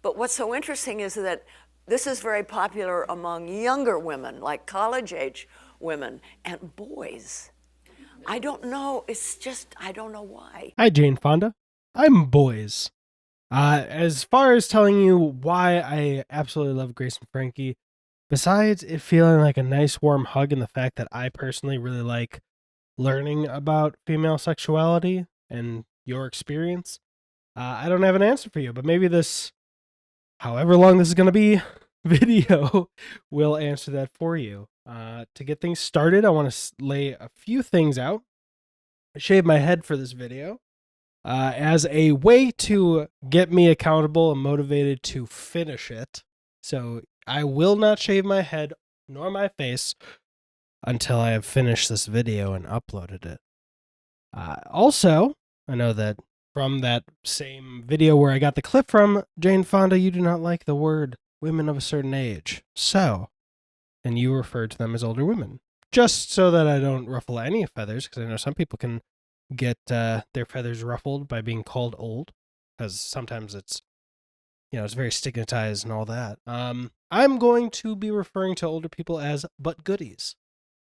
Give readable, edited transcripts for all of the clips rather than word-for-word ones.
But what's so interesting is that this is very popular among younger women, like college age women and boys. I don't know. It's just, I don't know why. Hi, Jane Fonda. I'm Boys. As far as telling you why I absolutely love Grace and Frankie, besides it feeling like a nice warm hug and the fact that I personally really like learning about female sexuality and your experience, I don't have an answer for you, but maybe this, however long this is going to be, video will answer that for you. To get things started, I want to lay a few things out. I shaved my head for this video as a way to get me accountable and motivated to finish it. So I will not shave my head nor my face until I have finished this video and uploaded it. Also, I know that from that same video where I got the clip from, Jane Fonda, you do not like the word women of a certain age. So, and you refer to them as older women. Just so that I don't ruffle any feathers, because I know some people can get their feathers ruffled by being called old, because sometimes it's, it's very stigmatized and all that. I'm going to be referring to older people as but goodies,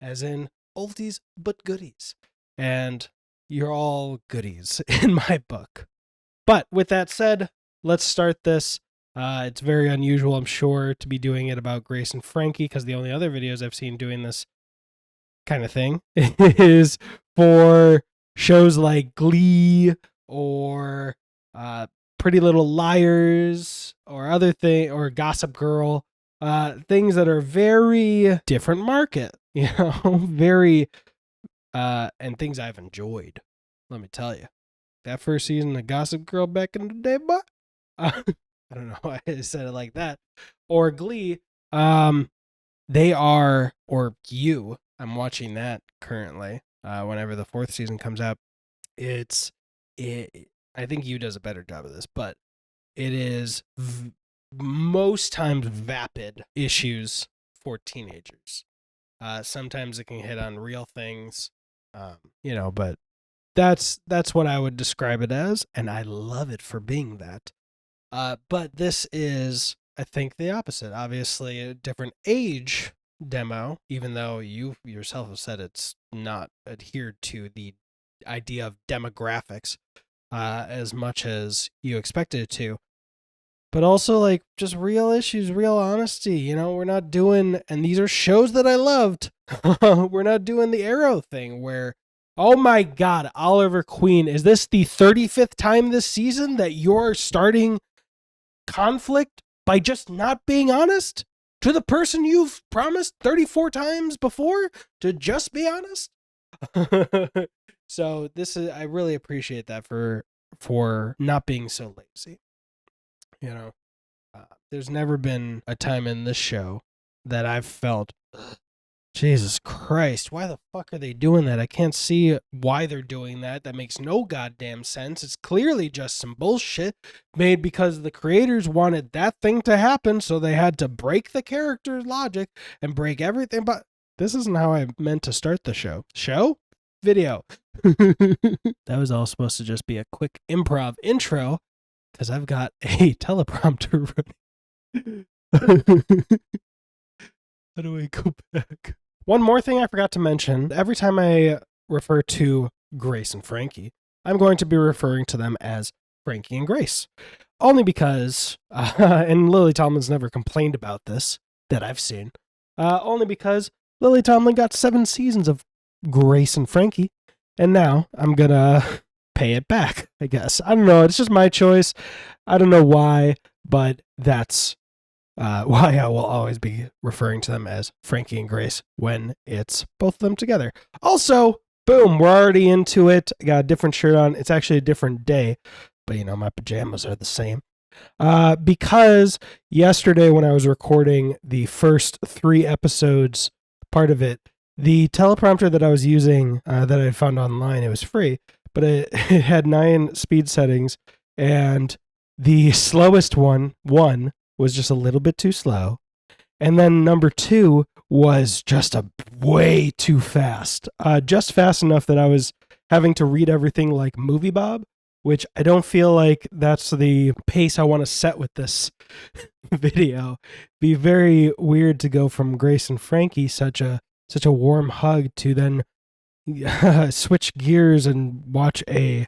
as in oldies but goodies. And you're all goodies in my book. But with that said, let's start this. It's very unusual, I'm sure, to be doing it about Grace and Frankie, because the only other videos I've seen doing this kind of thing is for shows like Glee or Pretty Little Liars or other thing, or Gossip Girl, things that are very different market, very and things I've enjoyed. Let me tell you, that first season of Gossip Girl back in the day, but I don't know why I said it like that. Or Glee, they are, or You. I'm watching that currently. Whenever the fourth season comes out, I think You does a better job of this, but it is most times vapid issues for teenagers. Sometimes it can hit on real things, but that's what I would describe it as, and I love it for being that. But this is, I think, the opposite. Obviously, a different age demo, even though you yourself have said it's not adhered to the idea of demographics as much as you expected it to. But also, like, just real issues, real honesty. We're not doing, and these are shows that I loved. We're not doing the Arrow thing where, oh my God, Oliver Queen, is this the 35th time this season that you're starting conflict by just not being honest to the person you've promised 34 times before to just be honest? So I really appreciate that for not being so lazy. There's never been a time in this show that I've felt, Jesus Christ, why the fuck are they doing that? I can't see why they're doing that. That makes no goddamn sense. It's clearly just some bullshit made because the creators wanted that thing to happen, so they had to break the character's logic and break everything. But this isn't how I meant to start the show. Show? Video. That was all supposed to just be a quick improv intro because I've got a teleprompter running. How do I go back? One more thing I forgot to mention. Every time I refer to Grace and Frankie, I'm going to be referring to them as Frankie and Grace. Only because, and Lily Tomlin's never complained about this that I've seen, only because Lily Tomlin got 7 seasons of Grace and Frankie, and now I'm going to pay it back, I guess. I don't know. It's just my choice. I don't know why, but that's why I will always be referring to them as Frankie and Grace when it's both of them together. Also, boom, we're already into it. I got a different shirt on. It's actually a different day, but my pajamas are the same. Because yesterday when I was recording the first 3 episodes, part of it, the teleprompter that I was using that I found online, it was free, but it had 9 speed settings, and the slowest one was just a little bit too slow. And then number 2 was just a way too fast. Just fast enough that I was having to read everything like Movie Bob, which I don't feel like that's the pace I want to set with this video. Be very weird to go from Grace and Frankie, such a warm hug, to then switch gears and watch a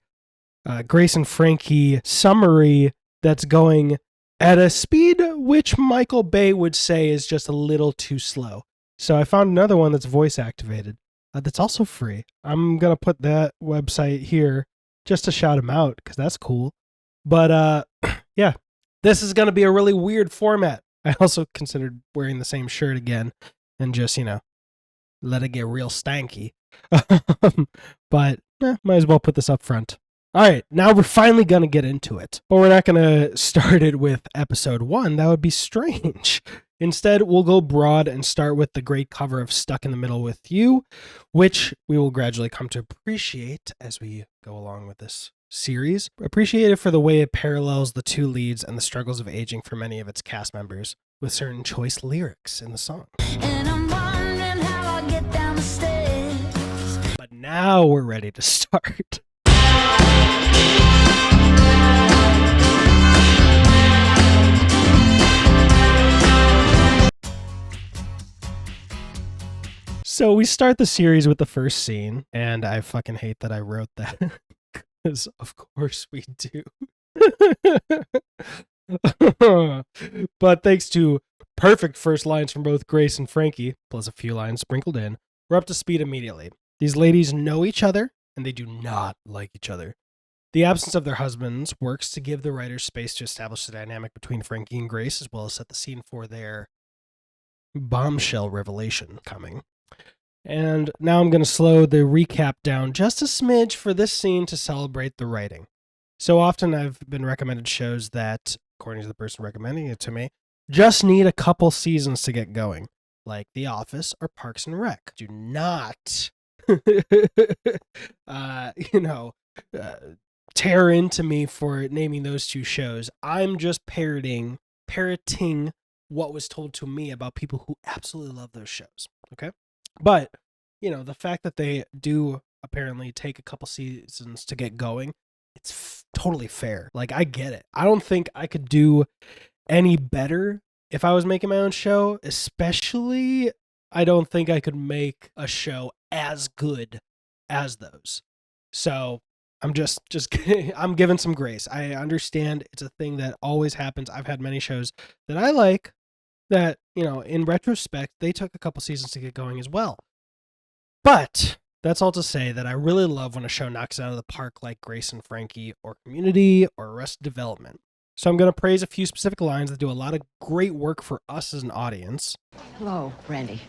Grace and Frankie summary that's going at a speed which Michael Bay would say is just a little too slow. So I found another one that's voice activated. That's also free. I'm going to put that website here just to shout them out because that's cool. But yeah, this is going to be a really weird format. I also considered wearing the same shirt again and just, let it get real stanky. But might as well put this up front. All right, now we're finally going to get into it. But we're not going to start it with episode 1. That would be strange. Instead, we'll go broad and start with the great cover of Stuck in the Middle with You, which we will gradually come to appreciate as we go along with this series. Appreciate it for the way it parallels the two leads and the struggles of aging for many of its cast members, with certain choice lyrics in the song. And I'm wondering how I'll get down the stairs. But now we're ready to start. So we start the series with the first scene, and I fucking hate that I wrote that, because of course we do. But thanks to perfect first lines from both Grace and Frankie, plus a few lines sprinkled in, we're up to speed immediately. These ladies know each other, and they do not like each other. The absence of their husbands works to give the writers space to establish the dynamic between Frankie and Grace, as well as set the scene for their bombshell revelation coming. And now I'm going to slow the recap down just a smidge for this scene to celebrate the writing. So often I've been recommended shows that, according to the person recommending it to me, just need a couple seasons to get going, like The Office or Parks and Rec. Do not, tear into me for naming those two shows. I'm just parroting what was told to me about people who absolutely love those shows. Okay? But, the fact that they do apparently take a couple seasons to get going, it's totally fair. Like, I get it. I don't think I could do any better if I was making my own show. Especially, I don't think I could make a show as good as those. So I'm just I'm giving some grace. I understand it's a thing that always happens. I've had many shows that I like that, in retrospect, they took a couple seasons to get going as well. But that's all to say that I really love when a show knocks it out of the park like Grace and Frankie or Community or Arrested Development. So I'm going to praise a few specific lines that do a lot of great work for us as an audience. Hello, Brandy.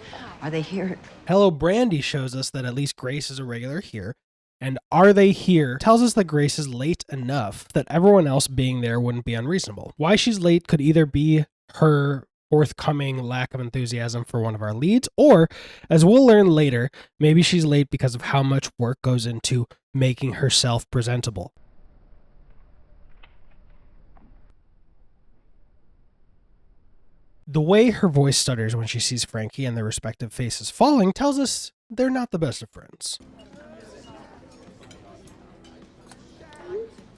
Are they here? Hello, Brandy shows us that at least Grace is a regular here. And Are They Here tells us that Grace is late enough that everyone else being there wouldn't be unreasonable. Why she's late could either be her forthcoming lack of enthusiasm for one of our leads, or, as we'll learn later, maybe she's late because of how much work goes into making herself presentable. The way her voice stutters when she sees Frankie and their respective faces falling tells us they're not the best of friends.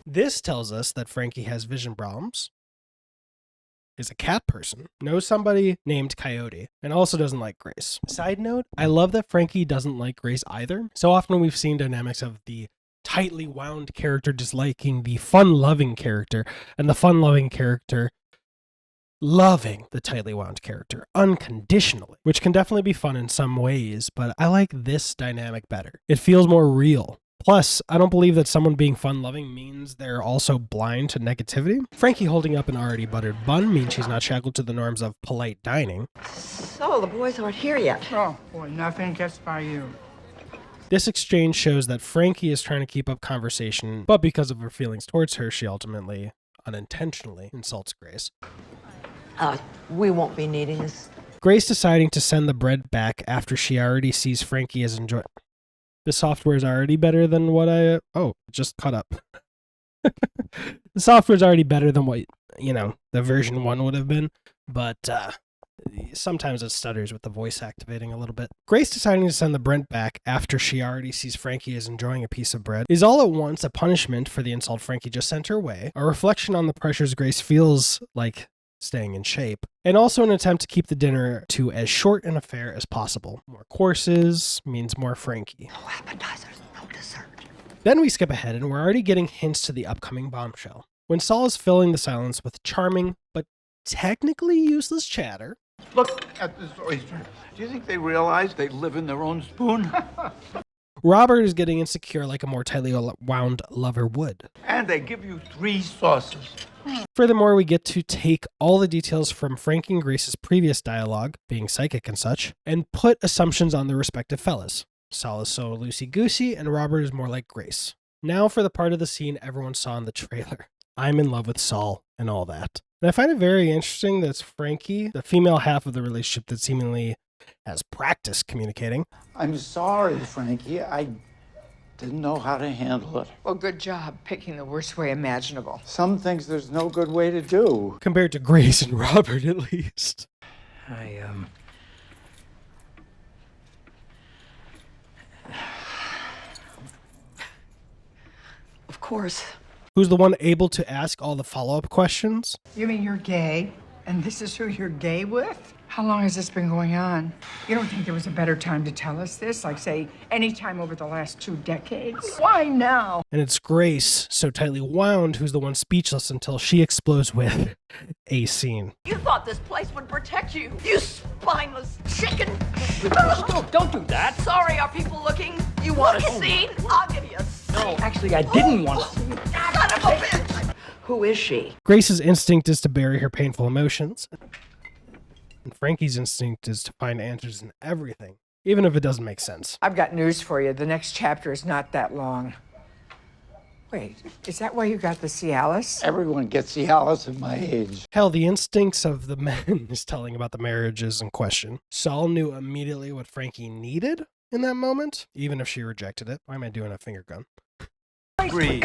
This tells us that Frankie has vision problems, is a cat person, knows somebody named Coyote, and also doesn't like Grace. Side note, I love that Frankie doesn't like Grace either. So often we've seen dynamics of the tightly wound character disliking the fun-loving character, and the fun-loving character loving the tightly wound character unconditionally, which can definitely be fun in some ways, but I like this dynamic better. It feels more real. Plus, I don't believe that someone being fun-loving means they're also blind to negativity. Frankie holding up an already buttered bun means she's not shackled to the norms of polite dining. So, the boys aren't here yet. Oh, boy, nothing gets by you. This exchange shows that Frankie is trying to keep up conversation, but because of her feelings towards her, she ultimately, unintentionally, insults Grace. We won't be needing this. Grace deciding to send the bread back after she already sees Frankie as enjoy. The software is already better than what it just caught up. The software is already better than what, the version 1 would have been, but Sometimes it stutters with the voice activating a little bit. Grace deciding to send the Brent back after she already sees Frankie is enjoying a piece of bread is all at once a punishment for the insult Frankie just sent her way, a reflection on the pressures Grace feels like staying in shape, and also an attempt to keep the dinner to as short an affair as possible. More courses means more Frankie. No appetizers, no dessert. Then we skip ahead and we're already getting hints to the upcoming bombshell. When Saul is filling the silence with charming but technically useless chatter, Look at this oyster. Do you think they realize they live in their own spoon? Robert is getting insecure like a more tightly wound lover would. And they give you 3 sauces. Furthermore, we get to take all the details from Frankie and Grace's previous dialogue, being psychic and such, and put assumptions on their respective fellas. Saul is so loosey-goosey, and Robert is more like Grace. Now for the part of the scene everyone saw in the trailer. I'm in love with Saul and all that. And I find it very interesting that it's Frankie, the female half of the relationship that seemingly has practice communicating. I'm sorry, Frankie. I didn't know how to handle it. Well, good job picking the worst way imaginable. Some things there's no good way to do. Compared to Grace and Robert, at least. Of course. Who's the one able to ask all the follow-up questions? You mean you're gay, and this is who you're gay with? How long has this been going on? You don't think there was a better time to tell us this? Like, say, any time over the last 2 decades? Why now? And it's Grace, so tightly wound, who's the one speechless until she explodes with a scene. You thought this place would protect you, you spineless chicken. Don't do that. Sorry, are people looking? You want a scene? I'll give you a scene. No, actually, I didn't want to see it. Son of a bitch! Who is she? Grace's instinct is to bury her painful emotions. And Frankie's instinct is to find answers in everything, even if it doesn't make sense. I've got news for you. The next chapter is not that long. Wait, is that why you got the Cialis? Everyone gets the Alice at my age. Hell, the instincts of the men is telling about the marriages in question. Saul knew immediately what Frankie needed in that moment, even if she rejected it. Why am I doing a finger gun? Breathe.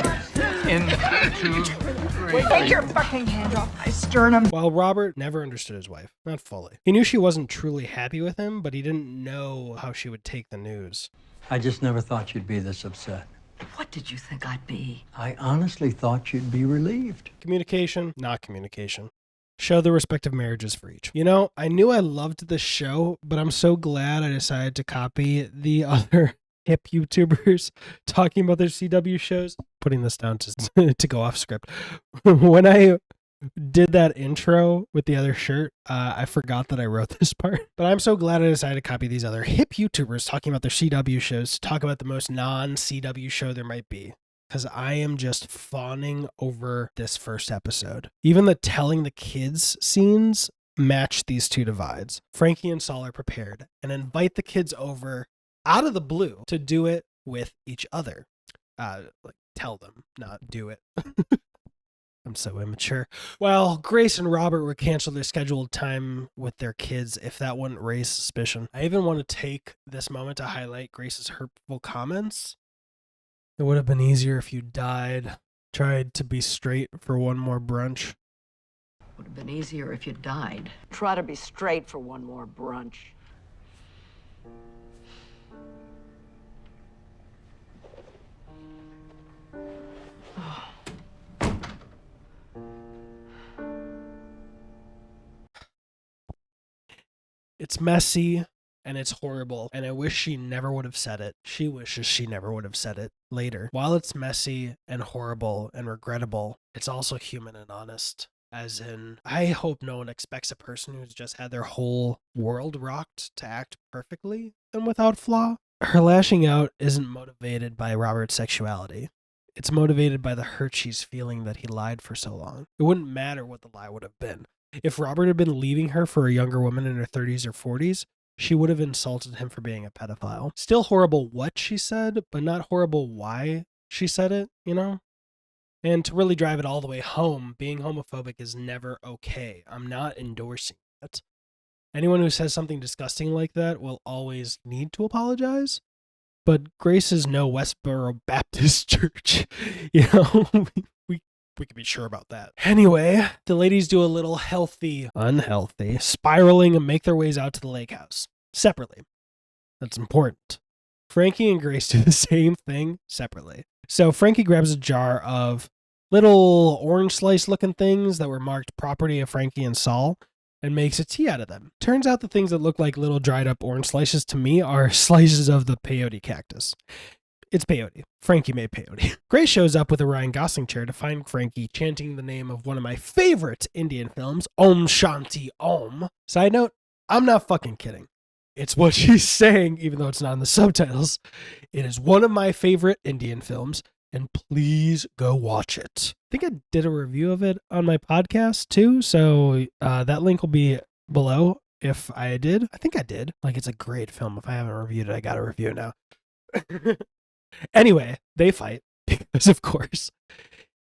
In, 2, 3. Take your fucking hand off my sternum. While Robert never understood his wife, not fully. He knew she wasn't truly happy with him, but he didn't know how she would take the news. I just never thought you'd be this upset. What did you think I'd be? I honestly thought you'd be relieved. Communication, not communication. Show the respective marriages for each. You know, I knew I loved the show, but I'm so glad I decided to copy the other hip YouTubers talking about their CW shows. Putting this down to go off script. When I did that intro with the other shirt, I forgot that I wrote this part. But I'm so glad I decided to copy these other hip YouTubers talking about their CW shows to talk about the most non-CW show there might be. Because I am just fawning over this first episode. Even the telling the kids scenes match these two divides. Frankie and Saul are prepared and invite the kids over out of the blue to do it with each other. Like tell them, not do it. I'm so immature. Well, Grace and Robert would cancel their scheduled time with their kids if that wouldn't raise suspicion. I even want to take this moment to highlight Grace's hurtful comments. It would have been easier if you died. Tried to be straight for one more brunch. Would have been easier if you died. Try to be straight for one more brunch. It's messy and it's horrible, and I wish she never would have said it. She wishes she never would have said it later. While it's messy and horrible and regrettable, it's also human and honest. As in, I hope no one expects a person who's just had their whole world rocked to act perfectly and without flaw. Her lashing out isn't motivated by Robert's sexuality. It's motivated by the hurt she's feeling that he lied for so long. It wouldn't matter what the lie would have been. If Robert had been leaving her for a younger woman in her 30s or 40s, she would have insulted him for being a pedophile. Still horrible what she said, but not horrible why she said it, you know? And to really drive it all the way home, being homophobic is never okay. I'm not endorsing it. Anyone who says something disgusting like that will always need to apologize. But Grace is no Westboro Baptist Church. You know, we can be sure about that. Anyway, the ladies do a little unhealthy spiraling and make their ways out to the lake house separately. That's important. Frankie and Grace do the same thing separately. So Frankie grabs a jar of little orange slice looking things that were marked property of Frankie and Saul and makes a tea out of them. Turns out the things that look like little dried up orange slices to me are slices of the peyote cactus. It's peyote. Frankie made peyote. Grace shows up with a Ryan Gosling chair to find Frankie chanting the name of one of my favorite Indian films, Om Shanti Om. Side note, I'm not fucking kidding. It's what she's saying, even though it's not in the subtitles. It is one of my favorite Indian films, and please go watch it. I think I did a review of it on my podcast too, so that link will be below if I did. I think I did. Like, it's a great film. If I haven't reviewed it, I gotta review it now. Anyway, they fight, because of course.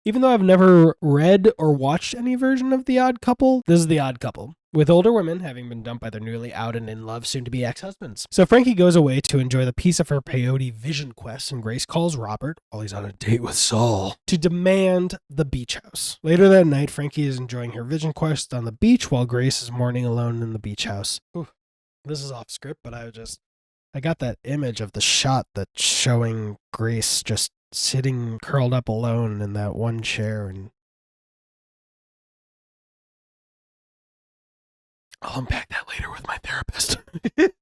Even though I've never read or watched any version of The Odd Couple, this is The Odd Couple, with older women having been dumped by their newly out and in love soon-to-be ex-husbands. So Frankie goes away to enjoy the peace of her peyote vision quest, and Grace calls Robert, while he's on a date with Saul, to demand the beach house. Later that night, Frankie is enjoying her vision quest on the beach, while Grace is mourning alone in the beach house. Ooh, this is off script, but I got that image of the shot that's showing Grace just sitting curled up alone in that one chair, and I'll unpack that later with my therapist.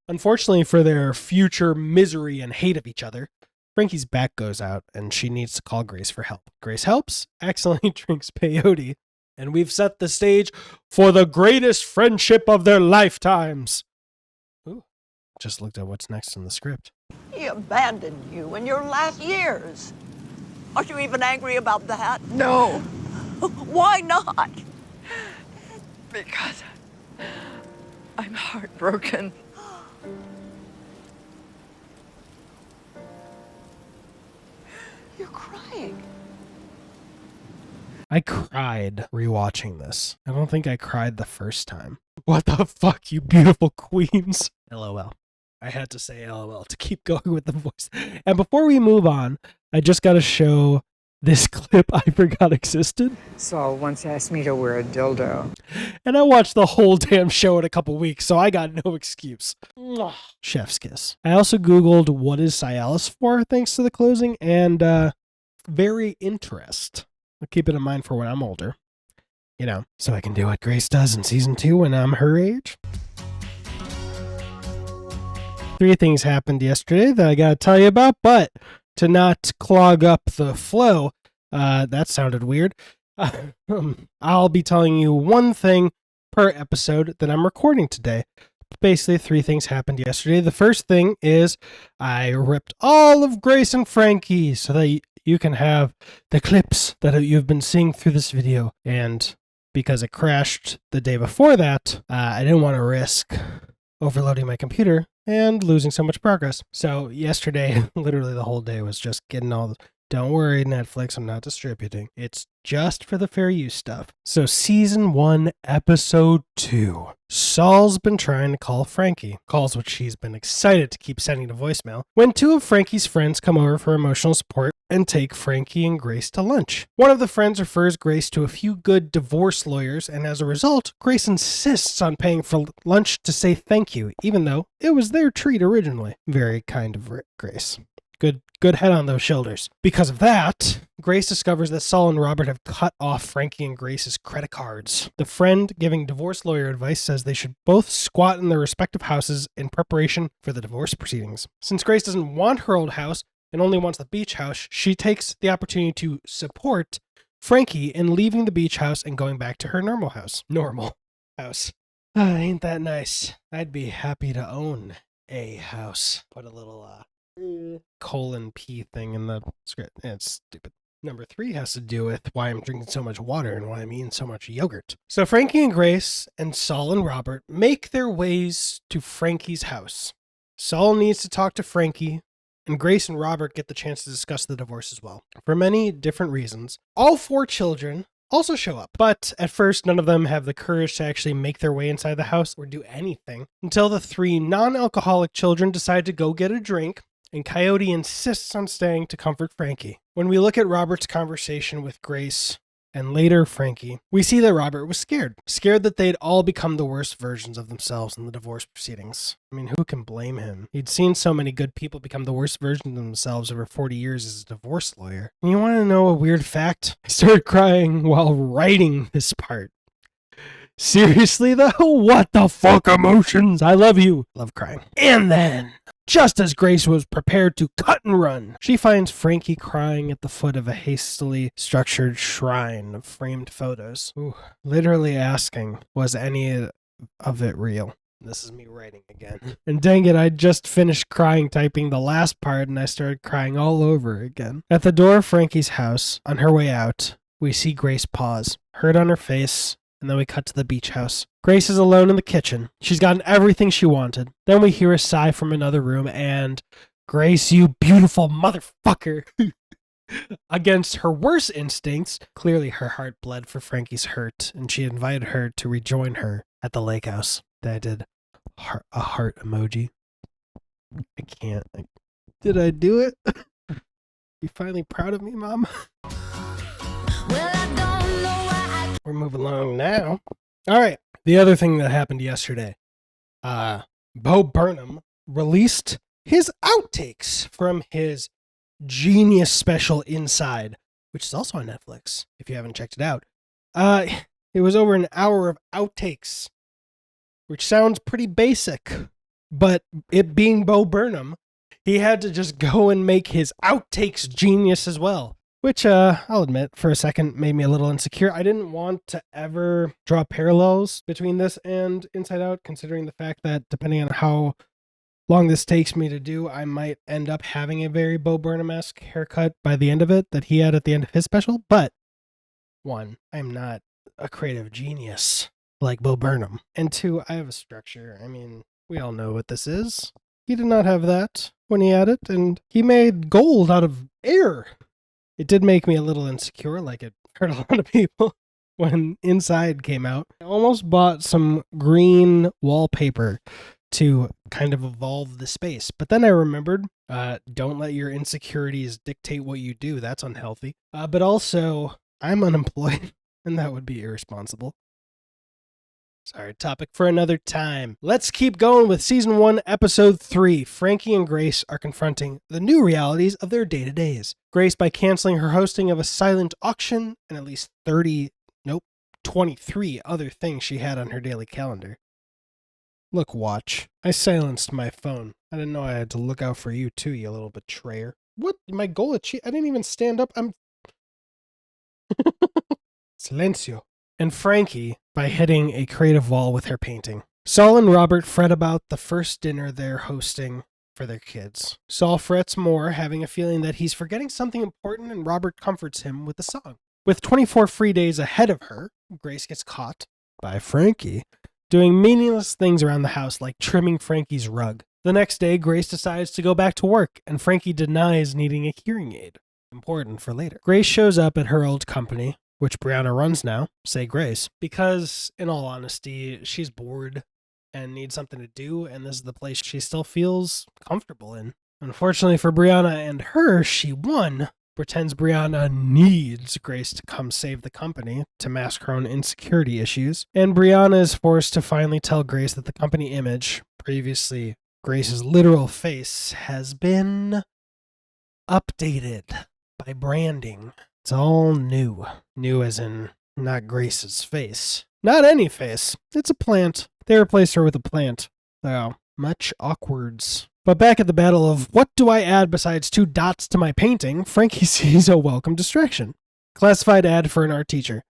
Unfortunately for their future misery and hate of each other, Frankie's back goes out and she needs to call Grace for help. Grace helps, accidentally drinks peyote, and we've set the stage for the greatest friendship of their lifetimes. Ooh, just looked at what's next in the script. He abandoned you in your last years. Are you even angry about that? No, Why not? because I'm heartbroken. You're crying. I cried rewatching this. I don't think I cried the first time. What the fuck, you beautiful queens? LOL. I had to say LOL to keep going with the voice. And before we move on, I just got to show this clip I forgot existed. Saul once asked me to wear a dildo. And I watched the whole damn show in a couple weeks, so I got no excuse. Mwah. Chef's kiss. I also Googled what is Cialis for, thanks to the closing, and very interest. I'll keep it in mind for when I'm older. You know, so I can do what Grace does in season 2 when I'm her age. 3 things happened yesterday that I gotta tell you about, but to not clog up the flow, that sounded weird. I'll be telling you one thing per episode that I'm recording today. Basically, 3 things happened yesterday. The first thing is I ripped all of Grace and Frankie so that you can have the clips that you've been seeing through this video. And because it crashed the day before that, I didn't want to risk overloading my computer and losing so much progress. So yesterday, literally the whole day was just getting all the, don't worry, Netflix, I'm not distributing. It's just for the fair use stuff. So season 1, episode 2. Saul's been trying to call Frankie. Calls which she's been excited to keep sending to voicemail. When 2 of Frankie's friends come over for emotional support and take Frankie and Grace to lunch. One of the friends refers Grace to a few good divorce lawyers, and as a result, Grace insists on paying for lunch to say thank you, even though it was their treat originally. Very kind of Grace. Good head on those shoulders. Because of that, Grace discovers that Saul and Robert have cut off Frankie and Grace's credit cards. The friend giving divorce lawyer advice says they should both squat in their respective houses in preparation for the divorce proceedings. Since Grace doesn't want her old house and only wants the beach house, she takes the opportunity to support Frankie in leaving the beach house and going back to her normal house. Ain't that nice? I'd be happy to own a house. Put a little colon P thing in the script. It's stupid. Number 3 has to do with why I'm drinking so much water and why I'm eating so much yogurt. So Frankie and Grace and Saul and Robert make their ways to Frankie's house. Saul needs to talk to Frankie, and Grace and Robert get the chance to discuss the divorce as well. For many different reasons, all 4 children also show up, but at first none of them have the courage to actually make their way inside the house or do anything until the 3 non-alcoholic children decide to go get a drink, and Coyote insists on staying to comfort Frankie. When we look at Robert's conversation with Grace and later Frankie, we see that Robert was scared. Scared that they'd all become the worst versions of themselves in the divorce proceedings. I mean, who can blame him? He'd seen so many good people become the worst versions of themselves over 40 years as a divorce lawyer. And you want to know a weird fact? I started crying while writing this part. Seriously though? What the fuck emotions? I love you. Love crying. And then, just as Grace was prepared to cut and run, she finds Frankie crying at the foot of a hastily structured shrine of framed photos. Ooh, literally asking, was any of it real? This is me writing again. And dang it, I just finished crying typing the last part and I started crying all over again. At the door of Frankie's house, on her way out, we see Grace pause, hurt on her face, and then we cut to the beach house. Grace is alone in the kitchen. She's gotten everything she wanted. Then we hear a sigh from another room and, Grace, you beautiful motherfucker. Against her worst instincts, clearly her heart bled for Frankie's hurt, and she invited her to rejoin her at the lake house. Then I did a heart emoji. I can't. Did I do it? You finally proud of me, Mom? We're moving along now. All right. The other thing that happened yesterday, Bo Burnham released his outtakes from his genius special Inside, which is also on Netflix, if you haven't checked it out. It was over an hour of outtakes, which sounds pretty basic, but it being Bo Burnham, he had to just go and make his outtakes genius as well. Which, I'll admit, for a second made me a little insecure. I didn't want to ever draw parallels between this and Inside Out, considering the fact that depending on how long this takes me to do, I might end up having a very Bo Burnham-esque haircut by the end of it that he had at the end of his special. But, one, I'm not a creative genius like Bo Burnham. And two, I have a structure. I mean, we all know what this is. He did not have that when he had it, and he made gold out of air. It did make me a little insecure, like it hurt a lot of people when Inside came out. I almost bought some green wallpaper to kind of evolve the space. But then I remembered, don't let your insecurities dictate what you do. That's unhealthy. But also, I'm unemployed, and that would be irresponsible. Sorry, topic for another time. Let's keep going with Season 1, Episode 3. Frankie and Grace are confronting the new realities of their day-to-days. Grace by canceling her hosting of a silent auction and at least 23 other things she had on her daily calendar. Look, watch. I silenced my phone. I didn't know I had to look out for you too, you little betrayer. What? My goal achieved? I didn't even stand up. Silencio. And Frankie by hitting a creative wall with her painting. Saul and Robert fret about the first dinner they're hosting for their kids. Saul frets more, having a feeling that he's forgetting something important, and Robert comforts him with a song. With 24 free days ahead of her, Grace gets caught by Frankie doing meaningless things around the house like trimming Frankie's rug. The next day, Grace decides to go back to work, and Frankie denies needing a hearing aid. Important for later. Grace shows up at her old company, which Brianna runs now, say Grace, because, in all honesty, she's bored and needs something to do, and this is the place she still feels comfortable in. Unfortunately for Brianna and her, she won, pretends Brianna needs Grace to come save the company to mask her own insecurity issues, and Brianna is forced to finally tell Grace that the company image, previously Grace's literal face, has been updated by branding. It's all new. New as in not Grace's face. Not any face. It's a plant. They replaced her with a plant. So, much awkwards. But back at the battle of what do I add besides 2 dots to my painting, Frankie sees a welcome distraction. Classified ad for an art teacher.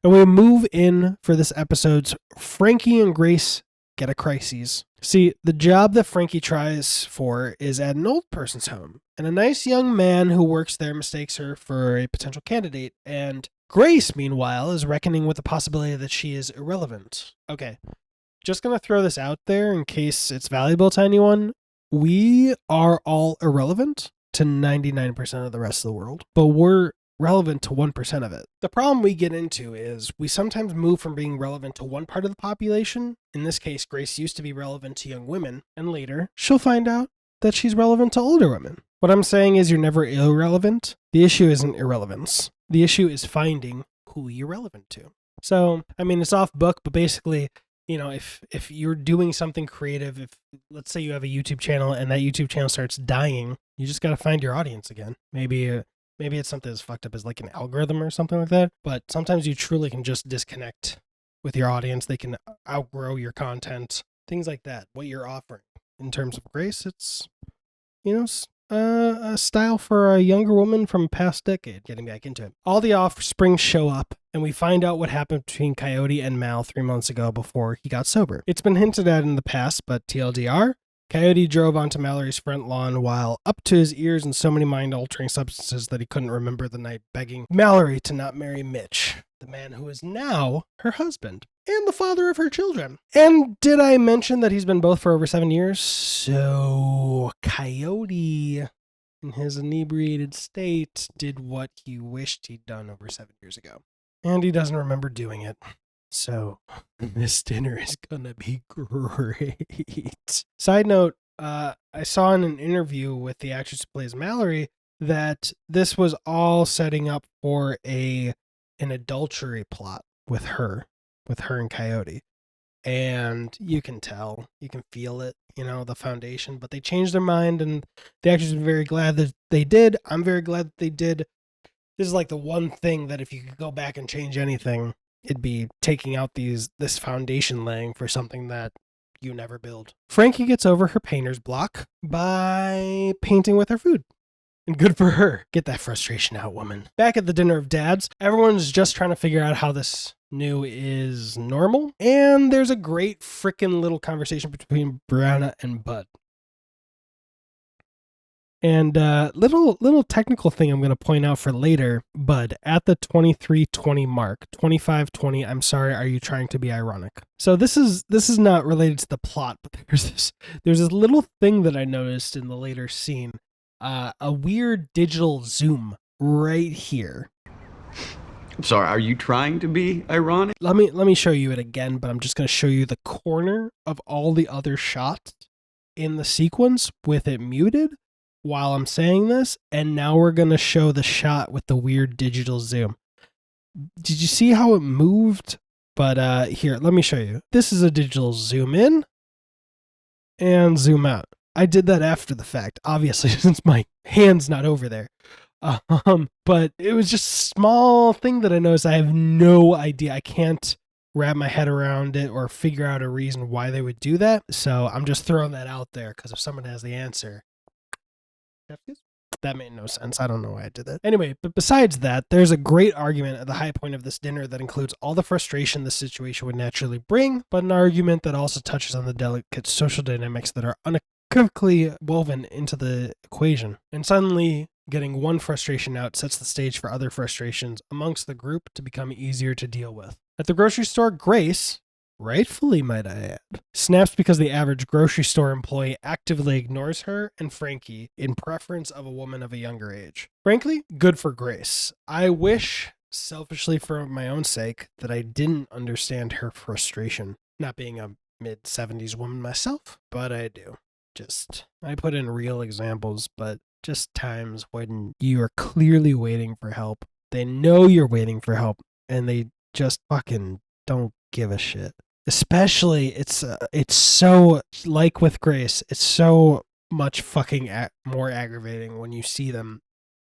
And we move in for this episode's Frankie and Grace get a crisis. See, the job that Frankie tries for is at an old person's home, and a nice young man who works there mistakes her for a potential candidate, and Grace, meanwhile, is reckoning with the possibility that she is irrelevant. Okay, just gonna throw this out there in case it's valuable to anyone. We are all irrelevant to 99% of the rest of the world, but we're relevant to 1% of it. The problem we get into is we sometimes move from being relevant to one part of the population. In this case, Grace used to be relevant to young women, and later she'll find out that she's relevant to older women. What I'm saying is you're never irrelevant. The issue isn't irrelevance. The issue is finding who you're relevant to. So, I mean, it's off book, but basically, you know, if you're doing something creative, if let's say you have a YouTube channel and that YouTube channel starts dying, you just got to find your audience again. Maybe it's something as fucked up as like an algorithm or something like that. But sometimes you truly can just disconnect with your audience. They can outgrow your content, things like that. What you're offering in terms of Grace, it's, you know, a style for a younger woman from a past decade. Getting back into it, all the offspring show up, and we find out what happened between Coyote and Mal 3 months ago before he got sober. It's been hinted at in the past, but TLDR, Coyote drove onto Mallory's front lawn while up to his ears in so many mind-altering substances that he couldn't remember the night, begging Mallory to not marry Mitch, the man who is now her husband and the father of her children. And did I mention that he's been both for over 7 years? So Coyote, in his inebriated state, did what he wished he'd done over 7 years ago. And he doesn't remember doing it. So this dinner is gonna be great. Side note, I saw in an interview with the actress who plays Mallory that this was all setting up for an adultery plot with her and Coyote. And you can tell, you can feel it, you know, the foundation, but they changed their mind, and the actors are very glad that they did. I'm very glad that they did. This is like the one thing that if you could go back and change anything, it'd be taking out this foundation laying for something that you never build. Frankie gets over her painter's block by painting with her food. And good for her. Get that frustration out, woman. Back at the dinner of dads, everyone's just trying to figure out how this new is normal. And there's a great freaking little conversation between Brianna and Bud. And little technical thing I'm going to point out for later, Bud, at the 23:20 mark, 25:20, I'm sorry, are you trying to be ironic? So this is not related to the plot, but there's this little thing that I noticed in the later scene. A weird digital zoom right here. I'm sorry, are you trying to be ironic? Let me show you it again, but I'm just going to show you the corner of all the other shots in the sequence with it muted while I'm saying this, and now we're going to show the shot with the weird digital zoom. Did you see how it moved? But here, let me show you. This is a digital zoom in and zoom out. I did that after the fact, obviously, since my hand's not over there. But it was just a small thing that I noticed. I have no idea. I can't wrap my head around it or figure out a reason why they would do that. So I'm just throwing that out there because if someone has the answer, that made no sense. I don't know why I did that. Anyway, but besides that, there's a great argument at the high point of this dinner that includes all the frustration the situation would naturally bring, but an argument that also touches on the delicate social dynamics that are unequivocally woven into the equation. And suddenly, getting one frustration out sets the stage for other frustrations amongst the group to become easier to deal with. At the grocery store, Grace, rightfully might I add, snaps because the average grocery store employee actively ignores her and Frankie in preference of a woman of a younger age. Frankly, good for Grace. I wish, selfishly for my own sake, that I didn't understand her frustration, not being a mid-70s woman myself, but I do. I put in real examples, but just times when you are clearly waiting for help. They know you're waiting for help, and they just fucking don't give a shit. Especially, it's so, like with Grace, it's so much fucking more aggravating when you see them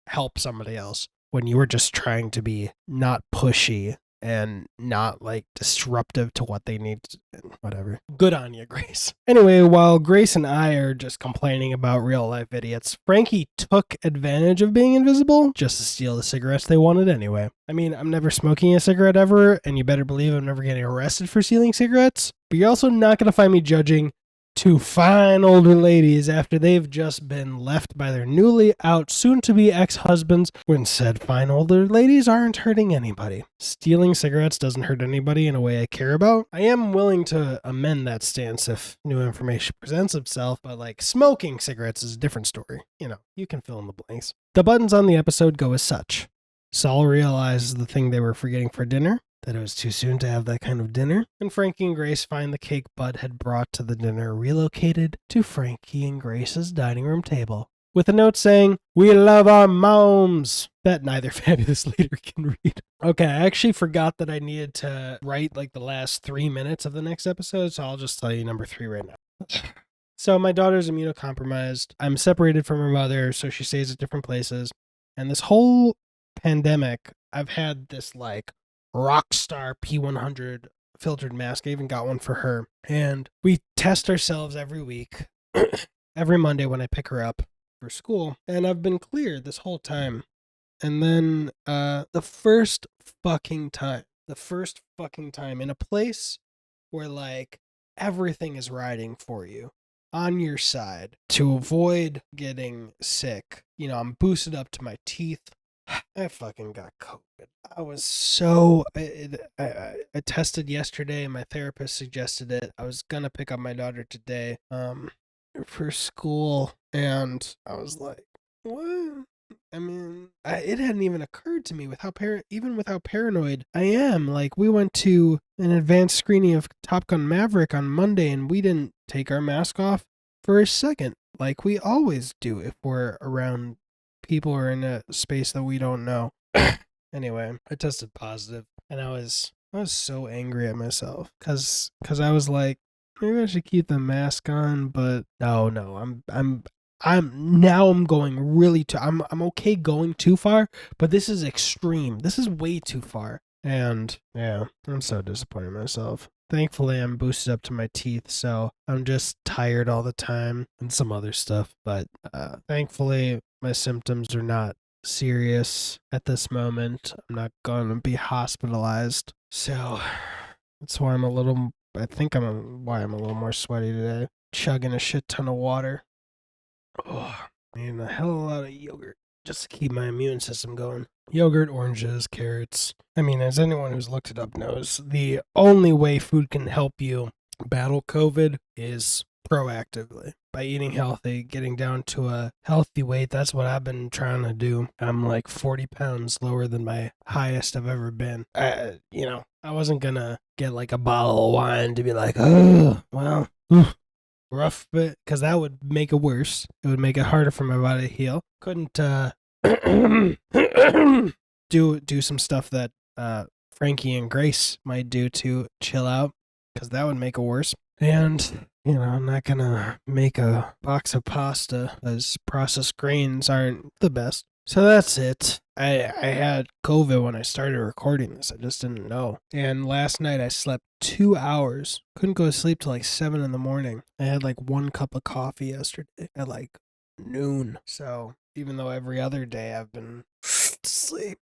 help somebody else, when you were just trying to be not pushy and not like disruptive to what they need to, whatever. Good on you, Grace. Anyway, while Grace and I are just complaining about real life idiots, Frankie took advantage of being invisible just to steal the cigarettes they wanted anyway. I mean, I'm never smoking a cigarette ever, and you better believe I'm never getting arrested for stealing cigarettes, but you're also not going to find me judging two fine older ladies after they've just been left by their newly out soon-to-be ex-husbands when said fine older ladies aren't hurting anybody. Stealing cigarettes doesn't hurt anybody in a way I care about. I am willing to amend that stance if new information presents itself, but like smoking cigarettes is a different story. You know, you can fill in the blanks. The buttons on the episode go as such. Saul realizes the thing they were forgetting for dinner, that it was too soon to have that kind of dinner, and Frankie and Grace find the cake Bud had brought to the dinner relocated to Frankie and Grace's dining room table. with a note saying, "We love our moms," that neither fabulous leader can read. Okay, I actually forgot that I needed to write like the last 3 minutes of the next episode, so I'll just tell you number 3 right now. So my daughter's immunocompromised. I'm separated from her mother, so she stays at different places. And this whole pandemic, I've had this like Rockstar P100 filtered mask. I even got one for her. And we test ourselves every week, every Monday when I pick her up for school. And I've been cleared this whole time. And then the first fucking time in a place where like everything is riding for you on your side to avoid getting sick. You know, I'm boosted up to my teeth. I fucking got COVID. I was so I tested yesterday and my therapist suggested it. I was gonna pick up my daughter today for school, and I was like, what? I mean, it hadn't even occurred to me with how paranoid I am. Like, we went to an advanced screening of Top Gun Maverick on Monday, and we didn't take our mask off for a second, like we always do if we're around people or in a space that we don't know. Anyway, I tested positive, and I was so angry at myself because I was like, maybe I should keep the mask on, but no, I'm going really too. I'm okay going too far, but this is extreme. This is way too far, and yeah, I'm so disappointed in myself. Thankfully, I'm boosted up to my teeth, so I'm just tired all the time and some other stuff. But thankfully, my symptoms are not serious at this moment. I'm not going to be hospitalized. So that's why I'm a little, why I'm a little more sweaty today. Chugging a shit ton of water. Oh, and a hell of a lot of yogurt just to keep my immune system going. Yogurt, oranges, carrots. I mean, as anyone who's looked it up knows, the only way food can help you battle COVID is proactively. By eating healthy, getting down to a healthy weight. That's what I've been trying to do. I'm like 40 pounds lower than my highest I've ever been. I wasn't gonna get like a bottle of wine to be like, oh, well, rough, but because that would make it worse. It would make it harder for my body to heal. Couldn't do some stuff that Frankie and Grace might do to chill out, because that would make it worse. And I'm not gonna make a box of pasta, as processed grains aren't the best. So that's it. I had COVID when I started recording this. I just didn't know. And last night I slept 2 hours. Couldn't go to sleep till like 7 in the morning. I had like 1 cup of coffee yesterday at like noon. So even though every other day I've been asleep.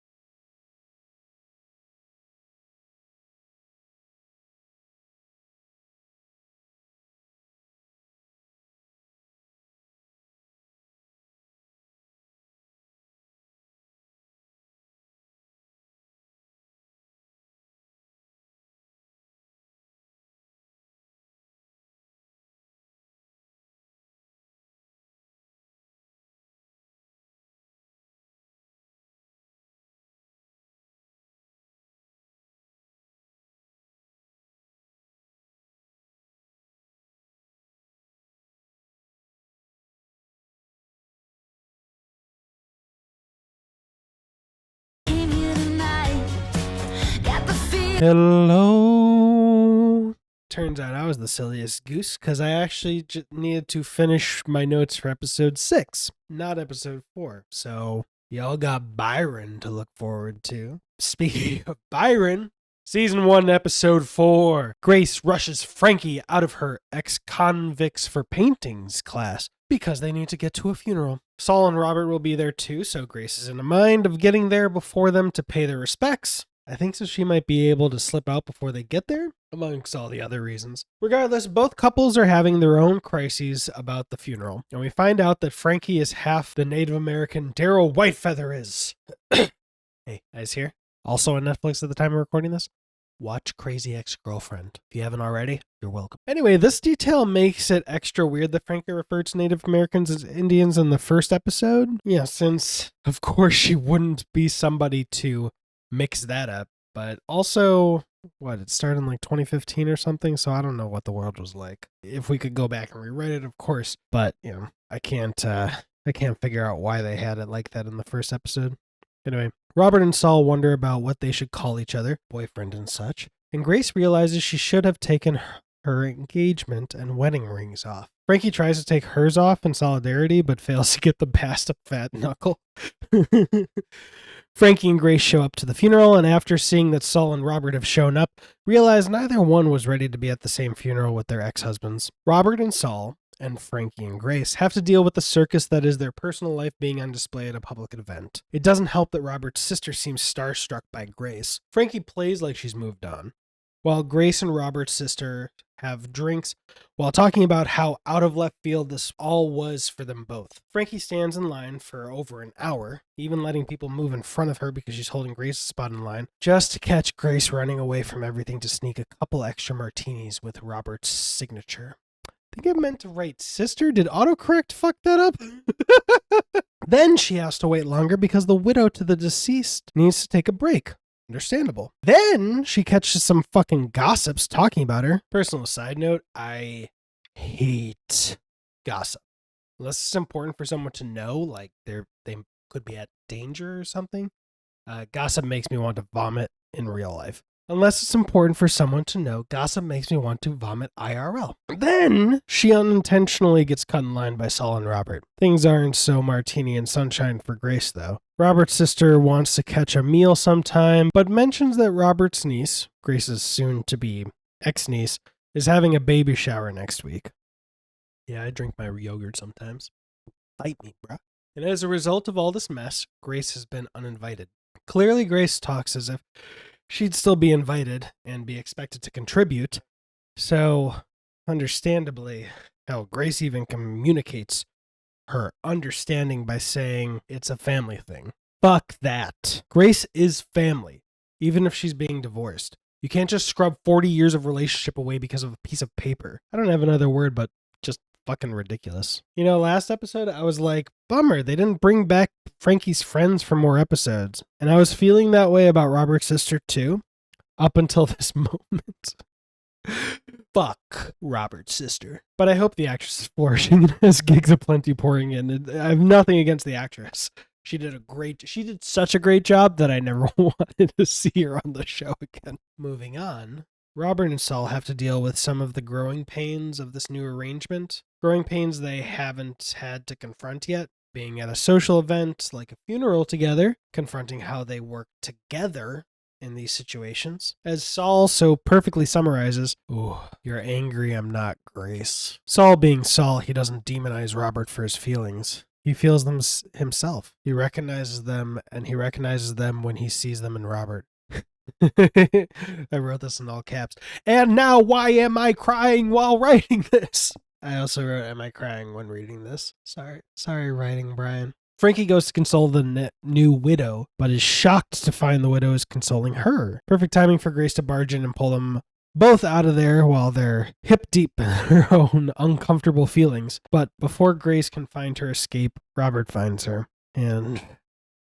Hello. Turns out I was the silliest goose, because I actually needed to finish my notes for episode 6, not episode 4. So y'all got Byron to look forward to. Speaking of Byron, season 1, episode 4. Grace rushes Frankie out of her ex-convicts for paintings class because they need to get to a funeral. Saul and Robert will be there too, so Grace is in a mind of getting there before them to pay their respects. I think so she might be able to slip out before they get there, amongst all the other reasons. Regardless, both couples are having their own crises about the funeral, and we find out that Frankie is half the Native American Daryl Whitefeather is. Hey, guys here? Also on Netflix at the time of recording this? Watch Crazy Ex-Girlfriend. If you haven't already, you're welcome. Anyway, this detail makes it extra weird that Frankie referred to Native Americans as Indians in the first episode. Yeah, since, of course, she wouldn't be somebody to mix that up. But also, it started in like 2015 or something, so I don't know what the world was like. If we could go back and rewrite it, of course. But, I can't I can't figure out why they had it like that in the first episode. Anyway, Robert and Saul wonder about what they should call each other, boyfriend and such, and Grace realizes she should have taken her engagement and wedding rings off. Frankie tries to take hers off in solidarity, but fails to get the past a fat knuckle. Frankie and Grace show up to the funeral, and after seeing that Saul and Robert have shown up, realize neither one was ready to be at the same funeral with their ex-husbands. Robert and Saul, and Frankie and Grace, have to deal with the circus that is their personal life being on display at a public event. It doesn't help that Robert's sister seems starstruck by Grace. Frankie plays like she's moved on, while Grace and Robert's sister have drinks while talking about how out of left field this all was for them both. Frankie stands in line for over an hour, even letting people move in front of her because she's holding Grace's spot in line, just to catch Grace running away from everything to sneak a couple extra martinis with Robert's signature. I think I meant to write sister. Did autocorrect fuck that up? Then she has to wait longer because the widow to the deceased needs to take a break. Understandable. Then she catches some fucking gossips talking about her. Personal side note, I hate gossip. Unless it's important for someone to know, like they could be at danger or something. Gossip makes me want to vomit in real life. Unless it's important for someone to know, gossip makes me want to vomit IRL. Then she unintentionally gets cut in line by Saul and Robert. Things aren't so martini and sunshine for Grace, though. Robert's sister wants to catch a meal sometime, but mentions that Robert's niece, Grace's soon-to-be ex-niece, is having a baby shower next week. Yeah, I drink my yogurt sometimes. Fight me, bruh. And as a result of all this mess, Grace has been uninvited. Clearly, Grace talks as if she'd still be invited and be expected to contribute. So, understandably, how Grace even communicates her understanding by saying it's a family thing. Fuck that. Grace is family, even if she's being divorced. You can't just scrub 40 years of relationship away because of a piece of paper. I don't have another word, but just fucking ridiculous. You know, last episode, I was like, bummer, they didn't bring back Frankie's friends for more episodes. And I was feeling that way about Robert's sister too, up until this moment. Fuck Robert's sister. But I hope the actress is flourishing and has gigs aplenty pouring in. I have nothing against the actress. She did such a great job that I never wanted to see her on the show again. Moving on, Robert and Saul have to deal with some of the growing pains of this new arrangement. Growing pains they haven't had to confront yet. Being at a social event like a funeral together, confronting how they work together in these situations. As Saul so perfectly summarizes, "Ooh, you're angry, I'm not, Grace." Saul being Saul, he doesn't demonize Robert for his feelings. He feels them himself. He recognizes them, and he recognizes them when he sees them in Robert. I wrote this in all caps. And now, why am I crying while writing this? I also wrote, am I crying when reading this? Sorry, writing, Brian. Frankie goes to console the new widow, but is shocked to find the widow is consoling her. Perfect timing for Grace to barge in and pull them both out of there while they're hip deep in their own uncomfortable feelings. But before Grace can find her escape, Robert finds her, and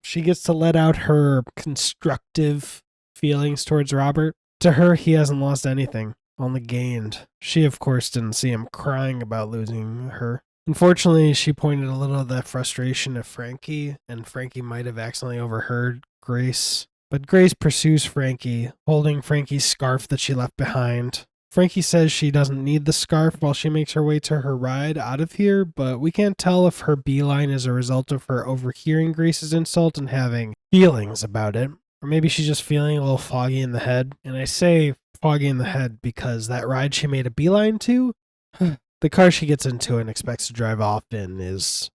she gets to let out her constructive feelings towards Robert. To her, he hasn't lost anything, only gained. She, of course, didn't see him crying about losing her. Unfortunately, she pointed a little of that frustration at Frankie, and Frankie might have accidentally overheard Grace. But Grace pursues Frankie, holding Frankie's scarf that she left behind. Frankie says she doesn't need the scarf while she makes her way to her ride out of here, but we can't tell if her beeline is a result of her overhearing Grace's insult and having feelings about it. Or maybe she's just feeling a little foggy in the head. And I say foggy in the head because that ride she made a beeline to, the car she gets into and expects to drive off in is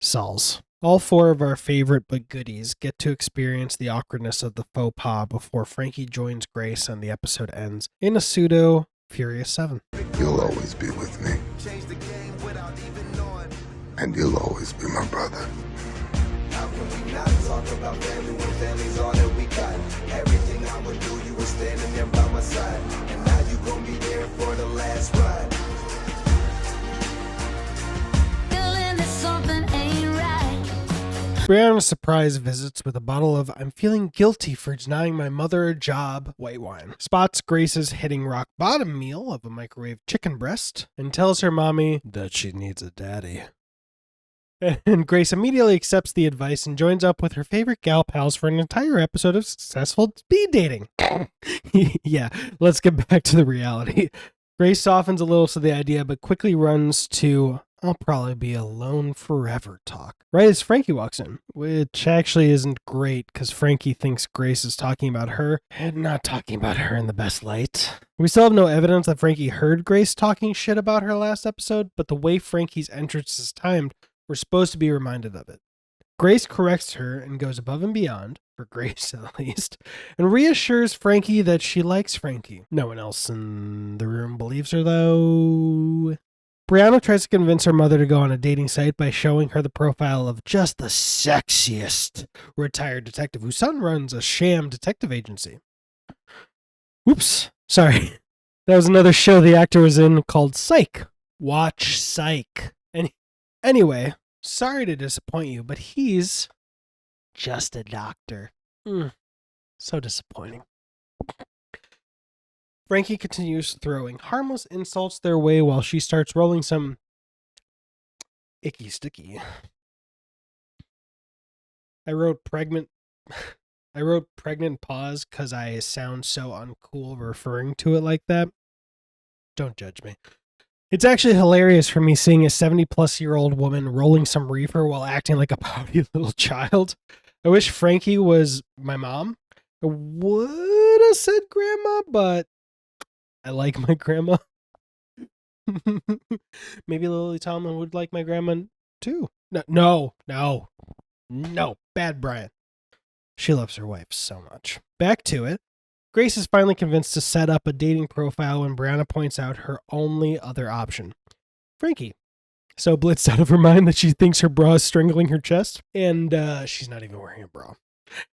Saul's. All four of our favorite but goodies get to experience the awkwardness of the faux pas before Frankie joins Grace and the episode ends in a pseudo Furious 7. You'll always be with me. And you'll always be my brother. How can we not talk about family when family's all that we got? Everything I would do, you were standing there by my side. And now you gon' be there for the last ride. Brianna surprise visits with a bottle of I'm feeling guilty for denying my mother a job white wine. Spots Grace's hitting rock bottom meal of a microwave chicken breast and tells her mommy that she needs a daddy. And Grace immediately accepts the advice and joins up with her favorite gal pals for an entire episode of successful speed dating. Yeah, let's get back to the reality. Grace softens a little to the idea, but quickly runs to "I'll probably be alone forever" talk. Right as Frankie walks in, which actually isn't great because Frankie thinks Grace is talking about her and not talking about her in the best light. We still have no evidence that Frankie heard Grace talking shit about her last episode, but the way Frankie's entrance is timed, we're supposed to be reminded of it. Grace corrects her and goes above and beyond, for Grace at least, and reassures Frankie that she likes Frankie. No one else in the room believes her, though. Brianna tries to convince her mother to go on a dating site by showing her the profile of just the sexiest retired detective whose son runs a sham detective agency. Whoops, sorry. That was another show the actor was in called Psych. Watch Psych. Anyway, sorry to disappoint you, but he's just a doctor. So disappointing. Frankie continues throwing harmless insults their way while she starts rolling some icky sticky. I wrote pregnant pause because I sound so uncool referring to it like that. Don't judge me. It's actually hilarious for me seeing a 70-plus-year-old woman rolling some reefer while acting like a pouty little child. I wish Frankie was my mom. I would have said grandma, but I like my grandma. Maybe Lily Tomlin would like my grandma too. No. Bad Brian. She loves her wife so much. Back to it. Grace is finally convinced to set up a dating profile when Brianna points out her only other option, Frankie. So blitzed out of her mind that she thinks her bra is strangling her chest, and she's not even wearing a bra.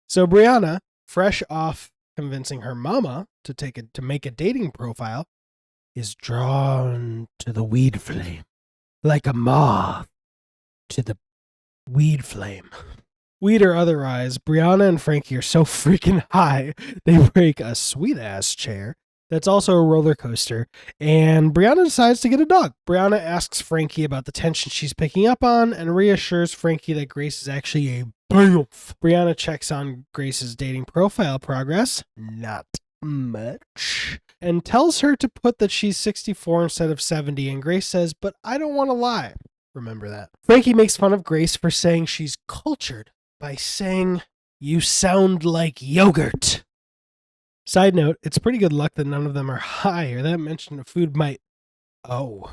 So Brianna, fresh off convincing her mama to make a dating profile, is drawn to the weed flame, like a moth to the weed flame. Weed or otherwise, Brianna and Frankie are so freaking high, they break a sweet-ass chair that's also a roller coaster, and Brianna decides to get a dog. Brianna asks Frankie about the tension she's picking up on and reassures Frankie that Grace is actually a BAMF. Brianna checks on Grace's dating profile progress, not much, and tells her to put that she's 64 instead of 70, and Grace says, "But I don't want to lie." Remember that. Frankie makes fun of Grace for saying she's cultured by saying, "You sound like yogurt." Side note, it's pretty good luck that none of them are high, or that mention of food might... Oh,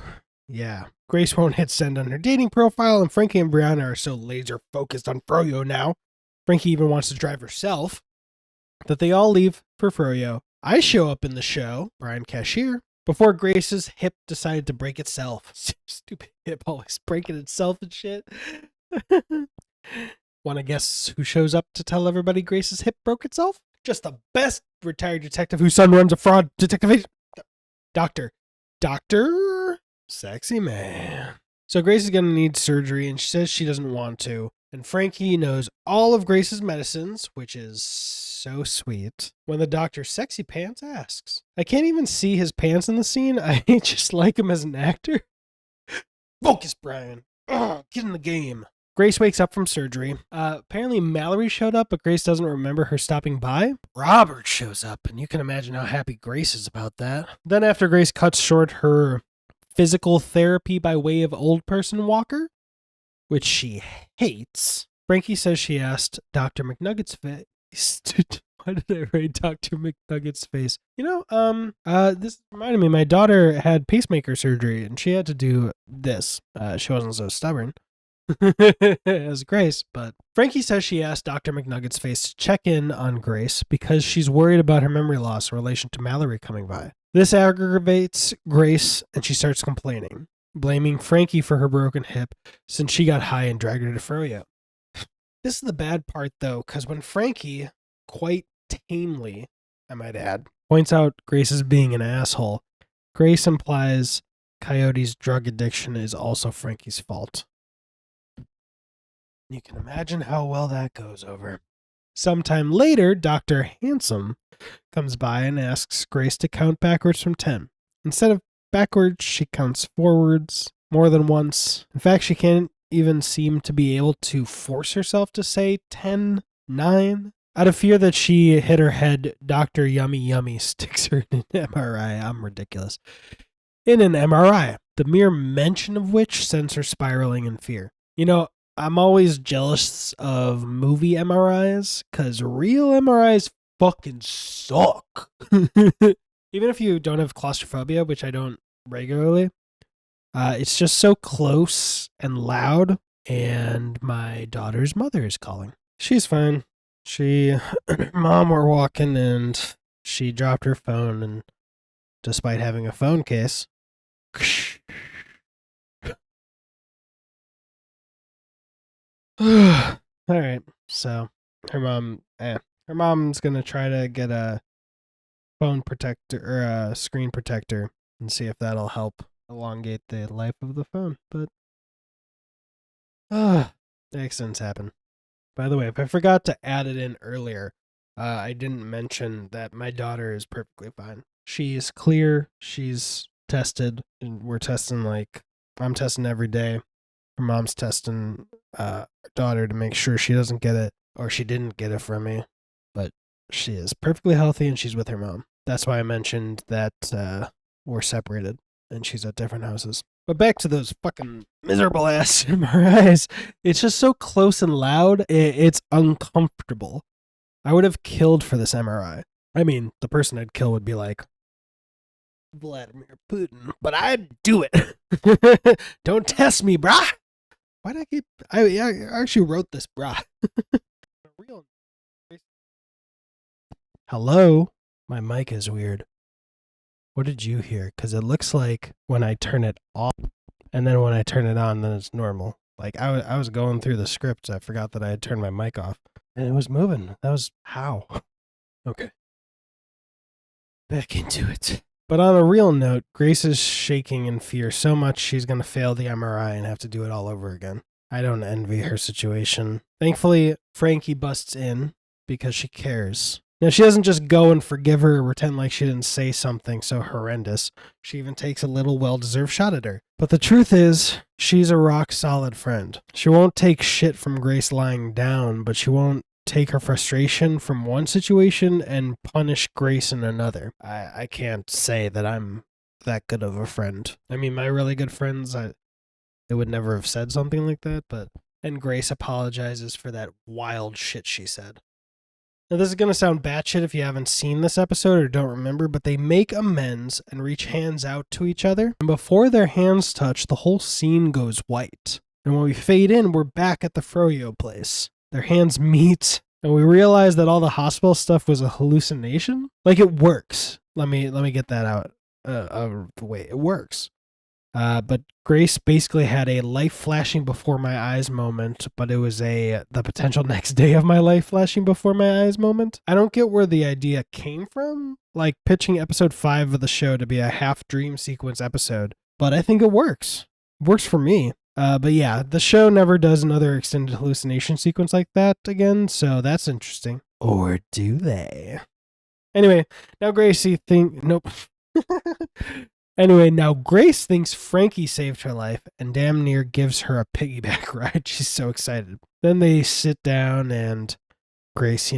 yeah. Grace won't hit send on her dating profile, and Frankie and Brianna are so laser focused on Froyo now. Frankie even wants to drive herself, that they all leave for Froyo. I show up in the show, Brian Cashier, before Grace's hip decided to break itself. Stupid hip always breaking itself and shit. Want to guess who shows up to tell everybody Grace's hip broke itself? Just the best retired detective whose son runs a fraud detective agency. Doctor? Sexy man. So Grace is going to need surgery, and she says she doesn't want to. And Frankie knows all of Grace's medicines, which is so sweet. When the doctor Sexy Pants asks. I can't even see his pants in the scene. I just like him as an actor. Focus, Brian. Ugh, get in the game. Grace wakes up from surgery. Apparently Mallory showed up, but Grace doesn't remember her stopping by. Robert shows up, and you can imagine how happy Grace is about that. Then after Grace cuts short her physical therapy by way of old person walker, which she hates, Frankie says she asked Dr. McNugget's face. Why did I write Dr. McNugget's face? This reminded me, my daughter had pacemaker surgery, and she had to do this. She wasn't so stubborn as Grace, but Frankie says she asked Dr. McNugget's face to check in on Grace because she's worried about her memory loss in relation to Mallory coming by. This aggravates Grace, and she starts complaining, blaming Frankie for her broken hip since she got high and dragged her to Froyo. This is the bad part, though, because when Frankie, quite tamely, I might add, points out Grace as being an asshole, Grace implies Coyote's drug addiction is also Frankie's fault. You can imagine how well that goes over. Sometime later, Dr. Handsome comes by and asks Grace to count backwards from 10. Instead of backwards, she counts forwards more than once. In fact, she can't even seem to be able to force herself to say 10, 9. Out of fear that she hit her head, Dr. Yummy Yummy sticks her in an MRI. I'm ridiculous. In an MRI, the mere mention of which sends her spiraling in fear. You know, I'm always jealous of movie MRIs because real MRIs fucking suck. Even if you don't have claustrophobia, which I don't regularly, it's just so close and loud. And my daughter's mother is calling. She's fine. She and her mom were walking and she dropped her phone, and despite having a phone case, all right, so her mom's gonna try to get a phone protector or a screen protector and see if that'll help elongate the life of the phone. But accidents happen. By the way, if I forgot to add it in earlier, I didn't mention that my daughter is perfectly fine. She's clear. She's tested. And we're testing, I'm testing every day. Her mom's testing her daughter to make sure she doesn't get it, or she didn't get it from me. But she is perfectly healthy and she's with her mom. That's why I mentioned that we're separated and she's at different houses. But back to those fucking miserable ass MRIs. It's just so close and loud. It's uncomfortable. I would have killed for this MRI. I mean, the person I'd kill would be like Vladimir Putin, but I'd do it. Don't test me, brah. Why'd I keep... I actually wrote this, brah. Hello? My mic is weird. What did you hear? Because it looks like when I turn it off, and then when I turn it on, then it's normal. Like, I was going through the script, I forgot that I had turned my mic off, and it was moving. That was how? Okay. Back into it. But on a real note, Grace is shaking in fear so much she's going to fail the MRI and have to do it all over again. I don't envy her situation. Thankfully, Frankie busts in because she cares. Now, she doesn't just go and forgive her or pretend like she didn't say something so horrendous. She even takes a little well-deserved shot at her. But the truth is, she's a rock-solid friend. She won't take shit from Grace lying down, but she won't take her frustration from one situation and punish Grace in another. I can't say that I'm that good of a friend. I mean, my really good friends, they would never have said something like that, and Grace apologizes for that wild shit she said. Now, this is going to sound batshit if you haven't seen this episode or don't remember, but they make amends and reach hands out to each other. And before their hands touch, the whole scene goes white. And when we fade in, we're back at the Froyo place. Their hands meet, and we realize that all the hospital stuff was a hallucination. Like, it works. Let me get that out of the way. It works. But Grace basically had a life flashing before my eyes moment, but it was the potential next day of my life flashing before my eyes moment. I don't get where the idea came from, like pitching episode 5 of the show to be a half dream sequence episode, but I think it works. It works for me. But yeah, the show never does another extended hallucination sequence like that again, so that's interesting. Or do they? Anyway, now nope. Anyway, now Grace thinks Frankie saved her life and damn near gives her a piggyback ride. She's so excited. Then they sit down and Grace,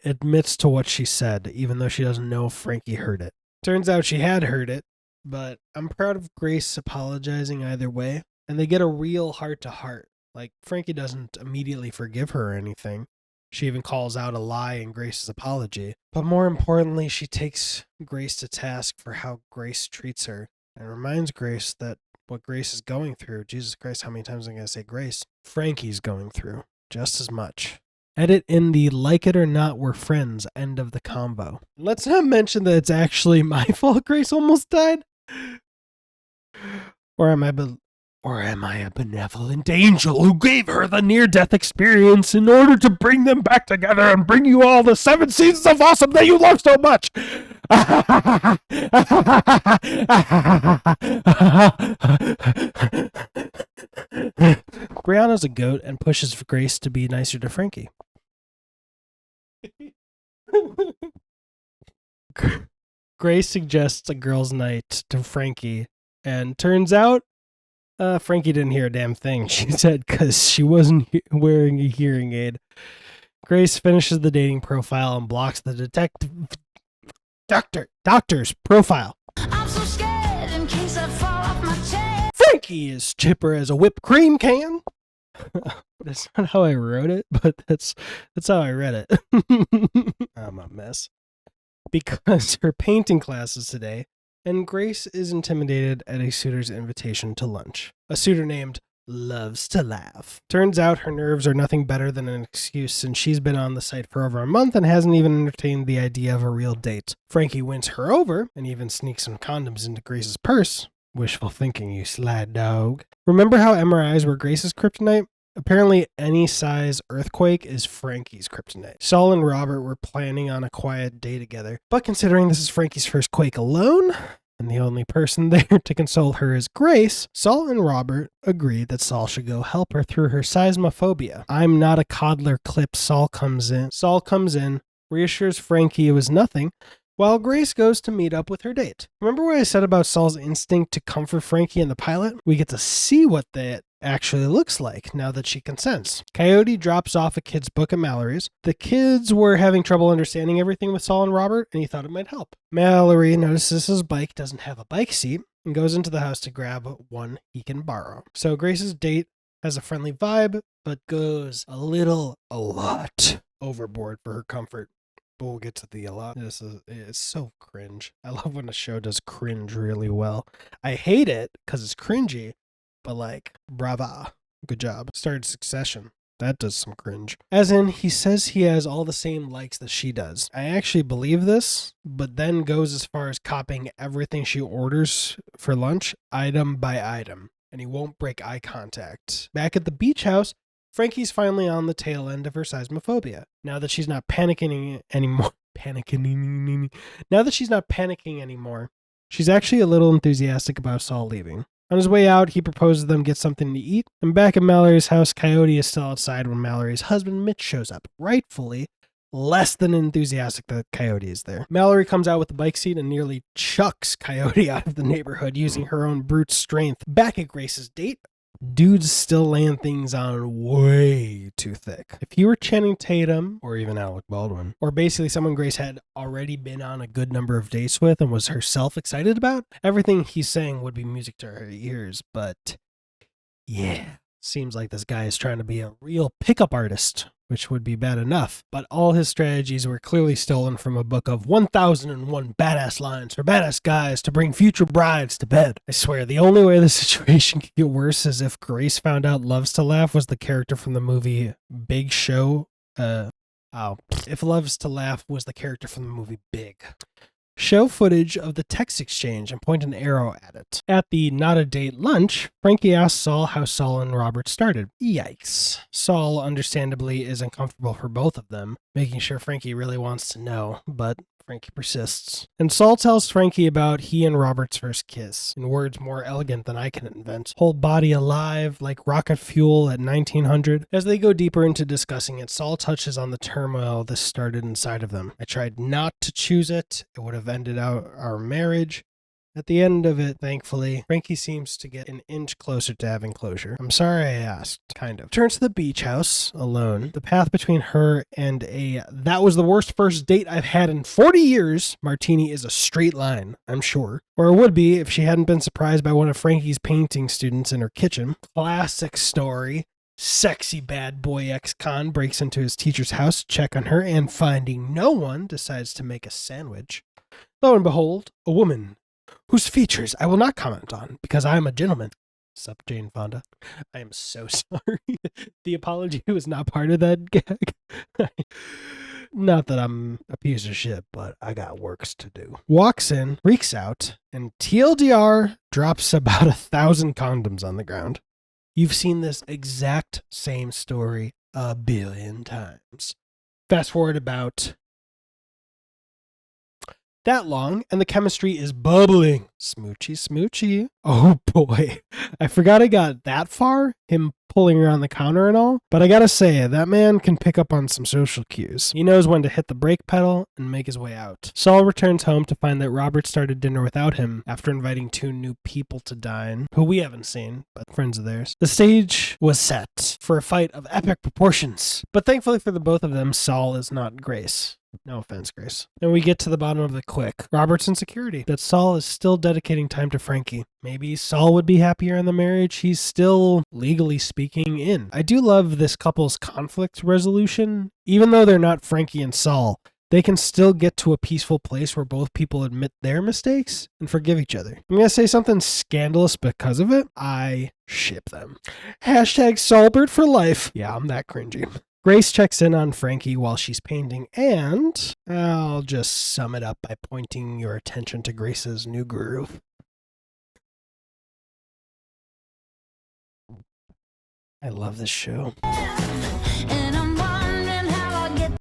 admits to what she said, even though she doesn't know if Frankie heard it. Turns out she had heard it, but I'm proud of Grace apologizing either way. And they get a real heart-to-heart. Like, Frankie doesn't immediately forgive her or anything. She even calls out a lie in Grace's apology. But more importantly, she takes Grace to task for how Grace treats her and reminds Grace that what Grace is going through, Jesus Christ, how many times am I going to say Grace? Frankie's going through just as much. Edit in the like it or not, we're friends end of the combo. Let's not mention that it's actually my fault Grace almost died. Or am I a benevolent angel who gave her the near-death experience in order to bring them back together and bring you all the 7 seasons of awesome that you love so much? Brianna's a goat and pushes for Grace to be nicer to Frankie. Grace suggests a girls' night to Frankie, and turns out Frankie didn't hear a damn thing, she said, because she wasn't wearing a hearing aid. Grace finishes the dating profile and blocks the doctor's profile. I'm so scared in case I fall off my chair. Frankie is chipper as a whipped cream can. That's not how I wrote it, but that's how I read it. I'm a mess. Because her painting class is today, and Grace is intimidated at a suitor's invitation to lunch. A suitor named Loves to Laugh. Turns out her nerves are nothing better than an excuse since she's been on the site for over a month and hasn't even entertained the idea of a real date. Frankie wins her over and even sneaks some condoms into Grace's purse. Wishful thinking, you sly dog. Remember how MRIs were Grace's kryptonite? Apparently, any size earthquake is Frankie's kryptonite. Saul and Robert were planning on a quiet day together, but considering this is Frankie's first quake alone, and the only person there to console her is Grace, Saul and Robert agree that Saul should go help her through her seismophobia. I'm not a coddler clip. Saul comes in, reassures Frankie it was nothing, while Grace goes to meet up with her date. Remember what I said about Saul's instinct to comfort Frankie in the pilot? We get to see what that actually looks like now that she consents. Coyote drops off a kid's book at Mallory's. The kids were having trouble understanding everything with Saul and Robert, and he thought it might help. Mallory notices his bike doesn't have a bike seat and goes into the house to grab one he can borrow. So Grace's date has a friendly vibe, but goes a lot overboard for her comfort. But we'll get to the a lot. It's so cringe. I love when a show does cringe really well. I hate it because it's cringy, but like, brava. Good job. Started Succession. That does some cringe. As in, he says he has all the same likes that she does. I actually believe this, but then goes as far as copying everything she orders for lunch, item by item. And he won't break eye contact. Back at the beach house, Frankie's finally on the tail end of her seismophobia. Now that she's not panicking anymore, she's actually a little enthusiastic about Saul leaving. On his way out, he proposes them get something to eat, and back at Mallory's house, Coyote is still outside when Mallory's husband Mitch shows up, rightfully less than enthusiastic that Coyote is there. Mallory comes out with the bike seat and nearly chucks Coyote out of the neighborhood using her own brute strength. Back at Grace's date, dude's still laying things on way too thick. If he were Channing Tatum, or even Alec Baldwin, or basically someone Grace had already been on a good number of dates with and was herself excited about, everything he's saying would be music to her ears, but yeah. Seems like this guy is trying to be a real pickup artist, which would be bad enough. But all his strategies were clearly stolen from a book of 1001 badass lines for badass guys to bring future brides to bed. I swear, the only way the situation could get worse is if Grace found out Loves to Laugh was the character from the movie Big Show. If Loves to Laugh was the character from the movie Big. Show footage of the text exchange and point an arrow at it. At the not a date lunch, Frankie asks Saul how Saul and Robert started. Yikes. Saul, understandably, is uncomfortable for both of them, making sure Frankie really wants to know, but Frankie persists. And Saul tells Frankie about he and Robert's first kiss, in words more elegant than I can invent. Whole body alive, like rocket fuel at 1900. As they go deeper into discussing it, Saul touches on the turmoil this started inside of them. I tried not to choose it. It would have ended our marriage. At the end of it, thankfully, Frankie seems to get an inch closer to having closure. I'm sorry I asked, kind of. Turns to the beach house, alone. The path between her and that was the worst first date I've had in 40 years martini is a straight line, I'm sure. Or it would be if she hadn't been surprised by one of Frankie's painting students in her kitchen. Classic story. Sexy bad boy ex-con breaks into his teacher's house to check on her and finding no one, decides to make a sandwich. Lo and behold, a woman whose features I will not comment on because I am a gentleman. Sup, Jane Fonda. I am so sorry. The apology was not part of that gag. Not that I'm a piece of shit, but I got works to do. Walks in, freaks out, and TLDR drops about 1,000 condoms on the ground. You've seen this exact same story a billion times. Fast forward about that long, and the chemistry is bubbling. Smoochy, smoochy. Oh boy. I forgot I got that far, him pulling her on the counter and all, but I gotta say, that man can pick up on some social cues. He knows when to hit the brake pedal and make his way out. Saul returns home to find that Robert started dinner without him after inviting 2 new people to dine, who we haven't seen, but friends of theirs. The stage was set for a fight of epic proportions, but thankfully for the both of them, Saul is not Grace. No offense, Grace. And we get to the bottom of the quick. Robert's insecurity that Saul is still dedicating time to Frankie. Maybe Saul would be happier in the marriage he's still, legally speaking, in. I do love this couple's conflict resolution. Even though they're not Frankie and Saul, they can still get to a peaceful place where both people admit their mistakes and forgive each other. I'm going to say something scandalous because of it. I ship them. Hashtag Salbert for life. Yeah, I'm that cringy. Grace checks in on Frankie while she's painting, and I'll just sum it up by pointing your attention to Grace's new groove. I love this show.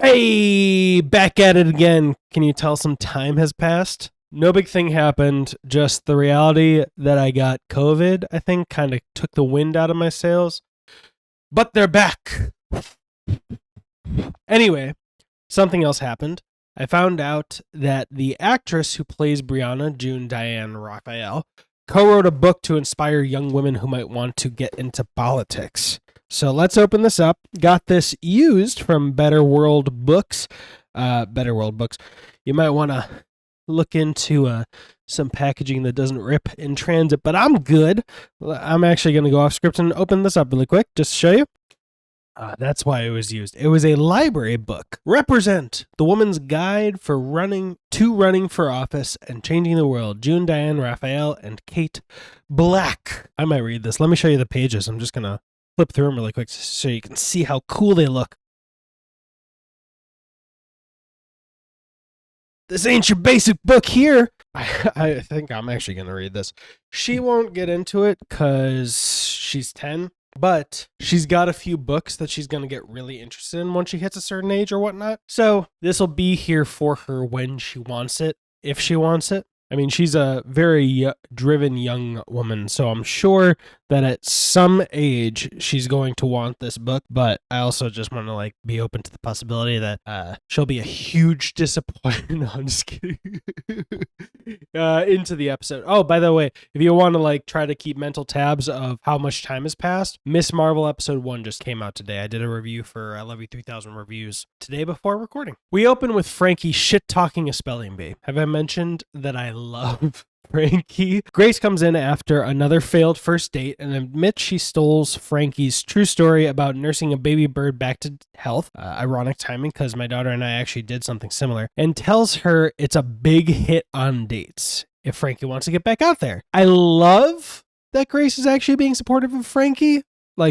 Hey, back at it again. Can you tell some time has passed? No big thing happened, just the reality that I got COVID, I think, kind of took the wind out of my sails. But they're back. Anyway, something else happened. I found out that the actress who plays Brianna, June Diane Raphael, co-wrote a book to inspire young women who might want to get into politics. So let's open this up. Got this used from Better World Books. Better World Books. You might want to look into some packaging that doesn't rip in transit, but I'm good. I'm actually going to go off script and open this up really quick just to show you. That's why it was used. It was a library book. Represent the Woman's Guide for running for office and changing the world. June Diane Raphael and Kate Black. I might read this. Let me show you the pages. I'm just going to flip through them really quick so you can see how cool they look. This ain't your basic book here. I think I'm actually going to read this. She won't get into it because she's 10. But she's got a few books that she's going to get really interested in once she hits a certain age or whatnot. So this will be here for her when she wants it, if she wants it. I mean, she's a very driven young woman, so I'm sure that at some age she's going to want this book, but I also just want to be open to the possibility that she'll be a huge disappointment. No, I'm just kidding. Into the episode. Oh, by the way, if you want to try to keep mental tabs of how much time has passed, Miss Marvel episode 1 just came out today. I did a review for I Love You 3000 Reviews today before recording. We open with Frankie shit-talking a spelling bee. Have I mentioned that I love Frankie? Grace comes in after another failed first date and admits she stole Frankie's true story about nursing a baby bird back to health. Ironic timing because my daughter and I actually did something similar. And tells her it's a big hit on dates if Frankie wants to get back out there. I love that Grace is actually being supportive of Frankie.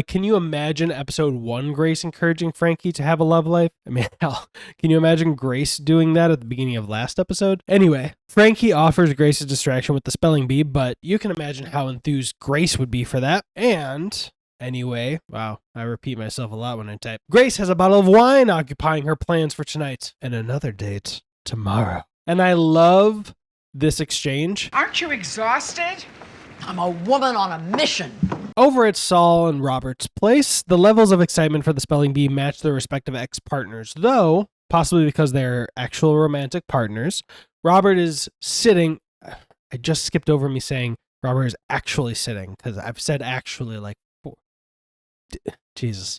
Can you imagine episode 1 Grace encouraging Frankie to have a love life? I mean, hell, can you imagine Grace doing that at the beginning of last episode? Anyway, Frankie offers Grace a distraction with the spelling bee, but you can imagine how enthused Grace would be for that. And anyway, wow, I repeat myself a lot when I type. Grace has a bottle of wine occupying her plans for tonight and another date tomorrow. And I love this exchange. Aren't you exhausted? I'm a woman on a mission. Over at Saul and Robert's place, the levels of excitement for the spelling bee match their respective ex-partners, though, possibly because they're actual romantic partners. Robert is sitting. I just skipped over me saying Robert is actually sitting, because I've said actually Jesus.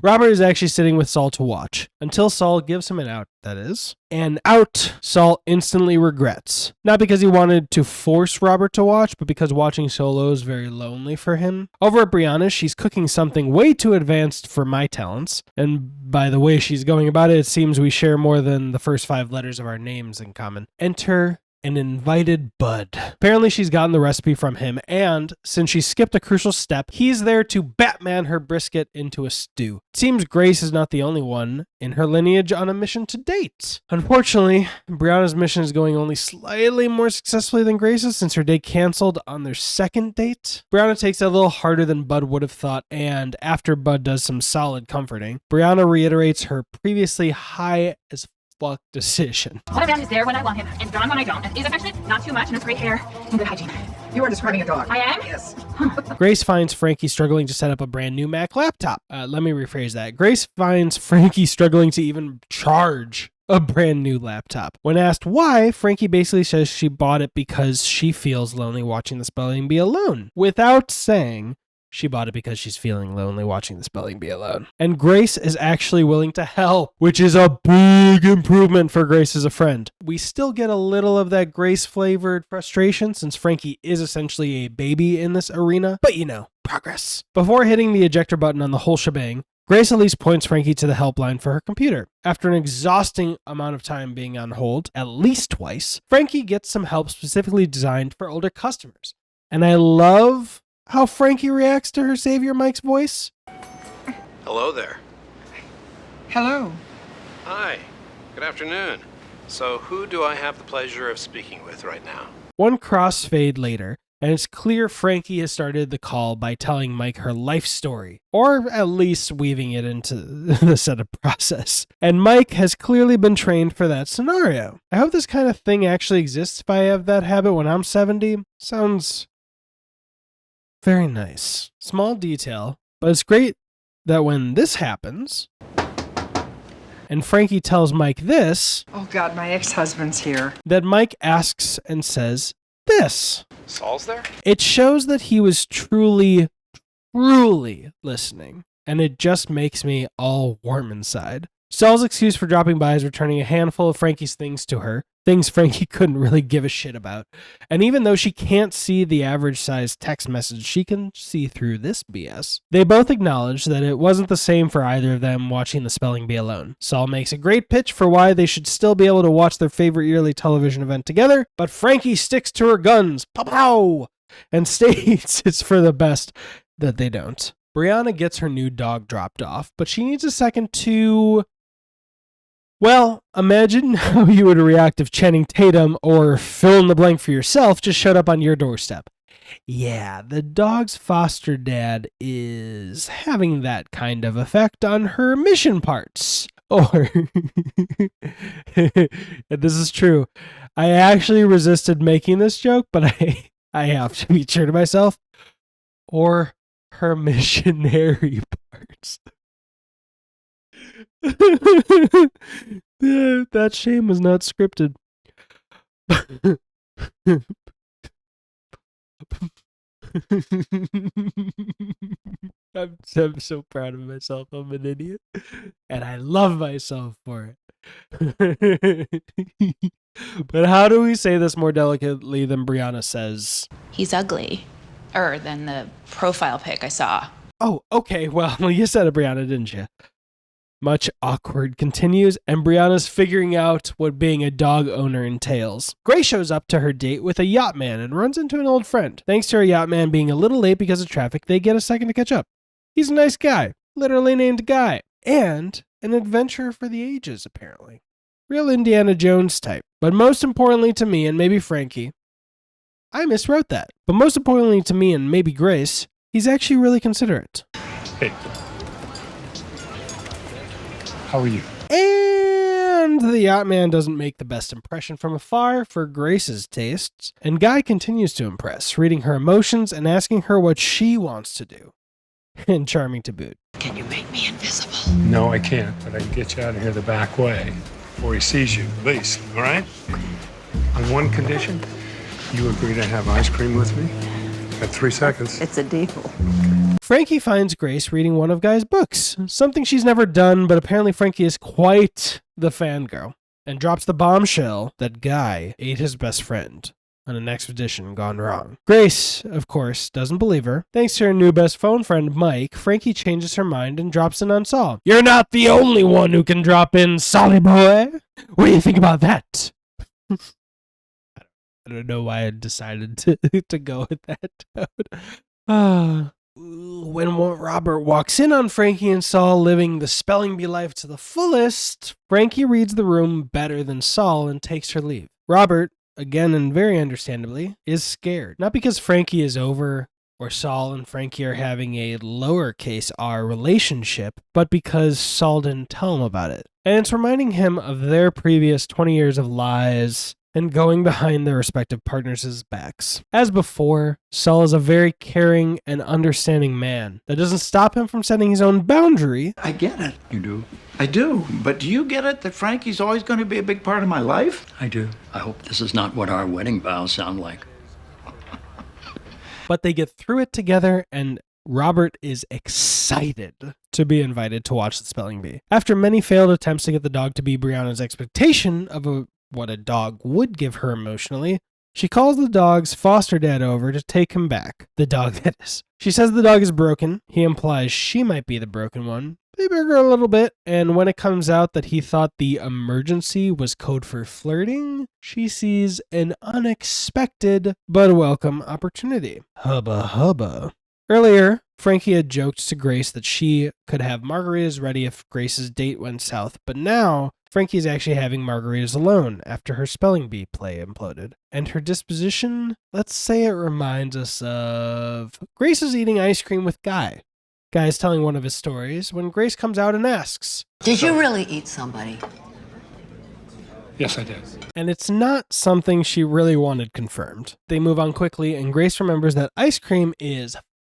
Robert is actually sitting with Saul to watch, until Saul gives him an out, that is. And out, Saul instantly regrets. Not because he wanted to force Robert to watch, but because watching solo is very lonely for him. Over at Brianna, she's cooking something way too advanced for my talents. And by the way she's going about it, it seems we share more than the first 5 letters of our names in common. Enter an invited bud. Apparently she's gotten the recipe from him, and since she skipped a crucial step, he's there to Batman her brisket into a stew. It seems Grace is not the only one in her lineage on a mission to date. Unfortunately, Brianna's mission is going only slightly more successfully than Grace's since her date canceled on their second date. Brianna takes it a little harder than Bud would have thought, and after Bud does some solid comforting, Brianna reiterates her previously high as fuck decision. When a man is there when I want him, and gone when I don't, and is affectionate, not too much, and has great hair, and good hygiene. You are describing a dog. I am? Yes. Grace finds Frankie struggling to set up a brand new Mac laptop. Let me rephrase that. Grace finds Frankie struggling to even charge a brand new laptop. When asked why, Frankie basically says she bought it because she feels lonely watching the spelling bee alone, without saying she bought it because she's feeling lonely watching the spelling bee alone. And Grace is actually willing to help, which is a big improvement for Grace as a friend. We still get a little of that Grace-flavored frustration since Frankie is essentially a baby in this arena, but you know, progress. Before hitting the ejector button on the whole shebang, Grace at least points Frankie to the helpline for her computer. After an exhausting amount of time being on hold, at least twice, Frankie gets some help specifically designed for older customers. And I love how Frankie reacts to her savior Mike's voice. Hello there. Hello. Hi. Good afternoon. So who do I have the pleasure of speaking with right now? One crossfade later, and it's clear Frankie has started the call by telling Mike her life story, or at least weaving it into the setup process. And Mike has clearly been trained for that scenario. I hope this kind of thing actually exists if I have that habit when I'm 70. Sounds very nice. Small detail, but it's great that when this happens, and Frankie tells Mike this, Oh God, my ex-husband's here. that Mike asks and says this. Saul's there? It shows that he was truly listening, and it just makes me all warm inside. Saul's excuse for dropping by is returning a handful of Frankie's things to her, things Frankie couldn't really give a shit about. And even though she can't see the average size text message, she can see through this BS. They both acknowledge that it wasn't the same for either of them watching the spelling bee alone. Saul makes a great pitch for why they should still be able to watch their favorite yearly television event together, but Frankie sticks to her guns, pow, and states it's for the best that they don't. Brianna gets her new dog dropped off, but she needs a second to... Well, imagine how you would react if Channing Tatum or fill in the blank for yourself just showed up on your doorstep. Yeah, the dog's foster dad is having that kind of effect on her mission parts. Or, and this is true, I actually resisted making this joke, but I have to be true to myself. Or her missionary parts. That shame was not scripted. I'm so proud of myself. I'm an idiot. And I love myself for it. But how do we say this more delicately than Brianna says? He's ugly. Than the profile pic I saw. Oh, okay. Well, you said it, Brianna, didn't you? Much awkward continues, and Brianna's figuring out what being a dog owner entails. Grace shows up to her date with a yacht man and runs into an old friend. Thanks to her yacht man being a little late because of traffic, they get a second to catch up. He's a nice guy, literally named Guy, and an adventurer for the ages, apparently. Real Indiana Jones type. But most importantly to me, and maybe Frankie, I miswrote that. But most importantly to me and maybe Grace, he's actually really considerate. Hey. How are you? And the yacht man doesn't make the best impression from afar for Grace's tastes, and Guy continues to impress, reading her emotions and asking her what she wants to do. And charming to boot. Can you make me invisible? No, I can't, but I can get you out of here the back way before he sees you, at least, all right? On one condition, you agree to have ice cream with me? Got 3 seconds. It's a deal. Frankie finds Grace reading one of Guy's books, something she's never done, but apparently Frankie is quite the fangirl, and drops the bombshell that Guy ate his best friend on an expedition gone wrong. Grace, of course, doesn't believe her. Thanks to her new best phone friend, Mike, Frankie changes her mind and drops in on Saul. You're not the only one who can drop in, Solly boy. What do you think about that? I don't know why I decided to go with that. When Robert walks in on Frankie and Saul living the spelling bee life to the fullest, Frankie reads the room better than Saul and takes her leave. Robert, again and very understandably, is scared. Not because Frankie is over or Saul and Frankie are having a lowercase r relationship, but because Saul didn't tell him about it. And it's reminding him of their previous 20 years of lies and going behind their respective partners' backs. As before, Saul is a very caring and understanding man. That doesn't stop him from setting his own boundary. I get it. You do? I do. But do you get it that Frankie's always going to be a big part of my life? I do. I hope this is not what our wedding vows sound like. But they get through it together, and Robert is excited to be invited to watch the spelling bee. After many failed attempts to get the dog to be Brianna's expectation of what a dog would give her emotionally, she calls the dog's foster dad over to take him back. The dog, that is. She says the dog is broken. He implies she might be the broken one. They bicker a little bit, and when it comes out that he thought the emergency was code for flirting, she sees an unexpected but welcome opportunity. Hubba hubba. Earlier, Frankie had joked to Grace that she could have margaritas ready if Grace's date went south, but now Frankie is actually having margaritas alone after her spelling bee play imploded. And her disposition, let's say it reminds us of Grace is eating ice cream with Guy. Guy is telling one of his stories when Grace comes out and asks, Did you really eat somebody? Yes, I did. And it's not something she really wanted confirmed. They move on quickly, and Grace remembers that ice cream is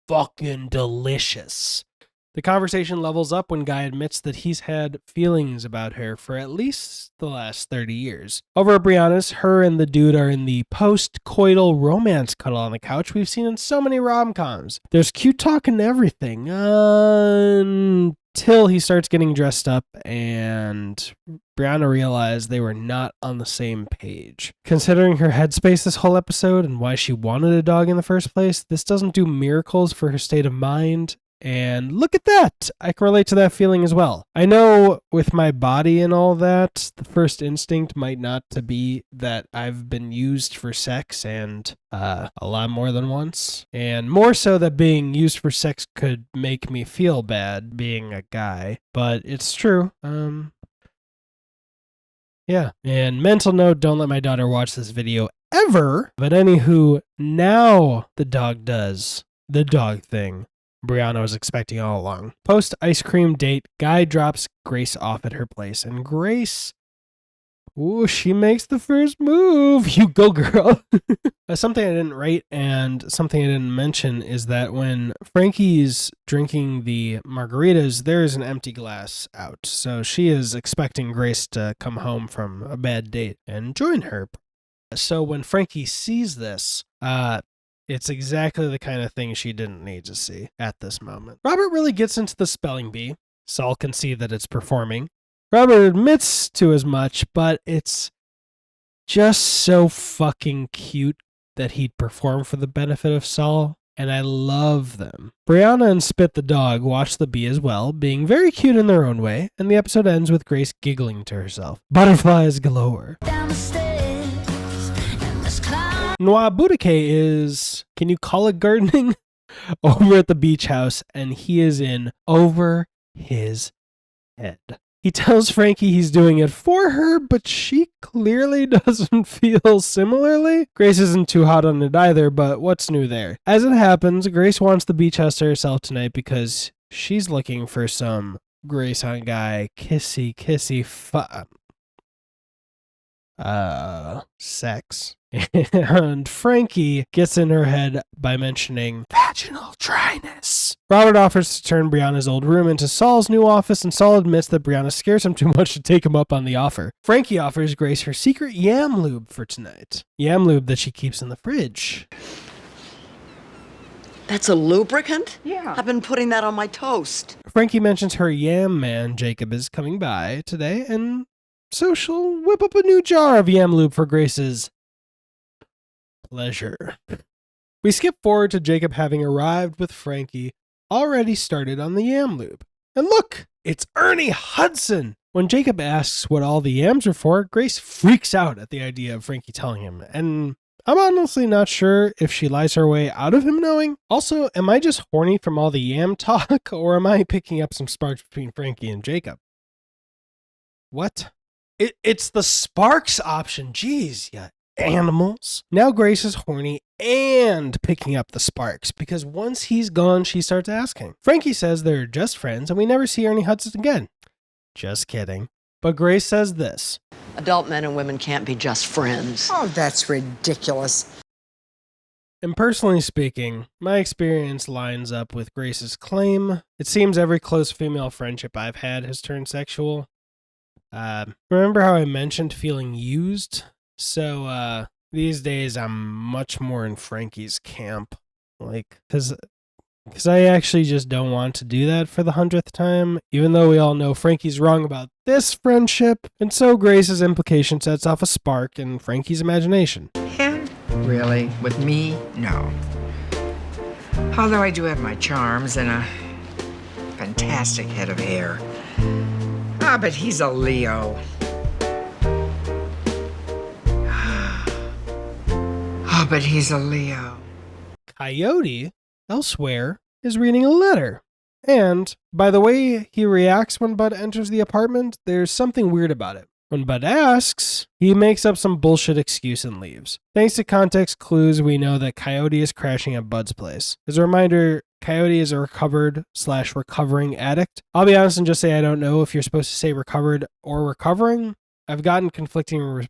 fucking delicious. The conversation levels up when Guy admits that he's had feelings about her for at least the last 30 years. Over at Brianna's, her and the dude are in the post-coital romance cuddle on the couch we've seen in so many rom-coms. There's cute talk and everything, until he starts getting dressed up and Brianna realized they were not on the same page. Considering her headspace this whole episode and why she wanted a dog in the first place, this doesn't do miracles for her state of mind. And look at that! I can relate to that feeling as well. I know with my body and all that, the first instinct might not to be that I've been used for sex and a lot more than once. And more so that being used for sex could make me feel bad being a guy. But it's true. Yeah. And mental note, don't let my daughter watch this video ever. But anywho, now the dog does the dog thing Brianna was expecting all along. Post ice cream date, Guy drops Grace off at her place, and Grace, ooh, she makes the first move. You go, girl. Something I didn't write and something I didn't mention is that when Frankie's drinking the margaritas, there is an empty glass out. So she is expecting Grace to come home from a bad date and join her. So when Frankie sees this, it's exactly the kind of thing she didn't need to see at this moment. Robert really gets into the spelling bee. Saul can see that it's performing. Robert admits to as much, but it's just so fucking cute that he'd perform for the benefit of Saul, and I love them. Brianna and Spit the dog watch the bee as well, being very cute in their own way, and the episode ends with Grace giggling to herself. Butterflies galore. Noah Boudique is, can you call it gardening? Over at the beach house, and he is in over his head. He tells Frankie he's doing it for her, but she clearly doesn't feel similarly. Grace isn't too hot on it either, but what's new there? As it happens, Grace wants the beach house to herself tonight because she's looking for some Grace on Guy kissy fun. Sex. And Frankie gets in her head by mentioning vaginal dryness. Robert offers to turn Brianna's old room into Saul's new office, and Saul admits that Brianna scares him too much to take him up on the offer. Frankie offers Grace her secret yam lube for tonight. Yam lube that she keeps in the fridge. That's a lubricant? Yeah. I've been putting that on my toast. Frankie mentions her yam man, Jacob, is coming by today, and so she'll whip up a new jar of yam lube for Grace's pleasure. We skip forward to Jacob having arrived with Frankie, already started on the yam lube. And look, it's Ernie Hudson! When Jacob asks what all the yams are for, Grace freaks out at the idea of Frankie telling him, and I'm honestly not sure if she lies her way out of him knowing. Also, am I just horny from all the yam talk, or am I picking up some sparks between Frankie and Jacob? What? It's the sparks option. Jeez, yeah. Animals. Now Grace is horny and picking up the sparks because once he's gone, she starts asking. Frankie says they're just friends and we never see Ernie Hudson again. Just kidding. But Grace says this. Adult men and women can't be just friends. Oh, that's ridiculous. And personally speaking, my experience lines up with Grace's claim. It seems every close female friendship I've had has turned sexual. Remember how I mentioned feeling used? So, these days I'm much more in Frankie's camp. Like, because I actually just don't want to do that for the 100th time, even though we all know Frankie's wrong about this friendship. And so Grace's implication sets off a spark in Frankie's imagination. And really, with me, no. Although I do have my charms and a fantastic head of hair. Ah, but he's a Leo. Oh, but he's a Leo. Coyote, elsewhere, is reading a letter. And by the way he reacts when Bud enters the apartment, there's something weird about it. When Bud asks, he makes up some bullshit excuse and leaves. Thanks to context clues, we know that Coyote is crashing at Bud's place. As a reminder, Coyote is a recovered/recovering addict. I'll be honest and just say I don't know if you're supposed to say recovered or recovering. I've gotten conflicting reports.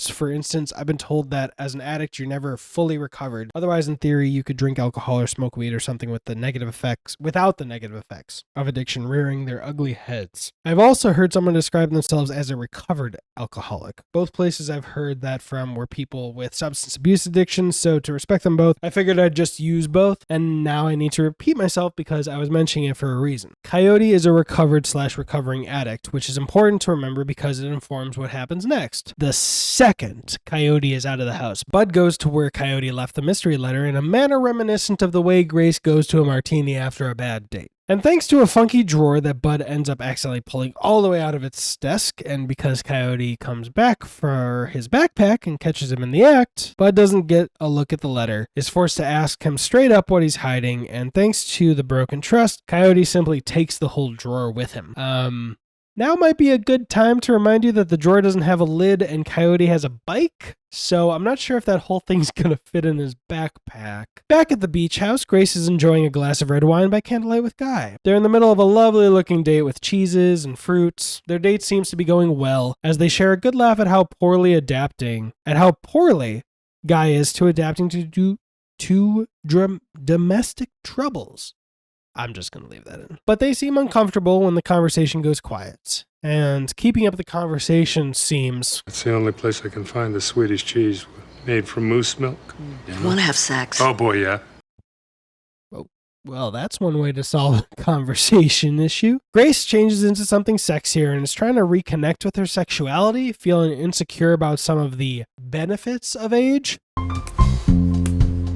For instance, I've been told that as an addict, you're never fully recovered. Otherwise, in theory, you could drink alcohol or smoke weed or something without the negative effects of addiction rearing their ugly heads. I've also heard someone describe themselves as a recovered alcoholic. Both places I've heard that from were people with substance abuse addictions, so to respect them both, I figured I'd just use both, and now I need to repeat myself because I was mentioning it for a reason. Coyote is a recovered/recovering addict, which is important to remember because it informs what happens next. The second Coyote is out of the house, Bud goes to where Coyote left the mystery letter in a manner reminiscent of the way Grace goes to a martini after a bad date. And thanks to a funky drawer that Bud ends up accidentally pulling all the way out of its desk, and because Coyote comes back for his backpack and catches him in the act, Bud doesn't get a look at the letter, is forced to ask him straight up what he's hiding, and thanks to the broken trust, Coyote simply takes the whole drawer with him. Now might be a good time to remind you that the drawer doesn't have a lid and Coyote has a bike, so I'm not sure if that whole thing's gonna fit in his backpack. Back at the beach house, Grace is enjoying a glass of red wine by candlelight with Guy. They're in the middle of a lovely looking date with cheeses and fruits. Their date seems to be going well, as they share a good laugh at how poorly Guy is to adapting to domestic troubles. I'm just going to leave that in. But they seem uncomfortable when the conversation goes quiet. And keeping up the conversation seems... It's the only place I can find the Swedish cheese made from moose milk. You want to have sex? Oh, boy, yeah. Well, that's one way to solve a conversation issue. Grace changes into something sexier and is trying to reconnect with her sexuality, feeling insecure about some of the benefits of age,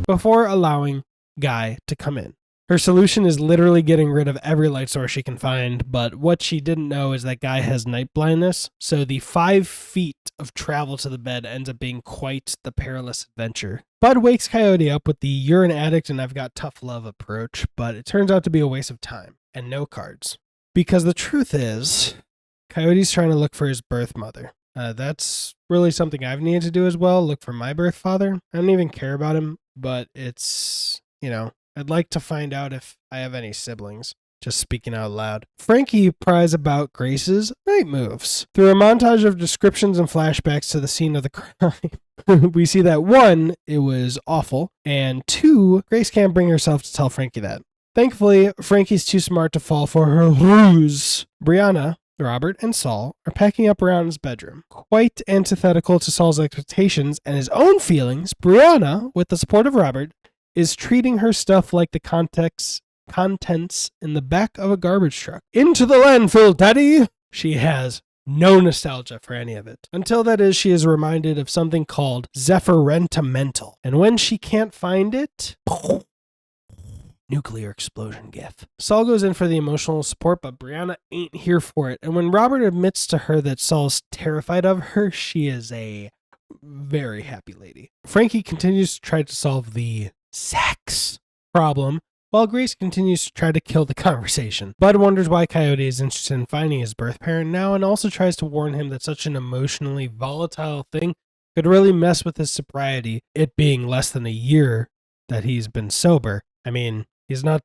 before allowing Guy to come in. Her solution is literally getting rid of every light source she can find, but what she didn't know is that Guy has night blindness, so the 5 feet of travel to the bed ends up being quite the perilous adventure. Bud wakes Coyote up with the "you're an addict and I've got tough love" approach, but it turns out to be a waste of time, and no cards. Because the truth is, Coyote's trying to look for his birth mother. That's really something I've needed to do as well, look for my birth father. I don't even care about him, but it's, I'd like to find out if I have any siblings. Just speaking out loud. Frankie pries about Grace's night moves. Through a montage of descriptions and flashbacks to the scene of the crime, we see that 1, it was awful, and 2, Grace can't bring herself to tell Frankie that. Thankfully, Frankie's too smart to fall for her ruse. Brianna, Robert, and Saul are packing up Brianna's bedroom. Quite antithetical to Saul's expectations and his own feelings, Brianna, with the support of Robert, is treating her stuff like the contents in the back of a garbage truck. Into the landfill, Daddy! She has no nostalgia for any of it. Until that is, she is reminded of something called Zephyrentomental. And when she can't find it... nuclear explosion gif. Saul goes in for the emotional support, but Brianna ain't here for it. And when Robert admits to her that Saul's terrified of her, she is a very happy lady. Frankie continues to try to solve the sex problem, while Grace continues to try to kill the conversation. Bud wonders why Coyote is interested in finding his birth parent now, and also tries to warn him that such an emotionally volatile thing could really mess with his sobriety, it being less than a year that he's been sober. I mean, he's not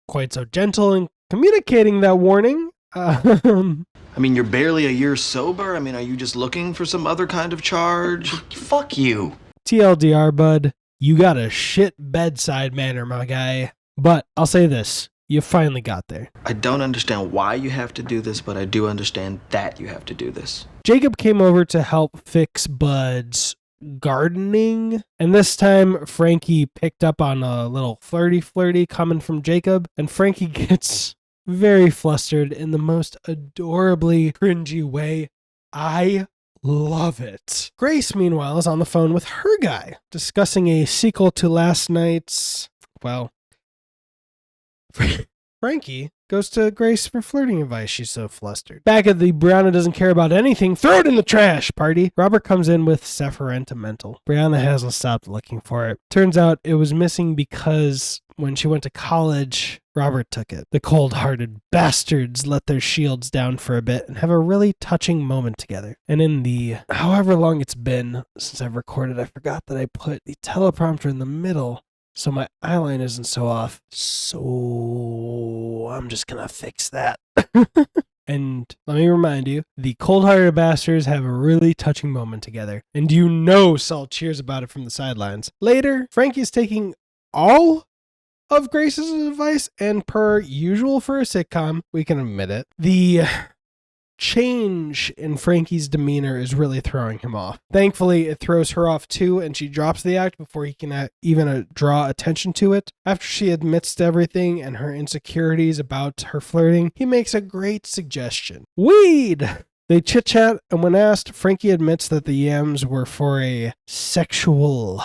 quite so gentle in communicating that warning. I mean, you're barely a year sober. I mean, are you just looking for some other kind of charge? Fuck you. TLDR, bud, you got a shit bedside manner, my guy. But I'll say this, you finally got there. I don't understand why you have to do this, but I do understand that you have to do this. Jacob came over to help fix Bud's gardening, and this time Frankie picked up on a little flirty coming from Jacob, and Frankie gets very flustered in the most adorably cringy way. I love it. Grace, meanwhile, is on the phone with her guy, discussing a sequel to last night's, well, Frankie goes to Grace for flirting advice. She's so flustered. Back at the Brianna doesn't care about anything, throw it in the trash party. Robert comes in with Sephirothmental. Brianna hasn't stopped looking for it. Turns out it was missing because when she went to college, Robert took it. The cold-hearted bastards let their shields down for a bit and have a really touching moment together. And in the however long it's been since I've recorded, I forgot that I put the teleprompter in the middle so my eyeline isn't so off. So I'm just gonna fix that. And let me remind you, the cold-hearted bastards have a really touching moment together. And you know Saul cheers about it from the sidelines. Later, Frankie is taking all of Grace's advice, and per usual for a sitcom, we can admit it, the change in Frankie's demeanor is really throwing him off. Thankfully, it throws her off too, and she drops the act before he can even draw attention to it. After she admits to everything and her insecurities about her flirting, he makes a great suggestion. Weed! They chit-chat, and when asked, Frankie admits that the yams were for a sexual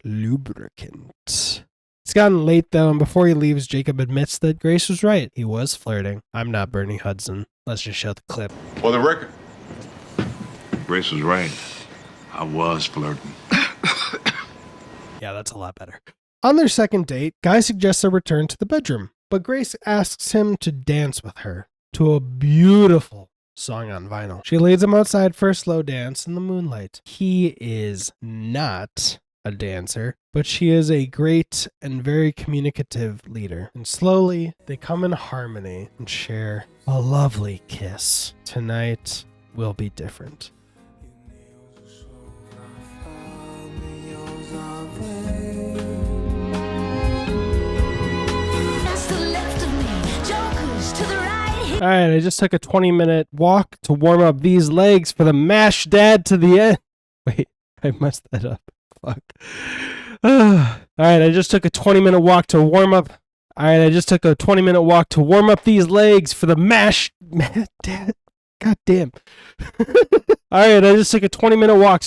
lubricant. It's gotten late though, and before he leaves, Jacob admits that Grace was right. He was flirting. I'm not Bernie Hudson. Let's just show the clip. For the record, Grace was right. I was flirting. Yeah, that's a lot better. On their second date, Guy suggests a return to the bedroom, but Grace asks him to dance with her to a beautiful song on vinyl. She leads him outside for a slow dance in the moonlight. He is not a dancer, but she is a great and very communicative leader. And slowly, they come in harmony and share a lovely kiss. Tonight will be different. All right, I just took a 20-minute walk to warm up these legs for the mash dad to the end. Wait, I messed that up. Fuck. All right, I just took a 20-minute walk to warm up. All right, I just took a 20-minute walk to warm up these legs for the mash. Dad, God damn. All right, I just took a 20-minute walk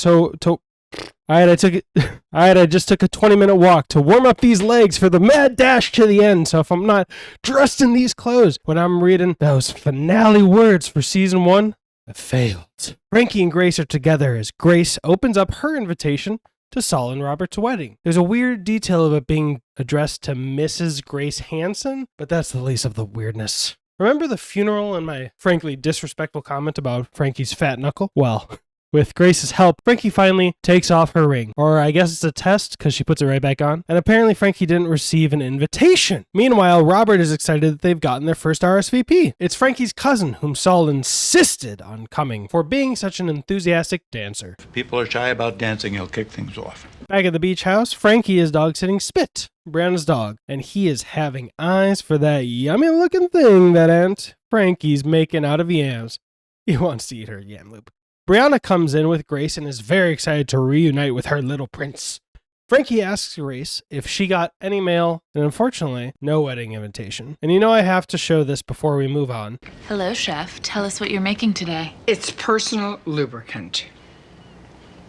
I just took a 20-minute walk to warm up these legs for the mad dash to the end. So if I'm not dressed in these clothes when I'm reading those finale words for season 1, I failed. Frankie and Grace are together as Grace opens up her invitation to Saul and Robert's wedding. There's a weird detail of it being addressed to Mrs. Grace Hanson, but that's the least of the weirdness. Remember the funeral and my frankly disrespectful comment about Frankie's fat knuckle? Well, with Grace's help, Frankie finally takes off her ring. Or I guess it's a test because she puts it right back on. And apparently Frankie didn't receive an invitation. Meanwhile, Robert is excited that they've gotten their first RSVP. It's Frankie's cousin, whom Saul insisted on coming for being such an enthusiastic dancer. If people are shy about dancing, he'll kick things off. Back at the beach house, Frankie is dog sitting Spit, Brianna's dog, and he is having eyes for that yummy looking thing that Aunt Frankie's making out of yams. He wants to eat her yam loop. Brianna comes in with Grace and is very excited to reunite with her little prince. Frankie asks Grace if she got any mail, and unfortunately, no wedding invitation. And you know I have to show this before we move on. Hello, chef. Tell us what you're making today. It's personal lubricant.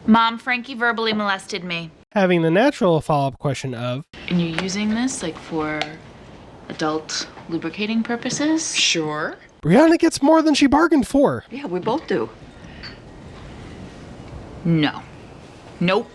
Mom, Frankie verbally molested me. Having the natural follow-up question of, And you're using this, like, for adult lubricating purposes? Sure. Brianna gets more than she bargained for. Yeah, we both do. No. Nope.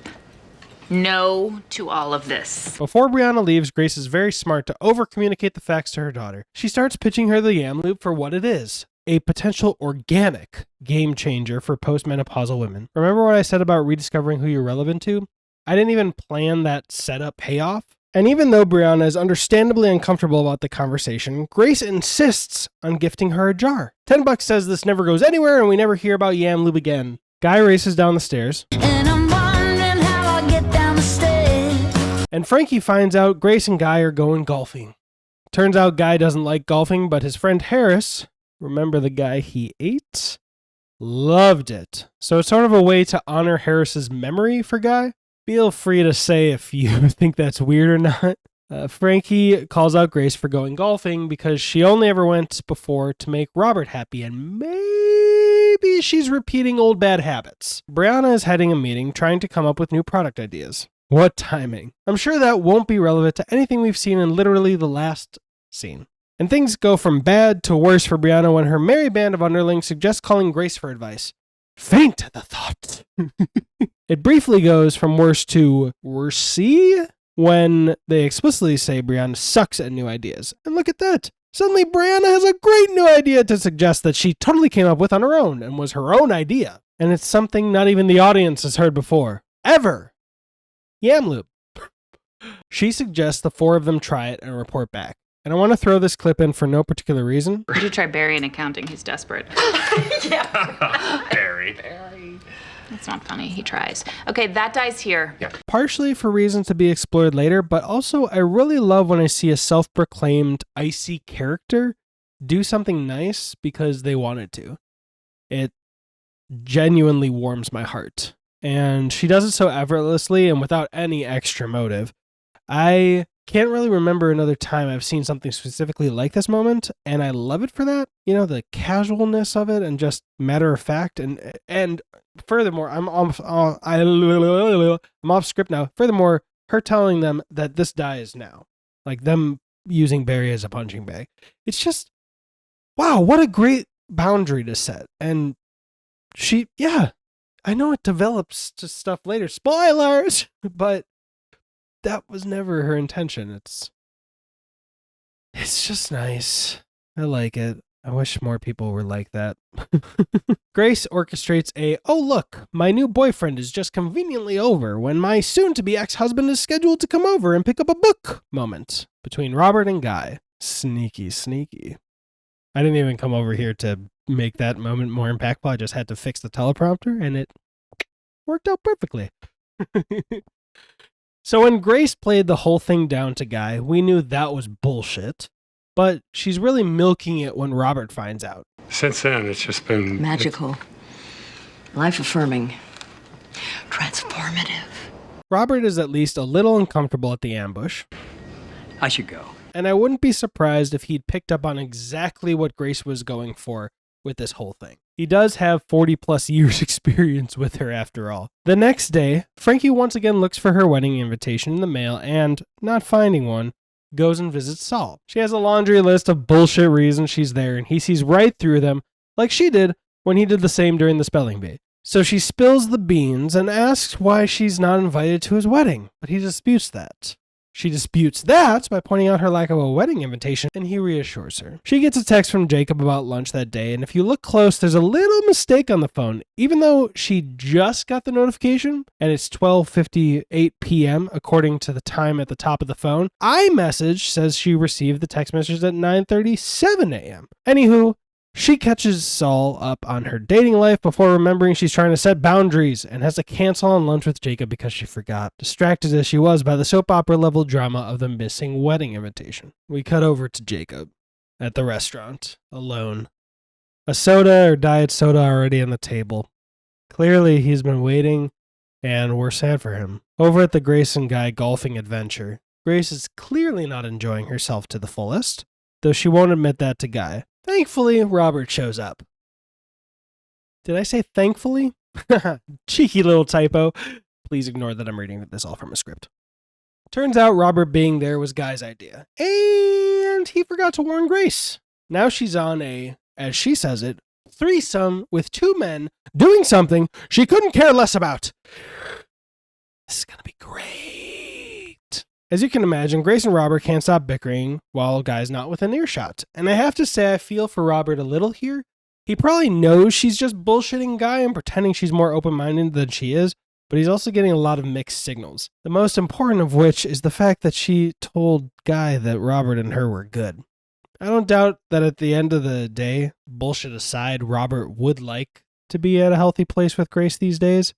No to all of this. Before Brianna leaves, Grace is very smart to over-communicate the facts to her daughter. She starts pitching her the yam loop for what it is. A potential organic game changer for postmenopausal women. Remember what I said about rediscovering who you're relevant to? I didn't even plan that setup payoff. And even though Brianna is understandably uncomfortable about the conversation, Grace insists on gifting her a jar. $10 says this never goes anywhere and we never hear about Yam Lube again. Guy races down the stairs. And I'm wondering how I'll get down the stairs. And Frankie finds out Grace and Guy are going golfing. Turns out Guy doesn't like golfing, but his friend Harris, remember the guy he ate? Loved it. So it's sort of a way to honor Harris's memory for Guy. Feel free to say if you think that's weird or not. Frankie calls out Grace for going golfing because she only ever went before to make Robert happy, and maybe she's repeating old bad habits. Brianna is heading a meeting trying to come up with new product ideas. What timing. I'm sure that won't be relevant to anything we've seen in literally the last scene. And things go from bad to worse for Brianna when her merry band of underlings suggests calling Grace for advice. Faint at the thought. It briefly goes from worse to worsey when they explicitly say Brianna sucks at new ideas. And look at that. Suddenly Brianna has a great new idea to suggest that she totally came up with on her own and was her own idea. And it's something not even the audience has heard before. Ever. Yam Lube. She suggests the four of them try it and report back. And I want to throw this clip in for no particular reason. Would you try Barry in accounting? He's desperate. Barry. That's not funny. He tries. Okay, that dies here. Partially for reasons to be explored later, but also I really love when I see a self-proclaimed icy character do something nice because they wanted to. It genuinely warms my heart. And she does it so effortlessly and without any extra motive. I can't really remember another time I've seen something specifically like this moment, and I love it for that. You know, the casualness of it and just matter of fact. And furthermore, I'm off script now. Furthermore, her telling them that this dies now, like them using Barry as a punching bag. It's just, wow, what a great boundary to set. And she, yeah, I know it develops to stuff later. Spoilers, but that was never her intention. It's just nice. I like it. I wish more people were like that. Grace orchestrates a, oh look, my new boyfriend is just conveniently over when my soon-to-be ex-husband is scheduled to come over and pick up a book moment between Robert and Guy. Sneaky, sneaky. I didn't even come over here to make that moment more impactful. I just had to fix the teleprompter and it worked out perfectly. So when Grace played the whole thing down to Guy, we knew that was bullshit. But she's really milking it when Robert finds out. Since then, it's just been... magical. Life-affirming. Transformative. Robert is at least a little uncomfortable at the ambush. I should go. And I wouldn't be surprised if he'd picked up on exactly what Grace was going for with this whole thing. He does have 40 plus years experience with her after all. The next day, Frankie once again looks for her wedding invitation in the mail and, not finding one, goes and visits Saul. She has a laundry list of bullshit reasons she's there and he sees right through them like she did when he did the same during the spelling bee. So she spills the beans and asks why she's not invited to his wedding, but he disputes that. She disputes that by pointing out her lack of a wedding invitation, and he reassures her. She gets a text from Jacob about lunch that day, and if you look close, there's a little mistake on the phone. Even though she just got the notification, and it's 12:58 p.m. according to the time at the top of the phone, iMessage says she received the text message at 9:37 a.m. Anywho, she catches Saul up on her dating life before remembering she's trying to set boundaries and has to cancel on lunch with Jacob because she forgot, distracted as she was by the soap opera level drama of the missing wedding invitation. We cut over to Jacob at the restaurant, alone. A soda or diet soda already on the table. Clearly he's been waiting and we're sad for him. Over at the Grace and Guy golfing adventure, Grace is clearly not enjoying herself to the fullest, though she won't admit that to Guy. Thankfully, Robert shows up. Did I say thankfully? Cheeky little typo. Please ignore that I'm reading this all from a script. Turns out Robert being there was Guy's idea. And he forgot to warn Grace. Now she's on a, as she says it, threesome with two men doing something she couldn't care less about. This is going to be great. As you can imagine, Grace and Robert can't stop bickering while Guy's not within earshot. And I have to say I feel for Robert a little here. He probably knows she's just bullshitting Guy and pretending she's more open-minded than she is, but he's also getting a lot of mixed signals. The most important of which is the fact that she told Guy that Robert and her were good. I don't doubt that at the end of the day, bullshit aside, Robert would like to be at a healthy place with Grace these days.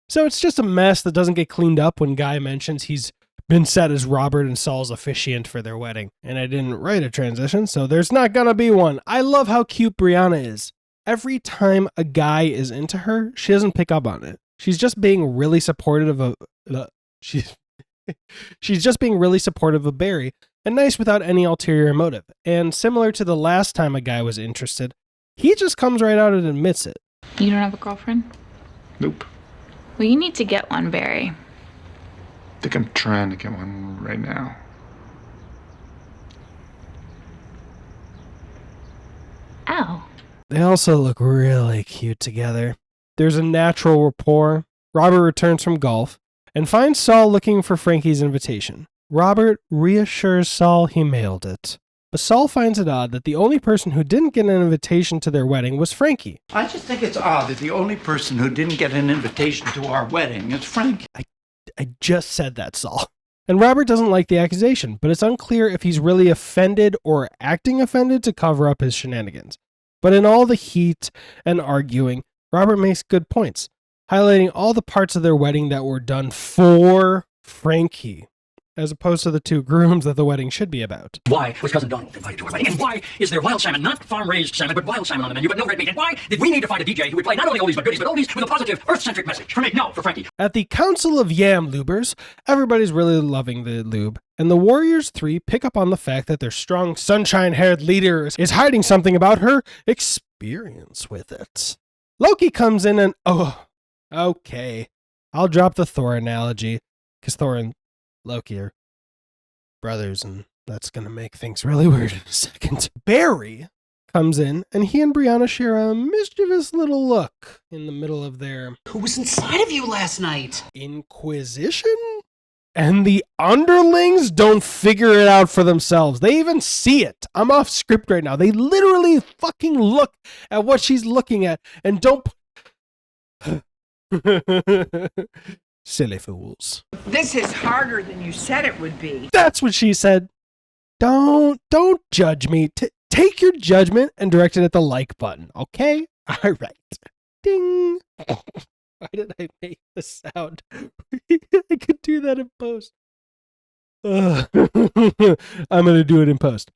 So it's just a mess that doesn't get cleaned up when Guy mentions he's been set as Robert and Saul's officiant for their wedding. And I didn't write a transition, so there's not gonna be one. I love how cute Brianna is. Every time a guy is into her, she doesn't pick up on it. She's just being really supportive of she's just being really supportive of Barry and nice without any ulterior motive. And similar to the last time a guy was interested, he just comes right out and admits it. You don't have a girlfriend? Nope. Well, you need to get one, Barry. I think I'm trying to get one right now. Ow. They also look really cute together. There's a natural rapport. Robert returns from golf and finds Saul looking for Frankie's invitation. Robert reassures Saul he mailed it. But Saul finds it odd that the only person who didn't get an invitation to their wedding was Frankie. I just think it's odd that the only person who didn't get an invitation to our wedding is Frankie. I just said that, Saul. And Robert doesn't like the accusation, but it's unclear if he's really offended or acting offended to cover up his shenanigans. But in all the heat and arguing, Robert makes good points, highlighting all the parts of their wedding that were done for Frankie, as opposed to the two grooms that the wedding should be about. Why was Cousin Donald invited to our wedding? And why is there wild salmon, not farm-raised salmon, but wild salmon on the menu, but no red meat? And why did we need to find a DJ who would play not only oldies but goodies, but oldies with a positive, earth-centric message? For me, no, for Frankie. At the Council of Yam Lubers, everybody's really loving the lube, and the Warriors 3 pick up on the fact that their strong, sunshine-haired leader is hiding something about her experience with it. Loki comes in and, oh, okay, I'll drop the Thor analogy, because Thor and Loki are brothers, and that's going to make things really weird in a second. Barry comes in, and he and Brianna share a mischievous little look in the middle of their... Who was inside of you last night? Inquisition? And the underlings don't figure it out for themselves. They even see it. I'm off script right now. They literally fucking look at what she's looking at and don't... Silly fools. This is harder than you said it would be. That's what she said. Don't judge me. Take your judgment and direct it at the like button, okay? All right. Ding. Why did I make the sound? I could do that in post. I'm going to do it in post.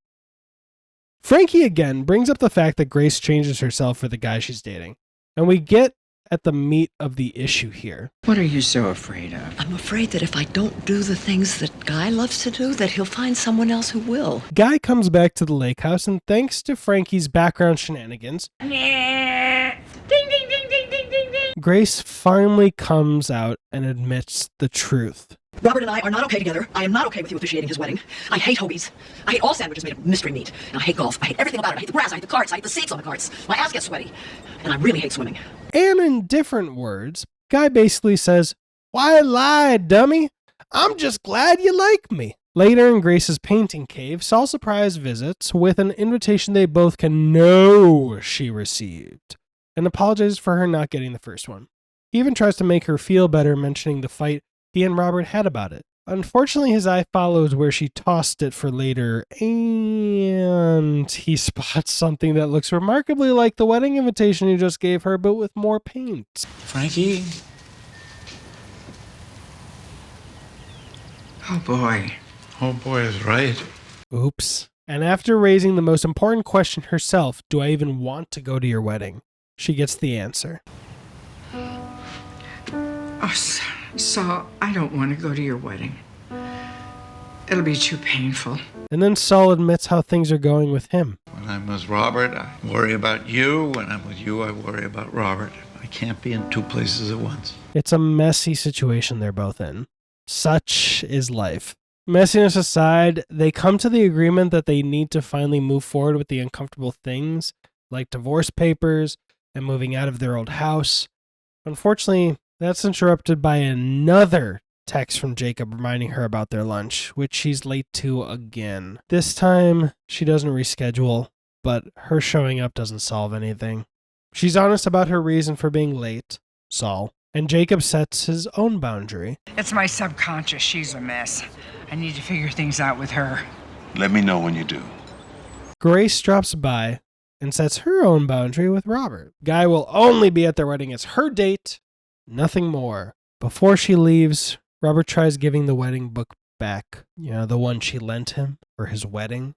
Frankie again brings up the fact that Grace changes herself for the guy she's dating. And we get at the meat of the issue here. What are you so afraid of? I'm afraid that if I don't do the things that Guy loves to do, that he'll find someone else who will. Guy comes back to the lake house, and thanks to Frankie's background shenanigans, Ding, ding, ding, ding, ding, ding, ding. Grace finally comes out and admits the truth. Robert and I are not okay together. I am not okay with you officiating his wedding. I hate hoagies. I hate all sandwiches made of mystery meat. And I hate golf. I hate everything about it. I hate the grass. I hate the carts. I hate the seats on the carts. My ass gets sweaty. And I really hate swimming. And in different words, Guy basically says, "Why lie, dummy? I'm just glad you like me." Later in Grace's painting cave, Saul surprise visits with an invitation they both can know she received, and apologizes for her not getting the first one. He even tries to make her feel better, mentioning the fight he and Robert had about it. Unfortunately, his eye follows where she tossed it for later, and he spots something that looks remarkably like the wedding invitation he just gave her, but with more paint. Frankie? Oh boy. Oh boy is right. Oops. And after raising the most important question herself, do I even want to go to your wedding? She gets the answer. Oh, Saul, I don't want to go to your wedding. It'll be too painful. And then Saul admits how things are going with him. When I'm with Robert, I worry about you. When I'm with you, I worry about Robert. I can't be in two places at once. It's a messy situation they're both in. Such is life. Messiness aside, they come to the agreement that they need to finally move forward with the uncomfortable things, like divorce papers and moving out of their old house. Unfortunately, that's interrupted by another text from Jacob reminding her about their lunch, which she's late to again. This time, she doesn't reschedule, but her showing up doesn't solve anything. She's honest about her reason for being late, Saul, And Jacob sets his own boundary. It's my subconscious. She's a mess. I need to figure things out with her. Let me know when you do. Grace drops by and sets her own boundary with Robert. Guy will only be at their wedding as her date, nothing more. Before she leaves, Robert tries giving the wedding book back. You know, the one she lent him for his wedding.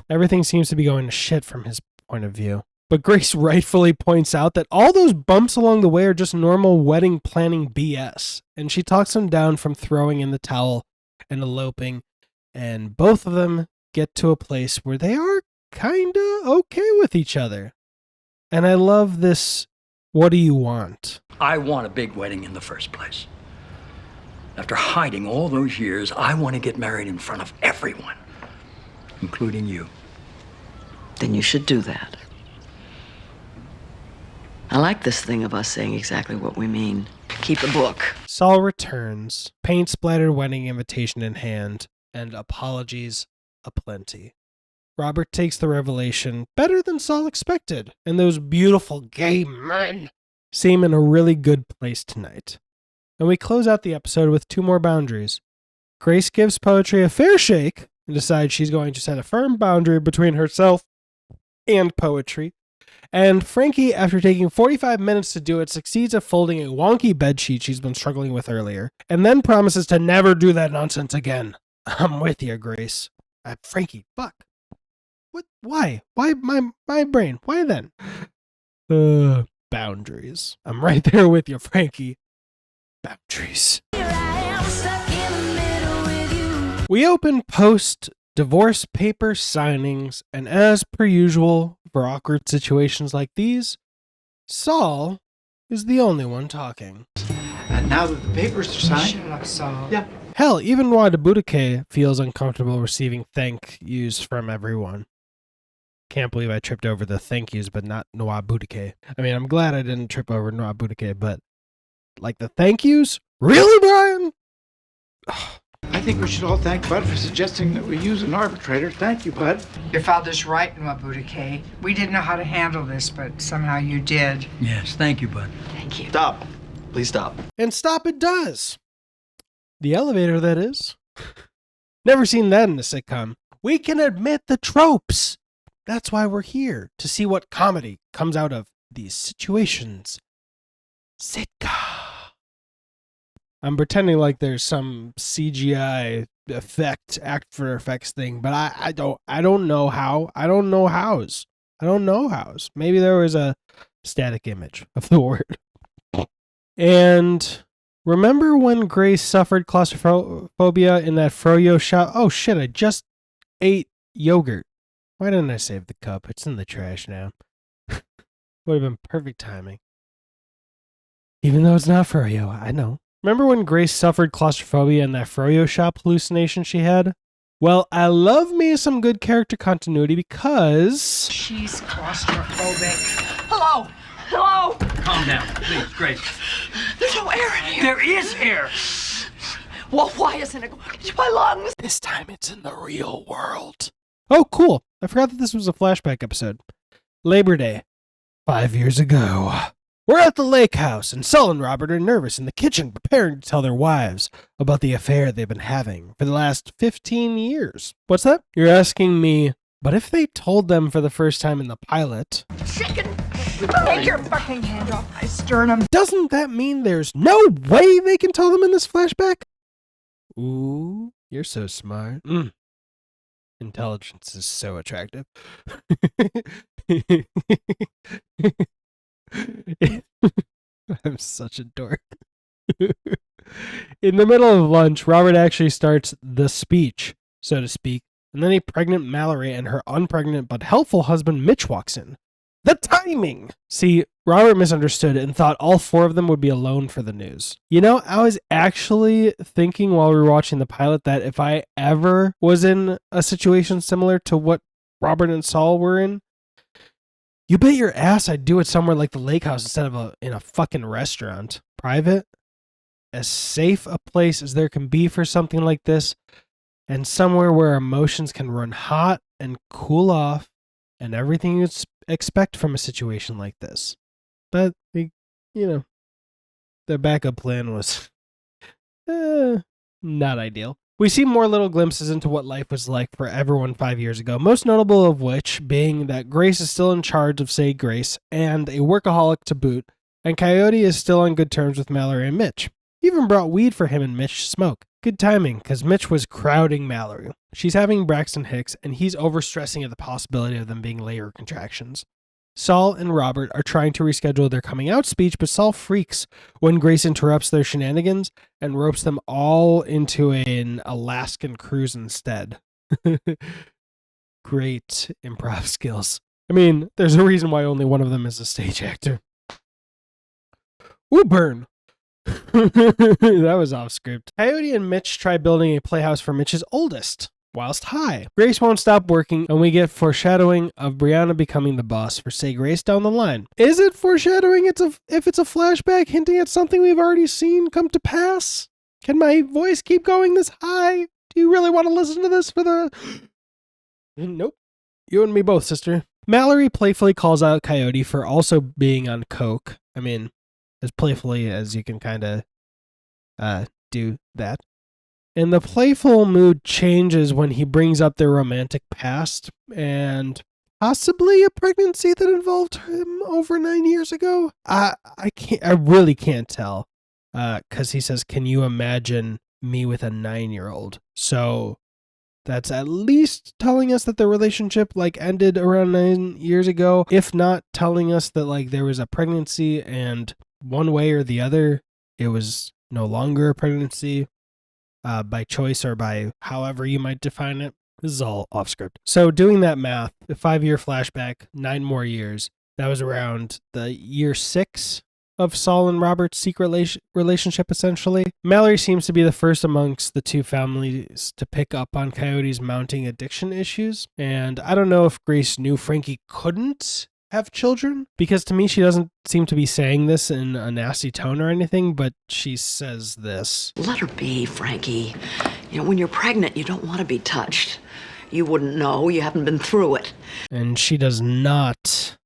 Everything seems to be going to shit from his point of view. But Grace rightfully points out that all those bumps along the way are just normal wedding planning BS. And she talks him down from throwing in the towel and eloping. And both of them get to a place where they are kinda okay with each other. And I love this, what do you want? I want a big wedding in the first place. After hiding all those years, I want to get married in front of everyone, including you. Then you should do that. I like this thing of us saying exactly what we mean. Keep the book. Saul returns, paint-splattered wedding invitation in hand, and apologies aplenty. Robert takes the revelation better than Saul expected, and those beautiful gay men seem in a really good place tonight. And we close out the episode with 2 more boundaries. Grace gives poetry a fair shake and decides she's going to set a firm boundary between herself and poetry. And Frankie, after taking 45 minutes to do it, succeeds at folding a wonky bedsheet she's been struggling with earlier, and then promises to never do that nonsense again. I'm with you, Grace. Frankie, fuck. What? Why? Why my brain? Why then? Boundaries. I'm right there with you, Frankie. Boundaries. We open post-divorce paper signings, and as per usual, for awkward situations like these, Saul is the only one talking. And now that the papers are signed... Shut up, Saul. Yeah. Hell, even Wadabudike feels uncomfortable receiving thank yous from everyone. Can't believe I tripped over the thank yous, but not Nwabudike. I mean, I'm glad I didn't trip over Nwabudike, but like the thank yous? Really, Brian? I think we should all thank Bud for suggesting that we use an arbitrator. Thank you, Bud. Your father's right, Nwabudike. We didn't know how to handle this, but somehow you did. Yes, thank you, bud. Thank you. Stop. Please stop. And stop it does. The elevator, that is. Never seen that in a sitcom. We can admit the tropes. That's why we're here, to see what comedy comes out of these situations. Sitcom. I'm pretending like there's some CGI effect, actor effects thing, but I don't know how. I don't know hows. Maybe there was a static image of the word. And remember when Grace suffered claustrophobia in that froyo shop? Oh shit, I just ate yogurt. Why didn't I save the cup? It's in the trash now. Would have been perfect timing. Even though it's not froyo, I know. Remember when Grace suffered claustrophobia in that froyo shop hallucination she had? Well, I love me some good character continuity because... She's claustrophobic. Hello! Hello! Calm down, please, Grace. There's no air in here. There is air. Well, why isn't it going into my lungs? This time it's in the real world. Oh, cool. I forgot that this was a flashback episode. Labor Day. 5 years ago. We're at the lake house, and Saul and Robert are nervous in the kitchen, preparing to tell their wives about the affair they've been having for the last 15 years. What's that? You're asking me, but if they told them for the first time in the pilot... Chicken! Take your fucking hand off my sternum. Doesn't that mean there's no way they can tell them in this flashback? Ooh, you're so smart. Intelligence is so attractive. I'm such a dork. In the middle of lunch, Robert actually starts the speech, so to speak, and then a pregnant Mallory and her unpregnant but helpful husband Mitch walks in. The timing! See, Robert misunderstood and thought all 4 of them would be alone for the news. You know, I was actually thinking while we were watching the pilot that if I ever was in a situation similar to what Robert and Saul were in, you bet your ass I'd do it somewhere like the lake house instead of in a fucking restaurant. Private. As safe a place as there can be for something like this, and somewhere where emotions can run hot and cool off, and everything you'd expect from a situation like this. But we you know, the backup plan was not ideal. We see more little glimpses into what life was like for everyone 5 years ago, most notable of which being that Grace is still in charge of Say Grace and a workaholic to boot, and Coyote is still on good terms with Mallory and Mitch. He even brought weed for him and Mitch to smoke. Good timing, because Mitch was crowding Mallory. She's having Braxton Hicks, and he's overstressing at the possibility of them being labor contractions. Saul and Robert are trying to reschedule their coming out speech, but Saul freaks when Grace interrupts their shenanigans and ropes them all into an Alaskan cruise instead. Great improv skills. I mean, there's a reason why only one of them is a stage actor. Ooh, burn. That was off script. Coyote and Mitch try building a playhouse for Mitch's oldest, whilst high. Grace won't stop working, and we get foreshadowing of Brianna becoming the boss for Say Grace down the line. Is it foreshadowing if it's a flashback hinting at something we've already seen come to pass? Can my voice keep going this high? Do you really want to listen to this for the... Nope. You and me both, sister. Mallory playfully calls out Coyote for also being on coke. I mean, as playfully as you can kind of do that. And the playful mood changes when he brings up their romantic past and possibly a pregnancy that involved him over 9 years ago. I really can't tell. 'Cause he says, "Can you imagine me with a 9-year-old?" So that's at least telling us that the relationship ended around 9 years ago, if not telling us that there was a pregnancy and one way or the other, it was no longer a pregnancy. By choice or by however you might define it. This is all off script. So doing that math, the 5-year flashback, 9 more years, that was around the year 6 of Saul and Robert's secret relationship, essentially. Mallory seems to be the first amongst the two families to pick up on Coyote's mounting addiction issues. And I don't know if Grace knew Frankie couldn't have children, because to me she doesn't seem to be saying this in a nasty tone or anything, but she says this. Let her be, Frankie. When you're pregnant, you don't want to be touched. You wouldn't know. You haven't been through it. And she does not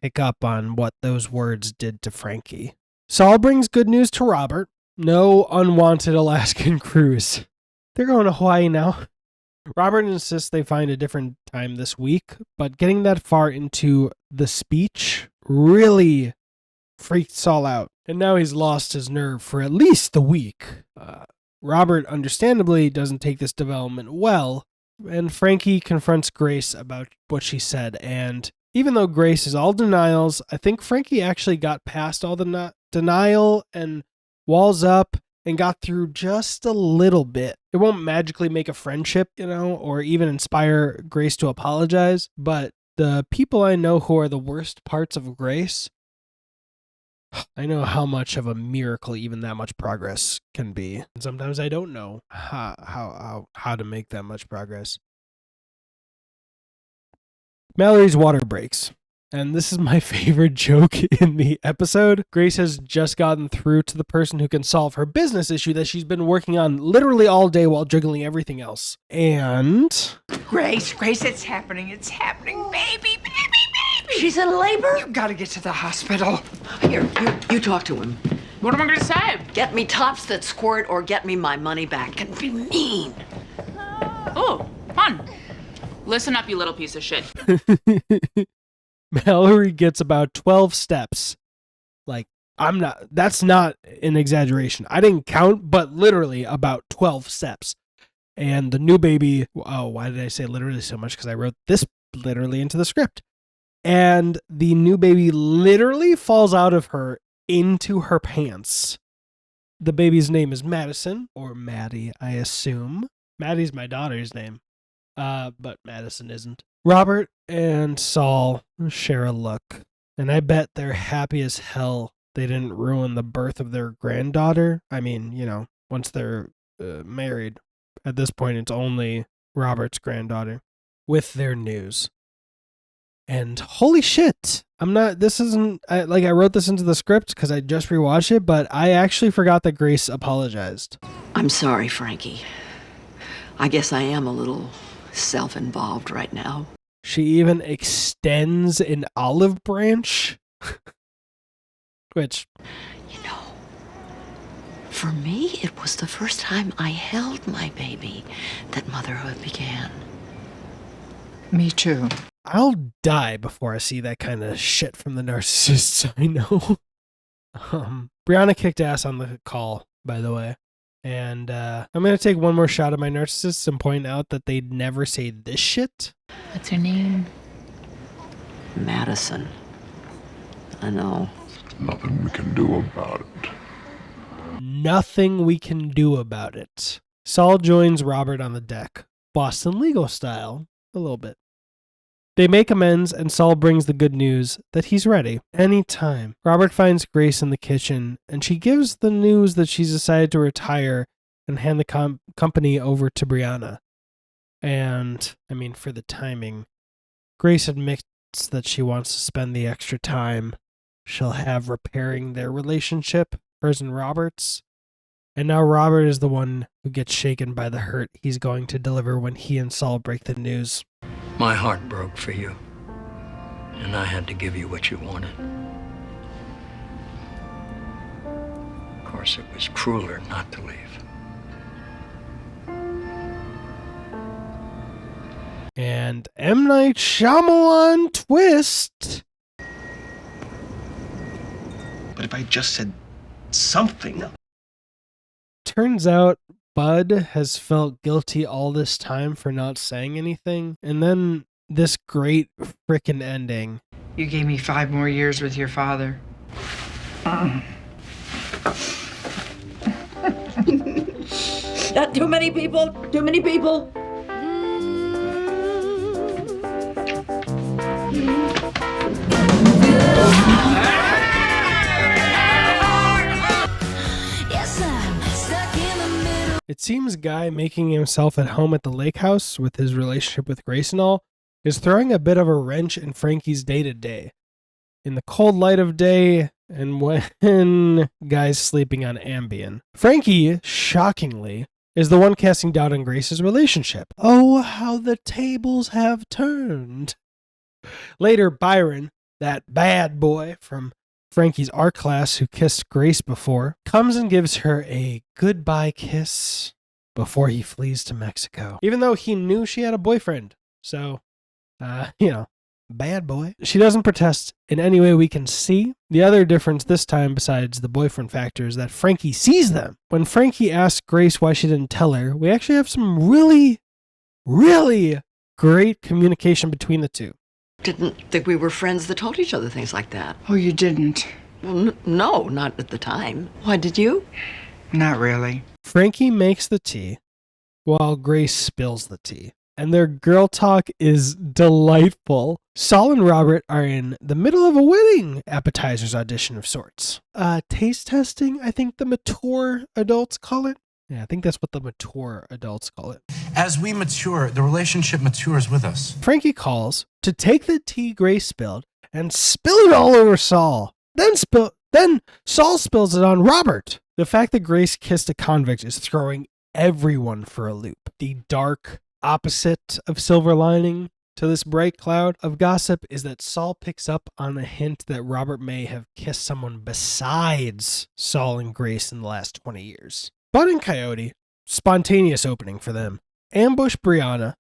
pick up on what those words did to Frankie. Saul brings good news to Robert. No unwanted Alaskan cruise. They're going to Hawaii now. Robert insists they find a different time this week, but getting that far into the speech really freaked Saul out. And now he's lost his nerve for at least the week. Robert, understandably, doesn't take this development well, and Frankie confronts Grace about what she said. And even though Grace is all denials, I think Frankie actually got past all the denial and walls up and got through just a little bit. It won't magically make a friendship, or even inspire Grace to apologize, but the people I know who are the worst parts of Grace, I know how much of a miracle even that much progress can be. And sometimes I don't know how to make that much progress. Mallory's water breaks. And this is my favorite joke in the episode. Grace has just gotten through to the person who can solve her business issue that she's been working on literally all day while juggling everything else. And... Grace, it's happening. It's happening, baby. She's in labor? You gotta get to the hospital. Here, you talk to him. What am I gonna say? Get me tops that squirt or get me my money back. Can be mean. Oh, fun. Listen up, you little piece of shit. Mallory gets about 12 steps. That's not an exaggeration. I didn't count, but literally about 12 steps. And the new baby, why did I say literally so much? Because I wrote this literally into the script. And the new baby literally falls out of her into her pants. The baby's name is Madison, or Maddie, I assume. Maddie's my daughter's name, but Madison isn't. Robert and Saul share a look, and I bet they're happy as hell they didn't ruin the birth of their granddaughter. I mean, once they're married, at this point it's only Robert's granddaughter, with their news. And holy shit, I wrote this into the script because I just rewatched it, but I actually forgot that Grace apologized. I'm sorry, Frankie. I guess I am a little self-involved right now. She even extends an olive branch. Which, For me, it was the first time I held my baby that motherhood began. Me too. I'll die before I see that kind of shit from the narcissists I know. Brianna kicked ass on the call, by the way. And I'm going to take one more shot at my narcissists and point out that they never say this shit. What's her name? Madison. I know. Nothing we can do about it. Nothing we can do about it. Saul joins Robert on the deck, Boston legal style, a little bit. They make amends, and Saul brings the good news that he's ready anytime. Robert finds Grace in the kitchen, and she gives the news that she's decided to retire and hand the company over to Brianna. And, for the timing, Grace admits that she wants to spend the extra time she'll have repairing their relationship, hers and Robert's. And now Robert is the one who gets shaken by the hurt he's going to deliver when he and Saul break the news. My heart broke for you, and I had to give you what you wanted. Of course, it was crueler not to leave. And M. Night Shyamalan twist. But if I just said something. Turns out Bud has felt guilty all this time for not saying anything. And then this great frickin' ending. You gave me 5 more years with your father. Not too many people. Too many people. It seems Guy making himself at home at the lake house with his relationship with Grace and all is throwing a bit of a wrench in Frankie's day-to-day. In the cold light of day and when Guy's sleeping on Ambien. Frankie, shockingly, is the one casting doubt on Grace's relationship. Oh, how the tables have turned. Later, Byron, that bad boy from Frankie's art class who kissed Grace before, comes and gives her a goodbye kiss before he flees to Mexico. Even though he knew she had a boyfriend. So, bad boy. She doesn't protest in any way we can see. The other difference this time, besides the boyfriend factor, is that Frankie sees them. When Frankie asks Grace why she didn't tell her, we actually have some really, really great communication between the two. Didn't think we were friends that told each other things like that. Oh, you didn't? Well, no, not at the time. Why, did you? Not really. Frankie makes the tea while Grace spills the tea. And their girl talk is delightful. Saul and Robert are in the middle of a wedding appetizers audition of sorts. Taste testing, I think the mature adults call it. Yeah, I think that's what the mature adults call it. As we mature, the relationship matures with us. Frankie calls to take the tea Grace spilled and spill it all over Saul. Then Saul spills it on Robert. The fact that Grace kissed a convict is throwing everyone for a loop. The dark opposite of silver lining to this bright cloud of gossip is that Saul picks up on a hint that Robert may have kissed someone besides Saul and Grace in the last 20 years. Bud and Coyote, spontaneous opening for them, ambush Brianna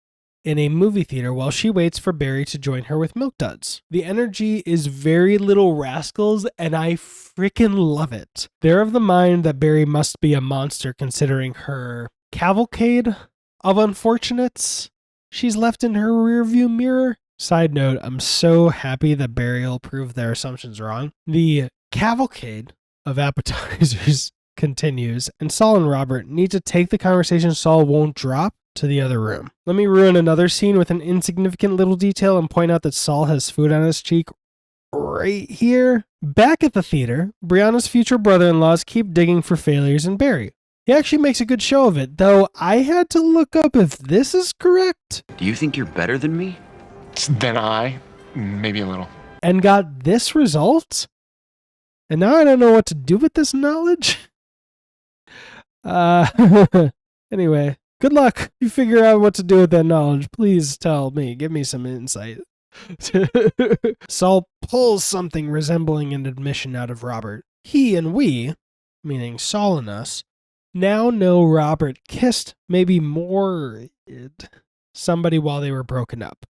in a movie theater while she waits for Barry to join her with Milk Duds. The energy is very Little Rascals, and I freaking love it. They're of the mind that Barry must be a monster considering her cavalcade of unfortunates she's left in her rearview mirror. Side note, I'm so happy that Barry will prove their assumptions wrong. The cavalcade of appetizers continues, and Saul and Robert need to take the conversation Saul won't drop to the other room. Let me ruin another scene with an insignificant little detail and point out that Saul has food on his cheek right here. Back at the theater, Brianna's future brother-in-laws keep digging for failures in Barry. He actually makes a good show of it, though I had to look up if this is correct. Do you think you're better than me? Than I? Maybe a little. And got this result? And now I don't know what to do with this knowledge. Anyway, good luck. You figure out what to do with that knowledge. Please tell me. Give me some insight. Saul pulls something resembling an admission out of Robert. He and we, meaning Saul and us, now know Robert kissed maybe more somebody while they were broken up.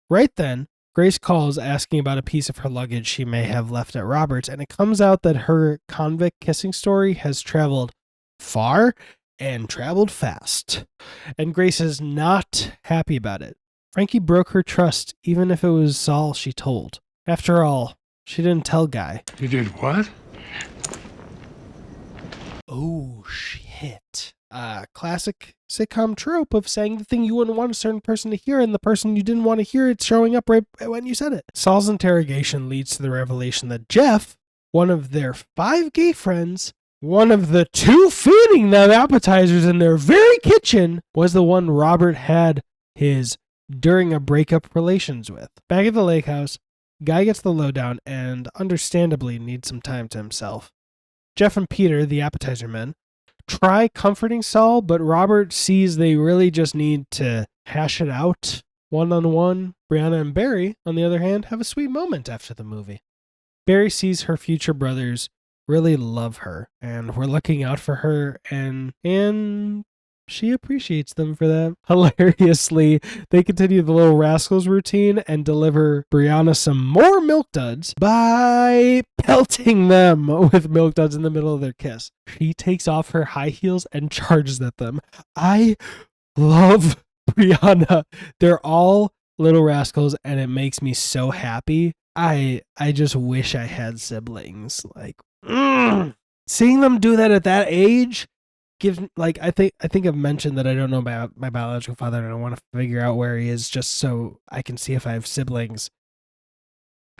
Right then, Grace calls asking about a piece of her luggage she may have left at Robert's, and it comes out that her convict kissing story has traveled far and traveled fast. And Grace is not happy about it. Frankie broke her trust, even if it was Saul she told. After all, she didn't tell Guy. You did what? Oh, shit. Classic sitcom trope of saying the thing you wouldn't want a certain person to hear, and the person you didn't want to hear it showing up right when you said it. Saul's interrogation leads to the revelation that Jeff, one of their 5 gay friends, one of the 2 feeding them appetizers in their very kitchen, was the one Robert had his during a breakup relations with. Back at the lake house, Guy gets the lowdown and understandably needs some time to himself. Jeff and Peter, the appetizer men, try comforting Saul, but Robert sees they really just need to hash it out one-on-one. Brianna and Barry, on the other hand, have a sweet moment after the movie. Barry sees her future brothers really love her, and we're looking out for her, and she appreciates them for that. Hilariously, they continue the Little Rascals routine and deliver Brianna some more Milk Duds by pelting them with Milk Duds in the middle of their kiss. She takes off her high heels and charges at them. I love Brianna. They're all Little Rascals, and it makes me so happy. I just wish I had siblings. Like, seeing them do that at that age gives, like, I think I've mentioned that I don't know about my biological father, and I want to figure out where he is just so I can see if I have siblings.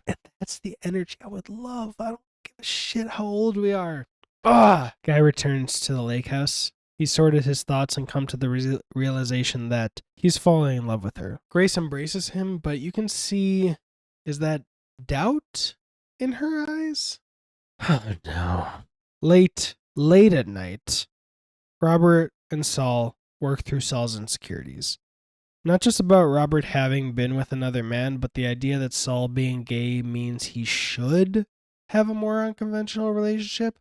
And that's the energy I would love. I don't give a shit how old we are. Guy returns to the lake house. He's sorted his thoughts and come to the realization that he's falling in love with her. Grace embraces him, but you can see, is that doubt in her eyes? Oh no. Late at night, Robert and Saul work through Saul's insecurities. Not just about Robert having been with another man, but the idea that Saul being gay means he should have a more unconventional relationship.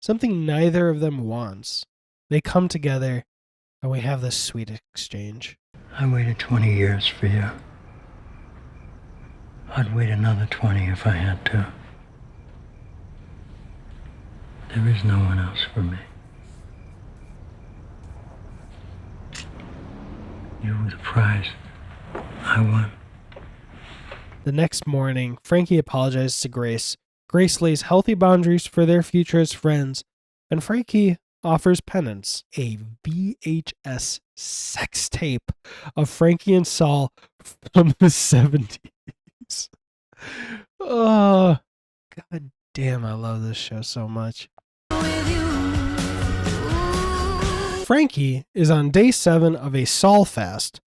Something neither of them wants. They come together, and we have this sweet exchange. I waited 20 years for you. I'd wait another 20 if I had to. There is no one else for me. You were the prize. I won. The next morning, Frankie apologizes to Grace. Grace lays healthy boundaries for their future as friends, and Frankie offers penance, a VHS sex tape of Frankie and Saul from the 70s. Oh, god damn, I love this show so much. Frankie is on day 7 of a Saul fast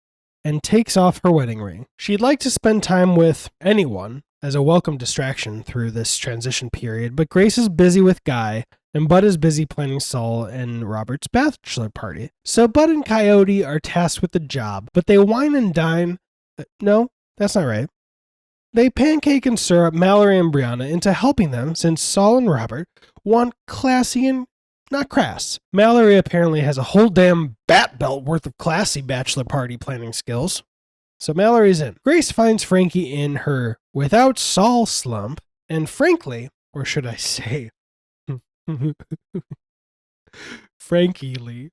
and takes off her wedding ring. She'd like to spend time with anyone as a welcome distraction through this transition period, but Grace is busy with Guy, and Bud is busy planning Saul and Robert's bachelor party. So Bud and Coyote are tasked with the job, but they wine and dine. No, that's not right. They pancake and syrup Mallory and Brianna into helping them, since Saul and Robert want classy and not crass. Mallory apparently has a whole damn bat belt worth of classy bachelor party planning skills. So Mallory's in. Grace finds Frankie in her without Saul slump, and frankly, or should I say, Frankie Lee.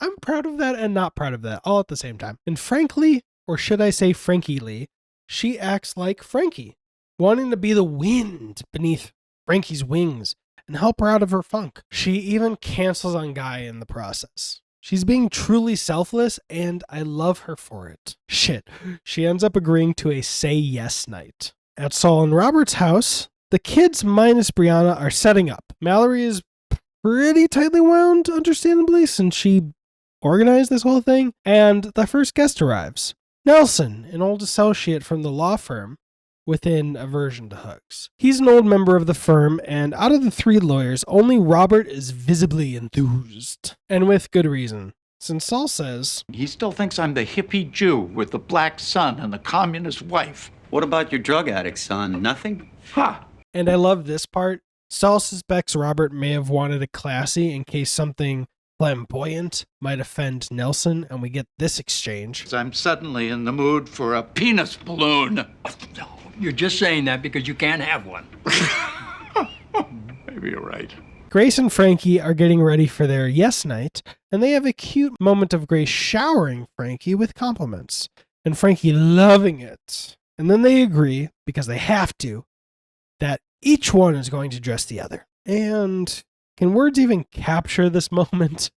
I'm proud of that and not proud of that, all at the same time. And frankly, or should I say Frankie Lee, she acts like Frankie, wanting to be the wind beneath Frankie's wings and help her out of her funk. She even cancels on Guy in the process. She's being truly selfless, and I love her for it. Shit, she ends up agreeing to a say yes night. At Saul and Robert's house, the kids minus Brianna are setting up. Mallory is pretty tightly wound, understandably, since she organized this whole thing, and the first guest arrives. Nelson, an old associate from the law firm, within aversion to hugs. He's an old member of the firm, and out of the 3 lawyers, only Robert is visibly enthused. And with good reason. Since Saul says, He still thinks I'm the hippie Jew with the black son and the communist wife. What about your drug addict son? Nothing? Ha! And I love this part. Saul suspects Robert may have wanted it classy in case something flamboyant might offend Nelson, and we get this exchange. I'm suddenly in the mood for a penis balloon. You're just saying that because you can't have one. Maybe you're right. Grace and Frankie are getting ready for their yes night, and they have a cute moment of Grace showering Frankie with compliments, and Frankie loving it. And then they agree, because they have to, that each one is going to dress the other. And can words even capture this moment?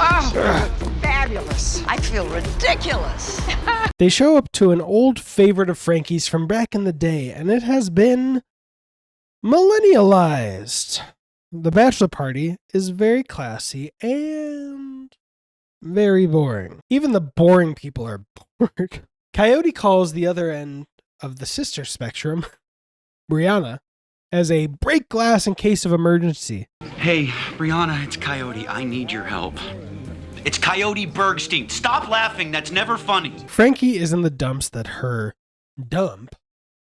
Oh, fabulous. I feel ridiculous. They show up to an old favorite of Frankie's from back in the day, and it has been millennialized. The bachelor party is very classy and very boring. Even the boring people are bored. Coyote calls the other end of the sister spectrum, Brianna, as a break glass in case of emergency. Hey, Brianna, it's Coyote. I need your help. It's Coyote Bergstein. Stop laughing. That's never funny. Frankie is in the dumps that her dump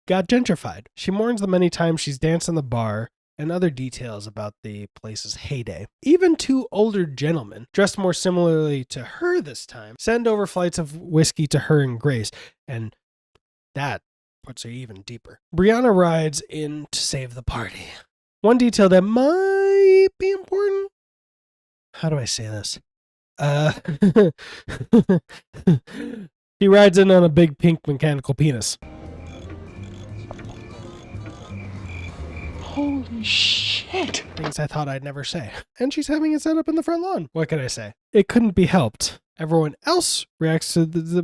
got gentrified. She mourns the many times she's danced in the bar and other details about the place's heyday. Even two older gentlemen, dressed more similarly to her this time, send over flights of whiskey to her and Grace, and that puts her even deeper. Brianna rides in to save the party. One detail that might be important. How do I say this? He rides in on a big pink mechanical penis. Holy shit. Things I thought I'd never say. And she's having it set up in the front lawn. What can I say? It couldn't be helped. Everyone else reacts to the...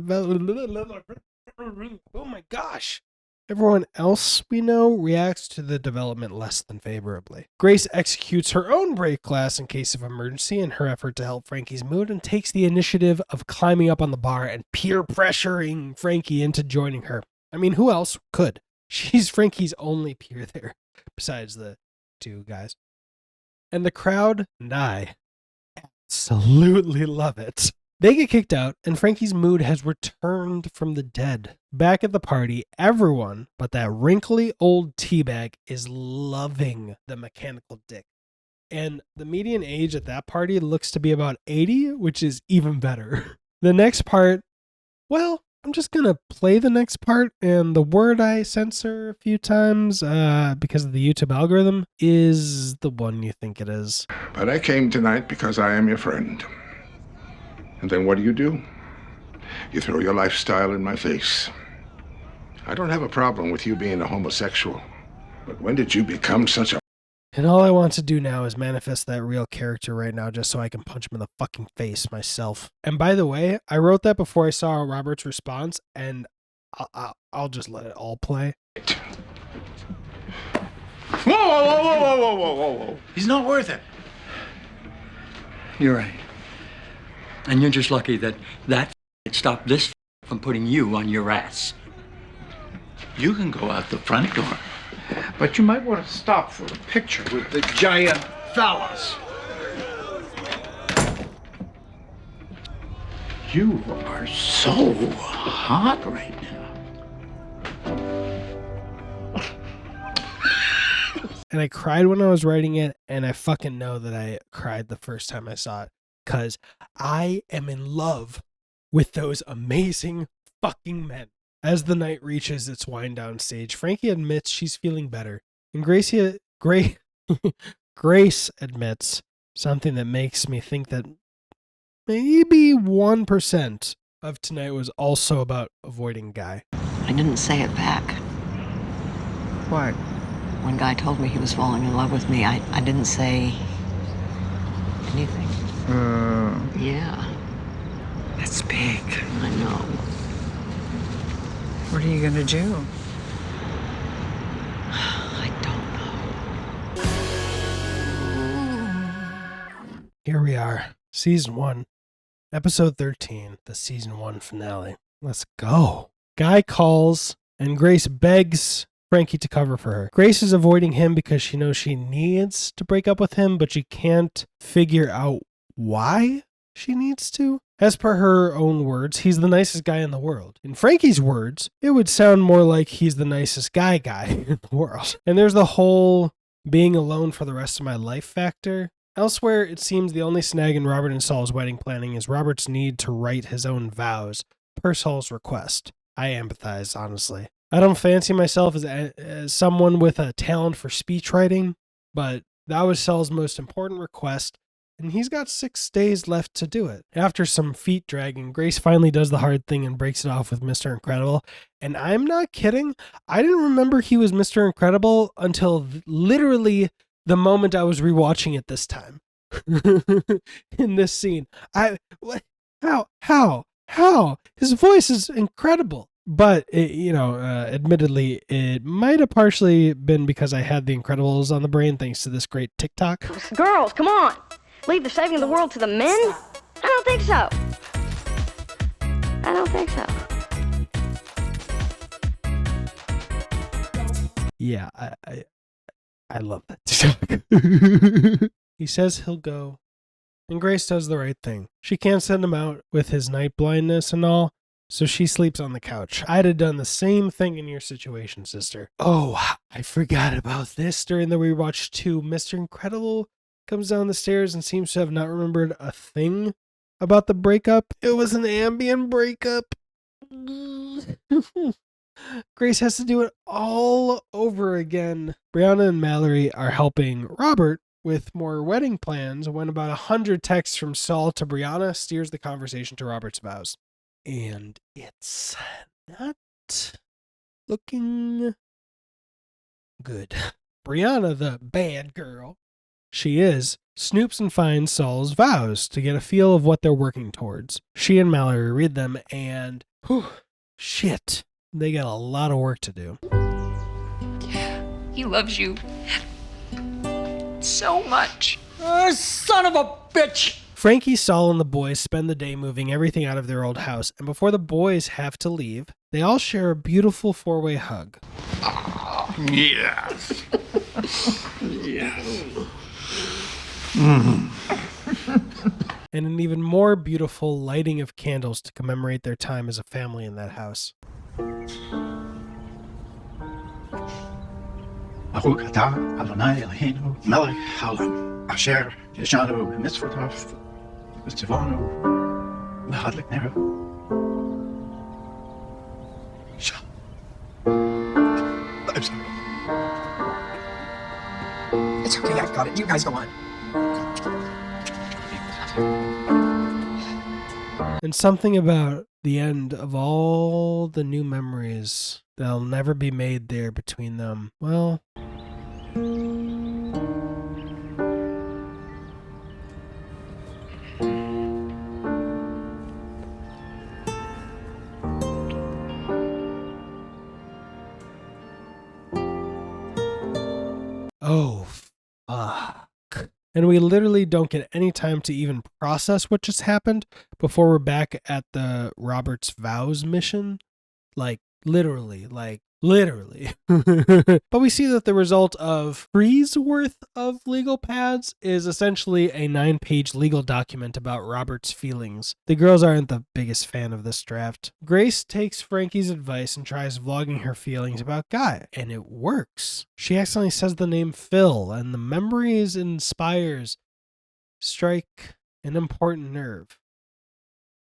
Oh my gosh. Everyone else we know reacts to the development less than favorably. Grace executes her own break glass in case of emergency in her effort to help Frankie's mood and takes the initiative of climbing up on the bar and peer pressuring Frankie into joining her. I mean, who else could? She's Frankie's only peer there, besides the two guys. And the crowd and I absolutely love it. They get kicked out, and Frankie's mood has returned from the dead. Back at the party, everyone but that wrinkly old teabag is loving the mechanical dick. And the median age at that party looks to be about 80, which is even better. The next part, well, I'm just going to play the next part, and the word I censor a few times because of the YouTube algorithm is the one you think it is. But I came tonight because I am your friend. And then what do? You throw your lifestyle in my face. I don't have a problem with you being a homosexual, but when did you become such a... And all I want to do now is manifest that real character right now just so I can punch him in the fucking face myself. And by the way, I wrote that before I saw Robert's response, and I'll just let it all play. Whoa, whoa, whoa, whoa, whoa, whoa, whoa, whoa. He's not worth it. You're right. And you're just lucky that stopped this from putting you on your ass. You can go out the front door. But you might want to stop for a picture with the giant fellas. You are so hot right now. And I cried when I was writing it, and I fucking know that I cried the first time I saw it. Because I am in love with those amazing fucking men. As the night reaches its wind down stage, Frankie admits she's feeling better. And Grace admits something that makes me think that maybe 1% of tonight was also about avoiding Guy. I didn't say it back. What? When Guy told me he was falling in love with me, I didn't say anything. Yeah. That's big. I know. What are you gonna do? I don't know. Here we are, Season 1, Episode 13, the Season 1 finale. Let's go. Guy calls, and Grace begs Frankie to cover for her. Grace is avoiding him because she knows she needs to break up with him, but she can't figure out why. she needs to. As per her own words, he's the nicest guy in the world. In Frankie's words, it would sound more like he's the nicest guy in the world. And there's the whole being alone for the rest of my life factor. Elsewhere, it seems the only snag in Robert and Saul's wedding planning is Robert's need to write his own vows, per Saul's request. I empathize, honestly. I don't fancy myself as someone with a talent for speech writing, but that was Saul's most important request, and he's got 6 days left to do it. After some feet dragging, Grace finally does the hard thing and breaks it off with Mr. Incredible. And I'm not kidding. I didn't remember he was Mr. Incredible until literally the moment I was rewatching it this time. In this scene. How? His voice is incredible. But, admittedly, it might have partially been because I had The Incredibles on the brain thanks to this great TikTok. Girls, come on. Leave the saving of the world to the men? I don't think so. I don't think so. Yeah, I love that TikTok. He says he'll go, and Grace does the right thing. She can't send him out with his night blindness and all, so she sleeps on the couch. I'd have done the same thing in your situation, sister. Oh, I forgot about this during the rewatch too. Mr. Incredible comes down the stairs and seems to have not remembered a thing about the breakup. It was an Ambien breakup. Grace has to do it all over again. Brianna and Mallory are helping Robert with more wedding plans when about 100 texts from Saul to Brianna steers the conversation to Robert's vows. And it's not looking good. Brianna, the bad girl, she is, snoops and finds Saul's vows to get a feel of what they're working towards. She and Mallory read them and, shit, they got a lot of work to do. He loves you so much. Son of a bitch! Frankie, Saul, and the boys spend the day moving everything out of their old house, and before the boys have to leave, they all share a beautiful 4-way hug. Yes. Yes. And an even more beautiful lighting of candles to commemorate their time as a family in that house. ברוך אתה, אדוני אלוהינו, מלך העולם, אשר ישנו מצוותיו וציוונו להדליקנר. I'm sorry. It's okay, I've got it. You guys go on. And something about the end of all the new memories that'll never be made there between them. Well, oh, fuck. And we literally don't get any time to even process what just happened before we're back at the Robert's Vows mission. Literally. But we see that the result of 3's worth of legal pads is essentially a 9-page legal document about Robert's feelings. The girls aren't the biggest fan of this draft. Grace takes Frankie's advice and tries vlogging her feelings about Guy, and it works. She accidentally says the name Phil, and the memories it inspires strike an important nerve.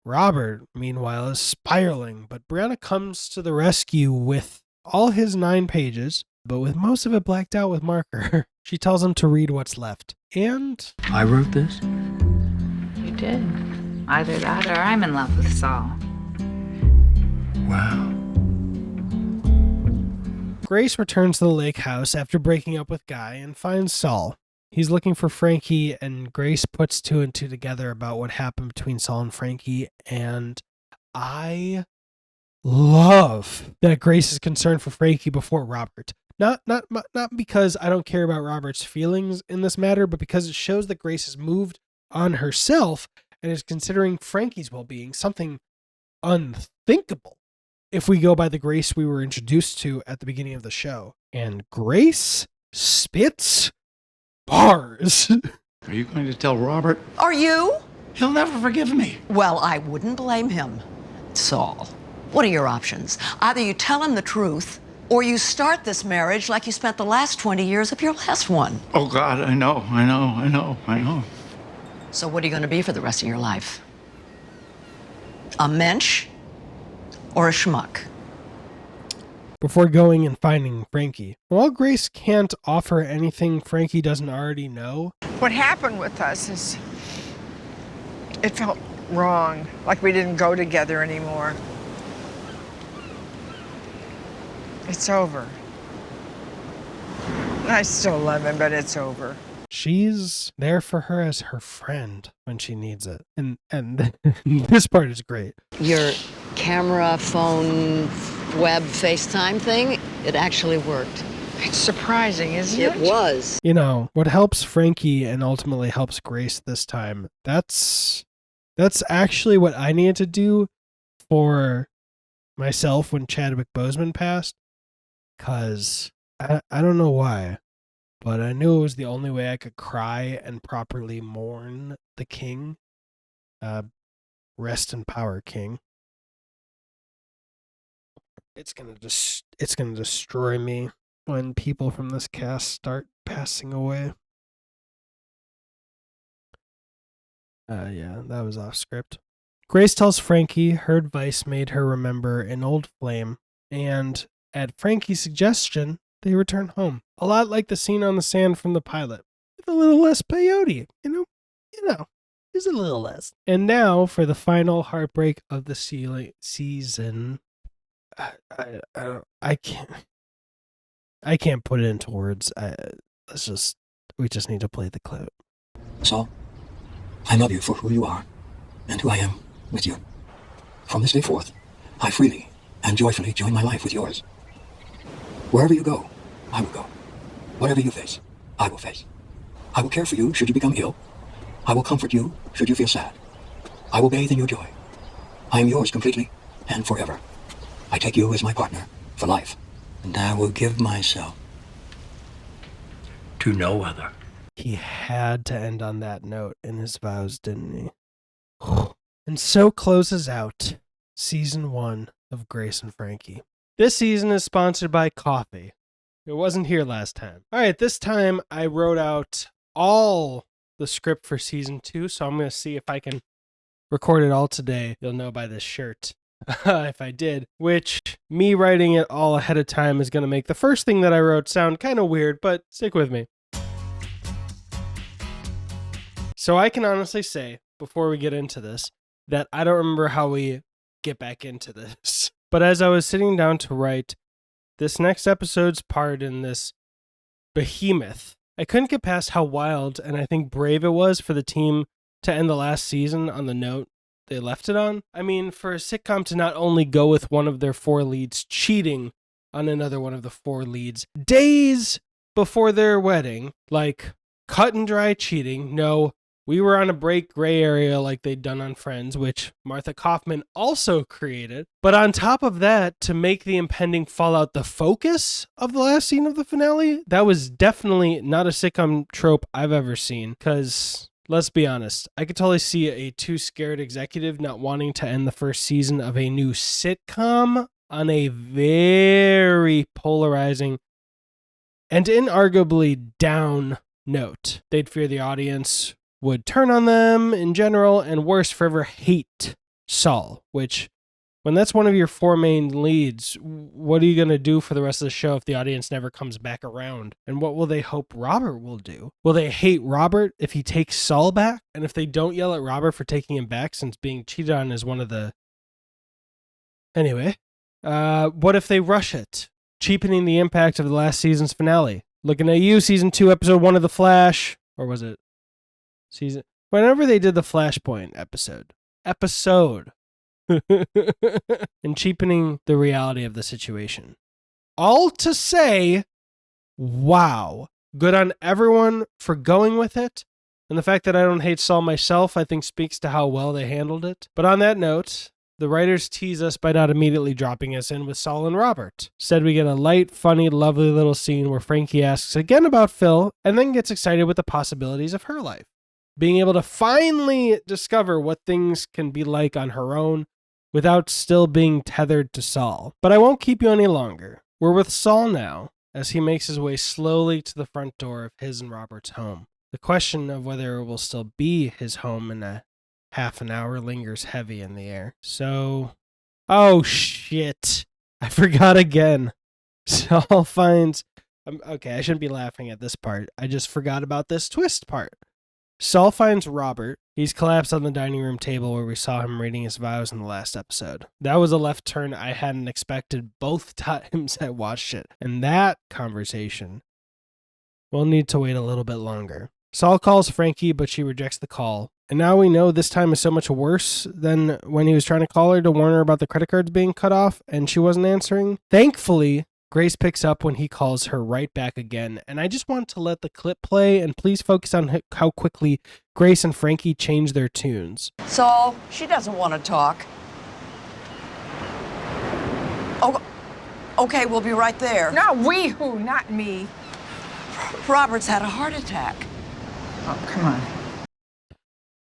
Robert, meanwhile, is spiraling, but Brianna comes to the rescue with all his 9 pages, but with most of it blacked out with marker. She tells him to read what's left. And I wrote this? You did. Either that or I'm in love with Saul. Wow. Grace returns to the lake house after breaking up with Guy and finds Saul. He's looking for Frankie, and Grace puts 2 and 2 together about what happened between Saul and Frankie, and I love that Grace is concerned for Frankie before Robert. Not because I don't care about Robert's feelings in this matter, but because it shows that Grace has moved on herself and is considering Frankie's well-being, something unthinkable if we go by the Grace we were introduced to at the beginning of the show. And Grace spits bars. Are you going to tell Robert? Are you? He'll never forgive me. Well, I wouldn't blame him. Saul, what are your options? Either you tell him the truth, or you start this marriage like you spent the last 20 years of your last one. Oh, God, I know. So what are you going to be for the rest of your life? A mensch or a schmuck? Before going and finding Frankie, while Grace can't offer anything Frankie doesn't already know, What happened with us is it felt wrong, like we didn't go together anymore. It's over. I still love him, but it's over. she's there for her as her friend when she needs it. And this part is great. Your camera, phone, web, FaceTime thing, it actually worked. It's surprising, isn't it? It was. You know, what helps Frankie and ultimately helps Grace this time, that's actually what I needed to do for myself when Chadwick Boseman passed. Because I don't know why, but I knew it was the only way I could cry and properly mourn the king. Rest in power, king. It's gonna destroy me when people from this cast start passing away. Yeah, that was off script. Grace tells Frankie her advice made her remember an old flame, and at Frankie's suggestion, they return home. A lot like the scene on the sand from the pilot, with a little less peyote, you know, just a little less. And now for the final heartbreak of the season. I can't put it into words. We just need to play the clip. Saul, I love you for who you are and who I am with you. From this day forth, I freely and joyfully join my life with yours. Wherever you go, I will go. Whatever you face, I will face. I will care for you should you become ill. I will comfort you should you feel sad. I will bathe in your joy. I am yours completely and forever. I take you as my partner for life, and I will give myself to no other. He had to end on that note in his vows, didn't he? And so closes out season 1 of Grace and Frankie. This season is sponsored by coffee. It wasn't here last time. All right, this time I wrote out all the script for season 2, so I'm going to see if I can record it all today. You'll know by this shirt if I did, which me writing it all ahead of time is going to make the first thing that I wrote sound kind of weird, but stick with me. So I can honestly say, before we get into this, that I don't remember how we get back into this. But as I was sitting down to write this next episode's part in this behemoth, I couldn't get past how wild and I think brave it was for the team to end the last season on the note they left it on. I mean, for a sitcom to not only go with one of their 4 leads cheating on another one of the 4 leads days before their wedding, like cut and dry cheating. No, we were on a break gray area like they'd done on Friends, which Martha Kaufman also created. But on top of that, to make the impending fallout the focus of the last scene of the finale, that was definitely not a sitcom trope I've ever seen. Because, let's be honest, I could totally see a too scared executive not wanting to end the first season of a new sitcom on a very polarizing and inarguably down note. They'd fear the audience would turn on them in general, and worse, forever hate Saul, which, when that's one of your 4 main leads, what are you going to do for the rest of the show if the audience never comes back around? And what will they hope Robert will do? Will they hate Robert if he takes Saul back? And if they don't yell at Robert for taking him back, since being cheated on is one of the... Anyway, what if they rush it, cheapening the impact of the last season's finale? Looking at you, season 2, episode 1 of The Flash, or was it whenever they did the Flashpoint episode and cheapening the reality of the situation. All to say, wow, good on everyone for going with it. And the fact that I don't hate Saul myself, I think speaks to how well they handled it. But on that note, the writers tease us by not immediately dropping us in with Saul and Robert. Instead, we get a light, funny, lovely little scene where Frankie asks again about Phil and then gets excited with the possibilities of her life. being able to finally discover what things can be like on her own without still being tethered to Saul. But I won't keep you any longer. We're with Saul now, as he makes his way slowly to the front door of his and Robert's home. The question of whether it will still be his home in a half an hour lingers heavy in the air. So, oh shit, I forgot again. Saul finds, okay, I shouldn't be laughing at this part. I just forgot about this twist part. Saul finds Robert. He's collapsed on the dining room table where we saw him reading his vows in the last episode. That was a left turn I hadn't expected both times I watched it. And that conversation will need to wait a little bit longer. Saul calls Frankie, but she rejects the call. And now we know this time is so much worse than when he was trying to call her to warn her about the credit cards being cut off and she wasn't answering. Thankfully, Grace picks up when he calls her right back again, and I just want to let the clip play and please focus on how quickly Grace and Frankie change their tunes. Saul, she doesn't want to talk. Oh, okay, we'll be right there. No, we who, not me. Robert's had a heart attack. Oh, come on.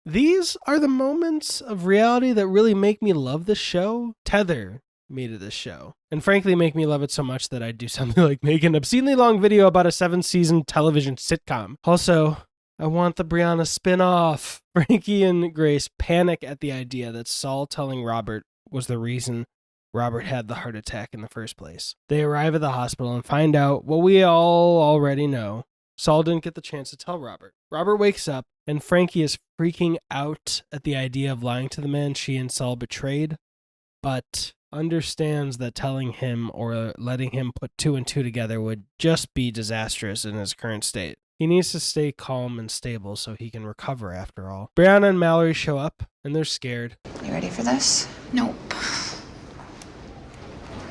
These are the moments of reality that really make me love this show. Tether me to this show, and frankly make me love it so much that I'd do something like make an obscenely long video about a 7-season television sitcom. Also, I want the Brianna spin-off. Frankie and Grace panic at the idea that Saul telling Robert was the reason Robert had the heart attack in the first place. They arrive at the hospital and find out what we all already know. Saul didn't get the chance to tell Robert. Robert wakes up, and Frankie is freaking out at the idea of lying to the man she and Saul betrayed, but understands that telling him or letting him put 2 and 2 together would just be disastrous in his current state. He needs to stay calm and stable so he can recover after all. Brianna and Mallory show up, and they're scared. You ready for this? Nope.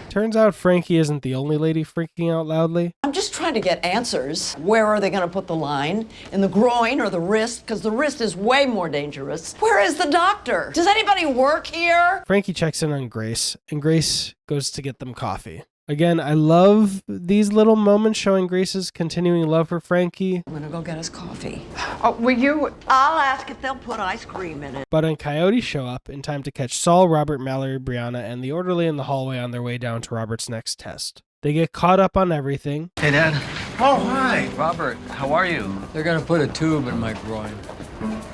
Turns out Frankie isn't the only lady freaking out loudly. I'm just trying to get answers. Where are they going to put the line? In the groin or the wrist? Because the wrist is way more dangerous. Where is the doctor? Does anybody work here? Frankie checks in on Grace, and Grace goes to get them coffee. Again, I love these little moments showing Grace's continuing love for Frankie. I'm gonna go get us coffee. Oh, will you? I'll ask if they'll put ice cream in it. But when Coyote show up in time to catch Saul, Robert, Mallory, Brianna, and the orderly in the hallway on their way down to Robert's next test. They get caught up on everything. Hey, Dad. Oh, hi. Robert, how are you? They're gonna put a tube in my groin.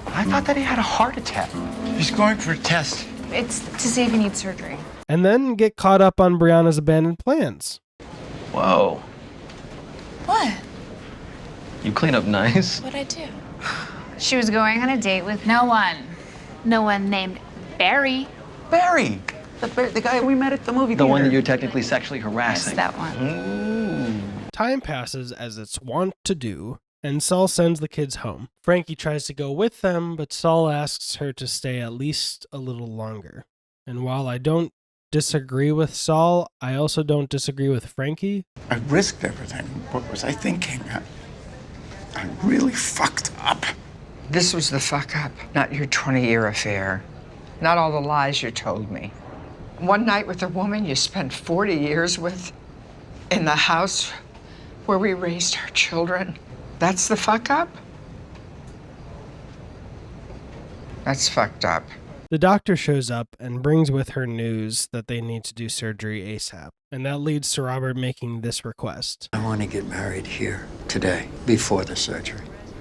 I thought that he had a heart attack. He's going for a test. It's to see if he needs surgery. And then get caught up on Brianna's abandoned plans. Whoa. What? You clean up nice. What'd I do? She was going on a date with No one. No one named Barry. Barry! The guy we met at the movie The theater. one that you're technically sexually harassing. that one. Ooh. Time passes as it's wont to do, and Saul sends the kids home. Frankie tries to go with them, but Saul asks her to stay at least a little longer. And while I don't disagree with Saul, I also don't disagree with Frankie. I risked everything. What was I thinking? I really fucked up. This was the fuck up, not your 20-year affair. Not all the lies you told me. One night with a woman you spent 40 years with in the house where we raised our children. That's the fuck up? That's fucked up. The doctor shows up and brings with her news that they need to do surgery ASAP. And that leads to Robert making this request. I want to get married here, today, before the surgery.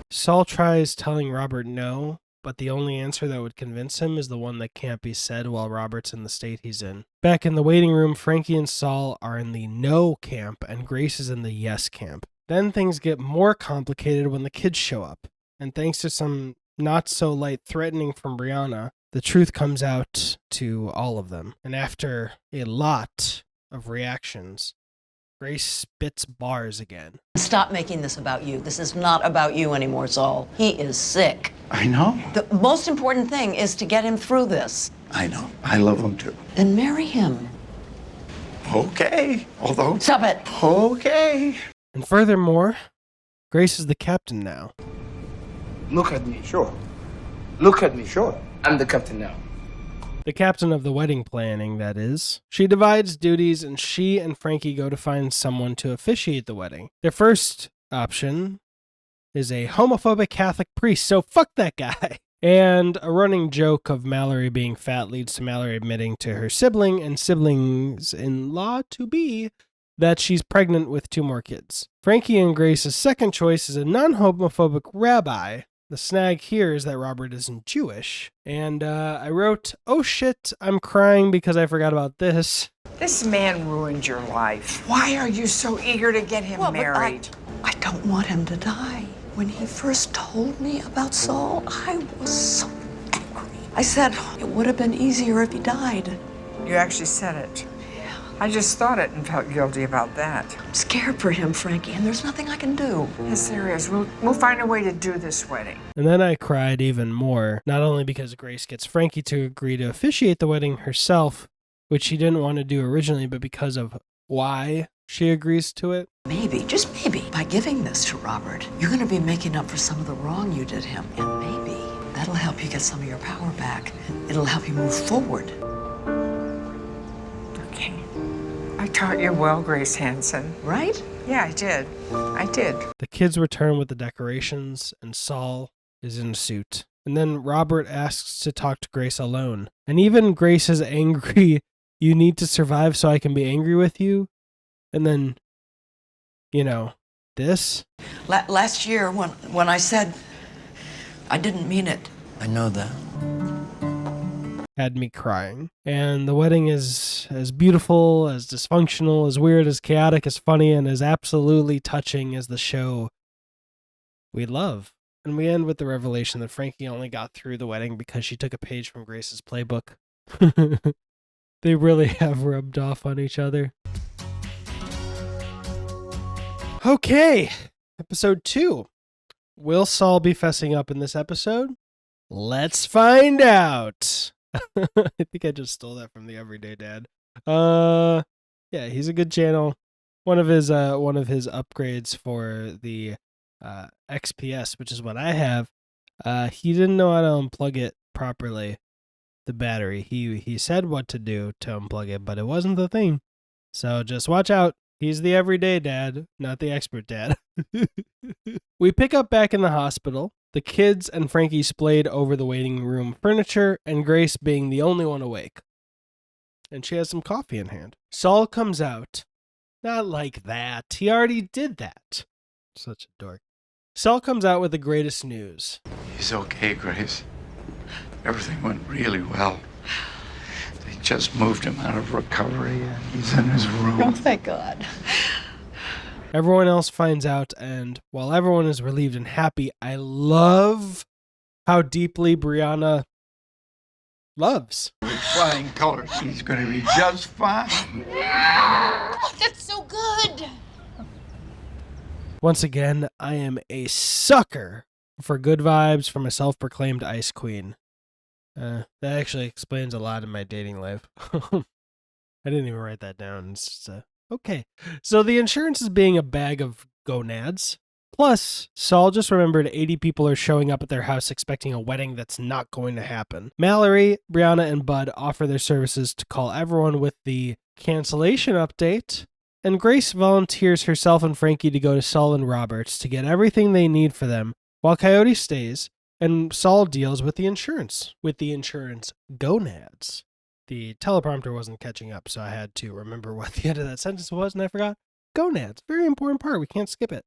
Saul tries telling Robert no, but the only answer that would convince him is the one that can't be said while Robert's in the state he's in. Back in the waiting room, Frankie and Saul are in the no camp and Grace is in the yes camp. Then things get more complicated when the kids show up. And thanks to some not so light threatening from Brianna, the truth comes out to all of them. And after a lot of reactions, Grace spits bars again. Stop making this about you. This is not about you anymore, Saul. He is sick. I know. The most important thing is to get him through this. I know. I love him too. Then marry him. Okay. Although. Stop it. Okay. And furthermore, Grace is the captain now. Look at me, sure. Look at me, sure. I'm the captain now. The captain of the wedding planning, that is. She divides duties and she and Frankie go to find someone to officiate the wedding. Their first option is a homophobic Catholic priest, so fuck that guy. And a running joke of Mallory being fat leads to Mallory admitting to her sibling and siblings-in-law to be that she's pregnant with 2 more kids. Frankie and Grace's second choice is a non-homophobic rabbi. The snag here is that Robert isn't Jewish. And I wrote, oh shit, I'm crying because I forgot about this. This man ruined your life. Why are you so eager to get him married? I don't want him to die. When he first told me about Saul, I was so angry. I said, it would have been easier if he died. You actually said it. Yeah. I just thought it and felt guilty about that. I'm scared for him, Frankie, and there's nothing I can do. Yes, there is. We'll find a way to do this wedding. And then I cried even more, not only because Grace gets Frankie to agree to officiate the wedding herself, which she didn't want to do originally, but because of why she agrees to it. Maybe, just maybe, by giving this to Robert, you're going to be making up for some of the wrong you did him. And maybe that'll help you get some of your power back. It'll help you move forward. Okay. I taught you well, Grace Hansen. Right? Yeah, I did. I did. The kids return with the decorations, and Saul is in a suit. And then Robert asks to talk to Grace alone. And even Grace is angry. You need to survive so I can be angry with you. And then, this. Last year, when I said I didn't mean it. I know that. Had me crying. And the wedding is as beautiful, as dysfunctional, as weird, as chaotic, as funny, and as absolutely touching as the show we love. And we end with the revelation that Frankie only got through the wedding because she took a page from Grace's playbook. They really have rubbed off on each other. Okay, episode 2. Will Saul be fessing up in this episode? Let's find out. I think I just stole that from the Everyday Dad. Yeah, he's a good channel. One of his upgrades for the XPS, which is what I have. He didn't know how to unplug it properly. The battery. He said what to do to unplug it, but it wasn't the thing. So just watch out. He's the everyday dad, not the expert dad. We pick up back in the hospital. The kids and Frankie splayed over the waiting room furniture, and Grace being the only one awake. And she has some coffee in hand. Saul comes out. Not like that. He already did that. Such a dork. Saul comes out with the greatest news. He's okay, Grace. Everything went really well. They just moved him out of recovery and he's in his room. Oh, thank God. Everyone else finds out, and while everyone is relieved and happy, I love how deeply Brianna loves. With flying colors, he's going to be just fine. That's so good. Once again, I am a sucker for good vibes from a self-proclaimed ice queen. That actually explains a lot in my dating life. I didn't even write that down. It's just, okay. So the insurance is being a bag of gonads. Plus, Saul just remembered 80 people are showing up at their house expecting a wedding that's not going to happen. Mallory, Brianna, and Bud offer their services to call everyone with the cancellation update. And Grace volunteers herself and Frankie to go to Saul and Roberts to get everything they need for them, while Coyote stays, and Saul deals with the insurance gonads. The teleprompter wasn't catching up, so I had to remember what the end of that sentence was, and I forgot. Gonads, very important part, we can't skip it.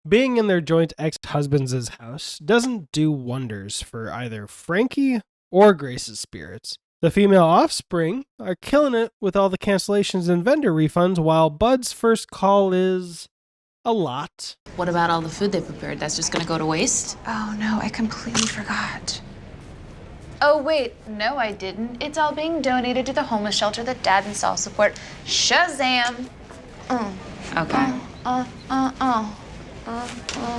Being in their joint ex-husband's house doesn't do wonders for either Frankie or Grace's spirits. The female offspring are killing it with all the cancellations and vendor refunds, while Bud's first call is a lot. What about all the food they prepared? That's just gonna go to waste? Oh no, I completely forgot. Oh wait, no I didn't. It's all being donated to the homeless shelter that Dad and Saul support. Shazam! Okay.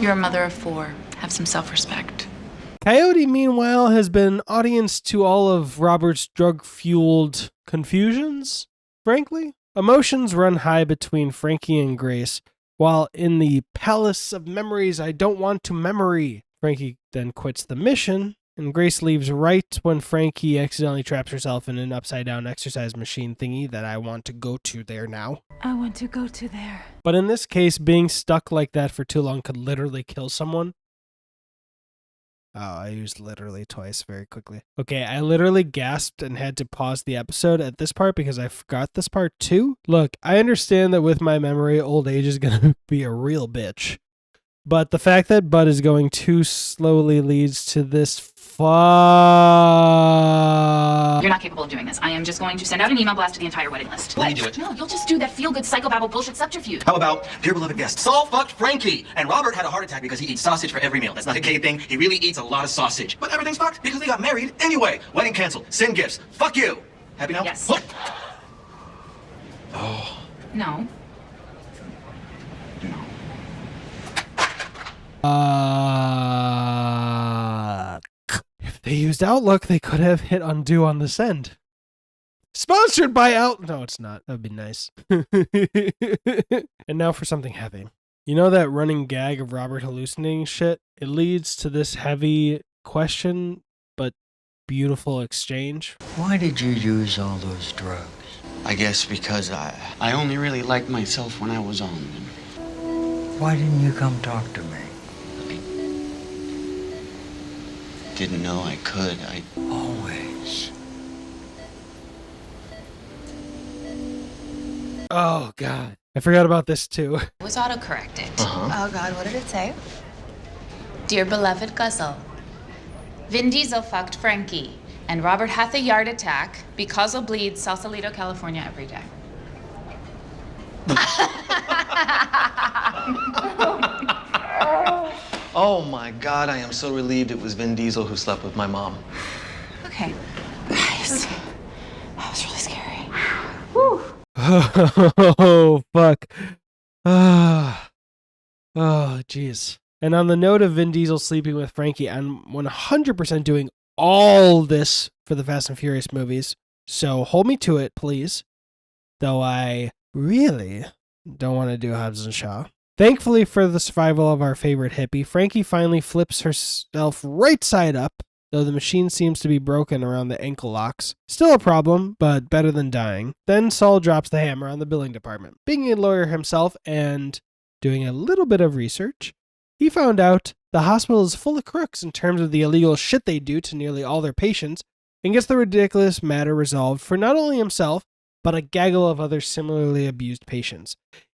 You're a mother of 4. Have some self-respect. Coyote, meanwhile, has been audience to all of Robert's drug-fueled confusions, frankly. Emotions run high between Frankie and Grace, while in the palace of memories I don't want to memory. Frankie then quits the mission and Grace leaves right when Frankie accidentally traps herself in an upside-down exercise machine thingy that I want to go to there now. I want to go to there. But in this case, being stuck like that for too long could literally kill someone. Oh, I used literally twice very quickly. Okay, I literally gasped and had to pause the episode at this part because I forgot this part too. Look, I understand that with my memory, old age is going to be a real bitch. But the fact that Bud is going too slowly leads to this You're not capable of doing this. I am just going to send out an email blast to the entire wedding list. Let me do it. No, you'll just do that feel-good psychobabble bullshit subterfuge. How about dear beloved guest? Saul fucked Frankie, and Robert had a heart attack because he eats sausage for every meal. That's not a gay thing. He really eats a lot of sausage. But everything's fucked because they got married anyway. Wedding canceled. Send gifts. Fuck you. Happy now? Yes. Oh. No. If they used Outlook, they could have hit undo on the send. Sponsored by Out. No, it's not. That would be nice. And now for something heavy. You know that running gag of Robert hallucinating shit? It leads to this heavy question, but beautiful exchange. Why did you use all those drugs? I guess because I only really liked myself when I was on them. Why didn't you come talk to me? Didn't know I could. Always. Oh, God. I forgot about this, too. It was autocorrected. Uh-huh. Oh, God, what did it say? Dear beloved Guzzle, Vin Diesel fucked Frankie, and Robert hath a yard attack because he'll bleed Sausalito, California every day. Oh my God, I am so relieved it was Vin Diesel who slept with my mom. Okay. Guys, that was really scary. Oh, fuck. Oh, jeez. And on the note of Vin Diesel sleeping with Frankie, I'm 100% doing all this for the Fast and Furious movies. So hold me to it, please. Though I really don't want to do Hobbs and Shaw. Thankfully for the survival of our favorite hippie, Frankie finally flips herself right side up, though the machine seems to be broken around the ankle locks. Still a problem, but better than dying. Then Saul drops the hammer on the billing department. Being a lawyer himself and doing a little bit of research, he found out the hospital is full of crooks in terms of the illegal shit they do to nearly all their patients, and gets the ridiculous matter resolved for not only himself, but a gaggle of other similarly abused patients.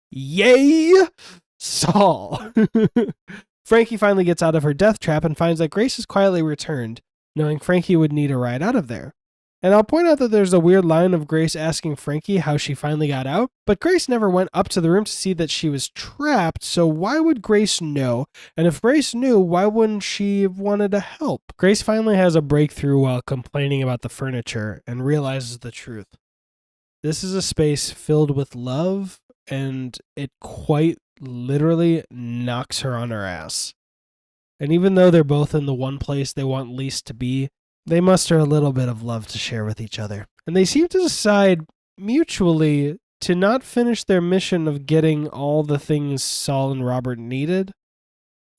Yay! Saul. Frankie finally gets out of her death trap and finds that Grace has quietly returned, knowing Frankie would need a ride out of there. And I'll point out that there's a weird line of Grace asking Frankie how she finally got out, but Grace never went up to the room to see that she was trapped, so why would Grace know? And if Grace knew, why wouldn't she have wanted to help? Grace finally has a breakthrough while complaining about the furniture and realizes the truth. This is a space filled with love, and it quite literally knocks her on her ass. And even though they're both in the one place they want least to be, they muster a little bit of love to share with each other. And they seem to decide mutually to not finish their mission of getting all the things Saul and Robert needed.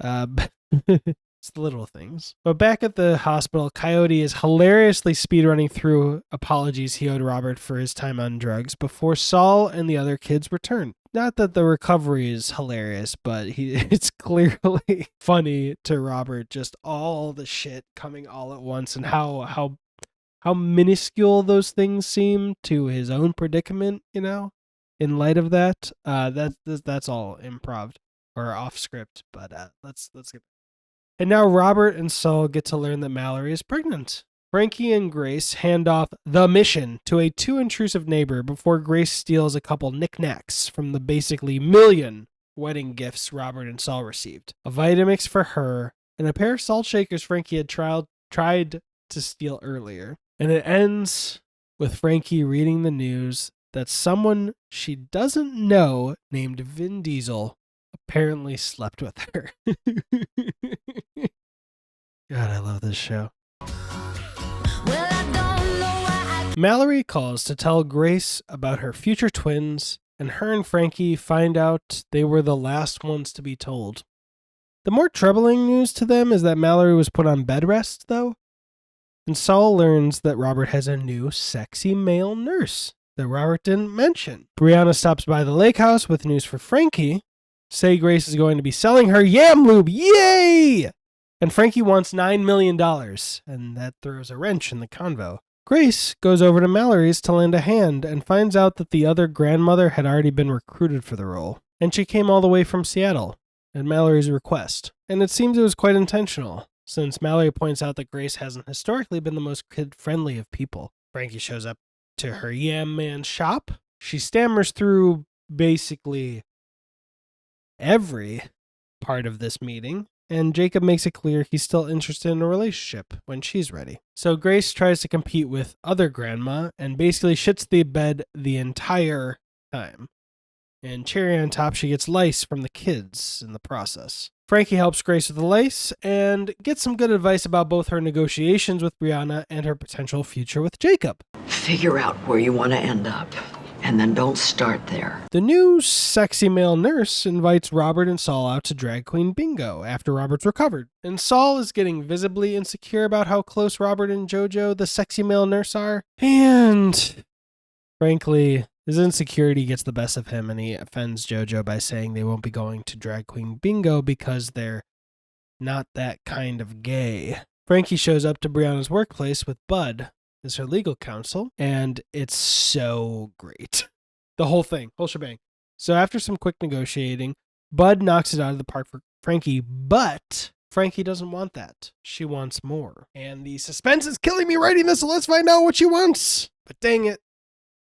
It's the little things. But back at the hospital, Coyote is hilariously speedrunning through apologies he owed Robert for his time on drugs before Saul and the other kids return. Not that the recovery is hilarious, but it's clearly funny to Robert, just all the shit coming all at once and how minuscule those things seem to his own predicament, you know, in light of that. That's all improv or off script, but let's get. And now Robert and Saul get to learn that Mallory is pregnant. Frankie and Grace hand off the mission to a too intrusive neighbor before Grace steals a couple knickknacks from the basically million wedding gifts Robert and Saul received. A Vitamix for her, and a pair of salt shakers Frankie had tried to steal earlier. And it ends with Frankie reading the news that someone she doesn't know named Vin Diesel apparently slept with her. God, I love this show. Mallory calls to tell Grace about her future twins, and her and Frankie find out they were the last ones to be told. The more troubling news to them is that Mallory was put on bed rest, though, And Saul learns that Robert has a new sexy male nurse that Robert didn't mention. Brianna stops by the lake house with news for Frankie. Say Grace is going to be selling her yam lube. Yay! And Frankie wants $9 million, and that throws a wrench in the convo. Grace goes over to Mallory's to lend a hand and finds out that the other grandmother had already been recruited for the role. And she came all the way from Seattle at Mallory's request. And it seems it was quite intentional, since Mallory points out that Grace hasn't historically been the most kid-friendly of people. Frankie shows up to her Yam Man shop. She stammers through basically every part of this meeting, and Jacob makes it clear he's still interested in a relationship when she's ready. So Grace tries to compete with other grandma and basically shits the bed the entire time. And cherry on top, she gets lice from the kids in the process. Frankie helps Grace with the lice and gets some good advice about both her negotiations with Brianna and her potential future with Jacob. Figure out where you want to end up, and then don't start there. The new sexy male nurse invites Robert and Saul out to drag queen bingo after Robert's recovered. And Saul is getting visibly insecure about how close Robert and JoJo, the sexy male nurse, are. And frankly, his insecurity gets the best of him, and he offends JoJo by saying they won't be going to drag queen bingo because they're not that kind of gay. Frankie shows up to Brianna's workplace with Bud as her legal counsel, and it's so great. The whole thing, whole shebang. So after some quick negotiating, Bud knocks it out of the park for Frankie, but Frankie doesn't want that. She wants more. And the suspense is killing me writing this, so let's find out what she wants. But dang it,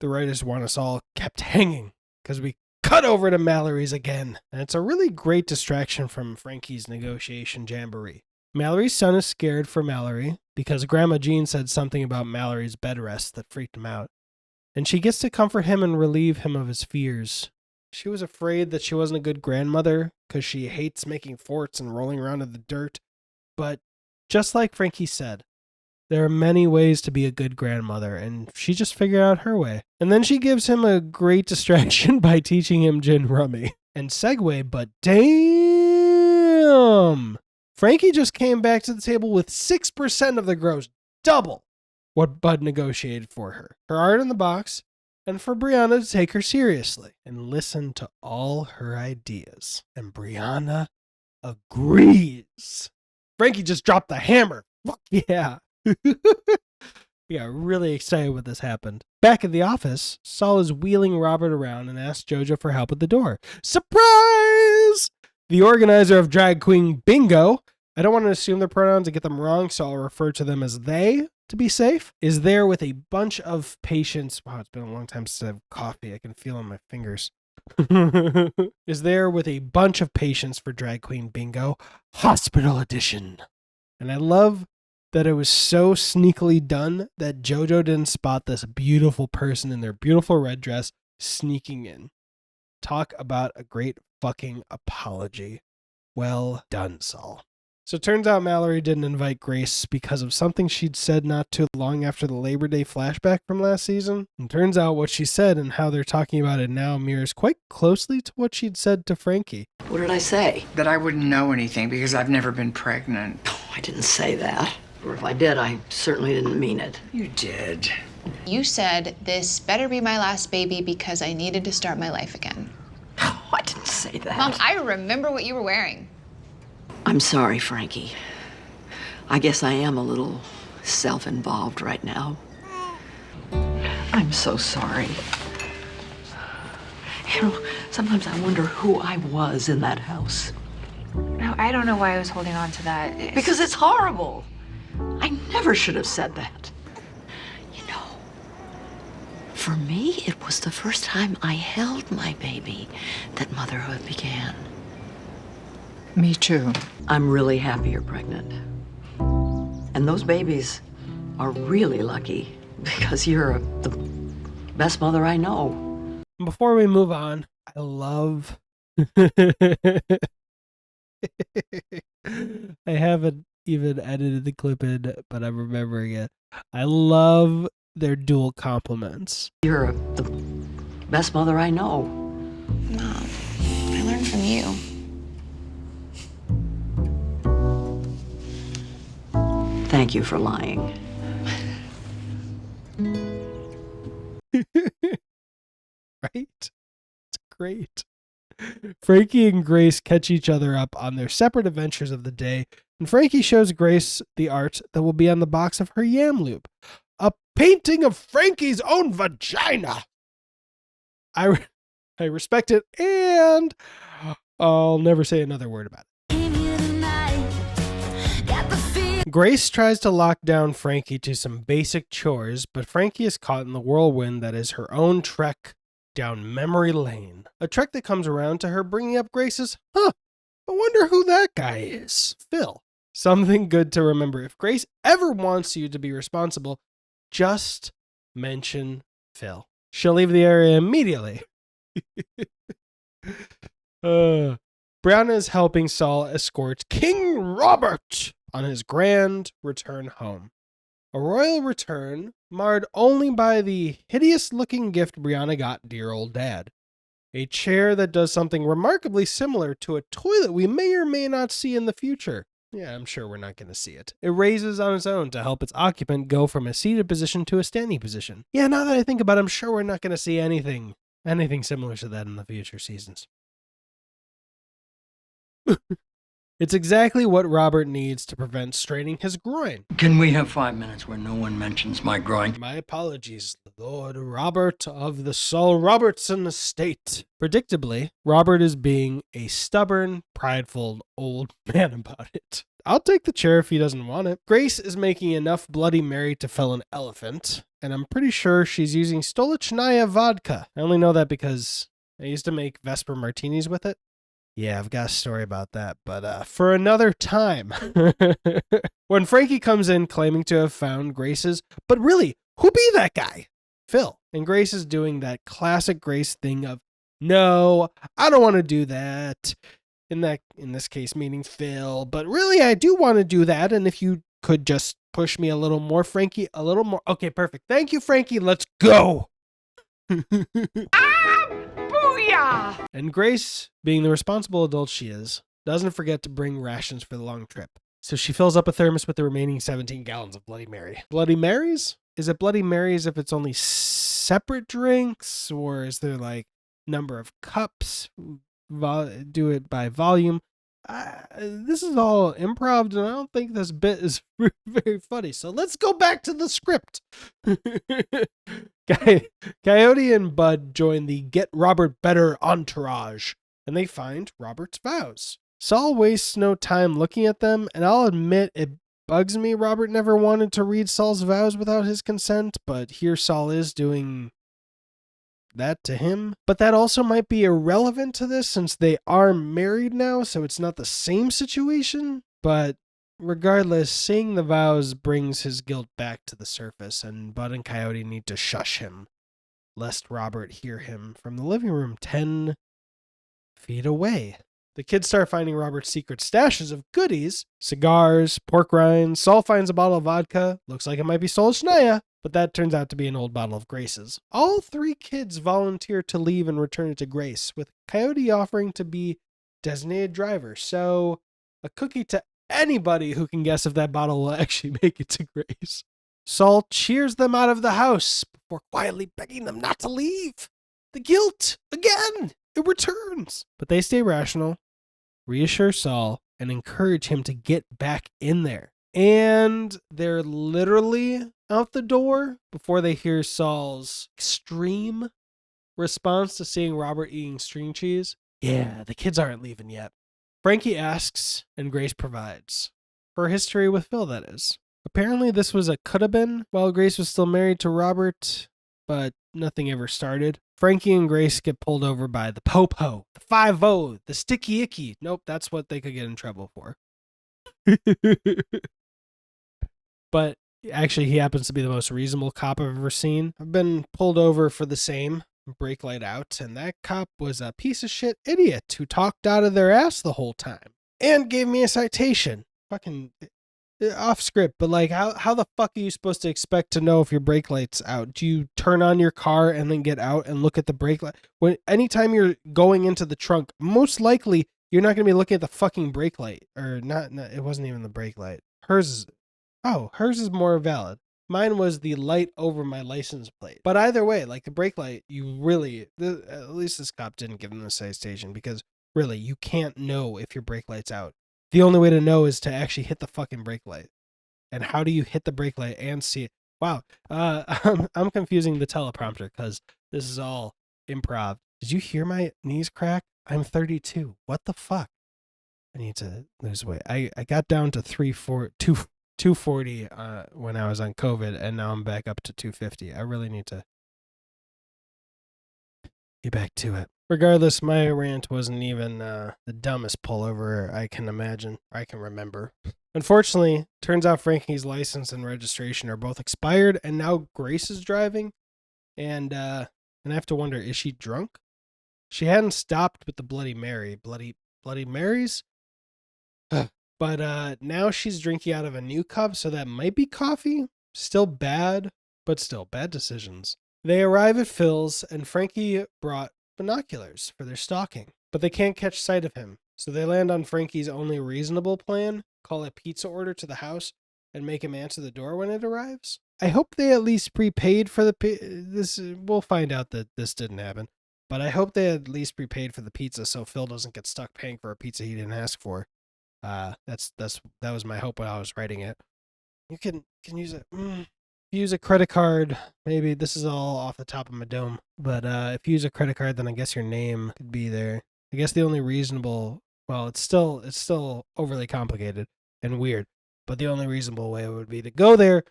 the writers want us all kept hanging, because we cut over to Mallory's again. And it's a really great distraction from Frankie's negotiation jamboree. Mallory's son is scared for Mallory because Grandma Jean said something about Mallory's bed rest that freaked him out. And she gets to comfort him and relieve him of his fears. She was afraid that she wasn't a good grandmother because she hates making forts and rolling around in the dirt. But just like Frankie said, there are many ways to be a good grandmother, and she just figured out her way. And then she gives him a great distraction by teaching him gin rummy. And segue, but damn! Frankie just came back to the table with 6% of the gross, double what Bud negotiated for her. Her art in the box, and for Brianna to take her seriously and listen to all her ideas. And Brianna agrees. Frankie just dropped the hammer. Fuck yeah. We got really excited when this happened. Back at the office, Saul is wheeling Robert around and asks JoJo for help at the door. Surprise! The organizer of Drag Queen Bingo, I don't want to assume their pronouns and get them wrong, so I'll refer to them as they to be safe, is there with a bunch of patients. Wow, it's been a long time since I've had coffee. I can feel it on my fingers. Is there with a bunch of patients for Drag Queen Bingo, Hospital Edition. And I love that it was so sneakily done that JoJo didn't spot this beautiful person in their beautiful red dress sneaking in. Talk about a great fucking apology. Well done, Saul. So it turns out Mallory didn't invite Grace because of something she'd said not too long after the Labor Day flashback from last season. And turns out what she said and how they're talking about it now mirrors quite closely to what she'd said to Frankie. What did I say? That I wouldn't know anything because I've never been pregnant. Oh, I didn't say that. Or if I did, I certainly didn't mean it. You did. You said this better be my last baby because I needed to start my life again. Oh, I didn't say that. Mom, I remember what you were wearing. I'm sorry, Frankie. I guess I am a little self-involved right now. I'm so sorry. You know, sometimes I wonder who I was in that house. No, I don't know why I was holding on to that. Because it's horrible. I never should have said that. You know, for me, it was the first time I held my baby that motherhood began. Me too. I'm really happy you're pregnant. And those babies are really lucky because you're the best mother I know. Before we move on, I love... I haven't even edited the clip in, but I'm remembering it. I love their dual compliments. You're the best mother I know. Mom, I learned from you. Thank you for lying. Right? It's great. Frankie and Grace catch each other up on their separate adventures of the day, and Frankie shows Grace the art that will be on the box of her yam loop. A painting of Frankie's own vagina! I respect it, and I'll never say another word about it. Grace tries to lock down Frankie to some basic chores, but Frankie is caught in the whirlwind that is her own trek down memory lane. A trek that comes around to her bringing up Grace's, I wonder who that guy is. Phil. Something good to remember. If Grace ever wants you to be responsible, just mention Phil. She'll leave the area immediately. Brianna is helping Saul escort King Robert on his grand return home. A royal return marred only by the hideous-looking gift Brianna got dear old dad. A chair that does something remarkably similar to a toilet we may or may not see in the future. Yeah, I'm sure we're not going to see it. It raises on its own to help its occupant go from a seated position to a standing position. Yeah, now that I think about it, I'm sure we're not going to see anything similar to that in the future seasons. It's exactly what Robert needs to prevent straining his groin. Can we have 5 minutes where no one mentions my groin? My apologies, Lord Robert of the Saul Robertson estate. Predictably, Robert is being a stubborn, prideful old man about it. I'll take the chair if he doesn't want it. Grace is making enough Bloody Mary to fill an elephant, and I'm pretty sure she's using Stolichnaya vodka. I only know that because I used to make Vesper martinis with it. Yeah, I've got a story about that, but for another time. When Frankie comes in claiming to have found Grace's, but really, who be that guy? Phil. And Grace is doing that classic Grace thing of, no, I don't want to do that. In this case, meaning Phil, but really, I do want to do that, and if you could just push me a little more, Frankie, a little more. Okay, perfect. Thank you, Frankie. Let's go. Booyah! And Grace, being the responsible adult she is, doesn't forget to bring rations for the long trip. So she fills up a thermos with the remaining 17 gallons of Bloody Mary. Bloody Marys? Is it Bloody Marys if it's only separate drinks? Or is there like number of cups? Do it by volume. This is all improv, and I don't think this bit is very funny. So let's go back to the script. Coyote and Bud join the Get Robert Better entourage, and they find Robert's vows. Saul wastes no time looking at them, and I'll admit it bugs me Robert never wanted to read Saul's vows without his consent, but here Saul is doing that to him. But that also might be irrelevant to this since they are married now, so it's not the same situation. But regardless, seeing the vows brings his guilt back to the surface, and Bud and Coyote need to shush him, lest Robert hear him from the living room 10 feet away. The kids start finding Robert's secret stashes of goodies, cigars, pork rinds. Saul finds a bottle of vodka. Looks like it might be Stolichnaya, but that turns out to be an old bottle of Grace's. All three kids volunteer to leave and return it to Grace, with Coyote offering to be designated driver. So, a cookie to anybody who can guess if that bottle will actually make it to Grace. Saul cheers them out of the house before quietly begging them not to leave. The guilt, again, it returns. But they stay rational, reassure Saul, and encourage him to get back in there. And they're literally out the door before they hear Saul's extreme response to seeing Robert eating string cheese. Yeah, the kids aren't leaving yet. Frankie asks, and Grace provides. Her history with Phil, that is. Apparently this was a coulda been while Grace was still married to Robert, but nothing ever started. Frankie and Grace get pulled over by the Popo, the 5-0, the Sticky Icky. Nope, that's what they could get in trouble for. But actually, he happens to be the most reasonable cop I've ever seen. I've been pulled over for the same, brake light out, and that cop was a piece of shit idiot who talked out of their ass the whole time and gave me a citation. Fucking off script, but like, how the fuck are you supposed to expect to know if your brake light's out? Do you turn on your car and then get out and look at the brake light? Anytime you're going into the trunk, most likely you're not going to be looking at the fucking brake light, or not. It wasn't even the brake light. Hers is more valid. Mine was the light over my license plate. But either way, like the brake light, you really, at least this cop didn't give him the citation because really, you can't know if your brake light's out. The only way to know is to actually hit the fucking brake light. And how do you hit the brake light and see it? Wow. I'm confusing the teleprompter because this is all improv. Did you hear my knees crack? I'm 32. What the fuck? I need to lose weight. I got down to 240 when I was on COVID, and now I'm back up to 250. I really need to get back to it. Regardless, my rant wasn't even the dumbest pullover I can imagine, I can remember. Unfortunately, turns out Frankie's license and registration are both expired, and now Grace is driving. And I have to wonder, is she drunk? She hadn't stopped with the Bloody Mary. Bloody Marys? But now she's drinking out of a new cup, so that might be coffee. Still bad, but still bad decisions. They arrive at Phil's, and Frankie brought binoculars for their stalking, but they can't catch sight of him. So they land on Frankie's only reasonable plan, call a pizza order to the house, and make him answer the door when it arrives. I hope they at least prepaid for this. We'll find out that this didn't happen, but I hope they at least prepaid for the pizza so Phil doesn't get stuck paying for a pizza he didn't ask for. That was my hope when I was writing it. You can use it. Use a credit card. Maybe this is all off the top of my dome, but if you use a credit card, then I guess your name could be there. I guess the only reasonable, well, it's still overly complicated and weird, but the only reasonable way would be to go there,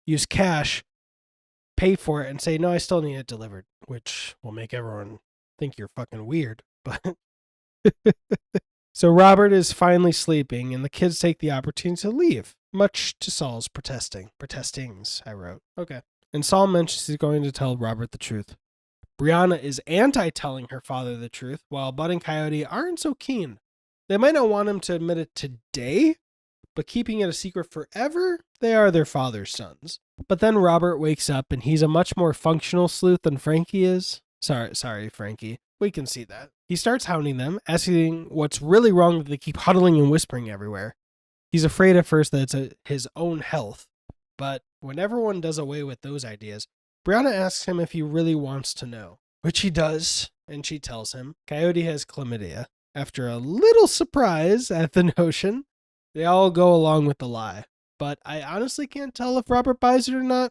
use cash, pay for it, and say, no, I still need it delivered, which will make everyone think you're fucking weird. But so Robert is finally sleeping, and the kids take the opportunity to leave, much to Saul's protestings, I wrote. Okay. And Saul mentions he's going to tell Robert the truth. Brianna is anti-telling her father the truth, while Bud and Coyote aren't so keen. They might not want him to admit it today, but keeping it a secret forever, they are their father's sons. But then Robert wakes up, and he's a much more functional sleuth than Frankie is. Sorry, Frankie. We can see that. He starts hounding them, asking what's really wrong that they keep huddling and whispering everywhere. He's afraid at first that it's his own health, but when everyone does away with those ideas, Brianna asks him if he really wants to know, which he does, and she tells him Coyote has chlamydia. After a little surprise at the notion, they all go along with the lie. But I honestly can't tell if Robert buys it or not.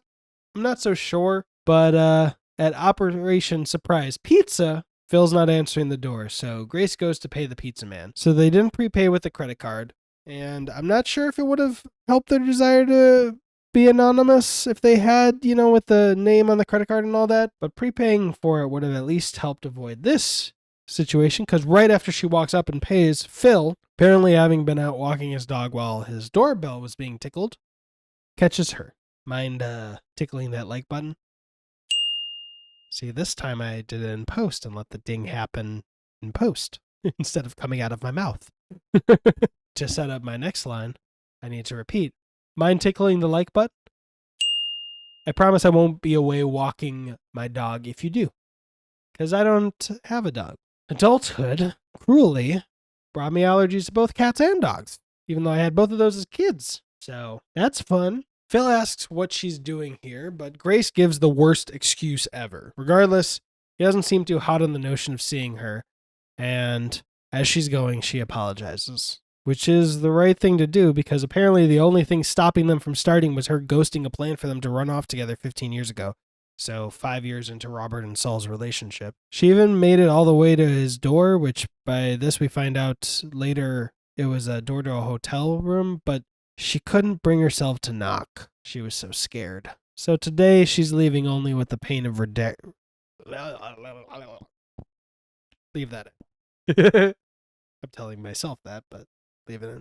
I'm not so sure, but at Operation Surprise Pizza, Phil's not answering the door, so Grace goes to pay the pizza man. So they didn't prepay with the credit card, and I'm not sure if it would have helped their desire to be anonymous if they had, with the name on the credit card and all that, but prepaying for it would have at least helped avoid this situation, because right after she walks up and pays, Phil, apparently having been out walking his dog while his doorbell was being tickled, catches her. Mind tickling that like button? See, this time I did it in post and let the ding happen in post instead of coming out of my mouth. To set up my next line, I need to repeat. Mind tickling the like button? I promise I won't be away walking my dog if you do, because I don't have a dog. Adulthood, cruelly, brought me allergies to both cats and dogs, even though I had both of those as kids. So that's fun. Phil asks what she's doing here, but Grace gives the worst excuse ever. Regardless, he doesn't seem too hot on the notion of seeing her, and as she's going, she apologizes, which is the right thing to do because apparently the only thing stopping them from starting was her ghosting a plan for them to run off together 15 years ago. So 5 years into Robert and Saul's relationship. She even made it all the way to his door, which by this we find out later it was a door to a hotel room, but she couldn't bring herself to knock. She was so scared. So today she's leaving only with the pain of leave that in. I'm telling myself that, but leave it in.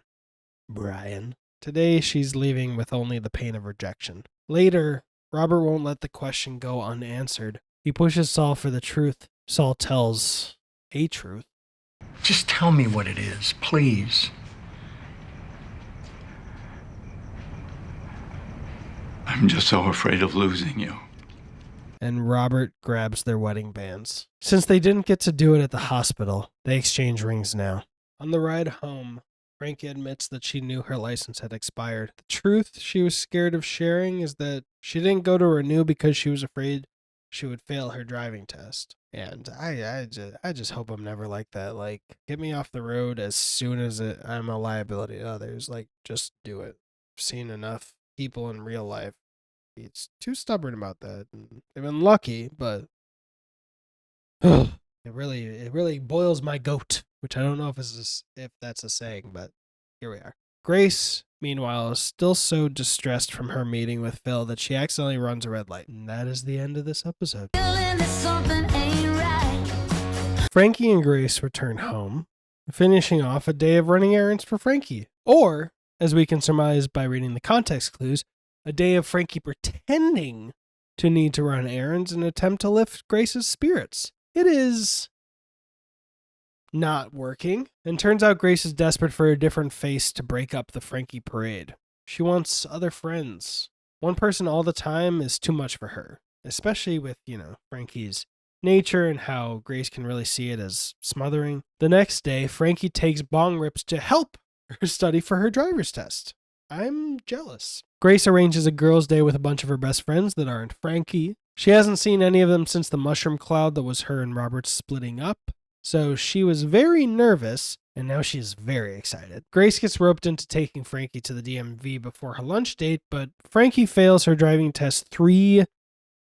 Brian. Today she's leaving with only the pain of rejection. Later, Robert won't let the question go unanswered. He pushes Saul for the truth. Saul tells a truth. Just tell me what it is, please. I'm just so afraid of losing you. And Robert grabs their wedding bands. Since they didn't get to do it at the hospital, they exchange rings now. On the ride home, Frankie admits that she knew her license had expired. The truth she was scared of sharing is that she didn't go to renew because she was afraid she would fail her driving test. And I just hope I'm never like that. Like, get me off the road as soon as I'm a liability to others. Like, just do it. I've seen enough people in real life. It's too stubborn about that. And they've been lucky, but it really boils my goat, which I don't know if that's a saying, but here we are. Grace, meanwhile, is still so distressed from her meeting with Phil that she accidentally runs a red light. And that is the end of this episode. Frankie and Grace return home, finishing off a day of running errands for Frankie. Or, as we can surmise by reading the context clues, a day of Frankie pretending to need to run errands in an attempt to lift Grace's spirits. It is not working, and turns out Grace is desperate for a different face to break up the Frankie parade. She wants other friends. One person all the time is too much for her, especially with, Frankie's nature and how Grace can really see it as smothering. The next day, Frankie takes bong rips to help her study for her driver's test. I'm jealous. Grace arranges a girls' day with a bunch of her best friends that aren't Frankie. She hasn't seen any of them since the mushroom cloud that was her and Robert splitting up, so she was very nervous, and now she's very excited. Grace gets roped into taking Frankie to the DMV before her lunch date, but Frankie fails her driving test 3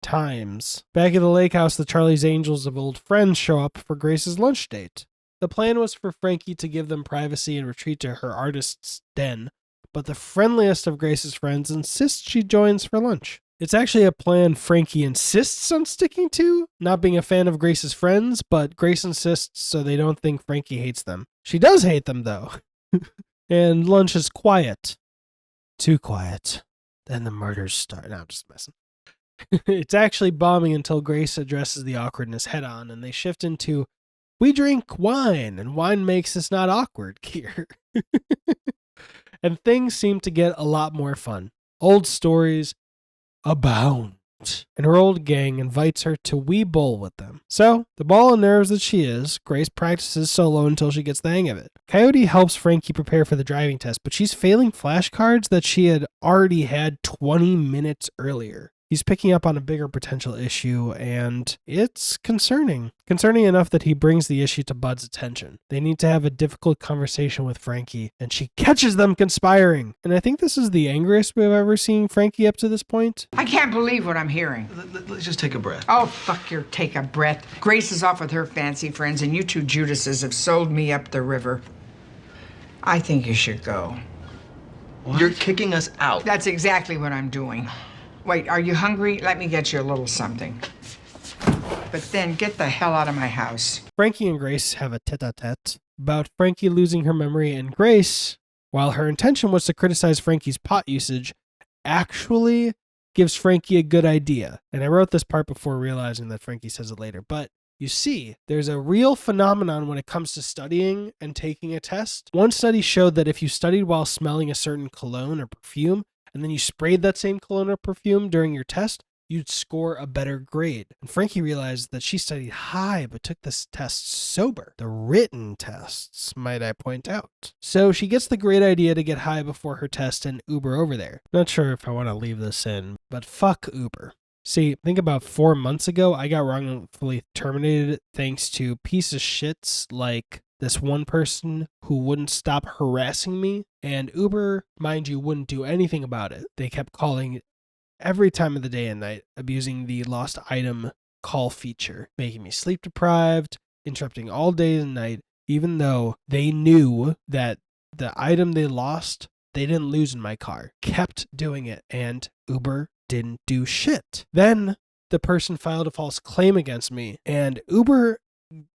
times. Back at the lake house, the Charlie's Angels of old friends show up for Grace's lunch date. The plan was for Frankie to give them privacy and retreat to her artist's den, but the friendliest of Grace's friends insists she joins for lunch. It's actually a plan Frankie insists on sticking to, not being a fan of Grace's friends, but Grace insists so they don't think Frankie hates them. She does hate them, though. And lunch is quiet. Too quiet. Then the murders start. No, I'm just messing. It's actually bombing until Grace addresses the awkwardness head on, and they shift into, we drink wine, and wine makes us not awkward gear. And things seem to get a lot more fun. Old stories abound. And her old gang invites her to wee bowl with them. So, the ball of nerves that she is, Grace practices solo until she gets the hang of it. Coyote helps Frankie prepare for the driving test, but she's failing flashcards that she had already had 20 minutes earlier. He's picking up on a bigger potential issue, and it's concerning. Concerning enough that he brings the issue to Bud's attention. They need to have a difficult conversation with Frankie, and she catches them conspiring. And I think this is the angriest we've ever seen Frankie up to this point. I can't believe what I'm hearing. Let's just take a breath. Oh, fuck your take a breath. Grace is off with her fancy friends, and you two Judases have sold me up the river. I think you should go. What? You're kicking us out. That's exactly what I'm doing. Wait, are you hungry? Let me get you a little something. But then get the hell out of my house. Frankie and Grace have a tete-a-tete about Frankie losing her memory, and Grace, while her intention was to criticize Frankie's pot usage, actually gives Frankie a good idea. And I wrote this part before realizing that Frankie says it later. But you see, there's a real phenomenon when it comes to studying and taking a test. One study showed that if you studied while smelling a certain cologne or perfume, and then you sprayed that same cologne or perfume during your test, you'd score a better grade. And Frankie realized that she studied high but took this test sober. The written tests, might I point out. So she gets the great idea to get high before her test and Uber over there. Not sure if I want to leave this in, but fuck Uber. See, think about 4 months ago, I got wrongfully terminated thanks to piece of shits like this one person who wouldn't stop harassing me, and Uber, mind you, wouldn't do anything about it. They kept calling every time of the day and night, abusing the lost item call feature, making me sleep deprived, interrupting all day and night, even though they knew that the item they lost, they didn't lose in my car. Kept doing it, and Uber didn't do shit. Then the person filed a false claim against me, and Uber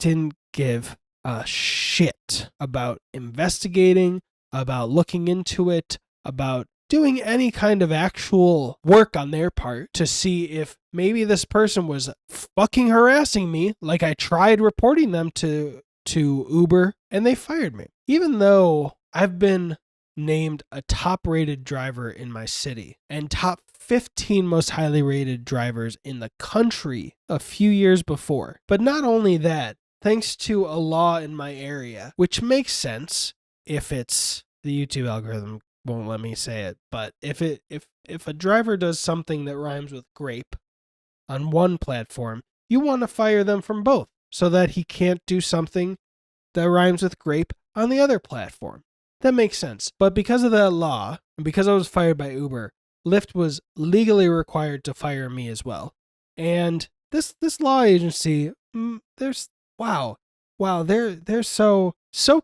didn't give a shit about investigating, about looking into it, about doing any kind of actual work on their part to see if maybe this person was fucking harassing me, like I tried reporting them to Uber, and they fired me. Even though I've been named a top-rated driver in my city and top 15 most highly rated drivers in the country a few years before. But not only that, thanks to a law in my area, which makes sense if it's the YouTube algorithm won't let me say it, but if a driver does something that rhymes with grape on one platform, you want to fire them from both so that he can't do something that rhymes with grape on the other platform. That makes sense. But because of that law, and because I was fired by Uber, Lyft was legally required to fire me as well. And this law agency, they're so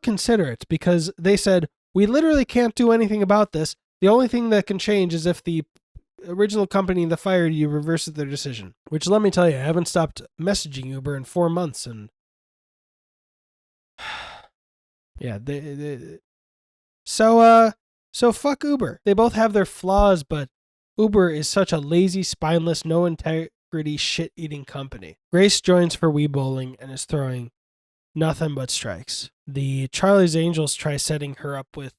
considerate, because they said, we literally can't do anything about this. The only thing that can change is if the original company that fired you reverses their decision. Which, let me tell you, I haven't stopped messaging Uber in 4 months, and yeah, so fuck Uber. They both have their flaws, but Uber is such a lazy, spineless, no integrity, shit-eating company. Grace joins for Wii Bowling and is throwing nothing but strikes. The Charlie's Angels try setting her up with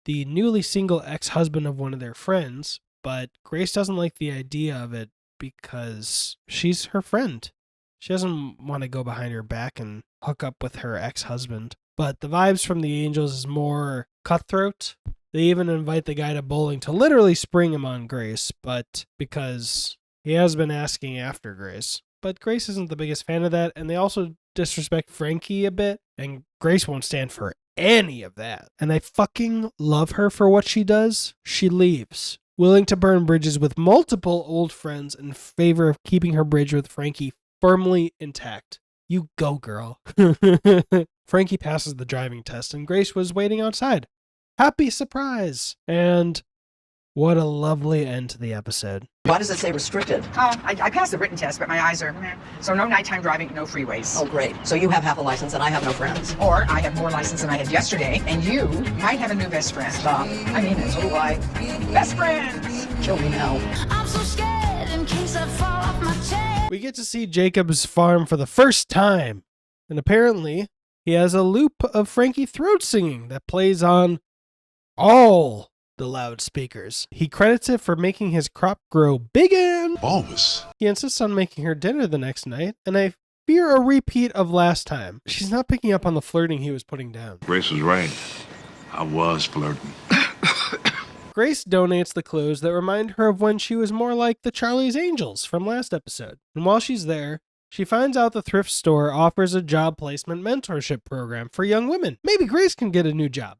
the newly single ex-husband of one of their friends, but Grace doesn't like the idea of it because she's her friend. She doesn't want to go behind her back and hook up with her ex-husband. But the vibes from the Angels is more cutthroat. They even invite the guy to bowling to literally spring him on Grace, but because he has been asking after Grace. But Grace isn't the biggest fan of that, and they also disrespect Frankie a bit, and Grace won't stand for any of that. And I fucking love her for what she does. She leaves, willing to burn bridges with multiple old friends in favor of keeping her bridge with Frankie firmly intact. You go, girl. Frankie passes the driving test, and Grace was waiting outside. Happy surprise! And what a lovely end to the episode. Why does it say restricted? Oh, I passed the written test, but my eyes are... So no nighttime driving, no freeways. Oh, great. So you have half a license and I have no friends. Or I have more license than I had yesterday, and you might have a new best friend. Stop. I mean it, so do I. Best friends! Kill me now. I'm so scared in case I fall off my chair. We get to see Jacob's farm for the first time, and apparently he has a loop of Frankie throat singing that plays on all the loudspeakers. He credits it for making his crop grow big and bulbous. He insists on making her dinner the next night, and I fear a repeat of last time. She's not picking up on the flirting he was putting down. Grace was right. I was flirting. Grace donates the clothes that remind her of when she was more like the Charlie's Angels from last episode. And while she's there, she finds out the thrift store offers a job placement mentorship program for young women. Maybe Grace can get a new job.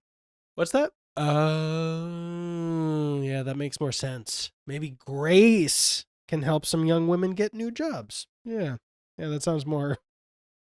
What's that? Oh, yeah, that makes more sense. Maybe Grace can help some young women get new jobs. Yeah, that sounds more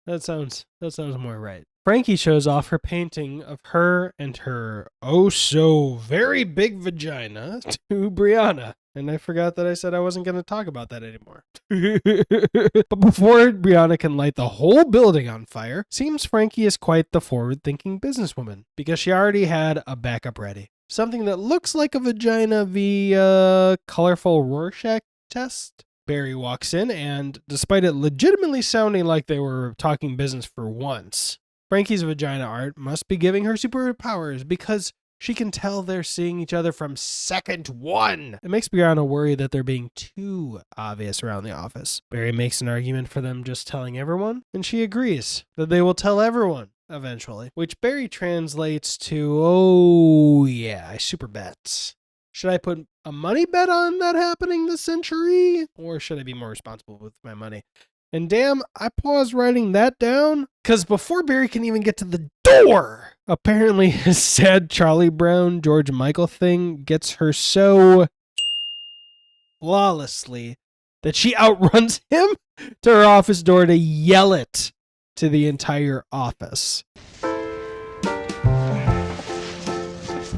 right. Frankie shows off her painting of her and her oh so very big vagina to Brianna. And I forgot that I said I wasn't going to talk about that anymore. But before Brianna can light the whole building on fire, seems Frankie is quite the forward-thinking businesswoman, because she already had a backup ready. Something that looks like a vagina via colorful Rorschach test. Barry walks in, and despite it legitimately sounding like they were talking business for once, Frankie's vagina art must be giving her superpowers, because she can tell they're seeing each other from second one. It makes Brianna worry that they're being too obvious around the office. Barry makes an argument for them just telling everyone, and she agrees that they will tell everyone eventually, which Barry translates to, oh yeah, I super bet. Should I put a money bet on that happening this century? Or should I be more responsible with my money? And damn, I paused writing that down, because before Barry can even get to the door, apparently his sad Charlie Brown, George Michael thing gets her so flawlessly that she outruns him to her office door to yell it to the entire office.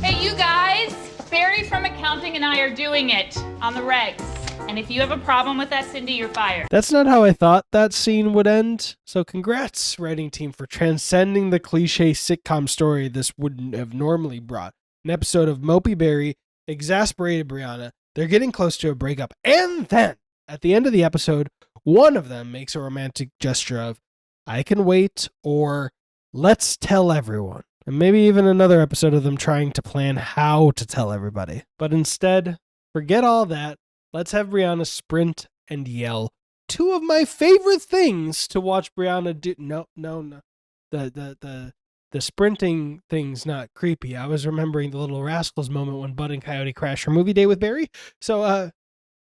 Hey, you guys! Barry from accounting and I are doing it on the regs. And if you have a problem with that, Cindy, you're fired. That's not how I thought that scene would end. So congrats, writing team, for transcending the cliche sitcom story this wouldn't have normally brought. An episode of Mopey Barry, exasperated Brianna, they're getting close to a breakup, and then, at the end of the episode, one of them makes a romantic gesture of, I can wait, or let's tell everyone. And maybe even another episode of them trying to plan how to tell everybody. But instead, forget all that. Let's have Brianna sprint and yell. Two of my favorite things to watch Brianna do. No. The the sprinting thing's not creepy. I was remembering the Little Rascals moment when Bud and Coyote crash her movie date with Barry. So,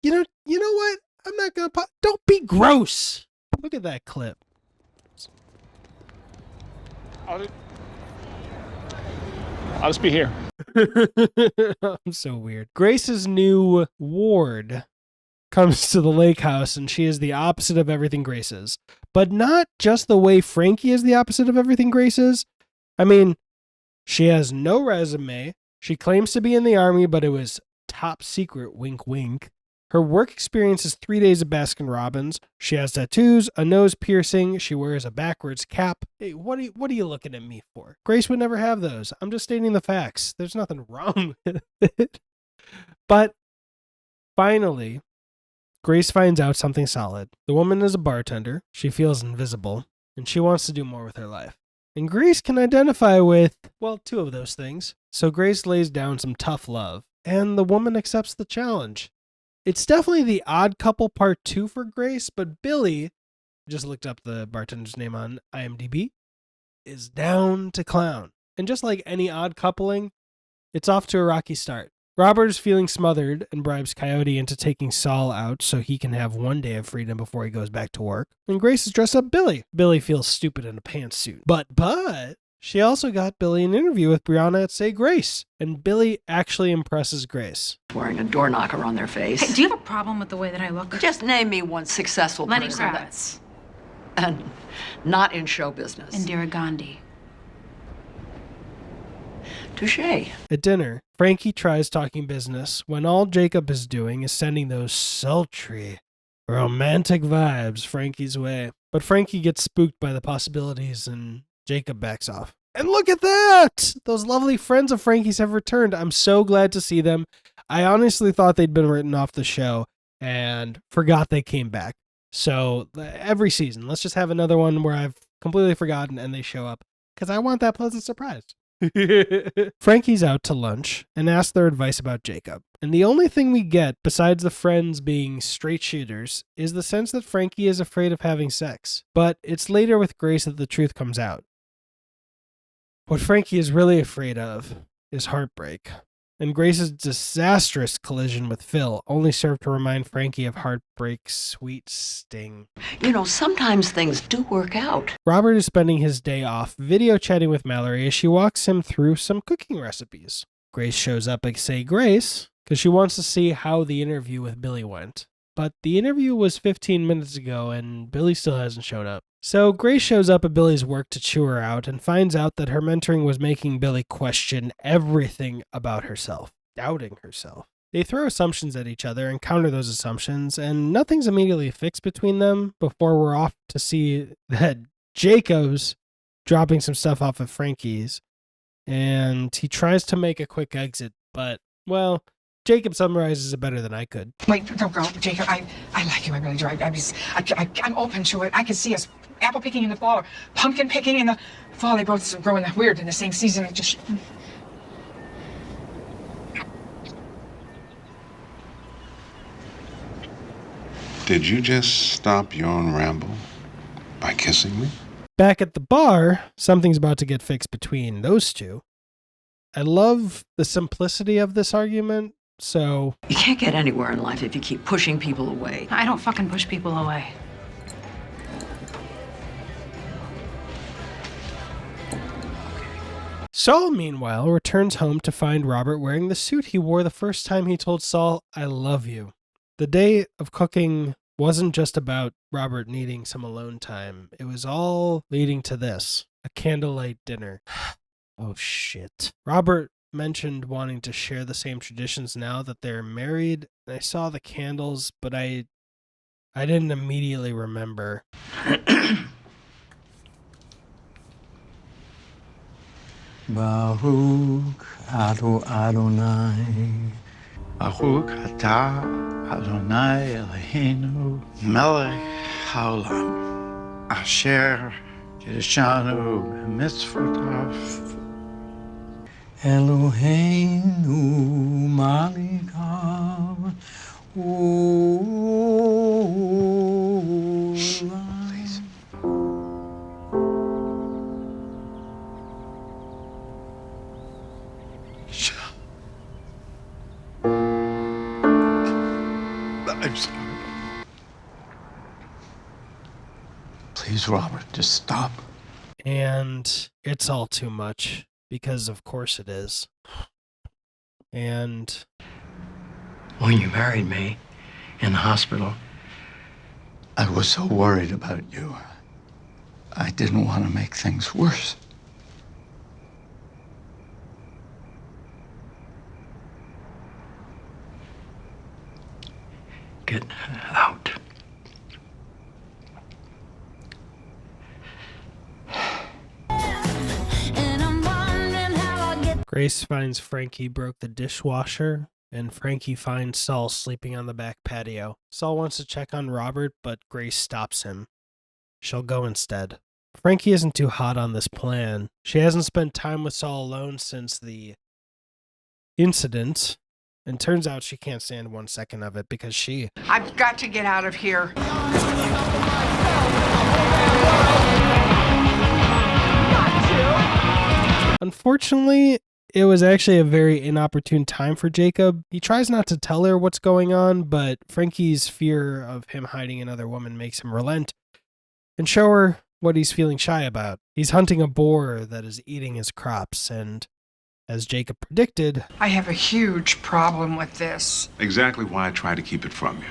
you know what? I'm not gonna. Don't be gross. Look at that clip. I'll just be here. I'm so weird. Grace's new ward comes to the lake house, and she is the opposite of everything Grace is. But not just the way Frankie is the opposite of everything Grace is. I mean, she has no resume. She claims to be in the army, but it was top secret, wink, wink. Her work experience is 3 days of Baskin-Robbins. She has tattoos, a nose piercing. She wears a backwards cap. Hey, what are you looking at me for? Grace would never have those. I'm just stating the facts. There's nothing wrong with it. But finally, Grace finds out something solid. The woman is a bartender. She feels invisible, and she wants to do more with her life. And Grace can identify with, well, two of those things. So Grace lays down some tough love, and the woman accepts the challenge. It's definitely the Odd Couple Part 2 for Grace, but Billy, just looked up the bartender's name on IMDb, is down to clown. And just like any odd coupling, it's off to a rocky start. Robert is feeling smothered and bribes Coyote into taking Saul out so he can have one day of freedom before he goes back to work. And Grace is dressed up Billy. Billy feels stupid in a pantsuit. But she also got Billy an interview with Brianna at Say Grace. And Billy actually impresses Grace. Wearing a door knocker on their face. Hey, do you have a problem with the way that I look? Just name me one successful Lenny person Kravitz. and not in show business. Indira Gandhi. Touché. At dinner, Frankie tries talking business when all Jacob is doing is sending those sultry, romantic vibes Frankie's way. But Frankie gets spooked by the possibilities and Jacob backs off. And look at that! Those lovely friends of Frankie's have returned. I'm so glad to see them. I honestly thought they'd been written off the show and forgot they came back. So every season, let's just have another one where I've completely forgotten and they show up because I want that pleasant surprise. Frankie's out to lunch and asks their advice about Jacob. And the only thing we get, besides the friends being straight shooters, is the sense that Frankie is afraid of having sex. But it's later with Grace that the truth comes out. What Frankie is really afraid of is heartbreak. And Grace's disastrous collision with Phil only served to remind Frankie of heartbreak's sweet sting. You know, sometimes things do work out. Robert is spending his day off video chatting with Mallory as she walks him through some cooking recipes. Grace shows up at Say Grace because she wants to see how the interview with Billy went. But the interview was 15 minutes ago and Billy still hasn't showed up. So Grace shows up at Billy's work to chew her out and finds out that her mentoring was making Billy question everything about herself, doubting herself. They throw assumptions at each other and counter those assumptions, and nothing's immediately fixed between them before we're off to see that Jacob's dropping some stuff off of Frankie's, and he tries to make a quick exit, but, well, Jacob summarizes it better than I could. Wait, don't go, Jacob. I like you. I really do. I'm open to it. I can see us apple picking in the fall or pumpkin picking in the fall. They both grow in the weird in the same season. It just. Did you just stop your own ramble by kissing me? Back at the bar, something's about to get fixed between those two. I love the simplicity of this argument. So you can't get anywhere in life if you keep pushing people away. I don't fucking push people away. Saul, meanwhile, returns home to find Robert wearing the suit he wore the first time he told Saul, "I love you." The day of cooking wasn't just about Robert needing some alone time. It was all leading to this, a candlelight dinner. Oh, shit. Robert mentioned wanting to share the same traditions now that they're married. I saw the candles, but I didn't immediately remember. Baruch Adonai. Baruch atah Adonai Eloheinu melech haolam asher kiddushanu b'mitzvotav Eloheinu malikav olam. Please, Robert, just stop. And it's all too much, because of course it is. And When you married me in the hospital, I was so worried about you. I didn't want to make things worse. get out. Grace finds Frankie broke the dishwasher, and Frankie finds Saul sleeping on the back patio. Saul wants to check on Robert, but Grace stops him. She'll go instead. Frankie isn't too hot on this plan. She hasn't spent time with Saul alone since the incident, and turns out she can't stand 1 second of it because she... I've got to get out of here. Unfortunately, it was actually a very inopportune time for Jacob. He tries not to tell her what's going on, but Frankie's fear of him hiding another woman makes him relent and show her what he's feeling shy about. He's hunting a boar that is eating his crops, and as Jacob predicted... I have a huge problem with this. Exactly why I try to keep it from you.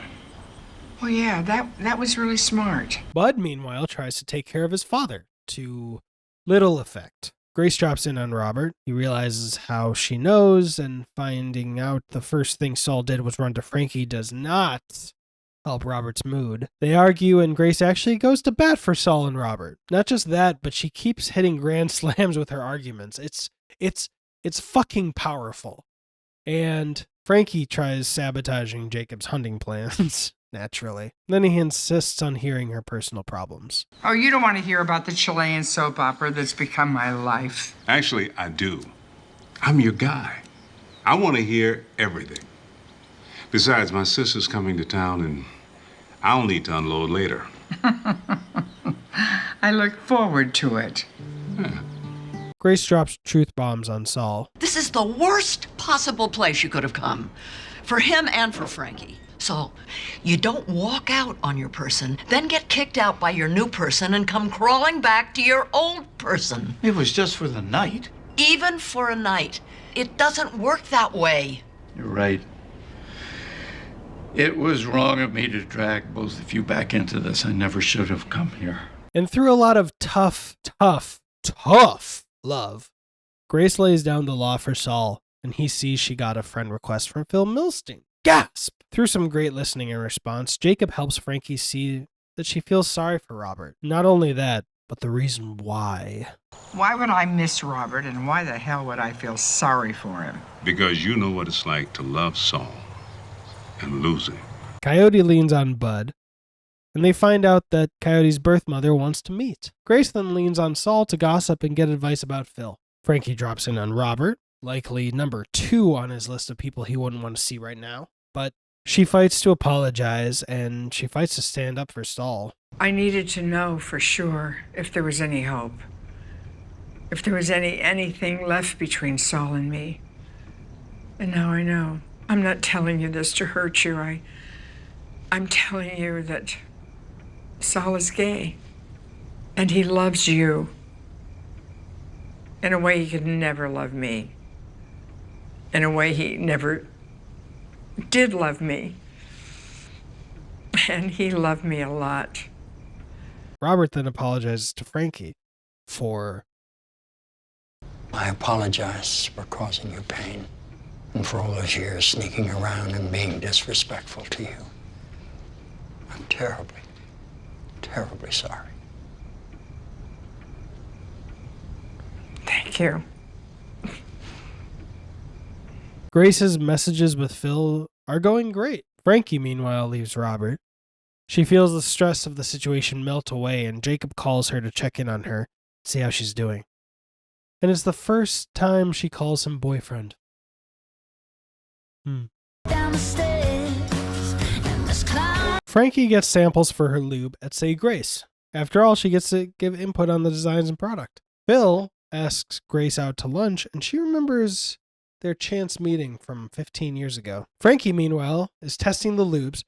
Well, yeah, that was really smart. Bud, meanwhile, tries to take care of his father, to little effect. Grace drops in on Robert. He realizes how she knows, and finding out the first thing Saul did was run to Frankie does not help Robert's mood. They argue, and Grace actually goes to bat for Saul and Robert. Not just that, but she keeps hitting grand slams with her arguments. It's fucking powerful. And Frankie tries sabotaging Jacob's hunting plans, naturally. Then he insists on hearing her personal problems. Oh, you don't want to hear about the Chilean soap opera that's become my life. Actually, I do. I'm your guy. I want to hear everything. Besides, my sister's coming to town, and I'll need to unload later. I look forward to it. Yeah. Grace drops truth bombs on Saul. This is the worst possible place you could have come. For him and for Frankie. So, you don't walk out on your person, then get kicked out by your new person and come crawling back to your old person. It was just for the night. Even for a night. It doesn't work that way. You're right. It was wrong of me to drag both of you back into this. I never should have come here. And through a lot of tough love, Grace lays down the law for Saul, and he sees she got a friend request from Phil Milstein. Gasp! Through some great listening in response, Jacob helps Frankie see that she feels sorry for Robert. Not only that, but the reason why. Why would I miss Robert, and why the hell would I feel sorry for him? Because you know what it's like to love Saul and lose him. Coyote leans on Bud, and they find out that Coyote's birth mother wants to meet. Grace then leans on Saul to gossip and get advice about Phil. Frankie drops in on Robert, likely number 2 on his list of people he wouldn't want to see right now. But she fights to apologize, and she fights to stand up for Saul. I needed to know for sure if there was any hope. If there was anything left between Saul and me. And now I know. I'm not telling you this to hurt you. I'm telling you that Saul is gay. And he loves you. In a way he could never love me. In a way he never did love me. And he loved me a lot. Robert then apologizes to Frankie for... I apologize for causing you pain and for all those years sneaking around and being disrespectful to you. I'm terribly, terribly sorry. Thank you. Grace's messages with Phil are going great. Frankie, meanwhile, leaves Robert. She feels the stress of the situation melt away, and Jacob calls her to check in on her, see how she's doing. And it's the first time she calls him boyfriend. Frankie gets samples for her lube at Say Grace. After all, she gets to give input on the designs and product. Phil asks Grace out to lunch, and she remembers their chance meeting from 15 years ago. Frankie, meanwhile, is testing the lubes,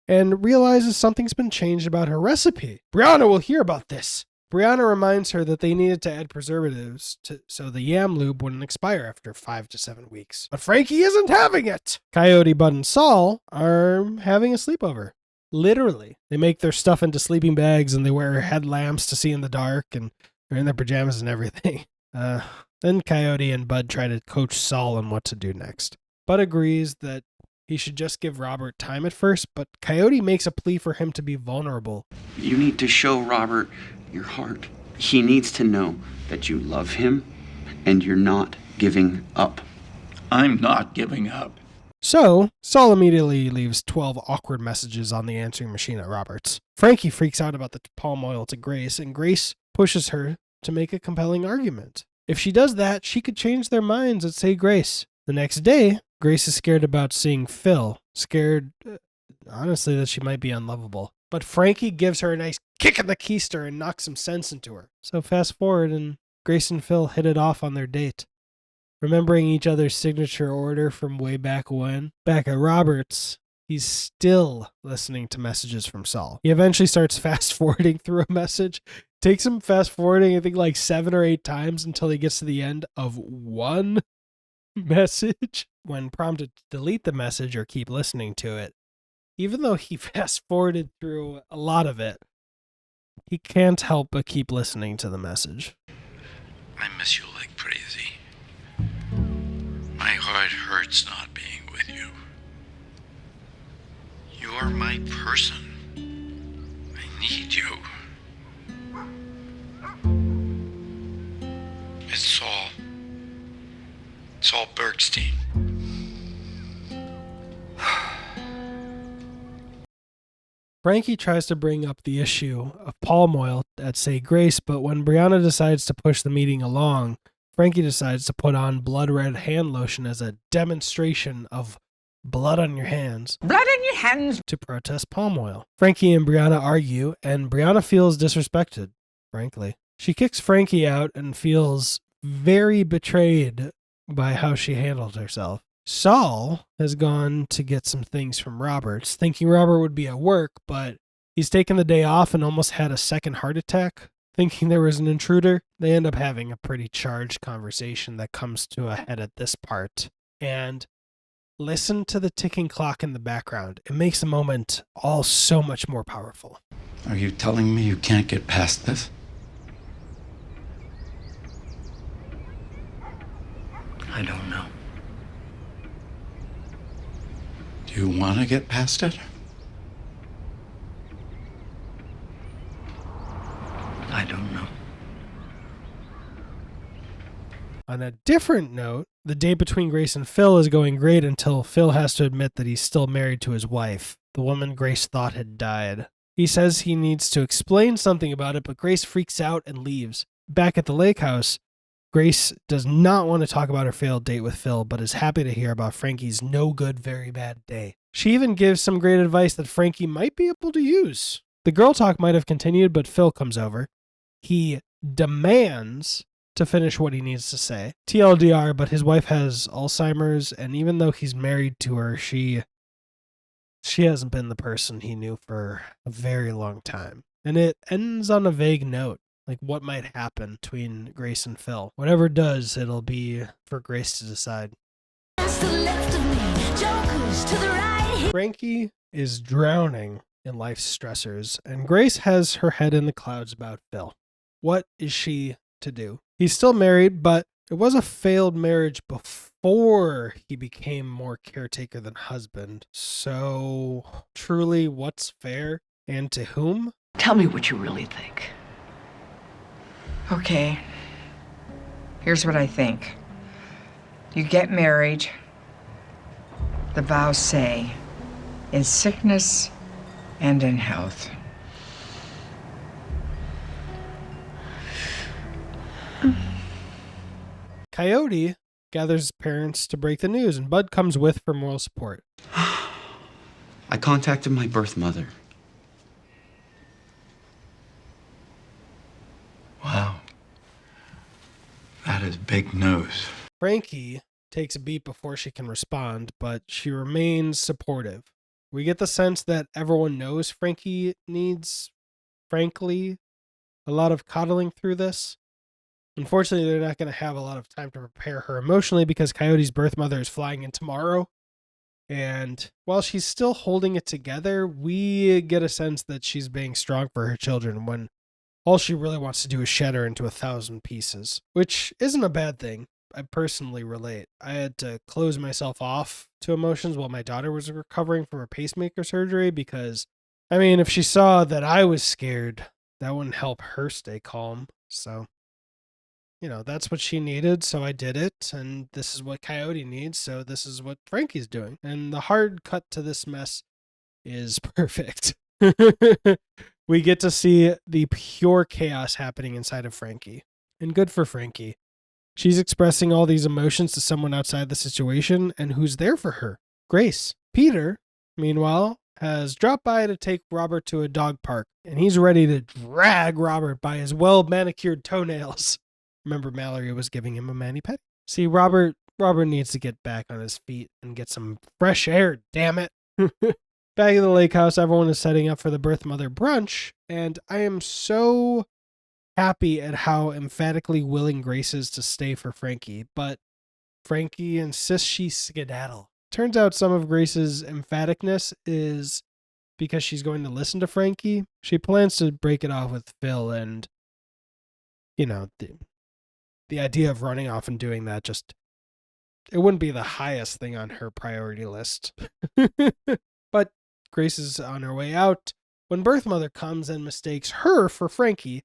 and realizes something's been changed about her recipe. Brianna will hear about this. Brianna reminds her that they needed to add preservatives so the yam lube wouldn't expire after 5 to 7 weeks. But Frankie isn't having it! Coyote, Bud, and Saul are having a sleepover. Literally. They make their stuff into sleeping bags and they wear headlamps to see in the dark and they're in their pajamas and everything. Then Coyote and Bud try to coach Saul on what to do next. Bud agrees that he should just give Robert time at first, but Coyote makes a plea for him to be vulnerable. You need to show Robert your heart. He needs to know that you love him and you're not giving up. I'm not giving up. So, Saul immediately leaves 12 awkward messages on the answering machine at Robert's. Frankie freaks out about the palm oil to Grace, and Grace pushes her to make a compelling argument. If she does that, she could change their minds and say grace. The next day, Grace is scared about seeing Phil. Scared, honestly, that she might be unlovable. But Frankie gives her a nice kick in the keister and knocks some sense into her. So fast forward, and Grace and Phil hit it off on their date. Remembering each other's signature order from way back when, back at Robert's, he's still listening to messages from Saul. He eventually starts fast forwarding through a message. Takes him fast forwarding, I think, like 7 or 8 times until he gets to the end of one message. When prompted to delete the message or keep listening to it, even though he fast forwarded through a lot of it, he can't help but keep listening to the message. I miss you like crazy. My heart hurts not being with you. You're my person. I need you. It's Saul. Saul Bergstein. Frankie tries to bring up the issue of palm oil at Say Grace, but when Brianna decides to push the meeting along, Frankie decides to put on blood red hand lotion as a demonstration of blood on your hands. Blood on your hands! To protest palm oil. Frankie and Brianna argue, and Brianna feels disrespected, frankly. She kicks Frankie out and feels very betrayed by how she handled herself. Saul has gone to get some things from Roberts, thinking Robert would be at work, but he's taken the day off and almost had a second heart attack, thinking there was an intruder. They end up having a pretty charged conversation that comes to a head at this part. And listen to the ticking clock in the background. It makes the moment all so much more powerful. Are you telling me you can't get past this? I don't know. Do you want to get past it? I don't know. On a different note, the day between Grace and Phil is going great until Phil has to admit that he's still married to his wife, the woman Grace thought had died. He says he needs to explain something about it, but Grace freaks out and leaves. Back at the lake house, Grace does not want to talk about her failed date with Phil, but is happy to hear about Frankie's no good, very bad day. She even gives some great advice that Frankie might be able to use. The girl talk might have continued, but Phil comes over. He demands to finish what he needs to say. TLDR, but his wife has Alzheimer's, and even though he's married to her, she hasn't been the person he knew for a very long time. And it ends on a vague note. Like what might happen between Grace and Phil. Whatever it does, it'll be for Grace to decide. Frankie is drowning in life's stressors, and Grace has her head in the clouds about Phil. What is she to do? He's still married, but it was a failed marriage before he became more caretaker than husband. So, truly, what's fair and to whom? Tell me what you really think. Okay. Here's what I think. You get married. The vows say, in sickness and in health. Coyote gathers his parents to break the news, and Bud comes with for moral support. I contacted my birth mother. Wow. That is big news. Frankie takes a beat before she can respond, but she remains supportive. We get the sense that everyone knows Frankie needs, frankly, a lot of coddling through this. Unfortunately, they're not going to have a lot of time to prepare her emotionally because Coyote's birth mother is flying in tomorrow. And while she's still holding it together, we get a sense that she's being strong for her children when all she really wants to do is shatter into 1,000 pieces, which isn't a bad thing. I personally relate. I had to close myself off to emotions while my daughter was recovering from her pacemaker surgery because, I mean, if she saw that I was scared, that wouldn't help her stay calm. So, that's what she needed, so I did it, and this is what Coyote needs, so this is what Frankie's doing. And the hard cut to this mess is perfect. We get to see the pure chaos happening inside of Frankie. And good for Frankie. She's expressing all these emotions to someone outside the situation, and who's there for her? Grace. Peter, meanwhile, has dropped by to take Robert to a dog park, and he's ready to drag Robert by his well-manicured toenails. Remember, Mallory was giving him a mani-pedi. See, Robert needs to get back on his feet and get some fresh air, damn it. Back at the lake house, everyone is setting up for the birth mother brunch, and I am so happy at how emphatically willing Grace is to stay for Frankie, but Frankie insists she skedaddle. Turns out some of Grace's emphaticness is because she's going to listen to Frankie. She plans to break it off with Phil, and, the idea of running off and doing that it wouldn't be the highest thing on her priority list. But Grace is on her way out when birth mother comes and mistakes her for Frankie.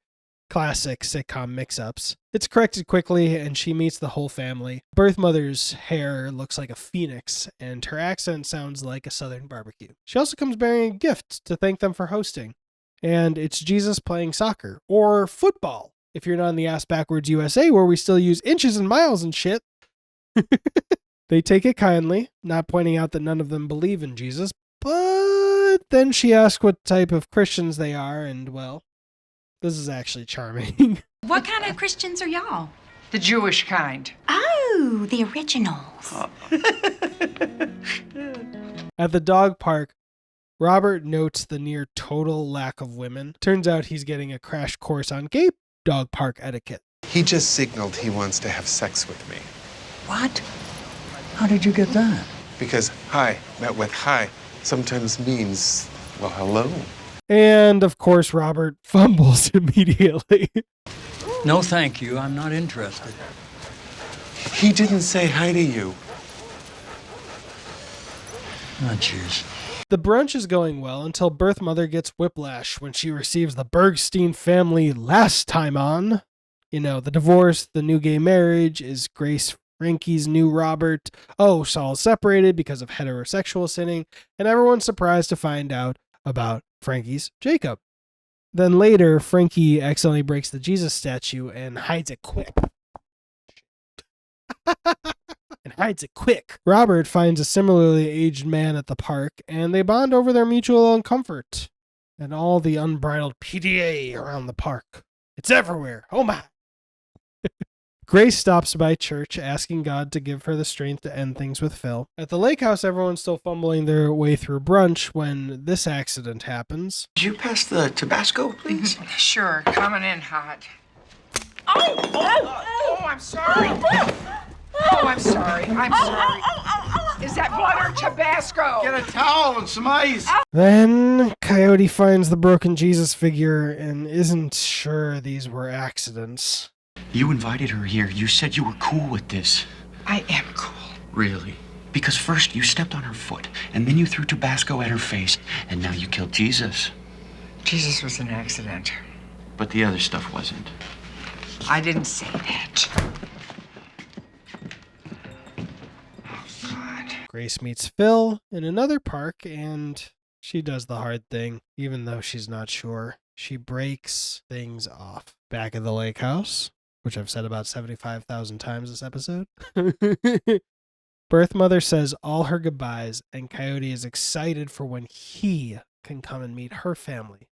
Classic sitcom mix-ups. It's corrected quickly and she meets the whole family. Birth mother's hair looks like a phoenix and her accent sounds like a southern barbecue. She also comes bearing a gift to thank them for hosting. And it's Jesus playing soccer or football if you're not in the ass backwards USA where we still use inches and miles and shit. They take it kindly, not pointing out that none of them believe in Jesus, but then she asks what type of Christians they are, and well, this is actually charming. What kind of Christians are y'all? The Jewish kind. Oh, the originals. At the dog park, Robert notes the near total lack of women. Turns out he's getting a crash course on gay dog park etiquette. He just signaled he wants to have sex with me. What? How did you get that? Because hi met with hi sometimes means, well, hello. And of course, Robert fumbles immediately. No, thank you. I'm not interested. He didn't say hi to you. Oh, jeez. The brunch is going well until birth mother gets whiplash when she receives the Bergstein family last time on. The divorce, the new gay marriage, is Grace Frankie's new Robert. Oh, Saul's separated because of heterosexual sinning, and everyone's surprised to find out about Frankie's Jacob. Then later, Frankie accidentally breaks the Jesus statue and hides it quick. Robert finds a similarly aged man at the park, and they bond over their mutual uncomfort and all the unbridled PDA around the park. It's everywhere. Oh my. Grace stops by church, asking God to give her the strength to end things with Phil. At the lake house, everyone's still fumbling their way through brunch when this accident happens. Could you pass the Tabasco, please? Sure, coming in hot. Oh, I'm sorry. Oh, I'm sorry. I'm sorry. Is that blood or Tabasco? Get a towel and some ice. Then Coyote finds the broken Jesus figure and isn't sure these were accidents. You invited her here. You said you were cool with this. I am cool. Really? Because first you stepped on her foot, and then you threw Tabasco at her face, and now you killed Jesus. Jesus was an accident. But the other stuff wasn't. I didn't say that. Oh, God. Grace meets Phil in another park, and she does the hard thing, even though she's not sure. She breaks things off. Back at the lake house, which I've said about 75,000 times this episode. Birth mother says all her goodbyes, and Coyote is excited for when he can come and meet her family.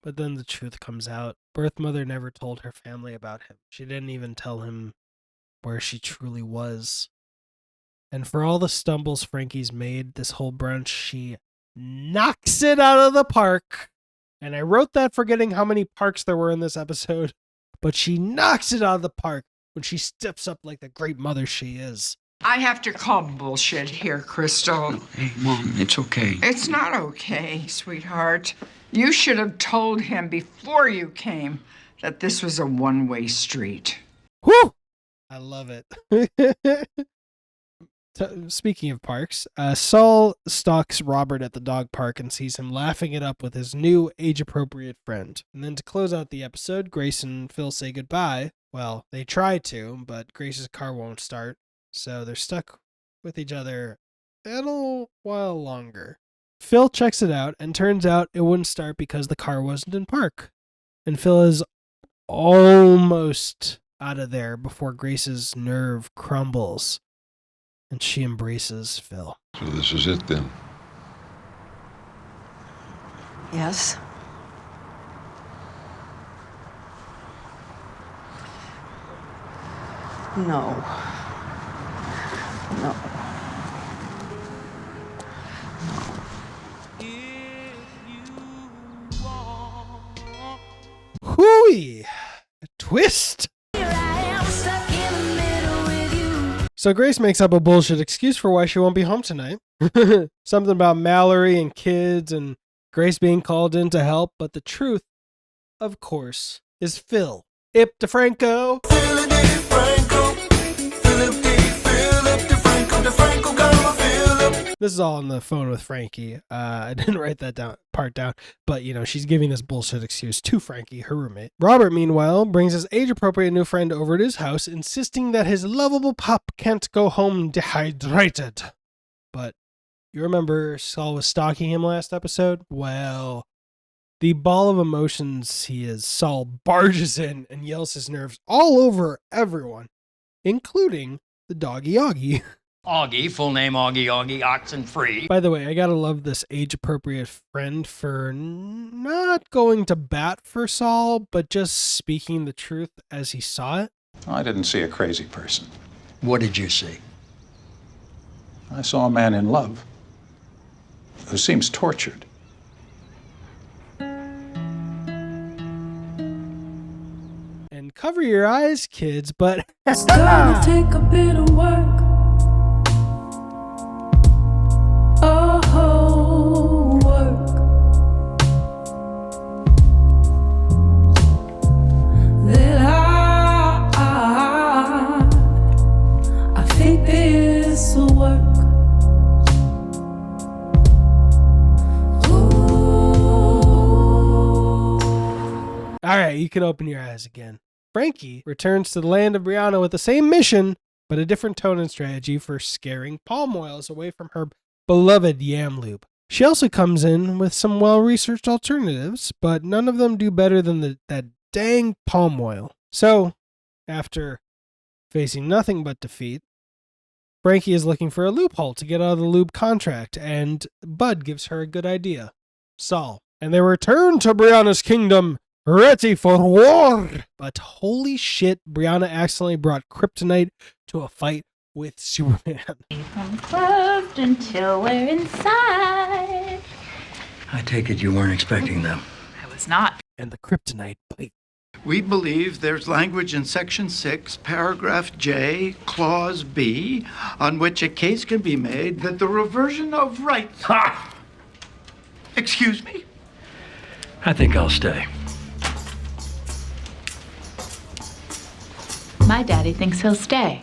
But then the truth comes out. Birth mother never told her family about him. She didn't even tell him where she truly was. And for all the stumbles Frankie's made this whole brunch, she knocks it out of the park. And I wrote that forgetting how many parks there were in this episode. But she knocks it out of the park when she steps up like the great mother she is. I have to call bullshit here, Crystal. Hey, Mom, it's okay. It's not okay, sweetheart. You should have told him before you came that this was a one-way street. Whew! I love it. Speaking of parks, Saul stalks Robert at the dog park and sees him laughing it up with his new age-appropriate friend. And then to close out the episode, Grace and Phil say goodbye. Well, they try to, but Grace's car won't start, so they're stuck with each other a little while longer. Phil checks it out, and turns out it wouldn't start because the car wasn't in park. And Phil is almost out of there before Grace's nerve crumbles. And she embraces Phil. So this is it then? Yes. No. No. Hooey! A twist! So Grace makes up a bullshit excuse for why she won't be home tonight. Something about Mallory and kids and Grace being called in to help, but the truth, of course, is Phil. Ip DeFranco. This is all on the phone with Frankie. I didn't write that part down, but she's giving this bullshit excuse to Frankie, her roommate. Robert, meanwhile, brings his age-appropriate new friend over to his house, insisting that his lovable pup can't go home dehydrated. But you remember Saul was stalking him last episode? Well, the ball of emotions he is, Saul barges in and yells his nerves all over everyone, including the doggy Augie. Augie, full name Augie, Oxenfree. By the way, I gotta love this age-appropriate friend for not going to bat for Saul, but just speaking the truth as he saw it. I didn't see a crazy person. What did you see? I saw a man in love who seems tortured. And cover your eyes, kids, but It's gonna take a bit of work. Oh, work. That I think this will work. All right, you can open your eyes again. Frankie returns to the land of Brianna with the same mission, but a different tone and strategy for scaring palm oils away from her beloved yam loop. She also comes in with some well-researched alternatives, but none of them do better than that dang palm oil. So, after facing nothing but defeat, Frankie is looking for a loophole to get out of the lube contract, and Bud gives her a good idea. Saul. And they return to Brianna's kingdom, ready for war. But holy shit, Brianna accidentally brought kryptonite to a fight with Superman. From closed until we're inside. I take it you weren't expecting them. I was not. And the kryptonite bite. We believe there's language in Section 6, Paragraph J, Clause B, on which a case can be made that the reversion of rights... Ha! Excuse me? I think I'll stay. My daddy thinks he'll stay.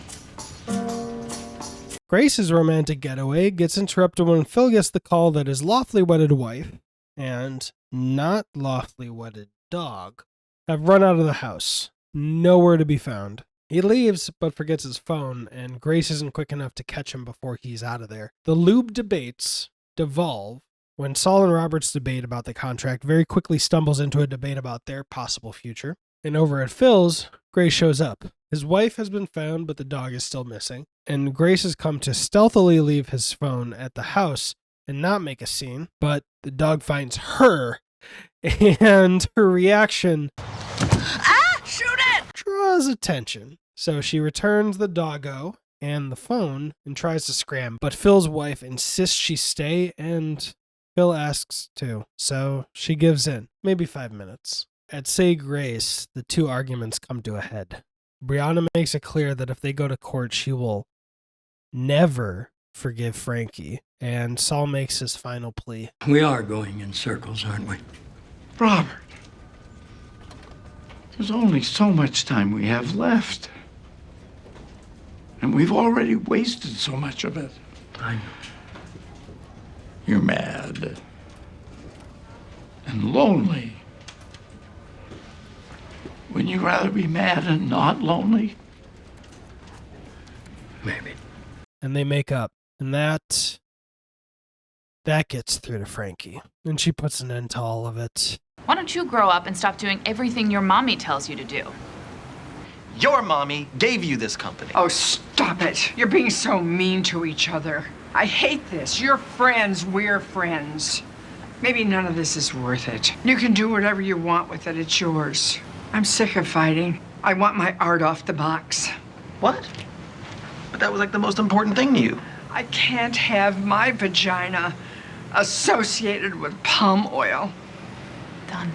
Grace's romantic getaway gets interrupted when Phil gets the call that his lawfully wedded wife and not lawfully wedded dog have run out of the house. Nowhere to be found. He leaves, but forgets his phone, and Grace isn't quick enough to catch him before he's out of there. The lube debates devolve when Saul and Robert's debate about the contract very quickly stumbles into a debate about their possible future. And over at Phil's, Grace shows up. His wife has been found, but the dog is still missing. And Grace has come to stealthily leave his phone at the house and not make a scene, but the dog finds her, and her reaction Shoot it! draws attention. So she returns the doggo and the phone and tries to scram, but Phil's wife insists she stay, and Phil asks too, so she gives in. Maybe 5 minutes. At Say Grace, the two arguments come to a head. Brianna makes it clear that if they go to court, she will never forgive Frankie, and Saul makes his final plea. We are going in circles, aren't we? Robert, there's only so much time we have left. And we've already wasted so much of it. I know. You're mad. And lonely. Wouldn't you rather be mad and not lonely? Maybe. And they make up. And that gets through to Frankie. And she puts an end to all of it. Why don't you grow up and stop doing everything your mommy tells you to do? Your mommy gave you this company. Oh, stop it. You're being so mean to each other. I hate this. You're friends, we're friends. Maybe none of this is worth it. You can do whatever you want with it. It's yours. I'm sick of fighting. I want my art off the box. What? But that was like the most important thing to you. I can't have my vagina associated with palm oil. Done.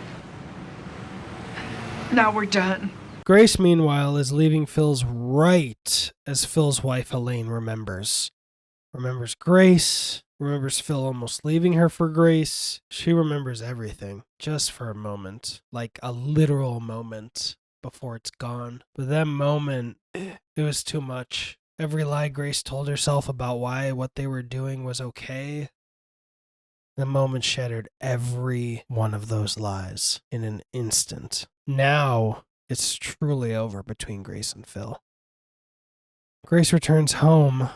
Now we're done. Grace, meanwhile, is leaving Phil's right as Phil's wife, Elaine, remembers. Remembers Grace, remembers Phil almost leaving her for Grace. She remembers everything, just for a moment, like a literal moment before it's gone. But that moment, it was too much. Every lie Grace told herself about why what they were doing was okay, the moment shattered every one of those lies in an instant. Now, it's truly over between Grace and Phil. Grace returns home,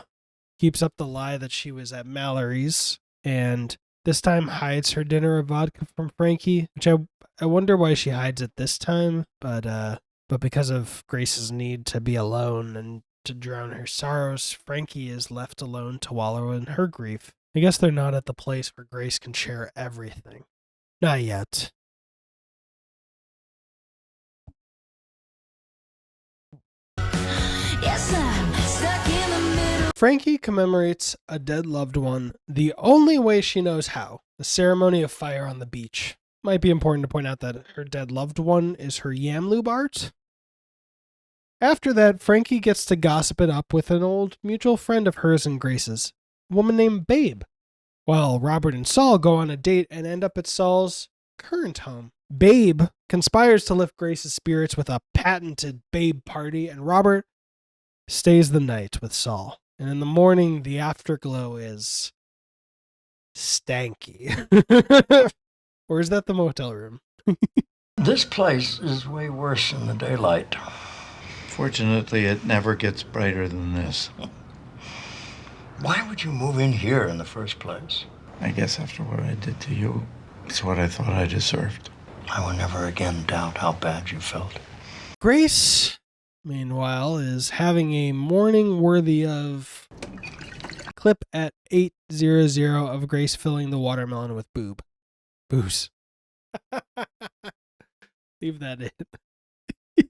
keeps up the lie that she was at Mallory's, and this time hides her dinner of vodka from Frankie, which I wonder why she hides it this time, but because of Grace's need to be alone and to drown her sorrows, Frankie is left alone to wallow in her grief. I guess they're not at the place where Grace can share everything. Not yet. Yes, I'm stuck in the middle. Frankie commemorates a dead loved one the only way she knows how, the ceremony of fire on the beach. Might be important to point out that her dead loved one is her Yamloob art. After that, Frankie gets to gossip it up with an old mutual friend of hers and Grace's, a woman named Babe, while Robert and Saul go on a date and end up at Saul's current home. Babe conspires to lift Grace's spirits with a patented Babe party, and Robert stays the night with Saul. And in the morning, the afterglow is stanky. Or is that the motel room? This place is way worse in the daylight. Fortunately, it never gets brighter than this. Why would you move in here in the first place? I guess after what I did to you, it's what I thought I deserved. I will never again doubt how bad you felt. Grace, meanwhile, is having a morning worthy of clip at 8:00 of Grace filling the watermelon with booze. Leave that in.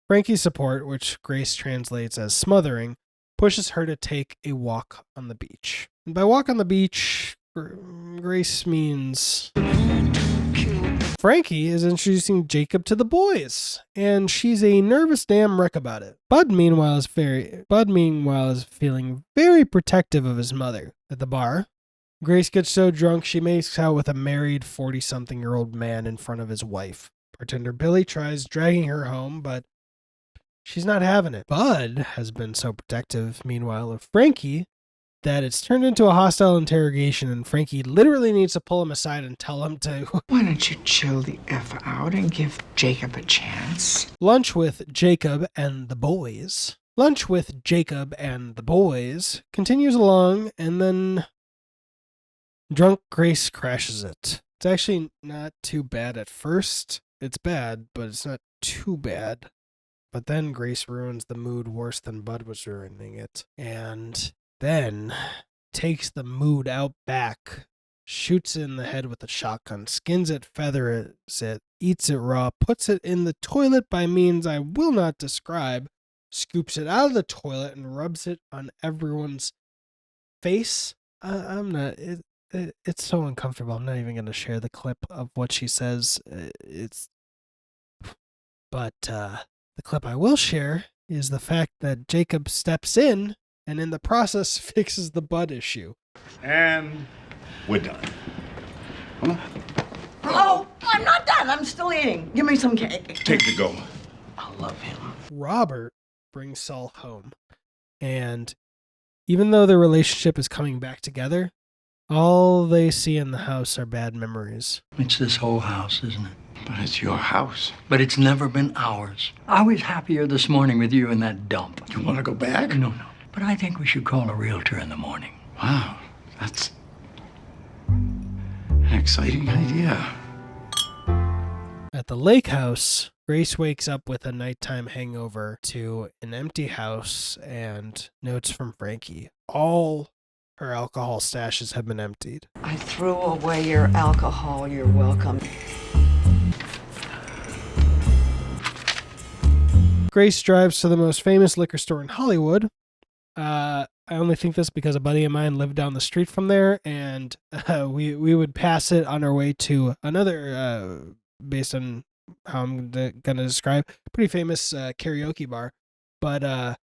Frankie's support, which Grace translates as smothering, pushes her to take a walk on the beach. And by walk on the beach, Grace means Frankie is introducing Jacob to the boys, and she's a nervous damn wreck about it. Bud, meanwhile, is feeling very protective of his mother. At the bar, Grace gets so drunk she makes out with a married 40-something-year-old man in front of his wife. Bartender Billy tries dragging her home, but she's not having it. Bud has been so protective, meanwhile, of Frankie that it's turned into a hostile interrogation, and Frankie literally needs to pull him aside and tell him to... Why don't you chill the F out and give Jacob a chance? Lunch with Jacob and the boys continues along, and then drunk Grace crashes it. It's actually not too bad at first. It's bad, but it's not too bad. But then Grace ruins the mood worse than Bud was ruining it. And then takes the mood out back, shoots it in the head with a shotgun, skins it, feathers it, eats it raw, puts it in the toilet by means I will not describe, scoops it out of the toilet and rubs it on everyone's face. it's so uncomfortable. I'm not even going to share the clip of what she says. But the clip I will share is the fact that Jacob steps in and in the process fixes the butt issue. And we're done. Come on. Oh, I'm not done. I'm still eating. Give me some cake. Take the go. I love him. Robert brings Saul home, and even though their relationship is coming back together, all they see in the house are bad memories. It's this whole house, isn't it? But it's your house. But it's never been ours. I was happier this morning with you in that dump. You want to go back? No. But I think we should call a realtor in the morning. Wow, that's an exciting idea. At the lake house, Grace wakes up with a nighttime hangover to an empty house and notes from Frankie. All her alcohol stashes have been emptied. I threw away your alcohol. You're welcome. Grace drives to the most famous liquor store in Hollywood. I only think this because a buddy of mine lived down the street from there, and we would pass it on our way to another, based on how I'm going to describe, pretty famous karaoke bar. But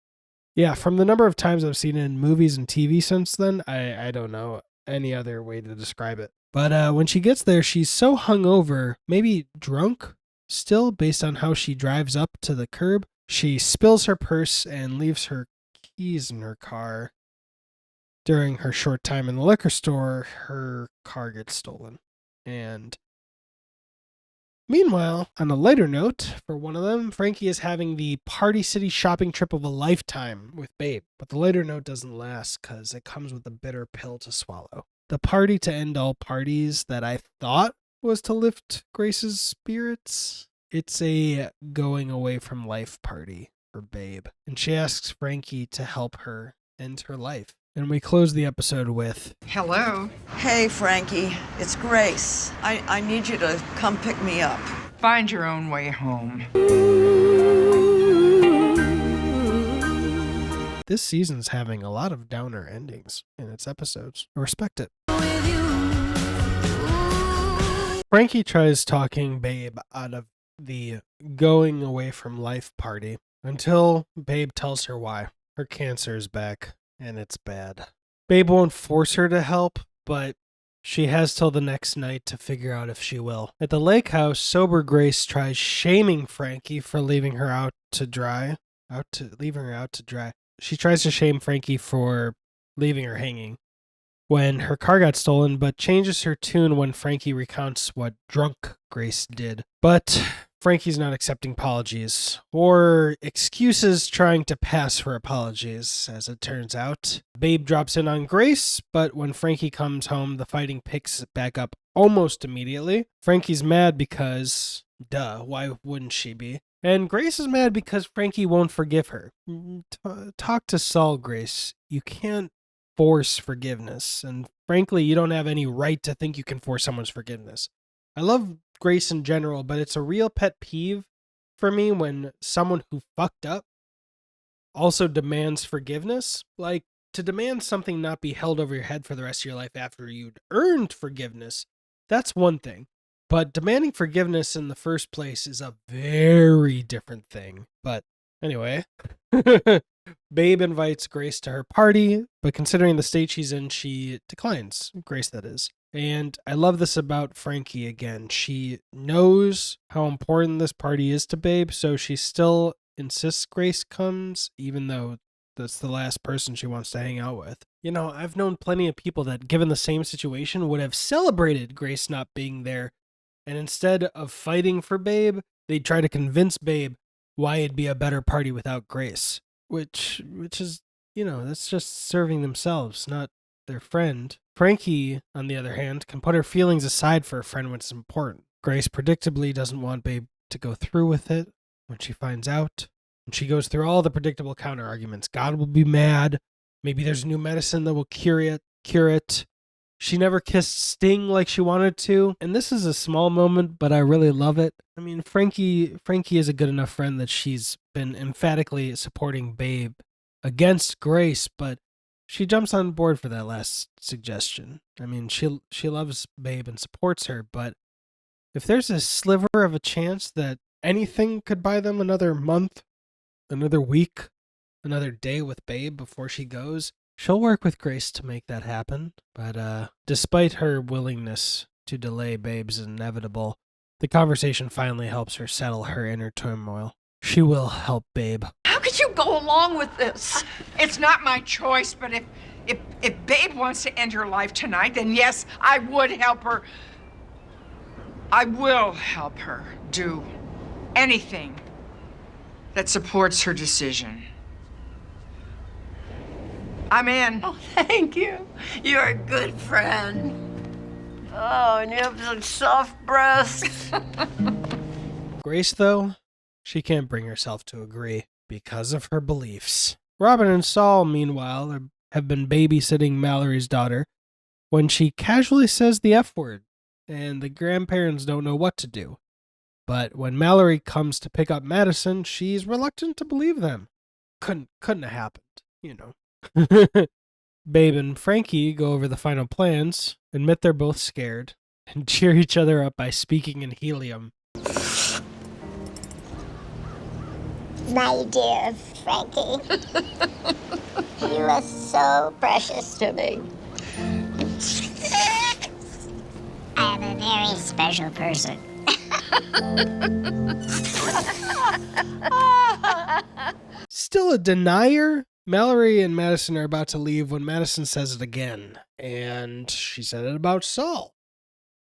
yeah, from the number of times I've seen it in movies and TV since then, I don't know any other way to describe it. But when she gets there, she's so hungover, maybe drunk still, based on how she drives up to the curb. She spills her purse and leaves her keys in her car. During her short time in the liquor store, her car gets stolen. And meanwhile, on a lighter note, for one of them, Frankie is having the Party City shopping trip of a lifetime with Babe. But the lighter note doesn't last because it comes with a bitter pill to swallow. The party to end all parties that I thought was to lift Grace's spirits, it's a going away from life party for Babe. And she asks Frankie to help her end her life. And we close the episode with, Hello. Hey, Frankie. It's Grace. I need you to come pick me up. Find your own way home. this season's having a lot of downer endings in its episodes. I respect it. Frankie tries talking Babe out of the going away from life party until Babe tells her why. Her cancer is back, and it's bad. Babe won't force her to help, but she has till the next night to figure out if she will. At the lake house, sober Grace tries shaming Frankie for leaving her out to dry. She tries to shame Frankie for leaving her hanging when her car got stolen, but changes her tune when Frankie recounts what drunk Grace did. But Frankie's not accepting apologies, or excuses trying to pass for apologies, as it turns out. Babe drops in on Grace, but when Frankie comes home, the fighting picks back up almost immediately. Frankie's mad because, why wouldn't she be? And Grace is mad because Frankie won't forgive her. Talk to Saul, Grace. You can't force forgiveness, and frankly, you don't have any right to think you can force someone's forgiveness. I love Grace in general, but it's a real pet peeve for me when someone who fucked up also demands forgiveness. Like, to demand something not be held over your head for the rest of your life after you'd earned forgiveness, that's one thing. But demanding forgiveness in the first place is a very different thing. But anyway, Babe invites Grace to her party, but considering the state she's in, she declines. Grace, that is. And I love this about Frankie again. She knows how important this party is to Babe, so she still insists Grace comes, even though that's the last person she wants to hang out with. You know, I've known plenty of people that, given the same situation, would have celebrated Grace not being there, and instead of fighting for Babe, they'd try to convince Babe why it'd be a better party without Grace. Which is, you know, that's just serving themselves, not their friend. Frankie, on the other hand, can put her feelings aside for a friend when it's important. Grace predictably doesn't want Babe to go through with it when she finds out. And she goes through all the predictable counter arguments. God will be mad. Maybe there's new medicine that will cure it. She never kissed Sting like she wanted to. And this is a small moment, but I really love it. I mean, Frankie is a good enough friend that she's been emphatically supporting Babe against Grace, but she jumps on board for that last suggestion. I mean, she loves Babe and supports her, but if there's a sliver of a chance that anything could buy them another month, another week, another day with Babe before she goes, she'll work with Grace to make that happen. But despite her willingness to delay Babe's inevitable, the conversation finally helps her settle her inner turmoil. She will help Babe. How could you go along with this? It's not my choice, but if Babe wants to end her life tonight, then yes, I would help her. I will help her do anything that supports her decision. I'm in. Oh, thank you. You're a good friend. Oh, and you have such soft breasts. Grace, though, she can't bring herself to agree because of her beliefs. Robin and Saul, meanwhile, have been babysitting Mallory's daughter when she casually says the F word, and the grandparents don't know what to do. But when Mallory comes to pick up Madison, she's reluctant to believe them. Couldn't have happened, you know. Babe and Frankie go over the final plans, admit they're both scared, and cheer each other up by speaking in helium. My dear Frankie, you are so precious to me. I am a very special person. Still a denier? Mallory and Madison are about to leave when Madison says it again, and she said it about Saul.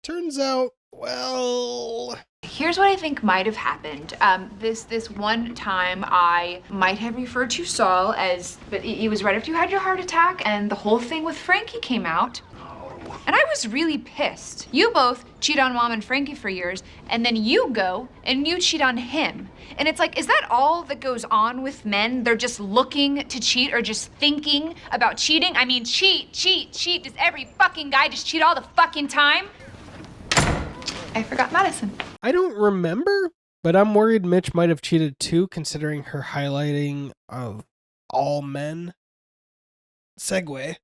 Turns out, well... Here's what I think might have happened. This one time I might have referred to Saul as, but it was right after you had your heart attack and the whole thing with Frankie came out. And I was really pissed. You both cheat on Mom and Frankie for years, and then you go and you cheat on him. And it's like, is that all that goes on with men? They're just looking to cheat or just thinking about cheating? I mean, cheat. Does every fucking guy just cheat all the fucking time? I forgot Madison. I don't remember, but I'm worried Mitch might have cheated too, considering her highlighting of all men. Segue.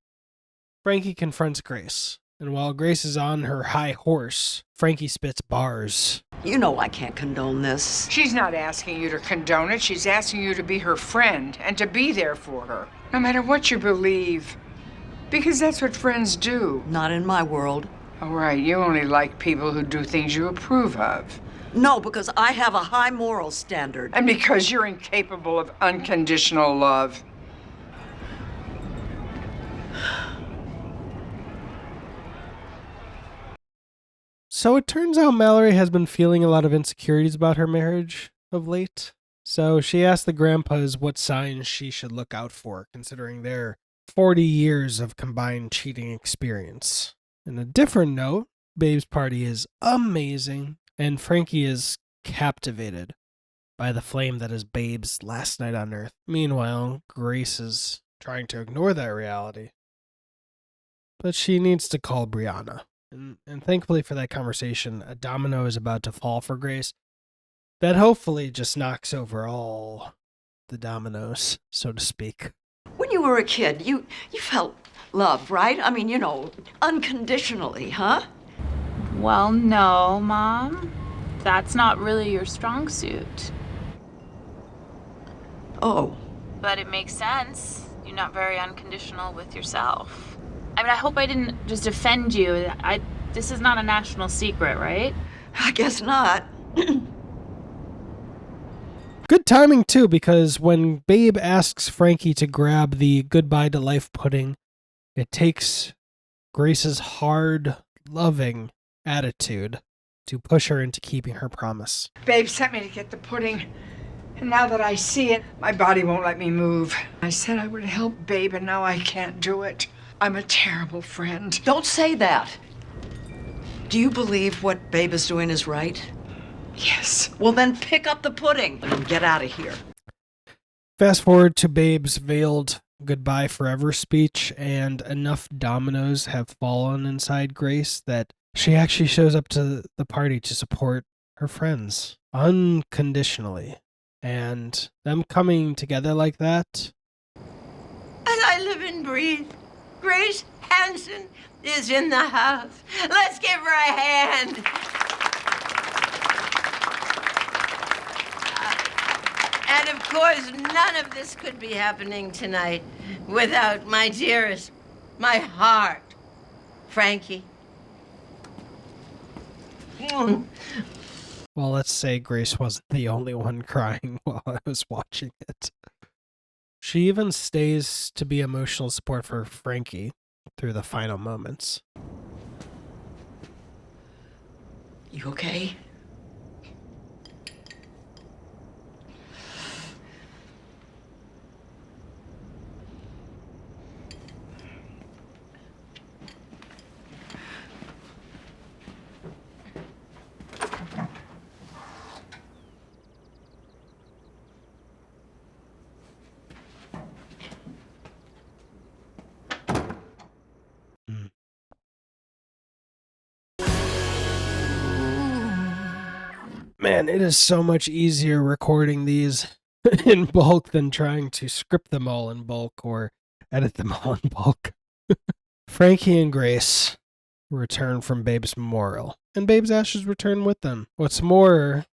Frankie confronts Grace, and while Grace is on her high horse, Frankie spits bars. You know I can't condone this. She's not asking you to condone it. She's asking you to be her friend and to be there for her, no matter what you believe. Because that's what friends do. Not in my world. All right, you only like people who do things you approve of. No, because I have a high moral standard. And because you're incapable of unconditional love. So it turns out Mallory has been feeling a lot of insecurities about her marriage of late. So she asked the grandpas what signs she should look out for, considering their 40 years of combined cheating experience. On a different note, Babe's party is amazing, and Frankie is captivated by the flame that is Babe's last night on Earth. Meanwhile, Grace is trying to ignore that reality. But she needs to call Brianna. And thankfully for that conversation, a domino is about to fall for Grace that hopefully just knocks over all the dominoes, so to speak. When you were a kid, you felt love, right? I mean, you know, unconditionally, huh? Well, no, Mom. That's not really your strong suit. Oh. But it makes sense. You're not very unconditional with yourself. I mean, I hope I didn't just offend you. This is not a national secret, right? I guess not. Good timing, too, because when Babe asks Frankie to grab the goodbye to life pudding, it takes Grace's hard, loving attitude to push her into keeping her promise. Babe sent me to get the pudding. And now that I see it, my body won't let me move. I said I would help Babe, and now I can't do it. I'm a terrible friend. Don't say that. Do you believe what Babe is doing is right? Yes. Well, then pick up the pudding and get out of here. Fast forward to Babe's veiled goodbye forever speech, and enough dominoes have fallen inside Grace that she actually shows up to the party to support her friends unconditionally. And them coming together like that. And I I live and breathe. Grace Hanson is in the house. Let's give her a hand. And of course, none of this could be happening tonight without my dearest, my heart, Frankie. Well, let's say Grace wasn't the only one crying while I was watching it. She even stays to be emotional support for Frankie through the final moments. You okay? Man, it is so much easier recording these in bulk than trying to script them all in bulk or edit them all in bulk. Frankie and Grace return from Babe's memorial, and Babe's ashes return with them. What's more,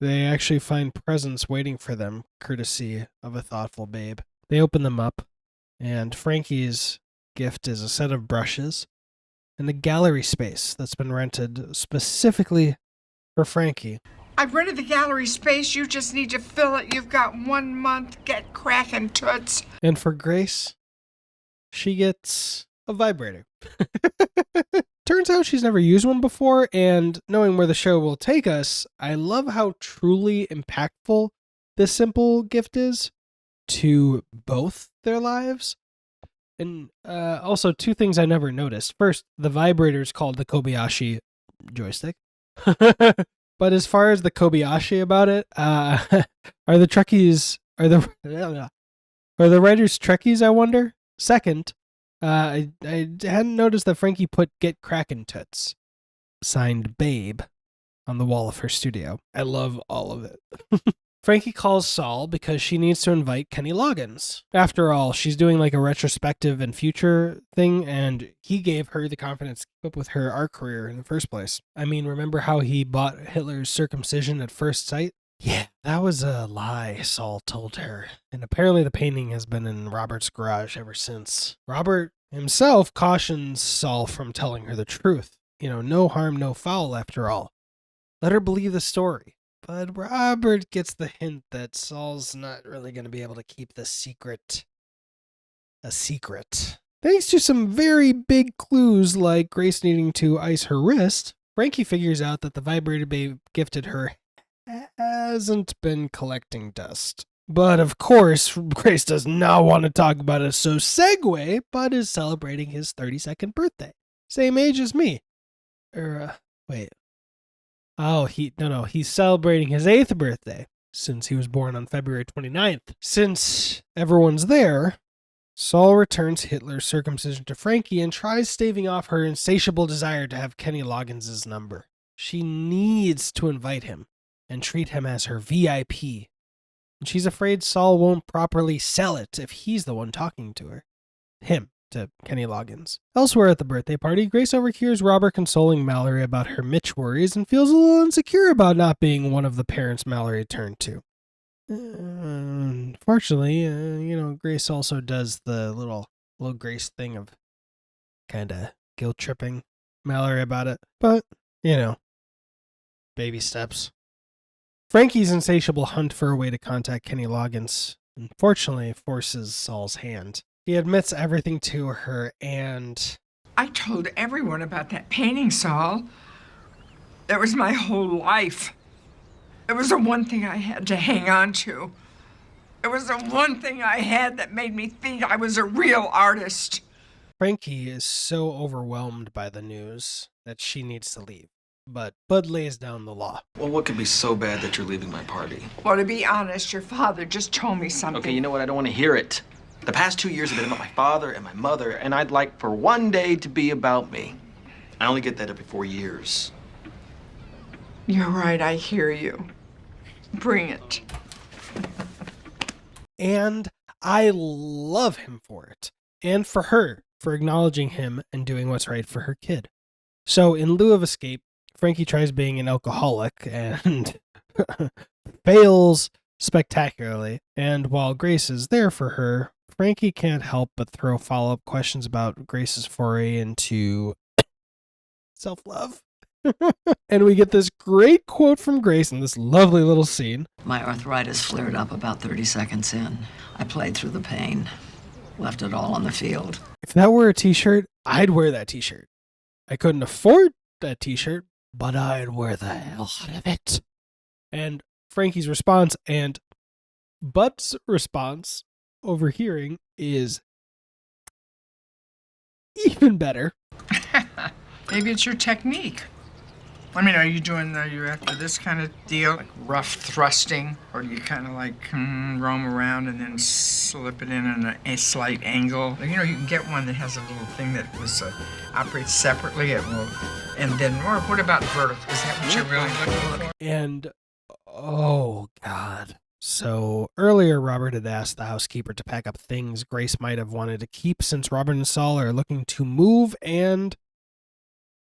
they actually find presents waiting for them, courtesy of a thoughtful Babe. They open them up, and Frankie's gift is a set of brushes and a gallery space that's been rented specifically for Frankie. I've rented the gallery space. You just need to fill it. You've got 1 month. Get cracking, toots. And for Grace, she gets a vibrator. Turns out she's never used one before, and knowing where the show will take us, I love how truly impactful this simple gift is to both their lives. And also, two things I never noticed. First, the vibrator is called the Kobayashi joystick. But as far as the Kobayashi about it, are the Trekkies, are the writers Trekkies, I wonder? Second, I hadn't noticed that Frankie put "Get Crackin' Toots," signed Babe, on the wall of her studio. I love all of it. Frankie calls Saul because she needs to invite Kenny Loggins. After all, she's doing like a retrospective and future thing, and he gave her the confidence to keep up with her art career in the first place. I mean, remember how he bought Hitler's circumcision at first sight? Yeah, that was a lie, Saul told her. And apparently the painting has been in Robert's garage ever since. Robert himself cautions Saul from telling her the truth. You know, no harm, no foul after all. Let her believe the story. But Robert gets the hint that Saul's not really going to be able to keep the secret a secret. Thanks to some very big clues like Grace needing to ice her wrist, Frankie figures out that the vibrator Babe gifted her hasn't been collecting dust. But of course, Grace does not want to talk about it, so segue, Bud is celebrating his 32nd birthday. Same age as me. Wait. Oh, he's celebrating his 8th birthday, since he was born on February 29th. Since everyone's there, Saul returns Hitler's circumcision to Frankie and tries staving off her insatiable desire to have Kenny Loggins' number. She needs to invite him and treat him as her VIP. And she's afraid Saul won't properly sell it if he's the one talking to her. Him. To Kenny Loggins. Elsewhere at the birthday party, Grace overhears Robert consoling Mallory about her Mitch worries and feels a little insecure about not being one of the parents Mallory turned to. Fortunately, Grace also does the little Grace thing of kind of guilt tripping Mallory about it. But, baby steps. Frankie's insatiable hunt for a way to contact Kenny Loggins, unfortunately, forces Saul's hand. He admits everything to her, and I told everyone about that painting, Saul. That was my whole life. It was the one thing I had to hang on to. It was the one thing I had that made me think I was a real artist. Frankie is so overwhelmed by the news that she needs to leave. But Bud lays down the law. Well, what could be so bad that you're leaving my party? Well, to be honest, your father just told me something. Okay, you know what? I don't want to hear it. The past 2 years have been about my father and my mother, and I'd like for one day to be about me. I only get that every 4 years. You're right, I hear you. Bring it. And I love him for it. And for her, for acknowledging him and doing what's right for her kid. So in lieu of escape, Frankie tries being an alcoholic and fails spectacularly. And while Grace is there for her, Frankie can't help but throw follow-up questions about Grace's foray into self-love. And we get this great quote from Grace in this lovely little scene. My arthritis flared up about 30 seconds in. I played through the pain, left it all on the field. If that were a t-shirt, I'd wear that t-shirt. I couldn't afford that t-shirt, but I'd wear the hell out of it. And Frankie's response and But's response, overhearing, is even better. Maybe it's your technique. I mean, are you after this kind of deal, like rough thrusting, or do you kind of like roam around and then slip it in on a slight angle? You know, you can get one that has a little thing that operates separately, and then, or what about vertical? Is that what you're really looking for? And, oh, God. So earlier, Robert had asked the housekeeper to pack up things Grace might have wanted to keep since Robert and Saul are looking to move, and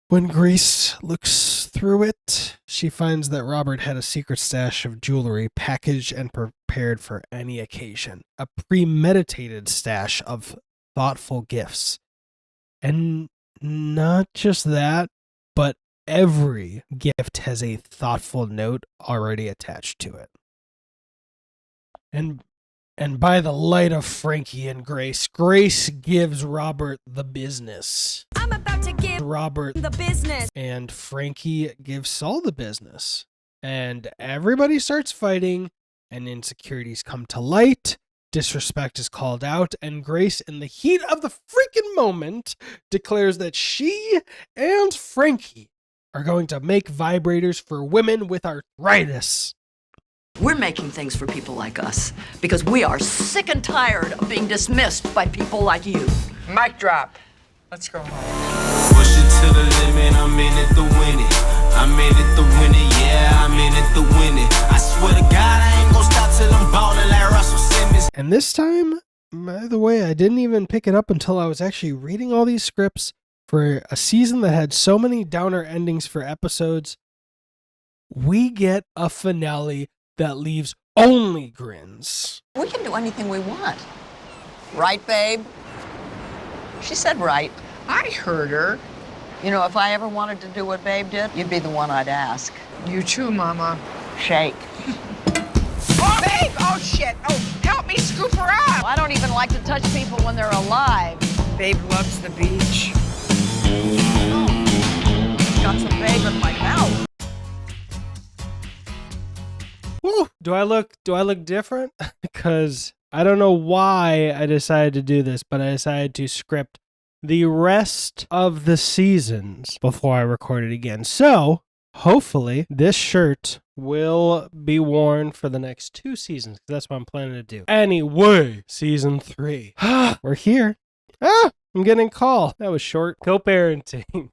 when Grace looks through it, she finds that Robert had a secret stash of jewelry packaged and prepared for any occasion. A premeditated stash of thoughtful gifts. And not just that, but every gift has a thoughtful note already attached to it. And by the light of Frankie and Grace, Grace gives Robert the business. I'm about to give Robert the business. And Frankie gives Saul the business. And everybody starts fighting, and insecurities come to light. Disrespect is called out, and Grace, in the heat of the freaking moment, declares that she and Frankie are going to make vibrators for women with arthritis. We're making things for people like us because we are sick and tired of being dismissed by people like you. Mic drop. Let's go home. Push it to the limit, I'm in it to win it. I'm in it to win it, yeah, I'm in it to win it. I swear to God, I ain't gonna stop till I'm ballin' like Russell Simmons. And this time, by the way, I didn't even pick it up until I was actually reading all these scripts for a season that had so many downer endings for episodes. We get a finale that leaves only grins. We can do anything we want. Right, babe? She said right. I heard her. You know, if I ever wanted to do what Babe did, you'd be the one I'd ask. You too, Mama. Shake. Oh, babe! Oh, shit! Oh, help me scoop her up! I don't even like to touch people when they're alive. Babe loves the beach. Got some babe in my mouth. Woo! Do I look different? Because I don't know why I decided to do this, but I decided to script the rest of the seasons before I record it again. So, hopefully, this shirt will be worn for the next 2 seasons, because that's what I'm planning to do. Anyway, season 3. We're here. I'm getting a call. That was short. Co-parenting.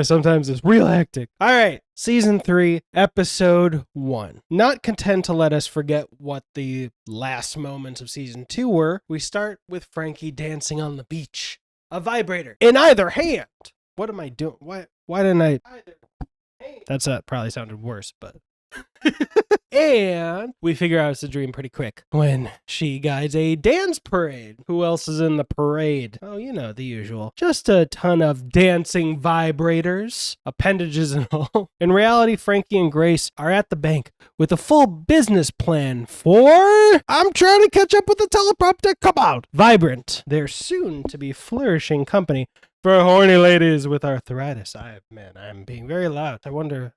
Sometimes it's real hectic. All right, season 3, episode 1. Not content to let us forget what the last moments of season 2 were, we start with Frankie dancing on the beach. A vibrator in either hand. What am I doing? Why didn't I? That's probably sounded worse, but. And we figure out it's a dream pretty quick when she guides a dance parade. Who else is in the parade? Oh, you know, the usual. Just a ton of dancing vibrators, appendages and all. In reality, Frankie and Grace are at the bank with a full business plan for... I'm trying to catch up with the teleprompter. Come out. Vibrant. Their soon to be flourishing company for horny ladies with arthritis. I'm being very loud. I wonder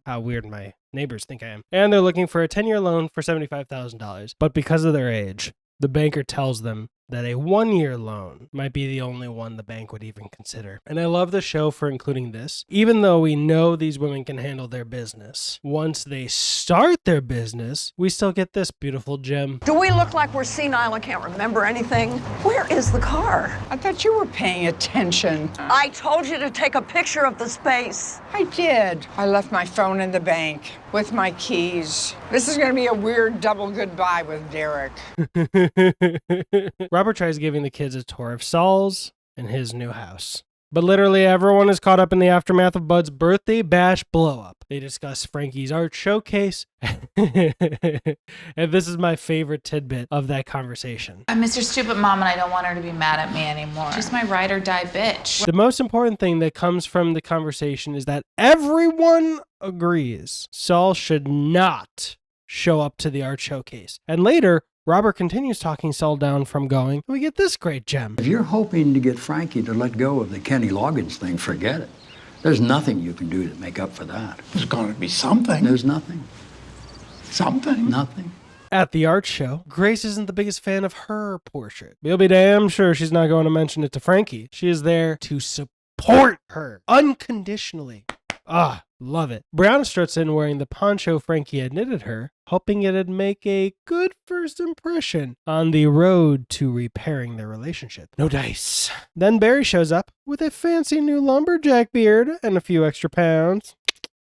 how weird my neighbors think I am. And they're looking for a 10-year loan for $75,000. But because of their age, the banker tells them that a 1-year loan might be the only one the bank would even consider. And I love the show for including this. Even though we know these women can handle their business, once they start their business, we still get this beautiful gem. Do we look like we're senile and can't remember anything? Where is the car? I thought you were paying attention. I told you to take a picture of the space. I did. I left my phone in the bank with my keys. This is going to be a weird double goodbye with Derek. Robert tries giving the kids a tour of Saul's and his new house. But literally everyone is caught up in the aftermath of Bud's birthday bash blow-up. They discuss Frankie's art showcase. And this is my favorite tidbit of that conversation. I'm Mr. Stupid Mom and I don't want her to be mad at me anymore. She's my ride or die bitch. The most important thing that comes from the conversation is that everyone agrees Saul should not show up to the art showcase. And later, Robert continues talking Saul down from going, and we get this great gem. If you're hoping to get Frankie to let go of the Kenny Loggins thing, forget it. There's nothing you can do to make up for that. There's going to be something. There's nothing. Something. Nothing. At the art show, Grace isn't the biggest fan of her portrait. You'll be damn sure she's not going to mention it to Frankie. She is there to support her unconditionally. Ah, love it. Brianna struts in wearing the poncho Frankie had knitted her, hoping it'd make a good first impression on the road to repairing their relationship. No dice. Then Barry shows up with a fancy new lumberjack beard and a few extra pounds.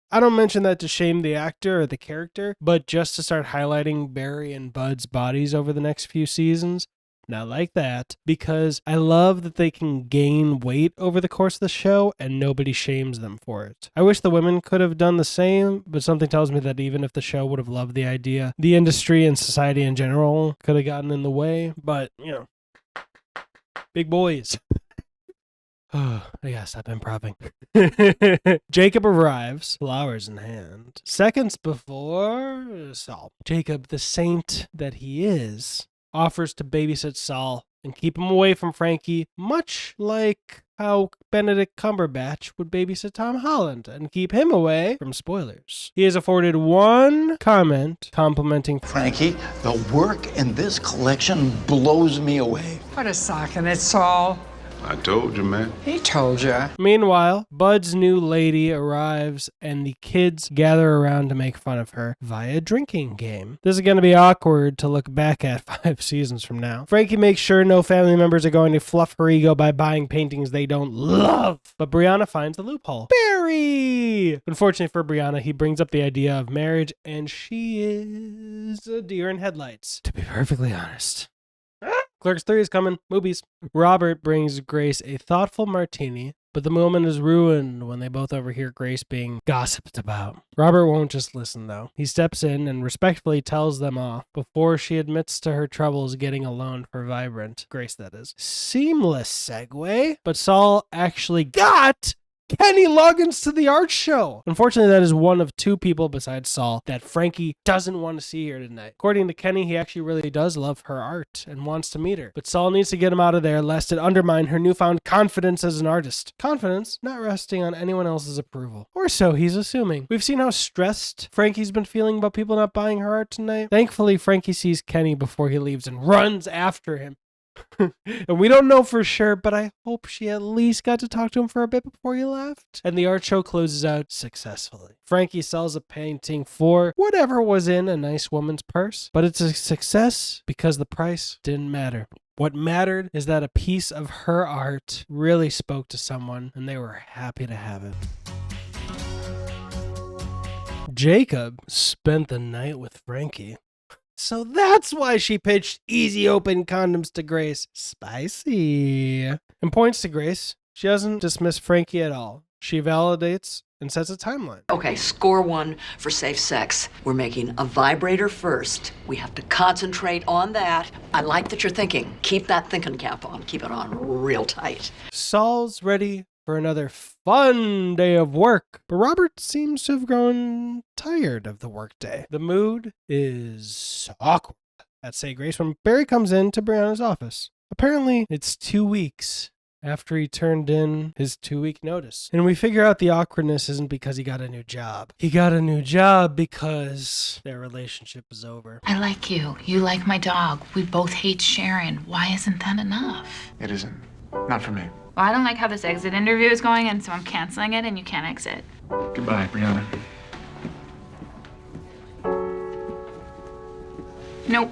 I don't mention that to shame the actor or the character, but just to start highlighting Barry and Bud's bodies over the next few seasons. Not like that, because I love that they can gain weight over the course of the show and nobody shames them for it. I wish the women could have done the same, but something tells me that even if the show would have loved the idea, the industry and society in general could have gotten in the way. But, you know, big boys. Oh, I gotta stop improving. Jacob arrives, flowers in hand, seconds before Saul. Jacob, the saint that he is, offers to babysit Saul and keep him away from Frankie, much like how Benedict Cumberbatch would babysit Tom Holland and keep him away from spoilers. He is afforded one comment complimenting Frankie, the work in this collection blows me away. What a sock in it, Saul. I told you, man. He told you. Meanwhile, Bud's new lady arrives and the kids gather around to make fun of her via a drinking game. This is going to be awkward to look back at 5 seasons from now. Frankie makes sure no family members are going to fluff her ego by buying paintings they don't love. But Brianna finds the loophole. Barry! Unfortunately for Brianna, he brings up the idea of marriage and she is a deer in headlights, to be perfectly honest. Clerks 3 is coming. Movies. Robert brings Grace a thoughtful martini, but the moment is ruined when they both overhear Grace being gossiped about. Robert won't just listen, though. He steps in and respectfully tells them off before she admits to her troubles getting a loan for Vibrant. Grace, that is. Seamless segue, but Saul actually got Kenny Loggins to the art show. Unfortunately, that is one of 2 people besides Saul that Frankie doesn't want to see here tonight. According to Kenny, he actually really does love her art and wants to meet her. But Saul needs to get him out of there lest it undermine her newfound confidence as an artist. Confidence not resting on anyone else's approval. Or so he's assuming. We've seen how stressed Frankie's been feeling about people not buying her art tonight. Thankfully, Frankie sees Kenny before he leaves and runs after him. And we don't know for sure, but I hope she at least got to talk to him for a bit before he left. And the art show closes out successfully. Frankie sells a painting for whatever was in a nice woman's purse, but it's a success because the price didn't matter. What mattered is that a piece of her art really spoke to someone, and they were happy to have it. Jacob spent the night with Frankie. So that's why she pitched easy open condoms to Grace. Spicy. And points to Grace. She doesn't dismiss Frankie at all. She validates and sets a timeline. Okay, score 1 for safe sex. We're making a vibrator first. We have to concentrate on that. I like that you're thinking. Keep that thinking cap on. Keep it on real tight. Saul's ready for another fun day of work, but Robert seems to have grown tired of the workday. The mood is awkward at Say Grace when Barry comes into Brianna's office. Apparently, it's 2 weeks after he turned in his 2-week notice. And we figure out the awkwardness isn't because he got a new job. He got a new job because their relationship is over. I like you. You like my dog. We both hate Sharon. Why isn't that enough? It isn't. Not for me. Well, I don't like how this exit interview is going, and so I'm canceling it, and you can't exit. Goodbye, Brianna. Nope.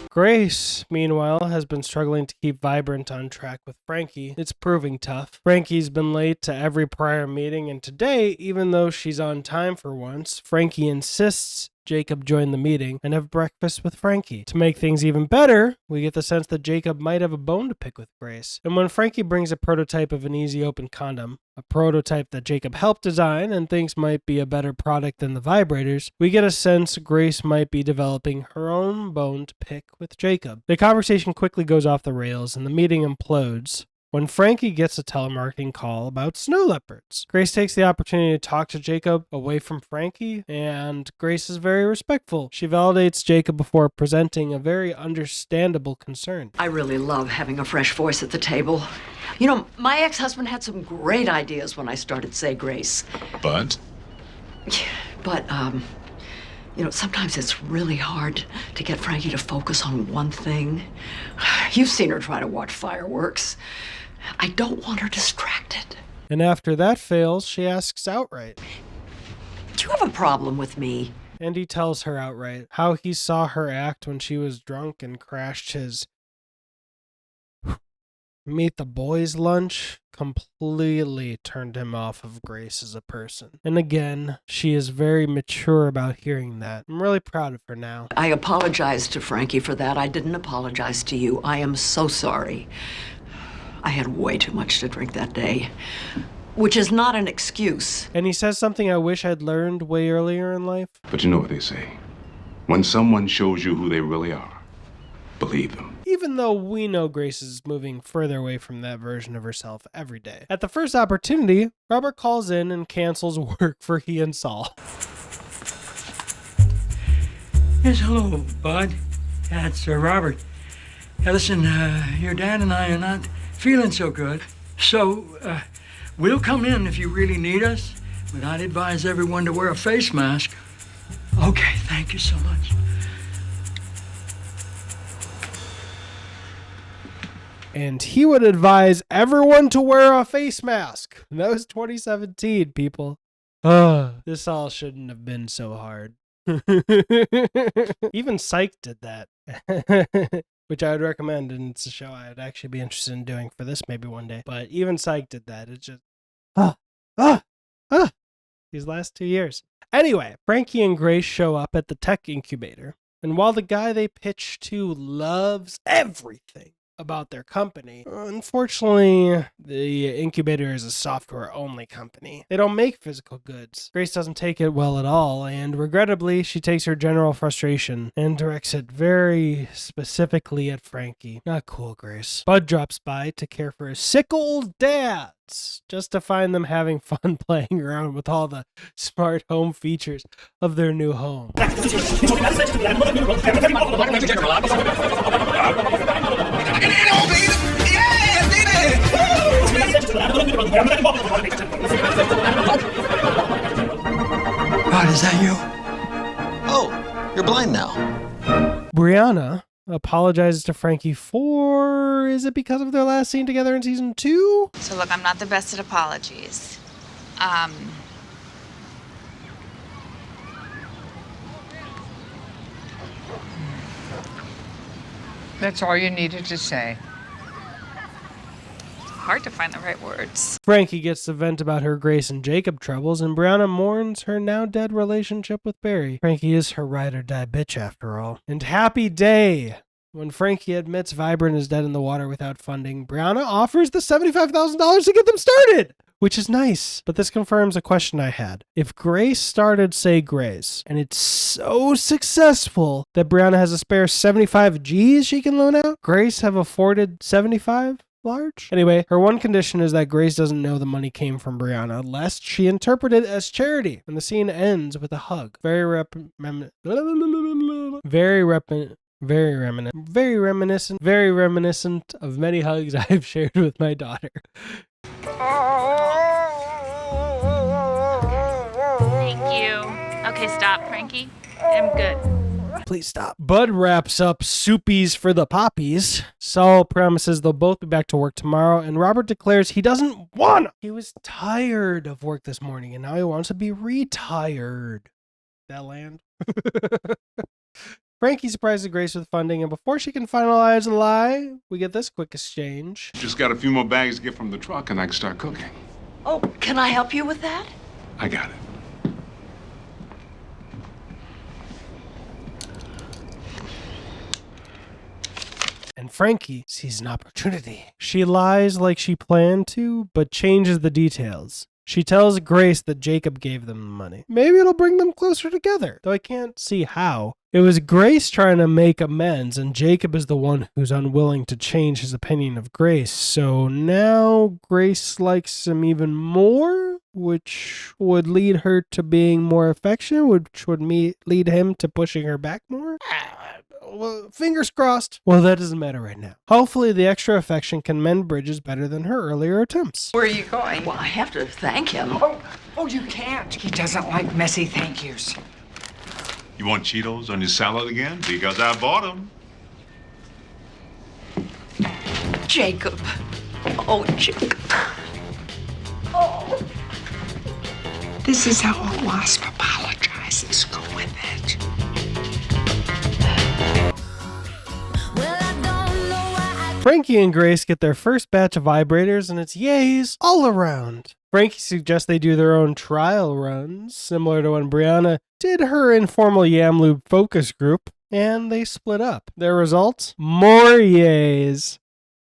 Grace, meanwhile, has been struggling to keep Vibrant on track with Frankie. It's proving tough. Frankie's been late to every prior meeting, and today, even though she's on time for once, Frankie insists Jacob join the meeting and have breakfast with Frankie. To make things even better, we get the sense that Jacob might have a bone to pick with Grace. And when Frankie brings a prototype of an easy open condom, a prototype that Jacob helped design and thinks might be a better product than the vibrators, we get a sense Grace might be developing her own bone to pick with Jacob. The conversation quickly goes off the rails and the meeting implodes when Frankie gets a telemarketing call about snow leopards. Grace takes the opportunity to talk to Jacob away from Frankie, and Grace is very respectful. She validates Jacob before presenting a very understandable concern. I really love having a fresh voice at the table. You know, my ex-husband had some great ideas when I started Say Grace. But? But, you know, sometimes it's really hard to get Frankie to focus on one thing. You've seen her try to watch fireworks. I don't want her distracted. And after that fails, she asks outright, Do you have a problem with me? And he tells her outright how he saw her act when she was drunk and crashed his meet the boys lunch completely turned him off of Grace as a person. And again, she is very mature about hearing that. I'm really proud of her now. I apologize to Frankie for that. I didn't apologize to you. I am so sorry. I had way too much to drink that day, which is not an excuse. And he says something I wish I'd learned way earlier in life. But you know what they say. When someone shows you who they really are, believe them. Even though we know Grace is moving further away from that version of herself every day. At the first opportunity, Robert calls in and cancels work for he and Saul. Yes, hello, Bud. That's Robert. Listen, your dad and I are not feeling so good, so we'll come in if you really need us, but I'd advise everyone to wear a face mask. Okay, thank you so much. And he would advise everyone to wear a face mask. That was 2017, people. This all shouldn't have been so hard. Even Psych did that. Which I would recommend, and it's a show I'd actually be interested in doing for this maybe one day. But even Psych did that. It's just, these last 2 years. Anyway, Frankie and Grace show up at the tech incubator. And while the guy they pitch to loves everything about their company, unfortunately, the incubator is a software-only company. They don't make physical goods. Grace doesn't take it well at all, and regrettably, she takes her general frustration and directs it very specifically at Frankie. Not cool, Grace. Bud drops by to care for his sick old dads, just to find them having fun playing around with all the smart home features of their new home. Rod, is that you? Oh, you're blind now. Brianna apologizes to Frankie for, is it because of their last scene together in season 2? So look, I'm not the best at apologies. That's all you needed to say. Hard to find the right words. Frankie gets to vent about her Grace and Jacob troubles, and Brianna mourns her now dead relationship with Barry. Frankie is her ride or die bitch after all. And happy day! When Frankie admits Vibrant is dead in the water without funding, Brianna offers the $75,000 to get them started! Which is nice, but this confirms a question I had. If Grace started Say Grace, and it's so successful that Brianna has a spare 75 G's she can loan out, Grace have afforded 75? Large? Anyway, her one condition is that Grace doesn't know the money came from Brianna, lest she interpret it as charity. And the scene ends with a hug. Very reminiscent of many hugs I've shared with my daughter. Thank you. Okay, stop, Frankie. I'm good. Please stop. Bud wraps up soupies for the poppies. Saul promises they'll both be back to work tomorrow, and Robert declares he doesn't want to. He was tired of work this morning, and now he wants to be retired. That land? Frankie surprises Grace with funding, and before she can finalize the lie, we get this quick exchange. Just got a few more bags to get from the truck, and I can start cooking. Oh, can I help you with that? I got it. And Frankie sees an opportunity. She lies like she planned to, but changes the details. She tells Grace that Jacob gave them the money. Maybe it'll bring them closer together, though I can't see how. It was Grace trying to make amends, and Jacob is the one who's unwilling to change his opinion of Grace. So now Grace likes him even more, which would lead her to being more affectionate, which would lead him to pushing her back more. Well, fingers crossed. Well, that doesn't matter right now. Hopefully the extra affection can mend bridges better than her earlier attempts. Where are you going? Well, I have to thank him. Oh, you can't. He doesn't like messy thank yous. You want Cheetos on your salad again? Because I bought them. Jacob. Oh, Jacob. Oh. This is how a wasp apologizes. Go with it. Frankie and Grace get their first batch of vibrators, and it's yays all around. Frankie suggests they do their own trial runs, similar to when Brianna did her informal Yam Lube focus group, and they split up. Their results? More yays.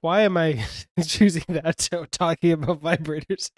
Why am I choosing that talking about vibrators?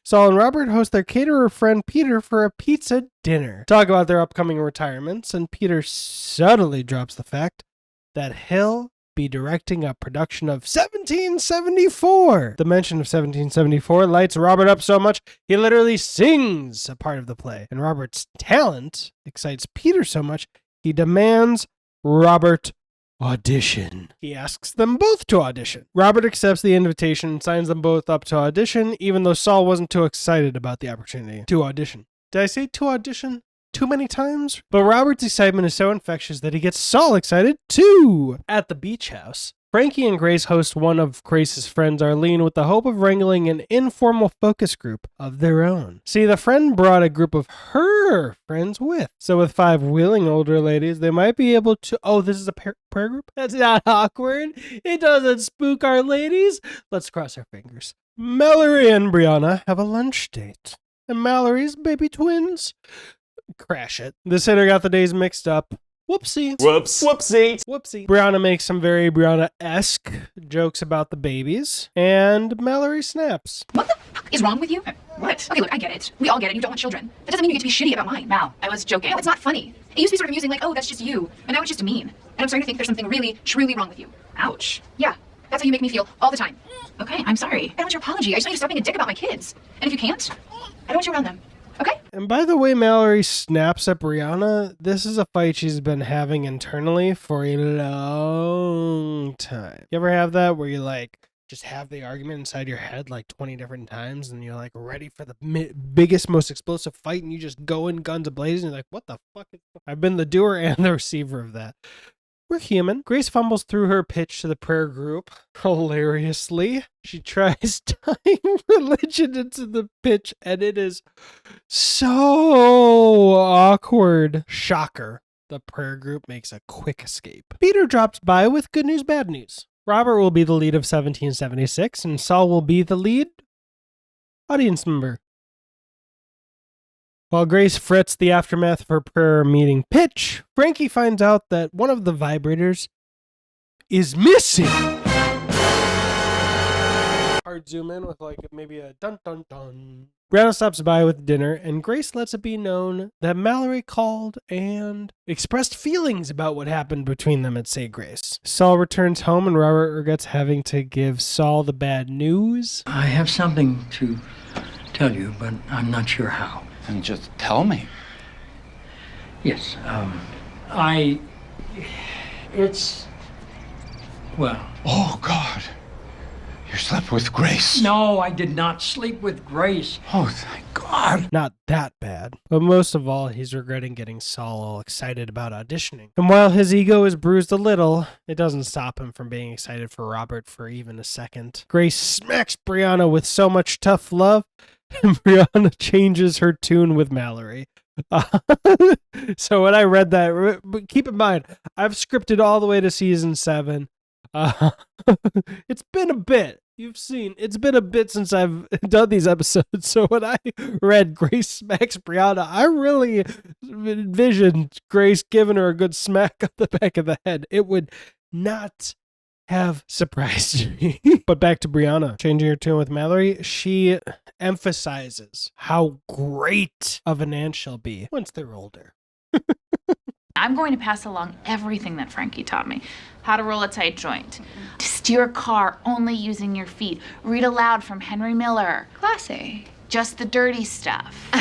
Saul and Robert host their caterer friend Peter for a pizza dinner. Talk about their upcoming retirements, and Peter subtly drops the fact that he'll be directing a production of 1774. The mention of 1774 lights Robert up so much he literally sings a part of the play. And Robert's talent excites Peter so much he demands Robert audition. He asks them both to audition. Robert accepts the invitation and signs them both up to audition, even though Saul wasn't too excited about the opportunity to audition. Did I say to audition too many times? But Robert's excitement is so infectious that he gets Saul excited too. At the beach house, Frankie and Grace host one of Grace's friends, Arlene, with the hope of wrangling an informal focus group of their own. See, the friend brought a group of her friends with. So with 5 willing older ladies, they might be able to... Oh, this is a prayer group? That's not awkward. It doesn't spook our ladies. Let's cross our fingers. Mallory and Brianna have a lunch date. And Mallory's baby twins... Crash it. The sitter got the days mixed up. Whoopsie. Whoopsie. Brianna makes some very Brianna-esque jokes about the babies, and Mallory snaps. What the fuck is wrong with you? What? Okay, look, I get it. We all get it. You don't want children. That doesn't mean you get to be shitty about mine. Mal, I was joking. No, it's not funny. It used to be sort of amusing, like, oh, that's just you. And now it's just mean. And I'm starting to think there's something really, truly wrong with you. Ouch. Yeah, that's how you make me feel all the time. Okay, I'm sorry. I don't want your apology. I just want you to stop being a dick about my kids. And if you can't, I don't want you around them. Okay? And by the way, Mallory snaps at Brianna. This is a fight she's been having internally for a long time. You ever have that where you like just have the argument inside your head like 20 different times and you're like ready for the biggest, most explosive fight and you just go in guns a-blazing and you're like, what the fuck? I've been the doer and the receiver of that. We're human. Grace fumbles through her pitch to the prayer group. Hilariously, she tries tying religion into the pitch, and it is so awkward. Shocker. The prayer group makes a quick escape. Peter drops by with good news, bad news. Robert will be the lead of 1776, and Saul will be the lead audience member. While Grace frets the aftermath of her prayer meeting pitch, Frankie finds out that one of the vibrators is missing. Hard zoom in with like maybe a dun dun dun. Brianna stops by with dinner, and Grace lets it be known that Mallory called and expressed feelings about what happened between them at Say Grace. Saul returns home, and Robert regrets having to give Saul the bad news. I have something to tell you, but I'm not sure how. And just tell me. Yes, I It's... well... Oh, God. You slept with Grace. No, I did not sleep with Grace. Oh, thank God. Not that bad. But most of all, he's regretting getting Saul all excited about auditioning. And while his ego is bruised a little, it doesn't stop him from being excited for Robert for even a second. Grace smacks Brianna with so much tough love, and Brianna changes her tune with Mallory. So when I read that, keep in mind, I've scripted all the way to season 7. It's been a bit. You've seen, it's been a bit since I've done these episodes. So when I read Grace smacks Brianna, I really envisioned Grace giving her a good smack on the back of the head. It would not have surprised me. But back to Brianna, changing her tune with Mallory, she emphasizes how great of an aunt she'll be once they're older. I'm going to pass along everything that Frankie taught me. How to roll a tight joint, to steer a car only using your feet, read aloud from Henry Miller. Classy. Just the dirty stuff.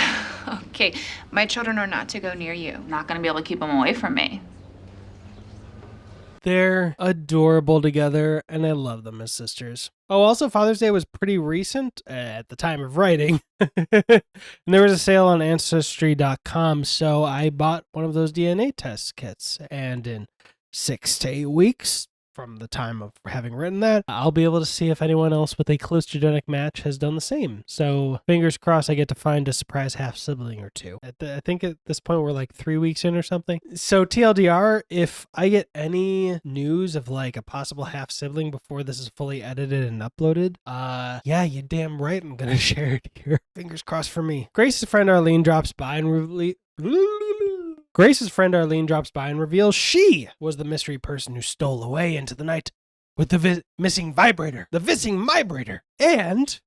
Okay, my children are not to go near you. Not going to be able to keep them away from me. They're adorable together, and I love them as sisters. Oh, also, Father's Day was pretty recent at the time of writing. And there was a sale on Ancestry.com, so I bought one of those DNA test kits. And in 6 to 8 weeks from the time of having written that, I'll be able to see if anyone else with a close genetic match has done the same. So fingers crossed I get to find a surprise half-sibling or two. I think at this point we're like 3 weeks in or something. So TLDR, if I get any news of like a possible half-sibling before this is fully edited and uploaded, yeah, you're damn right I'm gonna share it here. Fingers crossed for me. Grace's friend Arlene drops by and Grace's friend Arlene drops by and reveals she was the mystery person who stole away into the night with the missing vibrator. The missing vibrator. And...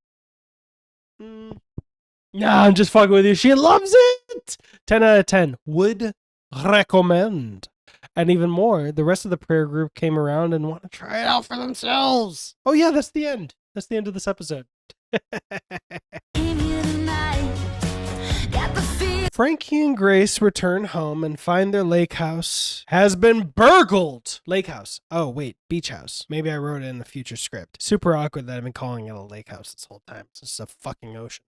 nah, I'm just fucking with you. She loves it! 10 out of 10. Would recommend. And even more, the rest of the prayer group came around and want to try it out for themselves. Oh yeah, that's the end. That's the end of this episode. Frankie and Grace return home and find their lake house has been burgled. Lake house. Oh, wait. Beach house. Maybe I wrote it in the future script. Super awkward that I've been calling it a lake house this whole time. It's just a fucking ocean.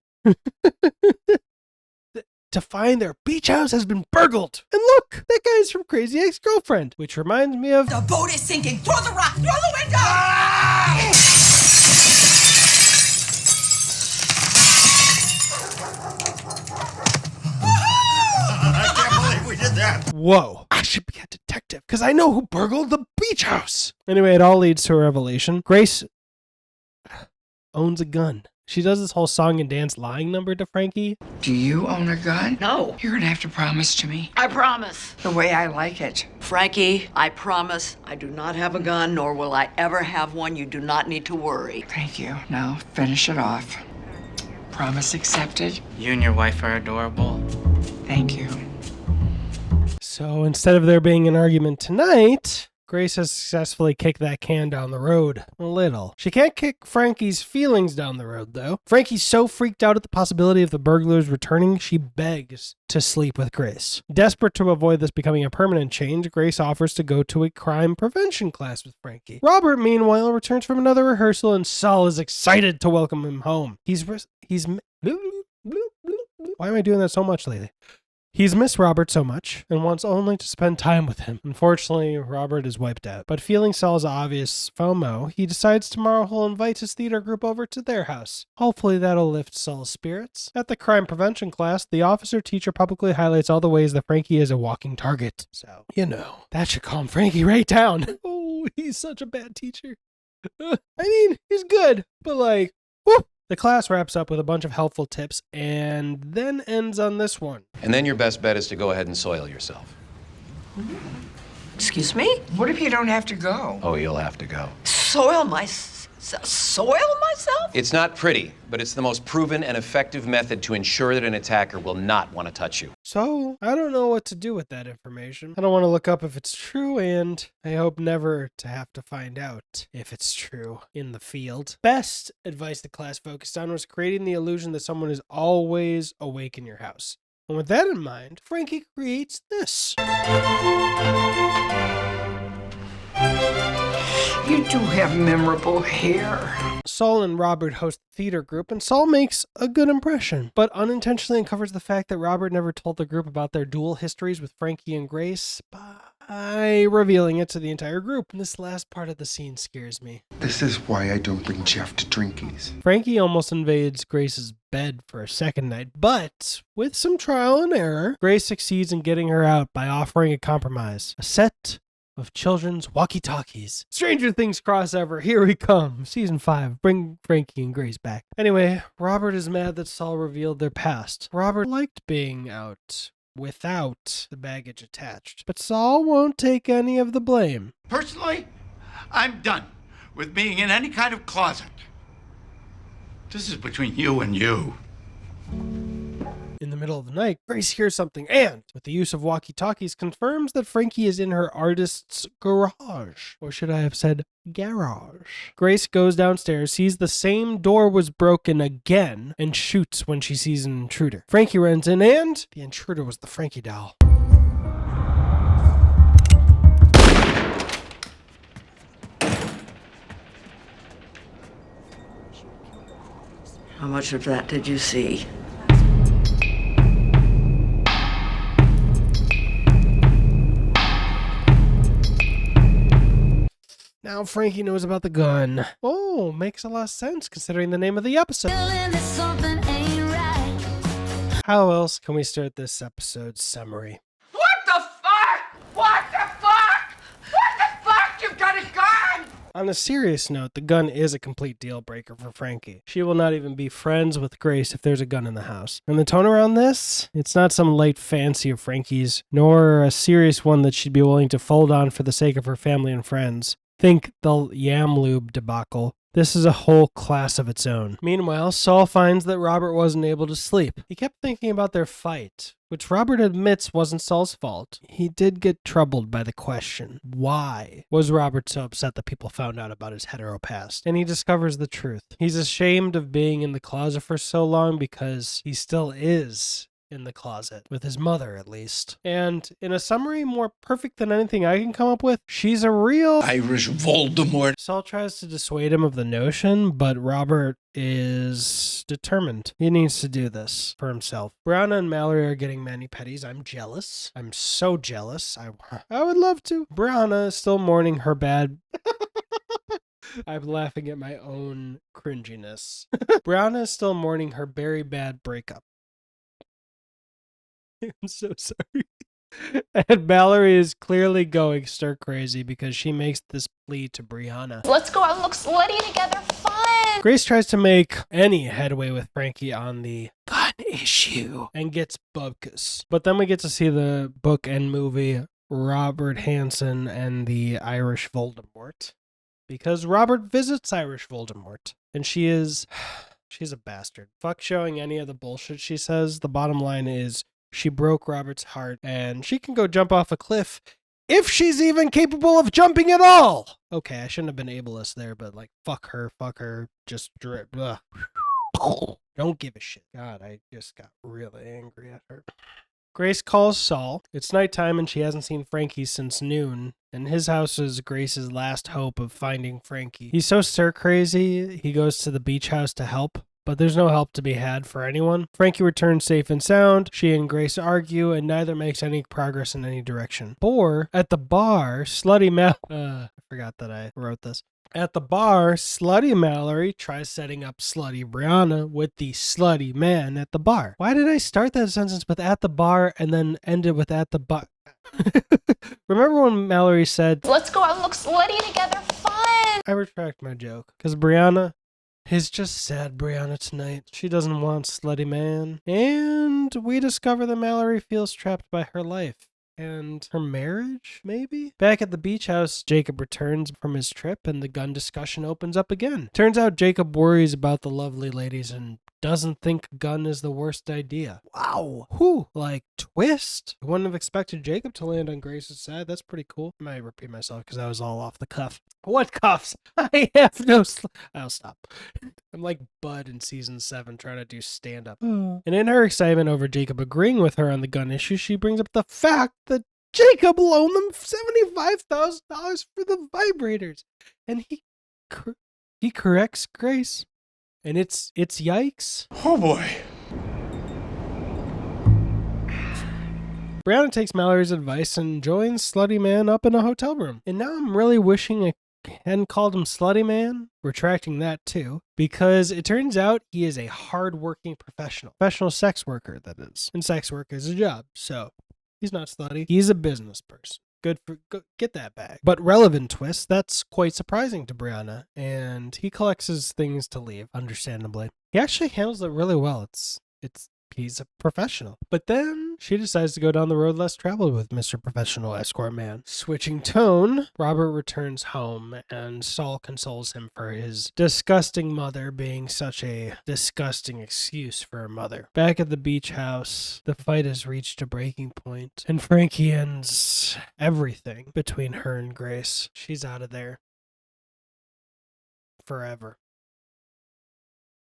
To find their beach house has been burgled. And look, that guy's from Crazy Ex-Girlfriend, which reminds me of... The boat is sinking. Throw the rock. Throw the window. Ah! I can't believe we did that. Whoa, I should be a detective because I know who burgled the beach house. Anyway, it all leads to a revelation. Grace owns a gun. She does this whole song and dance lying number to Frankie. Do you own a gun? No. You're gonna have to promise to me. I promise. The way I like it. Frankie, I promise I do not have a gun, nor will I ever have one. You do not need to worry. Thank you. Now finish it off. Promise accepted. You and your wife are adorable. Thank you. So instead of there being an argument tonight, Grace has successfully kicked that can down the road a little. She can't kick Frankie's feelings down the road, though. Frankie's so freaked out at the possibility of the burglars returning, she begs to sleep with Grace. Desperate to avoid this becoming a permanent change, Grace offers to go to a crime prevention class with Frankie. Robert, meanwhile, returns from another rehearsal, and Saul is excited to welcome him home. Why am I doing that so much lately? He's missed Robert so much and wants only to spend time with him. Unfortunately, Robert is wiped out. But feeling Saul's obvious FOMO, he decides tomorrow he'll invite his theater group over to their house. Hopefully that'll lift Saul's spirits. At the crime prevention class, the officer teacher publicly highlights all the ways that Frankie is a walking target. So, you know, that should calm Frankie right down. Oh, he's such a bad teacher. I mean, he's good, but like, whoop. The class wraps up with a bunch of helpful tips and then ends on this one. And then your best bet is to go ahead and soil yourself. Excuse me? What if you don't have to go? Oh, you'll have to go. Soil myself? It's not pretty, but it's the most proven and effective method to ensure that an attacker will not want to touch you. So, I don't know what to do with that information. I don't want to look up if it's true, and I hope never to have to find out if it's true in the field. Best advice the class focused on was creating the illusion that someone is always awake in your house. And with that in mind, Frankie creates this. You do have memorable hair. Saul and Robert host the theater group, and Saul makes a good impression, but unintentionally uncovers the fact that Robert never told the group about their dual histories with Frankie and Grace by revealing it to the entire group. And this last part of the scene scares me. This is why I don't bring Jeff to drinkies. Frankie almost invades Grace's bed for a second night, but with some trial and error, Grace succeeds in getting her out by offering a compromise. A set of children's walkie-talkies. Stranger Things crossover, here we come. Season 5, bring Frankie and Grace back. Anyway, Robert is mad that Saul revealed their past. Robert liked being out without the baggage attached, but Saul won't take any of the blame. Personally, I'm done with being in any kind of closet. This is between you and you. In the middle of the night, Grace hears something and, with the use of walkie-talkies, confirms that Frankie is in her artist's garage. Or should I have said garage? Grace goes downstairs, sees the same door was broken again, and shoots when she sees an intruder. Frankie runs in, and the intruder was the Frankie doll. How much of that did you see? Now Frankie knows about the gun. Oh, makes a lot of sense considering the name of the episode. How else can we start this episode's summary? What the fuck? What the fuck? What the fuck? You've got a gun! On a serious note, the gun is a complete deal breaker for Frankie. She will not even be friends with Grace if there's a gun in the house. And the tone around this? It's not some light fancy of Frankie's, nor a serious one that she'd be willing to fold on for the sake of her family and friends. Think the Yam Lube debacle. This is a whole class of its own. Meanwhile, Saul finds that Robert wasn't able to sleep. He kept thinking about their fight, which Robert admits wasn't Saul's fault. He did get troubled by the question, why was Robert so upset that people found out about his hetero past? And he discovers the truth. He's ashamed of being in the closet for so long because he still is in the closet, with his mother at least. And in a summary more perfect than anything I can come up with, she's a real Irish Voldemort. Saul tries to dissuade him of the notion, but Robert is determined. He needs to do this for himself. Brianna and Mallory are getting mani-pedis. I'm jealous. I'm so jealous. I would love to. Brianna is still mourning her bad... I'm laughing at my own cringiness. Brianna is still mourning her very bad breakup. I'm so sorry. And Mallory is clearly going stir crazy because she makes this plea to Brianna. Let's go out and look slutty together. Fun! Grace tries to make any headway with Frankie on the gun issue and gets bupkis. But then we get to see the book and movie Robert Hansen and the Irish Voldemort. Because Robert visits Irish Voldemort. And she's a bastard. Fuck showing any of the bullshit she says. The bottom line is, she broke Robert's heart, and she can go jump off a cliff if she's even capable of jumping at all. Okay, I shouldn't have been ableist there, but like, fuck her, just drip. Don't give a shit. God, I just got really angry at her. Grace calls Saul. It's nighttime, and she hasn't seen Frankie since noon, and his house is Grace's last hope of finding Frankie. He's so stir crazy, he goes to the beach house to help. But there's no help to be had for anyone. Frankie returns safe and sound. She and Grace argue, and neither makes any progress in any direction. Or, at the bar, I forgot that I wrote this. At the bar, slutty Mallory tries setting up slutty Brianna with the slutty man at the bar. Why did I start that sentence with at the bar and then end it with at the bar? Remember when Mallory said, Let's go out and look slutty together. Fun! I retract my joke. Because Brianna... It's just sad Brianna tonight. She doesn't want slutty man. And we discover that Mallory feels trapped by her life. And her marriage, maybe? Back at the beach house, Jacob returns from his trip and the gun discussion opens up again. Turns out Jacob worries about the lovely ladies in doesn't think a gun is the worst idea. Wow. Whew. Like, twist. I wouldn't have expected Jacob to land on Grace's side. That's pretty cool. I might repeat myself because I was all off the cuff. What cuffs? I have no I'll stop. I'm like Bud in season 7 trying to do stand-up. And in her excitement over Jacob agreeing with her on the gun issue, she brings up the fact that Jacob loaned them $75,000 for the vibrators. And he corrects Grace. And it's yikes. Oh boy. Brianna takes Mallory's advice and joins Slutty Man up in a hotel room. And now I'm really wishing I hadn't called him Slutty Man. Retracting that too. Because it turns out he is a hard-working professional. Professional sex worker, that is. And sex work is a job. So he's not slutty. He's a business person. Get that bag. But relevant twist, that's quite surprising to Brianna. And he collects his things to leave, understandably. He actually handles it really well. He's a professional. But then she decides to go down the road less traveled with Mr. Professional Escort Man. Switching tone, Robert returns home and Saul consoles him for his disgusting mother being such a disgusting excuse for her mother. Back at the beach house, the fight has reached a breaking point and Frankie ends everything between her and Grace. She's out of there. Forever.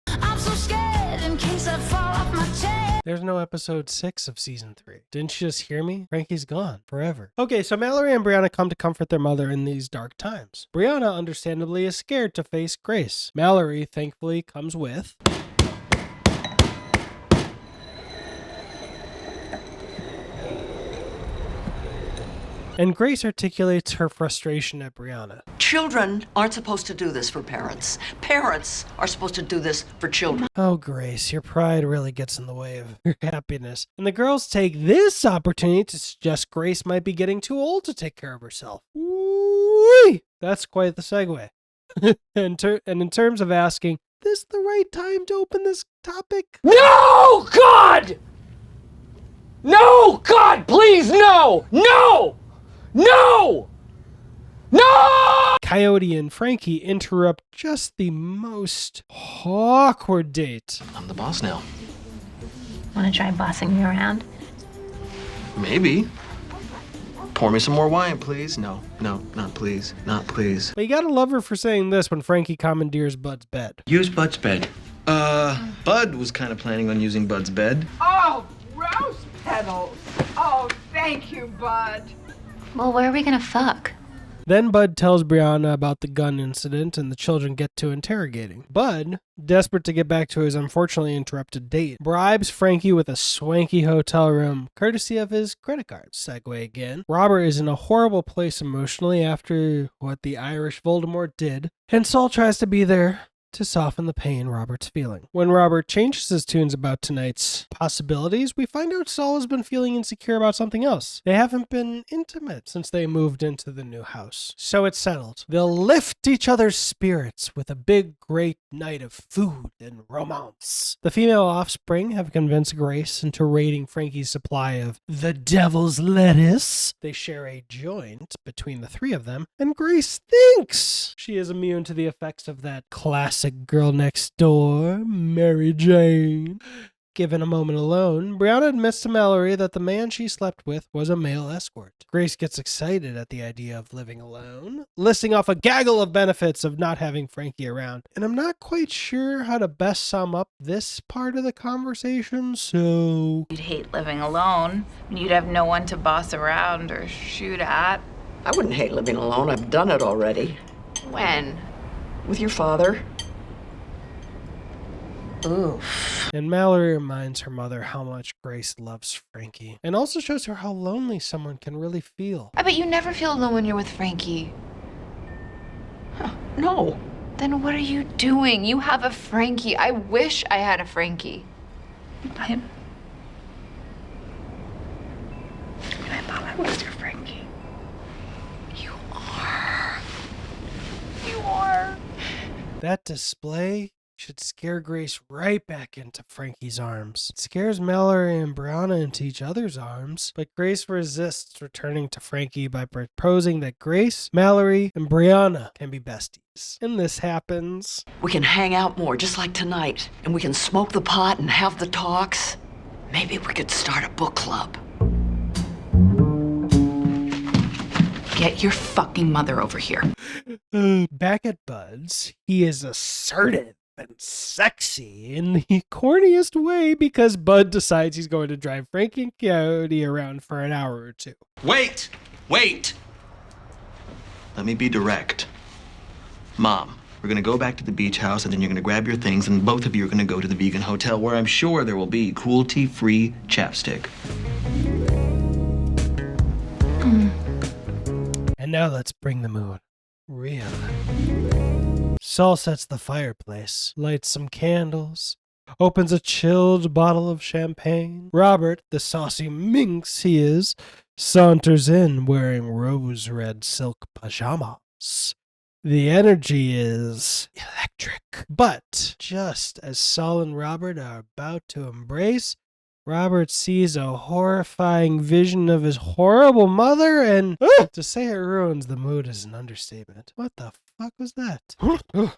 I'm so scared in case I fall off my chair. There's no episode 6 of season 3. Didn't you just hear me? Frankie's gone forever. Okay, so Mallory and Brianna come to comfort their mother in these dark times. Brianna, understandably, is scared to face Grace. Mallory, thankfully, comes with... And Grace articulates her frustration at Brianna. Children aren't supposed to do this for parents. Parents are supposed to do this for children. Oh, Grace, your pride really gets in the way of your happiness. And the girls take this opportunity to suggest Grace might be getting too old to take care of herself. Whee! That's quite the segue. And in terms of asking, is this the right time to open this topic? No, God! No, God, please, no! No! No! No! Coyote and Frankie interrupt just the most awkward date. I'm the boss now. Want to try bossing me around? Maybe. Pour me some more wine, please. No, not please. Not please. But you gotta love her for saying this when Frankie commandeers Bud's bed. Use Bud's bed. Bud was kind of planning on using Bud's bed. Oh, rose petals. Oh, thank you, Bud. Well, where are we gonna fuck? Then Bud tells Brianna about the gun incident and the children get to interrogating. Bud, desperate to get back to his unfortunately interrupted date, bribes Frankie with a swanky hotel room, courtesy of his credit card. Segue again. Robert is in a horrible place emotionally after what the Irish Voldemort did, and Saul tries to be there to soften the pain Robert's feeling. When Robert changes his tunes about tonight's possibilities, we find out Saul has been feeling insecure about something else. They haven't been intimate since they moved into the new house. So it's settled. They'll lift each other's spirits with a big, great night of food and romance. The female offspring have convinced Grace into raiding Frankie's supply of the devil's lettuce. They share a joint between the three of them, and Grace thinks she is immune to the effects of that classic girl next door, Mary Jane. Given a moment alone, Brianna admits to Mallory that the man she slept with was a male escort. Grace gets excited at the idea of living alone, listing off a gaggle of benefits of not having Frankie around. And I'm not quite sure how to best sum up this part of the conversation, so... You'd hate living alone. You'd have no one to boss around or shoot at. I wouldn't hate living alone. I've done it already. When? With your father. Oof. And Mallory reminds her mother how much Grace loves Frankie, and also shows her how lonely someone can really feel. I bet you never feel alone when you're with Frankie. No. Then what are you doing? You have a Frankie. I wish I had a Frankie. I thought I was your Frankie. You are. You are. That display should scare Grace right back into Frankie's arms. It scares Mallory and Brianna into each other's arms, but Grace resists returning to Frankie by proposing that Grace, Mallory, and Brianna can be besties. And this happens. We can hang out more, just like tonight, and we can smoke the pot and have the talks. Maybe we could start a book club. Get your fucking mother over here. Back at Bud's, he is assertive and sexy in the corniest way because Bud decides he's going to drive Frankie and Coyote around for an hour or two. Wait! Wait! Let me be direct. Mom, we're gonna go back to the beach house and then you're gonna grab your things and both of you are gonna go to the vegan hotel where I'm sure there will be cruelty-free chapstick. And now let's bring the mood real. Saul sets the fireplace, lights some candles, opens a chilled bottle of champagne. Robert, the saucy minx he is, saunters in wearing rose-red silk pajamas. The energy is electric. But just as Saul and Robert are about to embrace, Robert sees a horrifying vision of his horrible mother and to say it ruins the mood is an understatement. What the fuck was that?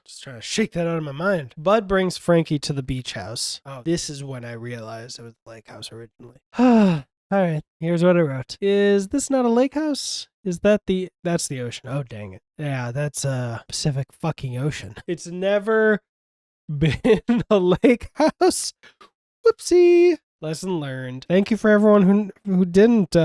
Just trying to shake that out of my mind. Bud brings Frankie to the beach house. Oh, this is when I realized it was the lake house originally. Alright, here's what I wrote. Is this not a lake house? Is that that's the ocean. Oh, dang it. Yeah, that's Pacific fucking Ocean. It's never been a lake house. Whoopsie. Lesson learned. Thank you for everyone who didn't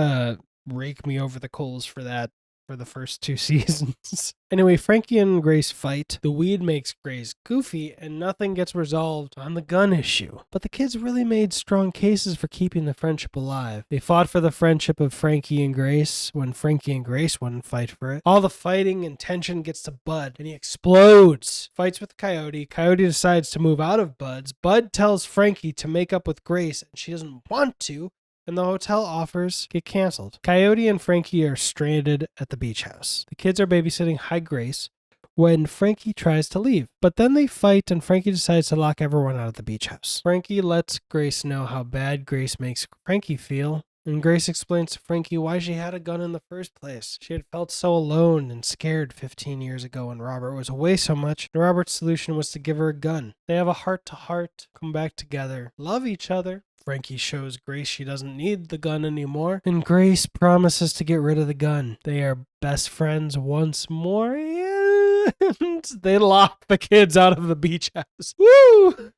rake me over the coals for that for the first 2 seasons. Anyway, Frankie and Grace fight. The weed makes Grace goofy, and nothing gets resolved on the gun issue. But the kids really made strong cases for keeping the friendship alive. They fought for the friendship of Frankie and Grace when Frankie and Grace wouldn't fight for it. All the fighting and tension gets to Bud, and he explodes. Fights with Coyote. Coyote decides to move out of Bud's. Bud tells Frankie to make up with Grace, and she doesn't want to, and the hotel offers get canceled. Coyote and Frankie are stranded at the beach house. The kids are babysitting Grace when Frankie tries to leave. But then they fight and Frankie decides to lock everyone out of the beach house. Frankie lets Grace know how bad Grace makes Frankie feel, and Grace explains to Frankie why she had a gun in the first place. She had felt so alone and scared 15 years ago when Robert was away so much, and Robert's solution was to give her a gun. They have a heart-to-heart, come back together, love each other. Frankie shows Grace she doesn't need the gun anymore, and Grace promises to get rid of the gun. They are best friends once more, and they lock the kids out of the beach house. Woo!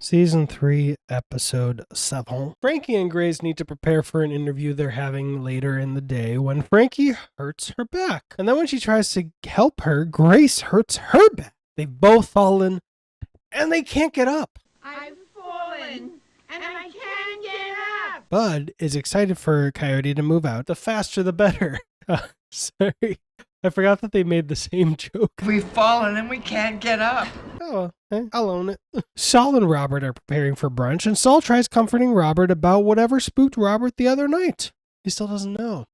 Season 3, Episode 7. Frankie and Grace need to prepare for an interview they're having later in the day when Frankie hurts her back. And then when she tries to help her, Grace hurts her back. They've both fallen, and they can't get up. I've fallen, and I can't get up. Bud is excited for Coyote to move out. The faster, the better. Sorry. I forgot that they made the same joke. We've fallen and we can't get up. Oh, I'll own it. Saul and Robert are preparing for brunch, and Saul tries comforting Robert about whatever spooked Robert the other night. He still doesn't know.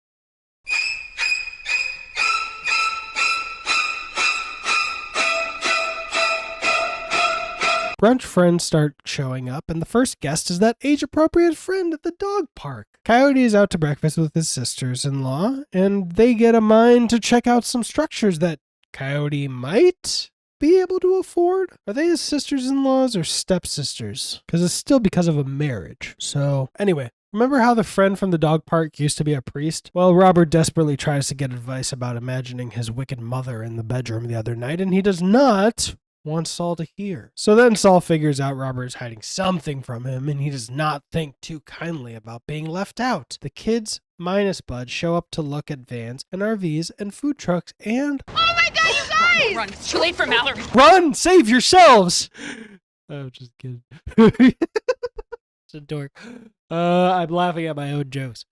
Brunch friends start showing up, and the first guest is that age-appropriate friend at the dog park. Coyote is out to breakfast with his sisters-in-law, and they get a mind to check out some structures that Coyote might be able to afford. Are they his sisters-in-laws or stepsisters? Because it's still because of a marriage. So, anyway. Remember how the friend from the dog park used to be a priest? Well, Robert desperately tries to get advice about imagining his wicked mother in the bedroom the other night, and he does not wants Saul to hear. So then Saul figures out Robert is hiding something from him, and he does not think too kindly about being left out. The kids, minus Bud, show up to look at vans and RVs and food trucks and... Oh my god, you guys! Run, it's too late for Mallory. Run! Save yourselves! I'm just kidding. It's a dork. I'm laughing at my own jokes.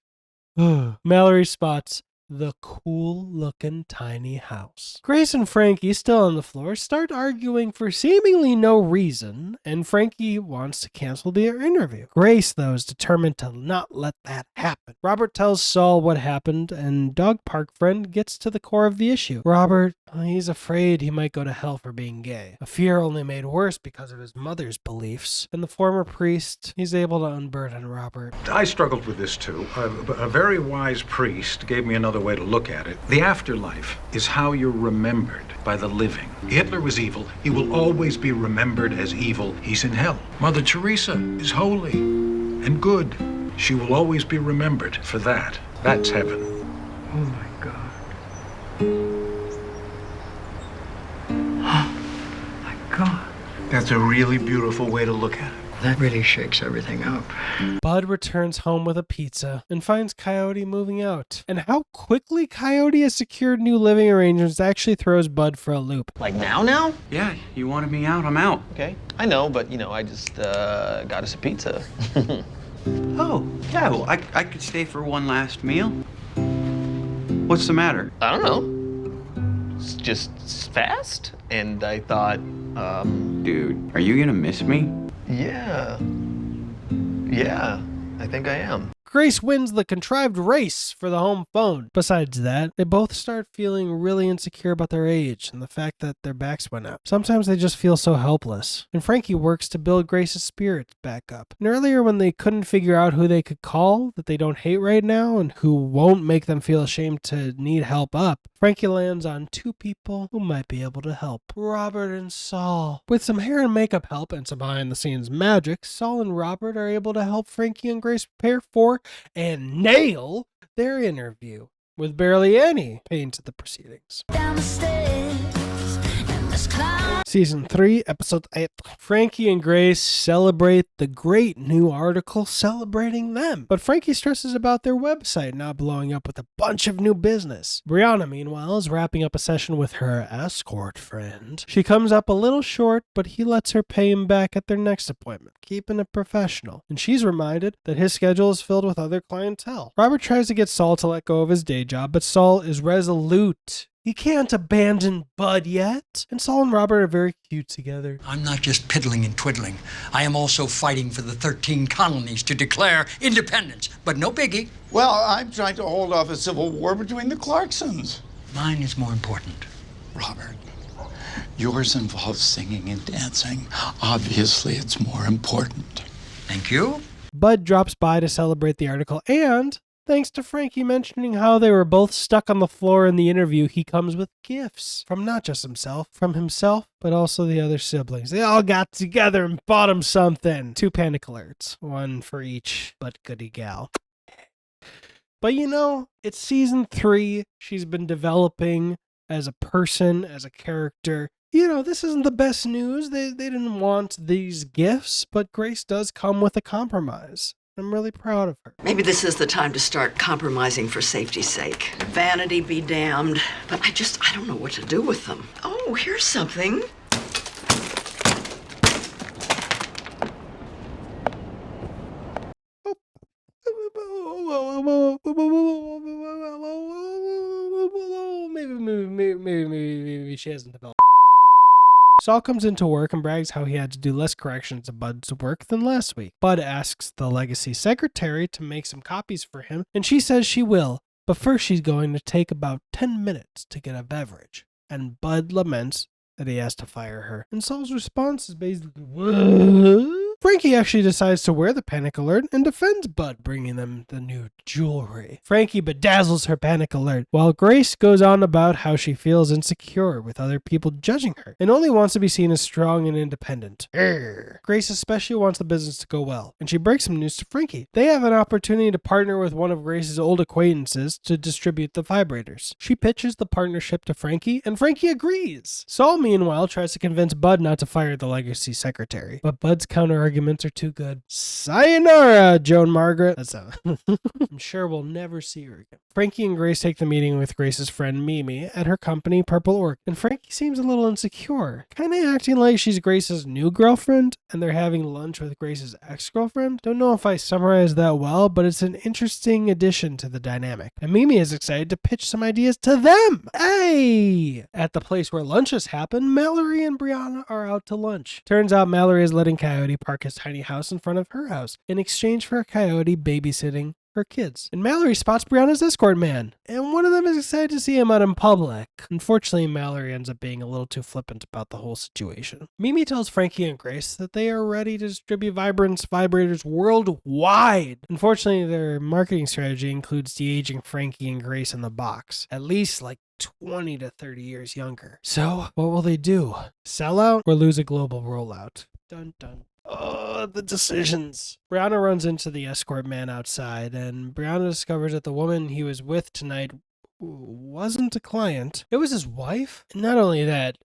Mallory spots the cool-looking tiny house. Grace and Frankie, still on the floor, start arguing for seemingly no reason, and Frankie wants to cancel their interview. Grace, though, is determined to not let that happen. Robert tells Saul what happened, and dog park friend gets to the core of the issue. Robert, he's afraid he might go to hell for being gay. A fear only made worse because of his mother's beliefs. And the former priest, he's able to unburden Robert. I struggled with this too. A very wise priest gave me another way to look at it. The afterlife is how you're remembered by the living. Hitler was evil. He will always be remembered as evil. He's in hell. Mother Teresa is holy and good. She will always be remembered for that. That's heaven. Oh my God. Oh my God. That's a really beautiful way to look at it. That really shakes everything up. Bud returns home with a pizza and finds Coyote moving out. And how quickly Coyote has secured new living arrangements actually throws Bud for a loop. Like now? Yeah, you wanted me out, I'm out. Okay, I know, but I just got us a pizza. Oh, yeah, well, I could stay for one last meal. What's the matter? I don't know. It's just fast, and I thought, Dude, are you gonna miss me? Yeah, I think I am. Grace wins the contrived race for the home phone. Besides that, they both start feeling really insecure about their age and the fact that their backs went up. Sometimes they just feel so helpless. And Frankie works to build Grace's spirits back up. And earlier when they couldn't figure out who they could call that they don't hate right now and who won't make them feel ashamed to need help up, Frankie lands on two people who might be able to help. Robert and Saul. With some hair and makeup help and some behind the scenes magic, Saul and Robert are able to help Frankie and Grace prepare for and nail their interview with barely any pain to the proceedings. Season 3, Episode 8. Frankie and Grace celebrate the great new article celebrating them. But Frankie stresses about their website not blowing up with a bunch of new business. Brianna, meanwhile, is wrapping up a session with her escort friend. She comes up a little short, but he lets her pay him back at their next appointment, keeping it professional. And she's reminded that his schedule is filled with other clientele. Robert tries to get Saul to let go of his day job, but Saul is resolute. He can't abandon Bud yet. And Saul and Robert are very cute together. I'm not just piddling and twiddling. I am also fighting for the 13 colonies to declare independence. But no biggie. Well, I'm trying to hold off a civil war between the Clarksons. Mine is more important. Robert, yours involves singing and dancing. Obviously, it's more important. Thank you. Bud drops by to celebrate the article, and thanks to Frankie mentioning how they were both stuck on the floor in the interview, he comes with gifts from not just himself, but also the other siblings. They all got together and bought him something. 2 panic alerts, one for each but goody gal. But it's season 3. She's been developing as a person, as a character. This isn't the best news. They didn't want these gifts, but Grace does come with a compromise. I'm really proud of her. Maybe this is the time to start compromising for safety's sake. Vanity be damned, but I don't know what to do with them. Oh, here's something. Maybe she hasn't developed. Saul comes into work and brags how he had to do less corrections of Bud's work than last week. Bud asks the legacy secretary to make some copies for him, and she says she will, but first she's going to take about 10 minutes to get a beverage. And Bud laments that he has to fire her. And Saul's response is basically, what? Frankie actually decides to wear the panic alert and defends Bud, bringing them the new jewelry. Frankie bedazzles her panic alert, while Grace goes on about how she feels insecure with other people judging her and only wants to be seen as strong and independent. Grace especially wants the business to go well, and she breaks some news to Frankie. They have an opportunity to partner with one of Grace's old acquaintances to distribute the vibrators. She pitches the partnership to Frankie, and Frankie agrees. Saul, meanwhile, tries to convince Bud not to fire the legacy secretary, but Bud's counter arguments are too good. Sayonara, Joan Margaret. I'm sure we'll never see her again. Frankie and Grace take the meeting with Grace's friend Mimi at her company, Purple Orchid, and Frankie seems a little insecure, kind of acting like she's Grace's new girlfriend, and they're having lunch with Grace's ex-girlfriend. Don't know if I summarized that well, but it's an interesting addition to the dynamic. And Mimi is excited to pitch some ideas to them. Hey! At the place where lunches happen, Mallory and Brianna are out to lunch. Turns out Mallory is letting Coyote park his tiny house in front of her house in exchange for Coyote babysitting her kids. And Mallory spots Brianna's escort man, and one of them is excited to see him out in public. Unfortunately, Mallory ends up being a little too flippant about the whole situation. Mimi tells Frankie and Grace that they are ready to distribute Vibrance vibrators worldwide. Unfortunately, their marketing strategy includes de-aging Frankie and Grace in the box, at least like 20 to 30 years younger. So, what will they do? Sell out or lose a global rollout? Dun dun. Oh, the decisions. Brianna runs into the escort man outside, and Brianna discovers that the woman he was with tonight wasn't a client. It was his wife. And not only that,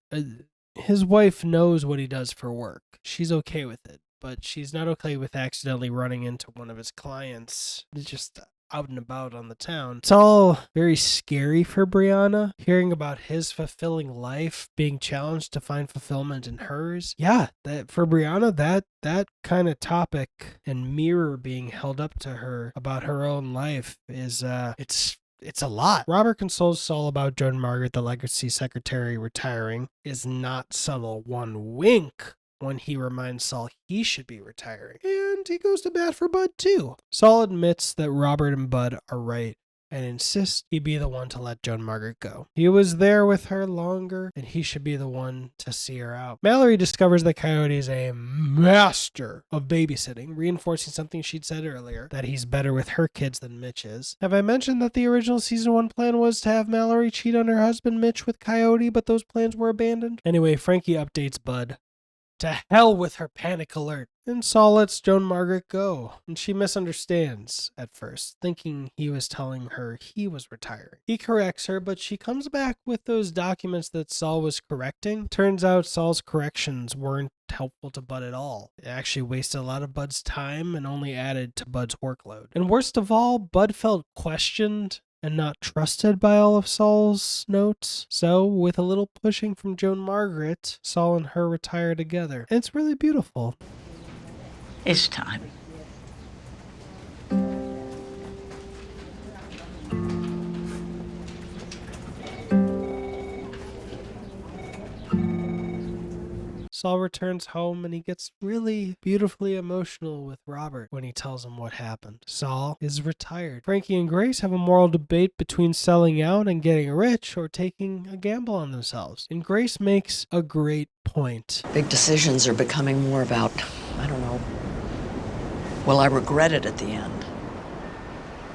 his wife knows what he does for work. She's okay with it, but she's not okay with accidentally running into one of his clients. Just out and about on the town. It's all very scary for Brianna, hearing about his fulfilling life being challenged to find fulfillment in hers. Yeah, that for Brianna, that kind of topic and mirror being held up to her about her own life is it's a lot. Robert consoles Saul about Joan Margaret, the legacy secretary, retiring. Is not subtle one wink when he reminds Saul he should be retiring. And he goes to bat for Bud too. Saul admits that Robert and Bud are right and insists he be the one to let Joan Margaret go. He was there with her longer, and he should be the one to see her out. Mallory discovers that Coyote is a master of babysitting, reinforcing something she'd said earlier, that he's better with her kids than Mitch is. Have I mentioned that the original season 1 plan was to have Mallory cheat on her husband Mitch with Coyote, but those plans were abandoned? Anyway, Frankie updates Bud. To hell with her panic alert. And Saul lets Joan Margaret go, and she misunderstands at first, thinking he was telling her he was retiring. He corrects her, but she comes back with those documents that Saul was correcting. Turns out Saul's corrections weren't helpful to Bud at all. It actually wasted a lot of Bud's time and only added to Bud's workload. And worst of all, Bud felt questioned and not trusted by all of Saul's notes. So, with a little pushing from Joan Margaret, Saul and her retire together. And it's really beautiful. It's time. Saul returns home and he gets really beautifully emotional with Robert when he tells him what happened. Saul is retired. Frankie and Grace have a moral debate between selling out and getting rich or taking a gamble on themselves. And Grace makes a great point. Big decisions are becoming more about, I don't know, well, I regret it at the end.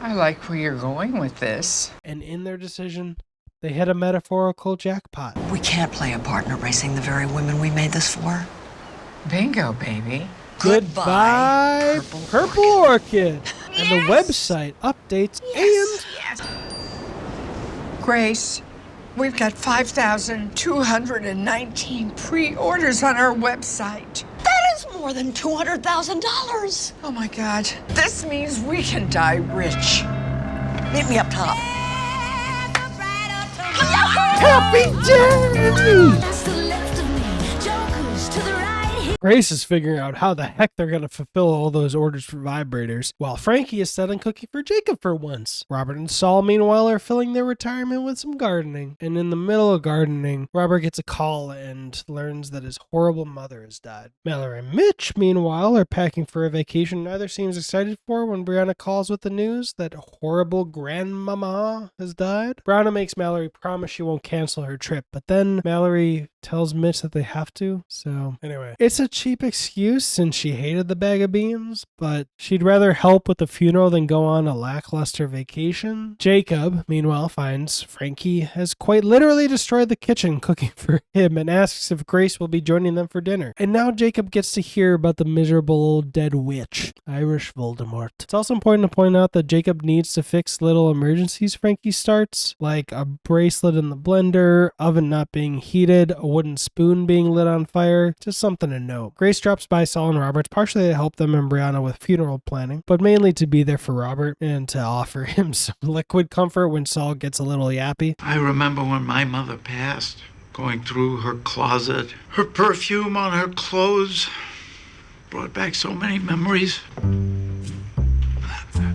I like where you're going with this. And in their decision, they hit a metaphorical jackpot. We can't play a part in erasing the very women we made this for. Bingo, baby. Goodbye, Purple Orchid. Yes. And the website updates Yes. Grace, we've got 5,219 pre-orders on our website. That is more than $200,000. Oh my God. This means we can die rich. Meet me up top. Happy day! Grace is figuring out how the heck they're going to fulfill all those orders for vibrators, while Frankie is set on cooking for Jacob for once. Robert and Saul, meanwhile, are filling their retirement with some gardening. And in the middle of gardening, Robert gets a call and learns that his horrible mother has died. Mallory and Mitch, meanwhile, are packing for a vacation neither seems excited for when Brianna calls with the news that horrible grandmama has died. Brianna makes Mallory promise she won't cancel her trip, but then Mallory tells Mitch that they have to. So anyway, it's a cheap excuse since she hated the bag of beans, but she'd rather help with the funeral than go on a lackluster vacation. Jacob, meanwhile, finds Frankie has quite literally destroyed the kitchen cooking for him and asks if Grace will be joining them for dinner. And now Jacob gets to hear about the miserable old dead witch, Irish Voldemort. It's also important to point out that Jacob needs to fix little emergencies Frankie starts, like a bracelet in the blender, oven not being heated, a wooden spoon being lit on fire, just something to note. note. Grace drops by Saul and Robert partially to help them and Brianna with funeral planning, but mainly to be there for Robert and to offer him some liquid comfort when Saul gets a little yappy. I remember when my mother passed, going through her closet. Her perfume on her clothes brought back so many memories.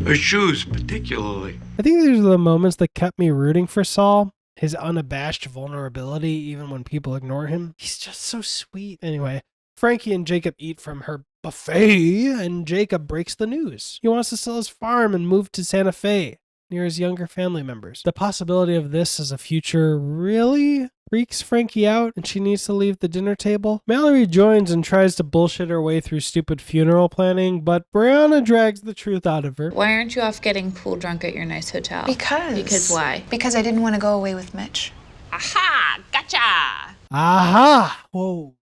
Her shoes, particularly. I think these are the moments that kept me rooting for Saul. His unabashed vulnerability, even when people ignore him. He's just so sweet. Anyway, Frankie and Jacob eat from her buffet, and Jacob breaks the news. He wants to sell his farm and move to Santa Fe, near his younger family members. The possibility of this as a future really freaks Frankie out, and she needs to leave the dinner table. Mallory joins and tries to bullshit her way through stupid funeral planning, but Brianna drags the truth out of her. Why aren't you off getting pool drunk at your nice hotel? Because why? Because I didn't want to go away with Mitch. Aha! Gotcha! Aha! Whoa.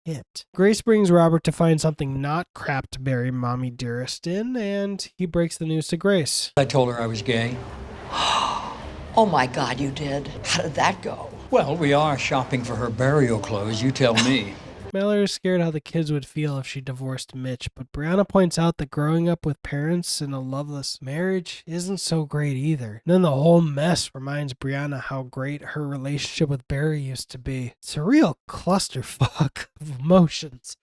Hit. Grace brings Robert to find something not crap to bury Mommy Dearest in, and he breaks the news to Grace. I told her I was gay. Oh my God, you did. How did that go? Well, we are shopping for her burial clothes, you tell me. Mallory is scared how the kids would feel if she divorced Mitch, but Brianna points out that growing up with parents in a loveless marriage isn't so great either. And then the whole mess reminds Brianna how great her relationship with Barry used to be. It's a real clusterfuck of emotions.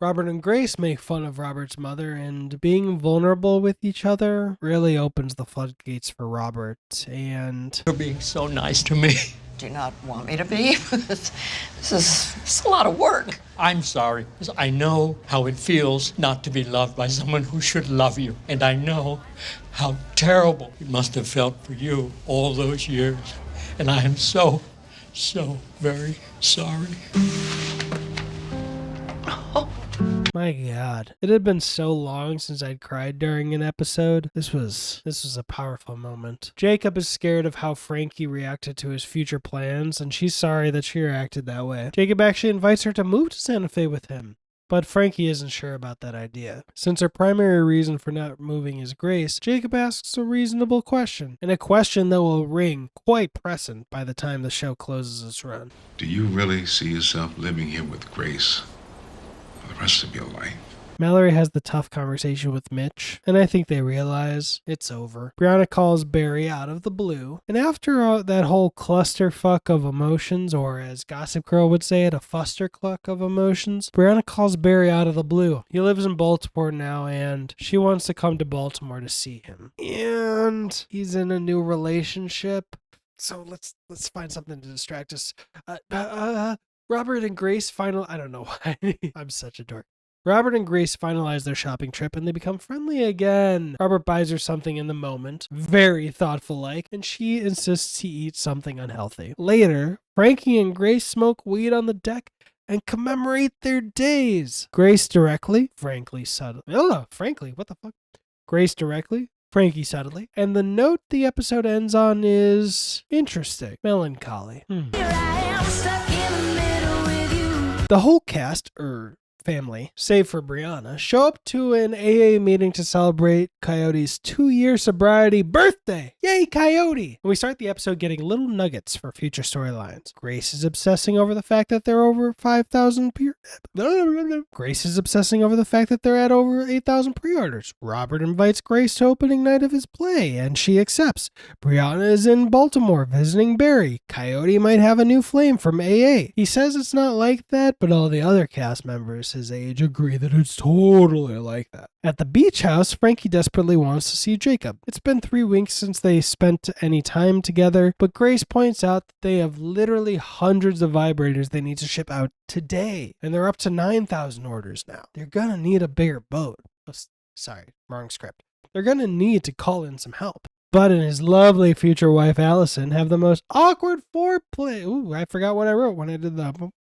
Robert and Grace make fun of Robert's mother, and being vulnerable with each other really opens the floodgates for Robert, and... You're being so nice to me. Do you not want me to be? This is a lot of work. I'm sorry, because I know how it feels not to be loved by someone who should love you. And I know how terrible it must have felt for you all those years. And I am so very sorry. My God. It had been so long since I'd cried during an episode. This was a powerful moment. Jacob is scared of how Frankie reacted to his future plans, and she's sorry that she reacted that way. Jacob actually invites her to move to Santa Fe with him, but Frankie isn't sure about that idea. Since her primary reason for not moving is Grace, Jacob asks a reasonable question, and a question that will ring quite prescient by the time the show closes its run. Do you really see yourself living here with Grace for the rest of your life? Mallory has the tough conversation with Mitch, and I think they realize it's over. Brianna calls Barry out of the blue, and after that whole clusterfuck of emotions, or as Gossip Girl would say it, a fustercluck of emotions, Brianna calls Barry out of the blue. He lives in Baltimore now, and she wants to come to Baltimore to see him. And he's in a new relationship, so let's find something to distract us. Robert and Grace I don't know why. I'm such a dork. Robert and Grace finalize their shopping trip and they become friendly again. Robert buys her something in the moment, very thoughtful-like, and she insists he eats something unhealthy. Later, Frankie and Grace smoke weed on the deck and commemorate their days. Grace directly, Frankly subtly. Oh, frankly, what the fuck? Grace directly, Frankie subtly. And the note the episode ends on is interesting. Melancholy. The whole cast, family, save for Brianna, show up to an AA meeting to celebrate Coyote's 2-year sobriety birthday. Yay, Coyote! And we start the episode getting little nuggets for future storylines. Grace is obsessing over the fact that they're over 5,000 Grace is obsessing over the fact that they're at over 8,000 pre-orders. Robert invites Grace to opening night of his play, and she accepts. Brianna is in Baltimore visiting Barry. Coyote might have a new flame from AA. He says it's not like that, but all the other cast members his age agree that it's totally like that. At the beach house, Frankie desperately wants to see Jacob. It's been 3 weeks since they spent any time together, but Grace points out that they have literally hundreds of vibrators they need to ship out today, and they're up to 9,000 orders now. They're gonna need a bigger boat. Oh, sorry, wrong script. They're gonna need to call in some help. Bud and his lovely future wife Allison have the most awkward foreplay. Ooh, I forgot what I wrote when I did the...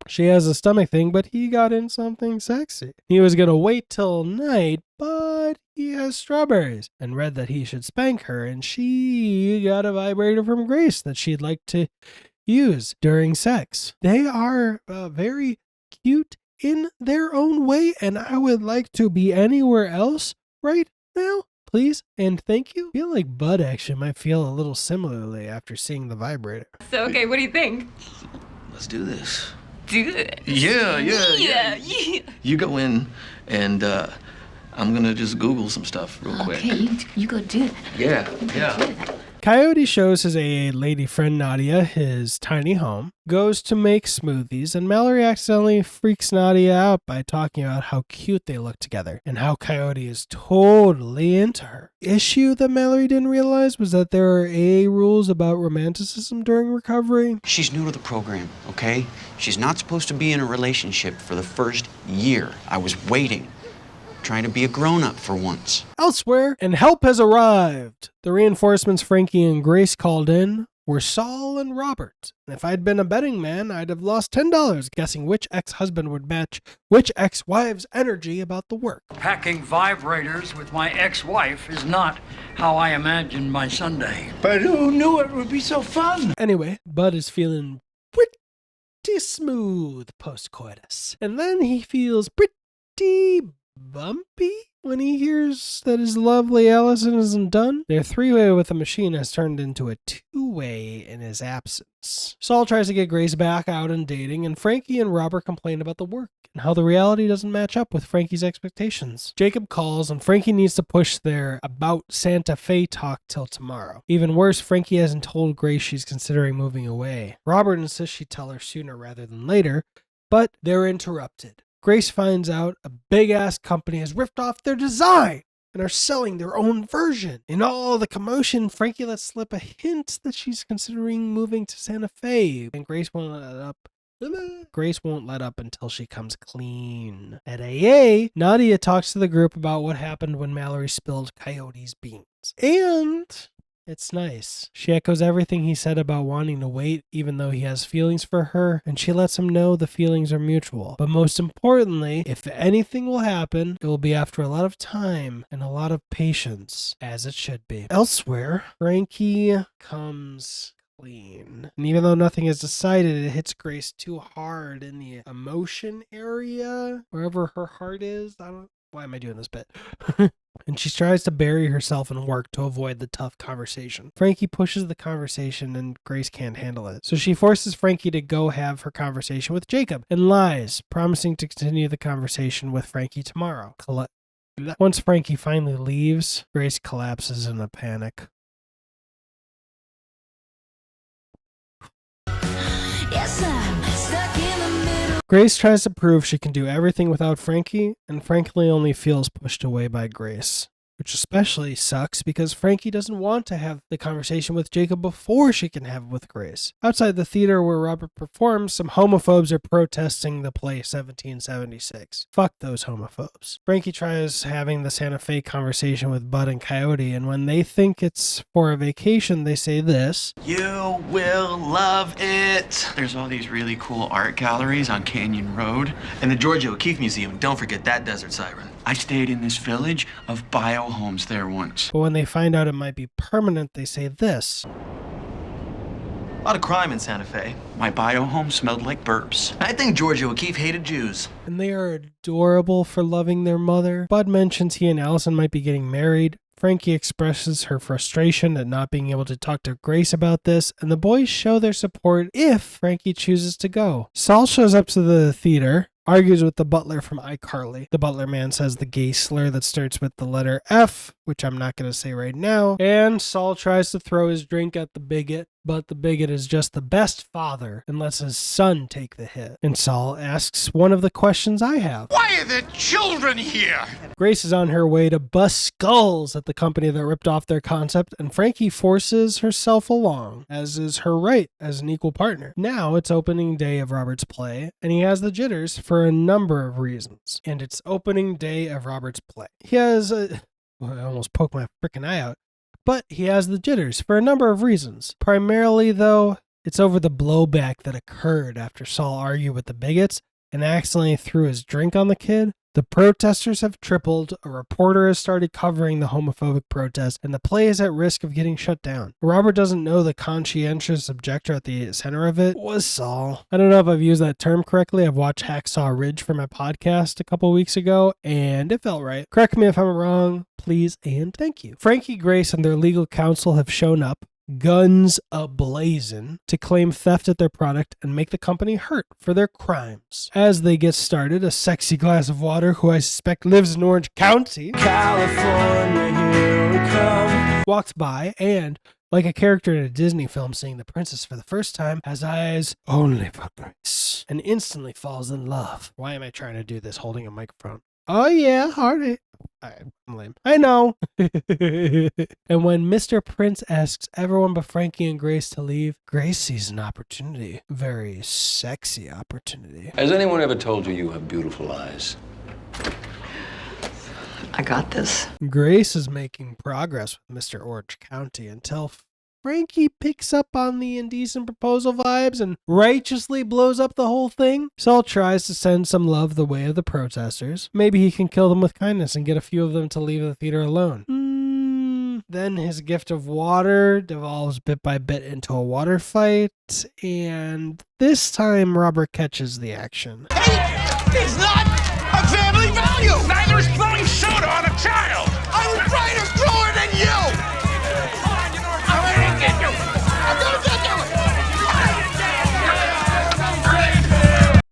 She has a stomach thing, but he got in something sexy. He was going to wait till night, but he has strawberries and read that he should spank her, and she got a vibrator from Grace that she'd like to use during sex. They are very cute in their own way, and I would like to be anywhere else right now. Please and thank you. I feel like Bud actually might feel a little similarly after seeing the vibrator. So, okay, what do you think? Let's do this. do it. Yeah. You go in, and I'm gonna just Google some stuff real quick. Okay, you go do that. Yeah. Coyote shows his AA lady friend Nadia his tiny home, goes to make smoothies, and Mallory accidentally freaks Nadia out by talking about how cute they look together and how Coyote is totally into her. Issue that Mallory didn't realize was that there are AA rules about romanticism during recovery. She's new to the program, okay? She's not supposed to be in a relationship for the first year. I was waiting, trying to be a grown-up for once. Elsewhere, and help has arrived. The reinforcements Frankie and Grace called in were Saul and Robert. And if I'd been a betting man, I'd have lost $10 guessing which ex-husband would match which ex-wife's energy about the work. Packing vibrators with my ex-wife is not how I imagined my Sunday. But who knew it would be so fun? Anyway, Bud is feeling pretty smooth post-coitus. And then he feels pretty bumpy when he hears that his lovely Allison isn't done. Their three-way with the machine has turned into a two-way in his absence. Saul tries to get Grace back out and dating, and Frankie and Robert complain about the work and how the reality doesn't match up with Frankie's expectations. Jacob calls, and Frankie needs to push their about Santa Fe talk till tomorrow. Even worse, Frankie hasn't told Grace she's considering moving away. Robert insists she tell her sooner rather than later, but they're interrupted. Grace finds out a big-ass company has ripped off their design and are selling their own version. In all the commotion, Frankie lets slip a hint that she's considering moving to Santa Fe, and Grace won't let up until she comes clean. At AA, Nadia talks to the group about what happened when Mallory spilled Coyote's beans. And it's nice. She echoes everything he said about wanting to wait, even though he has feelings for her, and she lets him know the feelings are mutual. But most importantly, if anything will happen, it will be after a lot of time and a lot of patience, as it should be. Elsewhere, Frankie comes clean. And even though nothing is decided, it hits Grace too hard in the emotion area, wherever her heart is. Why am I doing this bit? And she tries to bury herself in work to avoid the tough conversation. Frankie pushes the conversation and Grace can't handle it. So she forces Frankie to go have her conversation with Jacob and lies, promising to continue the conversation with Frankie tomorrow. Once Frankie finally leaves, Grace collapses in a panic. Yes, I'm stuck in the middle. Grace tries to prove she can do everything without Frankie, and Frankie only feels pushed away by Grace. Which especially sucks because Frankie doesn't want to have the conversation with Jacob before she can have it with Grace. Outside the theater where Robert performs, some homophobes are protesting the play 1776. Fuck those homophobes. Frankie tries having the Santa Fe conversation with Bud and Coyote, and when they think it's for a vacation, they say this. You will love it. There's all these really cool art galleries on Canyon Road. And the Georgia O'Keeffe Museum. Don't forget that desert siren. I stayed in this village of bio homes there once. But when they find out it might be permanent, they say this. A lot of crime in Santa Fe. My bio home smelled like burps. I think Georgia O'Keeffe hated Jews. And they are adorable for loving their mother. Bud mentions he and Allison might be getting married. Frankie expresses her frustration at not being able to talk to Grace about this, and the boys show their support if Frankie chooses to go. Saul shows up to the theater, argues with the butler from iCarly. The butler man says the gay slur that starts with the letter F, which I'm not going to say right now, and Saul tries to throw his drink at the bigot, but the bigot is just the best father and lets his son take the hit. And Saul asks one of the questions I have. Why are there children here? Grace is on her way to bust skulls at the company that ripped off their concept, and Frankie forces herself along, as is her right as an equal partner. Now it's opening day of Robert's play, and he has the jitters for a number of reasons. And it's opening day of Robert's play. He has I almost poked my freaking eye out. But he has the jitters for a number of reasons. Primarily, though, it's over the blowback that occurred after Saul argued with the bigots and accidentally threw his drink on the kid. The protesters have tripled, a reporter has started covering the homophobic protest, and the play is at risk of getting shut down. Robert doesn't know the conscientious objector at the center of it was Saul. I don't know if I've used that term correctly. I've watched Hacksaw Ridge for my podcast a couple weeks ago, and it felt right. Correct me if I'm wrong, please and thank you. Frankie, Grace, and their legal counsel have shown up. guns a-blazing, to claim theft at their product and make the company hurt for their crimes. As they get started, a sexy glass of water, who I suspect lives in Orange County, California, here we come, walks by and, like a character in a Disney film seeing the princess for the first time, has eyes only for Grace and instantly falls in love. Why am I trying to do this holding a microphone? Oh yeah, heartache. I'm lame. I know. And when Mr. Prince asks everyone but Frankie and Grace to leave, Grace sees an opportunity. Very sexy opportunity. Has anyone ever told you you have beautiful eyes? I got this. Grace is making progress with Mr. Orange County until Frankie picks up on the indecent proposal vibes and righteously blows up the whole thing. Saul tries to send some love the way of the protesters. Maybe he can kill them with kindness and get a few of them to leave the theater alone. Then his gift of water devolves bit by bit into a water fight, and this time Robert catches the action. It's not a family value! Neither is throwing soda on a child! I would rather throw it than you! I'm gonna get you! I'm gonna get you!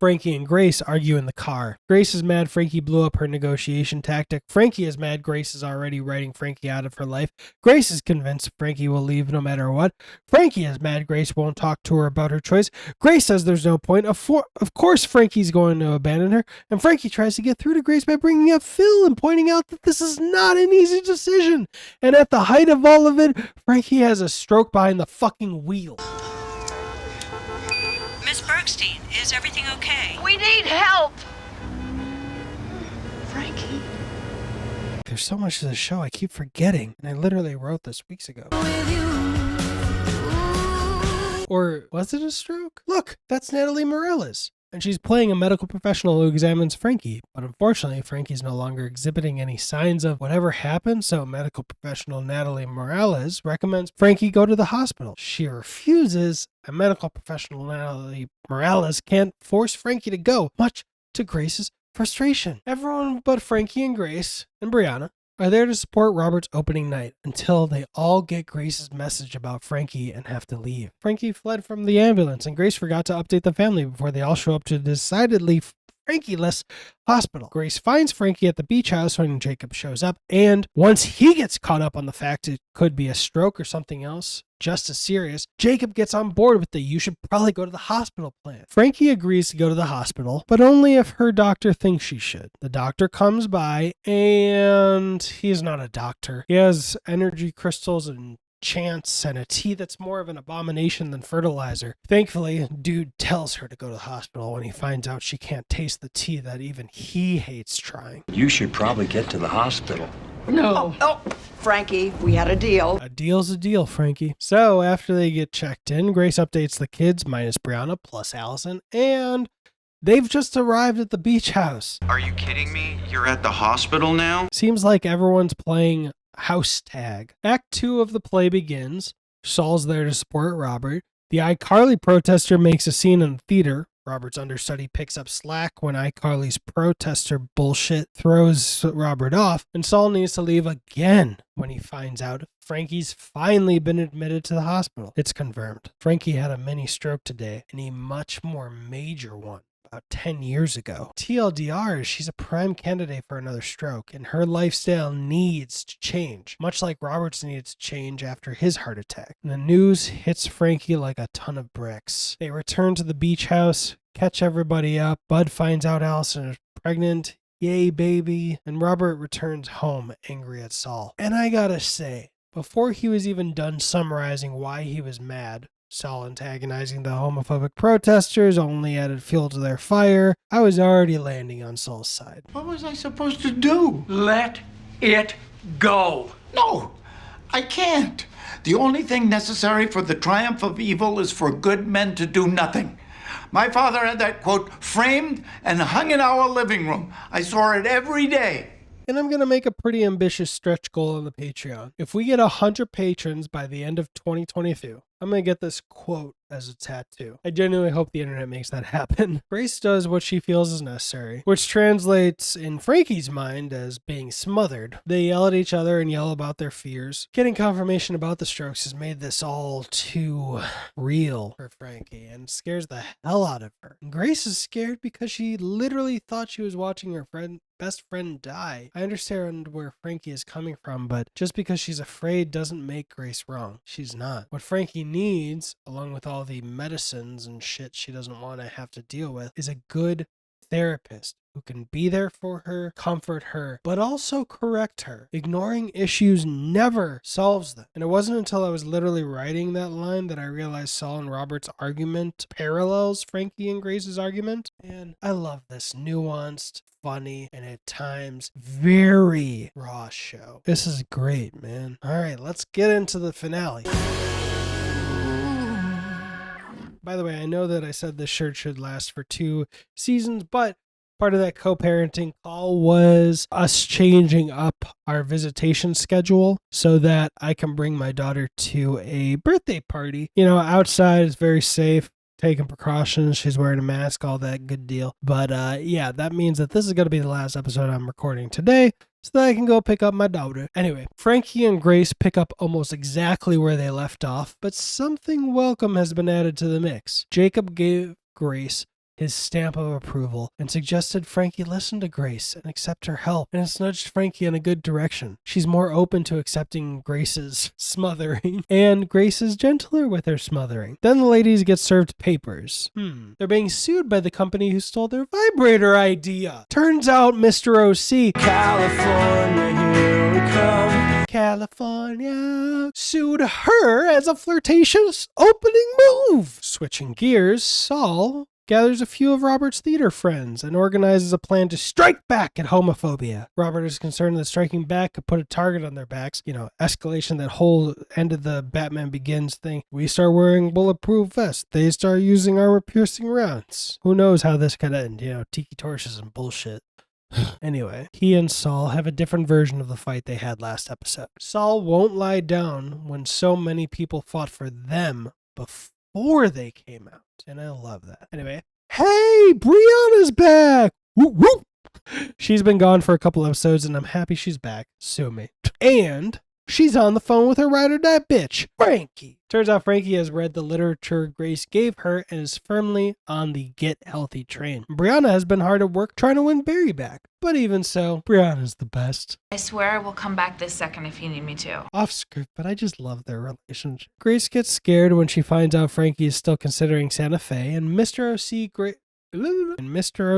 Frankie and Grace argue in the car. Grace is mad Frankie blew up her negotiation tactic. Frankie is mad Grace is already writing Frankie out of her life. Grace is convinced Frankie will leave no matter what. Frankie is mad Grace won't talk to her about her choice. Grace says there's no point. Of course Frankie's going to abandon her. And Frankie tries to get through to Grace by bringing up Phil and pointing out that this is not an easy decision. And at the height of all of it, Frankie has a stroke behind the fucking wheel. Miss Bergstein, is everything okay? We need help! Frankie. There's so much to the show I keep forgetting, and I literally wrote this weeks ago. Or was it a stroke? Look, that's Natalie Morales. And she's playing a medical professional who examines Frankie. But unfortunately, Frankie's no longer exhibiting any signs of whatever happened, so medical professional Natalie Morales recommends Frankie go to the hospital. She refuses, and medical professional Natalie Morales can't force Frankie to go, much to Grace's frustration. Everyone but Frankie and Grace and Brianna are there to support Robert's opening night until they all get Grace's message about Frankie and have to leave. Frankie fled from the ambulance and Grace forgot to update the family before they all show up to decidedly Frankie-less hospital. Grace finds Frankie at the beach house when Jacob shows up, and once he gets caught up on the fact it could be a stroke or something else just as serious, Jacob gets on board with the "you should probably go to the hospital" plan. Frankie agrees to go to the hospital, but only if her doctor thinks she should. The doctor comes by, and he's not a doctor. He has energy crystals and chants and a tea that's more of an abomination than fertilizer. Thankfully, dude tells her to go to the hospital when he finds out she can't taste the tea that even he hates trying. You should probably get to the hospital. No. Oh, Frankie, we had a deal. A deal's a deal, Frankie. So after they get checked in, Grace updates the kids minus Brianna plus Allison, and they've just arrived at the beach house. Are you kidding me? You're at the hospital now? Seems like everyone's playing house tag. Act 2 of the play begins. Saul's there to support Robert. The iCarly protester makes a scene in the theater. Robert's understudy picks up slack when iCarly's protester bullshit throws Robert off, and Saul needs to leave again when he finds out Frankie's finally been admitted to the hospital. It's confirmed. Frankie had a mini stroke today, and a much more major one about 10 years ago. TLDR is she's a prime candidate for another stroke, and her lifestyle needs to change, much like Robert's needed to change after his heart attack. And the news hits Frankie like a ton of bricks. They return to the beach house, catch everybody up. Bud finds out Allison is pregnant. Yay, baby. And Robert returns home angry at Saul. And I gotta say, before he was even done summarizing why he was mad, Saul antagonizing the homophobic protesters only added fuel to their fire. I was already landing on Saul's side. What was I supposed to do? Let it go. No, I can't. The only thing necessary for the triumph of evil is for good men to do nothing. My father had that quote framed and hung in our living room. I saw it every day. And I'm going to make a pretty ambitious stretch goal on the Patreon. If we get 100 patrons by the end of 2022, I'm going to get this quote as a tattoo. I genuinely hope the internet makes that happen. Grace does what she feels is necessary, which translates in Frankie's mind as being smothered. They yell at each other and yell about their fears. Getting confirmation about the strokes has made this all too real for Frankie and scares the hell out of her. Grace is scared because she literally thought she was watching her best friend die. I understand where Frankie is coming from, but just because she's afraid doesn't make Grace wrong. She's not. What Frankie needs, along with all the medicines and shit she doesn't want to have to deal with, is a good therapist who can be there for her, comfort her, but also correct her. Ignoring issues never solves them. And it wasn't until I was literally writing that line that I realized Saul and Robert's argument parallels Frankie and Grace's argument. And I love this nuanced, funny, and at times very raw show. This is great, man. All right, let's get into the finale. By the way, I know that I said this shirt should last for 2 seasons, but part of that co-parenting call was us changing up our visitation schedule so that I can bring my daughter to a birthday party. You know, outside is very safe, taking precautions, she's wearing a mask, all that good deal. But yeah, that means that this is going to be the last episode I'm recording today, so that I can go pick up my daughter. Anyway, Frankie and Grace pick up almost exactly where they left off, but something welcome has been added to the mix. Jacob gave Grace his stamp of approval and suggested Frankie listen to Grace and accept her help, and it's nudged Frankie in a good direction. She's more open to accepting Grace's smothering, and Grace is gentler with her smothering. Then the ladies get served papers. They're being sued by the company who stole their vibrator idea. Turns out Mr. OC, California, here we come. California sued her as a flirtatious opening move. Switching gears, Saul gathers a few of Robert's theater friends and organizes a plan to strike back at homophobia. Robert is concerned that striking back could put a target on their backs. You know, escalation, that whole end of the Batman Begins thing. We start wearing bulletproof vests. They start using armor-piercing rounds. Who knows how this could end? You know, tiki torches and bullshit. Anyway, he and Saul have a different version of the fight they had last episode. Saul won't lie down when so many people fought for them before they came out. And I love that. Anyway, hey, Brianna's back! Whoop, whoop. She's been gone for a couple episodes, and I'm happy she's back. Sue me. And she's on the phone with her ride or die bitch, Frankie. Turns out Frankie has read the literature Grace gave her and is firmly on the get healthy train. Brianna has been hard at work trying to win Barry back. But even so, Brianna's the best. I swear I will come back this second if you need me to. Off script, but I just love their relationship. Grace gets scared when she finds out Frankie is still considering Santa Fe, and Mr.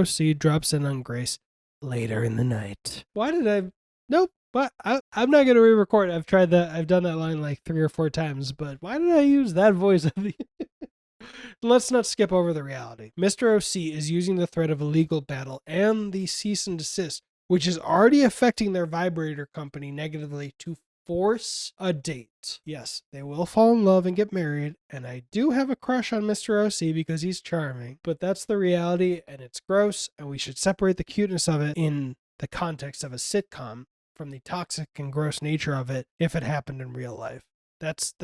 OC drops in on Grace later in the night. Why did I... Nope. But I'm not going to re-record. I've tried that. I've done that line like 3 or 4 times, but why did I use that voice? Let's not skip over the reality. Mr. OC is using the threat of a legal battle and the cease and desist, which is already affecting their vibrator company negatively, to force a date. Yes, they will fall in love and get married, and I do have a crush on Mr. OC because he's charming, but that's the reality, and it's gross, and we should separate the cuteness of it in the context of a sitcom from the toxic and gross nature of it if it happened in real life. That's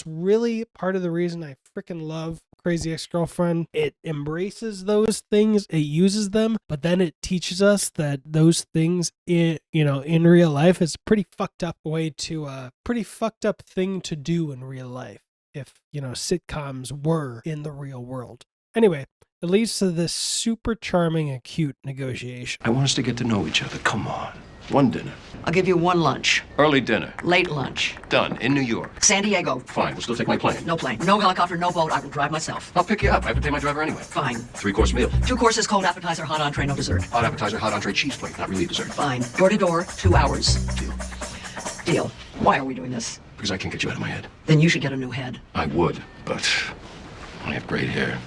really part of the reason I freaking love Crazy Ex-Girlfriend. It embraces those things, it uses them, but then it teaches us that those things in real life is pretty fucked up pretty fucked up thing to do in real life if, sitcoms were in the real world. Anyway, it leads to this super charming and cute negotiation. I want us to get to know each other. Come on. One dinner. I'll give you one lunch. Early dinner. Late lunch. Done. In New York. San Diego. Fine. We'll still take my plane. No plane. No helicopter. No boat. I will drive myself. I'll pick you up. I have to pay my driver anyway. Fine. 3-course meal. 2 courses, cold appetizer, hot entree, no dessert. Hot appetizer, hot entree, cheese plate. Not really dessert. Fine. Door to door, 2 hours. Deal. Why are we doing this? Because I can't get you out of my head. Then you should get a new head. I would, but I have great hair.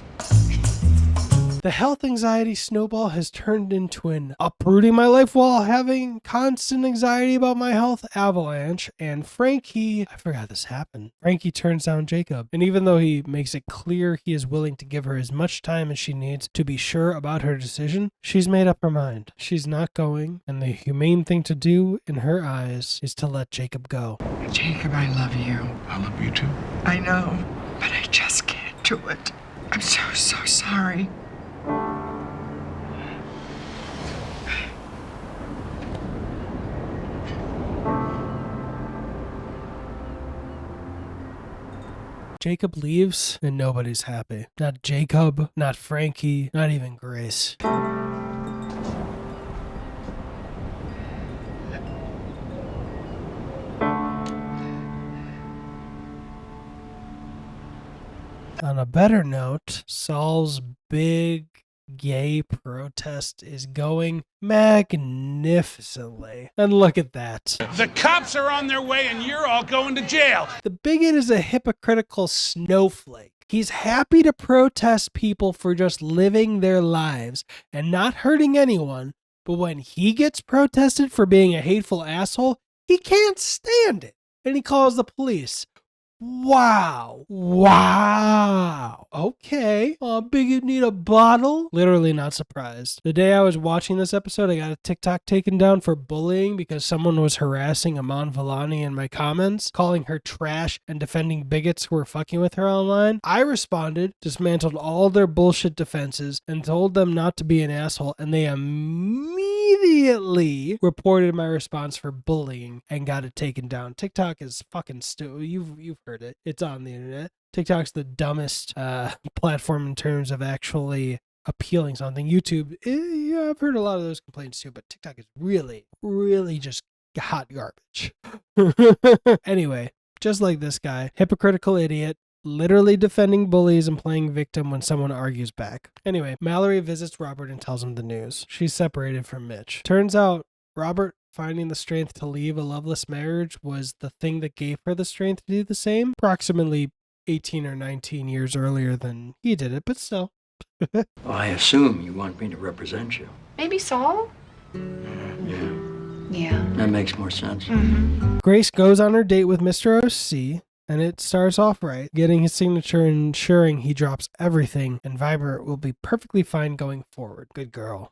The health anxiety snowball has turned into an uprooting my life while having constant anxiety about my health avalanche, and Frankie, I forgot this happened. Frankie turns down Jacob, and even though he makes it clear he is willing to give her as much time as she needs to be sure about her decision, she's made up her mind. She's not going, and the humane thing to do in her eyes is to let Jacob go. Jacob, I love you. I love you too. I know, but I just can't to it. I'm so sorry. Jacob leaves and nobody's happy. Not Jacob, not Frankie, not even Grace. On a better note, Saul's big gay protest is going magnificently. And look at that. The cops are on their way and you're all going to jail. The bigot is a hypocritical snowflake. He's happy to protest people for just living their lives and not hurting anyone, but when he gets protested for being a hateful asshole, he can't stand it. And he calls the police. Wow. Okay. Bigot need a bottle? Literally not surprised. The day I was watching this episode, I got a TikTok taken down for bullying because someone was harassing Aman Vellani in my comments, calling her trash and defending bigots who were fucking with her online. I responded, dismantled all their bullshit defenses, and told them not to be an asshole, and they immediately reported my response for bullying and got it taken down. TikTok is fucking stupid. You've heard it. It's on the internet. TikTok's the dumbest platform in terms of actually appealing something. YouTube, yeah, I've heard a lot of those complaints too, but TikTok is really just hot garbage. Anyway, just like this guy, hypocritical idiot, literally defending bullies and playing victim when someone argues back. Anyway, Mallory visits Robert and tells him the news. She's separated from Mitch. Turns out, Robert finding the strength to leave a loveless marriage was the thing that gave her the strength to do the same, approximately 18 or 19 years earlier than he did it, but still. Well, I assume you want me to represent you. Maybe Saul? Yeah. That makes more sense. Grace goes on her date with Mr. OC, and it starts off right, getting his signature and ensuring he drops everything, and Vibrant will be perfectly fine going forward. Good girl.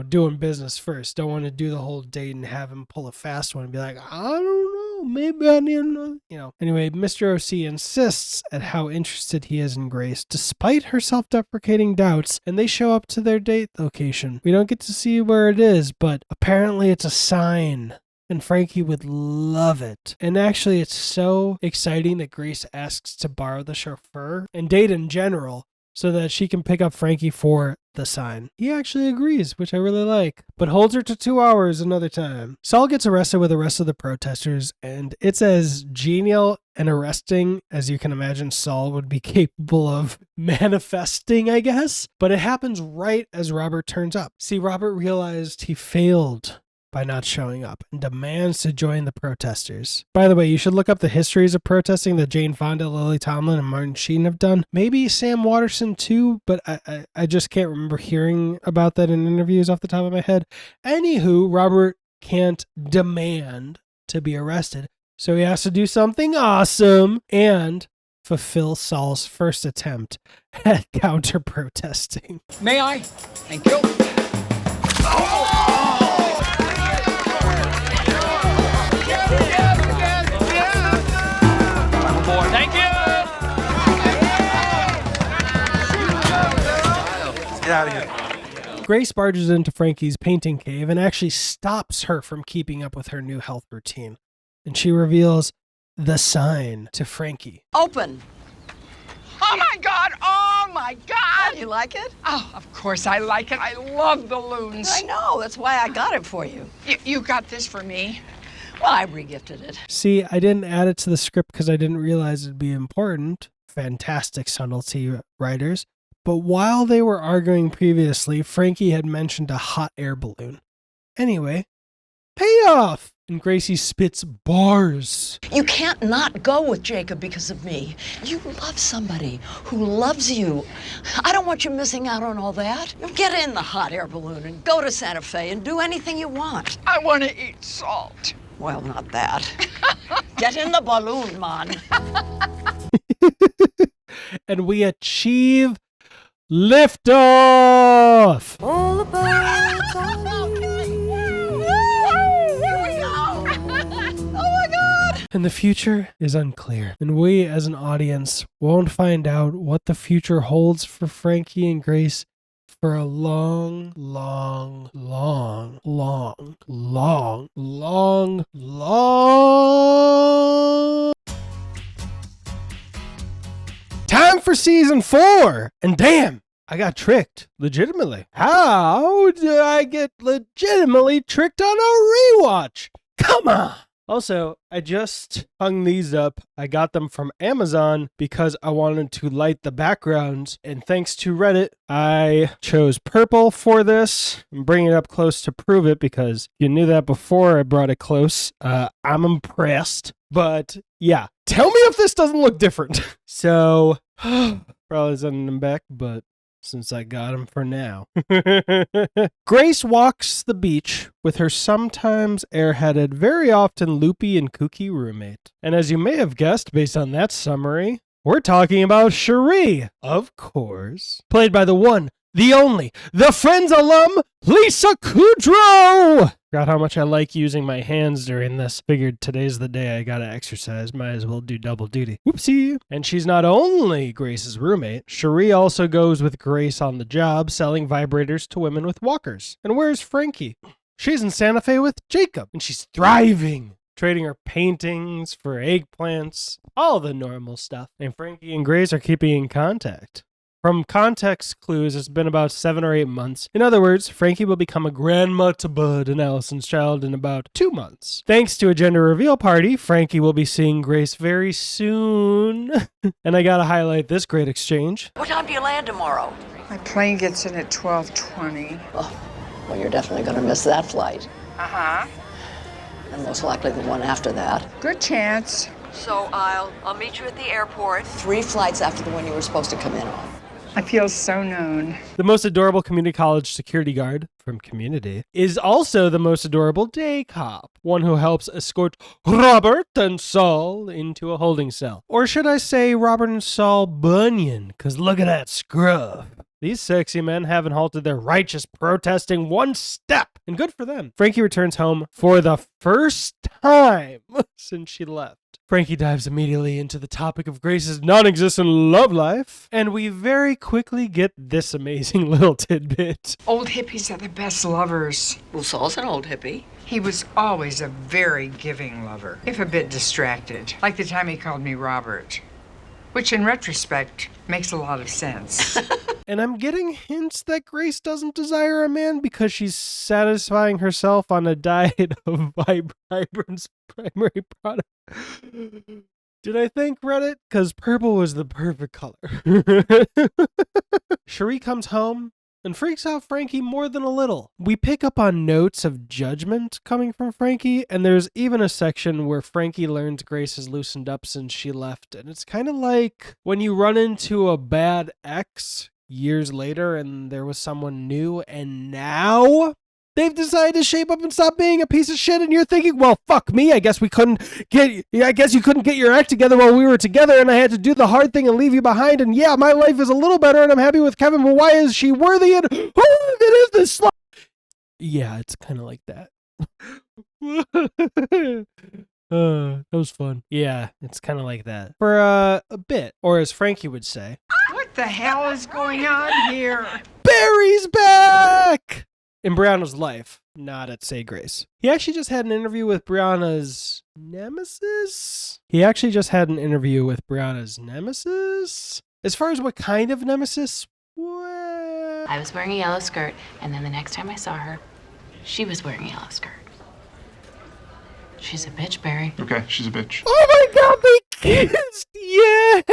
Doing business first. Don't want to do the whole date and have him pull a fast one and be like, I don't know, maybe I need another, Anyway, Mr. OC insists at how interested he is in Grace, despite her self-deprecating doubts, and they show up to their date location. We don't get to see where it is, but apparently it's a sign. And Frankie would love it. And actually, it's so exciting that Grace asks to borrow the chauffeur and date in general so that she can pick up Frankie for the sign. He actually agrees, which I really like, but holds her to 2 hours another time. Saul gets arrested with the rest of the protesters, and it's as genial and arresting as you can imagine Saul would be capable of manifesting, I guess. But it happens right as Robert turns up. See, Robert realized he failed by not showing up and demands to join the protesters. By the way, you should look up the histories of protesting that Jane Fonda, Lily Tomlin, and Martin Sheen have done. Maybe Sam Waterston too, but I just can't remember hearing about that in interviews off the top of my head. Anywho, Robert can't demand to be arrested, so he has to do something awesome and fulfill Saul's first attempt at counter-protesting. May I? Thank you. Thank you. Get out of here. Grace barges into Frankie's painting cave and actually stops her from keeping up with her new health routine. And she reveals the sign to Frankie. Open. Oh my God! Oh my God! You like it? Oh, of course I like it. I love balloons. I know. That's why I got it for you. You got this for me? Well, I regifted it. See, I didn't add it to the script because I didn't realize it'd be important. Fantastic subtlety, writers. But while they were arguing previously, Frankie had mentioned a hot air balloon. Anyway, payoff! And Gracie spits bars. You can't not go with Jacob because of me. You love somebody who loves you. I don't want you missing out on all that. Get in the hot air balloon and go to Santa Fe and do anything you want. I want to eat salt. Well, not that. Get in the balloon, man. And we achieve liftoff! All the birds are And the future is unclear. And we, as an audience, won't find out what the future holds for Frankie and Grace for a long, long, long, long, long, long, long time for season 4. And damn, I got tricked. Legitimately. How did I get legitimately tricked on a rewatch? Come on. Also, I just hung these up. I got them from Amazon because I wanted to light the backgrounds. And thanks to Reddit, I chose purple for this. I'm bringing it up close to prove it because you knew that before I brought it close. I'm impressed. But yeah, tell me if this doesn't look different. So, probably sending them back, but since I got him for now. Grace walks the beach with her sometimes airheaded, very often loopy and kooky roommate. And as you may have guessed based on that summary, we're talking about Cherie, of course. Played by the one, the only, the Friends alum, Lisa Kudrow! Forgot how much I like using my hands during this. Figured today's the day I gotta exercise. Might as well do double duty. Whoopsie. And she's not only Grace's roommate. Cherie also goes with Grace on the job, selling vibrators to women with walkers. And where's Frankie? She's in Santa Fe with Jacob, and she's thriving. Trading her paintings for eggplants. All the normal stuff. And Frankie and Grace are keeping in contact. From context clues, it's been about 7 or 8 months. In other words, Frankie will become a grandma to Bud and Allison's child in about 2 months. Thanks to a gender reveal party, Frankie will be seeing Grace very soon. And I gotta highlight this great exchange. What time do you land tomorrow? My plane gets in at 12:20. Oh, well, you're definitely going to miss that flight. Uh-huh. And most likely the one after that. Good chance. So I'll meet you at the airport 3 flights after the one you were supposed to come in on. I feel so known. The most adorable community college security guard from Community is also the most adorable day cop, one who helps escort Robert and Saul into a holding cell. Or should I say Robert and Saul Bunyan, because look at that scruff. These sexy men haven't halted their righteous protesting one step, and good for them. Frankie returns home for the first time since she left. Frankie dives immediately into the topic of Grace's non-existent love life, and we very quickly get this amazing little tidbit. Old hippies are the best lovers. Well, Saul's an old hippie. He was always a very giving lover, if a bit distracted, like the time he called me Robert, which in retrospect makes a lot of sense. And I'm getting hints that Grace doesn't desire a man because she's satisfying herself on a diet of Vibrant's primary product. Did I thank Reddit? Because purple was the perfect color. Cherie comes home and freaks out Frankie more than a little. We pick up on notes of judgment coming from Frankie, and there's even a section where Frankie learns Grace has loosened up since she left. And it's kind of like when you run into a bad ex years later and there was someone new, and now they've decided to shape up and stop being a piece of shit, and you're thinking, well, fuck me, I guess you couldn't get your act together while we were together, and I had to do the hard thing and leave you behind, and yeah, my life is a little better, and I'm happy with Kevin, but why is she worthy, and who is this slut? Yeah, it's kind of like that. That was fun. Yeah, it's kind of like that. For a bit, or as Frankie would say, What the hell is going on here? Barry's back! In Brianna's life, not at Say Grace. He actually just had an interview with Brianna's nemesis? As far as what kind of nemesis? What? I was wearing a yellow skirt, and then the next time I saw her, she was wearing a yellow skirt. She's a bitch, Barry. Okay, she's a bitch. Oh my god, they kissed! Yay!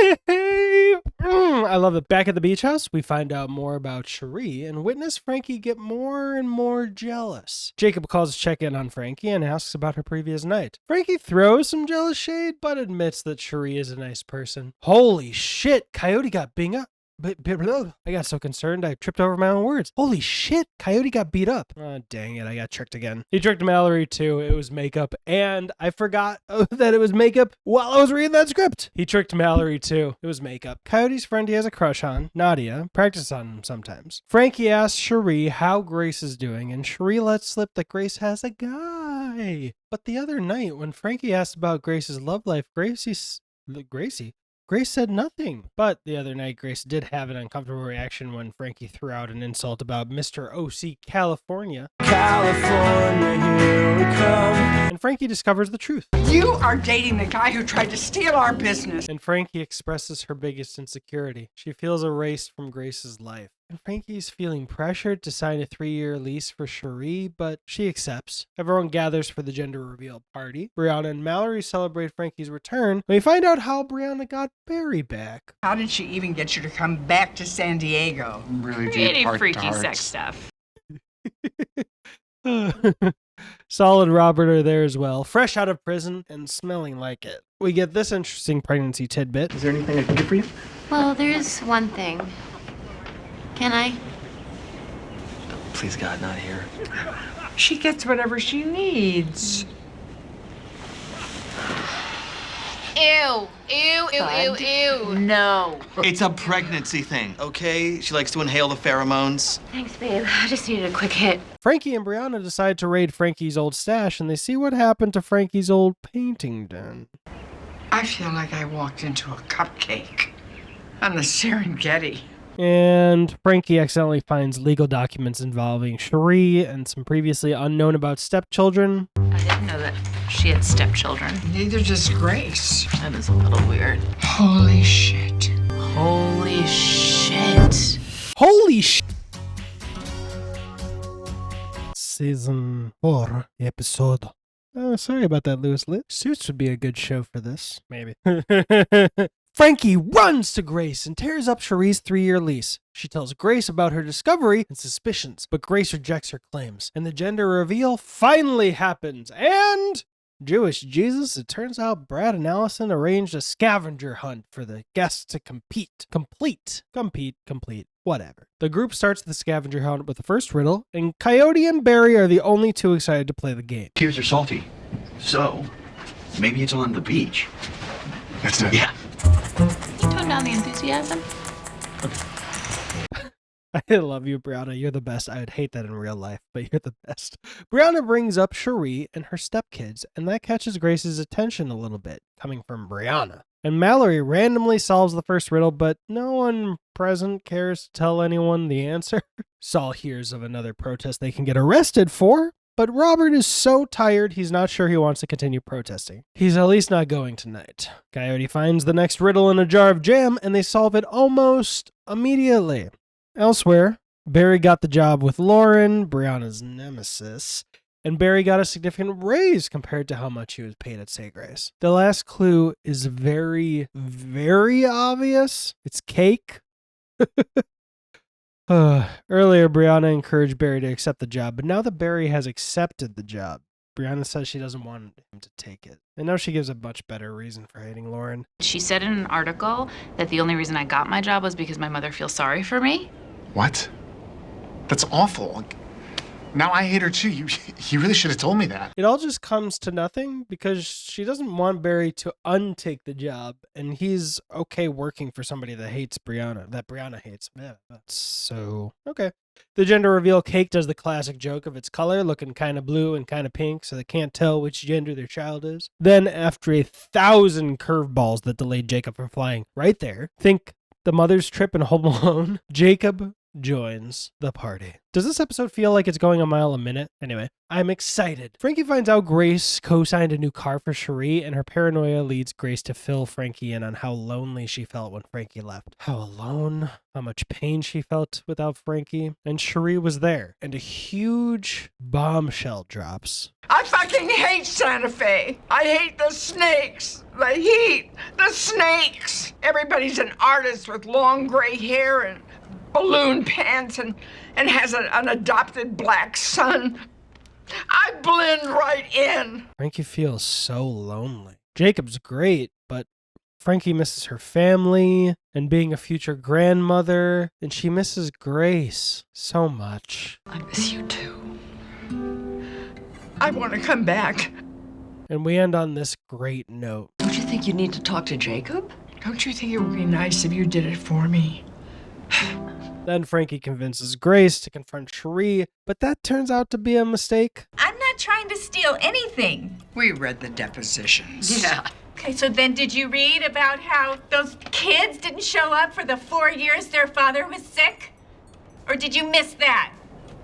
I love it. Back at the beach house, we find out more about Cherie and witness Frankie get more and more jealous. Jacob calls to check in on Frankie and asks about her previous night. Frankie throws some jealous shade, but admits that Cherie is a nice person. Holy shit, Coyote got I got so concerned I tripped over my own words. Holy shit, Coyote got beat up. Oh, dang it, I got tricked again. He tricked Mallory too. It was makeup, and I forgot that it was makeup while I was reading that script. He tricked Mallory too. It was makeup. Coyote's friend he has a crush on, Nadia, practices on him sometimes. Frankie asks Cherie how Grace is doing, and Cherie lets slip that Grace has a guy. Why? But the other night, when Frankie asked about Grace's love life, Grace said nothing. But the other night, Grace did have an uncomfortable reaction when Frankie threw out an insult about Mr. O.C. California. California, here we come. And Frankie discovers the truth. You are dating the guy who tried to steal our business. And Frankie expresses her biggest insecurity. She feels erased from Grace's life. And Frankie's feeling pressured to sign a 3-year lease for Cherie, but she accepts. Everyone gathers for the gender reveal party. Brianna and Mallory celebrate Frankie's return. We find out how Brianna got Barry back. How did she even get you to come back to San Diego? Really Pretty freaky sex stuff. Solid Robert are there as well, fresh out of prison and smelling like it. We get this interesting pregnancy tidbit. Is there anything I can do for you? Well, there's one thing. Can I? Please, God, not here. She gets whatever she needs. Ew, ew, ew, ew, ew. No. It's a pregnancy thing, okay? She likes to inhale the pheromones. Thanks, babe. I just needed a quick hit. Frankie and Brianna decide to raid Frankie's old stash, and they see what happened to Frankie's old painting den. I feel like I walked into a cupcake on the Serengeti. And Frankie accidentally finds legal documents involving Cherie and some previously unknown about stepchildren. I didn't know that she had stepchildren. Neither does Grace. That is a little weird. Holy shit. Holy shit. Holy shit! Season 4, episode. Oh, sorry about that, Louis Litt. Suits would be a good show for this. Maybe. Frankie runs to Grace and tears up Cherie's 3-year lease. She tells Grace about her discovery and suspicions, but Grace rejects her claims. And the gender reveal finally happens. And Jewish Jesus, it turns out Brad and Allison arranged a scavenger hunt for the guests to complete. Whatever. The group starts the scavenger hunt with the first riddle, and Coyote and Barry are the only two excited to play the game. Tears are salty. So, maybe it's on the beach. That's it. Yeah. Can you tone down the enthusiasm? I love you, Brianna. You're the best. I would hate that in real life, but you're the best. Brianna brings up Cherie and her stepkids, and that catches Grace's attention a little bit, coming from Brianna. And Mallory randomly solves the first riddle, but no one present cares to tell anyone the answer. Saul hears of another protest they can get arrested for, but Robert is so tired he's not sure he wants to continue protesting. He's at least not going tonight. Coyote finds the next riddle in a jar of jam, and they solve it almost immediately. Elsewhere, Barry got the job with Lauren, Brianna's nemesis, and Barry got a significant raise compared to how much he was paid at Say Grace. The last clue is very, very obvious. It's cake. Earlier, Brianna encouraged Barry to accept the job, but now that Barry has accepted the job, Brianna says she doesn't want him to take it. And now she gives a much better reason for hating Lauren. She said in an article that the only reason I got my job was because my mother feels sorry for me. What? That's awful. Now I hate her too. You really should have told me that. It all just comes to nothing because she doesn't want Barry to untake the job, and he's okay working for somebody that hates Brianna, that Brianna hates. Yeah, that's so okay. The gender reveal cake does the classic joke of its color looking kind of blue and kind of pink, so they can't tell which gender their child is. Then, after 1,000 curveballs that delayed Jacob from flying right there, think the mother's trip in Home Alone, Jacob joins the party. Does this episode feel like it's going a mile a minute? Anyway, I'm excited. Frankie finds out Grace co-signed a new car for Cherie, and her paranoia leads Grace to fill Frankie in on how lonely she felt when Frankie left. How alone, how much pain she felt without Frankie. And Cherie was there, and a huge bombshell drops. I fucking hate Santa Fe. I hate the snakes. The heat. The snakes. Everybody's an artist with long gray hair and balloon pants and has an adopted black son. I blend right in. Frankie feels so lonely. Jacob's great, but Frankie misses her family and being a future grandmother, and she misses Grace so much. I miss you too. I want to come back. And we end on this great note. Don't you think you need to talk to Jacob? Don't you think it would be nice if you did it for me? Then Frankie convinces Grace to confront Cherie, but that turns out to be a mistake. I'm not trying to steal anything. We read the depositions. Yeah. Okay, so then did you read about how those kids didn't show up for the 4 years their father was sick? Or did you miss that?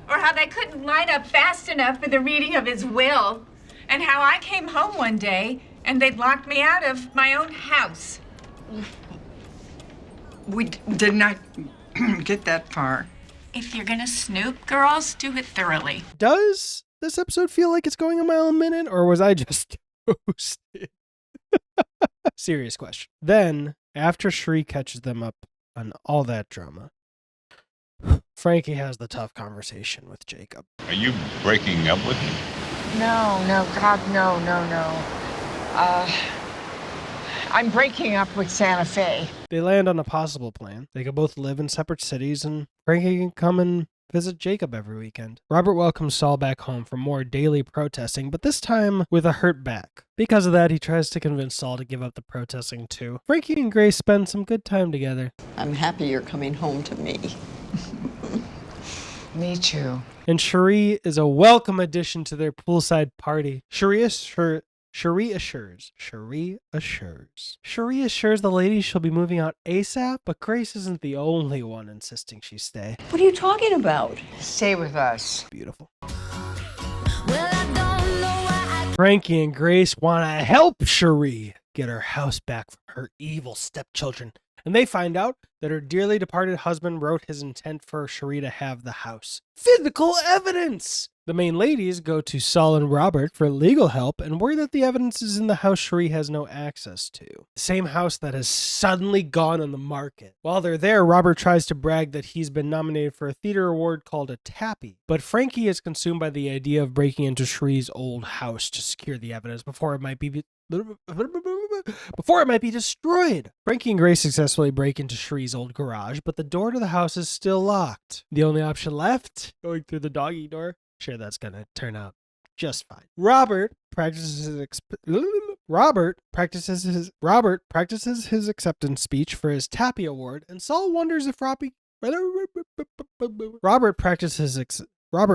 Or how they couldn't line up fast enough for the reading of his will? And how I came home one day and they'd locked me out of my own house? We did not get that far. If you're gonna snoop, girls, do it thoroughly. Does this episode feel like it's going a mile a minute, or was I just toasted? Serious question. Then, after Cherie catches them up on all that drama, Frankie has the tough conversation with Jacob. Are you breaking up with him? No, God, no. I'm breaking up with Santa Fe. They land on a possible plan. They could both live in separate cities, and Frankie can come and visit Jacob every weekend. Robert welcomes Saul back home for more daily protesting, but this time with a hurt back. Because of that, he tries to convince Saul to give up the protesting too. Frankie and Grace spend some good time together. I'm happy you're coming home to me. Me too. And Cherie is a welcome addition to their poolside party. Cherie assures the ladies she'll be moving out ASAP, but Grace isn't the only one insisting she stay. What are you talking about? Stay with us. Beautiful. Frankie and Grace want to help Cherie get her house back from her evil stepchildren, and they find out that her dearly departed husband wrote his intent for Cherie to have the house. Physical evidence! The main ladies go to Saul and Robert for legal help and worry that the evidence is in the house Cherie has no access to. The same house that has suddenly gone on the market. While they're there, Robert tries to brag that he's been nominated for a theater award called a Tappy. But Frankie is consumed by the idea of breaking into Cherie's old house to secure the evidence before it might be destroyed. Frankie and Grace successfully break into Cherie's old garage, but the door to the house is still locked. The only option left, going through the doggy door. Sure, that's gonna turn out just fine. Robert practices his acceptance speech for his Tappy Award, and Saul wonders if Robert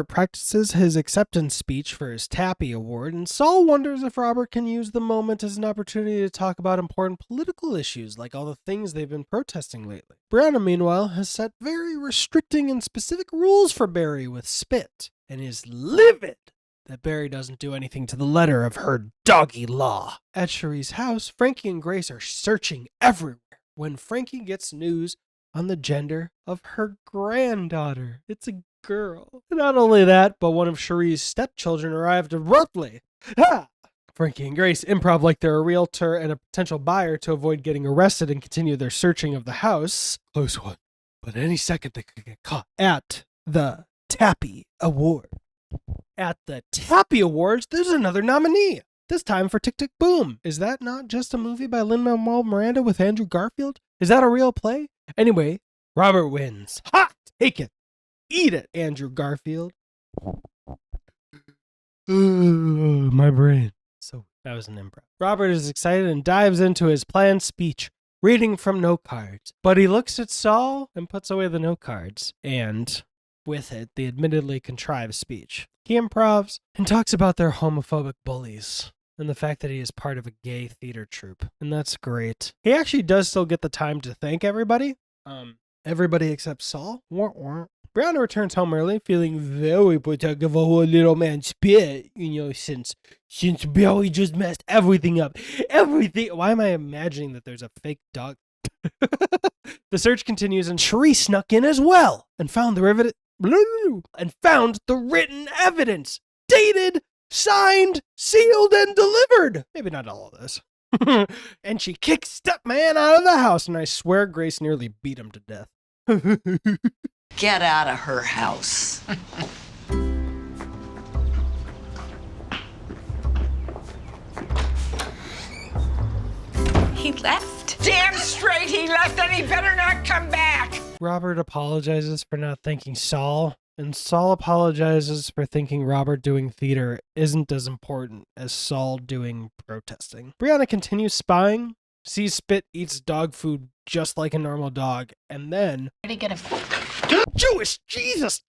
practices his acceptance speech for his Tappy Award, and Saul wonders if Robert can use the moment as an opportunity to talk about important political issues, like all the things they've been protesting lately. Brianna, meanwhile, has set very restricting and specific rules for Barry with spit, and is livid that Barry doesn't do anything to the letter of her doggy law. At Cherie's house, Frankie and Grace are searching everywhere when Frankie gets news on the gender of her granddaughter. It's a girl. Not only that, but one of Cherie's stepchildren arrived abruptly. Ha! Frankie and Grace improv like they're a realtor and a potential buyer to avoid getting arrested and continue their searching of the house. Close one, but any second they could get caught. At the Tappy Award. At the Tappy Awards, there's another nominee. This time for Tick Tick Boom. Is that not just a movie by Lin-Manuel Miranda with Andrew Garfield? Is that a real play? Anyway, Robert wins. Ha! Take it. Eat it, Andrew Garfield. My brain. So that was an improv. Robert is excited and dives into his planned speech, reading from note cards. But he looks at Saul and puts away the note cards. And with it, the admittedly contrived speech. He improvs and talks about their homophobic bullies and the fact that he is part of a gay theater troupe. And that's great. He actually does still get the time to thank everybody. Everybody except Saul. Brianna returns home early, feeling very protective of her little man Spit, since Barry just messed everything up. Everything. Why am I imagining that there's a fake dog? The search continues, and Cherie snuck in as well and found the written evidence. Dated, signed, sealed, and delivered. Maybe not all of this. And she kicked Stepman out of the house, and I swear Grace nearly beat him to death. Get out of her house. He left. Damn straight he left, and he better not come back. Robert apologizes for not thanking Saul, and Saul apologizes for thinking Robert doing theater isn't as important as Saul doing protesting. Brianna continues spying, sees Spit eats dog food just like a normal dog, and then... Where did he get a... Jewish Jesus!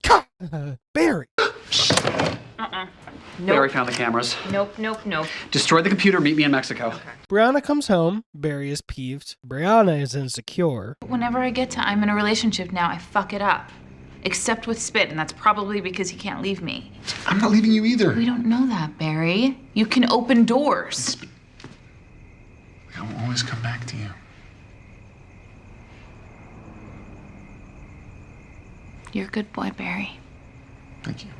Barry! Nope. Barry found the cameras. Nope, nope, nope. Destroy the computer, meet me in Mexico. Okay. Brianna comes home. Barry is peeved. Brianna is insecure. Whenever I get to I'm in a relationship now, I fuck it up. Except with Spit, and that's probably because he can't leave me. I'm not leaving you either. We don't know that, Barry. You can open doors. I'll always come back to you. You're a good boy, Barry. Thank you.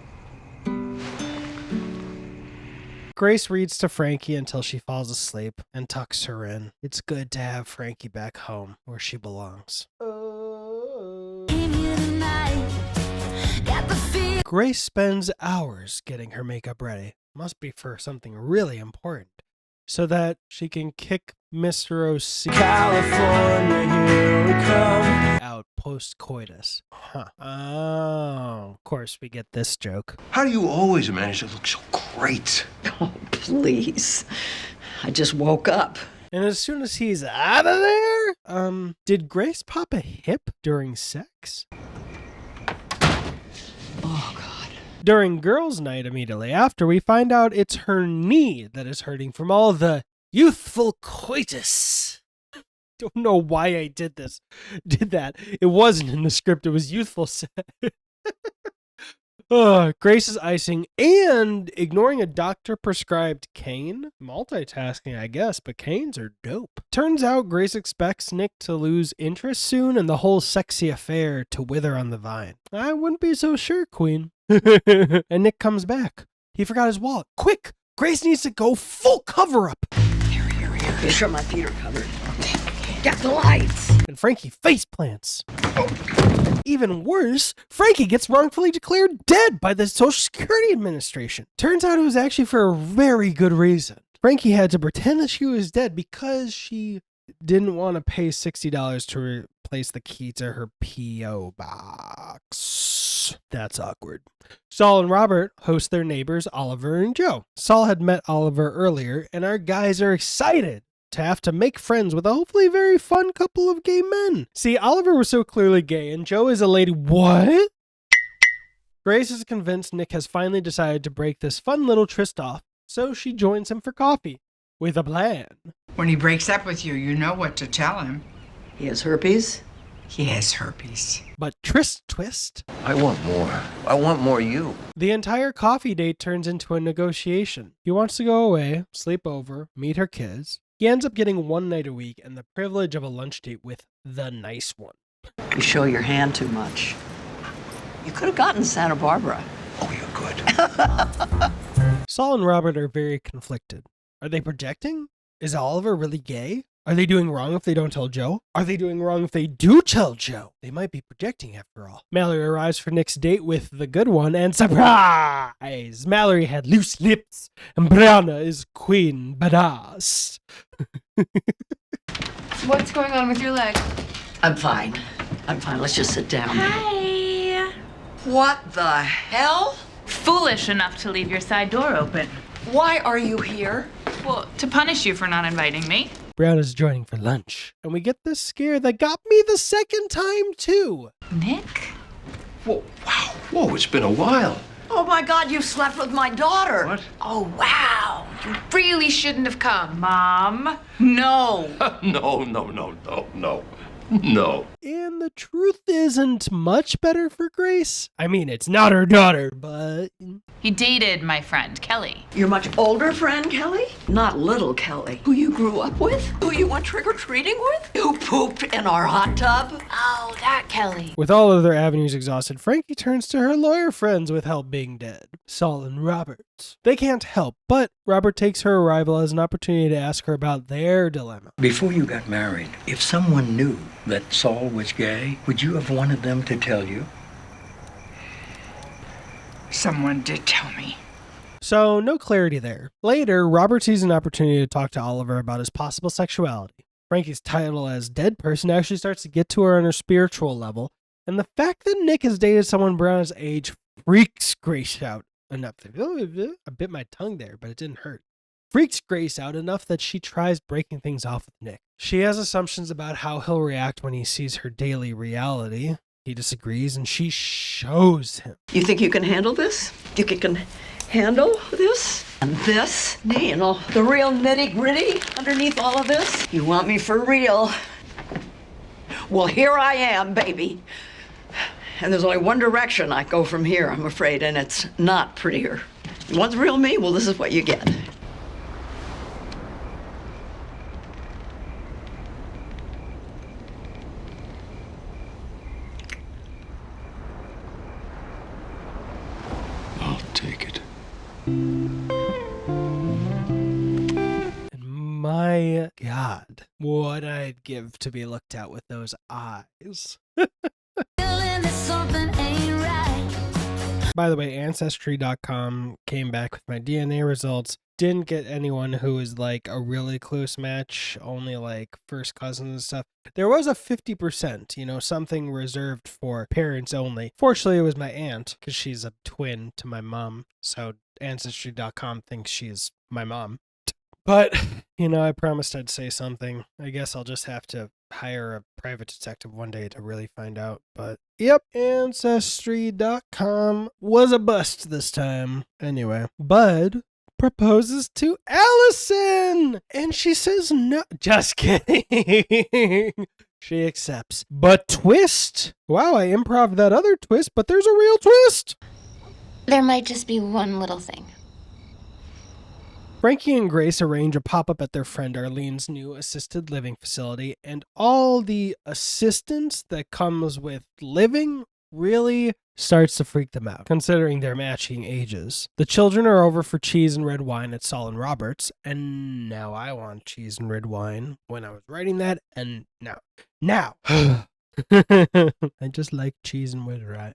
Grace reads to Frankie until she falls asleep and tucks her in. It's good to have Frankie back home where she belongs. Grace spends hours getting her makeup ready. Must be for something really important. So that she can kick Mr. O.C. California, here we come. Out post-coitus. Huh. Oh, of course we get this joke. How do you always manage to look so great? Oh, please. I just woke up. And as soon as he's out of there, did Grace pop a hip during sex? Oh, God. During girls' night immediately after, we find out it's her knee that is hurting from all the youthful coitus. Don't know why I did that. It wasn't in the script. It was youthful. Grace is icing and ignoring a doctor-prescribed cane. Multitasking, I guess, but canes are dope. Turns out Grace expects Nick to lose interest soon and the whole sexy affair to wither on the vine. I wouldn't be so sure, Queen. And Nick comes back. He forgot his wallet. Quick! Grace needs to go full cover-up. Here. Be sure my feet are covered. Okay. Get the lights. And Frankie face plants. Even worse, Frankie gets wrongfully declared dead by the Social Security Administration. Turns out it was actually for a very good reason. Frankie had to pretend that she was dead because she didn't want to pay $60 to replace the key to her P.O. box. That's awkward. Saul and Robert host their neighbors, Oliver and Joe. Saul had met Oliver earlier, and our guys are excited to have to make friends with a hopefully very fun couple of gay men. See, Oliver was so clearly gay, and Joe is a lady. What? Grace is convinced Nick has finally decided to break this fun little tryst off, so she joins him for coffee with a plan. When he breaks up with you, you know what to tell him. He has herpes? He has herpes. But tryst twist. I want more. I want more you. The entire coffee date turns into a negotiation. He wants to go away, sleep over, meet her kids. He ends up getting one night a week and the privilege of a lunch date with the nice one. You show your hand too much. You could have gotten Santa Barbara. Oh, you're good. Saul and Robert are very conflicted. Are they projecting? Is Oliver really gay? Are they doing wrong if they don't tell Joe? Are they doing wrong if they do tell Joe? They might be projecting after all. Mallory arrives for Nick's date with the good one, and surprise! Mallory had loose lips, and Brianna is queen badass. What's going on with your leg? I'm fine. Let's just sit down. Hi. What the hell? Foolish enough to leave your side door open. Why are you here? Well, to punish you for not inviting me. Brianna's joining for lunch, and we get this scare that got me the second time too. Nick? Whoa, wow. Whoa, it's been a while. Oh my God, you slept with my daughter. What? Oh, wow. You really shouldn't have come, Mom. No. No. And the truth isn't much better for Grace. I mean, it's not her daughter, but... He dated my friend, Kelly. Your much older friend, Kelly? Not little Kelly. Who you grew up with? Who you went trick-or-treating with? Who pooped in our hot tub? Oh, that Kelly. With all other avenues exhausted, Frankie turns to her lawyer friends with help being dead. Saul and Robert. They can't help, but Robert takes her arrival as an opportunity to ask her about their dilemma. Before you got married, if someone knew that Saul was gay, would you have wanted them to tell you? Someone did tell me. So, no clarity there. Later, Robert sees an opportunity to talk to Oliver about his possible sexuality. Frankie's title as dead person actually starts to get to her on her spiritual level, and the fact that Nick has dated someone Brown's age freaks Grace out enough. I bit my tongue there, but it didn't hurt. Freaks Grace out enough that she tries breaking things off with Nick. She has assumptions about how he'll react when he sees her daily reality. He disagrees, and she shows him. You think you can handle this? You can handle this and this, you know, the real nitty-gritty underneath all of this. You want me for real? Well, here I am, baby. And there's only one direction I go from here, I'm afraid, and it's not prettier. You want the real me? Well, this is what you get. I'll take it. My God, what I'd give to be looked at with those eyes. By the way, Ancestry.com came back with my DNA results. Didn't get anyone who was like a really close match, only like first cousins and stuff. There was a 50%, you know, something reserved for parents only. Fortunately, it was my aunt, because she's a twin to my mom. So Ancestry.com thinks she's my mom. But, you know, I promised I'd say something. I guess I'll just have to hire a private detective one day to really find out. But, yep, Ancestry.com was a bust this time. Anyway, Bud proposes to Allison! And she says no. Just kidding. She accepts. But twist! Wow, I improv that other twist, but there's a real twist! There might just be one little thing. Frankie and Grace arrange a pop-up at their friend Arlene's new assisted living facility, and all the assistance that comes with living really starts to freak them out, considering their matching ages. The children are over for cheese and red wine at Saul and Robert's, and now I want cheese and red wine when I was writing that, and now. I just like cheese and red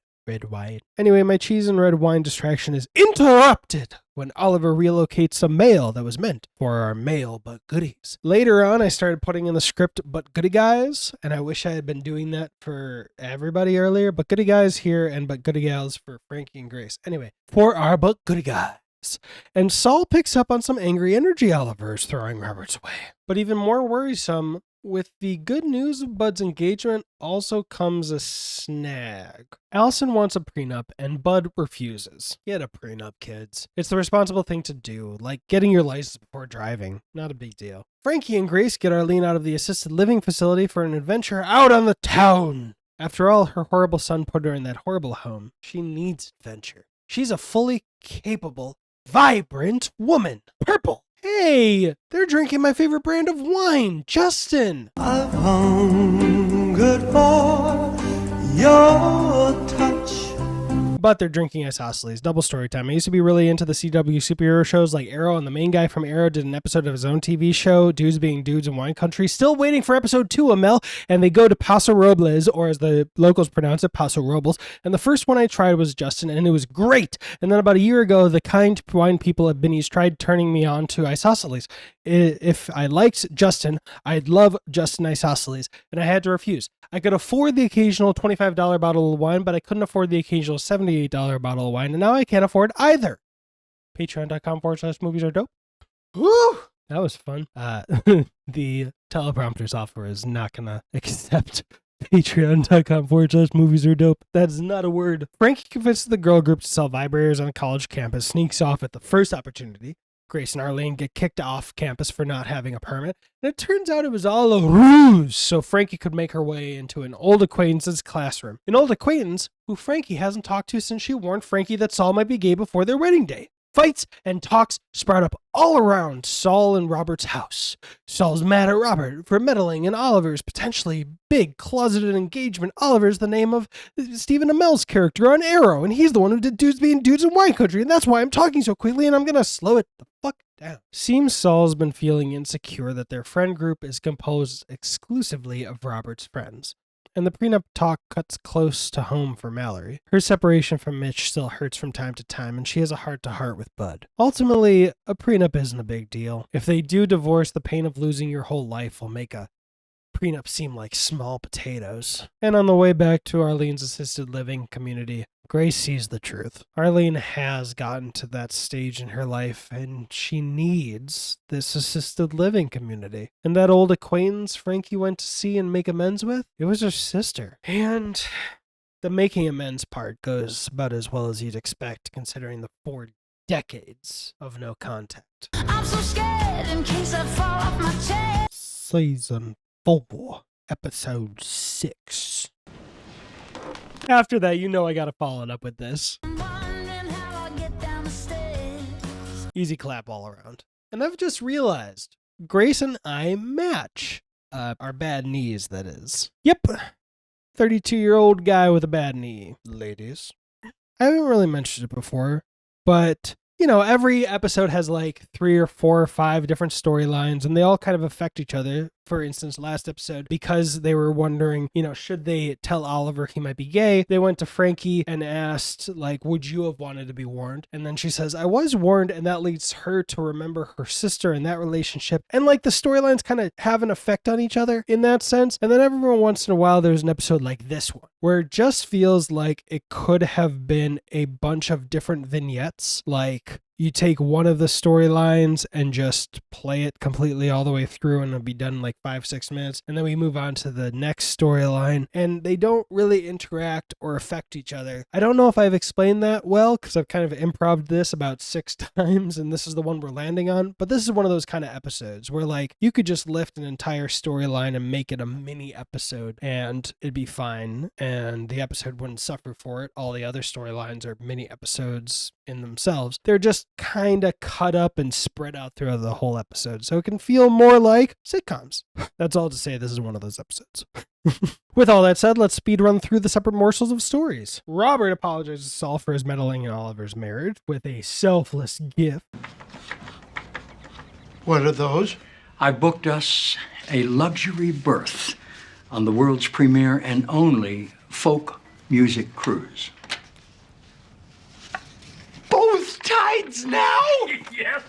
wine. Anyway, my cheese and red wine distraction is interrupted when Oliver relocates some mail that was meant for our mail but goodies. Later on, I started putting in the script but goody guys, and I wish I had been doing that for everybody earlier, but goody guys here and but goody gals for Frankie and Grace. Anyway, for our but goody guys. And Saul picks up on some angry energy Oliver is throwing Robert's way. But even more worrisome, with the good news of Bud's engagement also comes a snag. Allison wants a prenup, and Bud refuses. Get a prenup, kids. It's the responsible thing to do, like getting your license before driving. Not a big deal. Frankie and Grace get Arlene out of the assisted living facility for an adventure out on the town. After all, her horrible son put her in that horrible home. She needs adventure. She's a fully capable, vibrant woman. Purple. Hey, they're drinking my favorite brand of wine, Justin. I've hungered for your touch. But they're drinking isosceles. Double story time. I used to be really into the CW superhero shows like Arrow, and the main guy from Arrow did an episode of his own TV show, Dudes Being Dudes in Wine Country. Still waiting for episode 2, Amel. And they go to Paso Robles, or as the locals pronounce it, Paso Robles. And the first one I tried was Justin, and it was great. And then about a year ago, the kind wine people at Binny's tried turning me on to isosceles. If I liked Justin, I'd love Justin isosceles, and I had to refuse. I could afford the occasional $25 bottle of wine, but I couldn't afford the occasional $78 bottle of wine, and now I can't afford either. Patreon.com/movies are dope. Woo! That was fun. The teleprompter software is not gonna accept Patreon.com/movies are dope. That's not a word. Frankie convinces the girl group to sell vibrators on a college campus, sneaks off at the first opportunity. Grace and Arlene get kicked off campus for not having a permit, and it turns out it was all a ruse so Frankie could make her way into an old acquaintance's classroom. An old acquaintance who Frankie hasn't talked to since she warned Frankie that Saul might be gay before their wedding day. Fights and talks sprout up all around Saul and Robert's house. Saul's mad at Robert for meddling in Oliver's potentially big closeted engagement. Oliver's the name of Stephen Amell's character on Arrow, and he's the one who did Dudes Being Dudes in Wine Country, and that's why I'm talking so quickly, and I'm gonna slow it the fuck down. Seems Saul's been feeling insecure that their friend group is composed exclusively of Robert's friends. And the prenup talk cuts close to home for Mallory. Her separation from Mitch still hurts from time to time, and she has a heart-to-heart with Bud. Ultimately, a prenup isn't a big deal. If they do divorce, the pain of losing your whole life will make a prenup seem like small potatoes. And on the way back to Arlene's assisted living community, Grace sees the truth. Arlene has gotten to that stage in her life, and she needs this assisted living community. And that old acquaintance Frankie went to see and make amends with, it was her sister. And the making amends part goes about as well as you'd expect, considering the 4 decades of no contact. I'm so scared in case I fall off my chair. Season 4, episode 6. After that, you know I gotta follow it up with this. Easy clap all around. And I've just realized, Grace and I match. Our bad knees, that is. Yep. 32-year-old guy with a bad knee, ladies. I haven't really mentioned it before, but, you know, every episode has like 3 or 4 or 5 different storylines, and they all kind of affect each other. For instance, last episode, because they were wondering, you know, should they tell Oliver he might be gay, they went to Frankie and asked, like, would you have wanted to be warned? And then she says, I was warned, and that leads her to remember her sister and that relationship. And like the storylines kind of have an effect on each other in that sense. And then every once in a while, there's an episode like this one, where it just feels like it could have been a bunch of different vignettes. Like, you take one of the storylines and just play it completely all the way through, and it'll be done in like 5-6 minutes. And then we move on to the next storyline, and they don't really interact or affect each other. I don't know if I've explained that well, because I've kind of improv'd this about 6 times, and this is the one we're landing on. But this is one of those kind of episodes where, like, you could just lift an entire storyline and make it a mini episode, and it'd be fine, and the episode wouldn't suffer for it. All the other storylines are mini episodes in themselves. They're just kind of cut up and spread out throughout the whole episode, so it can feel more like sitcoms. That's all to say, this is one of those episodes. With all that said, let's speed run through the separate morsels of stories. Robert apologizes to Saul for his meddling in Oliver's marriage with a selfless gift. What are those? I booked us a luxury berth on the world's premier and only folk music cruise. Both tides now? Yes.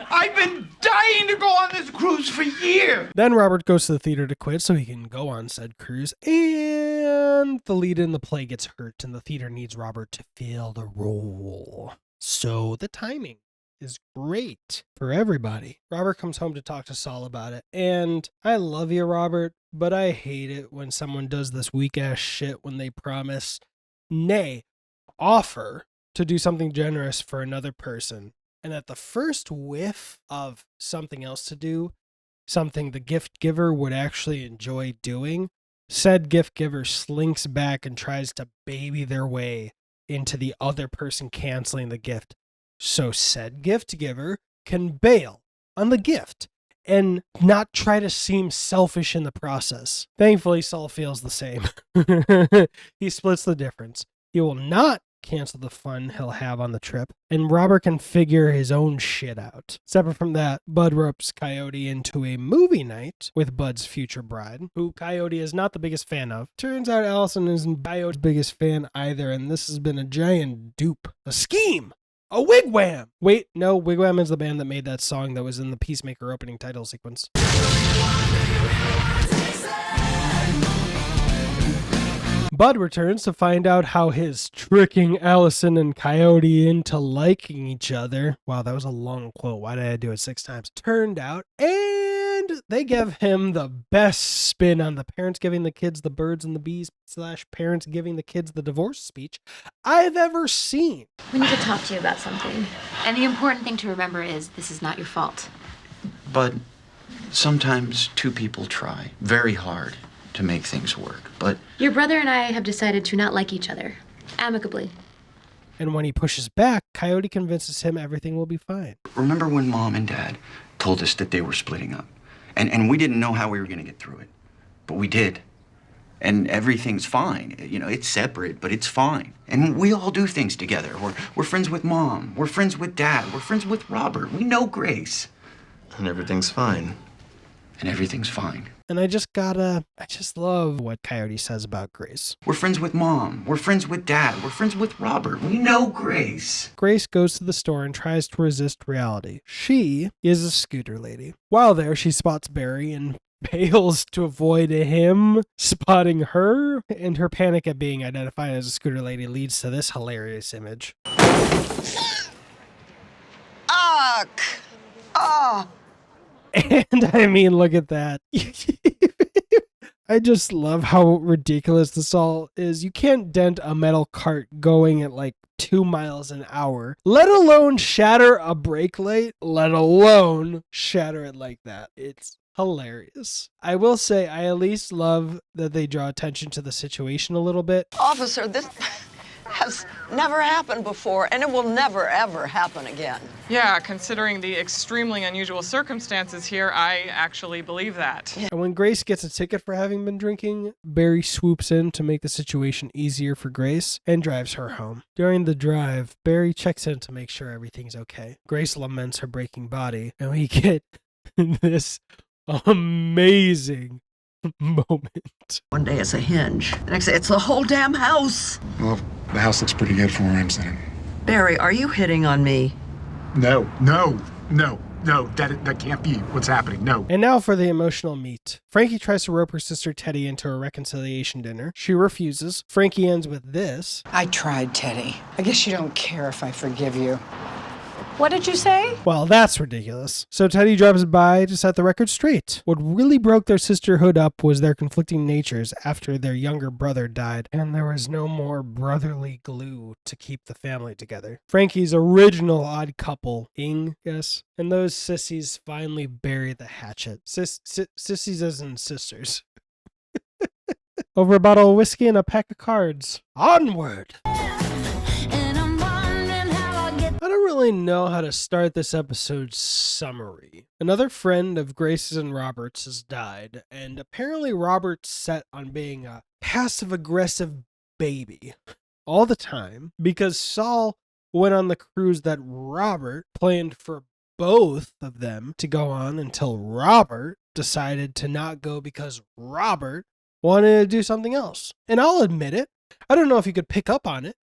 I've been dying to go on this cruise for years. Then Robert goes to the theater to quit so he can go on said cruise, and the lead in the play gets hurt, and the theater needs Robert to fill the role. So the timing is great for everybody. Robert comes home to talk to Saul about it, and I love you, Robert, but I hate it when someone does this weak-ass shit when they promise, nay, offer to do something generous for another person, and at the first whiff of something else to do, something the gift giver would actually enjoy doing, said gift giver slinks back and tries to baby their way into the other person canceling the gift, so said gift giver can bail on the gift and not try to seem selfish in the process. Thankfully, Saul feels the same. He splits the difference. He will not cancel the fun he'll have on the trip, and Robert can figure his own shit out. Separate from that, Bud ropes Coyote into a movie night with Bud's future bride, who Coyote is not the biggest fan of. Turns out Allison isn't Coyote's biggest fan either, and this has been a giant dupe. A scheme! A wigwam! Wait, no, Wigwam is the band that made that song that was in the Peacemaker opening title sequence. Bud returns to find out how his tricking Allison and Coyote into liking each other. Wow, that was a long quote. Why did I do it 6 times? Turned out, and they give him the best spin on the parents giving the kids the birds and the bees / parents giving the kids the divorce speech I've ever seen. We need to talk to you about something. And the important thing to remember is this is not your fault. But sometimes 2 people try very hard to make things work, but Your brother and I have decided to not like each other. Amicably. And when he pushes back, Coyote convinces him everything will be fine. remember when Mom and Dad told us that they were splitting up? And we didn't know how we were going to get through it, but we did. And everything's fine. You know, it's separate, but it's fine. And we all do things together. We're friends with Mom. We're friends with Dad. We're friends with Robert. We know Grace. And everything's fine. And everything's fine. And I just love what Coyote says about Grace. We're friends with Mom. We're friends with Dad. We're friends with Robert. We know Grace. Grace goes to the store and tries to resist reality. She is a scooter lady. While there, she spots Barry and bails to avoid him spotting her, and her panic at being identified as a scooter lady leads to this hilarious image. Ugh! Oh! And I mean, look at that. I just love how ridiculous this all is. You can't dent a metal cart going at like 2 miles an hour, let alone shatter a brake light, let alone shatter it like that. It's hilarious. I will say I at least love that they draw attention to the situation a little bit. Officer, this has never happened before, and it will never, ever happen again. Yeah, considering the extremely unusual circumstances here, I actually believe that. And when Grace gets a ticket for having been drinking, Barry swoops in to make the situation easier for Grace and drives her home. During the drive, Barry checks in to make sure everything's okay. Grace laments her breaking body, and we get this amazing moment. One day it's a hinge, the next day it's the whole damn house. Well, the house looks pretty good for where I'm sitting. Barry, are you hitting on me? No, that can't be what's happening. No. And now for the emotional meat. Frankie tries to rope her sister Teddy into a reconciliation dinner. She refuses. Frankie ends with this. I tried, Teddy. I guess you don't care if I forgive you. What did you say? Well, that's ridiculous. So Teddy drops by to set the record straight. What really broke their sisterhood up was their conflicting natures after their younger brother died, and there was no more brotherly glue to keep the family together. Frankie's original odd couple, yes, and those sissies finally bury the hatchet. Sissies as in sisters. Over a bottle of whiskey and a pack of cards. Onward! I don't really know how to start this episode's summary. Another friend of Grace's and Robert's has died, and apparently Robert's set on being a passive-aggressive baby all the time because Saul went on the cruise that Robert planned for both of them to go on until Robert decided to not go because Robert wanted to do something else. And I'll admit it, I don't know if you could pick up on it,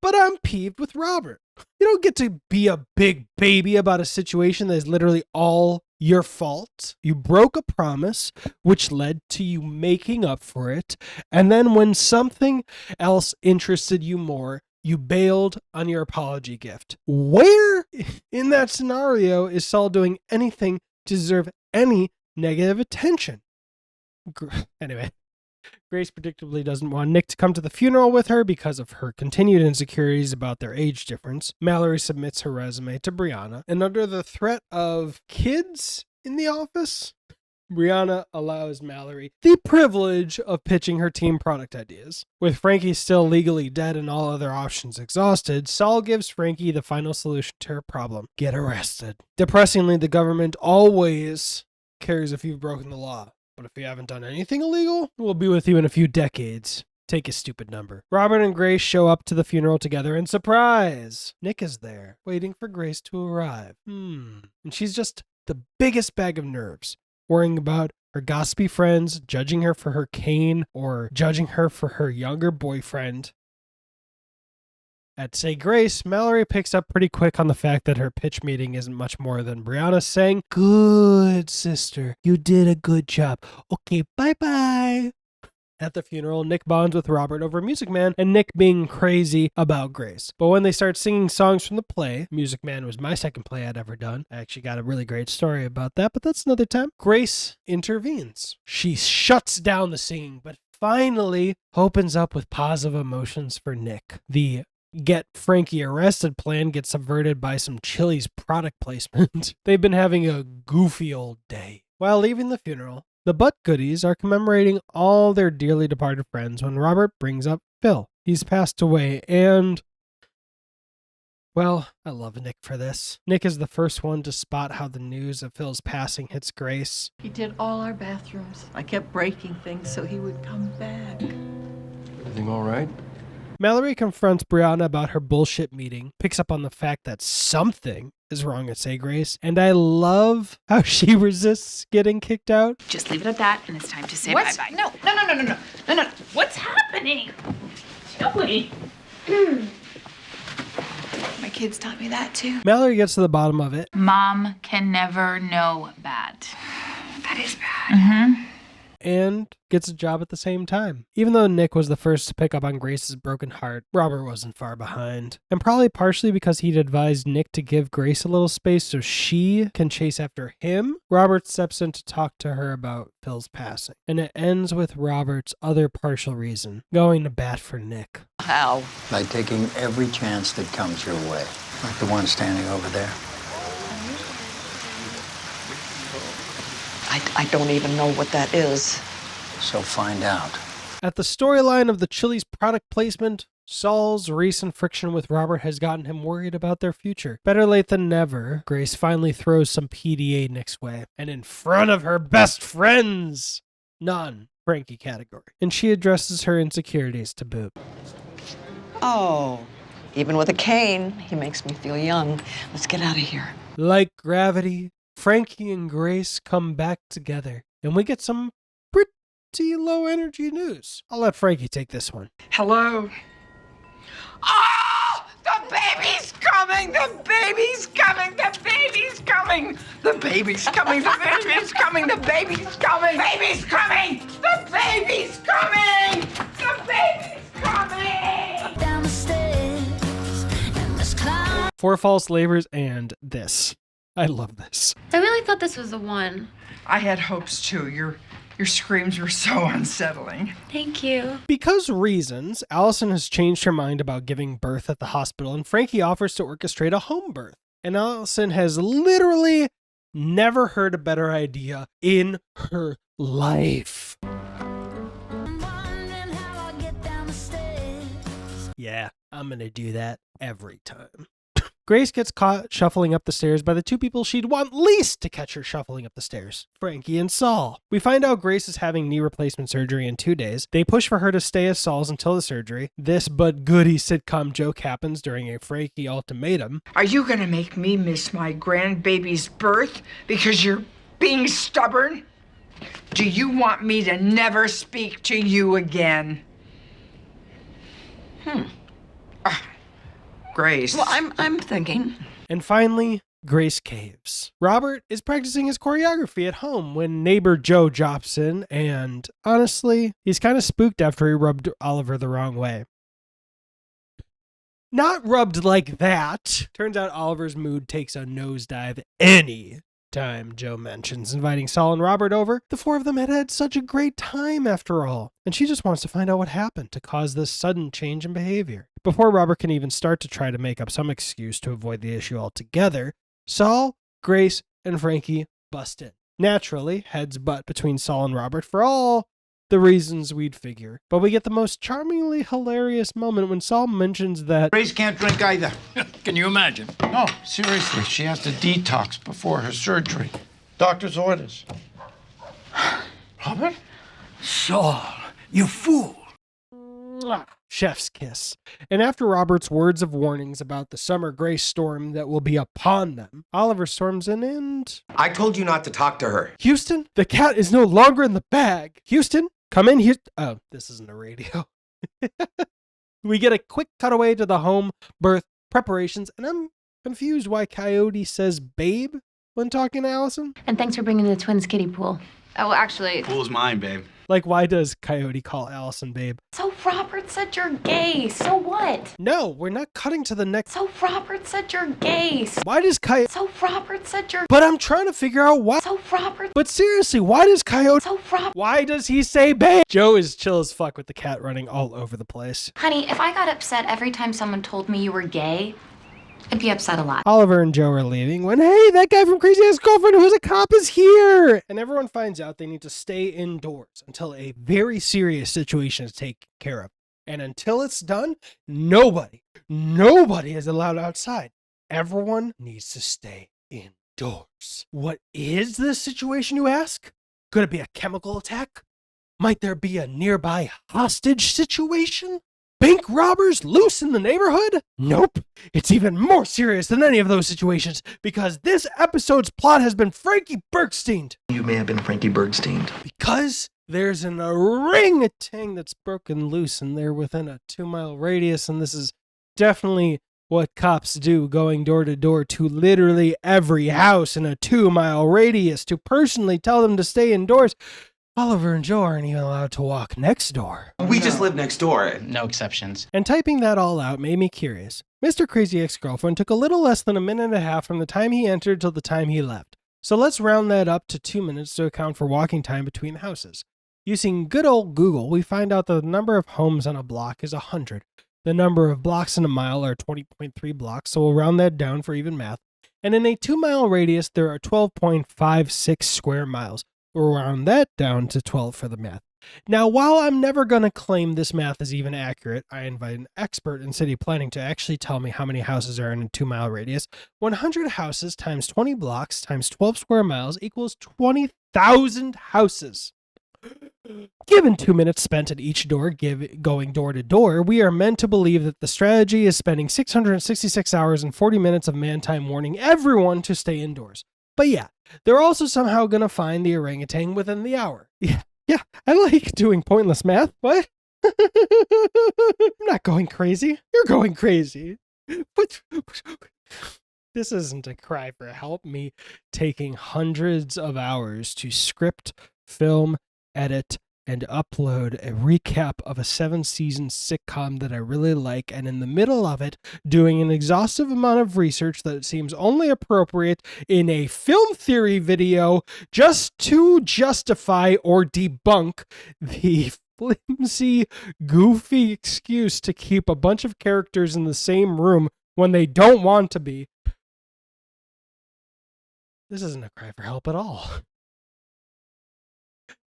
but I'm peeved with Robert. You don't get to be a big baby about a situation that is literally all your fault. You broke a promise, which led to you making up for it. And then when something else interested you more, you bailed on your apology gift. Where in that scenario is Saul doing anything to deserve any negative attention? Anyway. Grace predictably doesn't want Nick to come to the funeral with her because of her continued insecurities about their age difference. Mallory submits her resume to Brianna, and under the threat of kids in the office, Brianna allows Mallory the privilege of pitching her team product ideas. With Frankie still legally dead and all other options exhausted, Saul gives Frankie the final solution to her problem: get arrested. Depressingly, the government always cares if you've broken the law. But if you haven't done anything illegal, we'll be with you in a few decades. Take a stupid number. Robert and Grace show up to the funeral together, and surprise! Nick is there, waiting for Grace to arrive. And she's just the biggest bag of nerves, worrying about her gossipy friends, judging her for her cane, or judging her for her younger boyfriend. At Say Grace, Mallory picks up pretty quick on the fact that her pitch meeting isn't much more than Brianna saying, "Good, sister. You did a good job. Okay, bye-bye." At the funeral, Nick bonds with Robert over Music Man, and Nick being crazy about Grace. But when they start singing songs from the play, Music Man was my second play I'd ever done. I actually got a really great story about that, but that's another time. Grace intervenes. She shuts down the singing, but finally opens up with positive emotions for Nick. The get Frankie arrested plan gets subverted by some Chili's product placement. They've been having a goofy old day. While leaving the funeral, the Butt Goodies are commemorating all their dearly departed friends when Robert brings up Phil. He's passed away and, well, I love Nick for this. Nick is the first one to spot how the news of Phil's passing hits Grace. He did all our bathrooms. I kept breaking things so he would come back. Everything all right? Mallory confronts Brianna about her bullshit meeting, picks up on the fact that something is wrong at Say Grace, and I love how she resists getting kicked out. Just leave it at that, and it's time to say What's... bye-bye. No. What's happening? Joey. My kids taught me that too. Mallory gets to the bottom of it. Mom can never know bad. That is bad. Mm-hmm. and gets a job at the same time. Even though Nick was the first to pick up on Grace's broken heart, Robert wasn't far behind. And probably partially because he'd advised Nick to give Grace a little space so she can chase after him, Robert steps in to talk to her about Phil's passing. And it ends with Robert's other partial reason, going to bat for Nick. How? By taking every chance that comes your way, like the one standing over there. I don't even know what that is. So find out. At the storyline of the Chili's product placement, Saul's recent friction with Robert has gotten him worried about their future. Better late than never, Grace finally throws some PDA Nick's way, and in front of her best friends, none, Frankie category. And she addresses her insecurities to boot. Oh, even with a cane, he makes me feel young. Let's get out of here. Like gravity, Frankie and Grace come back together, and we get some pretty low energy news. I'll let Frankie take this one. Hello? Oh! The baby's coming! The baby's coming! The baby's coming! The baby's coming! The baby's coming! The baby's coming! Baby's coming! The baby's coming! The baby's coming! Down the stairs, and this cloud. 4 false labors and this. I love this. I really thought this was the one. I had hopes too. Your screams were so unsettling. Thank you. Because reasons, Allison has changed her mind about giving birth at the hospital, and Frankie offers to orchestrate a home birth. And Allison has literally never heard a better idea in her life. Yeah, I'm gonna do that every time. Grace gets caught shuffling up the stairs by the two people she'd want least to catch her shuffling up the stairs, Frankie and Saul. We find out Grace is having knee replacement surgery in 2 days. They push for her to stay as Saul's until the surgery. This but goody sitcom joke happens during a Frankie ultimatum. Are you gonna make me miss my grandbaby's birth because you're being stubborn? Do you want me to never speak to you again? Grace. Well, I'm thinking. And finally, Grace caves. Robert is practicing his choreography at home when neighbor Joe drops in, and honestly, he's kind of spooked after he rubbed Oliver the wrong way. Not rubbed like that. Turns out Oliver's mood takes a nosedive any time Joe mentions inviting Saul and Robert over. The 4 of them had had such a great time after all, and she just wants to find out what happened to cause this sudden change in behavior. Before Robert can even start to try to make up some excuse to avoid the issue altogether, Saul, Grace, and Frankie bust in. Naturally, heads butt between Saul and Robert for all the reasons we'd figure. But we get the most charmingly hilarious moment when Saul mentions that Grace can't drink either. Can you imagine? No, seriously, she has to detox before her surgery. Doctor's orders. Robert? Saul, you fool. Chef's kiss. And after Robert's words of warnings about the summer gray storm that will be upon them, Oliver storms in and... I told you not to talk to her. Houston, the cat is no longer in the bag. Houston, come in here. Oh, this isn't a radio. We get a quick cutaway to the home birth preparations, and I'm confused why Coyote says babe when talking to Allison. And thanks for bringing the twins kiddie pool. Oh, well, actually... Pool's mine, babe. Like, why does Coyote call Allison babe? So Robert said you're gay. So what? No, we're not cutting to the next... So Robert said you're gay. Why does Coyote... So Robert said you're... But I'm trying to figure out why... So Robert... But seriously, why does Coyote... So Robert... Why does he say babe? Joe is chill as fuck with the cat running all over the place. Honey, if I got upset every time someone told me you were gay, I'd be upset a lot. Oliver and Joe are leaving when, hey, that guy from Crazy Ex-Girlfriend who's a cop is here! And everyone finds out they need to stay indoors until a very serious situation is taken care of. And until it's done, nobody is allowed outside. Everyone needs to stay indoors. What is this situation, you ask? Could it be a chemical attack? Might there be a nearby hostage situation? Bank robbers loose in the neighborhood? Nope. It's even more serious than any of those situations because this episode's plot has been Frankie Bergsteined. You may have been Frankie Bergsteined. Because there's an orangutan that's broken loose and they're within a 2-mile radius, and this is definitely what cops do, going door to door to literally every house in a 2-mile radius to personally tell them to stay indoors. Oliver and Joe aren't even allowed to walk next door. We just live next door. No exceptions. And typing that all out made me curious. Mr. Crazy Ex-Girlfriend took a little less than a minute and a half from the time he entered till the time he left. So let's round that up to 2 minutes to account for walking time between houses. Using good old Google, we find out that the number of homes on a block is 100. The number of blocks in a mile are 20.3 blocks, so we'll round that down for even math. And in a 2-mile radius, there are 12.56 square miles. We'll round that down to 12 for the math. Now, while I'm never going to claim this math is even accurate, I invite an expert in city planning to actually tell me how many houses are in a 2-mile radius. 100 houses times 20 blocks times 12 square miles equals 20,000 houses. Given 2 minutes spent at each door going door to door, we are meant to believe that the strategy is spending 666 hours and 40 minutes of man time warning everyone to stay indoors. But yeah, they're also somehow going to find the orangutan within the hour. Yeah, I like doing pointless math. What? I'm not going crazy. You're going crazy. What? This isn't a cry for help. Me taking hundreds of hours to script, film, edit, and upload a recap of a 7-season sitcom that I really like, and in the middle of it, doing an exhaustive amount of research that seems only appropriate in a film theory video just to justify or debunk the flimsy, goofy excuse to keep a bunch of characters in the same room when they don't want to be. This isn't a cry for help at all.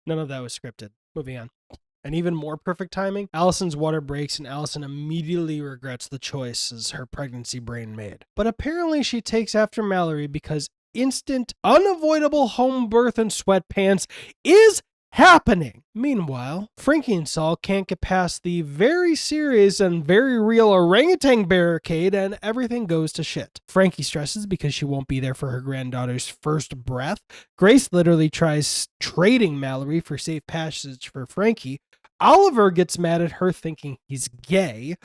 None of that was scripted. Moving on. And even more perfect timing, Allison's water breaks and Allison immediately regrets the choices her pregnancy brain made. But apparently she takes after Mallory because instant, unavoidable home birth in sweatpants is happening. Meanwhile, Frankie and Saul can't get past the very serious and very real orangutan barricade and everything goes to shit. Frankie stresses because she won't be there for her granddaughter's first breath. Grace literally tries trading Mallory for safe passage for Frankie. Oliver gets mad at her thinking he's gay.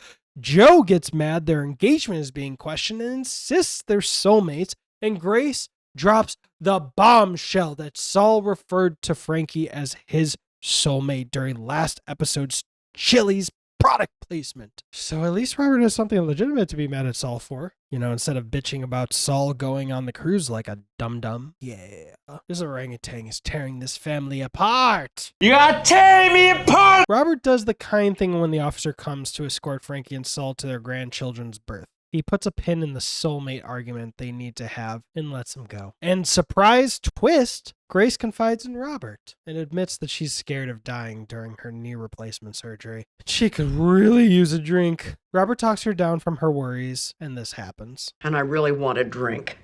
Joe gets mad their engagement is being questioned and insists they're soulmates. And Grace drops the bombshell that Saul referred to Frankie as his soulmate during last episode's Chili's product placement. So at least Robert has something legitimate to be mad at Saul for. You know, instead of bitching about Saul going on the cruise like a dum-dum. Yeah, this orangutan is tearing this family apart. You are tearing me apart! Robert does the kind thing when the officer comes to escort Frankie and Saul to their grandchildren's birth. He puts a pin in the soulmate argument they need to have and lets them go. And surprise twist, Grace confides in Robert and admits that she's scared of dying during her knee replacement surgery. She could really use a drink. Robert talks her down from her worries, and this happens. And I really want a drink.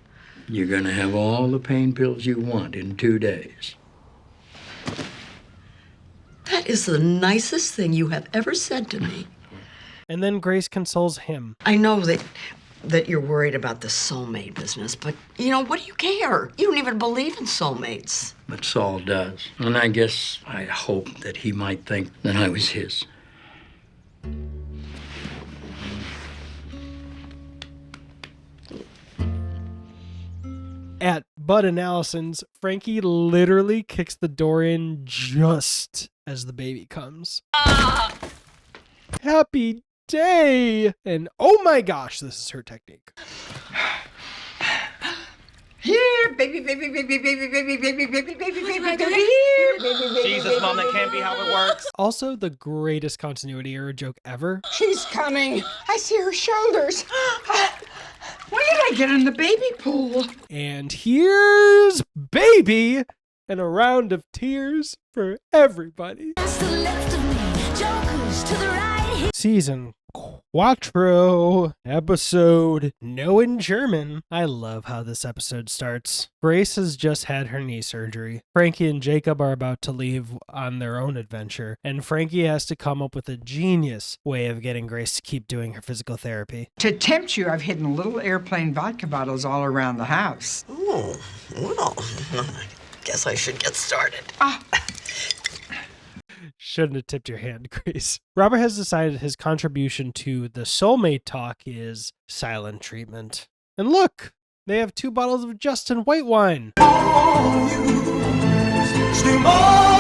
You're gonna have all the pain pills you want in 2 days. That is the nicest thing you have ever said to me. And then Grace consoles him. I know that you're worried about the soulmate business, but, you know, what do you care? You don't even believe in soulmates. But Saul does. And I guess I hope that he might think that I was his. At Bud and Allison's, Frankie literally kicks the door in just as the baby comes. Happy day! And oh my gosh, this is her technique. Here, baby, baby, baby, baby, baby, baby, baby, baby, baby, baby, here, baby, Jesus, Mom, that can't be how it works. Also, the greatest continuity error joke ever. She's coming. I see her shoulders. When did I get in the baby pool? And here's baby and a round of tears for everybody. Season Quattro, episode No in German. I love how this episode starts. Grace has just had her knee surgery. Frankie and Jacob are about to leave on their own adventure, and Frankie has to come up with a genius way of getting Grace to keep doing her physical therapy. To tempt you, I've hidden little airplane vodka bottles all around the house. Oh, well, I guess I should get started. Shouldn't have tipped your hand, Grace. Robert has decided his contribution to the soulmate talk is silent treatment. And look, they have 2 bottles of Justin white wine.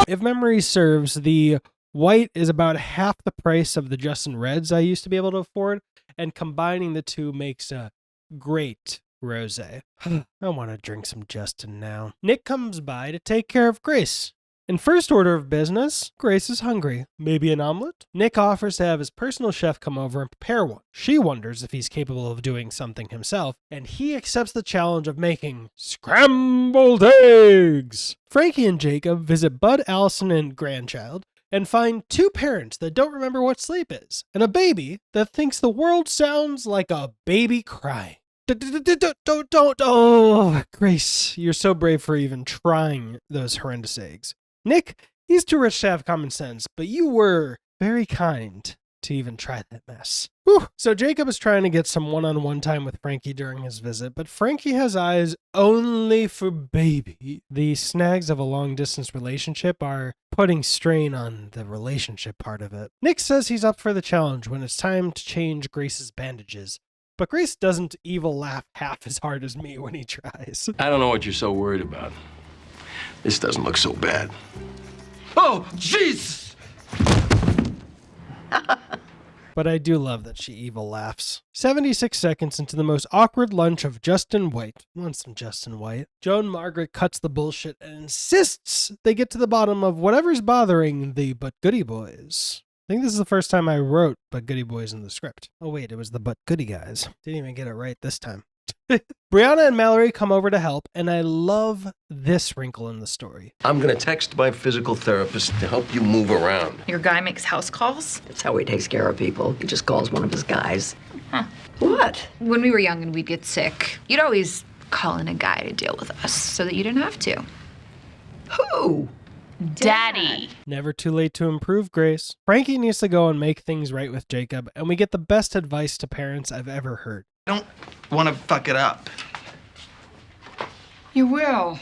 If memory serves, the white is about half the price of the Justin Reds I used to be able to afford, and combining the two makes a great rosé. I want to drink some Justin now. Nick comes by to take care of Grace. In first order of business, Grace is hungry. Maybe an omelet? Nick offers to have his personal chef come over and prepare one. She wonders if he's capable of doing something himself, and he accepts the challenge of making scrambled eggs. Frankie and Jacob visit Bud, Allison, and grandchild, and find two parents that don't remember what sleep is, and a baby that thinks the world sounds like a baby crying. Don't, oh, Grace, you're so brave for even trying those horrendous eggs. Nick, he's too rich to have common sense, but you were very kind to even try that mess. Whew. So Jacob is trying to get some one-on-one time with Frankie during his visit, but Frankie has eyes only for baby. The snags of a long-distance relationship are putting strain on the relationship part of it. Nick says he's up for the challenge when it's time to change Grace's bandages, but Grace doesn't evil laugh half as hard as me when he tries. I don't know what you're so worried about. This doesn't look so bad. Oh, jeez! But I do love that she evil laughs. 76 seconds into the most awkward lunch of Justin White. Want some Justin White? Joan Margaret cuts the bullshit and insists they get to the bottom of whatever's bothering the But Goody Boys. I think this is the first time I wrote But Goody Boys in the script. Oh wait, it was the But Goody Guys. Didn't even get it right this time. Brianna and Mallory come over to help, and I love this wrinkle in the story. I'm gonna text my physical therapist to help you move around. Your guy makes house calls? That's how he takes care of people. He just calls one of his guys. Huh. What? When we were young and we'd get sick, you'd always call in a guy to deal with us so that you didn't have to. Who? Daddy. Never too late to improve, Grace. Frankie needs to go and make things right with Jacob, and we get the best advice to parents I've ever heard. I don't want to fuck it up. You will.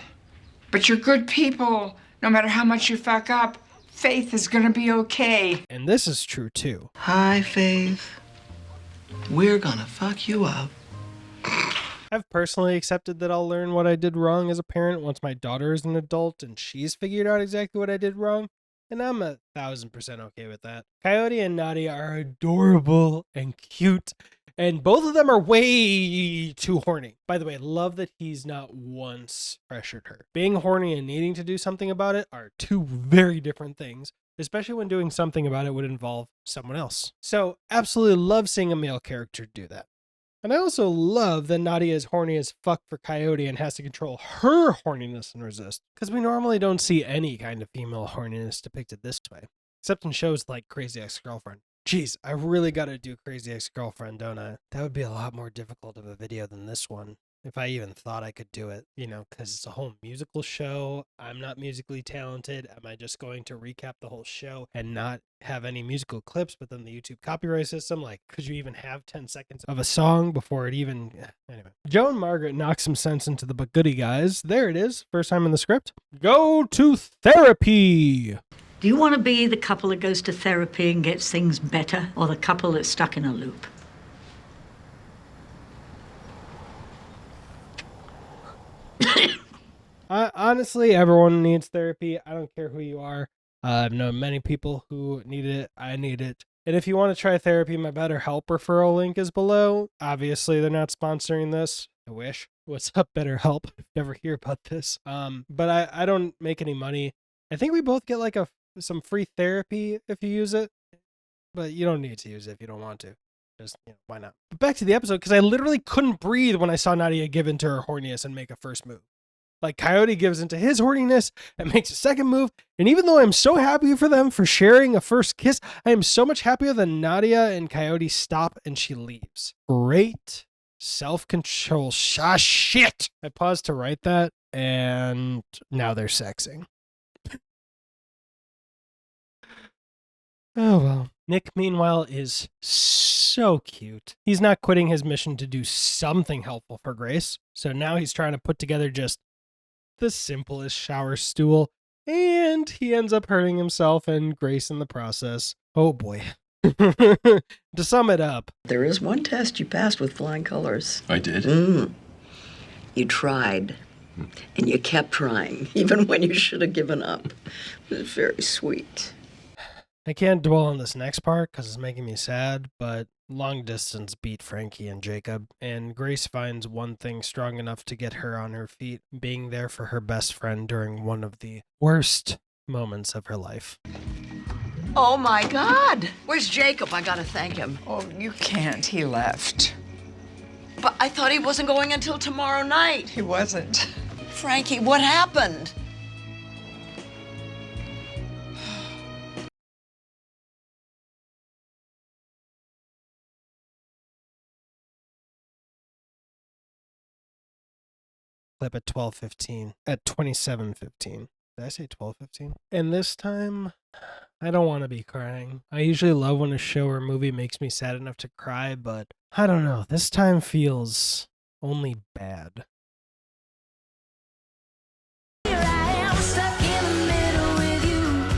But you're good people. No matter how much you fuck up, Faith is gonna be okay. And this is true too. Hi, Faith. We're gonna fuck you up. I've personally accepted that I'll learn what I did wrong as a parent once my daughter is an adult and she's figured out exactly what I did wrong. And I'm 1,000% okay with that. Coyote and Nadia are adorable and cute. And both of them are way too horny. By the way, I love that he's not once pressured her. Being horny and needing to do something about it are two very different things, especially when doing something about it would involve someone else. So absolutely love seeing a male character do that. And I also love that Nadia is horny as fuck for Coyote and has to control her horniness and resist. Because we normally don't see any kind of female horniness depicted this way. Except in shows like Crazy Ex-Girlfriend. Jeez, I really gotta do Crazy Ex-Girlfriend, don't I? That would be a lot more difficult of a video than this one. If I even thought I could do it, you know, because it's a whole musical show. I'm not musically talented. Am I just going to recap the whole show and not have any musical clips, but then the YouTube copyright system? Like, could you even have 10 seconds of a song before it even... Anyway. Joe and Margaret knock some sense into the But Goody Guys. There it is. First time in the script. Go to therapy! Do you want to be the couple that goes to therapy and gets things better, or the couple that's stuck in a loop? Honestly, everyone needs therapy. I don't care who you are. I've known many people who need it. I need it. And if you want to try therapy, my BetterHelp referral link is below. Obviously, they're not sponsoring this. I wish. What's up, BetterHelp? Never hear about this. But I don't make any money. I think we both get like some free therapy if you use it. But you don't need to use it if you don't want to. Just, you know, why not? But back to the episode, because I literally couldn't breathe when I saw Nadia give into her horniness and make a first move. Like, Coyote gives into his horniness and makes a second move. And even though I'm so happy for them for sharing a first kiss, I am so much happier that Nadia and Coyote stop and she leaves. Great self-control. Shit! I paused to write that, and now they're sexing. Oh, well. Nick, meanwhile, is so cute. He's not quitting his mission to do something helpful for Grace. So now he's trying to put together just the simplest shower stool. And he ends up hurting himself and Grace in the process. Oh, boy. To sum it up. There is one test you passed with flying colors. I did? You tried. And you kept trying, even when you should have given up. It was very sweet. I can't dwell on this next part because it's making me sad, but long distance beat Frankie and Jacob, and Grace finds one thing strong enough to get her on her feet, being there for her best friend during one of the worst moments of her life. Oh my God! Where's Jacob? I gotta thank him. Oh, you can't. He left. But I thought he wasn't going until tomorrow night. He wasn't. Frankie, what happened? Clip at 12:15, at 27:15. Did I say 12:15? And this time, I don't want to be crying. I usually love when a show or movie makes me sad enough to cry, but I don't know. This time feels only bad.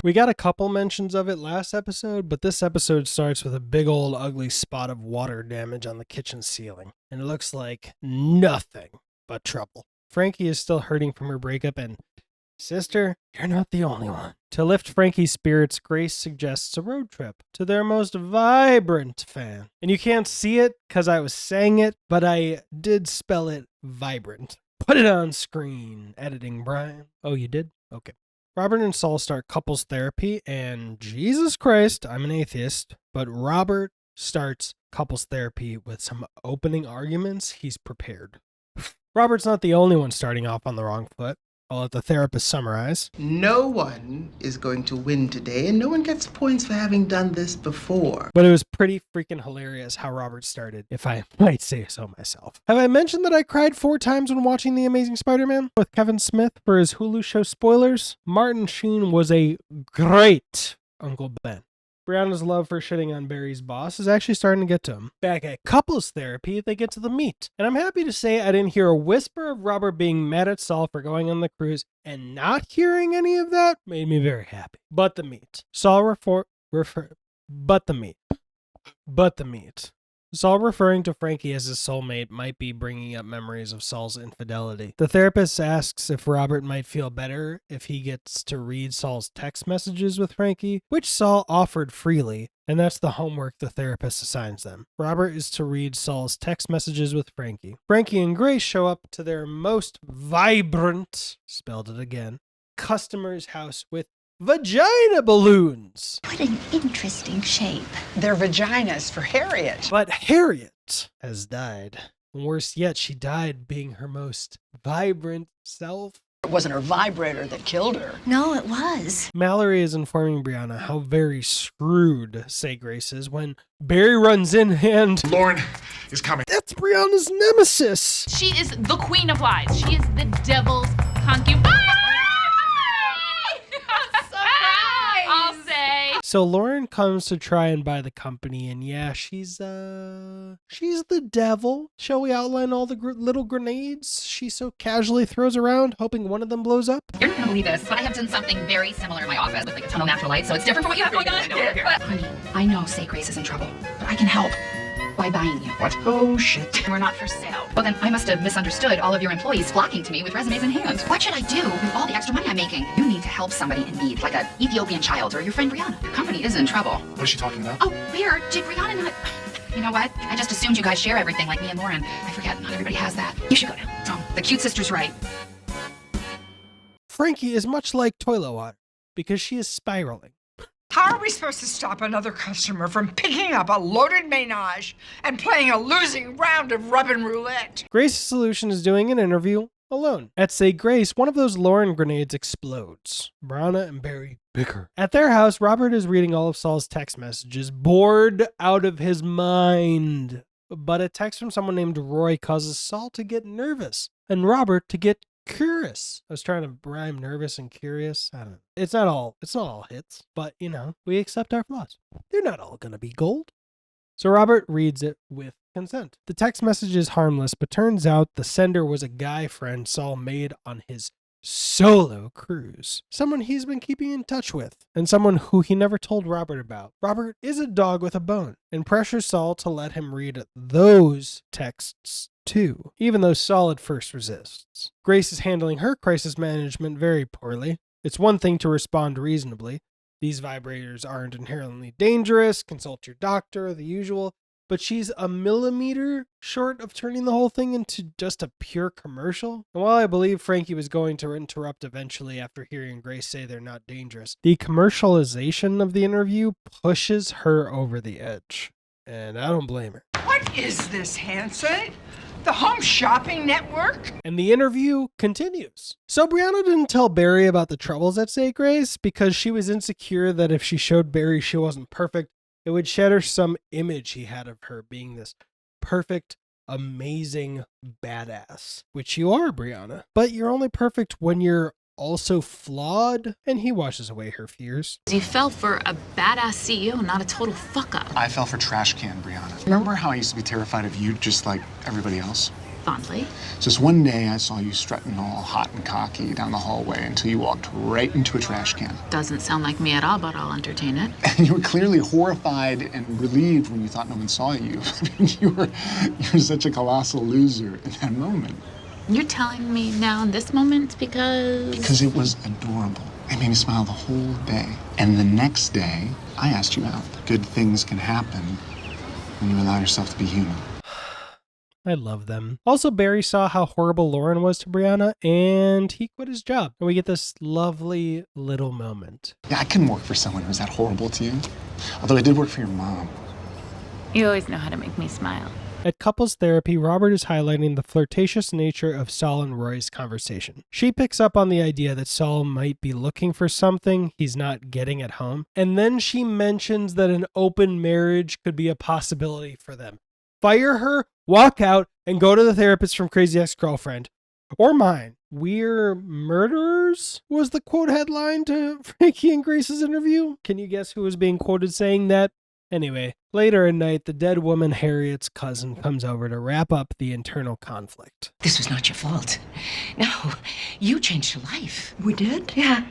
We got a couple mentions of it last episode, but this episode starts with a big old ugly spot of water damage on the kitchen ceiling, and it looks like nothing but trouble. Frankie is still hurting from her breakup, and sister, you're not the only one. To lift Frankie's spirits, Grace suggests a road trip to their most vibrant fan. And you can't see it because I was saying it, but I did spell it vibrant. Put it on screen. Editing, Brian. Oh, you did? Okay. Robert and Saul start couples therapy, and Jesus Christ, I'm an atheist, but Robert starts couples therapy with some opening arguments. He's prepared. Robert's not the only one starting off on the wrong foot. I'll let the therapist summarize. No one is going to win today, and no one gets points for having done this before. But it was pretty freaking hilarious how Robert started, if I might say so myself. Have I mentioned that I cried 4 times when watching The Amazing Spider-Man with Kevin Smith for his Hulu show Spoilers? Martin Sheen was a great Uncle Ben. Brianna's love for shitting on Barry's boss is actually starting to get to him. Back at couples therapy, they get to the meet. And I'm happy to say I didn't hear a whisper of Robert being mad at Saul for going on the cruise, and not hearing any of that made me very happy. But the meet. Saul referring to Frankie as his soulmate might be bringing up memories of Saul's infidelity. The therapist asks if Robert might feel better if he gets to read Saul's text messages with Frankie, which Saul offered freely, and that's the homework the therapist assigns them. Robert is to read Saul's text messages with Frankie. Frankie and Grace show up to their most vibrant, spelled it again, customer's house with vagina balloons. What an interesting shape. They're vaginas for Harriet. But Harriet has died. Worse yet, she died being her most vibrant self. It wasn't her vibrator that killed her. No, it was. Mallory is informing Brianna how very screwed Say Grace is when Barry runs in and... Lauren is coming. That's Brianna's nemesis. She is the queen of lies. She is the devil's concubine. I'll say. So Lauren comes to try and buy the company, and yeah, she's the devil. Shall we outline all the little grenades she so casually throws around, hoping one of them blows up? You're not gonna believe this, but I have done something very similar in my office with like a ton of natural light, so it's different from what you have going on. But, honey, I know Say Grace is in trouble, but I can help by buying you. What? Oh, shit. We're not for sale. Well, then I must have misunderstood all of your employees flocking to me with resumes in hand. What should I do with all the extra money I'm making? You need to help somebody in need, like an Ethiopian child or your friend Brianna. Your company is in trouble. What is she talking about? Oh, weird. Did Brianna not... You know what? I just assumed you guys share everything like me and Lauren. I forget, not everybody has that. You should go now. Oh, the cute sister's right. Frankie is much like toilet water because she is spiraling. How are we supposed to stop another customer from picking up a loaded menage and playing a losing round of Rubbin' Roulette? Grace's solution is doing an interview alone. At Say Grace, one of those Lauren grenades explodes. Brianna and Barry bicker. At their house, Robert is reading all of Saul's text messages, bored out of his mind. But a text from someone named Roy causes Saul to get nervous and Robert to get curious. I was trying to rhyme nervous and curious. I don't know. It's not all hits, but you know, we accept our flaws. They're not all gonna be gold. So Robert reads it with consent. The text message is harmless, but turns out the sender was a guy friend Saul made on his solo cruise. Someone he's been keeping in touch with, and someone who he never told Robert about. Robert is a dog with a bone, and pressures Saul to let him read those texts too, even though Saul at first resists. Grace is handling her crisis management very poorly. It's one thing to respond reasonably. These vibrators aren't inherently dangerous, consult your doctor, the usual. But she's a millimeter short of turning the whole thing into just a pure commercial. And while I believe Frankie was going to interrupt eventually after hearing Grace say they're not dangerous, the commercialization of the interview pushes her over the edge. And I don't blame her. What is this, Hanson? The Home Shopping Network? And the interview continues. So Brianna didn't tell Barry about the troubles at St. Grace because she was insecure that if she showed Barry she wasn't perfect, it would shatter some image he had of her being this perfect, amazing badass. Which you are, Brianna. But you're only perfect when you're also flawed, and he washes away her fears. You fell for a badass CEO, not a total fuck-up. I fell for trash can, Brianna. Remember how I used to be terrified of you just like everybody else? Fondly. Just one day I saw you strutting all hot and cocky down the hallway until you walked right into a trash can. Doesn't sound like me at all, but I'll entertain it. And you were clearly horrified and relieved when you thought no one saw you. I mean, you were such a colossal loser in that moment. You're telling me now in this moment because... Because it was adorable. It made me smile the whole day. And the next day, I asked you out. Good things can happen when you allow yourself to be human. I love them. Also, Barry saw how horrible Lauren was to Brianna, and he quit his job. And we get this lovely little moment. Yeah, I couldn't work for someone who's that horrible to you. Although I did work for your mom. You always know how to make me smile. At couples therapy, Robert is highlighting the flirtatious nature of Saul and Roy's conversation. She picks up on the idea that Saul might be looking for something he's not getting at home, and then she mentions that an open marriage could be a possibility for them. Fire her, walk out, and go to the therapist from Crazy Ex-Girlfriend. Or mine. We're murderers? Was the quote headline to Frankie and Grace's interview? Can you guess who was being quoted saying that? Anyway, later at night, the dead woman Harriet's cousin comes over to wrap up the internal conflict. This was not your fault. No, you changed her life. We did? Yeah.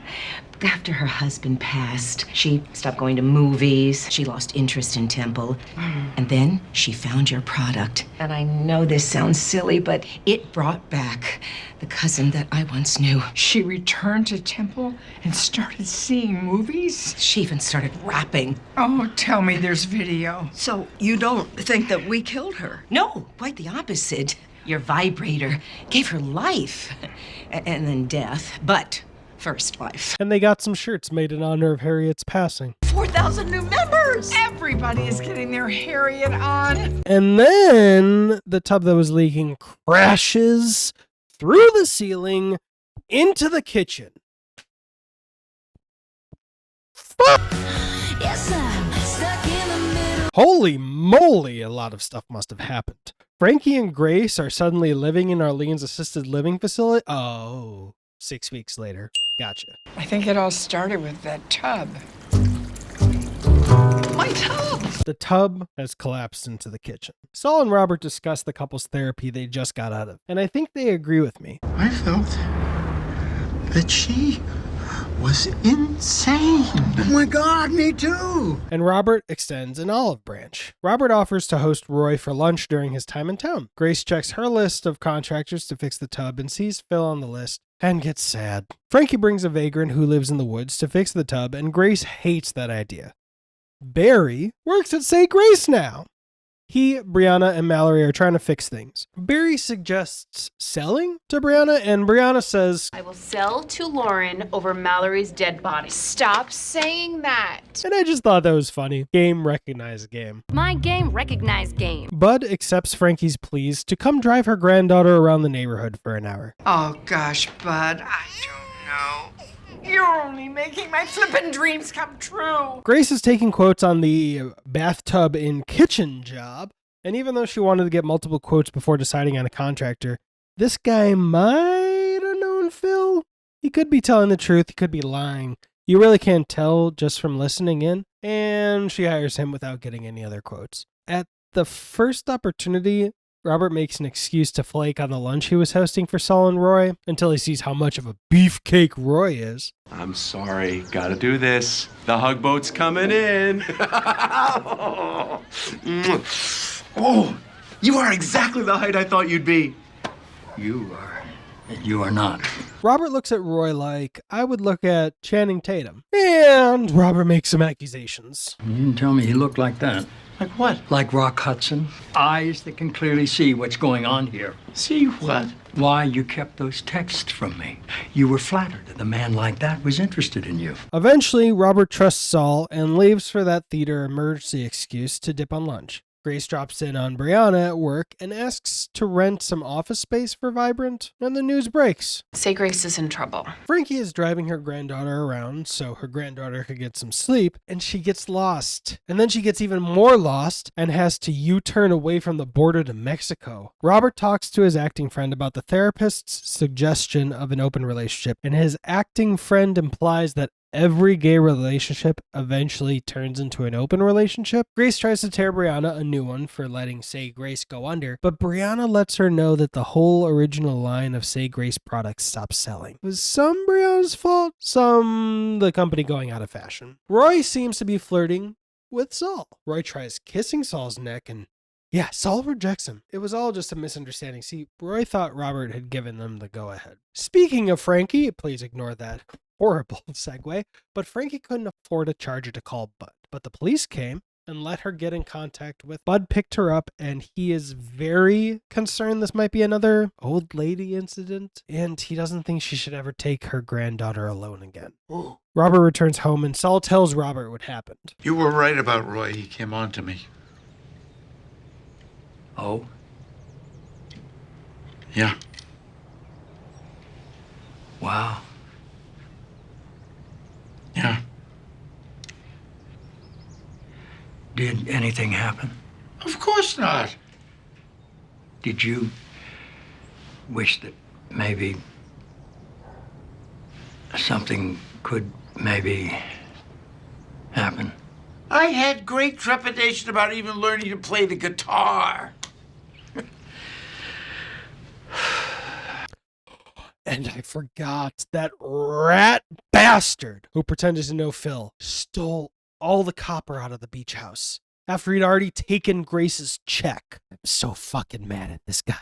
After her husband passed, she stopped going to movies. She lost interest in Temple. And then she found your product. And I know this sounds silly, but it brought back the cousin that I once knew. She returned to Temple and started seeing movies? She even started rapping. Oh, tell me there's video. So you don't think that we killed her? No, quite the opposite. Your vibrator gave her life and then death, but first life. And they got some shirts made in honor of Harriet's passing. 4,000 new members! Everybody is getting their Harriet on. And then the tub that was leaking crashes through the ceiling into the kitchen. Fuck! Yes, I'm stuck in the middle. Holy moly, a lot of stuff must have happened. Frankie and Grace are suddenly living in Arlene's assisted living facility. Oh, 6 weeks later. Gotcha. I think it all started with that tub. My tub! The tub has collapsed into the kitchen. Saul and Robert discuss the couple's therapy they just got out of, and I think they agree with me. I felt that she was insane. Oh my God, me too. And Robert extends an olive branch. Robert offers to host Roy for lunch during his time in town. Grace checks her list of contractors to fix the tub and sees Phil on the list and gets sad. Frankie brings a vagrant who lives in the woods to fix the tub, and Grace hates that idea. Barry works at St. Grace now. He, Brianna, and Mallory are trying to fix things. Barry suggests selling to Brianna, and Brianna says, I will sell to Lauren over Mallory's dead body. Stop saying that. And I just thought that was funny. Game recognized game. My game recognized game. Bud accepts Frankie's pleas to come drive her granddaughter around the neighborhood for an hour. Oh, gosh, Bud, I don't know. You're only making my flippin' dreams come true. Grace is taking quotes on the bathtub in kitchen job, and even though she wanted to get multiple quotes before deciding on a contractor, this guy might have known Phil. He could be telling the truth, he could be lying. You really can't tell just from listening in, and she hires him without getting any other quotes. At the first opportunity, Robert makes an excuse to flake on the lunch he was hosting for Saul and Roy until he sees how much of a beefcake Roy is. I'm sorry, gotta do this. The hug boat's coming in. Oh, You are exactly the height I thought you'd be. You are. You are not. Robert looks at Roy like I would look at Channing Tatum. And Robert makes some accusations. You didn't tell me he looked like that. Like what? Like Rock Hudson. Eyes that can clearly see what's going on here. See what? Why you kept those texts from me. You were flattered that a man like that was interested in you. Eventually, Robert trusts Saul and leaves for that theater emergency excuse to dip on lunch. Grace drops in on Brianna at work and asks to rent some office space for Vibrant, and the news breaks. Say Grace is in trouble. Frankie is driving her granddaughter around so her granddaughter could get some sleep, and she gets lost. And then she gets even more lost and has to U-turn away from the border to Mexico. Robert talks to his acting friend about the therapist's suggestion of an open relationship, and his acting friend implies that every gay relationship eventually turns into an open relationship. Grace tries to tear Brianna a new one for letting Say Grace go under, but Brianna lets her know that the whole original line of Say Grace products stopped selling. It was some Brianna's fault, some the company going out of fashion. Roy seems to be flirting with Saul. Roy tries kissing Saul's neck and yeah, Saul rejects him. It was all just a misunderstanding. See, Roy thought Robert had given them the go-ahead. Speaking of Frankie, please ignore that horrible segue, but Frankie couldn't afford a charger to call Bud. But the police came and let her get in contact with Bud, picked her up, and he is very concerned this might be another old lady incident, and he doesn't think she should ever take her granddaughter alone again. Robert returns home, and Saul tells Robert what happened. You were right about Roy. He came on to me. Oh? Yeah. Wow. Yeah. Did anything happen? Of course not. Did you wish that maybe something could maybe happen? I had great trepidation about even learning to play the guitar. And I forgot that rat bastard who pretended to know Phil stole all the copper out of the beach house after he'd already taken Grace's check. I'm so fucking mad at this guy.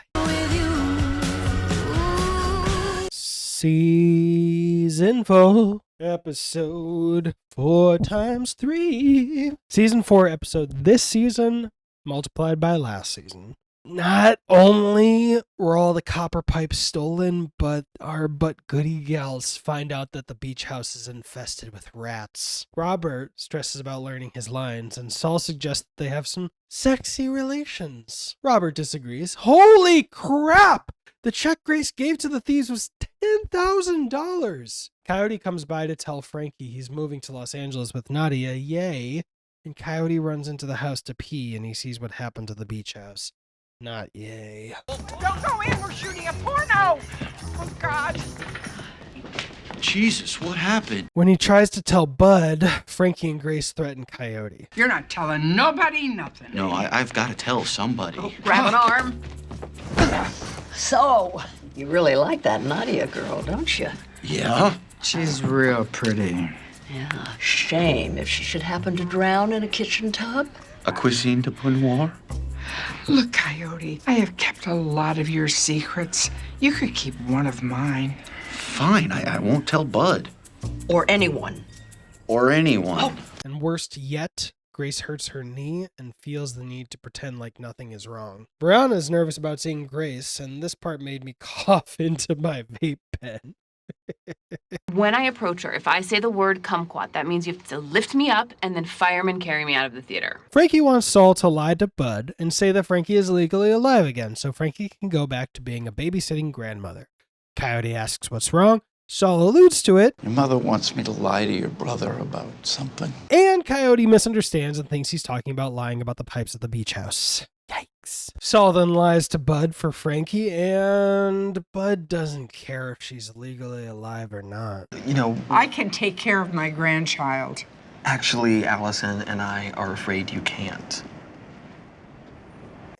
Season 4, episode 4 times 3. Season 4 episode this season multiplied by last season. Not only were all the copper pipes stolen, but our goody gals find out that the beach house is infested with rats. Robert stresses about learning his lines, and Saul suggests they have some sexy relations. Robert disagrees. Holy crap! The check Grace gave to the thieves was $10,000. Coyote comes by to tell Frankie he's moving to Los Angeles with Nadia, yay. And Coyote runs into the house to pee, and he sees what happened to the beach house. Not yay. Don't go in, we're shooting a porno! Oh, God. Jesus, what happened? When he tries to tell Bud, Frankie and Grace threaten Coyote. You're not telling nobody nothing. No, I've got to tell somebody. Oh, grab an arm. So, you really like that Nadia girl, don't you? Yeah? She's real pretty. Yeah, shame if she should happen to drown in a kitchen tub. A cuisine de noir? Look, Coyote, I have kept a lot of your secrets. You could keep one of mine. Fine, I won't tell Bud. Or anyone. Or anyone. Oh. And worst yet, Grace hurts her knee and feels the need to pretend like nothing is wrong. Brianna is nervous about seeing Grace, and this part made me cough into my vape pen. When I approach her, if I say the word kumquat, that means you have to lift me up and then firemen carry me out of the theater. Frankie wants Saul to lie to Bud and say that Frankie is legally alive again so Frankie can go back to being a babysitting grandmother. Coyote asks what's wrong. Saul alludes to it. Your mother wants me to lie to your brother about something. And Coyote misunderstands and thinks he's talking about lying about the pipes at the beach house. Yikes. Saul then lies to Bud for Frankie, and Bud doesn't care if she's legally alive or not. You know, I can take care of my grandchild. actually, Allison and I are afraid you can't.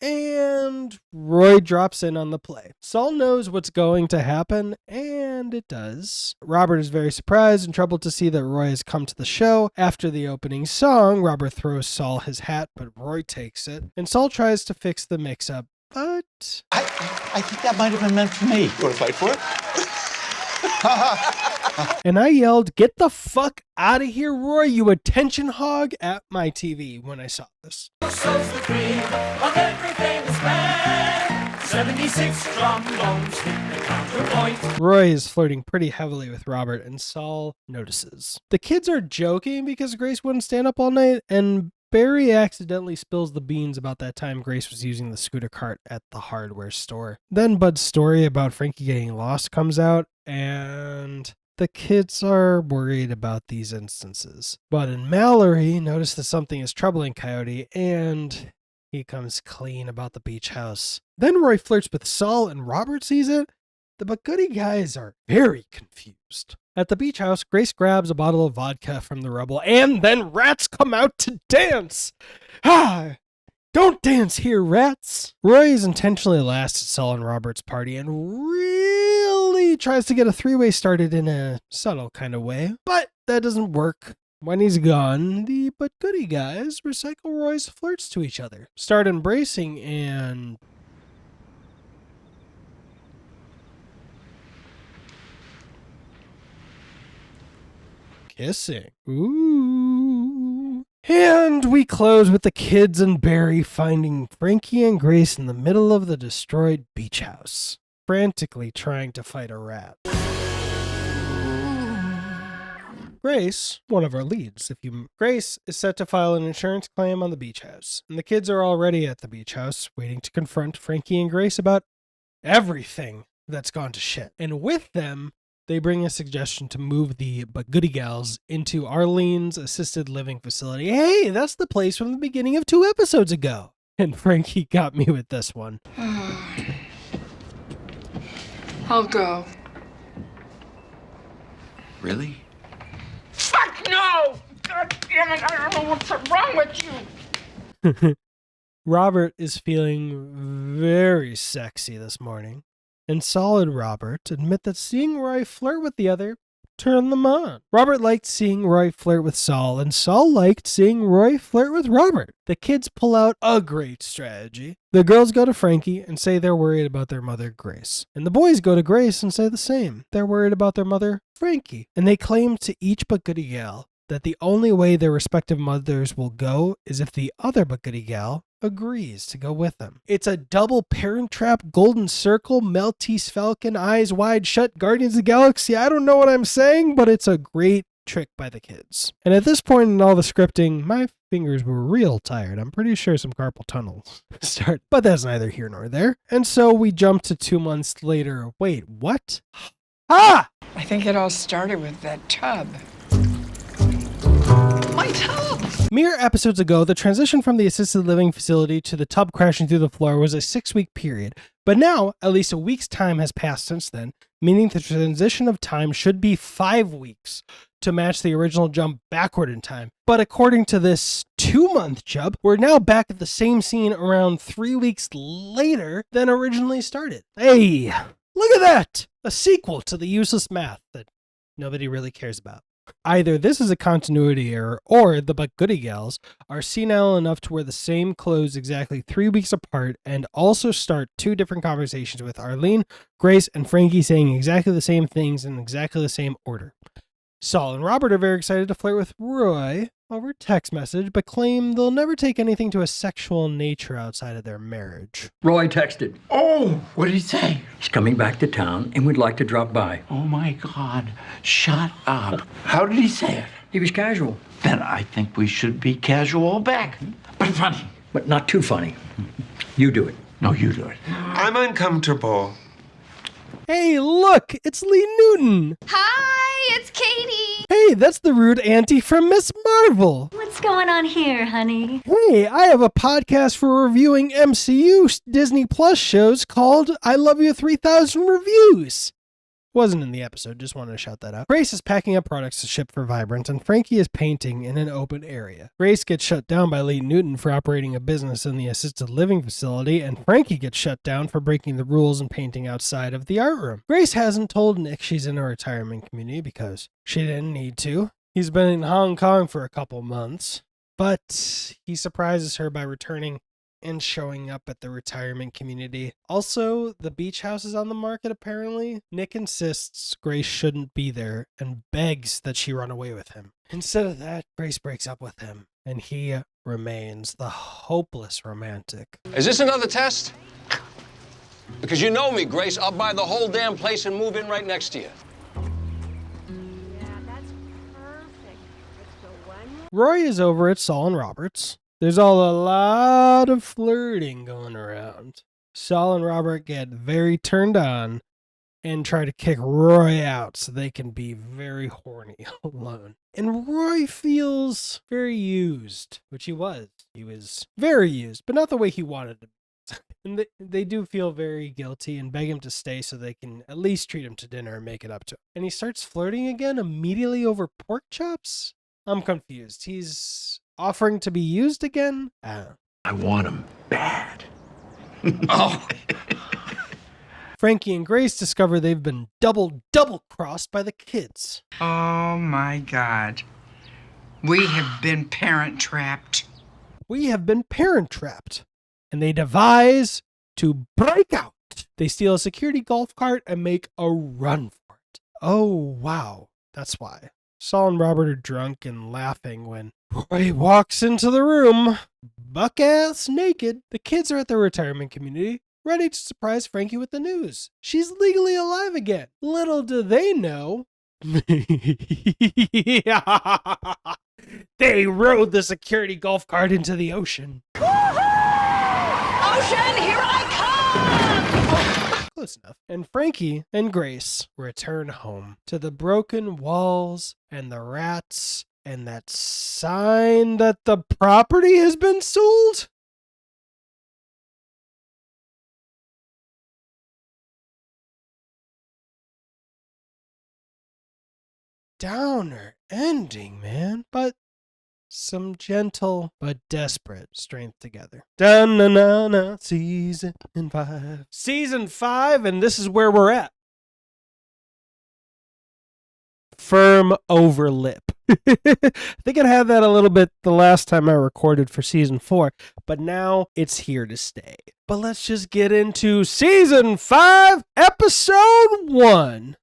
And Roy drops in on the play. Saul knows what's going to happen, and it does. Robert is very surprised and troubled to see that Roy has come to the show. After the opening song, Robert throws Saul his hat, but Roy takes it. And Saul tries to fix the mix-up, but... I think that might have been meant for me. You want to fight for it? And I yelled, "Get the fuck out of here, Roy, you attention hog," at my TV when I saw this. So's the cream of every famous man. 76 trombones hit the counterpoint. Roy is flirting pretty heavily with Robert, and Saul notices. The kids are joking because Grace wouldn't stand up all night, and Barry accidentally spills the beans about that time Grace was using the scooter cart at the hardware store. Then Bud's story about Frankie getting lost comes out, and the kids are worried about these instances. Bud and Mallory notice that something is troubling Coyote, and he comes clean about the beach house. Then Roy flirts with Saul, and Robert sees it. The McGoody guys are very confused. At the beach house, Grace grabs a bottle of vodka from the rubble, and then rats come out to dance. Ah! Don't dance here, rats! Roy is intentionally last at Saul and Robert's party and really tries to get a three-way started in a subtle kind of way, but that doesn't work. When he's gone, the But Goody guys recycle Roy's flirts to each other, start embracing, and... kissing. Ooh. And we close with the kids and Barry finding Frankie and Grace in the middle of the destroyed beach house, frantically trying to fight a rat. Grace, one of our leads, Grace is set to file an insurance claim on the beach house, and the kids are already at the beach house waiting to confront Frankie and Grace about everything that's gone to shit. And with them, they bring a suggestion to move the But Goody Gals into Arlene's assisted living facility. Hey, that's the place from the beginning of 2 episodes ago. And Frankie got me with this one. I'll go. Really? Fuck no! God damn it, I don't know what's wrong with you. Robert is feeling very sexy this morning. And Saul and Robert admit that seeing Roy flirt with the other turned them on. Robert liked seeing Roy flirt with Saul, and Saul liked seeing Roy flirt with Robert. The kids pull out a great strategy. The girls go to Frankie and say they're worried about their mother, Grace. And the boys go to Grace and say the same. They're worried about their mother, Frankie. And they claim to each But Goody gal that the only way their respective mothers will go is if the other But Goody gal agrees to go with them. It's a double Parent Trap, Golden Circle, Maltese Falcon, Eyes Wide Shut, Guardians of the Galaxy. I don't know what I'm saying, but it's a great trick by the kids. And at this point in all the scripting, my fingers were real tired. I'm pretty sure some carpal tunnels start, but that's neither here nor there. And so we jump to 2 months later. Wait, what? Ah! I think it all started with that tub. My tub! Mere episodes ago, the transition from the assisted living facility to the tub crashing through the floor was a 6-week period. But now, at least a week's time has passed since then, meaning the transition of time should be 5 weeks to match the original jump backward in time. But according to this 2-month jump, we're now back at the same scene around 3 weeks later than originally started. Hey, look at that! A sequel to the useless math that nobody really cares about. Either this is a continuity error, or the But Goody Gals are senile enough to wear the same clothes exactly 3 weeks apart and also start 2 different conversations with Arlene, Grace, and Frankie saying exactly the same things in exactly the same order. Saul and Robert are very excited to flirt with Roy over text message, but claim they'll never take anything to a sexual nature outside of their marriage. Roy texted. Oh, what did he say? He's coming back to town and would like to drop by. Oh, my God. Shut up. How did he say it? He was casual. Then I think we should be casual back. But funny. But not too funny. You do it. No, you do it. I'm uncomfortable. Hey, look! It's Lee Newton! Hi, it's Katie! Hey, that's the rude auntie from Miss Marvel! What's going on here, honey? Hey, I have a podcast for reviewing MCU Disney Plus shows called I Love You 3000 Reviews. Wasn't in the episode, just wanted to shout that out. Grace is packing up products to ship for Vibrant, and Frankie is painting in an open area. Grace gets shut down by Lee Newton for operating a business in the assisted living facility, and Frankie gets shut down for breaking the rules and painting outside of the art room. Grace hasn't told Nick she's in a retirement community because she didn't need to. He's been in Hong Kong for a couple months, but he surprises her by returning and showing up at the retirement community. Also, the beach house is on the market apparently. Nick insists Grace shouldn't be there and begs that she run away with him. Instead of that, Grace breaks up with him, and he remains the hopeless romantic. Is this another test? Because you know me, Grace. I'll buy the whole damn place and move in right next to you. Roy is over at Saul and Robert's. There's all a lot of flirting going around. Saul and Robert get very turned on and try to kick Roy out so they can be very horny alone. And Roy feels very used, which he was. He was very used, but not the way he wanted to be. And they do feel very guilty and beg him to stay so they can at least treat him to dinner and make it up to him. And he starts flirting again immediately over pork chops? I'm confused. He's offering to be used again? I want him bad. Oh. Frankie and Grace discover they've been double crossed by the kids. Oh my God. We have been parent trapped. We have been parent trapped. And they devise to break out. They steal a security golf cart and make a run for it. Oh, wow. That's why. Saul and Robert are drunk and laughing when Roy walks into the room, buck-ass naked. The kids are at the retirement community, ready to surprise Frankie with the news. She's legally alive again. Little do they know. They rode the security golf cart into the ocean. Ocean, here I come! Close enough. And Frankie and Grace return home to the broken walls and the rats and that sign that the property has been sold. Downer ending, man. But some gentle but desperate strength together. Da-na-na-na, season 5. Season 5, and this is where we're at. Firm over lip. I think I had that a little bit the last time I recorded for season 4, but now it's here to stay. But let's just get into season 5, episode 1.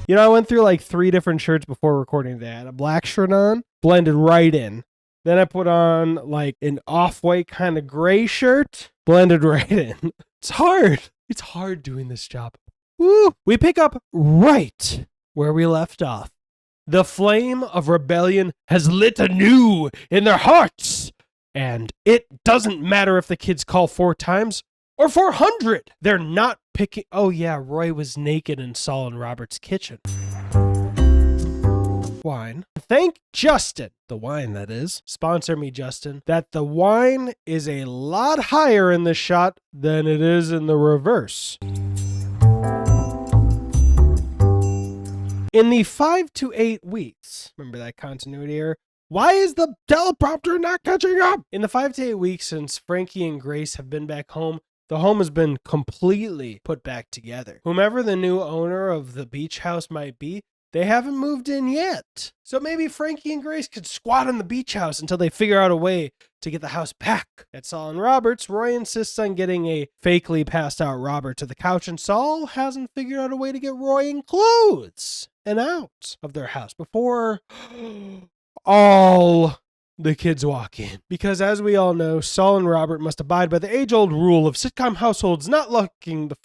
You know, I went through like 3 different shirts before recording that. I had a black shirt on, blended right in. Then I put on like an off-white kind of gray shirt, blended right in. It's hard. It's hard doing this job. Woo! We pick up right where we left off. The flame of rebellion has lit anew in their hearts. And it doesn't matter if the kids call 4 times or 400. They're not picking. Oh yeah, Roy was naked in Saul and Robert's kitchen. Wine. Thank Justin, the wine that is. Sponsor me, Justin. That the wine is a lot higher in the shot than it is in the reverse. In the 5 to 8 weeks, remember that continuity error? Why is the teleprompter not catching up? In the 5 to 8 weeks since Frankie and Grace have been back home, the home has been completely put back together. Whomever the new owner of the beach house might be, they haven't moved in yet. So maybe Frankie and Grace could squat in the beach house until they figure out a way to get the house back. At Saul and Robert's, Roy insists on getting a fakely passed out Robert to the couch, and Saul hasn't figured out a way to get Roy in clothes and out of their house before all the kids walk in. Because as we all know, Saul and Robert must abide by the age-old rule of sitcom households not locking the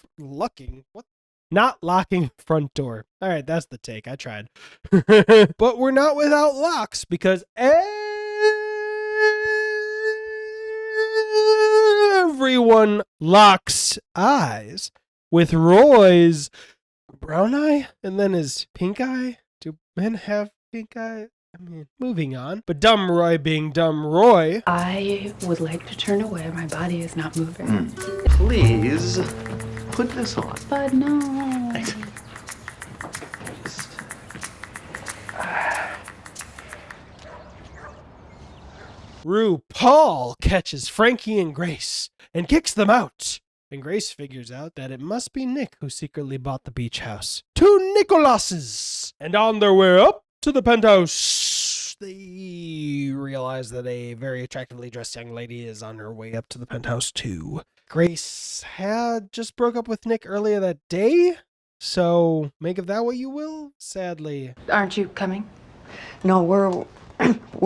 front door. All right, that's the take. I tried. But we're not without locks because everyone locks eyes with Roy's brown eye and then his pink eye. Do men have pink eye? I mean, moving on. But dumb Roy being dumb Roy. I would like to turn away. My body is not moving. Please put this on. But no. RuPaul catches Frankie and Grace and kicks them out. And Grace figures out that it must be Nick who secretly bought the beach house. 2 Nicolases! And on their way up to the penthouse, they realize that a very attractively dressed young lady is on her way up to the penthouse too. Grace had just broke up with Nick earlier that day, so make of that what you will, sadly. Aren't you coming? No, we're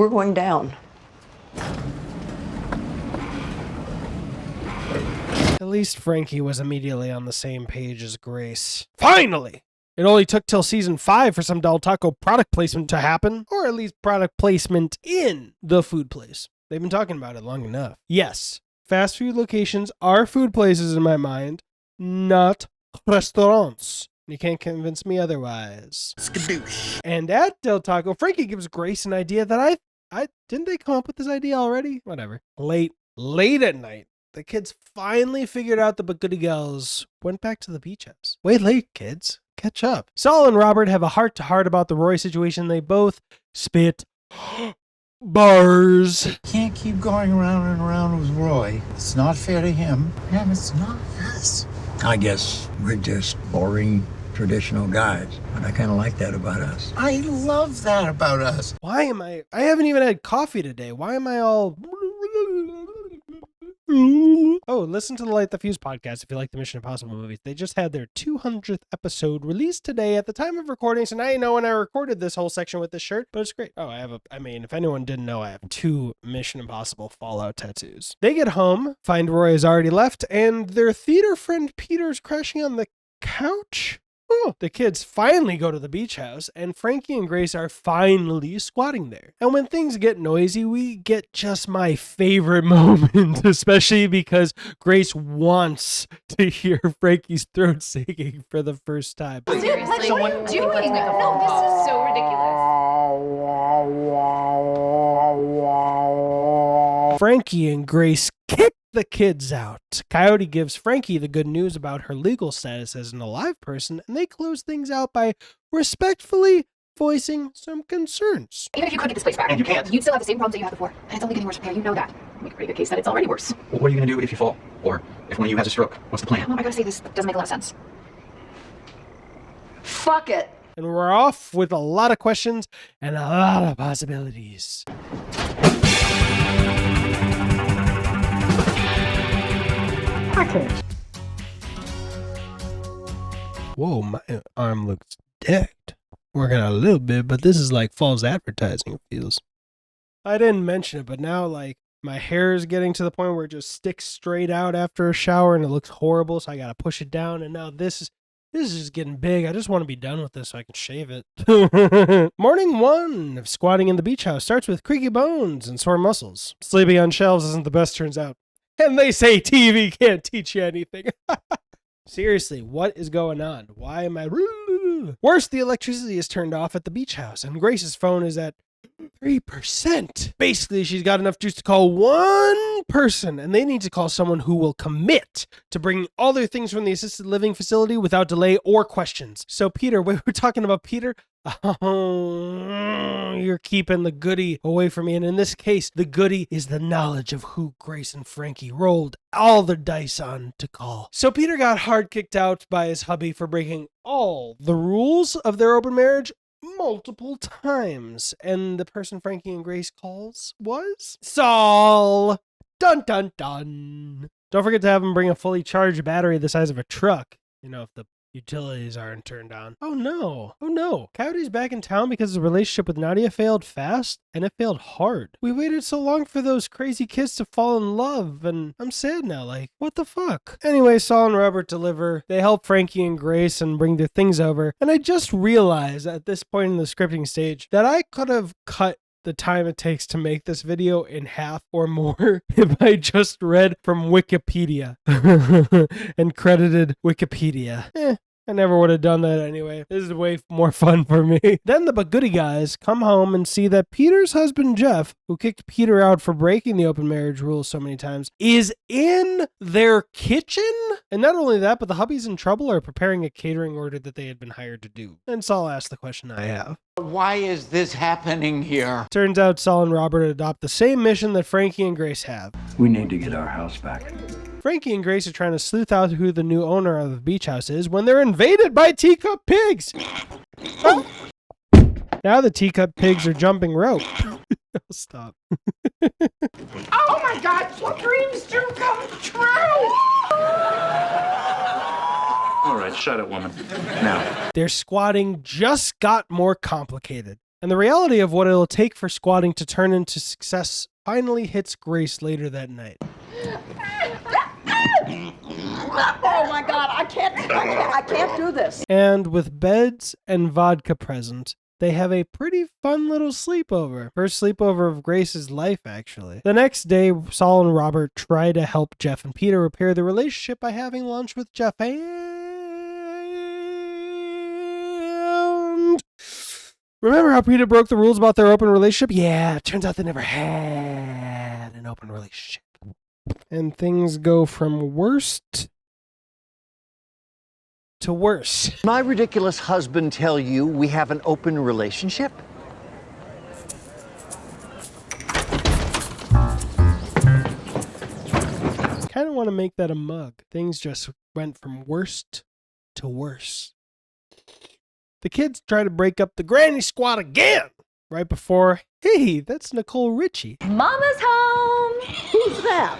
going down. At least Frankie was immediately on the same page as Grace. Finally! It only took till season 5 for some Del Taco product placement to happen, or at least product placement in the food place. They've been talking about it long enough. Yes, fast food locations are food places in my mind, not restaurants. You can't convince me otherwise. Skadoosh. And at Del Taco, Frankie gives Grace an idea that I didn't they come up with this idea already? Whatever. Late at night, the kids finally figured out the Goody Girls went back to the beach house. Way late, kids. Catch up. Saul and Robert have a heart-to-heart about the Roy situation. They both spit bars. Can't keep going around and around with Roy. It's not fair to him, and it's not us. I guess we're just boring, traditional guys. But I kind of like that about us. I love that about us. Why am I haven't even had coffee today. Why am I all... Oh, listen to the Light the Fuse podcast if you like the Mission Impossible movies. They just had their 200th episode released today at the time of recording, so now you know when I recorded this whole section with this shirt, but it's great. Oh, if anyone didn't know, I have 2 Mission Impossible Fallout tattoos. They get home, find Roy has already left, and their theater friend Peter's crashing on the couch. Oh, the kids finally go to the beach house, and Frankie and Grace are finally squatting there. And when things get noisy, we get just my favorite moment, especially because Grace wants to hear Frankie's throat singing for the first time. Seriously, what are you doing? No, this is so ridiculous. Frankie and Grace kick the kids out. Coyote gives Frankie the good news about her legal status as an alive person, and they close things out by respectfully voicing some concerns. Even if you could get this place back, and you can't, you'd still have the same problems that you had before. And it's only getting worse from here. You know that. Make a pretty good case that it's already worse. Well, what are you going to do if you fall? Or if one of you has a stroke? What's the plan? Well, I gotta say, this doesn't make a lot of sense. Fuck it. And we're off with a lot of questions and a lot of possibilities. Whoa, my arm looks decked. Working out a little bit, but this is like false advertising, it feels. I didn't mention it, but now like my hair is getting to the point where it just sticks straight out after a shower and it looks horrible, so I gotta push it down, and now this is just getting big. I just want to be done with this so I can shave it. Morning 1 of squatting in the beach house starts with creaky bones and sore muscles. Sleeping on shelves isn't the best, turns out. And they say TV can't teach you anything. Seriously, what is going on? Why am I... Worse, the electricity is turned off at the beach house, and Grace's phone is at 3%. Basically, she's got enough juice to call one person, and they need to call someone who will commit to bringing all their things from the assisted living facility without delay or questions. So, Peter, we were talking about Peter. Oh, you're keeping the goodie away from me. And in this case, the goodie is the knowledge of who Grace and Frankie rolled all the dice on to call. So Peter got hard kicked out by his hubby for breaking all the rules of their open marriage multiple times. And the person Frankie and Grace calls was Saul. Dun, dun, dun. Don't forget to have him bring a fully charged battery the size of a truck. You know, if the utilities aren't turned on. Oh no. Coyote's back in town because his relationship with Nadia failed fast, and it failed hard. We waited so long for those crazy kids to fall in love, and I'm sad now, like, what the fuck? Anyway, Saul and Robert deliver. They help Frankie and Grace and bring their things over, and I just realized at this point in the scripting stage that I could have cut the time it takes to make this video in half or more if I just read from Wikipedia and credited Wikipedia. I never would have done that anyway. This is way more fun for me. Then the Bagoody guys come home and see that Peter's husband Jeff, who kicked Peter out for breaking the open marriage rules so many times, is in their kitchen. And not only that, but the hubby's in trouble or preparing a catering order that they had been hired to do. And Saul asked the question I have. Why is this happening here? Turns out Saul and Robert adopt the same mission that Frankie and Grace have. We need to get our house back. Frankie and Grace are trying to sleuth out who the new owner of the beach house is when they're invaded by teacup pigs. Now the teacup pigs are jumping rope. Stop. Oh my God, what dreams do come true? All right, shut it, woman. Now. Their squatting just got more complicated. And the reality of what it'll take for squatting to turn into success finally hits Grace later that night. Oh my God, I can't do this. And with beds and vodka present, they have a pretty fun little sleepover. First sleepover of Grace's life, actually. The next day, Saul and Robert try to help Jeff and Peter repair the relationship by having lunch with Jeff and... Remember how Peter broke the rules about their open relationship? Yeah, it turns out they never had an open relationship. And things go from worst to worse. My ridiculous husband tell you we have an open relationship? Kind of want to make that a mug. Things just went from worst to worse. The kids try to break up the granny squad again. Right before, hey, that's Nicole Richie. Mama's home! Who's that?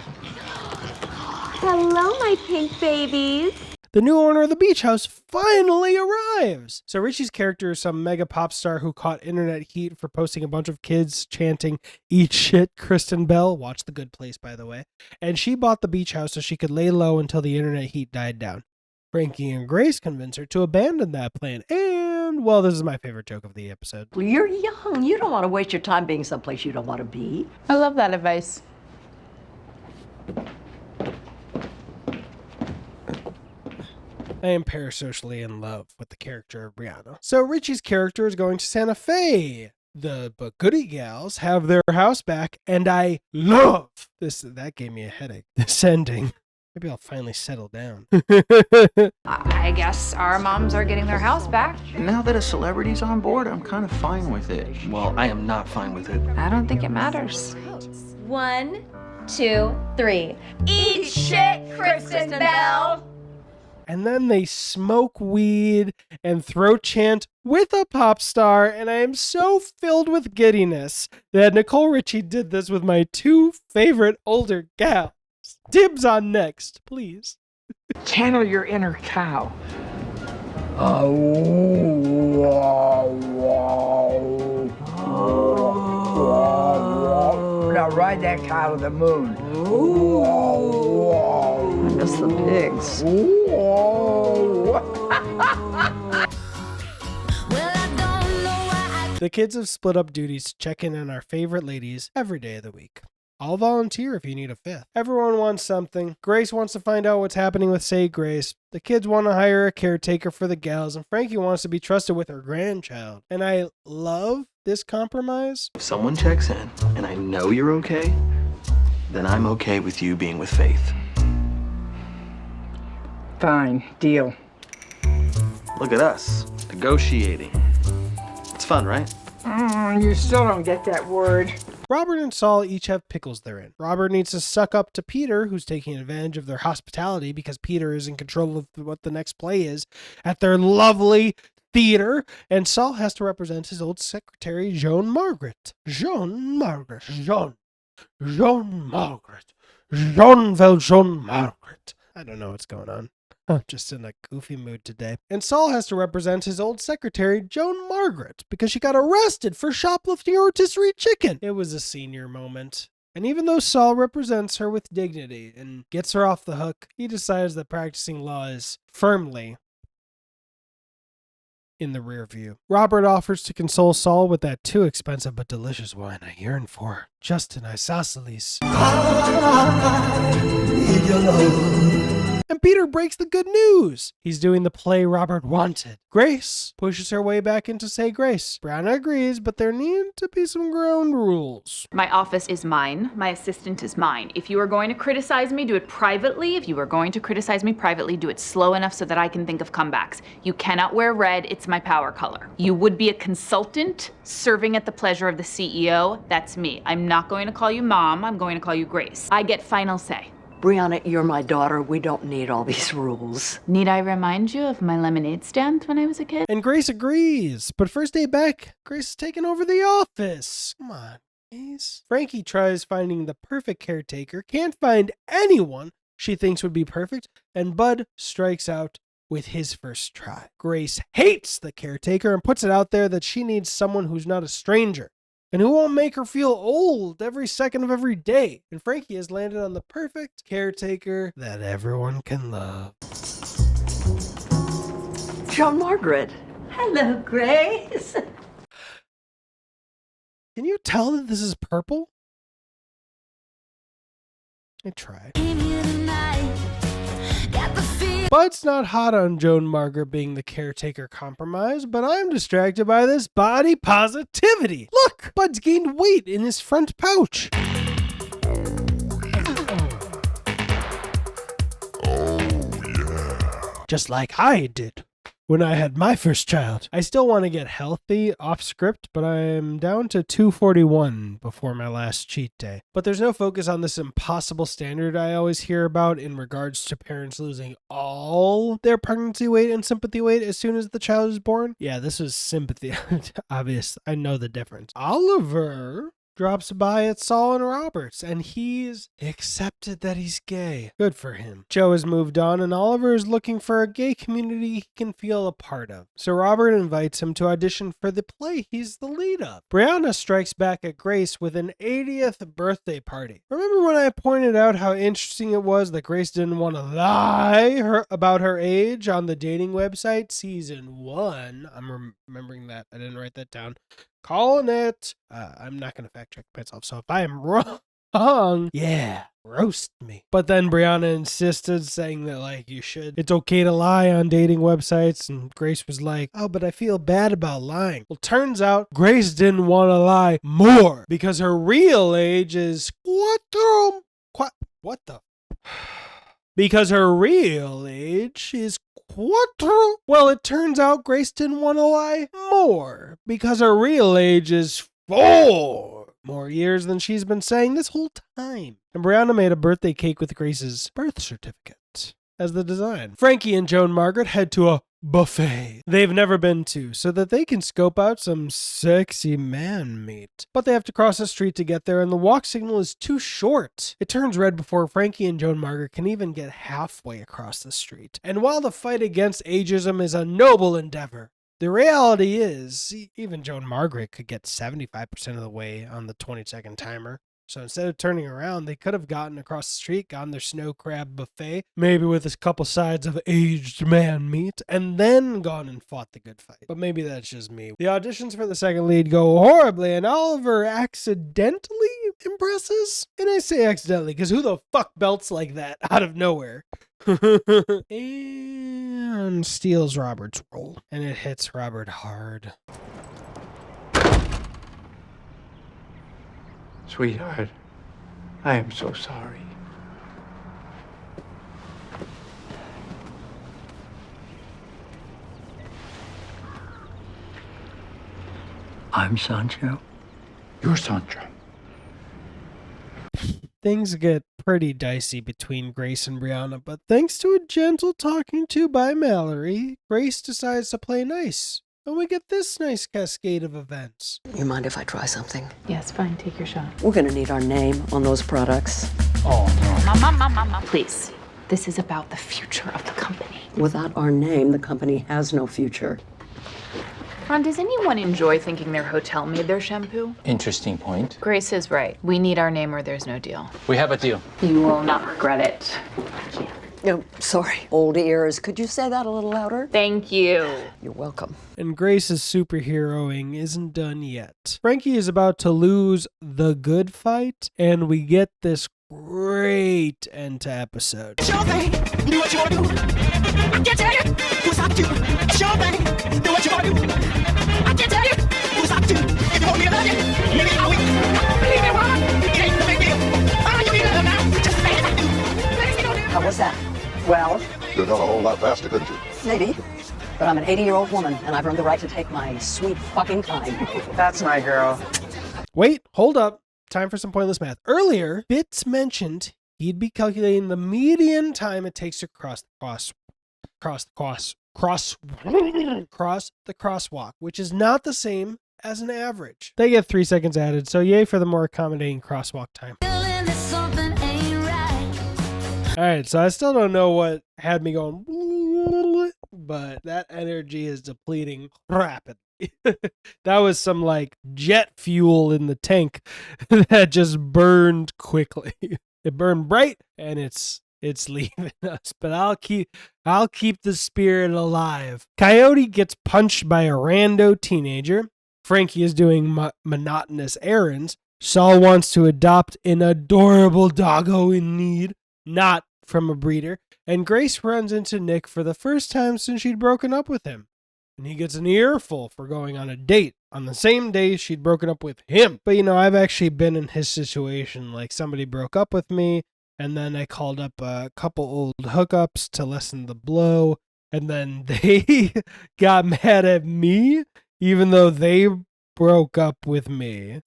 Hello, my pink babies. The new owner of the beach house finally arrives. So Richie's character is some mega pop star who caught internet heat for posting a bunch of kids chanting, "Eat shit, Kristen Bell." Watch The Good Place, by the way. And she bought the beach house so she could lay low until the internet heat died down. Frankie and Grace convince her to abandon that plan. And, well, this is my favorite joke of the episode. You're young. You don't want to waste your time being someplace you don't want to be. I love that advice. I am parasocially in love with the character of Brianna. So Richie's character is going to Santa Fe. The But Goody Gals have their house back, and I love this. That gave me a headache. This ending. Maybe I'll finally settle down. I guess our moms are getting their house back. Now that a celebrity's on board, I'm kind of fine with it. Well, I am not fine with it. I don't think it matters. 1, 2, 3. Eat shit, Kristen Bell! And then they smoke weed and throat chant with a pop star, and I am so filled with giddiness that Nicole Richie did this with my two favorite older gals. Dibs on next, please. Channel your inner cow. Now ride that cow to the moon. I miss the pigs. The kids have split up duties to check in on our favorite ladies every day of the week. I'll volunteer if you need a fifth. Everyone wants something. Grace wants to find out what's happening with Say Grace. The kids want to hire a caretaker for the gals, and Frankie wants to be trusted with her grandchild. And I love this compromise. If someone checks in and I know you're okay, then I'm okay with you being with Faith. Fine, deal. Look at us, negotiating. It's fun, right? You still don't get that word. Robert and Saul each have pickles they're in. Robert needs to suck up to Peter, who's taking advantage of their hospitality because Peter is in control of what the next play is at their lovely theater. And Saul has to represent his old secretary, Jean Margaret. Jean Margaret. Jean Margaret. Jean Valjean Margaret. I don't know what's going on. I'm just in a goofy mood today. And Saul has to represent his old secretary, Joan Margaret, because she got arrested for shoplifting a rotisserie chicken. It was a senior moment. And even though Saul represents her with dignity and gets her off the hook, he decides that practicing law is firmly in the rear view. Robert offers to console Saul with that too expensive but delicious wine I yearn for, just an isosceles. And Peter breaks the good news. He's doing the play Robert wanted. Grace pushes her way back into Say Grace. Brianna agrees, but there need to be some ground rules. My office is mine. My assistant is mine. If you are going to criticize me, do it privately. If you are going to criticize me privately, do it slow enough so that I can think of comebacks. You cannot wear red. It's my power color. You would be a consultant serving at the pleasure of the CEO. That's me. I'm not going to call you Mom. I'm going to call you Grace. I get final say. Brianna, you're my daughter. We don't need all these rules. Need I remind you of my lemonade stand when I was a kid? And Grace agrees. But first day back, Grace is taking over the office. Come on, Grace. Frankie tries finding the perfect caretaker, can't find anyone she thinks would be perfect, and Bud strikes out with his first try. Grace hates the caretaker and puts it out there that she needs someone who's not a stranger and who won't make her feel old every second of every day. And Frankie has landed on the perfect caretaker that everyone can love. Joan Margaret. Hello, Grace. Can you tell that this is purple? I try. Bud's not hot on Joan Margaret being the caretaker compromise, but I'm distracted by this body positivity. Look, Bud's gained weight in his front pouch. Just like I did when I had my first child. I still want to get healthy off script, but I'm down to 241 before my last cheat day. But there's no focus on this impossible standard I always hear about in regards to parents losing all their pregnancy weight and sympathy weight as soon as the child is born. Yeah, this was sympathy. Obvious. I know the difference. Oliver drops by at Saul and Robert's, and he's accepted that he's gay. Good for him. Joe has moved on, and Oliver is looking for a gay community he can feel a part of. So Robert invites him to audition for the play he's the lead of. Brianna strikes back at Grace with an 80th birthday party. Remember when I pointed out how interesting it was that Grace didn't want to lie about her age on the dating website season 1? I'm remembering that. I didn't write that down. Calling it. I'm not going to fact check myself, so if I am wrong, yeah, roast me. But then Brianna insisted, saying that, like, it's okay to lie on dating websites, and Grace was like, oh, but I feel bad about lying. Well, turns out Grace didn't want to lie more, because her real age is what the? Because her real age is quattro. Well, it turns out Grace didn't want to lie more, because her real age is 4 more years than she's been saying this whole time. And Brianna made a birthday cake with Grace's birth certificate as the design. Frankie and Joan Margaret head to a buffet they've never been to so that they can scope out some sexy man meat. But they have to cross the street to get there, and the walk signal is too short. It turns red before Frankie and Joan Margaret can even get halfway across the street. And while the fight against ageism is a noble endeavor, the reality is even Joan Margaret could get 75% of the way on the 20-second timer. So instead of turning around, they could have gotten across the street, gotten their snow crab buffet, maybe with a couple sides of aged man meat, and then gone and fought the good fight. But maybe that's just me. The auditions for the second lead go horribly, and Oliver accidentally impresses. And I say accidentally, because who the fuck belts like that out of nowhere? And steals Robert's role. And it hits Robert hard. Sweetheart, I am so sorry. I'm Sancho. You're Sancho. Things get pretty dicey between Grace and Brianna, but thanks to a gentle talking to by Mallory, Grace decides to play nice. And we get this nice cascade of events. You mind if I try something? Yes, fine. Take your shot. We're gonna need our name on those products. Oh, no. Mama. Please. This is about the future of the company. Without our name, the company has no future. Ron, does anyone enjoy thinking their hotel made their shampoo? Interesting point. Grace is right. We need our name or there's no deal. We have a deal. You will not regret it. No, sorry. Old ears. Could you say that a little louder? Thank you. You're welcome. And Grace's superheroing isn't done yet. Frankie is about to lose the good fight, and we get this great end to episode. It's your thing. Do what you want to do. I can't tell you who's up to. It's your thing. Do what you want to do. I can't tell you who's up to. If you want me to love you, maybe I will. Believe me, woman. It ain't no big deal. You need love now. Just as bad as I do. How was that? Well, You'd have a whole lot faster, couldn't you? maybe. But I'm an 80-year-old woman, and I've earned the right to take my sweet fucking time. That's my girl. Wait, hold up. Time for some pointless math. Earlier, Bits mentioned he'd be calculating the median time it takes to cross the crosswalk, which is not the same as an average. They get 3 seconds added, so yay for the more accommodating crosswalk time. Alright, so I still don't know what had me going, but that energy is depleting rapidly. That was some like jet fuel in the tank that just burned quickly. It burned bright and it's leaving us, but I'll keep the spirit alive. Coyote gets punched by a rando teenager. Frankie is doing monotonous errands. Saul wants to adopt an adorable doggo in need, not from a breeder. And Grace runs into Nick for the first time since she'd broken up with him. And he gets an earful for going on a date on the same day she'd broken up with him. But I've actually been in his situation. Like, somebody broke up with me, and then I called up a couple old hookups to lessen the blow, and then they got mad at me, even though they broke up with me.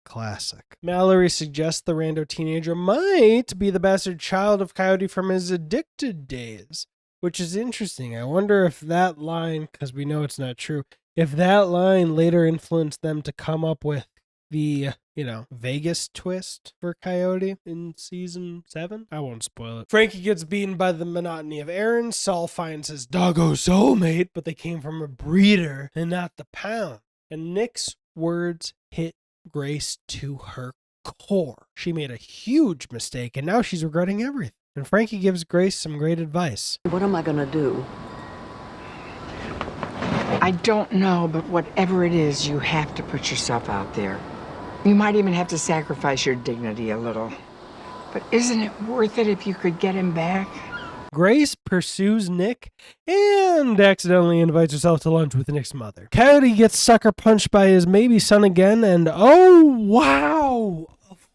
Classic. Mallory suggests the rando teenager might be the bastard child of Coyote from his addicted days, which is interesting. I wonder if that line, because we know it's not true, if that line later influenced them to come up with the, Vegas twist for Coyote in season 7. I won't spoil it. Frankie gets beaten by the monotony of errands. Saul finds his doggo soulmate, but they came from a breeder and not the pound. And Nick's words hit Grace to her core. She made a huge mistake, and now she's regretting everything. And Frankie gives Grace some great advice. What am I gonna do? I don't know, but whatever it is, you have to put yourself out there. You might even have to sacrifice your dignity a little. But isn't it worth it if you could get him back? Grace pursues Nick and accidentally invites herself to lunch with Nick's mother. Coyote gets sucker punched by his maybe son again, and oh wow! Of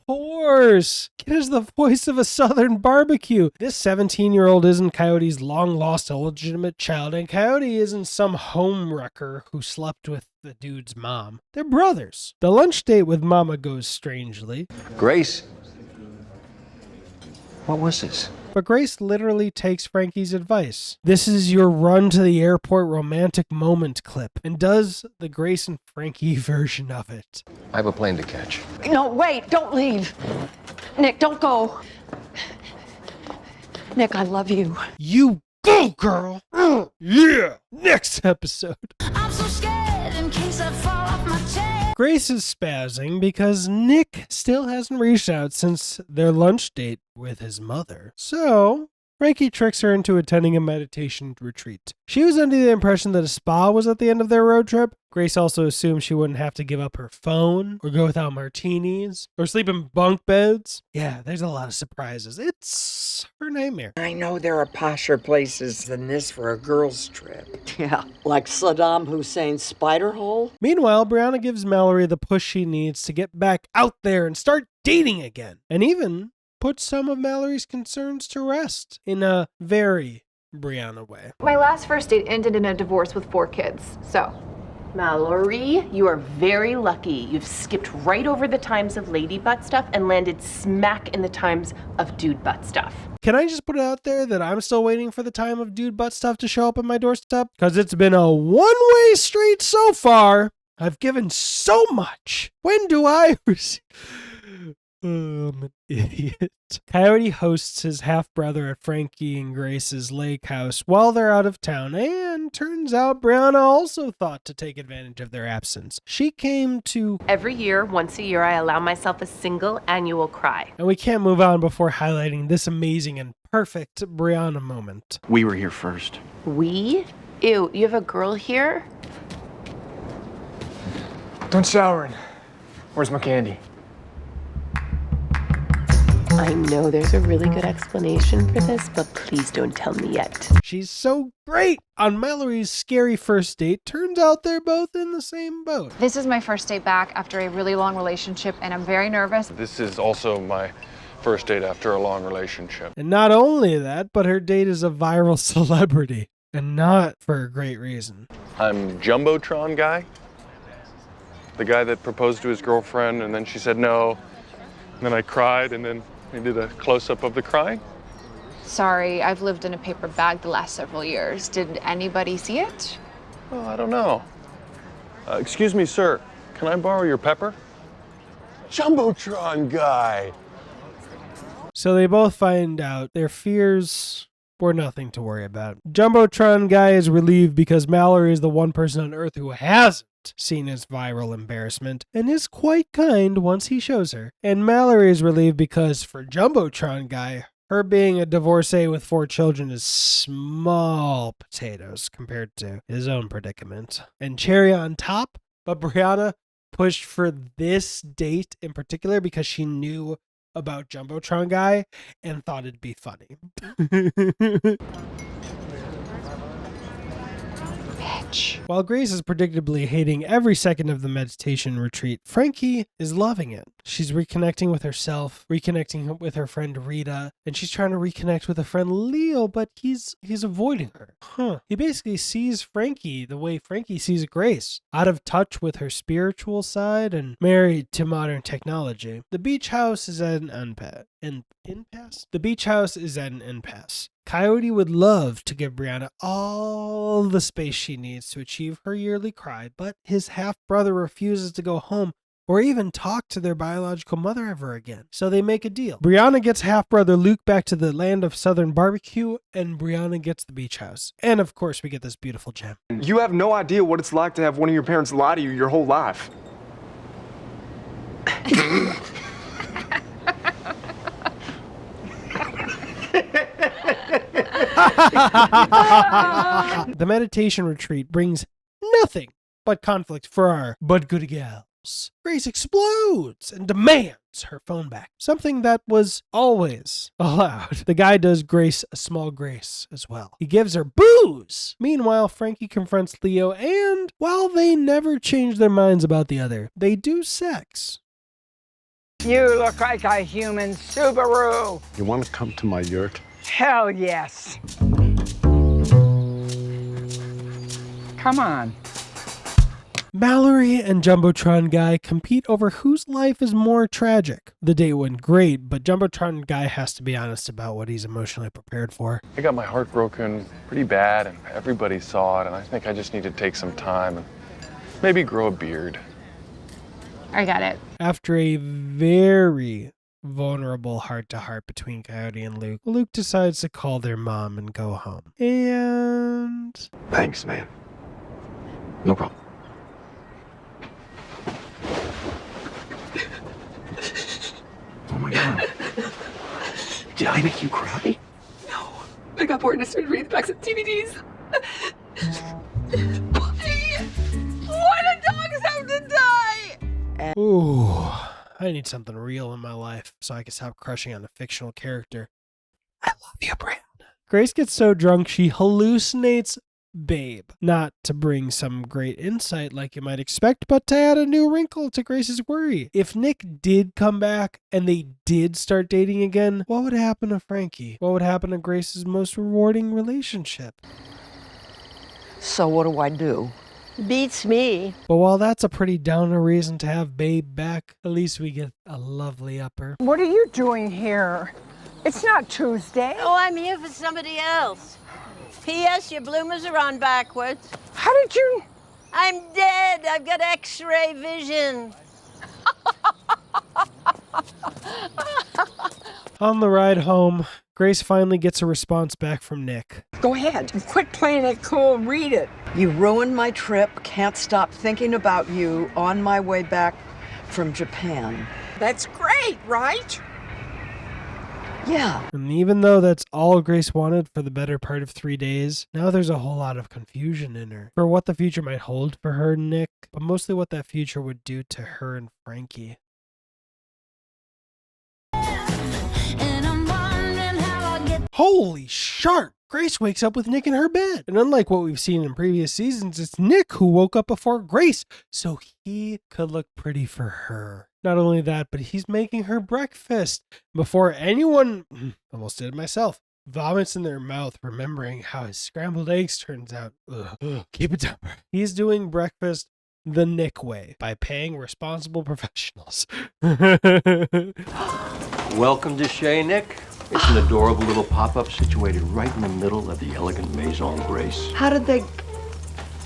course! It is the voice of a Southern barbecue. This 17-year-old isn't Coyote's long-lost illegitimate child, and Coyote isn't some home wrecker who slept with the dude's mom. They're brothers. The lunch date with Mama goes strangely. Grace, what was this? But Grace literally takes Frankie's advice. This is your run to the airport romantic moment clip, and does the Grace and Frankie version of it. I have a plane to catch. No, wait, don't leave. Nick, don't go. Nick, I love you. You go, girl. Yeah. Next episode. I'm so scared in case I fall off my chair. Grace is spazzing because Nick still hasn't reached out since their lunch date with his mother. So Frankie tricks her into attending a meditation retreat. She was under the impression that a spa was at the end of their road trip. Grace also assumed she wouldn't have to give up her phone, or go without martinis, or sleep in bunk beds. Yeah, there's a lot of surprises. It's her nightmare. I know there are posher places than this for a girls' trip. Yeah, like Saddam Hussein's spider hole. Meanwhile, Brianna gives Mallory the push she needs to get back out there and start dating again. And even put some of Mallory's concerns to rest in a very Brianna way. My last first date ended in a divorce with 4 kids, so. Mallory, you are very lucky. You've skipped right over the times of lady butt stuff and landed smack in the times of dude butt stuff. Can I just put it out there that I'm still waiting for the time of dude butt stuff to show up on my doorstep? Because it's been a one-way street so far. I've given so much. When do I receive... I'm an idiot. Coyote hosts his half-brother at Frankie and Grace's lake house while they're out of town, and turns out Brianna also thought to take advantage of their absence. She came to... Every year, once a year, I allow myself a single annual cry. And we can't move on before highlighting this amazing and perfect Brianna moment. We were here first. We? Ew, you have a girl here? Don't shower. Where's my candy? I know there's a really good explanation for this, but please don't tell me yet. She's so great! On Mallory's scary first date, turns out they're both in the same boat. This is my first date back after a really long relationship, and I'm very nervous. This is also my first date after a long relationship. And not only that, but her date is a viral celebrity. And not for a great reason. I'm Jumbotron guy. The guy that proposed to his girlfriend, and then she said no. And then I cried, and then We did a close-up of the crying. Sorry, I've lived in a paper bag the last several years. Did anybody see it? Oh, I don't know. Excuse me, sir. Can I borrow your pepper? Jumbotron guy. So they both find out their fears were nothing to worry about. Jumbotron guy is relieved because Mallory is the one person on Earth who hasn't seen his viral embarrassment and is quite kind once he shows her. And Mallory is relieved because for Jumbotron guy, her being a divorcee with 4 children is small potatoes compared to his own predicament. And cherry on top, but Brianna pushed for this date in particular because she knew about Jumbotron guy and thought it'd be funny. While Grace is predictably hating every second of the meditation retreat, Frankie is loving it. She's reconnecting with herself, reconnecting with her friend Rita, and she's trying to reconnect with a friend Leo, but he's avoiding her. He basically sees Frankie the way Frankie sees Grace, out of touch with her spiritual side and married to modern technology. The beach house is at an impasse. The beach house is at an impasse. Coyote would love to give Brianna all the space she needs to achieve her yearly cry, but his half-brother refuses to go home or even talk to their biological mother ever again. So they make a deal. Brianna gets half-brother Luke back to the land of Southern barbecue, and Brianna gets the beach house. And of course, we get this beautiful gem. You have no idea what it's like to have one of your parents lie to you your whole life. The meditation retreat brings nothing but conflict for our but good gals. Grace explodes and demands her phone back, something that was always allowed. The guy does Grace a small grace as well. He gives her booze. Meanwhile, Frankie confronts Leo, and while they never change their minds about the other, they do sex. You look like a human Subaru. You want to come to my yurt? Hell yes. Come on. Mallory and Jumbotron Guy compete over whose life is more tragic. The date went great, but Jumbotron Guy has to be honest about what he's emotionally prepared for. I got my heart broken pretty bad, and everybody saw it, and I think I just need to take some time and maybe grow a beard. I got it. After a very vulnerable heart-to-heart between Coyote and Luke, Luke decides to call their mom and go home. And... Thanks, man. No problem. Oh my God. Did I make you cry? No. I got bored and I started reading the backs of DVDs. Why do dogs have to die? Ooh, I need something real in my life so I can stop crushing on a fictional character. I love you, Brand. Grace gets so drunk she hallucinates Babe. Not to bring some great insight like you might expect, but to add a new wrinkle to Grace's worry. If Nick did come back and they did start dating again, what would happen to Frankie? What would happen to Grace's most rewarding relationship? So what do I do? Beats me. But while that's a pretty downer reason to have Babe back, at least we get a lovely upper. What are you doing here? It's not Tuesday. Oh, I'm here for somebody else. P.S. Your bloomers are on backwards. How did you? I'm dead. I've got X-ray vision. On the ride home, Grace finally gets a response back from Nick. Go ahead. Quit playing it cool. Read it. You ruined my trip. Can't stop thinking about you on my way back from Japan. That's great, right? Yeah. And even though that's all Grace wanted for the better part of 3 days, now there's a whole lot of confusion in her for what the future might hold for her and Nick, but mostly what that future would do to her and Frankie. Holy shark! Grace wakes up with Nick in her bed. And unlike what we've seen in previous seasons, it's Nick who woke up before Grace, so he could look pretty for her. Not only that, but he's making her breakfast before anyone, almost did it myself, vomits in their mouth, remembering how his scrambled eggs turns out. Ugh, keep it down. He's doing breakfast the Nick way by paying responsible professionals. Welcome to Chez Nick. It's an adorable little pop-up situated right in the middle of the elegant Maison Grace. How did they...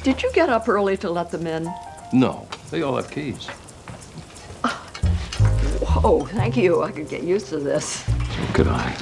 Did you get up early to let them in? No, they all have keys. Whoa, thank you. I could get used to this. So could I.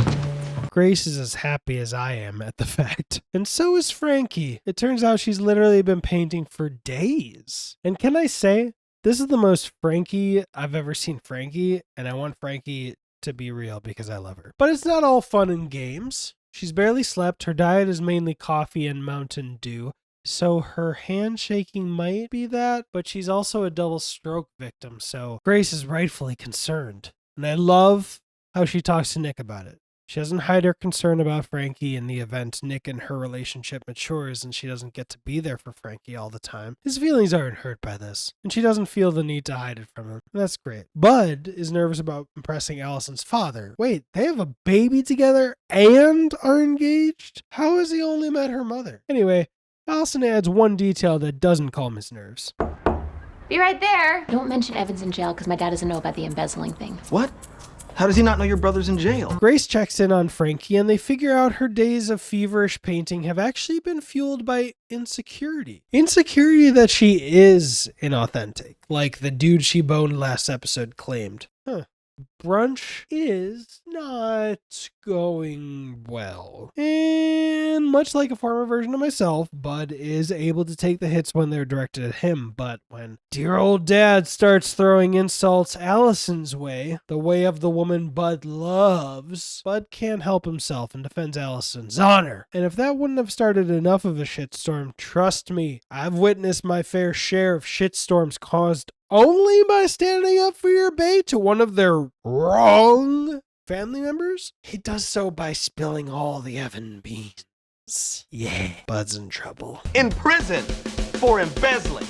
Grace is as happy as I am at the fact. And so is Frankie. It turns out she's literally been painting for days. And can I say, this is the most Frankie I've ever seen Frankie, and I want Frankie to be real because I love her. But it's not all fun and games. She's barely slept. Her diet is mainly coffee and Mountain Dew. So her handshaking might be that, but she's also a double stroke victim, so Grace is rightfully concerned. And I love how she talks to Nick about it. She doesn't hide her concern about Frankie in the event Nick and her relationship matures and she doesn't get to be there for Frankie all the time. His feelings aren't hurt by this, and she doesn't feel the need to hide it from him. That's great. Bud is nervous about impressing Allison's father. Wait, they have a baby together and are engaged? How has he only met her mother? Anyway, Allison adds one detail that doesn't calm his nerves. Be right there. Don't mention Evan's in jail because my dad doesn't know about the embezzling thing. What? How does he not know your brother's in jail? Grace checks in on Frankie and they figure out her days of feverish painting have actually been fueled by insecurity. Insecurity that she is inauthentic, like the dude she boned last episode claimed. Brunch is not going well. And much like a former version of myself, Bud is able to take the hits when they're directed at him, but when dear old dad starts throwing insults Allison's way, the way of the woman Bud loves, Bud can't help himself and defends Allison's honor. And if that wouldn't have started enough of a shitstorm, trust me, I've witnessed my fair share of shitstorms caused only by standing up for your bae to one of their wrong family members. He does so by spilling all the Evan beans. Yeah, Bud's in trouble. In prison for embezzling.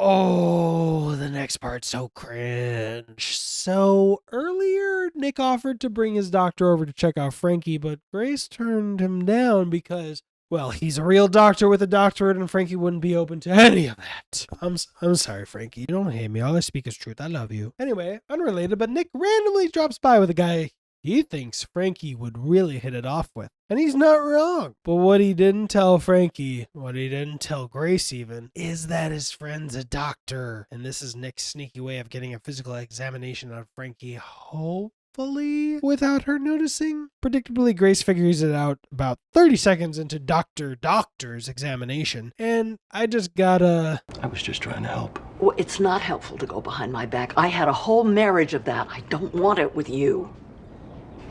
Oh, the next part's so cringe. So earlier, Nick offered to bring his doctor over to check out Frankie, but Grace turned him down because, well, he's a real doctor with a doctorate and Frankie wouldn't be open to any of that. I'm sorry, Frankie. You don't hate me. All I speak is truth. I love you. Anyway, unrelated, but Nick randomly drops by with a guy he thinks Frankie would really hit it off with. And he's not wrong. But what he didn't tell Frankie, what he didn't tell Grace even, is that his friend's a doctor. And this is Nick's sneaky way of getting a physical examination of Frankie, hopefully without her noticing. Predictably, Grace figures it out about 30 seconds into Doctor's examination. And I was just trying to help. Well, it's not helpful to go behind my back. I had a whole marriage of that. I don't want it with you.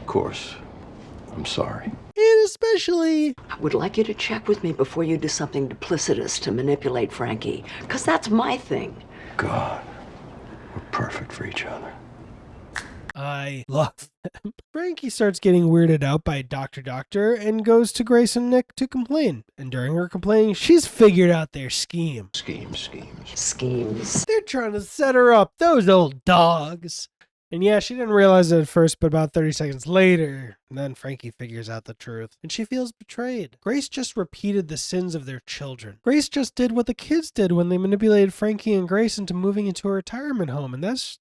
Of course. I'm sorry. And especially, I would like you to check with me before you do something duplicitous to manipulate Frankie, because that's my thing. God, we're perfect for each other. I love them. Frankie starts getting weirded out by Doctor and goes to Grace and Nick to complain. And during her complaining, she's figured out their scheme. Schemes. They're trying to set her up, those old dogs. And yeah, she didn't realize it at first, but about 30 seconds later, then Frankie figures out the truth. And she feels betrayed. Grace just repeated the sins of their children. Grace just did what the kids did when they manipulated Frankie and Grace into moving into a retirement home. And that's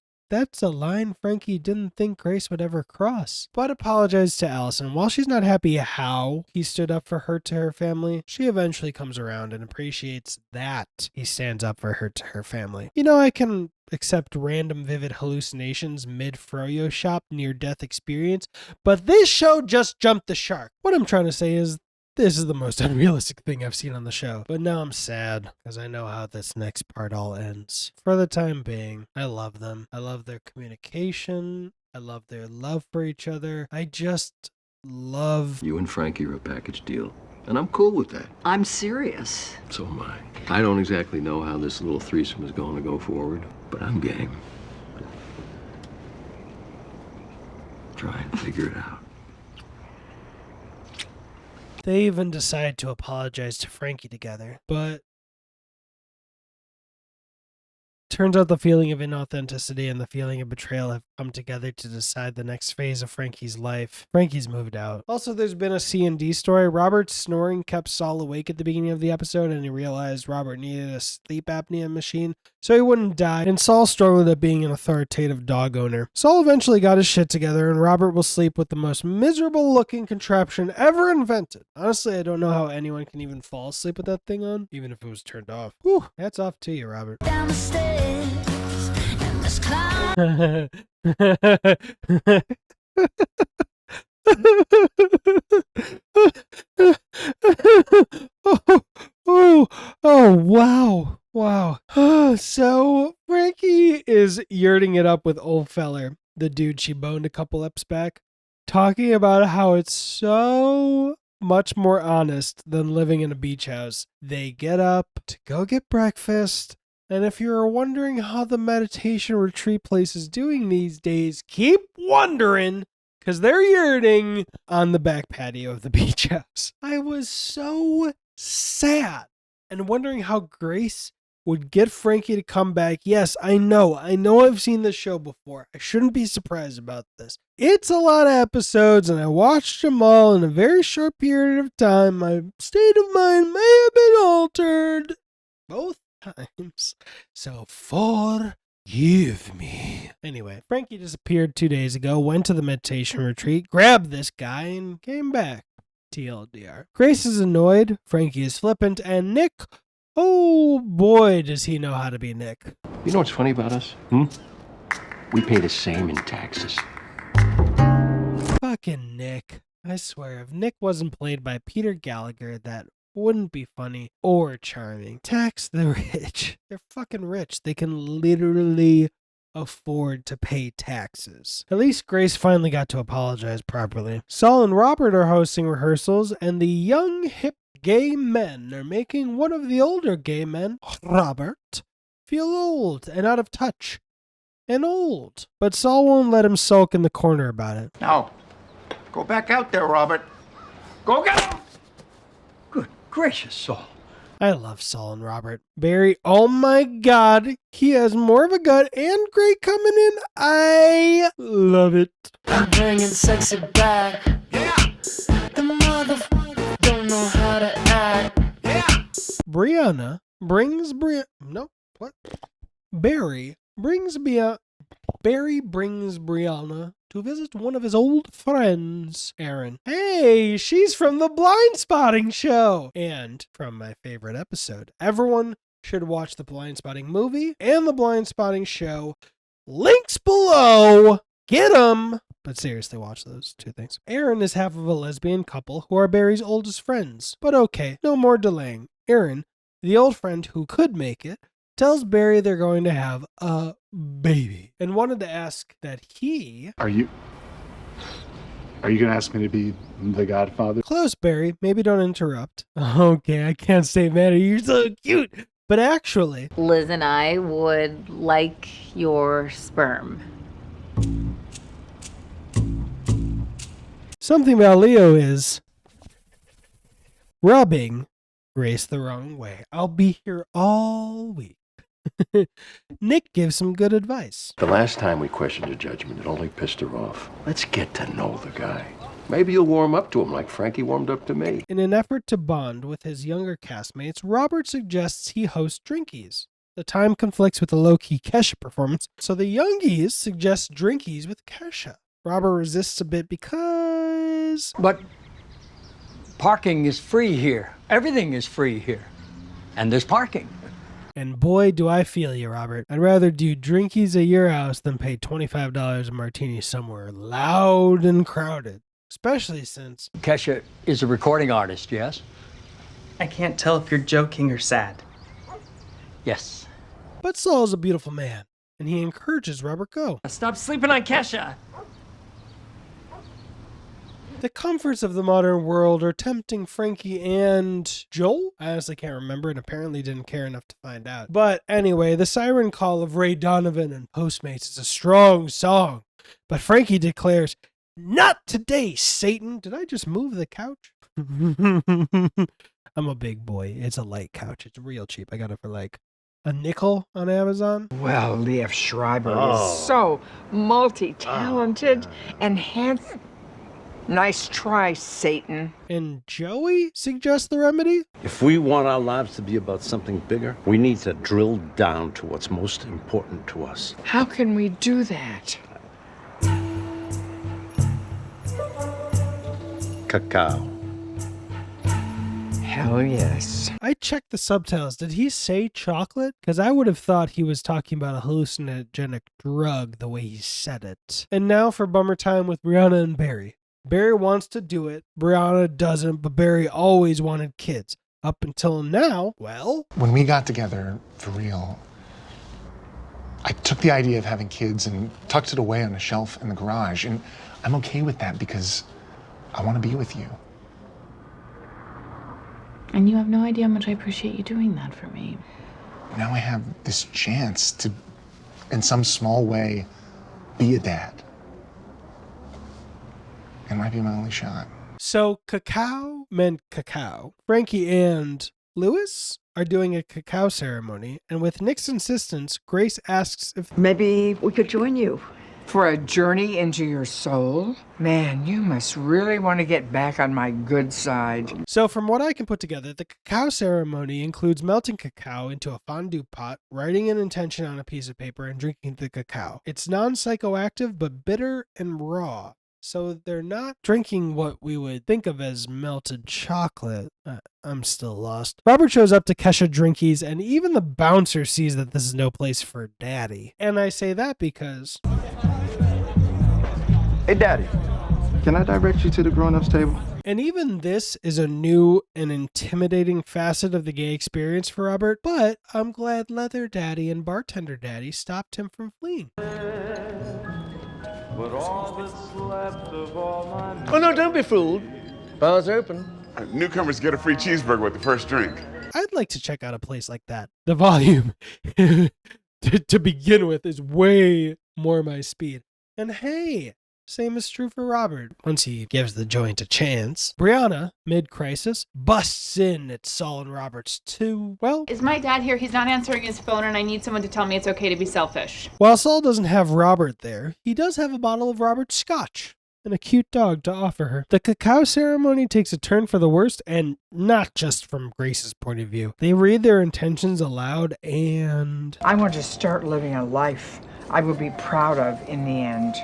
a line Frankie didn't think Grace would ever cross. Bud apologized to Allison. While she's not happy how he stood up for her to her family, she eventually comes around and appreciates that he stands up for her to her family. You know, I can accept random vivid hallucinations mid-froyo shop near-death experience, but this show just jumped the shark. What I'm trying to say is, this is the most unrealistic thing I've seen on the show. But now I'm sad, because I know how this next part all ends. For the time being, I love them. I love their communication. I love their love for each other. I just love... You and Frankie are a package deal. And I'm cool with that. I'm serious. So am I. I don't exactly know how this little threesome is going to go forward, but I'm game. Try and figure it out. They even decide to apologize to Frankie together, but Turns out the feeling of inauthenticity and the feeling of betrayal have come together to decide the next phase of Frankie's life. Frankie's moved out. Also, there's been a C&D story. Robert's snoring kept Saul awake at the beginning of the episode, and he realized Robert needed a sleep apnea machine so he wouldn't die, and Saul struggled at being an authoritative dog owner. Saul eventually got his shit together, and Robert will sleep with the most miserable looking contraption ever invented. Honestly, I don't know how anyone can even fall asleep with that thing on, even if it was turned off. Whew, hats off to you, Robert. Down the stairs, and this cloud. Oh, wow. So Frankie is yurting it up with old feller, the dude she boned a couple eps back, talking about how it's so much more honest than living in a beach house. They get up to go get breakfast, and if you're wondering how the meditation retreat place is doing these days, keep wondering, because they're yurting on the back patio of the beach house. I was so sad and wondering how Grace would get Frankie to come back. Yes, I know I've seen this show before. I shouldn't be surprised about this. It's a lot of episodes, and I watched them all in a very short period of time. My state of mind may have been altered both times, so forgive me. Anyway, Frankie disappeared 2 days ago, went to the meditation retreat, grabbed this guy, and came back. TLDR. Grace is annoyed, Frankie is flippant, and Nick, oh boy, does he know how to be Nick. You know what's funny about us? We pay the same in taxes. Fucking Nick. I swear, if Nick wasn't played by Peter Gallagher, that wouldn't be funny or charming. Tax the rich. They're fucking rich. They can literally afford to pay taxes. At least Grace finally got to apologize properly. Saul and Robert are hosting rehearsals, and the young, hip, gay men are making one of the older gay men, Robert, feel old and out of touch. And old. But Saul won't let him sulk in the corner about it. Now, go back out there, Robert. Go get him! Good gracious, Saul. I love Saul and Robert. Barry, oh my god, he has more of a gut and great coming in. I love it. I'm bringing sexy back. Yeah. The motherfucker don't know how to act. Yeah. Brianna brings Barry brings Brianna to visit one of his old friends, Aaron. Hey, she's from the Blind Spotting show. And from my favorite episode. Everyone should watch the Blind Spotting movie and the Blind Spotting show. Links below. Get 'em. But seriously, watch those two things. Aaron is half of a lesbian couple who are Barry's oldest friends. But okay, no more delaying. Aaron, the old friend who could make it, tells Barry they're going to have a baby and wanted to ask that he... Are you going to ask me to be the godfather? Close, Barry. Maybe don't interrupt. Okay, I can't say Maddie. You're so cute. But actually... Liz and I would like your sperm. Something about Leo is rubbing Grace the wrong way. I'll be here all week. Nick gives some good advice. The last time we questioned her judgment, it only pissed her off. Let's get to know the guy. Maybe you'll warm up to him like Frankie warmed up to me. In an effort to bond with his younger castmates, Robert suggests he host drinkies. The time conflicts with the low-key Kesha performance, so the youngies suggest drinkies with Kesha. Robert resists a bit because... But parking is free here. Everything is free here. And there's parking. And boy, do I feel you, Robert. I'd rather do drinkies at your house than pay $25 a martini somewhere loud and crowded. Especially since... Kesha is a recording artist, yes? I can't tell if you're joking or sad. Yes. But Saul's a beautiful man, and he encourages Robert go. Stop sleeping on Kesha! The comforts of the modern world are tempting Frankie and Joel. I honestly can't remember and apparently didn't care enough to find out. But anyway, the siren call of Ray Donovan and Postmates is a strong song. But Frankie declares, "Not today, Satan." Did I just move the couch? I'm a big boy. It's a light couch. It's real cheap. I got it for like a nickel on Amazon. Well, Liev Schreiber Oh. is so multi-talented and handsome. Nice try, Satan. And Joey suggests the remedy? If we want our lives to be about something bigger, we need to drill down to what's most important to us. How can we do that? Cacao. Hell yes. I checked the subtitles. Did he say chocolate? Because I would have thought he was talking about a hallucinogenic drug the way he said it. And now for bummer time with Brianna and Barry. Barry wants to do it, Brianna doesn't, but Barry always wanted kids. Up until now, well... When we got together, for real, I took the idea of having kids and tucked it away on a shelf in the garage, and I'm okay with that because I want to be with you. And you have no idea how much I appreciate you doing that for me. Now I have this chance to, in some small way, be a dad. It might be my only shot. So cacao meant cacao. Frankie and Lewis are doing a cacao ceremony, and with Nick's insistence, Grace asks if maybe we could join you for a journey into your soul. Man, you must really want to get back on my good side. So from what I can put together, the cacao ceremony includes melting cacao into a fondue pot, writing an intention on a piece of paper, and drinking the cacao. It's non-psychoactive, but bitter and raw. So they're not drinking what we would think of as melted chocolate. I'm still lost. Robert shows up to Kesha Drinkies, and even the bouncer sees that this is no place for daddy. And I say that because... Hey, Daddy, can I direct you to the grown-ups table? And even this is a new and intimidating facet of the gay experience for Robert, but I'm glad Leather Daddy and Bartender Daddy stopped him from fleeing. Oh, no, don't be fooled. Bar's open. Newcomers get a free cheeseburger with the first drink. I'd like to check out a place like that. The volume, to begin with, is way more my speed. And hey, same is true for Robert. Once he gives the joint a chance, Brianna, mid-crisis, busts in at Saul and Robert's too, well... Is my dad here? He's not answering his phone, and I need someone to tell me it's okay to be selfish. While Saul doesn't have Robert there, he does have a bottle of Robert's scotch and a cute dog to offer her. The cacao ceremony takes a turn for the worst, and not just from Grace's point of view. They read their intentions aloud and... I want to start living a life I will be proud of in the end.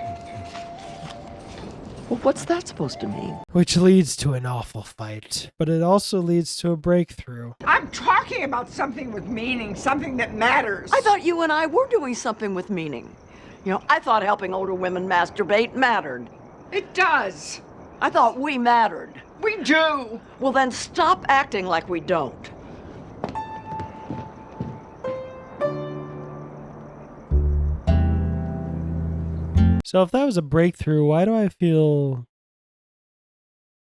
Well, what's that supposed to mean? Which leads to an awful fight. But it also leads to a breakthrough. I'm talking about something with meaning, something that matters. I thought you and I were doing something with meaning. You know, I thought helping older women masturbate mattered. It does. I thought we mattered. We do. Well, then stop acting like we don't. So if that was a breakthrough, why do I feel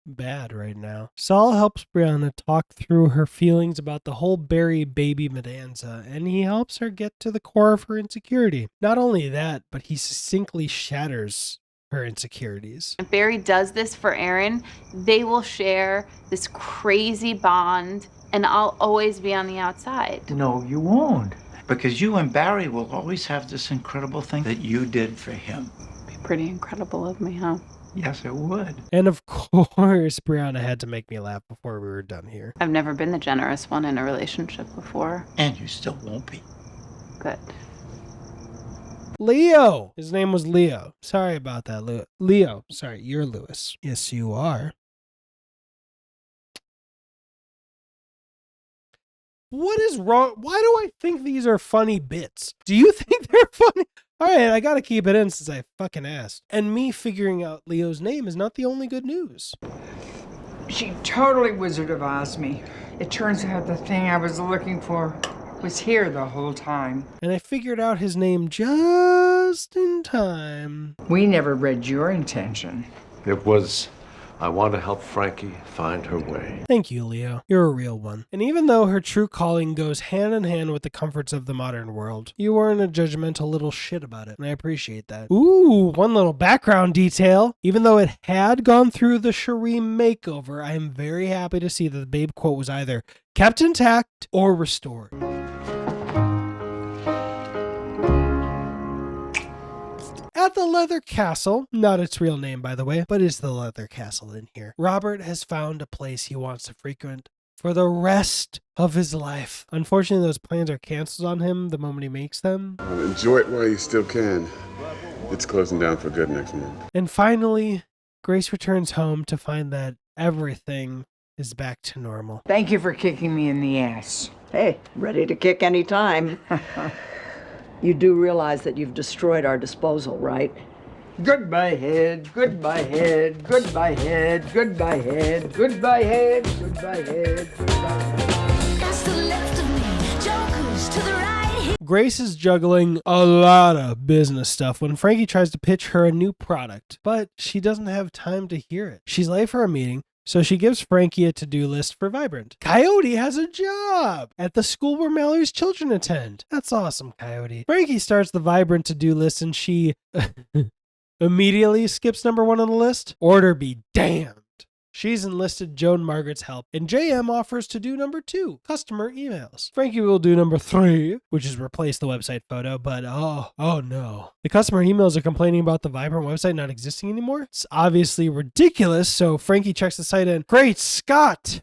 bad right now? Saul helps Brianna talk through her feelings about the whole Barry baby bonanza, and he helps her get to the core of her insecurity. Not only that, but he succinctly shatters her insecurities. If Barry does this for Aaron, they will share this crazy bond, and I'll always be on the outside. No, you won't. Because you and Barry will always have this incredible thing that you did for him. Be pretty incredible of me, huh? Yes, it would. And of course, Brianna had to make me laugh before we were done here. I've never been the generous one in a relationship before. And you still won't be. Good. Leo! His name was Leo. Sorry about that, Leo. Sorry, you're Lewis. Yes, you are. What is wrong? Why do I think these are funny bits? Do you think they're funny? All right, I gotta keep it in since I fucking asked. And me figuring out Leo's name is not the only good news. She totally Wizard of Oz me. It turns out the thing I was looking for was here the whole time. And I figured out his name just in time. We never read your intention. It was, I want to help Frankie find her way. Thank you, Leo. You're a real one. And even though her true calling goes hand in hand with the comforts of the modern world, you weren't a judgmental little shit about it, and I appreciate that. Ooh, one little background detail. Even though it had gone through the Cherie makeover, I am very happy to see that the babe quote was either kept intact or restored. At the Leather Castle, not its real name by the way, but it's the Leather Castle in here, Robert has found a place he wants to frequent for the rest of his life. Unfortunately, those plans are canceled on him the moment he makes them. Well, enjoy it while you still can. It's closing down for good next month. And finally, Grace returns home to find that everything is back to normal. Thank you for kicking me in the ass. Hey, ready to kick any time. You do realize that you've destroyed our disposal, right? Goodbye head, goodbye head, goodbye head, goodbye head, goodbye head, goodbye head, goodbye head. That's the left of me, jokers to the right. Grace is juggling a lot of business stuff when Frankie tries to pitch her a new product, but she doesn't have time to hear it. She's late for a meeting, so she gives Frankie a to-do list for Vibrant. Coyote has a job at the school where Mallory's children attend. That's awesome, Coyote. Frankie starts the Vibrant to-do list and she immediately skips number 1 on the list. Order be damned. She's enlisted Joan Margaret's help, and JM offers to do number 2, customer emails. Frankie will do number 3, which is replace the website photo, but oh no. The customer emails are complaining about the Vibrant website not existing anymore. It's obviously ridiculous, so Frankie checks the site and Great Scott!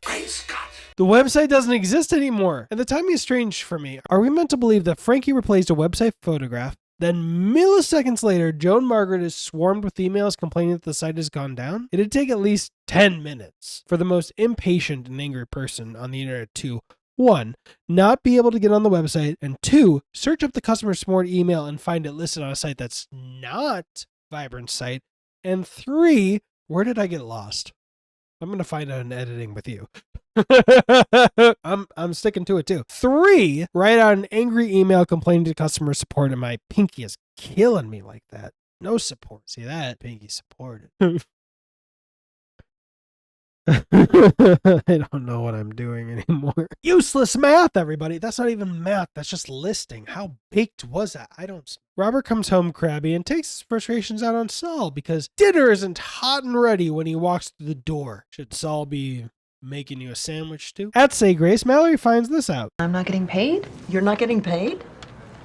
The website doesn't exist anymore. And the timing is strange for me. Are we meant to believe that Frankie replaced a website photograph? Then milliseconds later, Joan Margaret is swarmed with emails complaining that the site has gone down. It'd take at least 10 minutes for the most impatient and angry person on the internet to 1, not be able to get on the website, and 2, search up the customer support email and find it listed on a site that's not Vibrant's site, and 3, where did I get lost? I'm going to find out in editing with you. I'm sticking to it too. 3, write out an angry email complaining to customer support, and my pinky is killing me like that. No support. See that? Pinky supported. I don't know what I'm doing anymore. Useless math, everybody. That's not even math. That's just listing. How baked was that? I don't. Robert comes home crabby and takes his frustrations out on Saul because dinner isn't hot and ready when he walks through the door. Should Saul be making you a sandwich too? At Say Grace, Mallory finds this out. I'm not getting paid? You're not getting paid?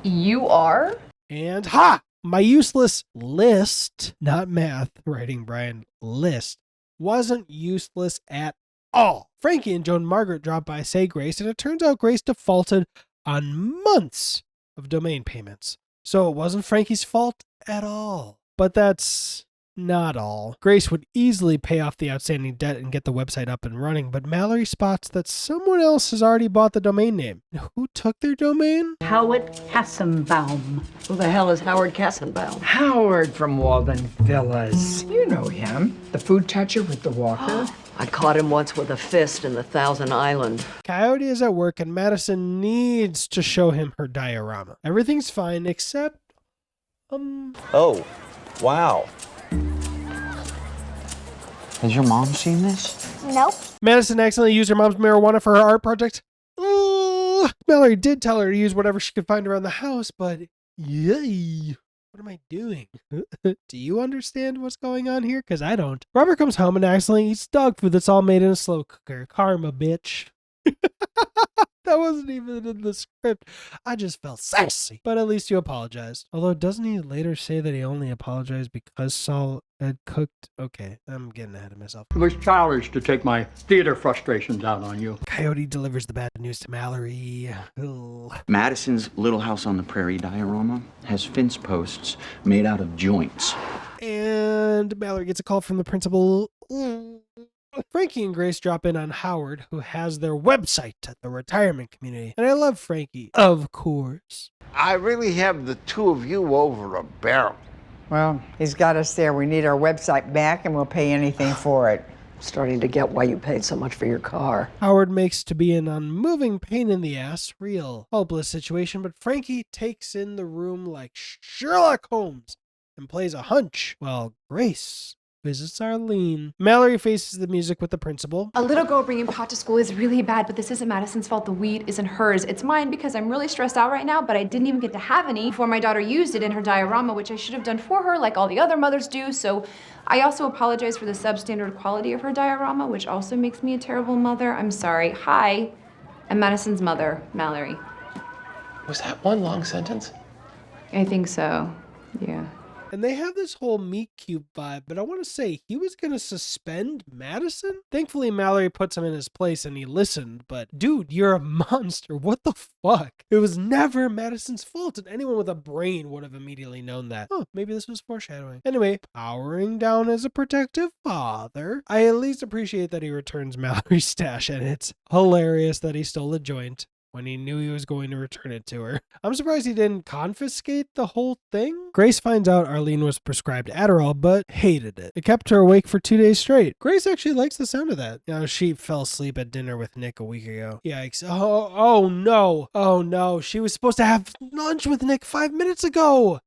You are? And ha! My useless list, not math, writing Brian, list, wasn't useless at all. Frankie and Joan Margaret drop by Say Grace, and it turns out Grace defaulted on months of domain payments. So it wasn't Frankie's fault at all. But that's not all. Grace would easily pay off the outstanding debt and get the website up and running, but Mallory spots that someone else has already bought the domain name. Who took their domain? Howard Kassenbaum. Who the hell is Howard Kassenbaum? Howard from Walden Villas. You know him. The food toucher with the walker. I caught him once with a fist in the Thousand Island. Coyote is at work and Madison needs to show him her diorama. Everything's fine except, Oh, wow. Has your mom seen this? Nope. Madison accidentally used her mom's marijuana for her art project. Ooh, Mallory did tell her to use whatever she could find around the house, but yay. What am I doing? Do you understand what's going on here? Because I don't. Robert comes home and accidentally eats dog food that's all made in a slow cooker. Karma, bitch. That wasn't even in the script. I just felt sassy. But at least you apologized. Although, doesn't he later say that he only apologized because Saul had cooked? Okay, I'm getting ahead of myself. It was childish to take my theater frustrations out on you. Coyote delivers the bad news to Mallory. Ugh. Madison's Little House on the Prairie diorama has fence posts made out of joints. And Mallory gets a call from the principal. Frankie and Grace drop in on Howard, who has their website at the retirement community. And I love Frankie, of course. I really have the two of you over a barrel. Well, he's got us there. We need our website back and we'll pay anything for it. Starting to get why you paid so much for your car. Howard makes to be an unmoving pain in the ass, real hopeless situation, but Frankie takes in the room like Sherlock Holmes and plays a hunch while Grace visits Arlene. Mallory faces the music with the principal. A little girl bringing pot to school is really bad, but this isn't Madison's fault. The weed isn't hers. It's mine because I'm really stressed out right now, but I didn't even get to have any before my daughter used it in her diorama, which I should have done for her like all the other mothers do. So I also apologize for the substandard quality of her diorama, which also makes me a terrible mother. I'm sorry. Hi, I'm Madison's mother, Mallory. Was that one long sentence? I think so, yeah. And they have this whole meat cube vibe, but I want to say he was going to suspend Madison? Thankfully, Mallory puts him in his place and he listened, but dude, you're a monster. What the fuck? It was never Madison's fault, and anyone with a brain would have immediately known that. Oh, maybe this was foreshadowing. Anyway, powering down as a protective father, I at least appreciate that he returns Mallory's stash, and it's hilarious that he stole the joint when he knew he was going to return it to her. I'm surprised he didn't confiscate the whole thing. Grace finds out Arlene was prescribed Adderall, but hated it. It kept her awake for 2 days straight. Grace actually likes the sound of that. You know, she fell asleep at dinner with Nick a week ago. Yikes. Oh no. Oh no. She was supposed to have lunch with Nick 5 minutes ago.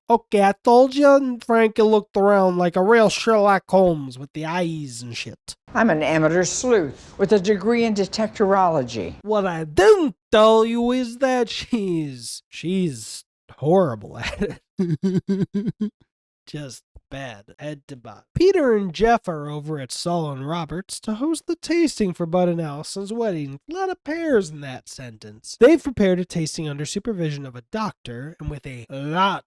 Okay, I told you, and Frankie looked around like a real Sherlock Holmes with the eyes and shit. I'm an amateur sleuth with a degree in detectorology. What I didn't tell you is that she's horrible at it. Just bad, head to bottom. Peter and Jeff are over at Saul and Robert's to host the tasting for Bud and Allison's wedding. A lot of pairs in that sentence. They've prepared a tasting under supervision of a doctor and with a lot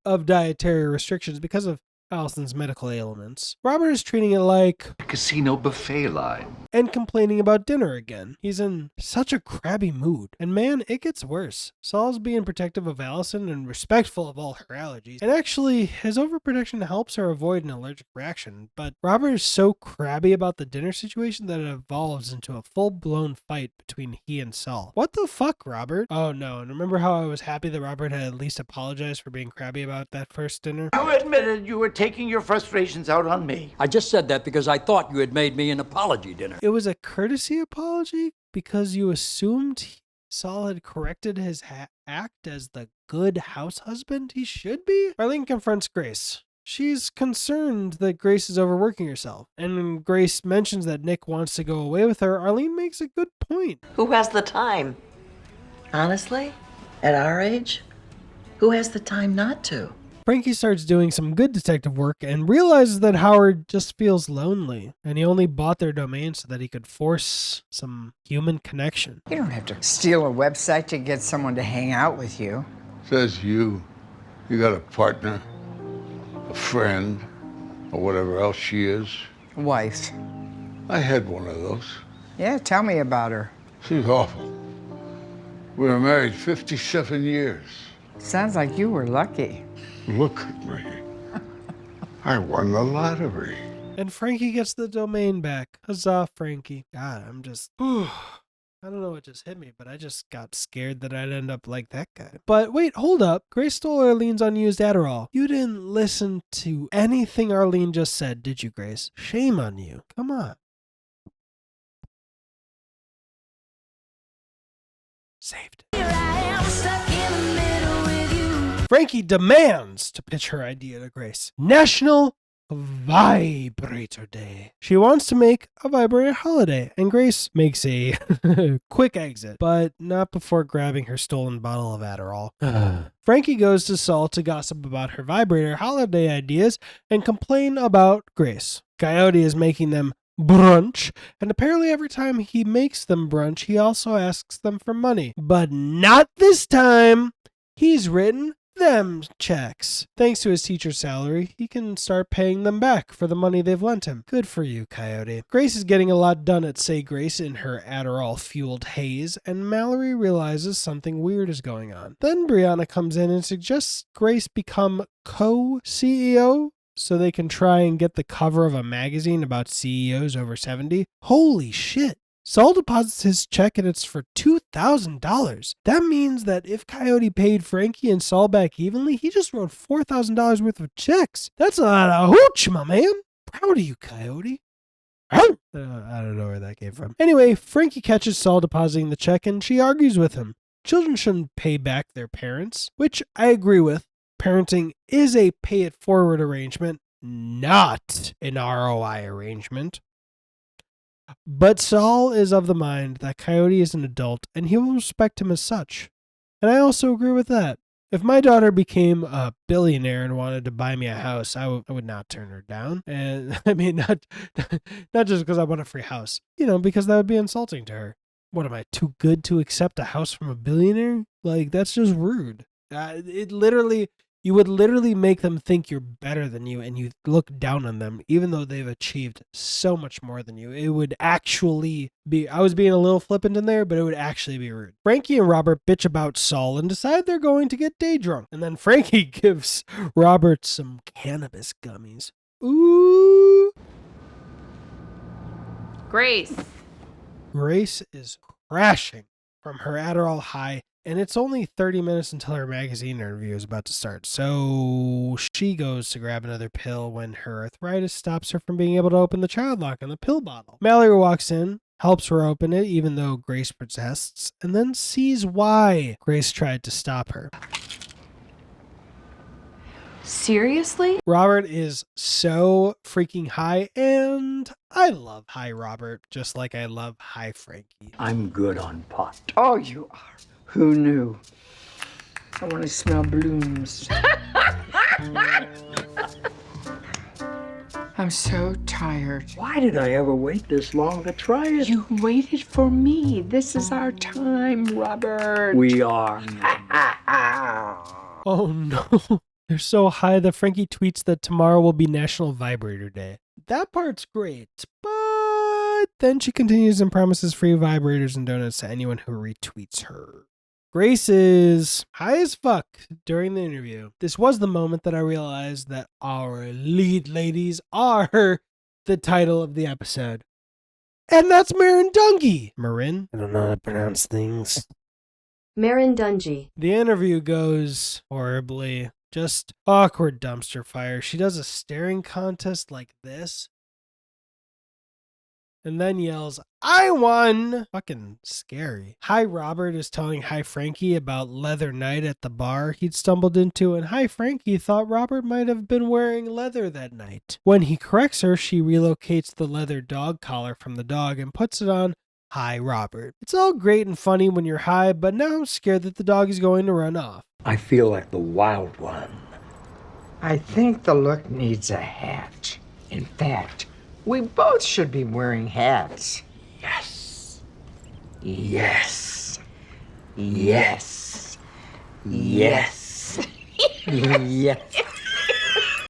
of dietary restrictions because of Allison's medical ailments. Robert is treating it like a casino buffet line and complaining about dinner again. He's in such a crabby mood. And man, it gets worse. Saul's being protective of Allison and respectful of all her allergies. And actually, his overprotection helps her avoid an allergic reaction. But Robert is so crabby about the dinner situation that it evolves into a full-blown fight between he and Saul. What the fuck, Robert? Oh no, and remember how I was happy that Robert had at least apologized for being crabby about that first dinner? You admitted you were taking your frustrations out on me. I just said that because I thought you had made me an apology dinner. It was a courtesy apology because you assumed Saul had corrected his act as the good house husband he should be? Arlene confronts Grace. She's concerned that Grace is overworking herself. And when Grace mentions that Nick wants to go away with her, Arlene makes a good point. Who has the time? Honestly, at our age, who has the time not to? Frankie starts doing some good detective work and realizes that Howard just feels lonely, and he only bought their domain so that he could force some human connection. You don't have to steal a website to get someone to hang out with you. Says you. You got a partner, a friend, or whatever else she is. Wife. I had one of those. Yeah, tell me about her. She's awful. We were married 57 years. Sounds like you were lucky. Look at me. I won the lottery. And Frankie gets the domain back. Huzzah, Frankie. God, I'm just... I don't know what just hit me, but I just got scared that I'd end up like that guy. But wait, hold up. Grace stole Arlene's unused Adderall. You didn't listen to anything Arlene just said, did you, Grace? Shame on you. Come on. Saved. Frankie demands to pitch her idea to Grace. National Vibrator Day. She wants to make a vibrator holiday, and Grace makes a quick exit, but not before grabbing her stolen bottle of Adderall. Frankie goes to Saul to gossip about her vibrator holiday ideas and complain about Grace. Coyote is making them brunch, and apparently every time he makes them brunch, he also asks them for money. But not this time. He's written them checks. Thanks to his teacher's salary, he can start paying them back for the money they've lent him. Good for you, Coyote. Grace is getting a lot done at Say Grace in her Adderall-fueled haze, and Mallory realizes something weird is going on. Then Brianna comes in and suggests Grace become co-CEO so they can try and get the cover of a magazine about CEOs over 70. Holy shit. Saul deposits his check and it's for $2,000. That means that if Coyote paid Frankie and Saul back evenly, he just wrote $4,000 worth of checks. That's a lot of hooch, my man. Proud of you, Coyote. I don't know where that came from. Anyway, Frankie catches Saul depositing the check and she argues with him. Children shouldn't pay back their parents, which I agree with. Parenting is a pay-it-forward arrangement, not an ROI arrangement. But Saul is of the mind that Coyote is an adult and he will respect him as such. And I also agree with that. If my daughter became a billionaire and wanted to buy me a house, I would not turn her down. And I mean, not just because I want a free house, because that would be insulting to her. What, am I too good to accept a house from a billionaire? Like, that's just rude. It literally, You would literally make them think you're better than you and you look down on them, even though they've achieved so much more than you. It would actually be, I was being a little flippant in there, but it would actually be rude. Frankie and Robert bitch about Saul and decide they're going to get day drunk. And then Frankie gives Robert some cannabis gummies. Ooh. Grace. Grace is crashing from her Adderall high, and it's only 30 minutes until her magazine interview is about to start. So she goes to grab another pill when her arthritis stops her from being able to open the child lock on the pill bottle. Mallory walks in, helps her open it, even though Grace protests, and then sees why Grace tried to stop her. Seriously? Robert is so freaking high, and I love high Robert, just like I love high Frankie. I'm good on pot. Oh, you are. Who knew? I want to smell blooms. I'm so tired. Why did I ever wait this long to try it? You waited for me. This is our time, Robert. We are. Oh no. They're so high that Frankie tweets that tomorrow will be National Vibrator Day. That part's great, but then she continues and promises free vibrators and donuts to anyone who retweets her. Grace is high as fuck during the interview. This was the moment that I realized that our lead ladies are the title of the episode. And that's Marin Dungy. Marin? I don't know how to pronounce things. Marin Dungy. The interview goes horribly. Just awkward dumpster fire. She does a staring contest like this. And then yells, I won! Fucking scary. Hi Robert is telling Hi Frankie about leather night at the bar he'd stumbled into, and Hi Frankie thought Robert might have been wearing leather that night. When he corrects her, she relocates the leather dog collar from the dog and puts it on Hi Robert. It's all great and funny when you're high, but now I'm scared that the dog is going to run off. I feel like the wild one. I think the look needs a hat. In fact, we both should be wearing hats. Yes. Yes. Yes. Yes. Yes.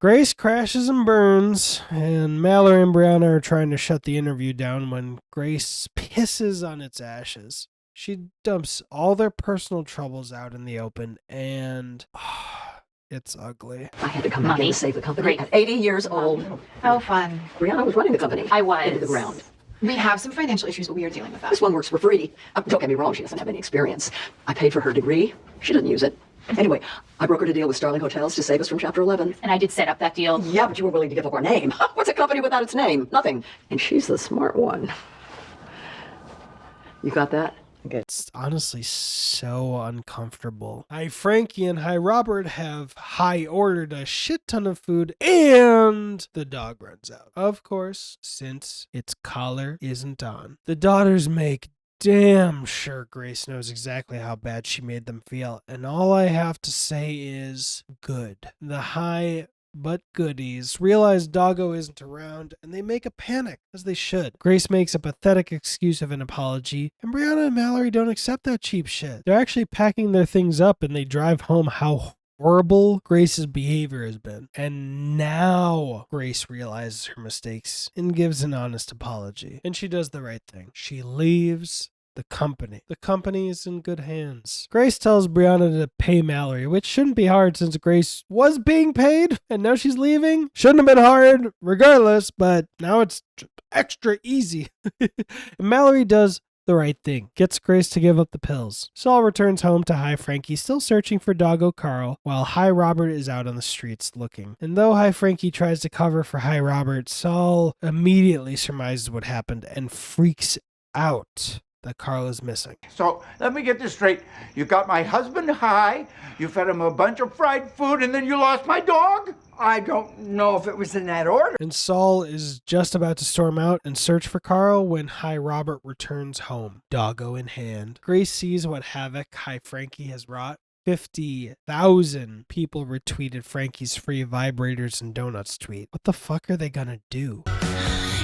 Grace crashes and burns, and Mallory and Brianna are trying to shut the interview down when Grace pisses on its ashes. She dumps all their personal troubles out in the open, and it's ugly. I had to come back in to save the company at 80 years old. How fun. Brianna was running the company. I was. Into the ground. We have some financial issues, but we are dealing with that. This one works for free. Don't get me wrong, she doesn't have any experience. I paid for her degree. She doesn't use it. Anyway, I brokered a deal with Starling Hotels to save us from Chapter 11. And I did set up that deal. Yeah, but you were willing to give up our name. What's a company without its name? Nothing. And she's the smart one. You got that? It's honestly so uncomfortable. Hi Frankie and Hi Robert have Hi ordered a shit ton of food and the dog runs out. Of course, since its collar isn't on. The daughters make damn sure Grace knows exactly how bad she made them feel, and all I have to say is good. The Hi but goodies realize Doggo isn't around, and they make a panic, as they should. Grace makes a pathetic excuse of an apology, and Brianna and Mallory don't accept that cheap shit. They're actually packing their things up, and they drive home how horrible Grace's behavior has been. And now Grace realizes her mistakes and gives an honest apology. And she does the right thing. She leaves the company. The company is in good hands. Grace tells Brianna to pay Mallory, which shouldn't be hard since Grace was being paid and now she's leaving. Shouldn't have been hard regardless, but now it's extra easy. And Mallory does the right thing. Gets Grace to give up the pills. Saul returns home to Hi Frankie, still searching for Doggo Carl, while Hi Robert is out on the streets looking. And though Hi Frankie tries to cover for Hi Robert, Saul immediately surmises what happened and freaks out that Carl is missing. So let me get this straight. You got my husband high, you fed him a bunch of fried food, and then you lost my dog? I don't know if it was in that order. And Saul is just about to storm out and search for Carl when Hi Robert returns home, doggo in hand. Grace sees what havoc Hi Frankie has wrought. 50,000 people retweeted Frankie's free vibrators and donuts tweet. What the fuck are they gonna do?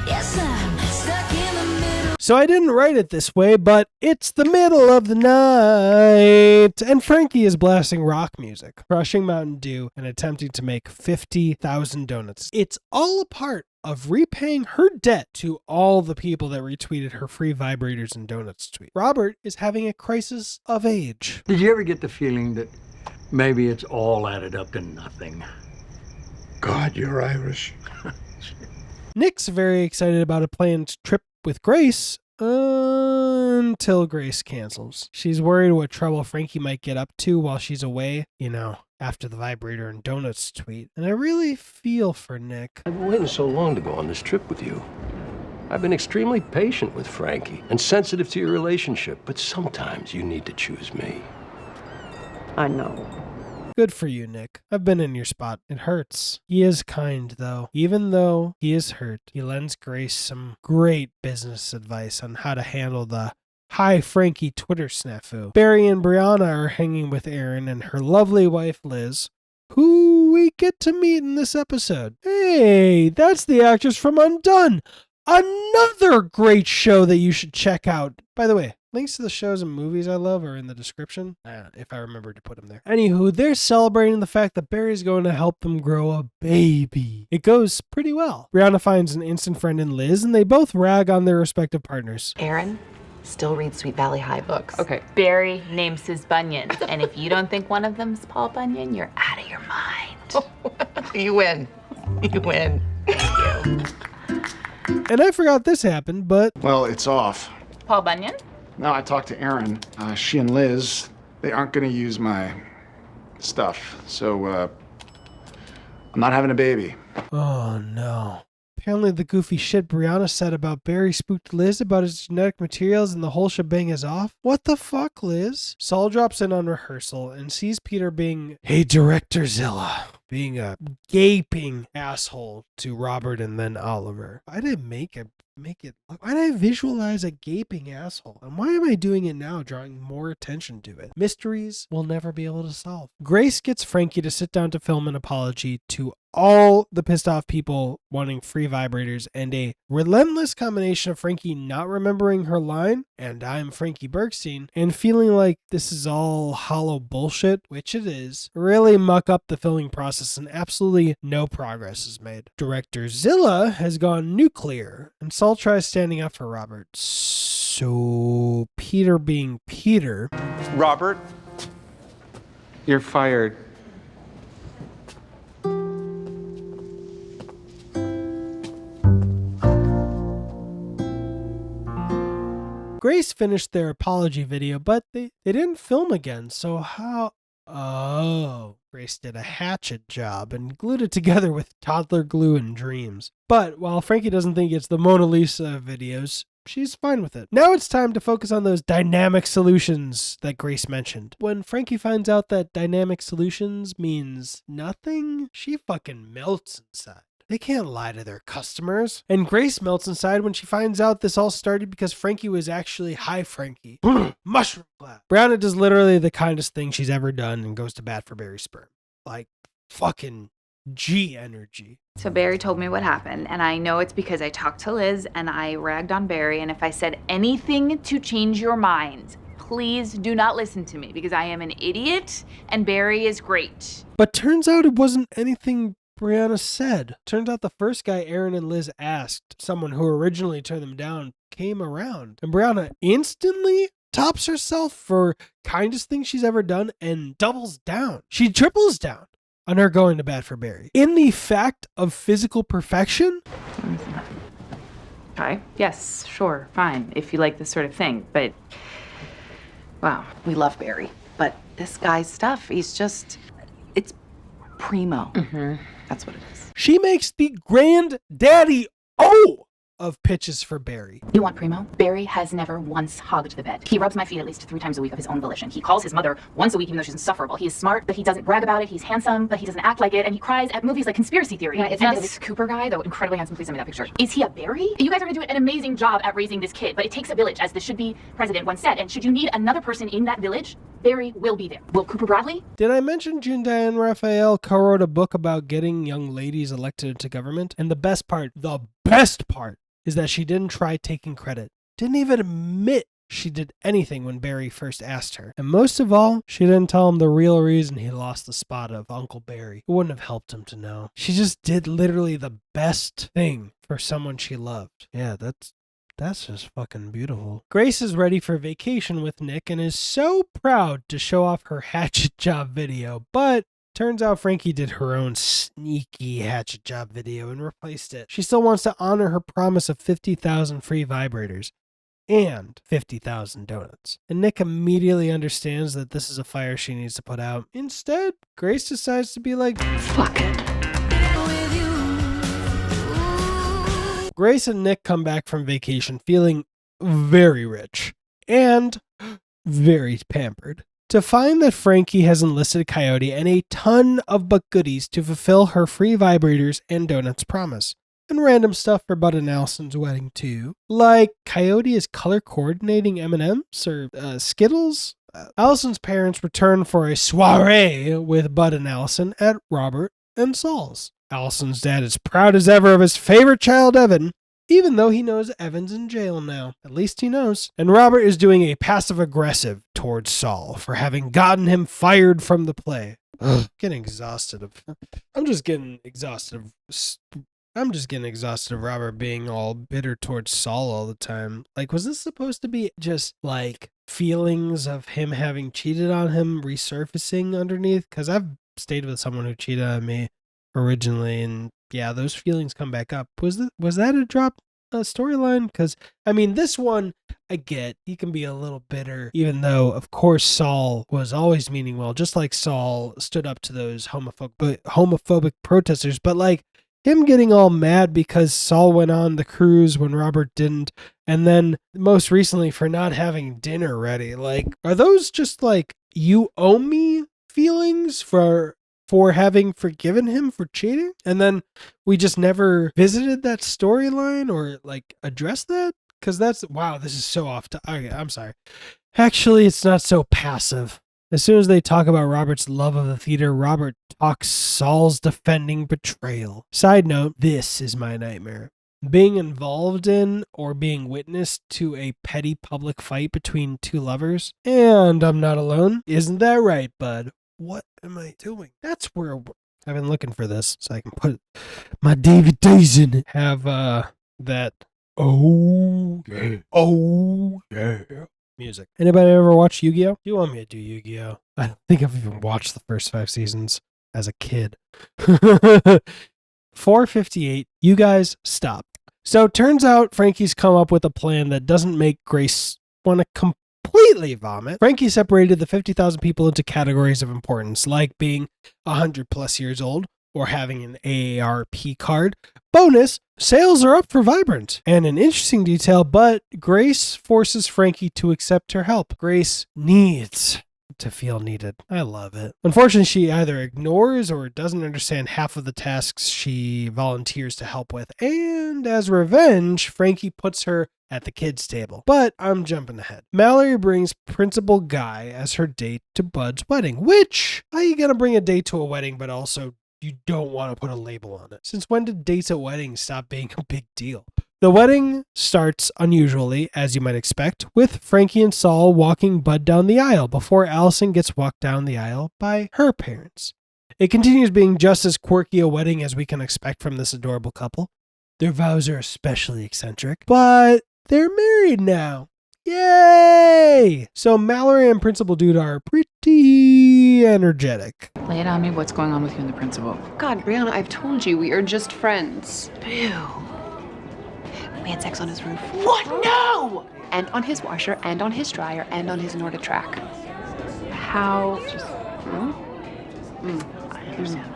Yes, I'm stuck in the middle. So I didn't write it this way, but it's the middle of the night, and Frankie is blasting rock music, crushing Mountain Dew, and attempting to make 50,000 donuts. It's all a part of repaying her debt to all the people that retweeted her free vibrators and donuts tweet. Robert is having a crisis of age. Did you ever get the feeling that maybe it's all added up to nothing? God, you're Irish. Nick's very excited about a planned trip with Grace until Grace cancels. She's worried what trouble Frankie might get up to while she's away, after the vibrator and donuts tweet. And I really feel for Nick. I've been waiting so long to go on this trip with you. I've been extremely patient with Frankie and sensitive to your relationship, but sometimes you need to choose me. I know. Good for you, Nick. I've been in your spot. It hurts. He is kind, though. Even though he is hurt, he lends Grace some great business advice on how to handle the Hi Frankie Twitter snafu. Barry and Brianna are hanging with Erin and her lovely wife, Liz, who we get to meet in this episode. Hey, that's the actress from Undone. Another great show that you should check out. By the way, links to the shows and movies I love are in the description, if I remember to put them there. Anywho, they're celebrating the fact that Barry's going to help them grow a baby. It goes pretty well. Brianna finds an instant friend in Liz, and they both rag on their respective partners. Erin still reads Sweet Valley High books. Okay. Barry names his bunions, and if you don't think one of them's Paul Bunyan, you're out of your mind. You win. You win. Thank you. And I forgot this happened, but... Well, it's off. Paul Bunyan? No, I talked to Erin. She and Liz, they aren't going to use my stuff. So, I'm not having a baby. Oh, no. Apparently the goofy shit Brianna said about Barry spooked Liz about his genetic materials and the whole shebang is off? What the fuck, Liz? Saul drops in on rehearsal and sees Peter being, hey, Director Zilla, being a gaping asshole to Robert and then Oliver. Why did I why did I visualize a gaping asshole? And why am I doing it now, drawing more attention to it? Mysteries we'll never be able to solve. Grace gets Frankie to sit down to film an apology to all the pissed off people wanting free vibrators and a relentless combination of Frankie not remembering her line, and I'm Frankie Bergstein, and feeling like this is all hollow bullshit, which it is, really muck up the filming process and absolutely no progress is made. Director Zilla has gone nuclear, and Saul tries standing up for Robert. So Peter being Peter. Robert, you're fired. Grace finished their apology video, but they didn't film again, so how... Oh, Grace did a hatchet job and glued it together with toddler glue and dreams. But while Frankie doesn't think it's the Mona Lisa videos, she's fine with it. Now it's time to focus on those dynamic solutions that Grace mentioned. When Frankie finds out that dynamic solutions means nothing, she fucking melts inside. They can't lie to their customers. And Grace melts inside when she finds out this all started because Frankie was actually Hi Frankie. Mushroom clap. Brianna does literally the kindest thing she's ever done and goes to bat for Barry's sperm. Like, fucking G energy. So Barry told me what happened, and I know it's because I talked to Liz and I ragged on Barry, and if I said anything to change your mind, please do not listen to me because I am an idiot and Barry is great. But turns out it wasn't anything Brianna said. Turns out the first guy Erin and Liz asked, someone who originally turned them down, came around. And Brianna instantly tops herself for kindest thing she's ever done and doubles down. She triples down on her going to bat for Barry. In the fact of physical perfection? Okay, yes, sure, fine, if you like this sort of thing, but wow. We love Barry, but this guy's stuff, it's primo. That's what it is. She makes the granddaddy of pitches for Barry. You want primo? Barry has never once hogged the bed. He rubs my feet at least 3 times a week of his own volition. He calls his mother once a week even though she's insufferable. He is smart, but he doesn't brag about it. He's handsome, but he doesn't act like it. And he cries at movies like Conspiracy Theory. Yeah, it's not this Cooper guy, though incredibly handsome. Please send me that picture. Is he a Barry? You guys are gonna do an amazing job at raising this kid, but it takes a village, as the should-be president once said. And should you need another person in that village, Barry will be there. Will Cooper Bradley? Did I mention June Diane Raphael co-wrote a book about getting young ladies elected into government? And the best part, is that she didn't try taking credit. didn't even admit she did anything when Barry first asked her. And most of all, she didn't tell him the real reason he lost the spot of Uncle Barry. It wouldn't have helped him to know. She just did literally the best thing for someone she loved. Yeah, that's just fucking beautiful. Grace is ready for vacation with Nick and is so proud to show off her hatchet job video, but turns out Frankie did her own sneaky hatchet job video and replaced it. She still wants to honor her promise of 50,000 free vibrators and 50,000 donuts. And Nick immediately understands that this is a fire she needs to put out. Instead, Grace decides to be like, fuck it. Grace and Nick come back from vacation feeling very rich and very pampered, to find that Frankie has enlisted Coyote and a ton of buck goodies to fulfill her free vibrators and donuts promise. And random stuff for Bud and Allison's wedding too. Like Coyote is color coordinating M&Ms or Skittles. Allison's parents return for a soiree with Bud and Allison at Robert and Saul's. Allison's dad is proud as ever of his favorite child, Evan, even though he knows Evan's in jail now. At least he knows. And Robert is doing a passive-aggressive towards Saul for having gotten him fired from the play. Getting exhausted of... I'm just getting exhausted of Robert being all bitter towards Saul all the time. Like, was this supposed to be just, like, feelings of him having cheated on him resurfacing underneath? Because I've stayed with someone who cheated on me originally, and yeah, those feelings come back up. Was that a drop storyline? Because, I mean, this one, I get, he can be a little bitter, even though, of course, Saul was always meaning well, just like Saul stood up to those homophobic protesters, but, like, him getting all mad because Saul went on the cruise when Robert didn't, and then most recently for not having dinner ready. Like, are those just like, you owe me feelings for having forgiven him for cheating? And then we just never visited that storyline or like addressed that? Because that's, wow, this is so off. Okay, I'm sorry. Actually, it's not so passive. As soon as they talk about Robert's love of the theater, Robert talks Saul's defending betrayal. Side note, this is my nightmare. Being involved in or being witness to a petty public fight between two lovers. And I'm not alone. Isn't that right, bud? What am I doing? That's where I've been looking for this so I can put my DVDs in it. Have that oh yeah music. Anybody ever watch Yu-Gi-Oh? Do you want me to do Yu-Gi-Oh? I don't think I've even watched the first 5 seasons as a kid. 4:58. You guys stop. So it turns out Frankie's come up with a plan that doesn't make Grace want to completely vomit. Frankie separated the 50,000 people into categories of importance, like being 100 plus years old or having an AARP card. Bonus, sales are up for Vibrant. And an interesting detail, but Grace forces Frankie to accept her help. Grace needs to feel needed. I love it. Unfortunately, she either ignores or doesn't understand half of the tasks she volunteers to help with. And as revenge, Frankie puts her at the kids' table. But I'm jumping ahead. Mallory brings Principal Guy as her date to Bud's wedding, which, how are you going to bring a date to a wedding, but also you don't want to put a label on it? Since when did dates at weddings stop being a big deal? The wedding starts unusually, as you might expect, with Frankie and Saul walking Bud down the aisle before Allison gets walked down the aisle by her parents. It continues being just as quirky a wedding as we can expect from this adorable couple. Their vows are especially eccentric, but they're married now. Yay! So Mallory and Principal Dude are pretty energetic. Lay it on me. What's going on with you and the principal? God, Brianna, I've told you, we are just friends. Ew. We had sex on his roof. What? No! And on his washer, and on his dryer, and on his Nordic track. How? I understand.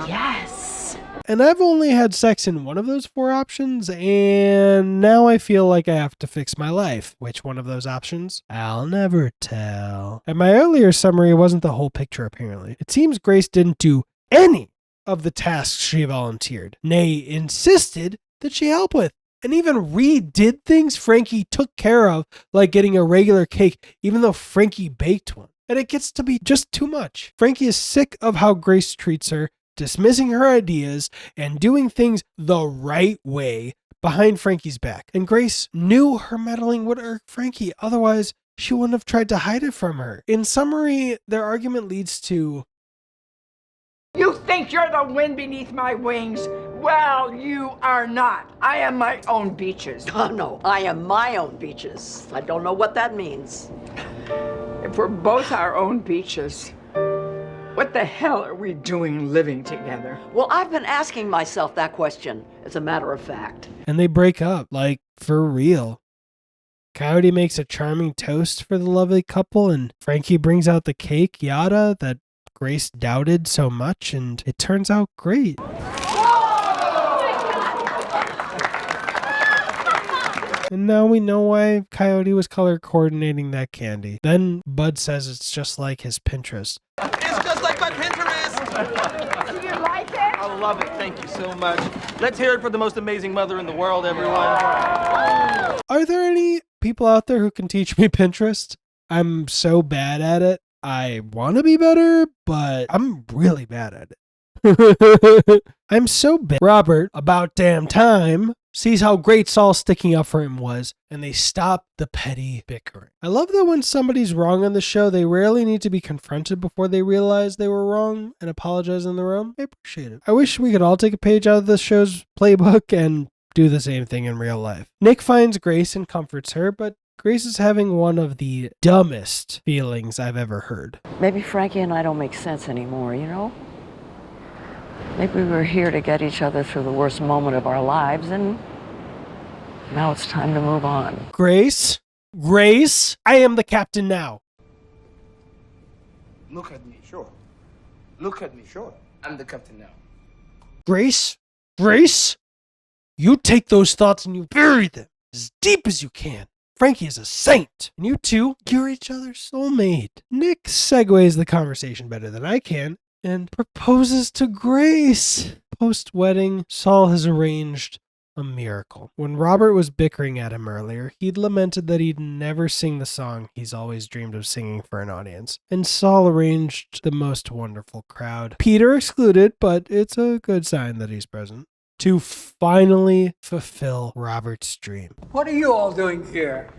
Yes. And I've only had sex in one of those 4 options, and now I feel like I have to fix my life. Which one of those options? I'll never tell. And my earlier summary wasn't the whole picture, apparently. It seems Grace didn't do any of the tasks she volunteered. Nay, insisted that she help with. And even redid things Frankie took care of, like getting a regular cake, even though Frankie baked one. And it gets to be just too much. Frankie is sick of how Grace treats her, dismissing her ideas and doing things the right way, behind Frankie's back. And Grace knew her meddling would irk Frankie, otherwise she wouldn't have tried to hide it from her. In summary, their argument leads to, You think you're the wind beneath my wings? Well, you are not. I am my own beaches. Oh, no, I am my own beaches. I don't know what that means. If we're both our own beaches, what the hell are we doing living together? Well, I've been asking myself that question, as a matter of fact. and they break up, like, for real. Coyote makes a charming toast for the lovely couple, and Frankie brings out the cake, yada, that Grace doubted so much, and it turns out great. And now we know why Coyote was color coordinating that candy. Then Bud says it's just like his Pinterest. It's just like my Pinterest. Do you like it? I love it. Thank you so much. Let's hear it for the most amazing mother in the world, everyone. Are there any people out there who can teach me Pinterest? I'm so bad at it. I want to be better, but I'm really bad at it. I'm so bad. Robert, about damn time, sees how great Saul sticking up for him was, and they stop the petty bickering. I love that when somebody's wrong on the show, they rarely need to be confronted before they realize they were wrong and apologize in their own. I appreciate it. I wish we could all take a page out of this show's playbook and do the same thing in real life. Nick finds Grace and comforts her, but Grace is having one of the dumbest feelings I've ever heard. Maybe Frankie and I don't make sense anymore, you know? Maybe we were here to get each other through the worst moment of our lives, and now it's time to move on. Grace? Grace? I am the captain now. Look at me, sure. Look at me, sure. I'm the captain now. Grace? Grace? You take those thoughts and you bury them as deep as you can. Frankie is a saint, and you two, you're each other's soulmate. Nick segues the conversation better than I can and proposes to Grace. Post-wedding, Saul has arranged a miracle. When Robert was bickering at him earlier, he'd lamented that he'd never sing the song he's always dreamed of singing for an audience. And Saul arranged the most wonderful crowd. Peter excluded, but it's a good sign that he's present. To finally fulfill Robert's dream. What are you all doing here?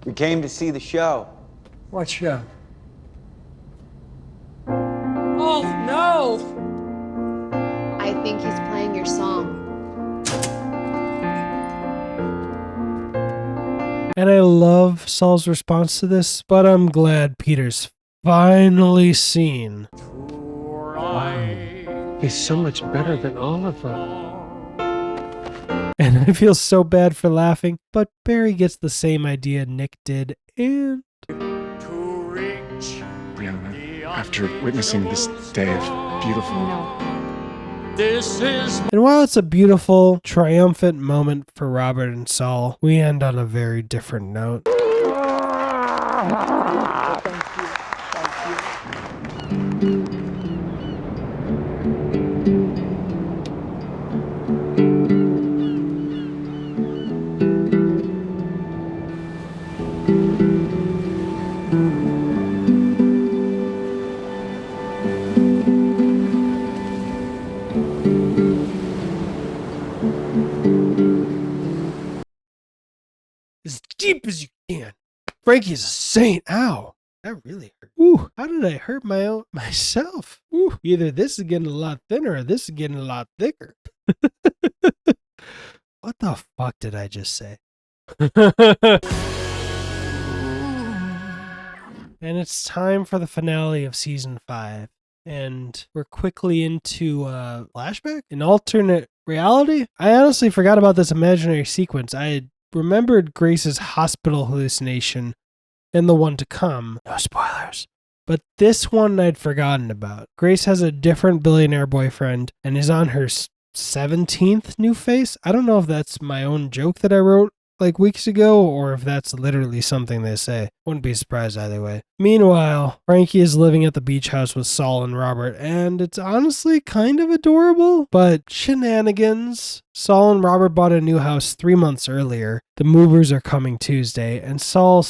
We came to see the show. What show? Oh, no! I think he's playing your song. And I love Saul's response to this, but I'm glad Peter's finally seen. Wow. He's so much better than all of them. And I feel so bad for laughing, but Barry gets the same idea Nick did, and... Brianna, after witnessing this day of beautiful... And while it's a beautiful, triumphant moment for Robert and Saul, we end on a very different note. As deep as you can. Frankie's a saint. Ow. That really hurt. Ooh, how did I hurt myself? Ooh, either this is getting a lot thinner or this is getting a lot thicker. What the fuck did I just say? And it's time for the finale of season 5. And we're quickly into a flashback? An alternate reality? I honestly forgot about this imaginary sequence. I had remembered Grace's hospital hallucination and the one to come. No spoilers. But this one I'd forgotten about. Grace has a different billionaire boyfriend and is on her 17th new face. I don't know if that's my own joke that I wrote like weeks ago or if that's literally something they say. Wouldn't be surprised either way. Meanwhile, Frankie is living at the beach house with Saul and Robert, and it's honestly kind of adorable, but shenanigans. Saul and Robert bought a new house 3 months earlier. The movers are coming Tuesday, and Saul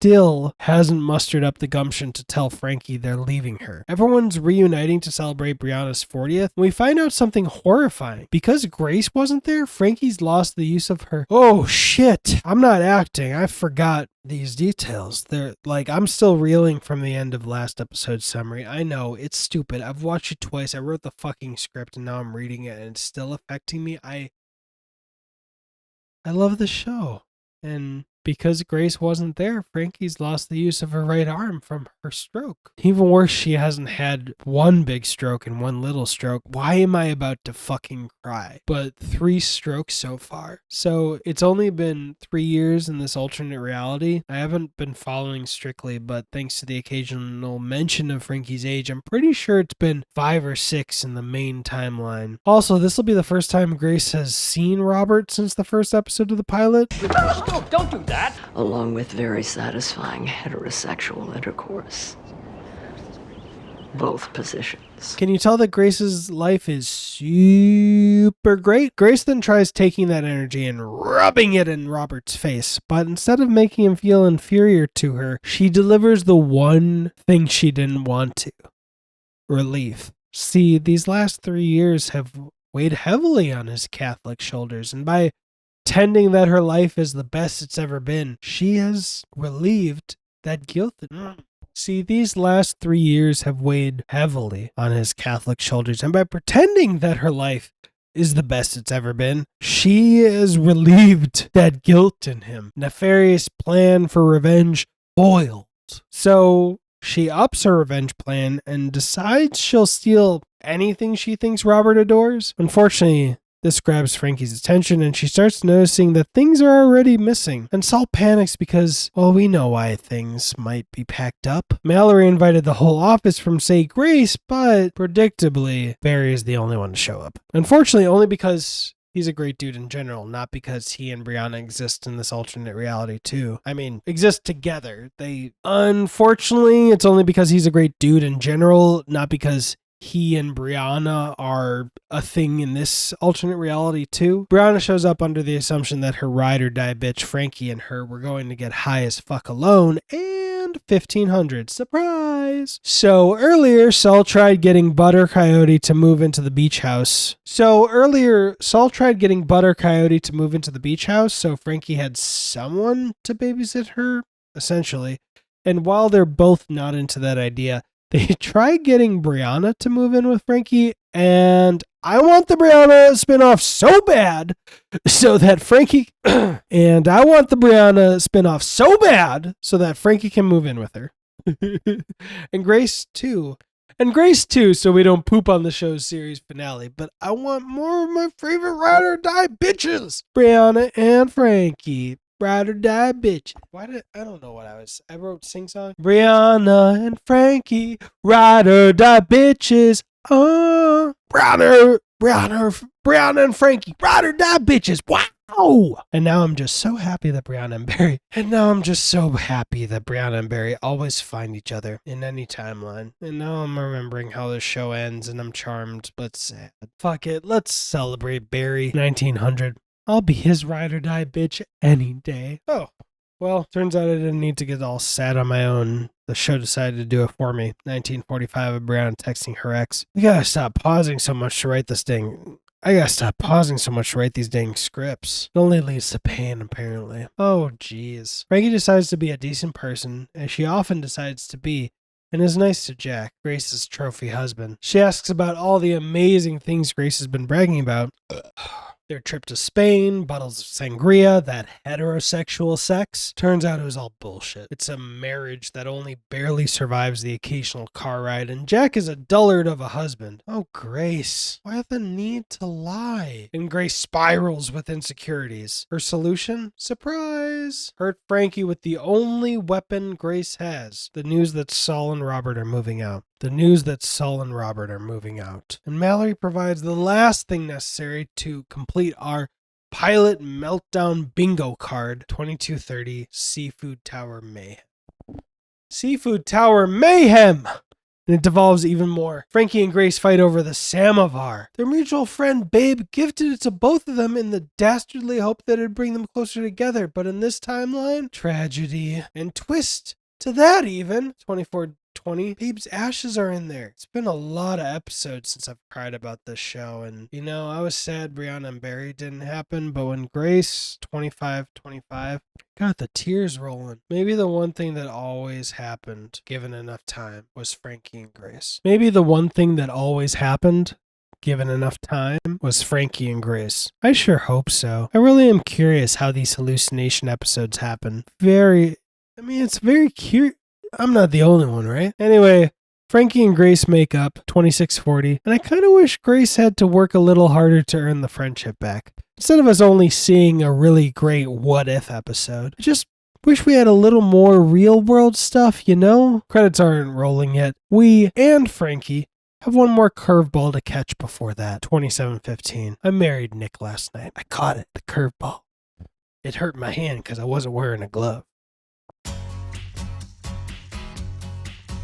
still hasn't mustered up the gumption to tell Frankie they're leaving her. Everyone's reuniting to celebrate Brianna's 40th. We find out something horrifying. Because Grace wasn't there, Frankie's lost the use of her. Oh shit, I'm not acting. I forgot these details. They're like, I'm still reeling from the end of last episode's summary. I know, it's stupid. I've watched it twice. I wrote the fucking script and now I'm reading it and it's still affecting me. I love the show. And because Grace wasn't there, Frankie's lost the use of her right arm from her stroke. Even worse, she hasn't had one big stroke and one little stroke. Why am I about to fucking cry? But 3 strokes so far. So it's only been 3 years in this alternate reality. I haven't been following strictly, but thanks to the occasional mention of Frankie's age, I'm pretty sure it's been 5 or 6 in the main timeline. Also, this will be the first time Grace has seen Robert since the first episode of the pilot. Don't do that. Along with very satisfying heterosexual intercourse. Both positions. Can you tell that Grace's life is super great? Grace then tries taking that energy and rubbing it in Robert's face, but instead of making him feel inferior to her, she delivers the one thing she didn't want to. Relief. See, these last 3 years have weighed heavily on his Catholic shoulders, and by pretending that her life is the best it's ever been, she has relieved that guilt. See, these last 3 years have weighed heavily on his Catholic shoulders, and by pretending that her life is the best it's ever been, she has relieved that guilt in him. Nefarious plan for revenge foiled. So she ups her revenge plan and decides she'll steal anything she thinks Robert adores. Unfortunately, this grabs Frankie's attention and she starts noticing that things are already missing. And Saul panics because, well, we know why things might be packed up. Mallory invited the whole office from St. Grace, but predictably, Barry is the only one to show up. Unfortunately, only because he's a great dude in general, not because he and Brianna exist in this alternate reality too. I mean, exist together. Unfortunately, it's only because he's a great dude in general, not because he and Brianna are a thing in this alternate reality too. Brianna shows up under the assumption that her ride or die bitch Frankie and her were going to get high as fuck alone, and 1500, surprise! So earlier, Saul tried getting Butter Coyote to move into the beach house. So Frankie had someone to babysit her, essentially. And while they're both not into that idea, they try getting Brianna to move in with Frankie, and I want the Brianna spinoff so bad so that Frankie can move in with her. And Grace too, so we don't poop on the show's series finale. But I want more of my favorite ride or die bitches, Brianna and Frankie. Ride or die bitch. I don't know what I wrote sing song. Brianna and Frankie, ride or die bitches. Brianna and Frankie, ride or die bitches. Wow. And now I'm just so happy that Brianna and Barry always find each other in any timeline. And now I'm remembering how the show ends and I'm charmed but sad. Fuck it, let's celebrate Barry 1900. I'll be his ride or die bitch any day. Oh, well, turns out I didn't need to get all sad on my own. The show decided to do it for me. 1945 of Brianna texting her ex. I gotta stop pausing so much to write these dang scripts. It only leads to pain, apparently. Oh, jeez. Frankie decides to be a decent person, as she often decides to be, and is nice to Jack, Grace's trophy husband. She asks about all the amazing things Grace has been bragging about. Their trip to Spain, bottles of sangria, that heterosexual sex. Turns out it was all bullshit. It's a marriage that only barely survives the occasional car ride, and Jack is a dullard of a husband. Oh, Grace, why the need to lie? And Grace spirals with insecurities. Her solution? Surprise! Hurt Frankie with the only weapon Grace has. The news that Saul and Robert are moving out. And Mallory provides the last thing necessary to complete our pilot meltdown bingo card, 2230 Seafood Tower Mayhem. Seafood Tower Mayhem! and it devolves even more. Frankie and Grace fight over the samovar. Their mutual friend Babe gifted it to both of them in the dastardly hope that it'd bring them closer together, but in this timeline, tragedy and twist to that even. 2420, Babe's ashes are in there. It's been a lot of episodes since I've cried about this show, and you know, I was sad Brianna and Barry didn't happen, but when Grace 2525 got the tears rolling. Maybe the one thing that always happened, given enough time, was Frankie and Grace. Maybe the one thing that always happened, given enough time, was Frankie and Grace. I sure hope so. I really am curious how these hallucination episodes happen. It's very curious. I'm not the only one, right? Anyway, Frankie and Grace make up 2640, and I kind of wish Grace had to work a little harder to earn the friendship back. Instead of us only seeing a really great what if episode, I just wish we had a little more real world stuff, you know? Credits aren't rolling yet. We and Frankie have one more curveball to catch before that. 2715. I married Nick last night. I caught it, the curveball. It hurt my hand because I wasn't wearing a glove.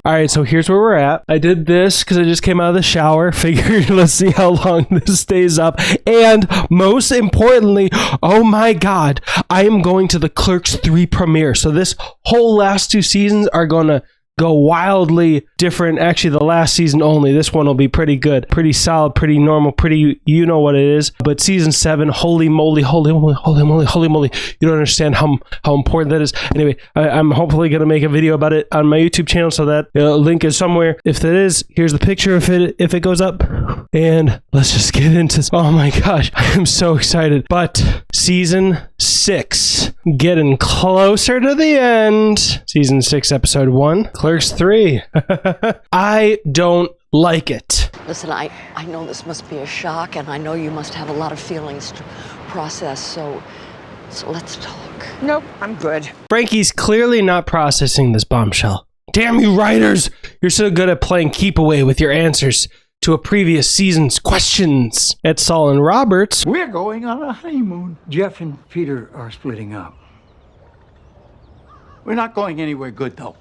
All right, so here's where we're at. I did this because I just came out of the shower. Figured, let's see how long this stays up. And most importantly, oh my God, I am going to the Clerks 3 premiere. So this whole last 2 seasons are going to go wildly different. Actually, the last season only. This one will be pretty good, pretty solid, pretty normal, pretty, you know what it is. But season 7, holy moly, holy moly, holy moly, holy moly. You don't understand how important that is. Anyway, I'm hopefully going to make a video about it on my YouTube channel, so that link is somewhere. If that is, here's the picture if it goes up. And let's just get into this. Oh my gosh, I am so excited. But season 6, getting closer to the end. Season 6, episode 1, Clerks 3. I don't like it. Listen, I know this must be a shock, and I know you must have a lot of feelings to process, so let's talk. Nope, I'm good. Frankie's clearly not processing this bombshell. Damn you writers! You're so good at playing keep away with your answers to a previous season's questions. At Saul and Roberts, We're going on a honeymoon. Jeff and Peter are splitting up. We're not going anywhere good, though.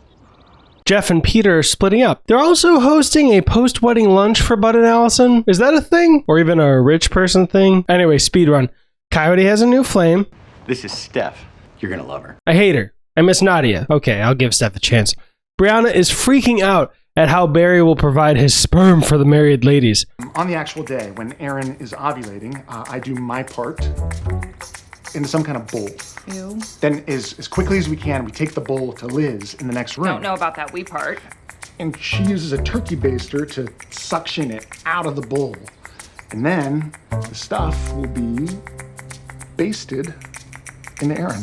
Jeff and Peter are splitting up. They're also hosting a post-wedding lunch for Bud and Allison. Is that a thing? Or even a rich person thing? Anyway, speedrun. Coyote has a new flame. This is Steph. You're gonna love her. I hate her. I miss Nadia. Okay, I'll give Steph a chance. Brianna is freaking out at how Barry will provide his sperm for the married ladies. On the actual day, when Aaron is ovulating, I do my part into some kind of bowl. Ew. Then as quickly as we can, we take the bowl to Liz in the next room. Don't know about that wee part. And she uses a turkey baster to suction it out of the bowl. And then the stuff will be basted into Aaron.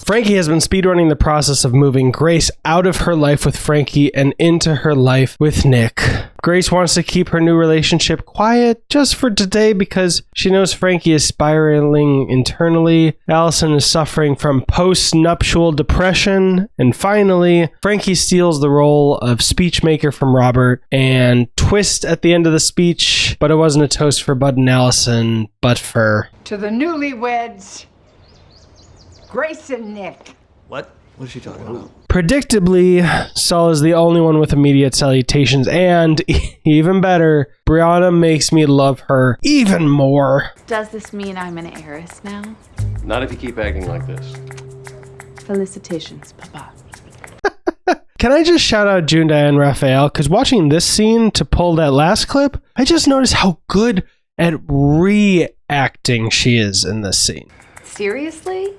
Frankie has been speedrunning the process of moving Grace out of her life with Frankie and into her life with Nick. Grace wants to keep her new relationship quiet just for today because she knows Frankie is spiraling internally. Allison is suffering from post-nuptial depression. And finally, Frankie steals the role of speechmaker from Robert and twist at the end of the speech, but it wasn't a toast for Bud and Allison, but for... To the newlyweds, Grace and Nick. What? What is she talking about? Predictably, Saul is the only one with immediate salutations, and even better, Brianna makes me love her even more. Does this mean I'm an heiress now? Not if you keep acting like this. Felicitations, Papa. Can I just shout out June Diane Raphael? Because watching this scene to pull that last clip, I just noticed how good at reacting she is in this scene. Seriously?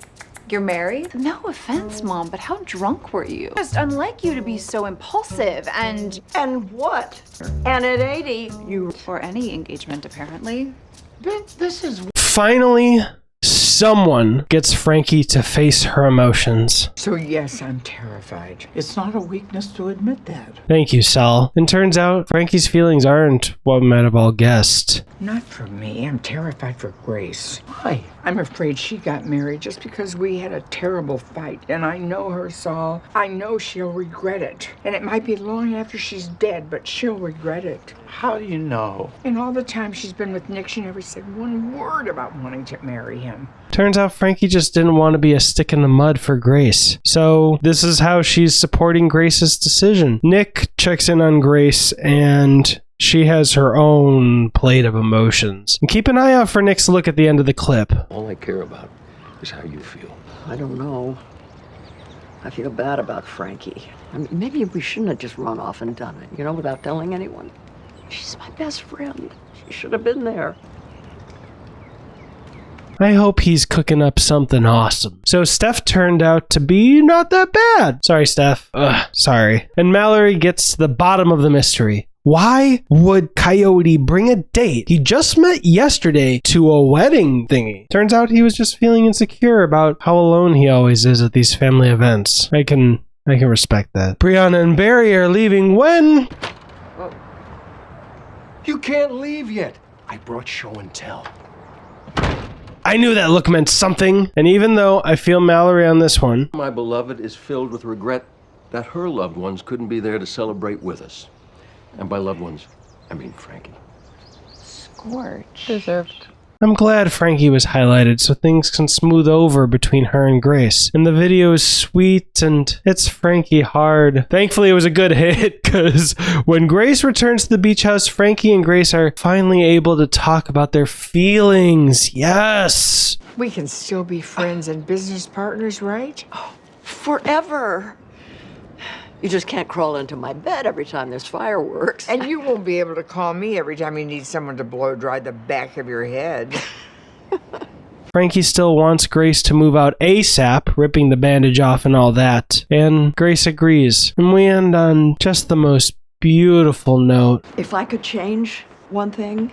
You're married? No offense, Mom, but how drunk were you? Just unlike you to be so impulsive and... And what? And at 80, you... Or any engagement, apparently. This is... Finally, someone gets Frankie to face her emotions. So yes, I'm terrified. It's not a weakness to admit that. Thank you, Saul. And turns out Frankie's feelings aren't what we might have all guessed. Not for me. I'm terrified for Grace. Why? I'm afraid she got married just because we had a terrible fight. And I know her, Saul. I know she'll regret it. And it might be long after she's dead, but she'll regret it. How do you know? And all the time she's been with Nick, she never said one word about wanting to marry him. Turns out Frankie just didn't want to be a stick in the mud for Grace. So this is how she's supporting Grace's decision. Nick checks in on Grace and she has her own plate of emotions. And keep an eye out for Nick's look at the end of the clip. All I care about is how you feel. I don't know. I feel bad about Frankie. I mean, maybe we shouldn't have just run off and done it, without telling anyone. She's my best friend. She should have been there. I hope he's cooking up something awesome. So Steph turned out to be not that bad. Sorry, Steph. Sorry. And Mallory gets to the bottom of the mystery. Why would Coyote bring a date he just met yesterday to a wedding thingy? Turns out he was just feeling insecure about how alone he always is at these family events. I can respect that. Brianna and Barry are leaving when... You can't leave yet. I brought show and tell. I knew that look meant something. And even though I feel Mallory on this one... My beloved is filled with regret that her loved ones couldn't be there to celebrate with us. And by loved ones, I mean Frankie. Scorch. Deserved. I'm glad Frankie was highlighted so things can smooth over between her and Grace. And the video is sweet and it's Frankie hard. Thankfully, it was a good hit because when Grace returns to the beach house, Frankie and Grace are finally able to talk about their feelings. Yes! We can still be friends and business partners, right? Oh, forever. You just can't crawl into my bed every time there's fireworks. And you won't be able to call me every time you need someone to blow dry the back of your head. Frankie still wants Grace to move out ASAP, ripping the bandage off and all that. And Grace agrees. And we end on just the most beautiful note. If I could change one thing,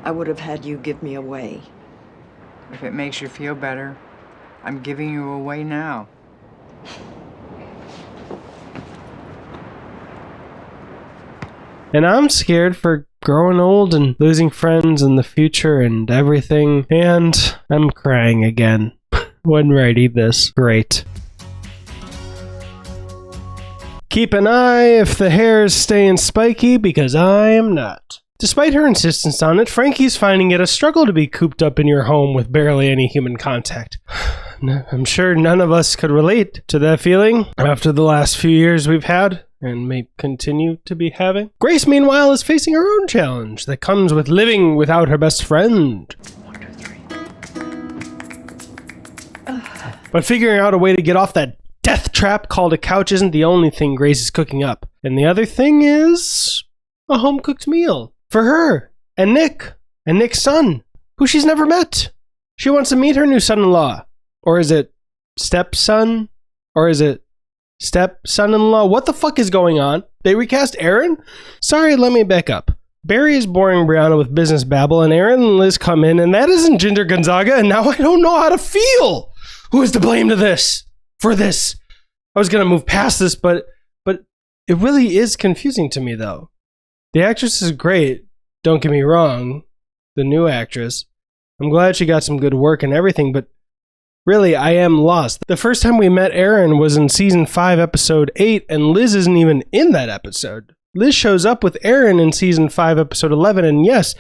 I would have had you give me away. If it makes you feel better, I'm giving you away now. And I'm scared for growing old and losing friends in the future and everything. And I'm crying again when writing this. Great. Keep an eye if the hair is staying spiky, because I am not. Despite her insistence on it, Frankie's finding it a struggle to be cooped up in your home with barely any human contact. I'm sure none of us could relate to that feeling after the last few years we've had, and may continue to be having. Grace, meanwhile, is facing her own challenge that comes with living without her best friend. 1, 2, 3. But figuring out a way to get off that death trap called a couch isn't the only thing Grace is cooking up. And the other thing is a home-cooked meal for her and Nick's son, who she's never met. She wants to meet her new son-in-law. Or is it stepson? Or is it step-son-in-law? What the fuck is going on? They recast Aaron? Sorry, let me back up. Barry is boring Brianna with business babble, and Aaron and Liz come in, and that isn't Ginger Gonzaga, and now I don't know how to feel. Who is to blame for this? I was gonna move past this, but it really is confusing to me, though. The actress is great, don't get me wrong, the new actress. I'm glad she got some good work and everything, but really, I am lost. The first time we met Aaron was in season 5, episode 8, and Liz isn't even in that episode. Liz shows up with Aaron in season 5, episode 11, and yes,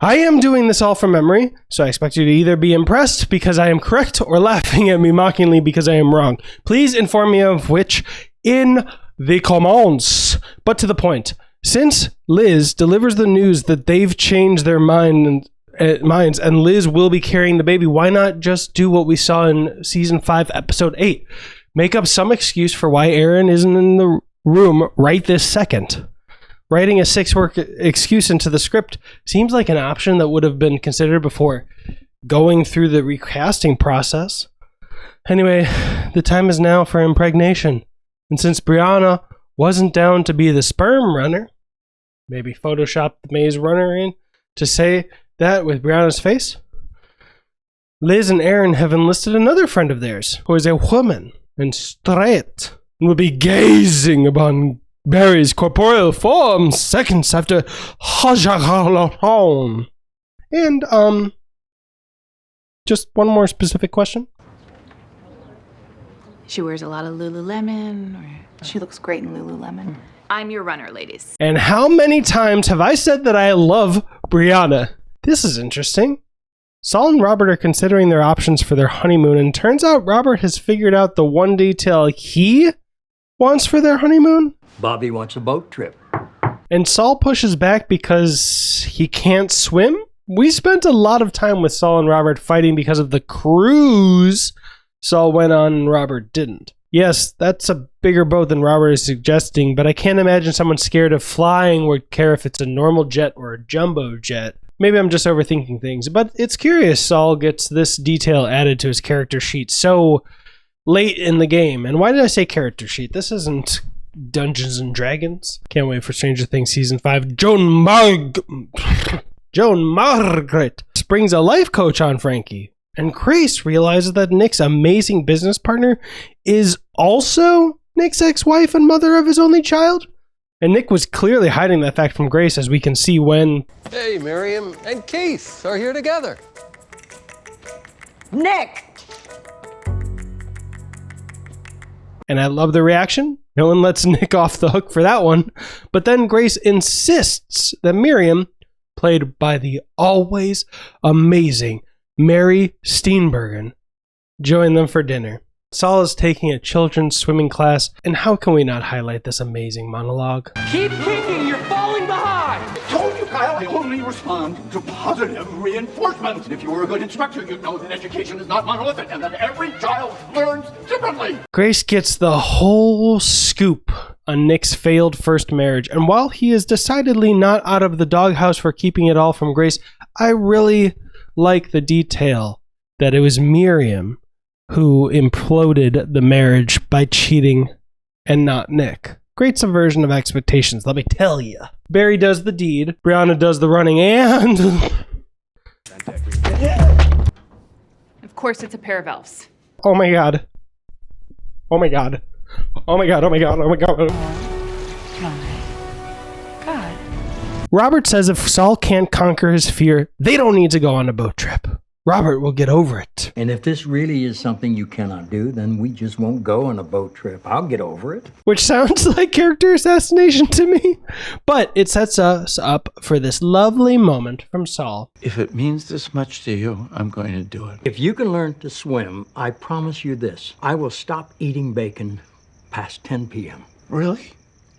I am doing this all from memory, so I expect you to either be impressed because I am correct or laughing at me mockingly because I am wrong. Please inform me of which in the comments. But to the point, since Liz delivers the news that they've changed their minds and Liz will be carrying the baby, why not just do what we saw in season 5, episode 8? Make up some excuse for why Aaron isn't in the room right this second. Writing a 6-word excuse into the script seems like an option that would have been considered before going through the recasting process. Anyway, the time is now for impregnation. And since Brianna wasn't down to be the sperm runner, maybe Photoshop the maze runner in to say that with Brianna's face. Liz and Aaron have enlisted another friend of theirs, who is a woman and straight, and will be gazing upon Barry's corporeal form seconds after And, just one more specific question. She wears a lot of Lululemon, or she looks great in Lululemon. I'm your runner, ladies. And how many times have I said that I love Brianna? This is interesting. Saul and Robert are considering their options for their honeymoon, and turns out Robert has figured out the one detail he wants for their honeymoon. Bobby wants a boat trip. And Saul pushes back because he can't swim? We spent a lot of time with Saul and Robert fighting because of the cruise Saul went on and Robert didn't. Yes, that's a bigger boat than Robert is suggesting, but I can't imagine someone scared of flying would care if it's a normal jet or a jumbo jet. Maybe I'm just overthinking things, but it's curious Saul gets this detail added to his character sheet so late in the game. And why did I say character sheet? This isn't Dungeons and Dragons. Can't wait for Stranger Things Season 5. Joan Margaret springs a life coach on Frankie. And Grace realizes that Nick's amazing business partner is also Nick's ex-wife and mother of his only child. And Nick was clearly hiding that fact from Grace, as we can see when... Hey, Miriam and Keith are here together. Nick! And I love the reaction. No one lets Nick off the hook for that one. But then Grace insists that Miriam, played by the always amazing Mary Steenburgen, join them for dinner. Saul is taking a children's swimming class, and how can we not highlight this amazing monologue? Keep kicking, you're falling behind! I told you, Kyle, I only respond to positive reinforcement. And if you were a good instructor, you'd know that education is not monolithic and that every child learns differently. Grace gets the whole scoop on Nick's failed first marriage, and while he is decidedly not out of the doghouse for keeping it all from Grace, I really like the detail that it was Miriam who imploded the marriage by cheating and not Nick. Great subversion of expectations, let me tell you. Barry does the deed, Brianna does the running, and... Of course it's a pair of elves. Oh my god. Oh my god. Oh my god, oh my god, oh my god. God. Robert says if Saul can't conquer his fear, they don't need to go on a boat trip. Robert will get over it. And if this really is something you cannot do, then we just won't go on a boat trip. I'll get over it. Which sounds like character assassination to me. But it sets us up for this lovely moment from Saul. If it means this much to you, I'm going to do it. If you can learn to swim, I promise you this. I will stop eating bacon past 10 p.m. Really?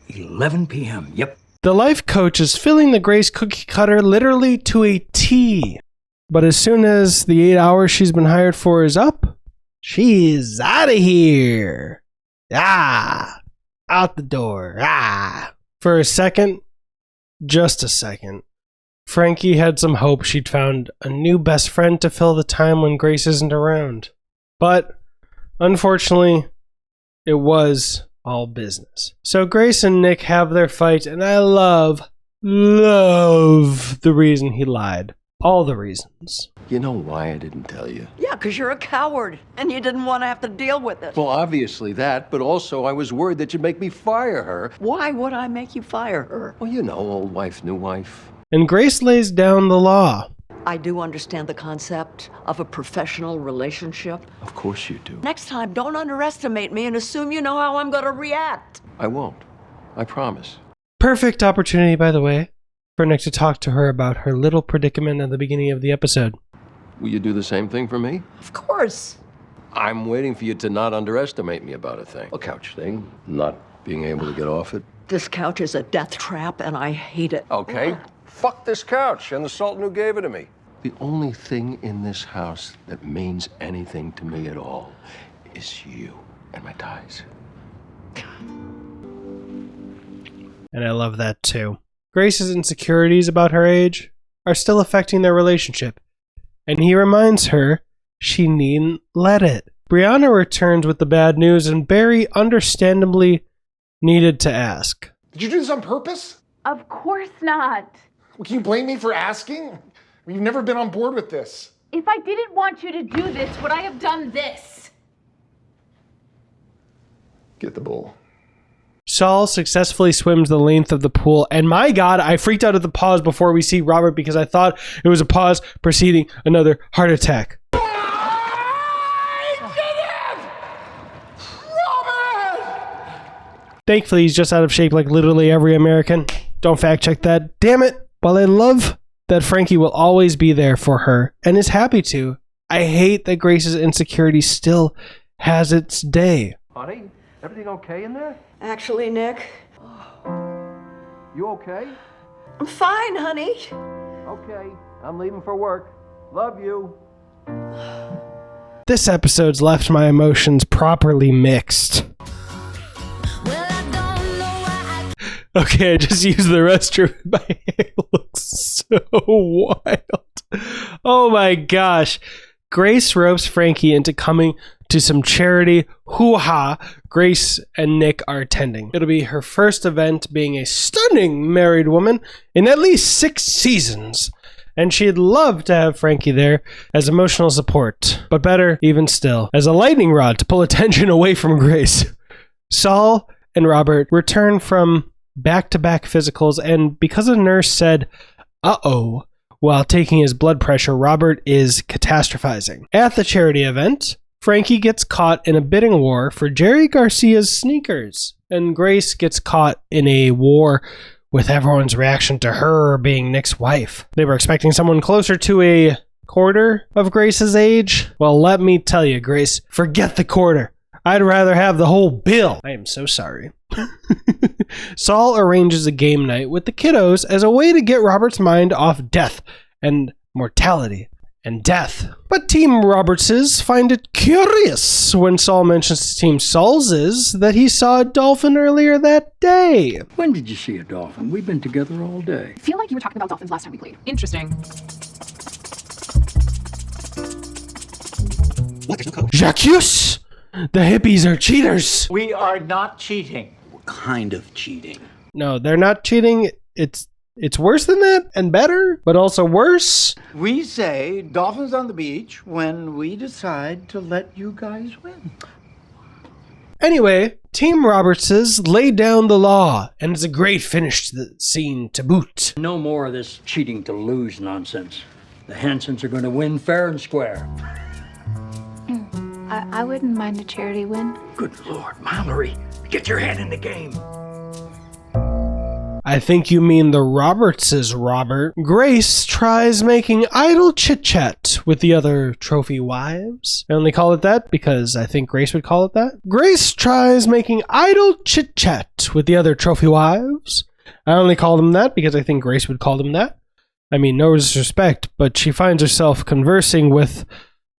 11 p.m., yep. The life coach is filling the Grace cookie cutter literally to a T. But as soon as the 8 hours she's been hired for is up, she's out of here. Ah, out the door. Ah. For a second, just a second, Frankie had some hope she'd found a new best friend to fill the time when Grace isn't around. But unfortunately, it was all business. So Grace and Nick have their fight, and I love the reason he lied. All the reasons. You know why I didn't tell you? Yeah, because you're a coward and you didn't want to have to deal with it. Well, obviously that, but also I was worried that you'd make me fire her. Why would I make you fire her? Well, you know, old wife, new wife. And Grace lays down the law. I do understand the concept of a professional relationship. Of course you do. Next time, don't underestimate me and assume you know how I'm going to react. I won't. I promise. Perfect opportunity, by the way, for Nick to talk to her about her little predicament at the beginning of the episode. Will you do the same thing for me? Of course. I'm waiting for you to not underestimate me about a thing. A couch thing, not being able to get off it. This couch is a death trap and I hate it. Okay, fuck this couch and the sultan who gave it to me. The only thing in this house that means anything to me at all is you and my ties. And I love that too. Grace's insecurities about her age are still affecting their relationship, and he reminds her she needn't let it. Brianna returns with the bad news, and Barry understandably needed to ask. Did you do this on purpose? Of course not. Well, can you blame me for asking? You've never been on board with this. If I didn't want you to do this, would I have done this? Get the bull. Saul successfully swims the length of the pool, and my god, I freaked out at the pause before we see Robert because I thought it was a pause preceding another heart attack. Thankfully, he's just out of shape like literally every American. Don't fact check that. Damn it. While I love that Frankie will always be there for her and is happy to. I hate that Grace's insecurity still has its day. Honey, everything okay in there? Actually, Nick, You okay? I'm fine, honey. Okay, I'm leaving for work. Love you. This episode's left my emotions properly mixed. Okay, I just used the restroom. My hair looks so wild. Oh my gosh. Grace ropes Frankie into coming to some charity hoo-ha Grace and Nick are attending. It'll be her first event being a stunning married woman in at least 6 seasons. And she'd love to have Frankie there as emotional support. But better, even still, as a lightning rod to pull attention away from Grace. Saul and Robert return from back-to-back physicals, and because a nurse said, uh-oh, while taking his blood pressure, Robert is catastrophizing. At the charity event, Frankie gets caught in a bidding war for Jerry Garcia's sneakers, and Grace gets caught in a war with everyone's reaction to her being Nick's wife. They were expecting someone closer to a quarter of Grace's age. Well, let me tell you, Grace, forget the quarter. I'd rather have the whole bill. I am so sorry. Saul arranges a game night with the kiddos as a way to get Robert's mind off death and mortality and death. But Team Robertses find it curious when Saul mentions to Team Saulses that he saw a dolphin earlier that day. When did you see a dolphin? We've been together all day. I feel like you were talking about dolphins last time we played. Interesting. What? There's no code? Jacques! The hippies are cheaters. We are not cheating. What kind of cheating? No, they're not cheating. It's worse than that and better, but also worse. We say dolphins on the beach when we decide to let you guys win. Anyway, Team Robertses laid down the law, and it's a great finish to the scene to boot. No more of this cheating to lose nonsense. The Hansons are going to win fair and square. I wouldn't mind a charity win. Good Lord, Mallory, get your head in the game. I think you mean the Robertses, Robert. Grace tries making idle chit-chat with the other trophy wives. I only call it that because I think Grace would call it that. Grace tries making idle chit-chat with the other trophy wives. I only call them that because I think Grace would call them that. I mean, no disrespect, but she finds herself conversing with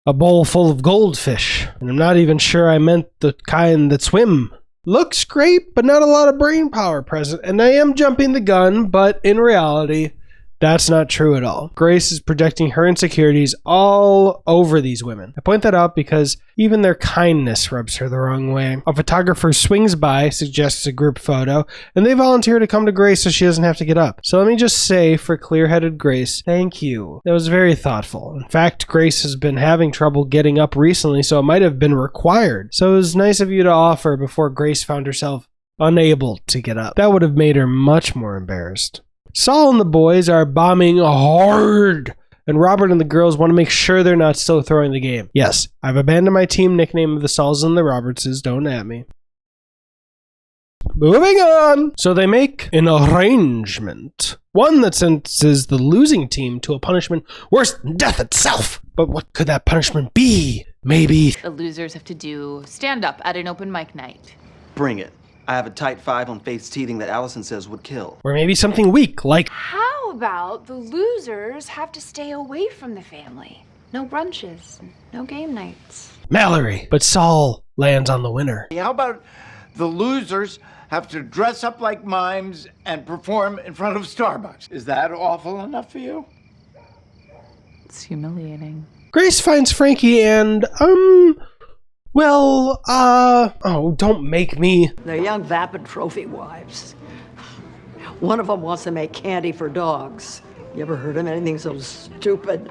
a bowl full of goldfish. And I'm not even sure I meant the kind that swim. Looks great, but not a lot of brain power present. And I am jumping the gun, but in reality, that's not true at all. Grace is projecting her insecurities all over these women. I point that out because even their kindness rubs her the wrong way. A photographer swings by, suggests a group photo, and they volunteer to come to Grace so she doesn't have to get up. So let me just say, for clear-headed Grace, thank you. That was very thoughtful. In fact, Grace has been having trouble getting up recently, so it might have been required. So it was nice of you to offer before Grace found herself unable to get up. That would have made her much more embarrassed. Saul and the boys are bombing hard, and Robert and the girls want to make sure they're not still throwing the game. Yes, I've abandoned my team nickname of the Sauls and the Robertses, don't at me. Moving on! So they make an arrangement. One that sentences the losing team to a punishment worse than death itself. But what could that punishment be? Maybe The losers have to do stand-up at an open mic night. Bring it. I have a tight 5 on Faith's teething that Allison says would kill. Or maybe something weak, like How about the losers have to stay away from the family? No brunches, no game nights. Mallory. But Saul lands on the winner. How about the losers have to dress up like mimes and perform in front of Starbucks? Is that awful enough for you? It's humiliating. Grace finds Frankie and, oh, don't make me. They're young vapid trophy wives. One of them wants to make candy for dogs. You ever heard of anything so stupid?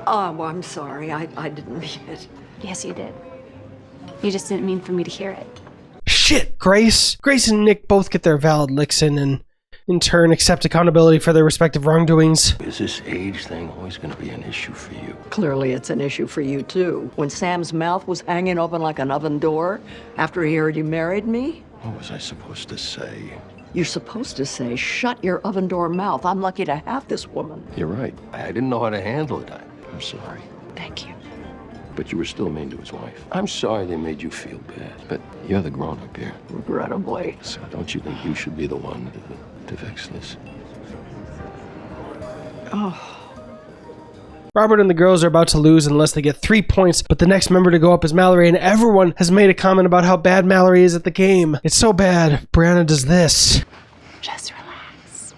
Oh, well, I'm sorry. I didn't mean it. Yes, you did. You just didn't mean for me to hear it. Shit, Grace. Grace and Nick both get their valid licks in and in turn accept accountability for their respective wrongdoings. Is this age thing always going to be an issue for you? Clearly, it's an issue for you, too. When Sam's mouth was hanging open like an oven door after he heard you married me, What was I supposed to say? You're supposed to say, shut your oven door mouth. I'm lucky to have this woman. You're right. I didn't know how to handle it. I'm sorry. Thank you. But you were still mean to his wife. I'm sorry they made you feel bad, but you're the grown-up here. Regrettably. So don't you think you should be the one to fix this? Oh. Robert and the girls are about to lose unless they get 3 points, but the next member to go up is Mallory, and everyone has made a comment about how bad Mallory is at the game. It's so bad, Brianna does this. Just relax.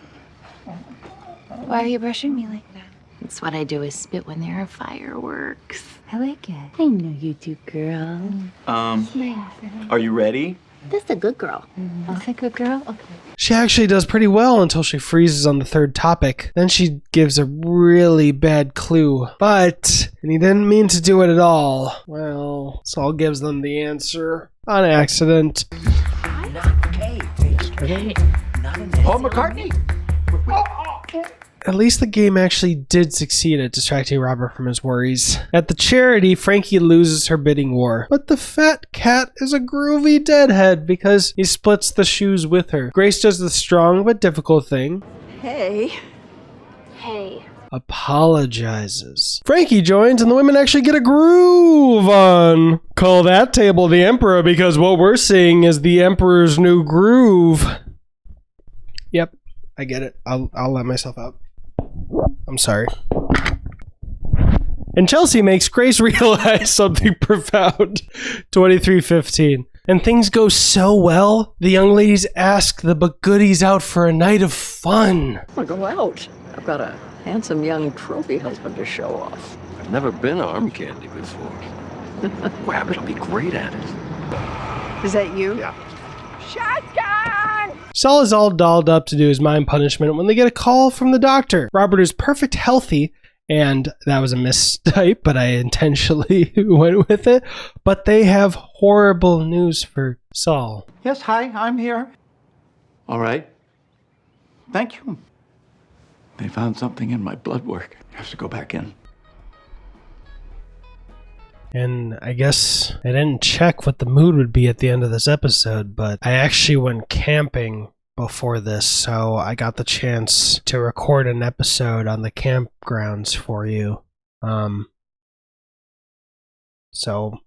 Why are you brushing me like that? It's what I do is spit when there are fireworks. I like it. I know you do, girl. Are you ready? That's a good girl. That's a good girl? Okay. She actually does pretty well until she freezes on the third topic. Then she gives a really bad clue. And he didn't mean to do it at all. Well, Saul gives them the answer on accident. Paul McCartney. At least the game actually did succeed at distracting Robert from his worries. At the charity, Frankie loses her bidding war. But the fat cat is a groovy deadhead because he splits the shoes with her. Grace does the strong but difficult thing. Hey. Hey. Apologizes. Frankie joins and the women actually get a groove on. Call that table the Emperor because what we're seeing is the Emperor's new groove. Yep, I get it. I'll let myself out. I'm sorry. And Chelsea makes Grace realize something profound. 23:15. And things go so well, the young ladies ask the goodies out for a night of fun. I want to go out. I've got a handsome young trophy husband to show off. I've never been arm candy before. Wow, but I'll be great at it. Is that you? Yeah. Shotgun! Saul is all dolled up to do his mime punishment when they get a call from the doctor. Robert is perfect healthy, and that was a mistype, but I intentionally went with it. But they have horrible news for Saul. Yes, hi, I'm here. All right. Thank you. They found something in my blood work. I have to go back in. And I guess I didn't check what the mood would be at the end of this episode, but I actually went camping before this, so I got the chance to record an episode on the campgrounds for you. So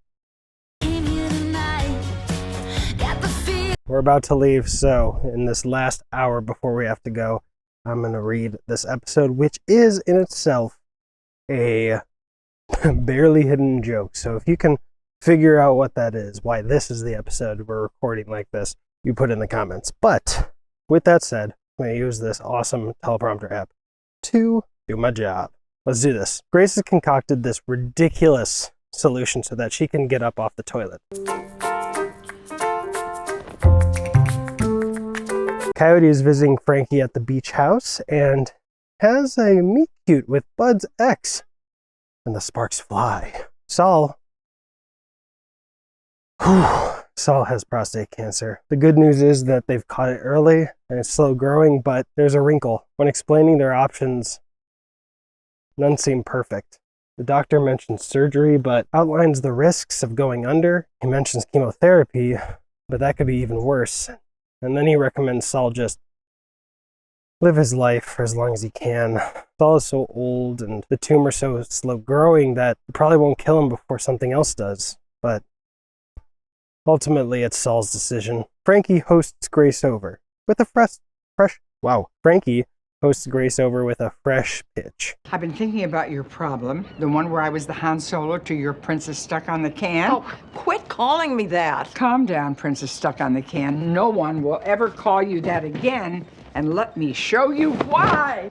we're about to leave, so in this last hour before we have to go, I'm going to read this episode, which is in itself a barely hidden joke. So if you can figure out what that is, why this is the episode we're recording like this, you put in the comments. But with that said, I'm going to use this awesome teleprompter app to do my job. Let's do this. Grace has concocted this ridiculous solution so that she can get up off the toilet. Coyote is visiting Frankie at the beach house and has a meet cute with Bud's ex. And the sparks fly. Saul has prostate cancer. The good news is that they've caught it early and it's slow growing, but there's a wrinkle. When explaining their options, none seem perfect. The doctor mentions surgery, but outlines the risks of going under. He mentions chemotherapy, but that could be even worse. And then he recommends Saul just live his life for as long as he can. Saul is so old and the tumor so slow growing that it probably won't kill him before something else does. But ultimately, it's Saul's decision. Frankie hosts Grace over with a Frankie hosts Grace over with a fresh pitch. I've been thinking about your problem, the one where I was the Han Solo to your Princess Stuck on the Can. Oh, quit calling me that. Calm down, Princess Stuck on the Can. No one will ever call you that again, and let me show you why.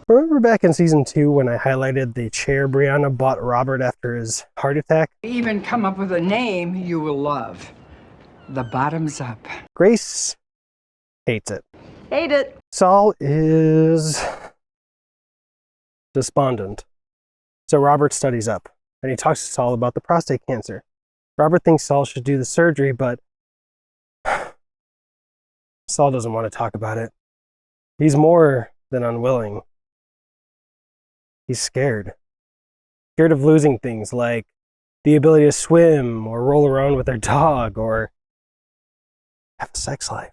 Remember back in season 2 when I highlighted the chair Brianna bought Robert after his heart attack? Even come up with a name you will love. The Bottoms Up. Grace hates it. Hate it. Saul is despondent. So Robert studies up and he talks to Saul about the prostate cancer. Robert thinks Saul should do the surgery, but Saul doesn't want to talk about it. He's more than unwilling. He's scared. Scared of losing things like the ability to swim or roll around with their dog or have a sex life.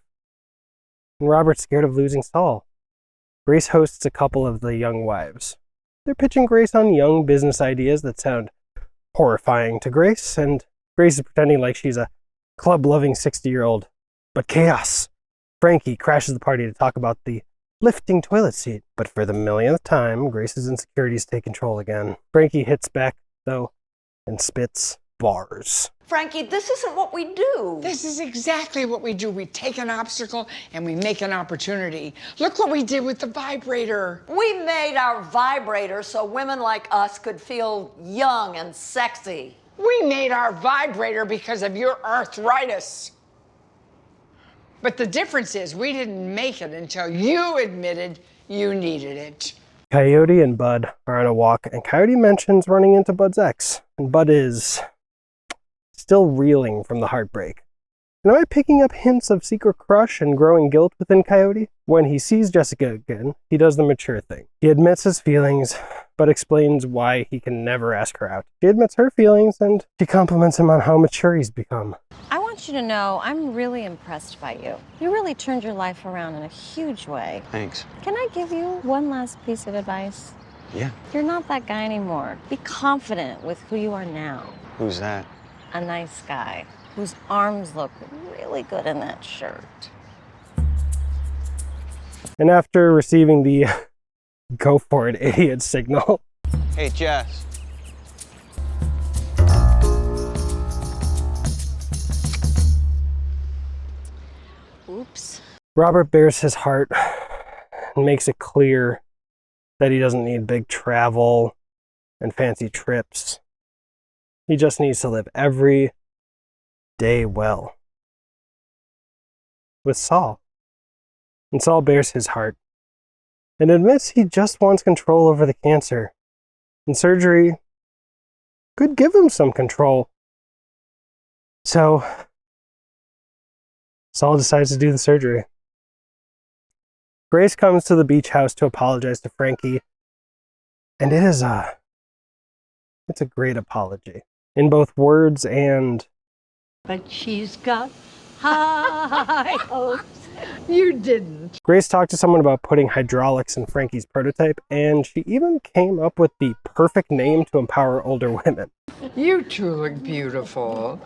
And Robert's scared of losing Saul. Grace hosts a couple of the young wives. They're pitching Grace on young business ideas that sound horrifying to Grace, and Grace is pretending like she's a club-loving 60-year-old. But chaos! Frankie crashes the party to talk about the lifting toilet seat. But for the millionth time, Grace's insecurities take control again. Frankie hits back, though, and spits bars. Frankie, this isn't what we do. This is exactly what we do. We take an obstacle and we make an opportunity. Look what we did with the vibrator. We made our vibrator so women like us could feel young and sexy. We made our vibrator because of your arthritis. But the difference is we didn't make it until you admitted you needed it. Coyote and Bud are on a walk, and Coyote mentions running into Bud's ex, and Bud is still reeling from the heartbreak. And am I picking up hints of secret crush and growing guilt within Coyote? When he sees Jessica again, he does the mature thing. He admits his feelings, but explains why he can never ask her out. She admits her feelings, and she compliments him on how mature he's become. I want you to know I'm really impressed by you. You really turned your life around in a huge way. Thanks. Can I give you one last piece of advice? Yeah. You're not that guy anymore. Be confident with who you are now. Who's that? A nice guy whose arms look really good in that shirt. And after receiving the go for it, idiot signal. Hey, Jess. Oops. Robert bears his heart and makes it clear that he doesn't need big travel and fancy trips. He just needs to live every day well with Saul. And Saul bears his heart and admits he just wants control over the cancer. And surgery could give him some control. So Saul decides to do the surgery. Grace comes to the beach house to apologize to Frankie, and it's a great apology in both words and. But she's got high hopes. You didn't. Grace talked to someone about putting hydraulics in Frankie's prototype, and she even came up with the perfect name to empower older women. You two look beautiful.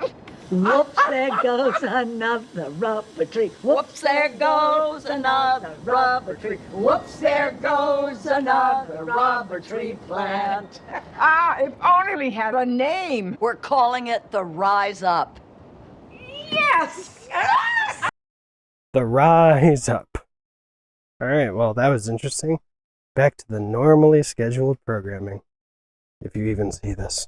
Whoops, there goes another rubber tree. Whoops, there goes another rubber tree. Whoops, there goes another rubber tree plant. If only we had a name. We're calling it the Rise Up. Yes! The Rise Up. All right, well, that was interesting. Back to the normally scheduled programming, if you even see this.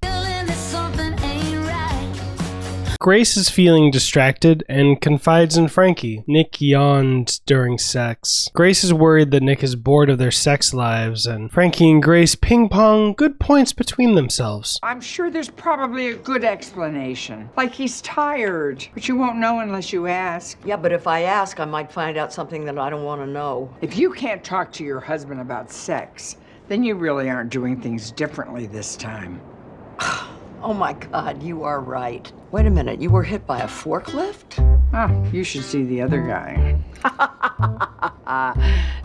Grace is feeling distracted and confides in Frankie. Nick yawned during sex. Grace is worried that Nick is bored of their sex lives, and Frankie and Grace ping-pong good points between themselves. I'm sure there's probably a good explanation. Like he's tired, but you won't know unless you ask. Yeah, but if I ask, I might find out something that I don't want to know. If you can't talk to your husband about sex, then you really aren't doing things differently this time. Oh my God, you are right. Wait a minute, you were hit by a forklift? Oh, you should see the other guy.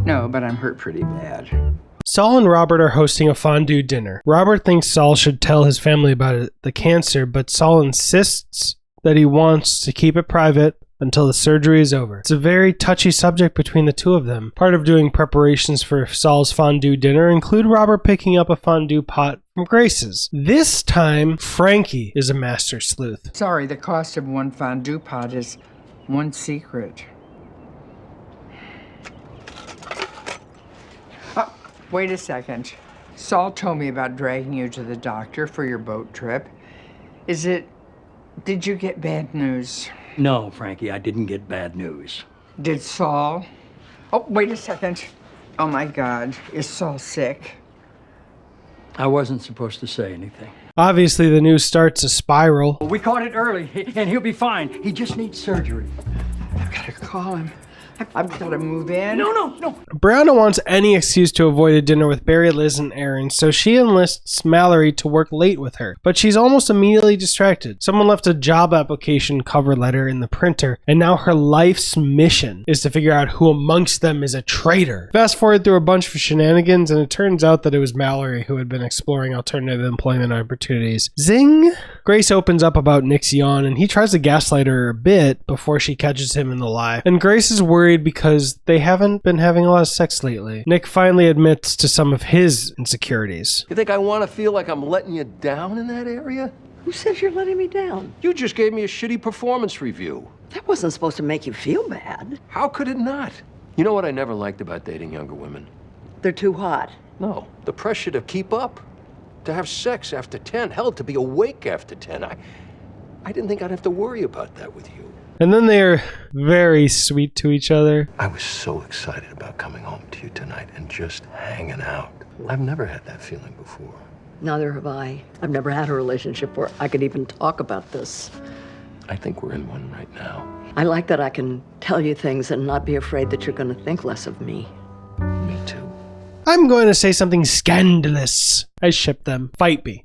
No, but I'm hurt pretty bad. Saul and Robert are hosting a fondue dinner. Robert thinks Saul should tell his family about the cancer, but Saul insists that he wants to keep it private until the surgery is over. It's a very touchy subject between the two of them. Part of doing preparations for Saul's fondue dinner include Robert picking up a fondue pot from Grace's. This time, Frankie is a master sleuth. Sorry, the cost of one fondue pot is one secret. Oh, wait a second. Saul told me about dragging you to the doctor for your boat trip. Did you get bad news? No, Frankie, I didn't get bad news. Did Saul? Oh, wait a second. Oh my God, is Saul sick? I wasn't supposed to say anything. Obviously, the news starts a spiral. We caught it early, and he'll be fine. He just needs surgery. I've got to call him. I've got to move in. No. Brianna wants any excuse to avoid a dinner with Barry, Liz, and Aaron, so she enlists Mallory to work late with her. But she's almost immediately distracted. Someone left a job application cover letter in the printer, and now her life's mission is to figure out who amongst them is a traitor. Fast forward through a bunch of shenanigans, and it turns out that it was Mallory who had been exploring alternative employment opportunities. Zing! Grace opens up about Nick's yawn, and he tries to gaslight her a bit before she catches him in the lie. And Grace is worried because they haven't been having a lot of sex lately. Nick finally admits to some of his insecurities. You think I want to feel like I'm letting you down in that area? Who says you're letting me down? You just gave me a shitty performance review. That wasn't supposed to make you feel bad. How could it not? You know what I never liked about dating younger women? They're too hot. No, the pressure to keep up, to have sex after 10, hell, to be awake after 10. I didn't think I'd have to worry about that with you. And then they are very sweet to each other. I was so excited about coming home to you tonight and just hanging out. I've never had that feeling before. Neither have I. I've never had a relationship where I could even talk about this. I think we're in one right now. I like that I can tell you things and not be afraid that you're going to think less of me. Me too. I'm going to say something scandalous. I ship them. Fight me.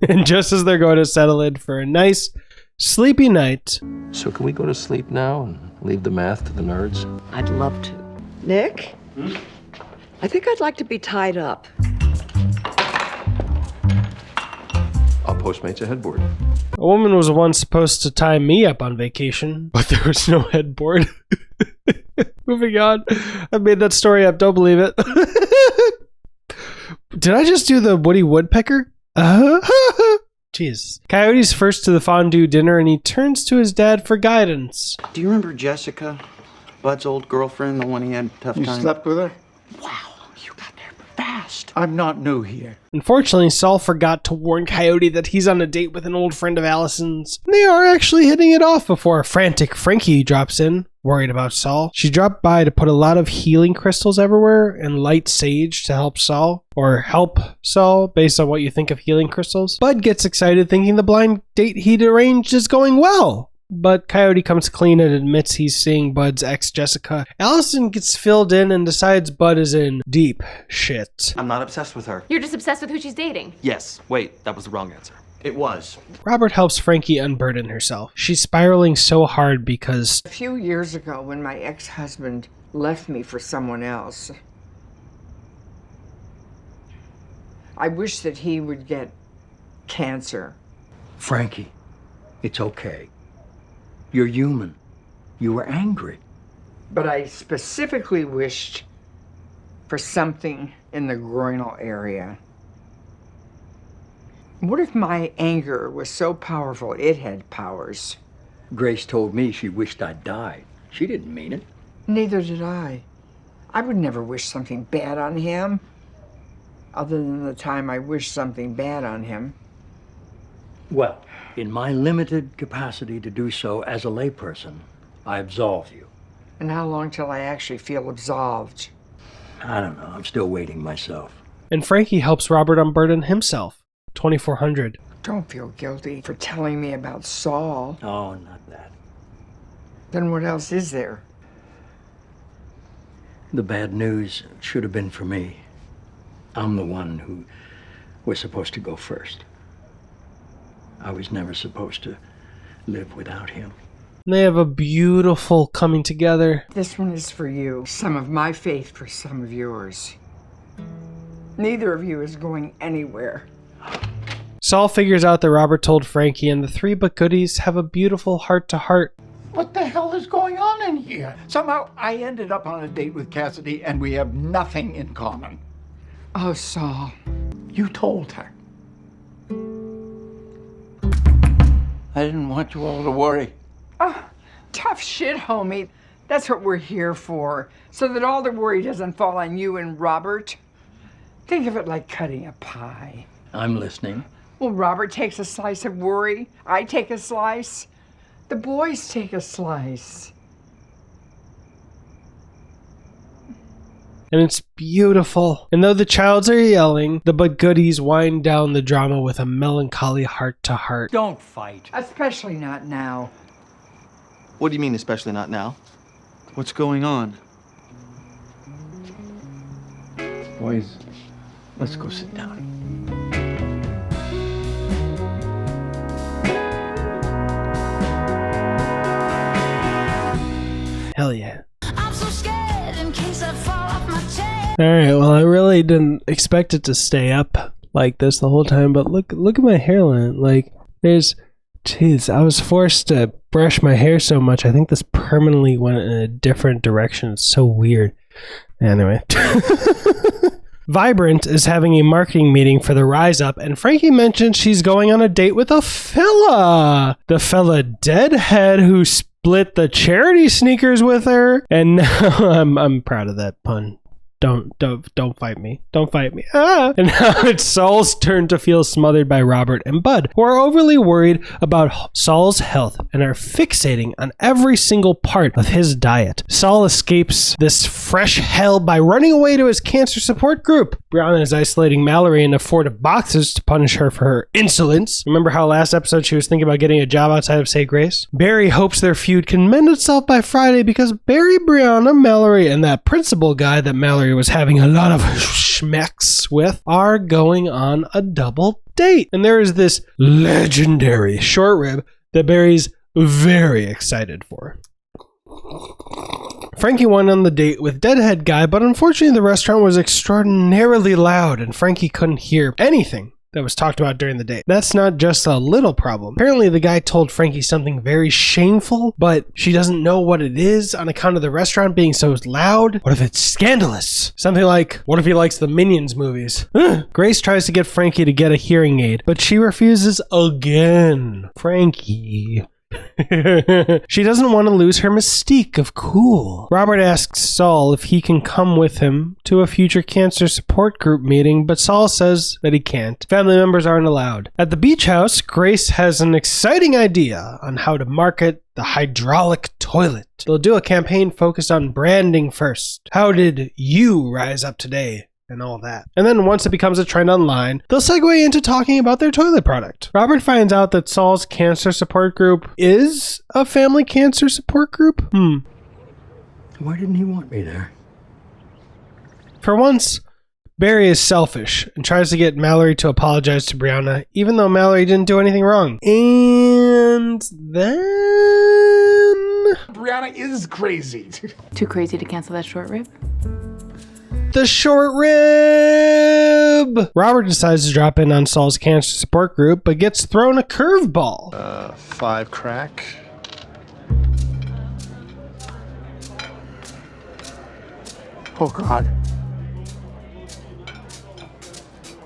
And just as they're going to settle in for a nice, sleepy night. So can we go to sleep now and leave the math to the nerds? I'd love to. Nick? I think I'd like to be tied up. I'll Postmates a headboard. A woman was once supposed to tie me up on vacation, but there was no headboard. Moving on. I made that story up. Don't believe it. Did I just do the Woody Woodpecker? Jeez. Coyote's first to the fondue dinner, and he turns to his dad for guidance. Do you remember Jessica, Bud's old girlfriend, the one he had a tough You time? slept with her? Wow, you got there fast. I'm not new here. Unfortunately, Saul forgot to warn Coyote that he's on a date with an old friend of Allison's. They are actually hitting it off before a frantic Frankie drops in, worried about Saul. She dropped by to put a lot of healing crystals everywhere and light sage to help Saul based on what you think of healing crystals. Bud gets excited thinking the blind date he'd arranged is going well. But Coyote comes clean and admits he's seeing Bud's ex Jessica. Allison gets filled in and decides Bud is in deep shit. I'm not obsessed with her. You're just obsessed with who she's dating. Yes. Wait, that was the wrong answer. It was. Robert helps Frankie unburden herself. She's spiraling so hard because A few years ago, when my ex-husband left me for someone else, I wish that he would get cancer. Frankie, it's okay. You're human. You were angry. But I specifically wished for something in the groinal area. What if my anger was so powerful it had powers? Grace told me she wished I'd died. She didn't mean it. Neither did I. I would never wish something bad on him, other than the time I wished something bad on him. Well, in my limited capacity to do so as a layperson, I absolve you. And how long till I actually feel absolved? I don't know. I'm still waiting myself. and Frankie helps Robert unburden himself. 2400. Don't feel guilty for telling me about Saul. Oh, not that. Then what else is there? The bad news should have been for me. I'm the one who was supposed to go first. I was never supposed to live without him. They have a beautiful coming together. This one is for you. Some of my faith for some of yours. Neither of you is going anywhere. Saul figures out that Robert told Frankie, and the three but goodies have a beautiful heart-to-heart. What the hell is going on in here? Somehow I ended up on a date with Cassidy and we have nothing in common. Oh, Saul. You told her. I didn't want you all to worry. Oh, tough shit, homie. That's what we're here for, so that all the worry doesn't fall on you and Robert. Think of it like cutting a pie. I'm listening. Well, Robert takes a slice of worry. I take a slice. The boys take a slice. And it's beautiful. And though the childs are yelling, the but goodies wind down the drama with a melancholy heart-to-heart. Don't fight. Especially not now. What do you mean, especially not now? What's going on? Boys, let's go sit down. Hell yeah. Alright, well, I really didn't expect it to stay up like this the whole time, but look at my hairline. Like, jeez, I was forced to brush my hair so much, I think this permanently went in a different direction. It's so weird. Anyway. Vibrant is having a marketing meeting for the Rise Up, and Frankie mentions she's going on a date with a fella. The fella Deadhead who split the charity sneakers with her, and now I'm proud of that pun. Don't fight me. Don't fight me. Ah! And now it's Saul's turn to feel smothered by Robert and Bud, who are overly worried about Saul's health and are fixating on every single part of his diet. Saul escapes this fresh hell by running away to his cancer support group. Brianna is isolating Mallory in a fort of boxes to punish her for her insolence. Remember how last episode she was thinking about getting a job outside of Say Grace? Barry hopes their feud can mend itself by Friday because Barry, Brianna, Mallory, and that principal guy that Mallory was having a lot of schmecks with are going on a double date. And there is this legendary short rib that Barry's very excited for. Frankie went on the date with Deadhead Guy, but unfortunately the restaurant was extraordinarily loud and Frankie couldn't hear anything that was talked about during the date. That's not just a little problem. Apparently the guy told Frankie something very shameful, but she doesn't know what it is on account of the restaurant being so loud. What if it's scandalous? Something like, what if he likes the Minions movies? Grace tries to get Frankie to get a hearing aid, but she refuses again. Frankie. She doesn't want to lose her mystique of cool. Robert asks Saul if he can come with him to a future cancer support group meeting, but Saul says that he can't. Family members aren't allowed. At the beach house, Grace has an exciting idea on how to market the hydraulic toilet. They'll do a campaign focused on branding first. How did you rise up today? And all that. And then once it becomes a trend online, they'll segue into talking about their toilet product. Robert finds out that Saul's cancer support group is a family cancer support group. Why didn't he want me there? For once, Barry is selfish and tries to get Mallory to apologize to Brianna, even though Mallory didn't do anything wrong. And then... Brianna is crazy. Too crazy to cancel that short rib? The short rib! Robert decides to drop in on Saul's cancer support group, but gets thrown a curveball. 5 crack. Oh, God.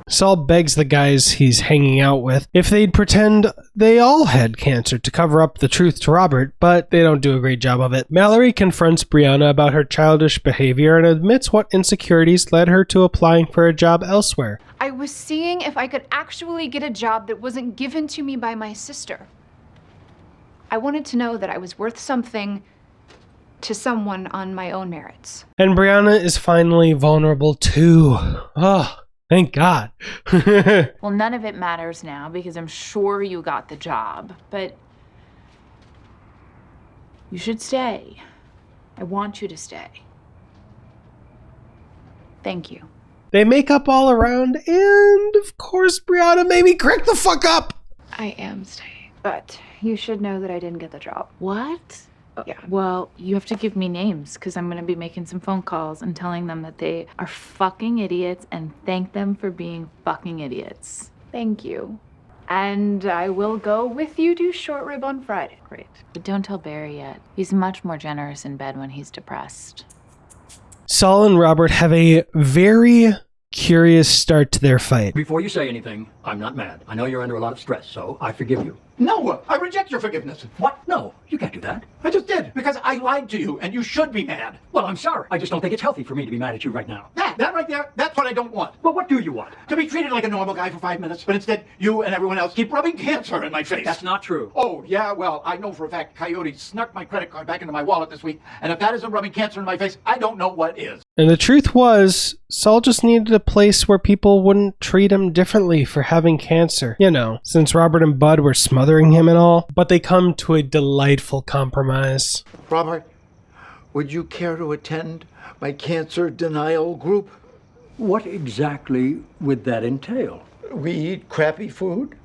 Saul begs the guys he's hanging out with if they'd pretend they all had cancer to cover up the truth to Robert, but they don't do a great job of it. Mallory confronts Brianna about her childish behavior and admits what insecurities led her to applying for a job elsewhere. I was seeing if I could actually get a job that wasn't given to me by my sister. I wanted to know that I was worth something to someone on my own merits. And Brianna is finally vulnerable too. Oh. Thank God. Well, none of it matters now because I'm sure you got the job, but you should stay. I want you to stay. Thank you. They make up all around, and of course, Brianna made me crack the fuck up. I am staying, but you should know that I didn't get the job. What? Yeah. Well, you have to give me names because I'm going to be making some phone calls and telling them that they are fucking idiots and thank them for being fucking idiots. Thank you. And I will go with you to short rib on Friday. Great. But don't tell Barry yet. He's much more generous in bed when he's depressed. Saul and Robert have a very curious start to their fight. Before you say anything, I'm not mad. I know you're under a lot of stress, so I forgive you. No, I reject your forgiveness. What? No, you can't do that. I just did, because I lied to you, and you should be mad. Well, I'm sorry. I just don't think it's healthy for me to be mad at you right now. That right there, that's what I don't want. Well, what do you want? To be treated like a normal guy for 5 minutes, but instead you and everyone else keep rubbing cancer in my face. That's not true. Oh, yeah, well, I know for a fact Coyote snuck my credit card back into my wallet this week, and if that isn't rubbing cancer in my face, I don't know what is. And the truth was, Saul just needed a place where people wouldn't treat him differently for having cancer. You know, since Robert and Bud were smothering him and all. But they come to a delightful compromise. Robert, Would you care to attend my cancer denial group? What exactly would that entail? We eat crappy food,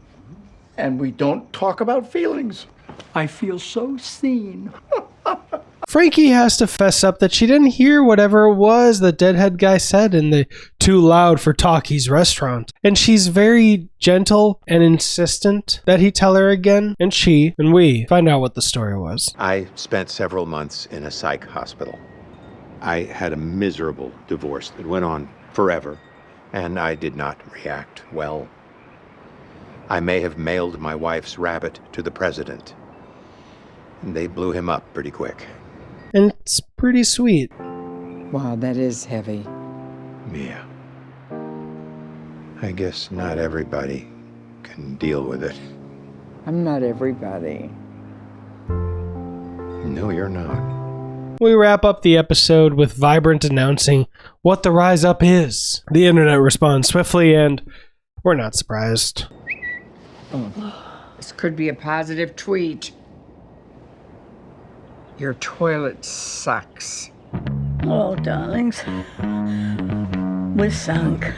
and we don't talk about feelings. I feel so seen. Frankie has to fess up that she didn't hear whatever it was the deadhead guy said in the Too Loud for Talkies restaurant. And she's very gentle and insistent that he tell her again. And she and we find out what the story was. I spent several months in a psych hospital. I had a miserable divorce that went on forever, and I did not react well. I may have mailed my wife's rabbit to the president. And they blew him up pretty quick. And it's pretty sweet. Wow, that is heavy. Yeah. I guess not everybody can deal with it. I'm not everybody. No, you're not. We wrap up the episode with Vibrant announcing what the Rise Up is. The internet responds swiftly, and we're not surprised. Oh, this could be a positive tweet. Your toilet sucks. Oh, darlings. We're sunk.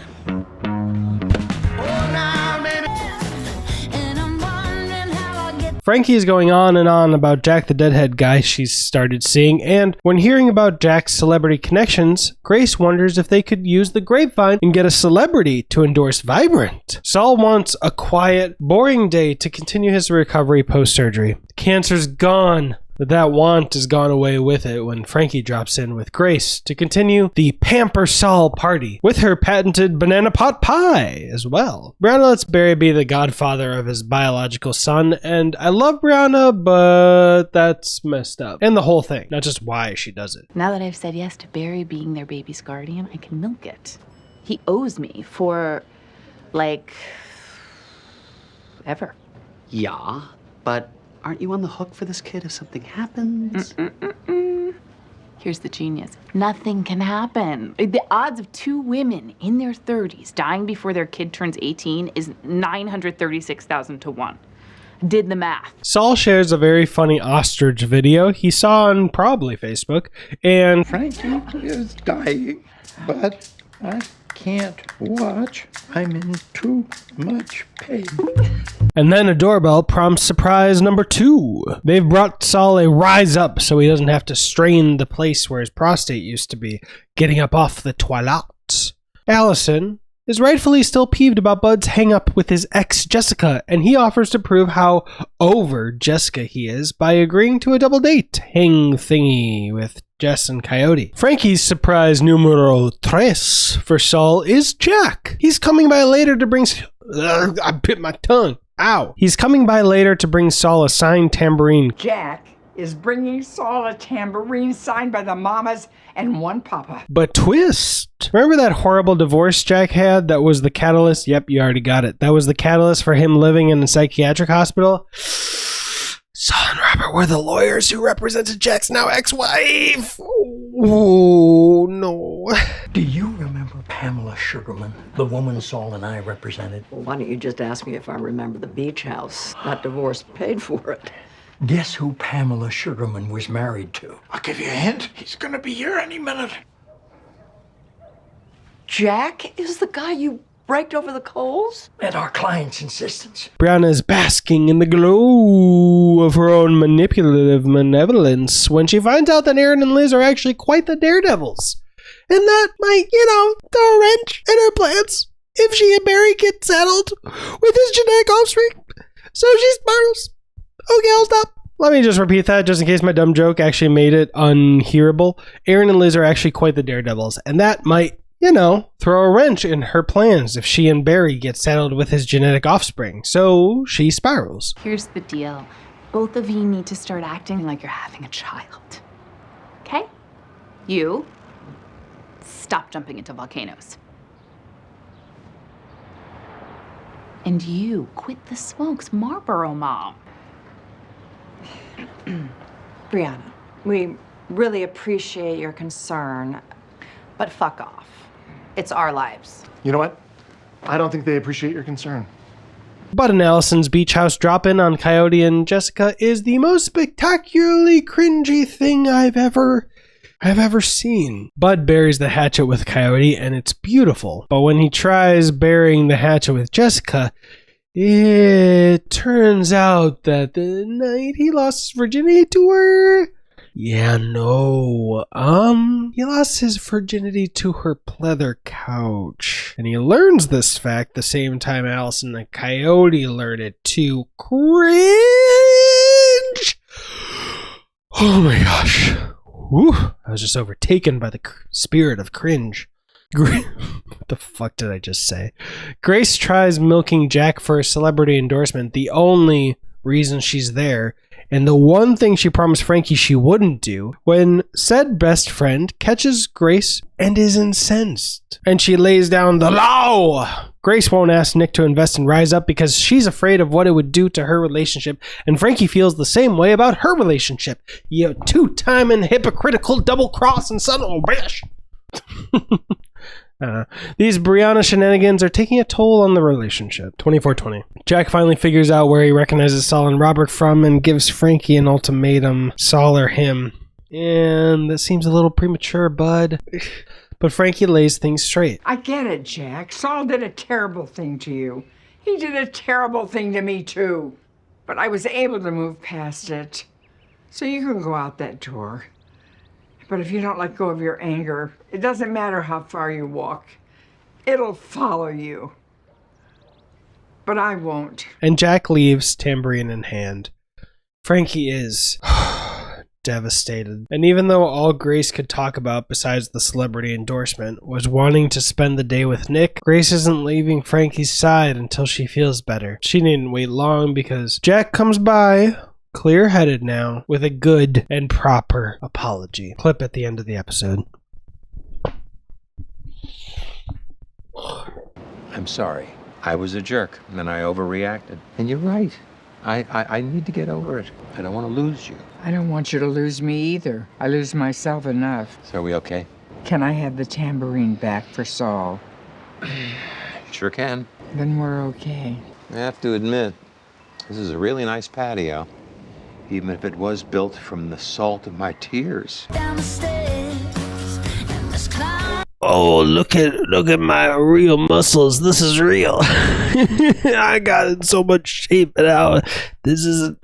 Frankie is going on and on about Jack the Deadhead guy she's started seeing, and when hearing about Jack's celebrity connections, Grace wonders if they could use the grapevine and get a celebrity to endorse Vibrant. Saul wants a quiet, boring day to continue his recovery post-surgery. Cancer's gone, but that want has gone away with it when Frankie drops in with Grace to continue the Pamper Saul party with her patented banana pot pie as well. Brianna lets Barry be the godfather of his biological son, and I love Brianna, but that's messed up. And the whole thing, not just why she does it. Now that I've said yes to Barry being their baby's guardian, I can milk it. He owes me for, like, ever. Yeah, but aren't you on the hook for this kid if something happens? Here's the genius. Nothing can happen. The odds of two women in their 30s dying before their kid turns 18 is 936,000 to 1. Did the math. Saul shares a very funny ostrich video he saw on probably Facebook, and Frankie is dying, but I can't watch. I'm in too much pain. And then a doorbell prompts surprise number 2. They've brought Saul a rise up so he doesn't have to strain the place where his prostate used to be, getting up off the toilet. Allison is rightfully still peeved about Bud's hang-up with his ex Jessica, and he offers to prove how over Jessica he is by agreeing to a double date hang thingy with Jess and Coyote. Frankie's surprise numero 3 for Saul is Jack. He's coming by later to bring... I bit my tongue. Ow. He's coming by later to bring Saul a signed tambourine. Jack is bringing Saul a tambourine signed by the mamas and one papa. But twist. Remember that horrible divorce Jack had that was the catalyst? Yep, you already got it. That was the catalyst for him living in a psychiatric hospital. Saul and Robert were the lawyers who represented Jack's now ex-wife. Oh, no. Do you remember Pamela Sugarman, the woman Saul and I represented? Well, why don't you just ask me if I remember the beach house? That divorce paid for it. Guess who Pamela Sugarman was married to? I'll give you a hint. He's gonna be here any minute. Jack is the guy you raked over the coals? At our client's insistence. Brianna is basking in the glow of her own manipulative malevolence when she finds out that Aaron and Liz are actually quite the daredevils. And that might, throw a wrench in her plans if she and Barry get settled with his genetic offspring. So she spirals. Okay, I'll stop. Let me just repeat that just in case my dumb joke actually made it unhearable. Aaron and Liz are actually quite the daredevils, and that might, throw a wrench in her plans if she and Barry get saddled with his genetic offspring. So she spirals. Here's the deal. Both of you need to start acting like you're having a child. Okay? You, stop jumping into volcanoes. And you, quit the smokes, Marlboro Mom. Brianna, we really appreciate your concern, but fuck off. It's our lives. You know what? I don't think they appreciate your concern. Bud and Allison's beach house drop-in on Coyote and Jessica is the most spectacularly cringy thing I've ever I've ever seen. Bud buries the hatchet with Coyote, and it's beautiful. But when he tries burying the hatchet with Jessica, it turns out that the night he lost his virginity to her... Yeah, no. He lost his virginity to her pleather couch. And he learns this fact the same time Allison and Coyote learned it too. Cringe! Oh my gosh. Whew. I was just overtaken by the spirit of cringe. What the fuck did I just say? Grace tries milking Jack for a celebrity endorsement, the only reason she's there, and the one thing she promised Frankie she wouldn't do, when said best friend catches Grace and is incensed. And she lays down the law! Grace won't ask Nick to invest in Rise Up because she's afraid of what it would do to her relationship, and Frankie feels the same way about her relationship. You two-timing hypocritical double-cross and son of a bitch! These Brianna shenanigans are taking a toll on the relationship. 24/20. Jack finally figures out where he recognizes Saul and Robert from and gives Frankie an ultimatum. Saul or him. And that seems a little premature, bud. But Frankie lays things straight. I get it, Jack. Saul did a terrible thing to you. He did a terrible thing to me, too. But I was able to move past it. So you can go out that door. But if you don't let go of your anger, it doesn't matter how far you walk. It'll follow you. But I won't. And Jack leaves, tambourine in hand. Frankie is devastated. And even though all Grace could talk about, besides the celebrity endorsement, was wanting to spend the day with Nick, Grace isn't leaving Frankie's side until she feels better. She needn't wait long because Jack comes by, clear-headed now, with a good and proper apology. Clip at the end of the episode. I'm sorry. I was a jerk, and I overreacted. And you're right. I need to get over it. I don't want to lose you. I don't want you to lose me either. I lose myself enough. So are we okay? Can I have the tambourine back for Saul? Sure can. Then we're okay. I have to admit, this is a really nice patio. Even if it was built from the salt of my tears. Oh, look at my real muscles. This is real. I got in so much shape now. This isn't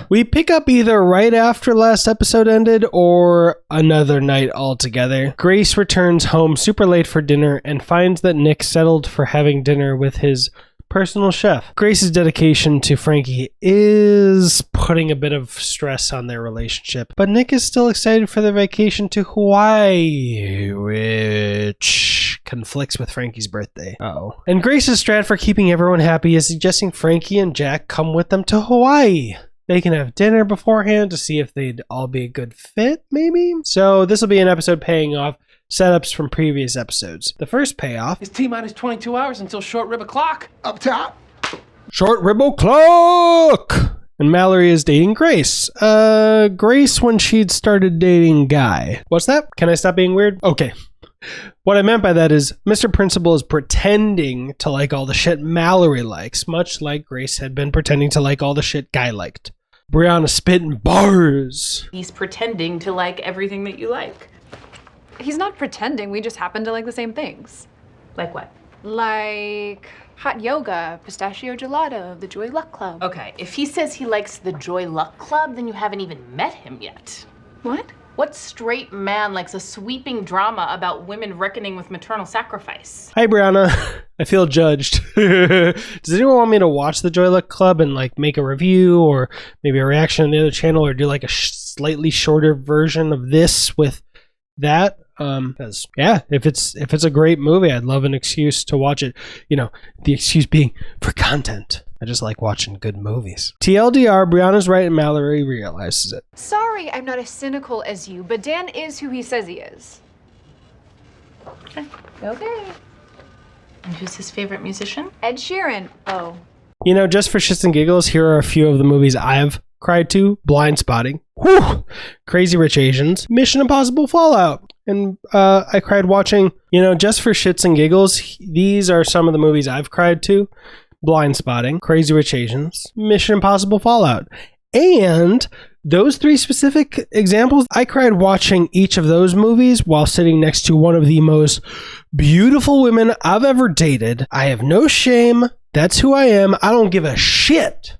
We pick up either right after last episode ended or another night altogether. Grace returns home super late for dinner and finds that Nick settled for having dinner with his personal chef. Grace's dedication to Frankie is putting a bit of stress on their relationship, but Nick is still excited for their vacation to Hawaii, which conflicts with Frankie's birthday. Uh-oh. And Grace's strat for keeping everyone happy is suggesting Frankie and Jack come with them to Hawaii. They can have dinner beforehand to see if they'd all be a good fit, maybe? So this will be an episode paying off setups from previous episodes. The first payoff is T-minus 22 hours until short rib o'clock. Up top. Short rib o'clock! And Mallory is dating Grace. Grace when she'd started dating Guy. What's that? Can I stop being weird? Okay. What I meant by that is Mr. Principal is pretending to like all the shit Mallory likes, much like Grace had been pretending to like all the shit Guy liked. Brianna spitting bars. He's pretending to like everything that you like. He's not pretending, we just happen to like the same things. Like what? Like hot yoga, pistachio gelato, the Joy Luck Club. Okay, if he says he likes the Joy Luck Club, then you haven't even met him yet. What? What straight man likes a sweeping drama about women reckoning with maternal sacrifice? Hi, Brianna. I feel judged. Does anyone want me to watch the Joy Luck Club and like make a review or maybe a reaction on the other channel or do like a slightly shorter version of this with that? Because yeah, if it's a great movie, I'd love an excuse to watch it. You know, the excuse being for content. I just like watching good movies. TLDR, Brianna's right and Mallory realizes it. Sorry, I'm not as cynical as you, but Dan is who he says he is. Okay. And who's his favorite musician? Ed Sheeran. Oh. You know, just for shits and giggles, here are a few of the movies I've cried to. Blind Spotting. Whew! Crazy Rich Asians. Mission Impossible Fallout. And I cried watching, you know, just for shits and giggles, these are some of the movies I've cried to. Blind Spotting, Crazy Rich Asians, Mission Impossible Fallout, and those 3 specific examples, I cried watching each of those movies while sitting next to one of the most beautiful women I've ever dated. I have no shame. That's who I am. I don't give a shit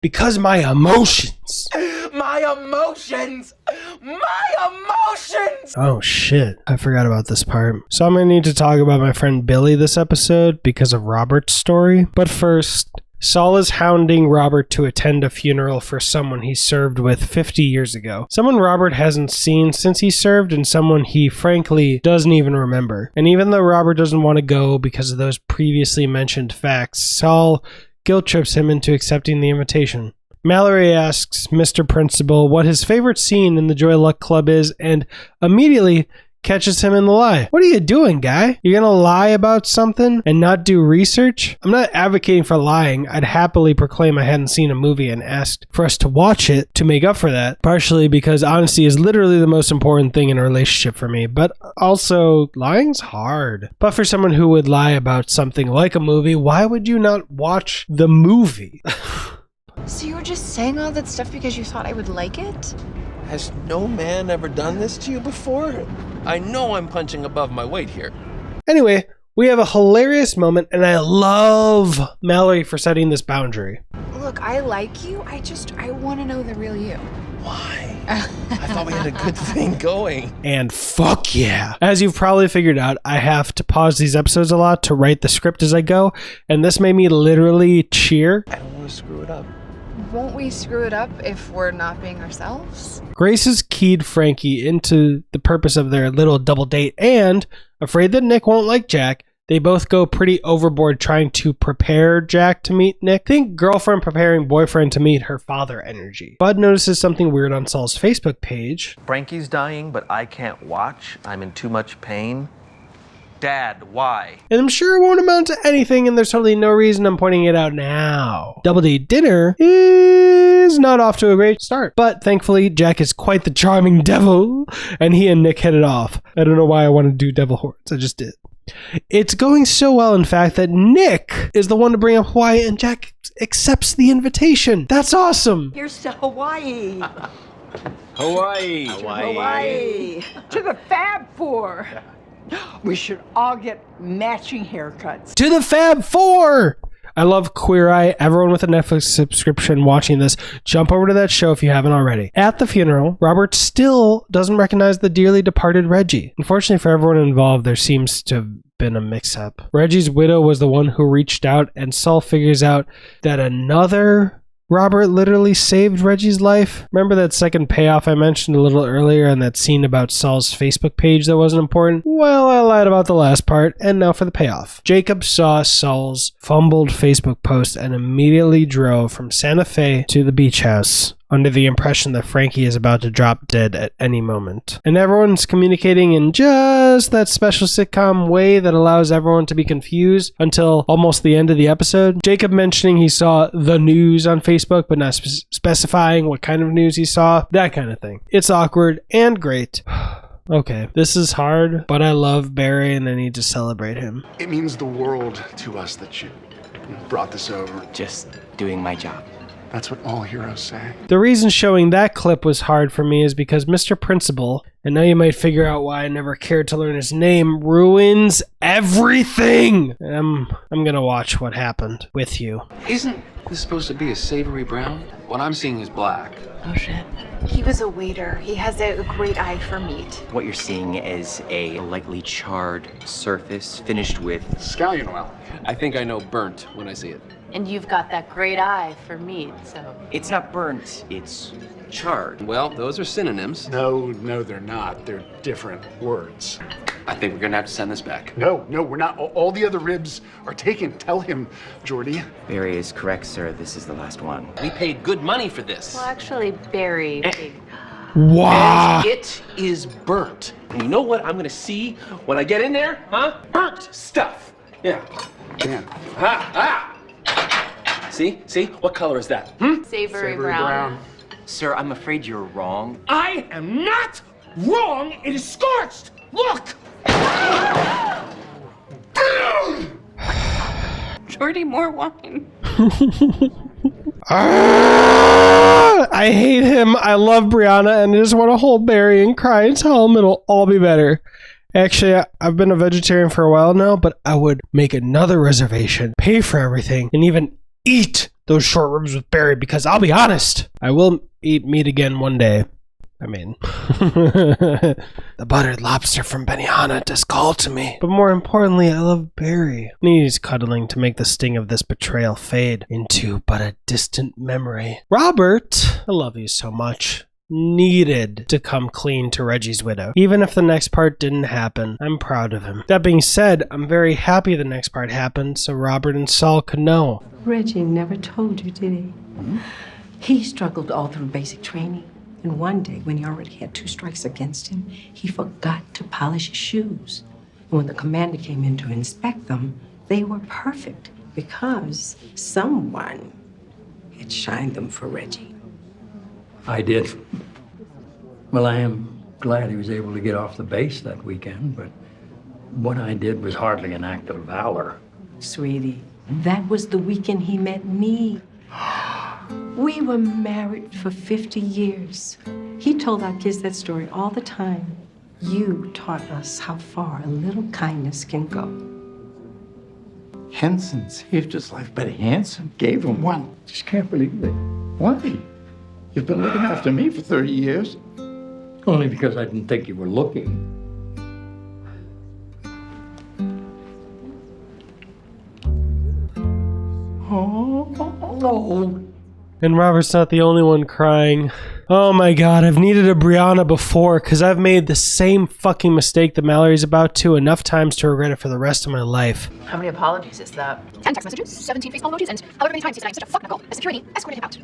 because my emotions. My emotions! My emotions! Oh shit, I forgot about this part. So I'm gonna need to talk about my friend Billy this episode because of Robert's story. But first, Saul is hounding Robert to attend a funeral for someone he served with 50 years ago. Someone Robert hasn't seen since he served and someone he frankly doesn't even remember. And even though Robert doesn't want to go because of those previously mentioned facts, Saul guilt trips him into accepting the invitation. Mallory asks Mr. Principal what his favorite scene in the Joy Luck Club is and immediately catches him in the lie. What are you doing, guy? You're gonna lie about something and not do research? I'm not advocating for lying. I'd happily proclaim I hadn't seen a movie and asked for us to watch it to make up for that, partially because honesty is literally the most important thing in a relationship for me, but also lying's hard. But for someone who would lie about something like a movie, why would you not watch the movie? So you were just saying all that stuff because you thought I would like it? Has no man ever done this to you before? I know I'm punching above my weight here. Anyway, we have a hilarious moment, and I love Mallory for setting this boundary. Look, I like you. I want to know the real you. Why? I thought we had a good thing going. And fuck yeah. As you've probably figured out, I have to pause these episodes a lot to write the script as I go, and this made me literally cheer. I don't want to screw it up. Won't we screw it up if we're not being ourselves? Grace has keyed Frankie into the purpose of their little double date, and afraid that Nick won't like Jack, they both go pretty overboard trying to prepare Jack to meet Nick. Think girlfriend preparing boyfriend to meet her father energy. Bud notices something weird on Saul's Facebook page. Frankie's dying, but I can't watch. I'm in too much pain. Dad, why? And I'm sure it won't amount to anything, and there's totally no reason I'm pointing it out now. Double date dinner is not off to a great start, but thankfully Jack is quite the charming devil, and he and Nick hit it off. I don't know why I want to do devil horns, I just did. It's going so well, in fact, that Nick is the one to bring up Hawaii, and Jack accepts the invitation. That's awesome. Here's to Hawaii. Hawaii. Hawaii. To the Fab Four. We should all get matching haircuts. To the Fab Four! I love Queer Eye. Everyone with a Netflix subscription watching this, jump over to that show if you haven't already. At the funeral, Robert still doesn't recognize the dearly departed Reggie. Unfortunately for everyone involved, there seems to have been a mix-up. Reggie's widow was the one who reached out, and Saul figures out that another Robert literally saved Reggie's life. Remember that second payoff I mentioned a little earlier and that scene about Saul's Facebook page that wasn't important? Well, I lied about the last part, and now for the payoff. Jacob saw Saul's fumbled Facebook post and immediately drove from Santa Fe to the beach house under the impression that Frankie is about to drop dead at any moment. And everyone's communicating in just that special sitcom way that allows everyone to be confused until almost the end of the episode. Jacob mentioning he saw the news on Facebook, but not specifying what kind of news he saw. That kind of thing. It's awkward and great. Okay, this is hard, but I love Barry and I need to celebrate him. It means the world to us that you brought this over. Just doing my job. That's what all heroes say. The reason showing that clip was hard for me is because Mr. Principal, and now you might figure out why I never cared to learn his name, ruins everything! I'm gonna watch what happened with you. Isn't this supposed to be a savory brown? What I'm seeing is black. Oh shit. He was a waiter. He has a great eye for meat. What you're seeing is a lightly charred surface finished with scallion oil. I think I know burnt when I see it. And you've got that great eye for meat, so. It's not burnt, it's charred. Well, those are synonyms. No, they're not. They're different words. I think we're gonna have to send this back. No, we're not. All the other ribs are taken. Tell him, Jordy. Barry is correct, sir. This is the last one. We paid good money for this. Well, actually, Barry. Wow. And it is burnt. And you know what I'm gonna see when I get in there? Huh? Burnt stuff. Yeah. Dan. See? What color is that? Savory brown. Sir, I'm afraid you're wrong. I am not wrong. It is scorched. Look. Jordy, more wine. I hate him. I love Brianna and I just want to hold Barry and cry and tell him it'll all be better. Actually, I've been a vegetarian for a while now, but I would make another reservation, pay for everything, and even eat those short ribs with Barry because I'll be honest, I will eat meat again one day. I mean, the buttered lobster from Benihana just called to me. But more importantly, I love Barry. He's cuddling to make the sting of this betrayal fade into but a distant memory. Robert, I love you so much. Needed to come clean to Reggie's widow. Even if the next part didn't happen, I'm proud of him. That being said, I'm very happy the next part happened so Robert and Saul could know. Reggie never told you, did he? He struggled all through basic training. And one day, when he already had 2 strikes against him, he forgot to polish his shoes. And when the commander came in to inspect them, they were perfect because someone had shined them for Reggie. I did. Well, I am glad he was able to get off the base that weekend, but what I did was hardly an act of valor. Sweetie, that was the weekend he met me. We were married for 50 years. He told our kids that story all the time. You taught us how far a little kindness can go. Henson saved his life, but Hanson gave him one. Just can't believe it. Why? You've been looking after me for 30 years. Only because I didn't think you were looking. Oh. And Robert's not the only one crying. Oh my god, I've needed a Brianna before because I've made the same fucking mistake that Mallory's about to enough times to regret it for the rest of my life. How many apologies is that? 10 text messages, 17 Facebook emojis, and however many times he's saying such a fucking call. A security escorted him out.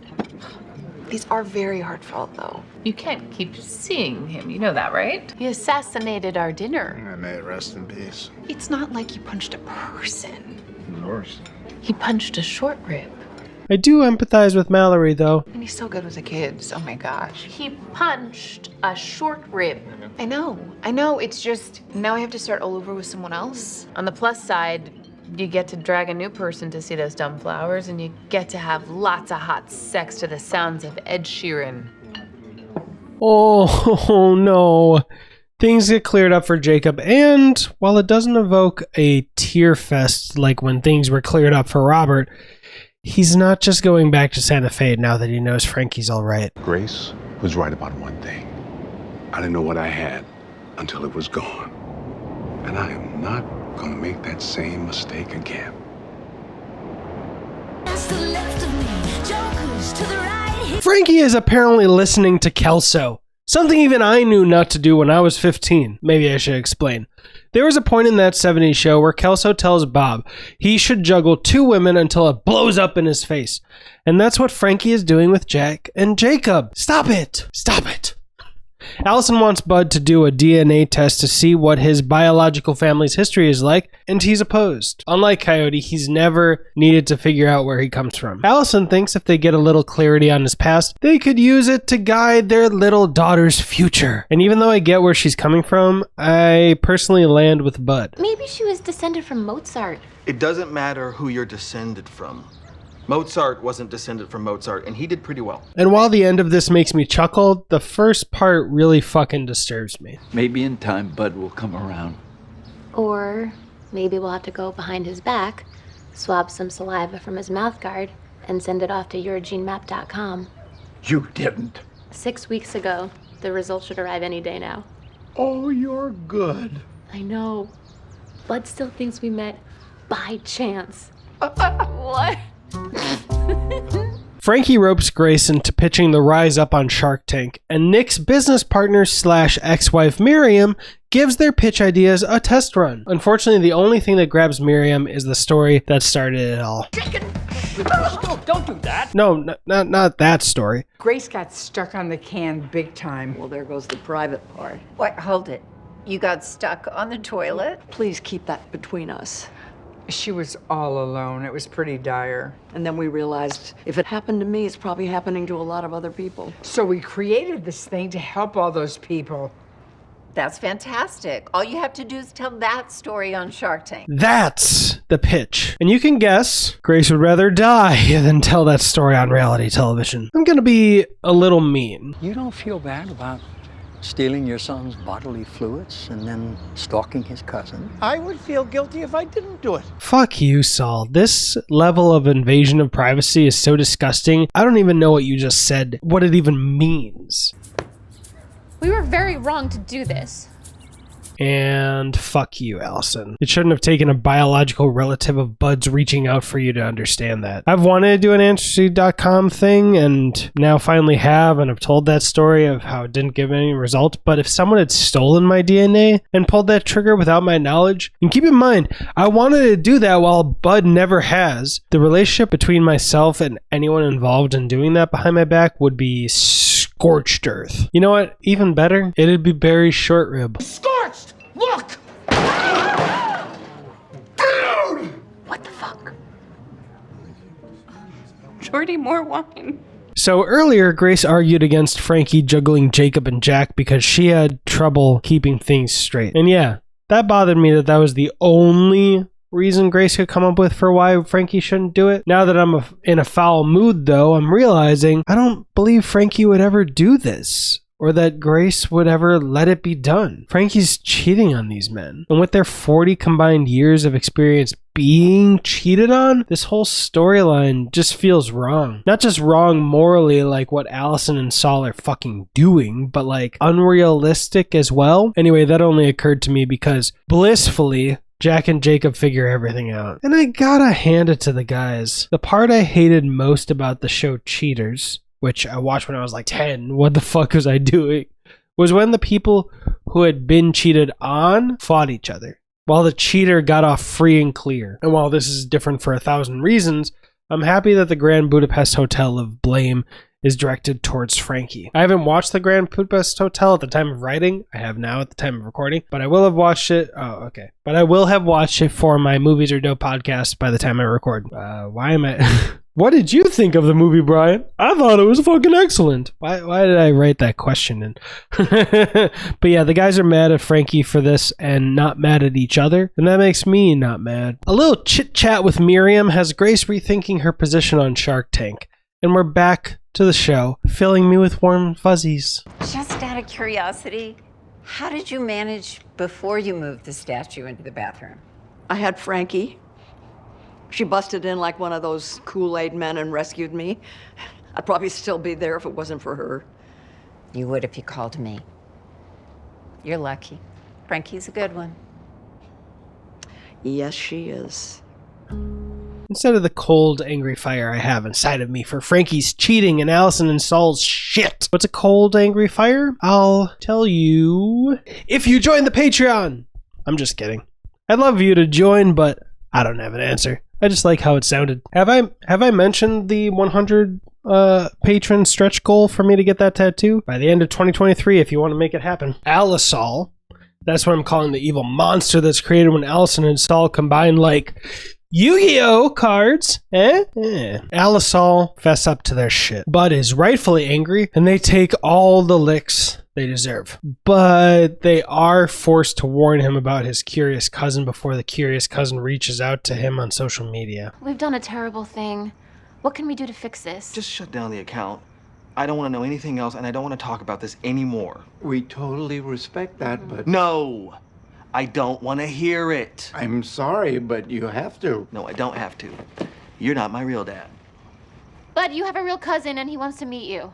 These are very heartfelt, though. You can't keep seeing him, you know that, right? He assassinated our dinner. I may rest in peace. It's not like you punched a person. Of course. He punched a short rib. I do empathize with Mallory, though. And he's so good with the kids. Oh my gosh. He punched a short rib. I know. It's just now I have to start all over with someone else. On the plus side, you get to drag a new person to see those dumb flowers, and you get to have lots of hot sex to the sounds of Ed Sheeran. Oh no. Things get cleared up for Jacob, and while it doesn't evoke a tear fest like when things were cleared up for Robert, he's not just going back to Santa Fe now that he knows Frankie's all right. Grace was right about one thing. I didn't know what I had until it was gone. And I am not gonna make that same mistake again. Frankie is apparently listening to Kelso. Something even I knew not to do when I was 15. Maybe I should explain. There was a point in that 70s show where Kelso tells Bob he should juggle 2 women until it blows up in his face. And that's what Frankie is doing with Jack and Jacob. Stop it! Stop it! Allison wants Bud to do a DNA test to see what his biological family's history is like, and he's opposed. Unlike Coyote, he's never needed to figure out where he comes from. Allison thinks if they get a little clarity on his past, they could use it to guide their little daughter's future. And even though I get where she's coming from, I personally land with Bud. Maybe she was descended from Mozart. It doesn't matter who you're descended from. Mozart wasn't descended from Mozart, and he did pretty well. And while the end of this makes me chuckle, the first part really fucking disturbs me. Maybe in time Bud will come around. Or maybe we'll have to go behind his back, swab some saliva from his mouth guard, and send it off to yourgenemap.com. You didn't. 6 weeks ago. The results should arrive any day now. Oh, you're good. I know. Bud still thinks we met by chance. What? Frankie ropes Grace into pitching the rise up on Shark Tank, and Nick's business partner / ex-wife Miriam gives their pitch ideas a test run. Unfortunately, the only thing that grabs Miriam is the story that started it all. Don't do that. No, not that story. Grace got stuck on the can big time. Well, there goes the private part. Wait, hold it. You got stuck on the toilet? Please keep that between us. She was all alone. It was pretty dire. And then we realized if it happened to me, it's probably happening to a lot of other people. So we created this thing to help all those people. That's fantastic. All you have to do is tell that story on Shark Tank. That's the pitch. And you can guess, Grace would rather die than tell that story on reality television. I'm gonna be a little mean. You don't feel bad about stealing your son's bodily fluids and then stalking his cousin? I would feel guilty if I didn't do it. Fuck you, Saul. This level of invasion of privacy is so disgusting. I don't even know what you just said, what it even means. We were very wrong to do this. And fuck you, Allison. It shouldn't have taken a biological relative of Bud's reaching out for you to understand that. I've wanted to do an Ancestry.com thing and now finally have, and I've told that story of how it didn't give any result. But if someone had stolen my DNA and pulled that trigger without my knowledge, and keep in mind, I wanted to do that while Bud never has, the relationship between myself and anyone involved in doing that behind my back would be scorched earth. You know what? Even better, it'd be Barry's short rib. Scorched! Look! Dude! What the fuck? Jordy, more wine. So earlier, Grace argued against Frankie juggling Jacob and Jack because she had trouble keeping things straight. And yeah, that bothered me that was the only reason Grace could come up with for why Frankie shouldn't do it. Now that I'm in a foul mood, though, I'm realizing I don't believe Frankie would ever do this, or that Grace would ever let it be done. Frankie's cheating on these men, and with their 40 combined years of experience being cheated on, this whole storyline just feels wrong. Not just wrong morally, like what Allison and Saul are fucking doing, but like unrealistic as well. Anyway, that only occurred to me because blissfully Jack and Jacob figure everything out. And I gotta hand it to the guys. The part I hated most about the show Cheaters, which I watched when I was like 10, what the fuck was I doing, was when the people who had been cheated on fought each other, while the cheater got off free and clear. And while this is different for 1,000 reasons, I'm happy that the Grand Budapest Hotel of blame is directed towards Frankie. I haven't watched the Grand Budapest Hotel at the time of writing. I have now at the time of recording, but I will have watched it. Oh, okay. But I will have watched it for my Movies Are Dope podcast by the time I record. Why am I... What did you think of the movie, Brian? I thought it was fucking excellent. Why did I write that question in? But yeah, the guys are mad at Frankie for this and not mad at each other, and that makes me not mad. A little chit chat with Miriam has Grace rethinking her position on Shark Tank, and we're back to the show, filling me with warm fuzzies. Just out of curiosity, how did you manage before you moved the statue into the bathroom? I had Frankie. She busted in like one of those Kool-Aid men and rescued me. I'd probably still be there if it wasn't for her. You would if you called me. You're lucky. Frankie's a good one. Yes, she is. Instead of the cold, angry fire I have inside of me for Frankie's cheating and Allison and Saul's shit. What's a cold, angry fire? I'll tell you if you join the Patreon. I'm just kidding. I'd love you to join, but I don't have an answer. I just like how it sounded. Have I mentioned the 100 patron stretch goal for me to get that tattoo by the end of 2023 if you want to make it happen? Alisol. That's what I'm calling the evil monster that's created when Allison and Saul combine like Yu-Gi-Oh cards, Alisol fess up to their shit. Bud is rightfully angry, and they take all the licks they deserve. But they are forced to warn him about his curious cousin before the curious cousin reaches out to him on social media. We've done a terrible thing. What can we do to fix this? Just shut down the account. I don't want to know anything else, and I don't want to talk about this anymore. We totally respect that, but... No! I don't want to hear it. I'm sorry, but you have to. No, I don't have to. You're not my real dad. Bud, you have a real cousin and he wants to meet you.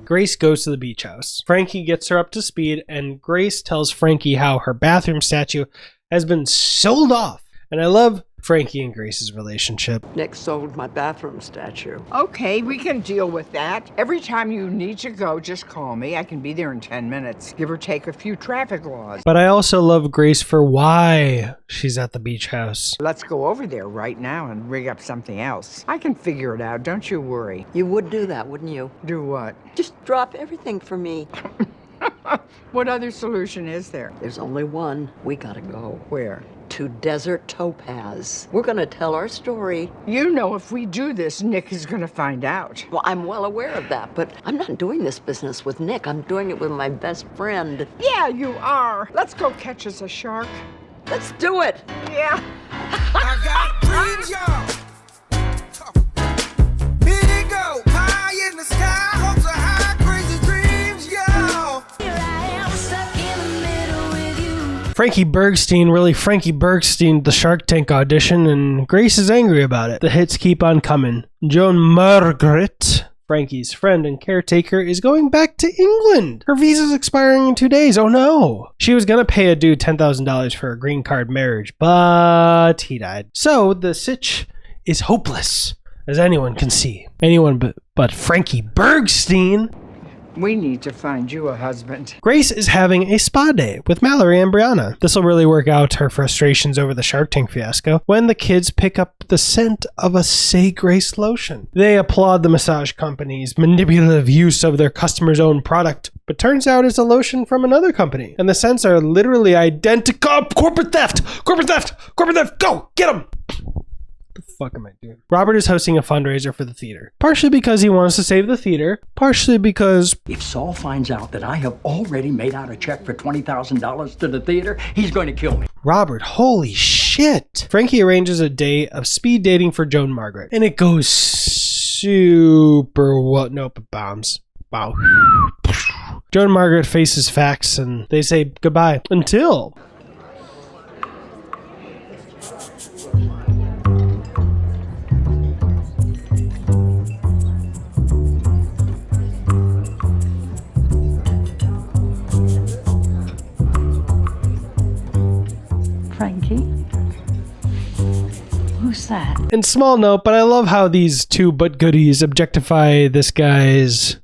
Grace goes to the beach house. Frankie gets her up to speed, and Grace tells Frankie how her bathroom statue has been sold off. And I love Frankie and Grace's relationship. Nick sold my bathroom statue. Okay, we can deal with that. Every time you need to go, just call me. I can be there in 10 minutes, give or take a few traffic laws. But I also love Grace for why she's at the beach house. Let's go over there right now and rig up something else. I can figure it out, don't you worry. You would do that, wouldn't you? Do what? Just drop everything for me. What other solution is there? There's only one. We gotta go. Where? To to Desert Topaz. We're gonna tell our story. You know if we do this, Nick is gonna find out. Well, I'm well aware of that, but I'm not doing this business with Nick. I'm doing it with my best friend. Yeah, you are. Let's go catch us a shark. Let's do it. Yeah. I got dreams, y'all. Big old pie in the sky, hopes are high, crazy dreams, y'all. Here I am, stuck in the middle with you. Frankie Bergstein, the Shark Tank audition, and Grace is angry about it. The hits keep on coming. Joan Margaret, Frankie's friend and caretaker, is going back to England. Her visa's expiring in 2 days. Oh no. She was gonna pay a dude $10,000 for a green card marriage, but he died. So the sitch is hopeless, as anyone can see. Anyone but Frankie Bergstein. We need to find you a husband. Grace is having a spa day with Mallory and Brianna. This will really work out her frustrations over the Shark Tank fiasco when the kids pick up the scent of a Say Grace lotion. They applaud the massage company's manipulative use of their customer's own product, but turns out it's a lotion from another company, and the scents are literally identical. Corporate theft! Corporate theft! Corporate theft! Go! Get them! What the fuck am I doing? Robert is hosting a fundraiser for the theater. Partially because he wants to save the theater, partially because if Saul finds out that I have already made out a check for $20,000 to the theater, he's going to kill me. Robert, holy shit. Frankie arranges a day of speed dating for Joan Margaret, and it goes super well. Nope, it bombs. Wow. Joan Margaret faces facts, and they say goodbye until... Frankie? Who's that? And small note, but I love how these two butt goodies objectify this guy's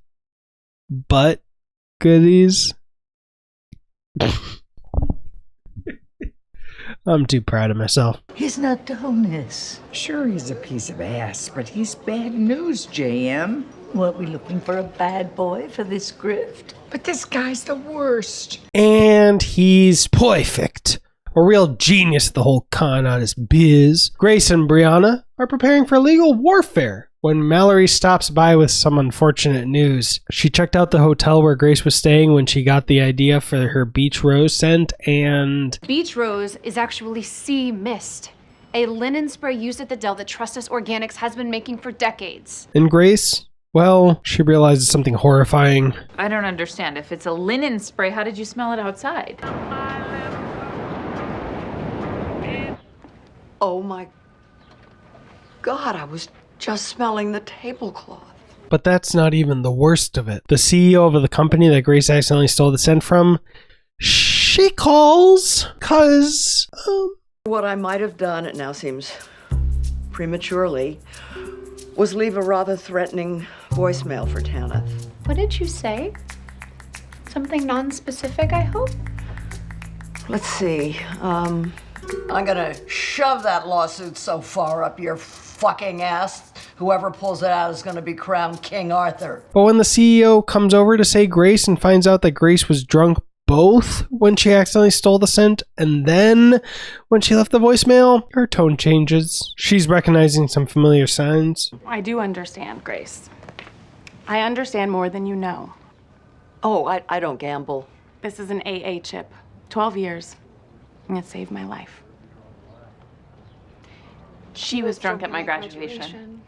butt goodies. I'm too proud of myself. He's not doing this. Sure, he's a piece of ass, but he's bad news, JM. What, we looking for a bad boy for this grift? But this guy's the worst. And he's perfect. A real genius at the whole con artist biz. Grace and Brianna are preparing for legal warfare when Mallory stops by with some unfortunate news. She checked out the hotel where Grace was staying when she got the idea for her beach rose scent, and... Beach rose is actually sea mist, a linen spray used at the Dell that Trustus Organics has been making for decades. And Grace? Well, she realizes something horrifying. I don't understand. If it's a linen spray, how did you smell it outside? Oh my God, I was just smelling the tablecloth. But that's not even the worst of it. The CEO of the company that Grace accidentally stole the scent from, she calls, cause... What I might have done, it now seems prematurely, was leave a rather threatening voicemail for Tanith. What did you say? Something non-specific, I hope? Let's see, I'm gonna shove that lawsuit so far up your fucking ass, whoever pulls it out is gonna be crowned King Arthur. But when the CEO comes over to say grace and finds out that Grace was drunk both when she accidentally stole the scent and then when she left the voicemail, her tone changes. She's recognizing some familiar signs. I do understand, Grace. I understand more than you know. Oh, I don't gamble. This is an AA chip. 12 years. And it saved my life. She was drunk at my graduation.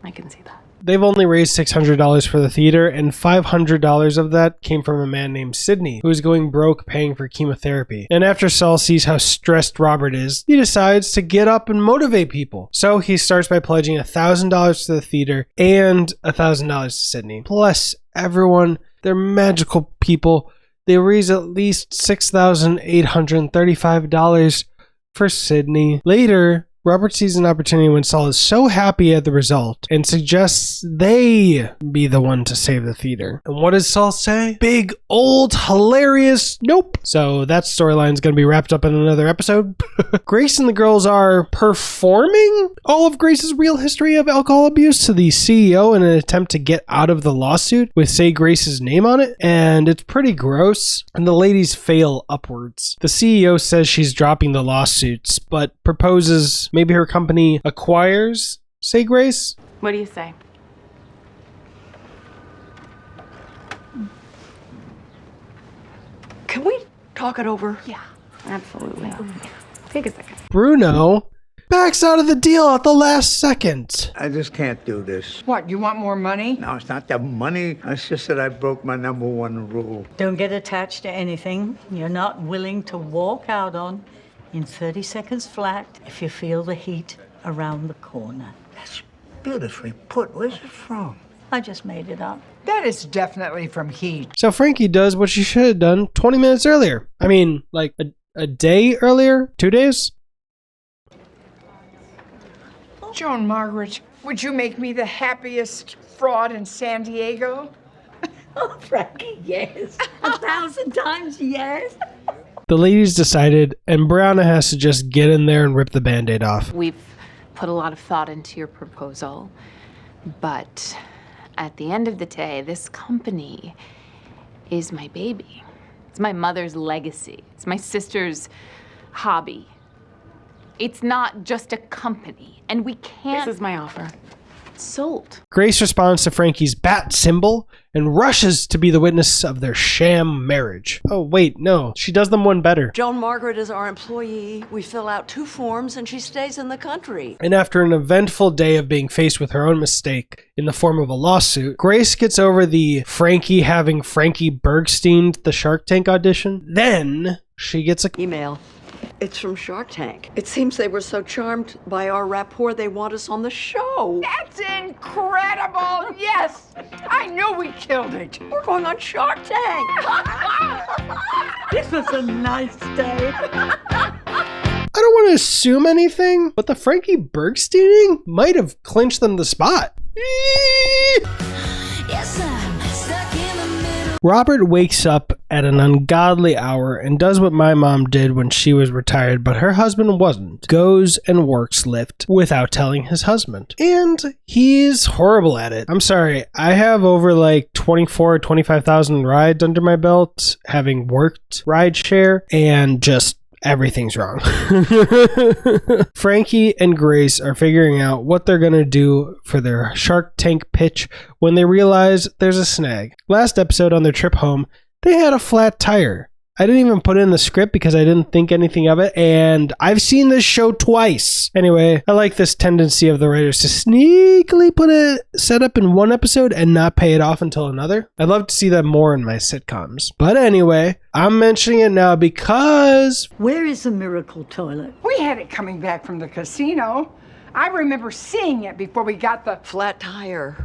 I can see that. They've only raised $600 for the theater, and $500 of that came from a man named Sidney, who is going broke paying for chemotherapy. And after Saul sees how stressed Robert is, he decides to get up and motivate people. So he starts by pledging $1,000 to the theater and $1,000 to Sidney. Bless everyone. They're magical people. They raise at least $6,835 for Sidney. Later, Robert sees an opportunity when Saul is so happy at the result and suggests they be the one to save the theater. And what does Saul say? Big, old, hilarious, nope. So that storyline's going to be wrapped up in another episode. Grace and the girls are performing all of Grace's real history of alcohol abuse to the CEO in an attempt to get out of the lawsuit with Say Grace's name on it. And it's pretty gross. And the ladies fail upwards. The CEO says she's dropping the lawsuits, but proposes maybe her company acquires Say Grace. What do you say? Can we talk it over? Yeah, absolutely. Take a second. Bruno backs out of the deal at the last second. I just can't do this. What, you want more money? No, it's not the money. It's just that I broke my #1 rule. Don't get attached to anything you're not willing to walk out on in 30 seconds flat if you feel the heat around the corner. That's beautifully put. Where's it from? I just made it up. That is definitely from heat. So Frankie does what she should have done 20 minutes earlier. I mean, like a day earlier? 2 days? Joan Margaret, would you make me the happiest fraud in San Diego? Oh, Frankie, yes. 1,000 times yes. The ladies decided, and Brianna has to just get in there and rip the Band-Aid off. We've put a lot of thought into your proposal, but at the end of the day, this company is my baby. It's my mother's legacy. It's my sister's hobby. It's not just a company, and we can't... This is my offer. It's sold. Grace responds to Frankie's bat symbol and rushes to be the witness of their sham marriage. Oh, wait, no. She does them one better. Joan Margaret is our employee. We fill out 2 forms and she stays in the country. And after an eventful day of being faced with her own mistake in the form of a lawsuit, Grace gets over the Frankie having Frankie Bergstein the Shark Tank audition. Then she gets a email. It's from Shark Tank. It seems they were so charmed by our rapport they want us on the show. That's incredible! Yes! I knew we killed it. We're going on Shark Tank. This was a nice day. I don't want to assume anything, but the Frankie Bergsteining might have clinched them the spot. Yes, I'm stuck in the middle. Robert wakes up at an ungodly hour and does what my mom did when she was retired, but her husband wasn't. Goes and works Lyft without telling his husband. And he's horrible at it. I'm sorry, I have over like 24 or 25,000 rides under my belt, having worked rideshare, and just everything's wrong. Frankie and Grace are figuring out what they're going to do for their Shark Tank pitch when they realize there's a snag. Last episode on their trip home, they had a flat tire. I didn't even put it in the script because I didn't think anything of it, and I've seen this show twice. Anyway, I like this tendency of the writers to sneakily put a setup in one episode and not pay it off until another. I'd love to see that more in my sitcoms. But anyway, I'm mentioning it now because... Where is the miracle toilet? We had it coming back from the casino. I remember seeing it before we got the flat tire.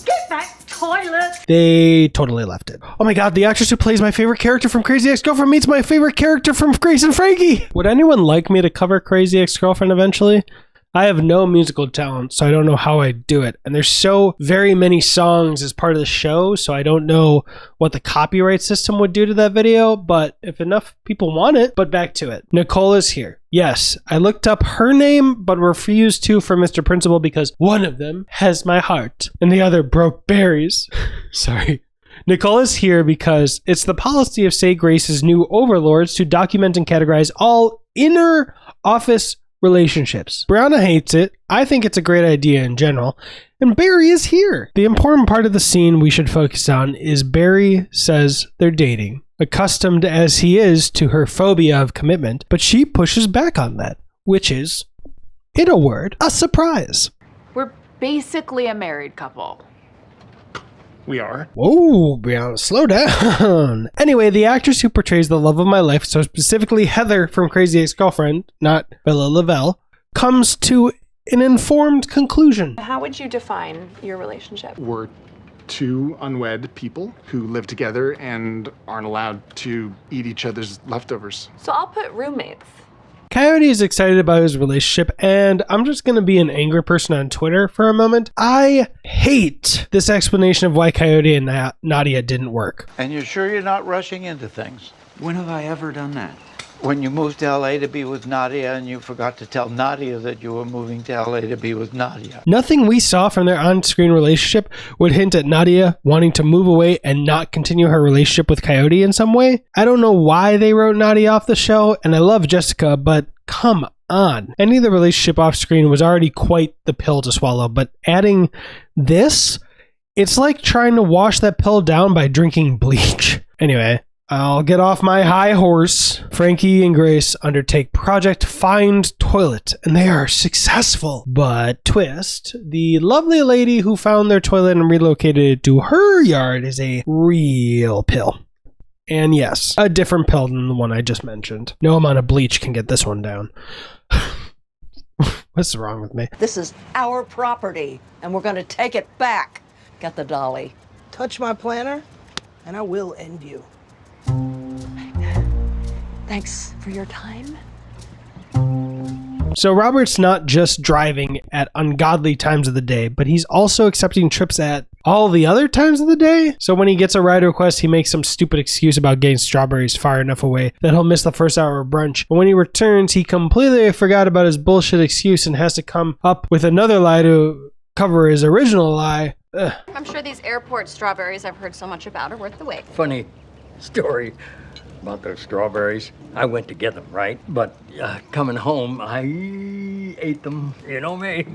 Get that toilet! They totally left it. Oh my god, the actress who plays my favorite character from Crazy Ex-Girlfriend meets my favorite character from Grace and Frankie! Would anyone like me to cover Crazy Ex-Girlfriend eventually? I have no musical talent, so I don't know how I do it. And there's so very many songs as part of the show, so I don't know what the copyright system would do to that video, but if enough people want it. But back to it. Nicole is here. Yes, I looked up her name, but refused to for Mr. Principal because one of them has my heart, and the other broke Barry's. Sorry. Nicole is here because it's the policy of Say Grace's new overlords to document and categorize all inner office relationships. Brianna hates it. I think it's a great idea in general. And Barry is here. The important part of the scene we should focus on is Barry says they're dating, accustomed as he is to her phobia of commitment, but she pushes back on that, which is, in a word, a surprise. We're basically a married couple. We are. Whoa, Brianna, slow down. Anyway, the actress who portrays the love of my life, so specifically Heather from Crazy Ex-Girlfriend, not Bella Lavelle, comes to an informed conclusion. How would you define your relationship? We're two unwed people who live together and aren't allowed to eat each other's leftovers. So I'll put roommates. Coyote is excited about his relationship, and I'm just going to be an angry person on Twitter for a moment. I hate this explanation of why Coyote and Nadia didn't work. And you're sure you're not rushing into things? When have I ever done that? When you moved to LA to be with Nadia and you forgot to tell Nadia that you were moving to LA to be with Nadia. Nothing we saw from their on-screen relationship would hint at Nadia wanting to move away and not continue her relationship with Coyote in some way. I don't know why they wrote Nadia off the show, and I love Jessica, but come on. Any of the relationship off-screen was already quite the pill to swallow, but adding this, it's like trying to wash that pill down by drinking bleach. Anyway, I'll get off my high horse. Frankie and Grace undertake Project Find Toilet, and they are successful. But twist, the lovely lady who found their toilet and relocated it to her yard is a real pill. And yes, a different pill than the one I just mentioned. No amount of bleach can get this one down. What's wrong with me? This is our property, and we're going to take it back. Get the dolly. Touch my planner, and I will end you. Thanks for your time. So Robert's not just driving at ungodly times of the day, but he's also accepting trips at all the other times of the day. So when he gets a ride request, he makes some stupid excuse about getting strawberries far enough away that he'll miss the first hour of brunch. But when he returns, he completely forgot about his bullshit excuse and has to come up with another lie to cover his original lie. Ugh. I'm sure these airport strawberries I've heard so much about are worth the wait. Funny story about those strawberries. I went to get them, right? But coming home, I ate them. You know me.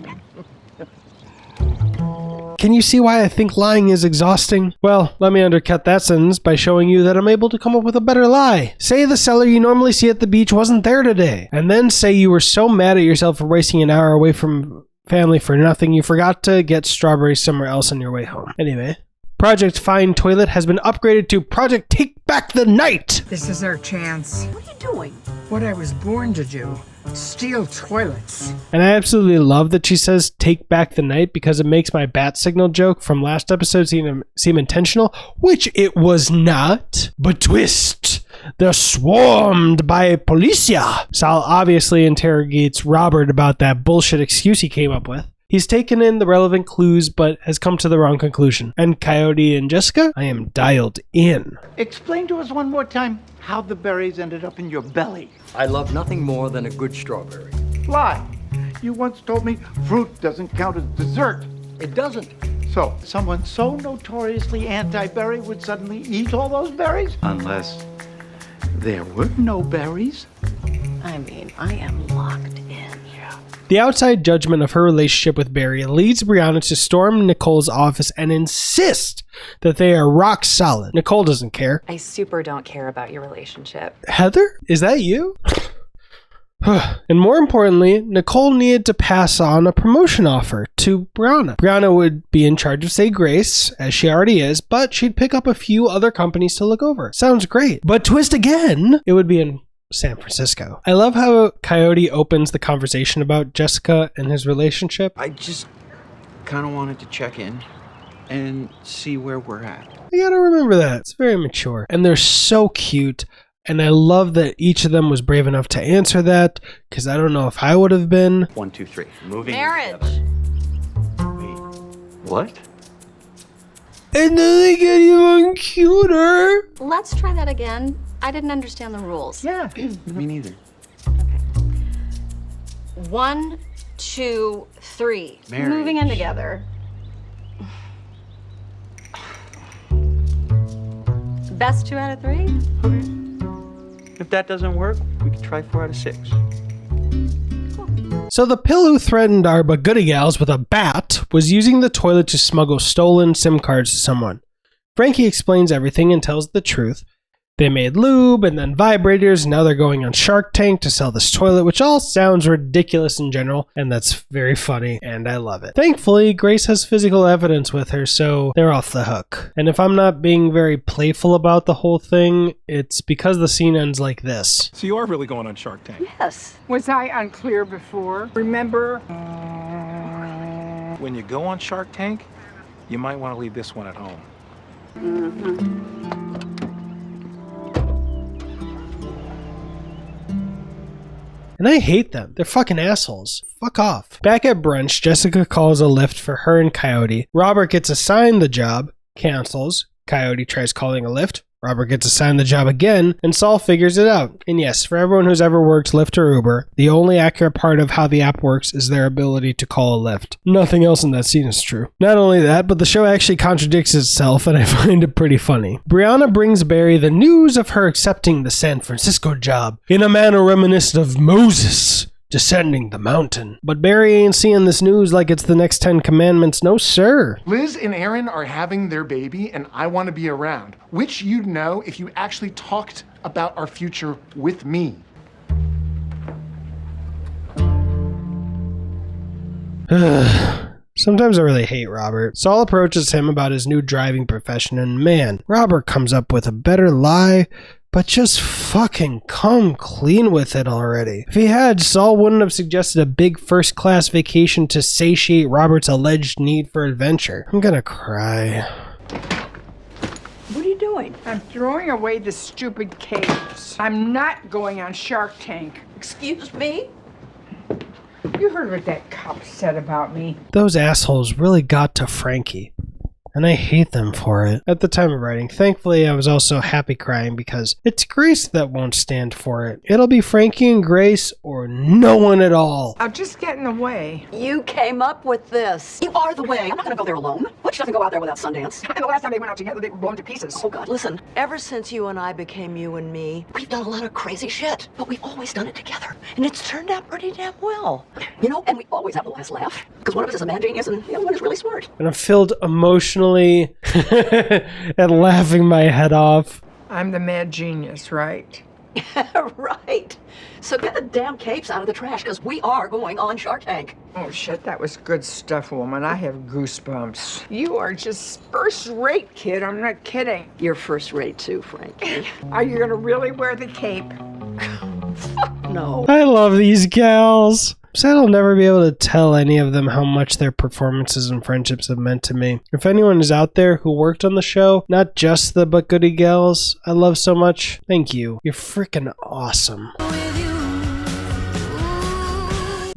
Can you see why I think lying is exhausting? Well, let me undercut that sentence by showing you that I'm able to come up with a better lie. Say the seller you normally see at the beach wasn't there today, and then say you were so mad at yourself for wasting an hour away from family for nothing you forgot to get strawberries somewhere else on your way home. Anyway, Project Find Toilet has been upgraded to Project Take Back the Night. This is our chance. What are you doing? What I was born to do. Steal toilets. And I absolutely love that she says take back the night because it makes my bat signal joke from last episode seem intentional, which it was not. But twist, they're swarmed by policia. Sal obviously interrogates Robert about that bullshit excuse he came up with. He's taken in the relevant clues, but has come to the wrong conclusion. And Coyote and Jessica, I am dialed in. Explain to us one more time how the berries ended up in your belly. I love nothing more than a good strawberry. Lie. You once told me fruit doesn't count as dessert. It doesn't. So, someone so notoriously anti-berry would suddenly eat all those berries? Unless there were no berries. I mean, I am locked in. The outside judgment of her relationship with Barry leads Brianna to storm Nicole's office and insist that they are rock solid. Nicole doesn't care. I super don't care about your relationship. Heather? Is that you? And more importantly, Nicole needed to pass on a promotion offer to Brianna. Brianna would be in charge of, say, Grace, as she already is, but she'd pick up a few other companies to look over. Sounds great. But twist again, it would be in San Francisco. I love how Coyote opens the conversation about Jessica and his relationship. I just kind of wanted to check in and see where we're at. You gotta remember that. It's very mature. And they're so cute. And I love that each of them was brave enough to answer that, because I don't know if I would have been. 1, 2, 3. Moving. Marriage. What? And then they get even cuter. Let's try that again. I didn't understand the rules. Yeah. Me neither. 1, 2, 3. Marriage. Moving in together. Best 2 out of 3? Okay. If that doesn't work, we can try 4 out of 6. So the pill who threatened our Bagooty Gals with a bat was using the toilet to smuggle stolen SIM cards to someone. Frankie explains everything and tells the truth. They made lube and then vibrators, and now they're going on Shark Tank to sell this toilet, which all sounds ridiculous in general, and that's very funny, and I love it. Thankfully, Grace has physical evidence with her, so they're off the hook. And if I'm not being very playful about the whole thing, it's because the scene ends like this. So you are really going on Shark Tank? Yes. Was I unclear before? Remember? When you go on Shark Tank, you might want to leave this one at home. And And I hate them. They're fucking assholes. Fuck off. Back at brunch, Jessica calls a lift for her and Coyote. Robert gets assigned the job, cancels. Coyote tries calling a lift. Robert gets assigned the job again, and Saul figures it out. And yes, for everyone who's ever worked Lyft or Uber, the only accurate part of how the app works is their ability to call a Lyft. Nothing else in that scene is true. Not only that, but the show actually contradicts itself, and I find it pretty funny. Brianna brings Barry the news of her accepting the San Francisco job in a manner reminiscent of Moses descending the mountain. But Barry ain't seeing this news like it's the next 10 commandments. No, sir. Liz and Aaron are having their baby, and I want to be around, which you'd know if you actually talked about our future with me. Sometimes I really hate Robert. Saul approaches him about his new driving profession, and man, Robert comes up with a better lie, but just fucking come clean with it already. If he had, Saul wouldn't have suggested a big first-class vacation to satiate Robert's alleged need for adventure. I'm gonna cry. What are you doing? I'm throwing away the stupid caves. I'm not going on Shark Tank. Excuse me? You heard what that cop said about me. Those assholes really got to Frankie, and I hate them for it. At the time of writing, thankfully I was also happy crying because it's Grace that won't stand for it. It'll be Frankie and Grace or no one at all. I'll just get in the way. You came up with this. You are the way. I'm not gonna go there alone. Butch doesn't go out there without Sundance. And the last time they went out together, they were blown to pieces. Oh God, listen. Ever since you and I became you and me, we've done a lot of crazy shit, but we've always done it together. And it's turned out pretty damn well. You know, and we always have the last laugh. Because one of us is a mad genius and the other one is really smart. And I'm filled emotionally and laughing my head off. I'm the mad genius, right? Right. So get the damn capes out of the trash, because we are going on Shark Tank. Oh shit, that was good stuff, woman. I have goosebumps. You are just first-rate, kid. I'm not kidding. You're first-rate too, Frankie. Are you gonna really wear the cape? Fuck no. I love these gals. Sad I'll never be able to tell any of them how much their performances and friendships have meant to me. If anyone is out there who worked on the show, not just the But Goody gals I love so much, thank you. You're freaking awesome.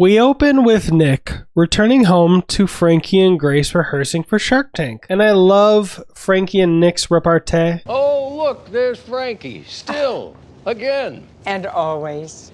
We open with Nick returning home to Frankie and Grace rehearsing for Shark Tank. And I love Frankie and Nick's repartee. Oh, look, there's Frankie. Still. Again. And always.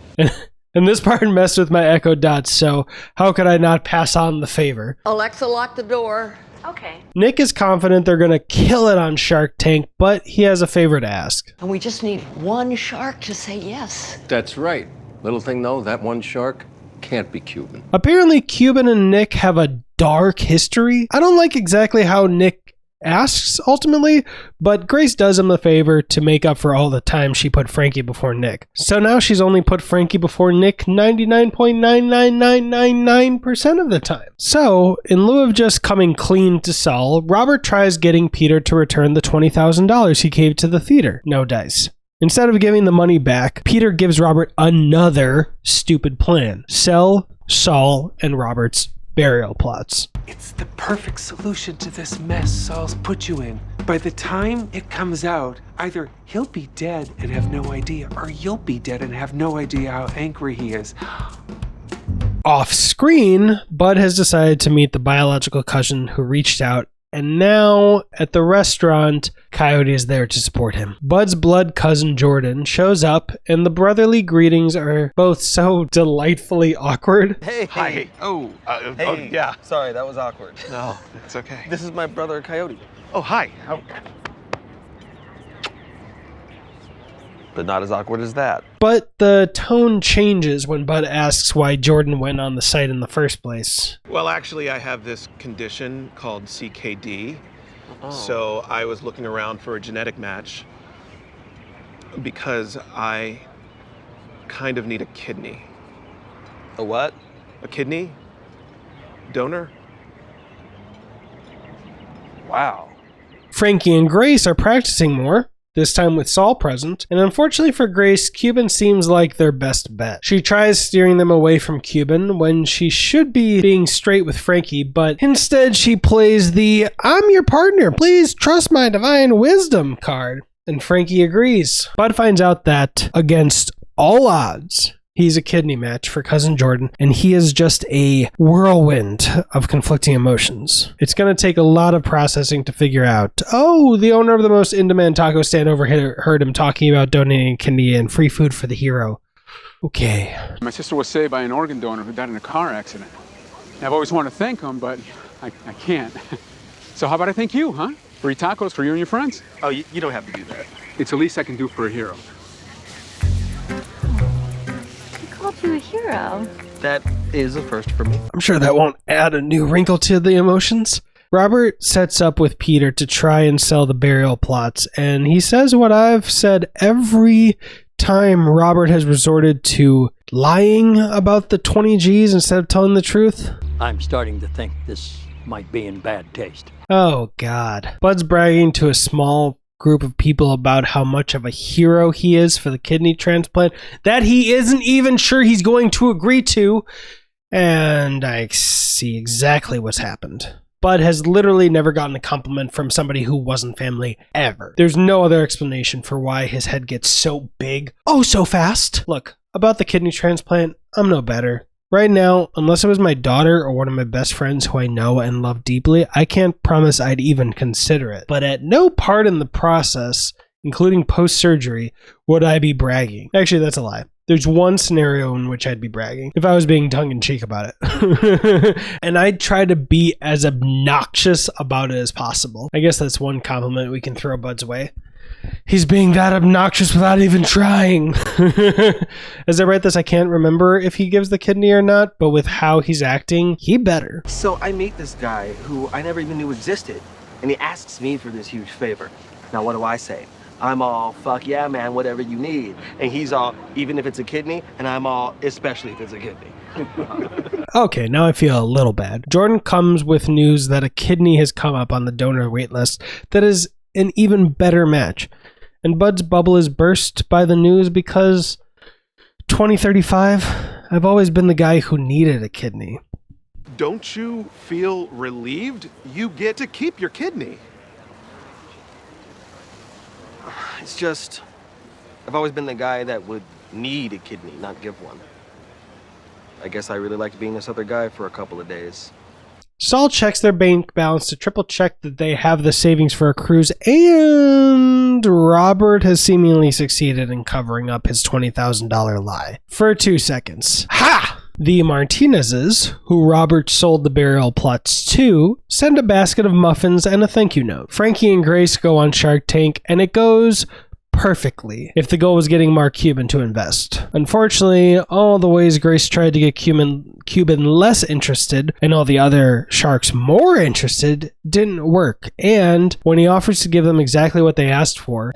And this part messed with my Echo Dots, so how could I not pass on the favor? Alexa, lock the door. Okay. Nick is confident they're gonna kill it on Shark Tank, but he has a favor to ask. And we just need one shark to say yes. That's right. Little thing though, that one shark can't be Cuban. Apparently, Cuban and Nick have a dark history. I don't like exactly how Nick asks ultimately, but Grace does him the favor to make up for all the time she put Frankie before Nick. So now she's only put Frankie before Nick 99.99999% of the time. So, in lieu of just coming clean to Saul, Robert tries getting Peter to return the $20,000 he gave to the theater. No dice. Instead of giving the money back, Peter gives Robert another stupid plan. Sell Saul and Robert's burial plots. It's the perfect solution to this mess Saul's put you in. By the time it comes out, either he'll be dead and have no idea, or you'll be dead and have no idea how angry he is. Off screen, Bud has decided to meet the biological cousin who reached out, and now at the restaurant, Coyote is there to support him. Bud's blood cousin Jordan shows up, and the brotherly greetings are both so delightfully awkward. Hey. Hi. Oh, Hey. yeah. Sorry, that was awkward. No, it's okay. This is my brother, Coyote. Oh, hi. But not as awkward as that. But the tone changes when Bud asks why Jordan went on the site in the first place. Well, actually, I have this condition called CKD. So I was looking around for a genetic match because I kind of need a kidney. A what? A kidney? Donor? Wow. Frankie and Grace are practicing more, this time with Saul present, and unfortunately for Grace, Cuban seems like their best bet. She tries steering them away from Cuban when she should be being straight with Frankie, but instead she plays the "I'm your partner, please trust my divine wisdom" card, and Frankie agrees. Bud finds out that, against all odds, He's a kidney match for Cousin Jordan, and he is just a whirlwind of conflicting emotions. It's going to take a lot of processing to figure out, oh, the owner of the most in-demand taco stand overheard him talking about donating a kidney and free food for the hero. Okay. My sister was saved by an organ donor who died in a car accident. I've always wanted to thank him, but I can't. So how about I thank you, huh? Free tacos for you and your friends. Oh, you don't have to do that. It's the least I can do for a hero. Called you a hero. That is a first for me. I'm sure that won't add a new wrinkle to the emotions. Robert sets up with Peter to try and sell the burial plots, and he says what I've said every time Robert has resorted to lying about the 20 G's instead of telling the truth. I'm starting to think this might be in bad taste. Oh, God. Bud's bragging to a small group of people about how much of a hero he is for the kidney transplant that he isn't even sure he's going to agree to. And I see exactly what's happened. Bud has literally never gotten a compliment from somebody who wasn't family ever. There's no other explanation for why his head gets so big, oh so fast. Look, about the kidney transplant, I'm no better. Right now, unless it was my daughter or one of my best friends who I know and love deeply, I can't promise I'd even consider it. But at no part in the process, including post-surgery, would I be bragging. Actually, that's a lie. There's one scenario in which I'd be bragging, if I was being tongue-in-cheek about it. And I'd try to be as obnoxious about it as possible. I guess that's one compliment we can throw Bud's way. He's being that obnoxious without even trying. As I write this, I can't remember if he gives the kidney or not, but with how he's acting, he better. So I meet this guy who I never even knew existed, and he asks me for this huge favor. Now what do I say? I'm all, fuck yeah, man, whatever you need. And he's all, even if it's a kidney, and I'm all, especially if it's a kidney. Okay, now I feel a little bad. Jordan comes with news that a kidney has come up on the donor wait list that is an even better match. And Bud's bubble is burst by the news because 2035, I've always been the guy who needed a kidney. Don't you feel relieved? You get to keep your kidney. It's just, I've always been the guy that would need a kidney, not give one. I guess I really liked being this other guy for a couple of days. Saul checks their bank balance to triple check that they have the savings for a cruise, and Robert has seemingly succeeded in covering up his $20,000 lie. For 2 seconds. Ha! The Martinezes, who Robert sold the burial plots to, send a basket of muffins and a thank you note. Frankie and Grace go on Shark Tank, and it goes perfectly if the goal was getting Mark Cuban to invest. Unfortunately, all the ways Grace tried to get Cuban less interested and all the other sharks more interested didn't work. And when he offers to give them exactly what they asked for,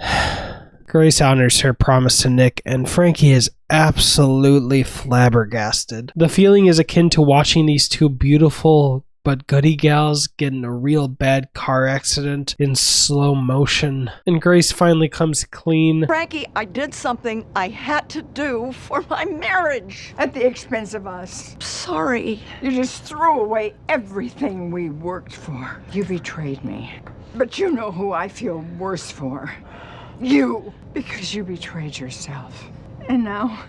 Grace honors her promise to Nick, and Frankie is absolutely flabbergasted. The feeling is akin to watching these two beautiful but goody gals get in a real bad car accident in slow motion, and Grace finally comes clean. Frankie, I did something I had to do for my marriage. At the expense of us. Sorry. You just threw away everything we worked for. You betrayed me. But you know who I feel worse for. You. Because you betrayed yourself. And now,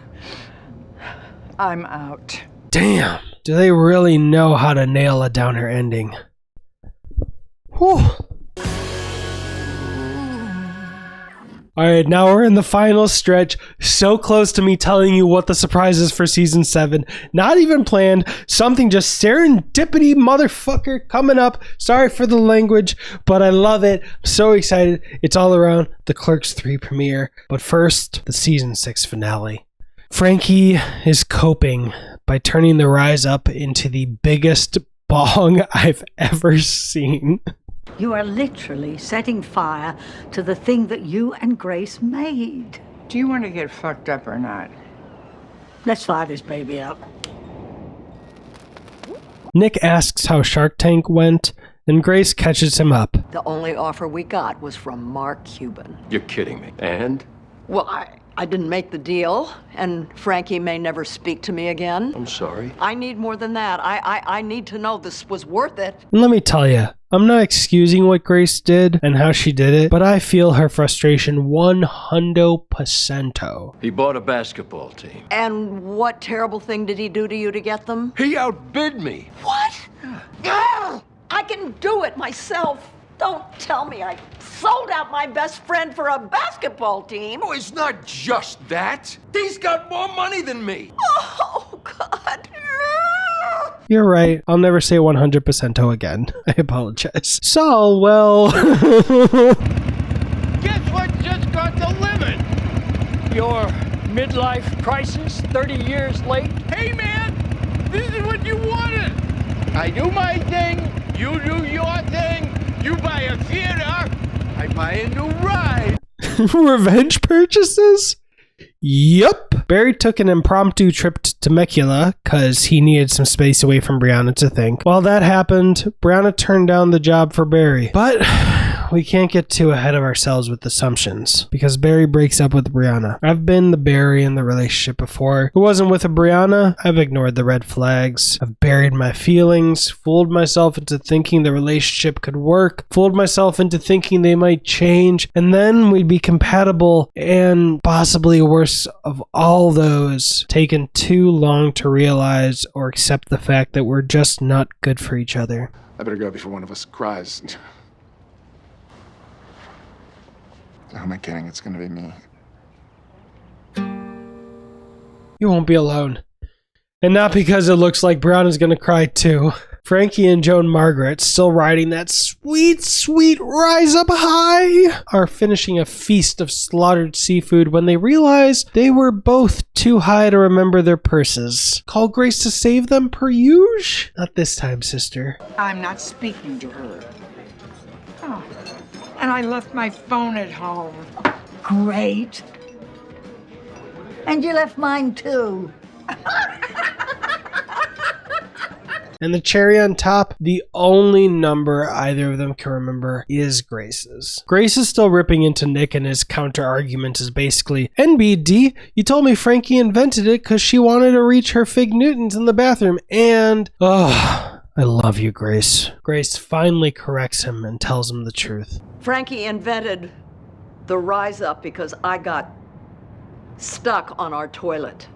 I'm out. Damn. Do they really know how to nail a downer ending? Whew. Alright, now we're in the final stretch. So close to me telling you what the surprise is for season 7. Not even planned. Something just serendipity motherfucker coming up. Sorry for the language, but I love it. I'm so excited. It's all around the Clerks 3 premiere. But first, the season 6 finale. Frankie is coping by turning the rise up into the biggest bong I've ever seen. You are literally setting fire to the thing that you and Grace made. Do you want to get fucked up or not? Let's fire this baby up. Nick asks how Shark Tank went, and Grace catches him up. The only offer we got was from Mark Cuban. You're kidding me. And? Well, I didn't make the deal, and Frankie may never speak to me again. I'm sorry. I need more than that. I need to know this was worth it. And let me tell you, I'm not excusing what Grace did and how she did it, but I feel her frustration 100%. He bought a basketball team. And what terrible thing did he do to you to get them? He outbid me. What? Ugh! I can do it myself. Don't tell me I sold out my best friend for a basketball team. Oh, it's not just that. He's got more money than me. Oh, God. You're right. I'll never say 100% again. I apologize. So, well... Guess what just got delivered? Your midlife crisis, 30 years late? Hey, man, this is what you wanted. I do my thing, you do your thing. You buy a theater, I buy a new ride. Revenge purchases? Yup. Barry took an impromptu trip to Temecula because he needed some space away from Brianna to think. While that happened, Brianna turned down the job for Barry. But we can't get too ahead of ourselves with assumptions because Barry breaks up with Brianna. I've been the Barry in the relationship before. Who wasn't with a Brianna? I've ignored the red flags. I've buried my feelings, fooled myself into thinking the relationship could work, fooled myself into thinking they might change, and then we'd be compatible, and possibly worse of all those, taken too long to realize or accept the fact that we're just not good for each other. I better go before one of us cries. Who am I kidding? It's gonna be me. You won't be alone. And not because it looks like Brown is gonna cry too. Frankie and Joan Margaret, still riding that sweet, sweet rise up high, are finishing a feast of slaughtered seafood when they realize they were both too high to remember their purses. Call Grace to save them per usual? Not this time, sister. I'm not speaking to her. Oh, and I left my phone at home. Great. And you left mine too. And the cherry on top, the only number either of them can remember is Grace's. Grace is still ripping into Nick, and his counter argument is basically, NBD, you told me Frankie invented it because she wanted to reach her fig Newtons in the bathroom, and... I love you, Grace. Grace finally corrects him and tells him the truth. Frankie invented the rise up because I got stuck on our toilet.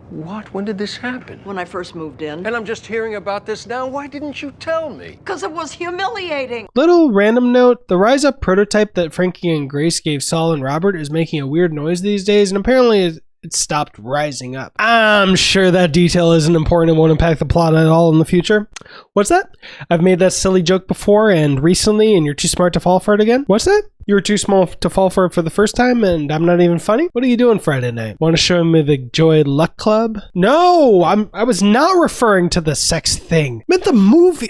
What? When did this happen? When I first moved in. And I'm just hearing about this now. Why didn't you tell me? Because it was humiliating. Little random note, the Rise Up prototype that Frankie and Grace gave Saul and Robert is making a weird noise these days, and apparently it stopped rising up. I'm sure that detail isn't important and won't impact the plot at all in the future. What's that? I've made that silly joke before and recently, and you're too smart to fall for it again? What's that? You were too small to fall for it for the first time, and I'm not even funny? What are you doing Friday night? Want to show me the Joy Luck Club? No, I was not referring to the sex thing. I meant the movie.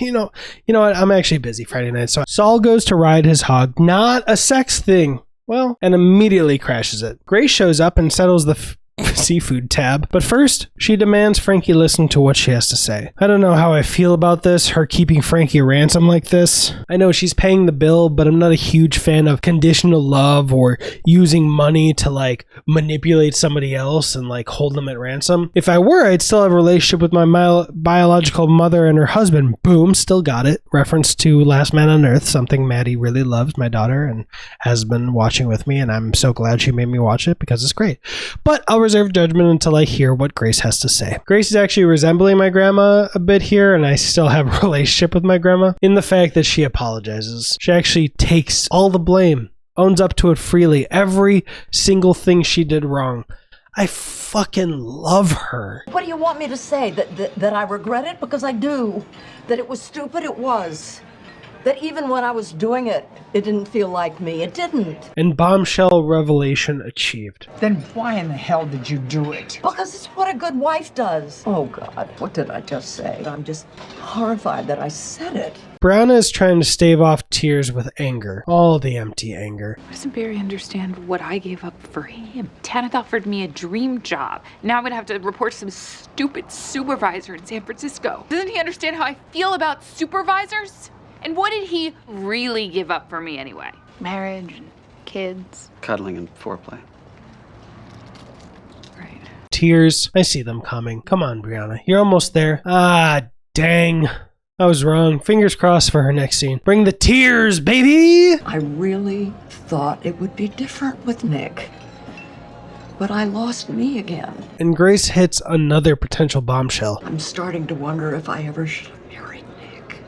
You know what? I'm actually busy Friday night, so Saul goes to ride his hog. Not a sex thing. Well, and immediately crashes it. Grace shows up and settles the seafood tab, but first, she demands Frankie listen to what she has to say. I don't know how I feel about this, her keeping Frankie ransom like this. I know she's paying the bill, but I'm not a huge fan of conditional love or using money to like manipulate somebody else and like hold them at ransom. If I were, I'd still have a relationship with my biological mother and her husband. Boom, still got it. Reference to Last Man on Earth, something Maddie really loves, my daughter, and has been watching with me, and I'm so glad she made me watch it because it's great. But I'll reserve judgment until I hear what Grace has to say. Grace is actually resembling my grandma a bit here, and I still have a relationship with my grandma in the fact that she apologizes. She actually takes all the blame, owns up to it freely, every single thing she did wrong. I fucking love her. What do you want me to say? That I regret it? Because I do. That it was stupid? It was. That even when I was doing it, it didn't feel like me. It didn't. And bombshell revelation achieved. Then why in the hell did you do it? Because it's what a good wife does. Oh, God, what did I just say? I'm just horrified that I said it. Brianna is trying to stave off tears with anger. All the empty anger. Doesn't Barry understand what I gave up for him? Tanith offered me a dream job. Now I'm gonna have to report to some stupid supervisor in San Francisco. Doesn't he understand how I feel about supervisors? And what did he really give up for me anyway? Marriage and kids. Cuddling and foreplay. tears. I see them coming. Come on, Brianna. You're almost there. Ah, dang. I was wrong. Fingers crossed for her next scene. Bring the tears, baby! I really thought it would be different with Nick. But I lost me again. And Grace hits another potential bombshell. I'm starting to wonder if I ever should have married.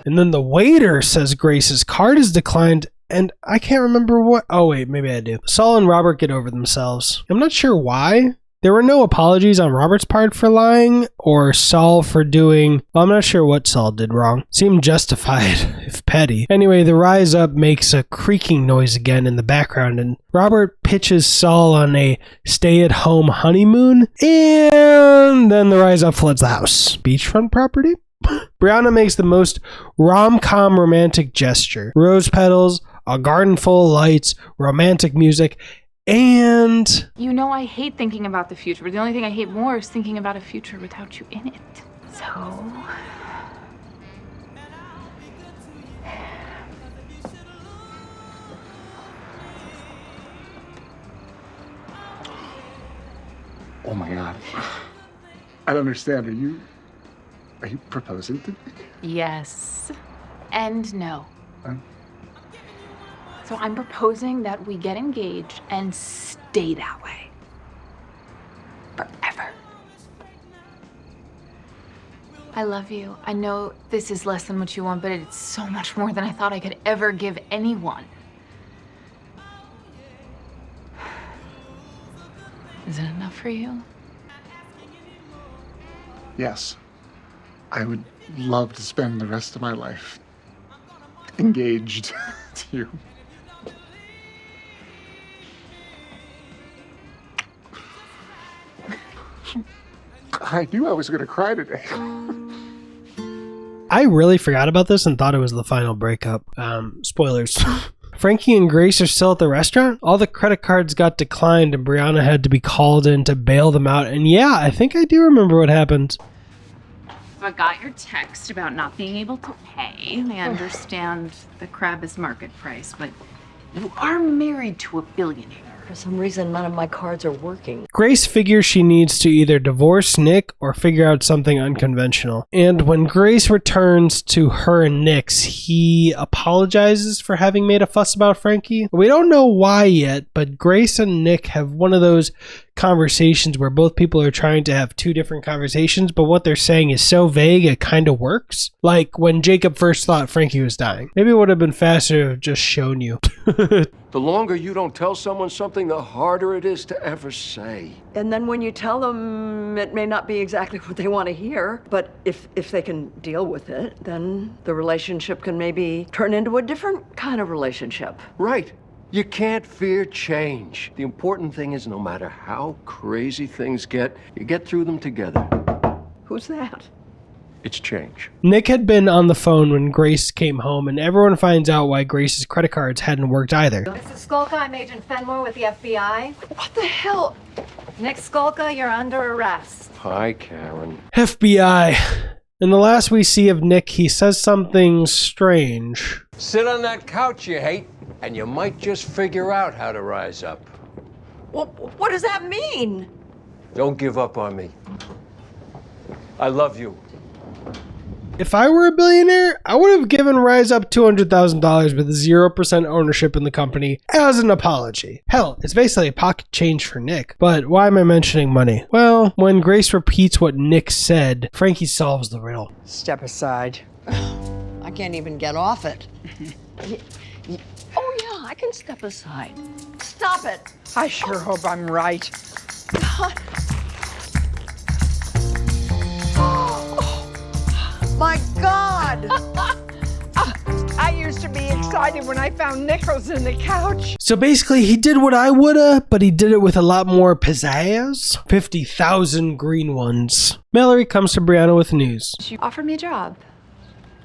And then the waiter says Grace's card is declined, and I can't remember what. Oh, wait, maybe I do. Saul and Robert get over themselves. I'm not sure why. There were no apologies on Robert's part for lying, or Saul for doing. Well, I'm not sure what Saul did wrong. Seemed justified, if petty. Anyway, the rise up makes a creaking noise again in the background, and Robert pitches Saul on a stay-at-home honeymoon, and then the rise up floods the house. Beachfront property? Brianna makes the most rom-com romantic gesture. Rose petals, a garden full of lights, romantic music, and... You know I hate thinking about the future, but the only thing I hate more is thinking about a future without you in it. So... Oh my God. I don't understand. Are you proposing to me? Yes. And no. So I'm proposing that we get engaged and stay that way. Forever. I love you. I know this is less than what you want, but it's so much more than I thought I could ever give anyone. Is it enough for you? Yes. I would love to spend the rest of my life engaged to you. I knew I was going to cry today. I really forgot about this and thought it was the final breakup. Spoilers. Frankie and Grace are still at the restaurant. All the credit cards got declined and Brianna had to be called in to bail them out. And yeah, I think I do remember what happened. So I got your text about not being able to pay. I understand the crab is market price, but you are married to a billionaire. For some reason, none of my cards are working. Grace figures she needs to either divorce Nick or figure out something unconventional. And when Grace returns to her and Nick's, he apologizes for having made a fuss about Frankie. We don't know why yet, but Grace and Nick have one of those conversations where both people are trying to have two different conversations, but what they're saying is so vague it kind of works. Like when Jacob first thought Frankie was dying. Maybe it would have been faster to have just shown you. The longer you don't tell someone something, the harder it is to ever say. And then when you tell them, it may not be exactly what they want to hear, but if they can deal with it, then the relationship can maybe turn into a different kind of relationship. Right. You can't fear change. The important thing is no matter how crazy things get, you get through them together. Who's that? It's change. Nick had been on the phone when Grace came home, and everyone finds out why Grace's credit cards hadn't worked either. Mrs. Skolka, I'm Agent Fenmore with the FBI. What the hell? Nick Skolka, you're under arrest. Hi, Karen. FBI. In the last we see of Nick, he says something strange. Sit on that couch you hate, and you might just figure out how to rise up. Well, what does that mean? Don't give up on me. I love you. If I were a billionaire, I would have given Rise Up $200,000 with 0% ownership in the company as an apology. Hell, it's basically a pocket change for Nick. But why am I mentioning money? Well, when Grace repeats what Nick said, Frankie solves the riddle. Step aside. I can't even get off it. Oh, yeah, I can step aside. Stop it. I sure hope I'm right. My God! I used to be excited when I found nickels in the couch. So basically, he did what I woulda, but he did it with a lot more pizzazz. 50,000 green ones. Mallory comes to Brianna with news. She offered me a job.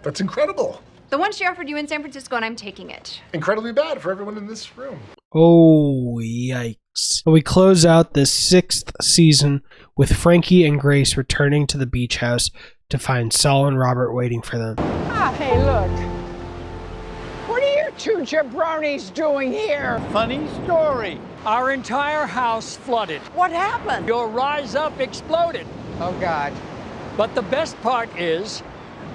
That's incredible. The one she offered you in San Francisco, and I'm taking it. Incredibly bad for everyone in this room. Oh, yikes. And we close out the 6th season with Frankie and Grace returning to the beach house to find Saul and Robert waiting for them. Ah, hey, look. What are you two jabronis doing here? Funny story. Our entire house flooded. What happened? Your Rise Up exploded. Oh, God. But the best part is,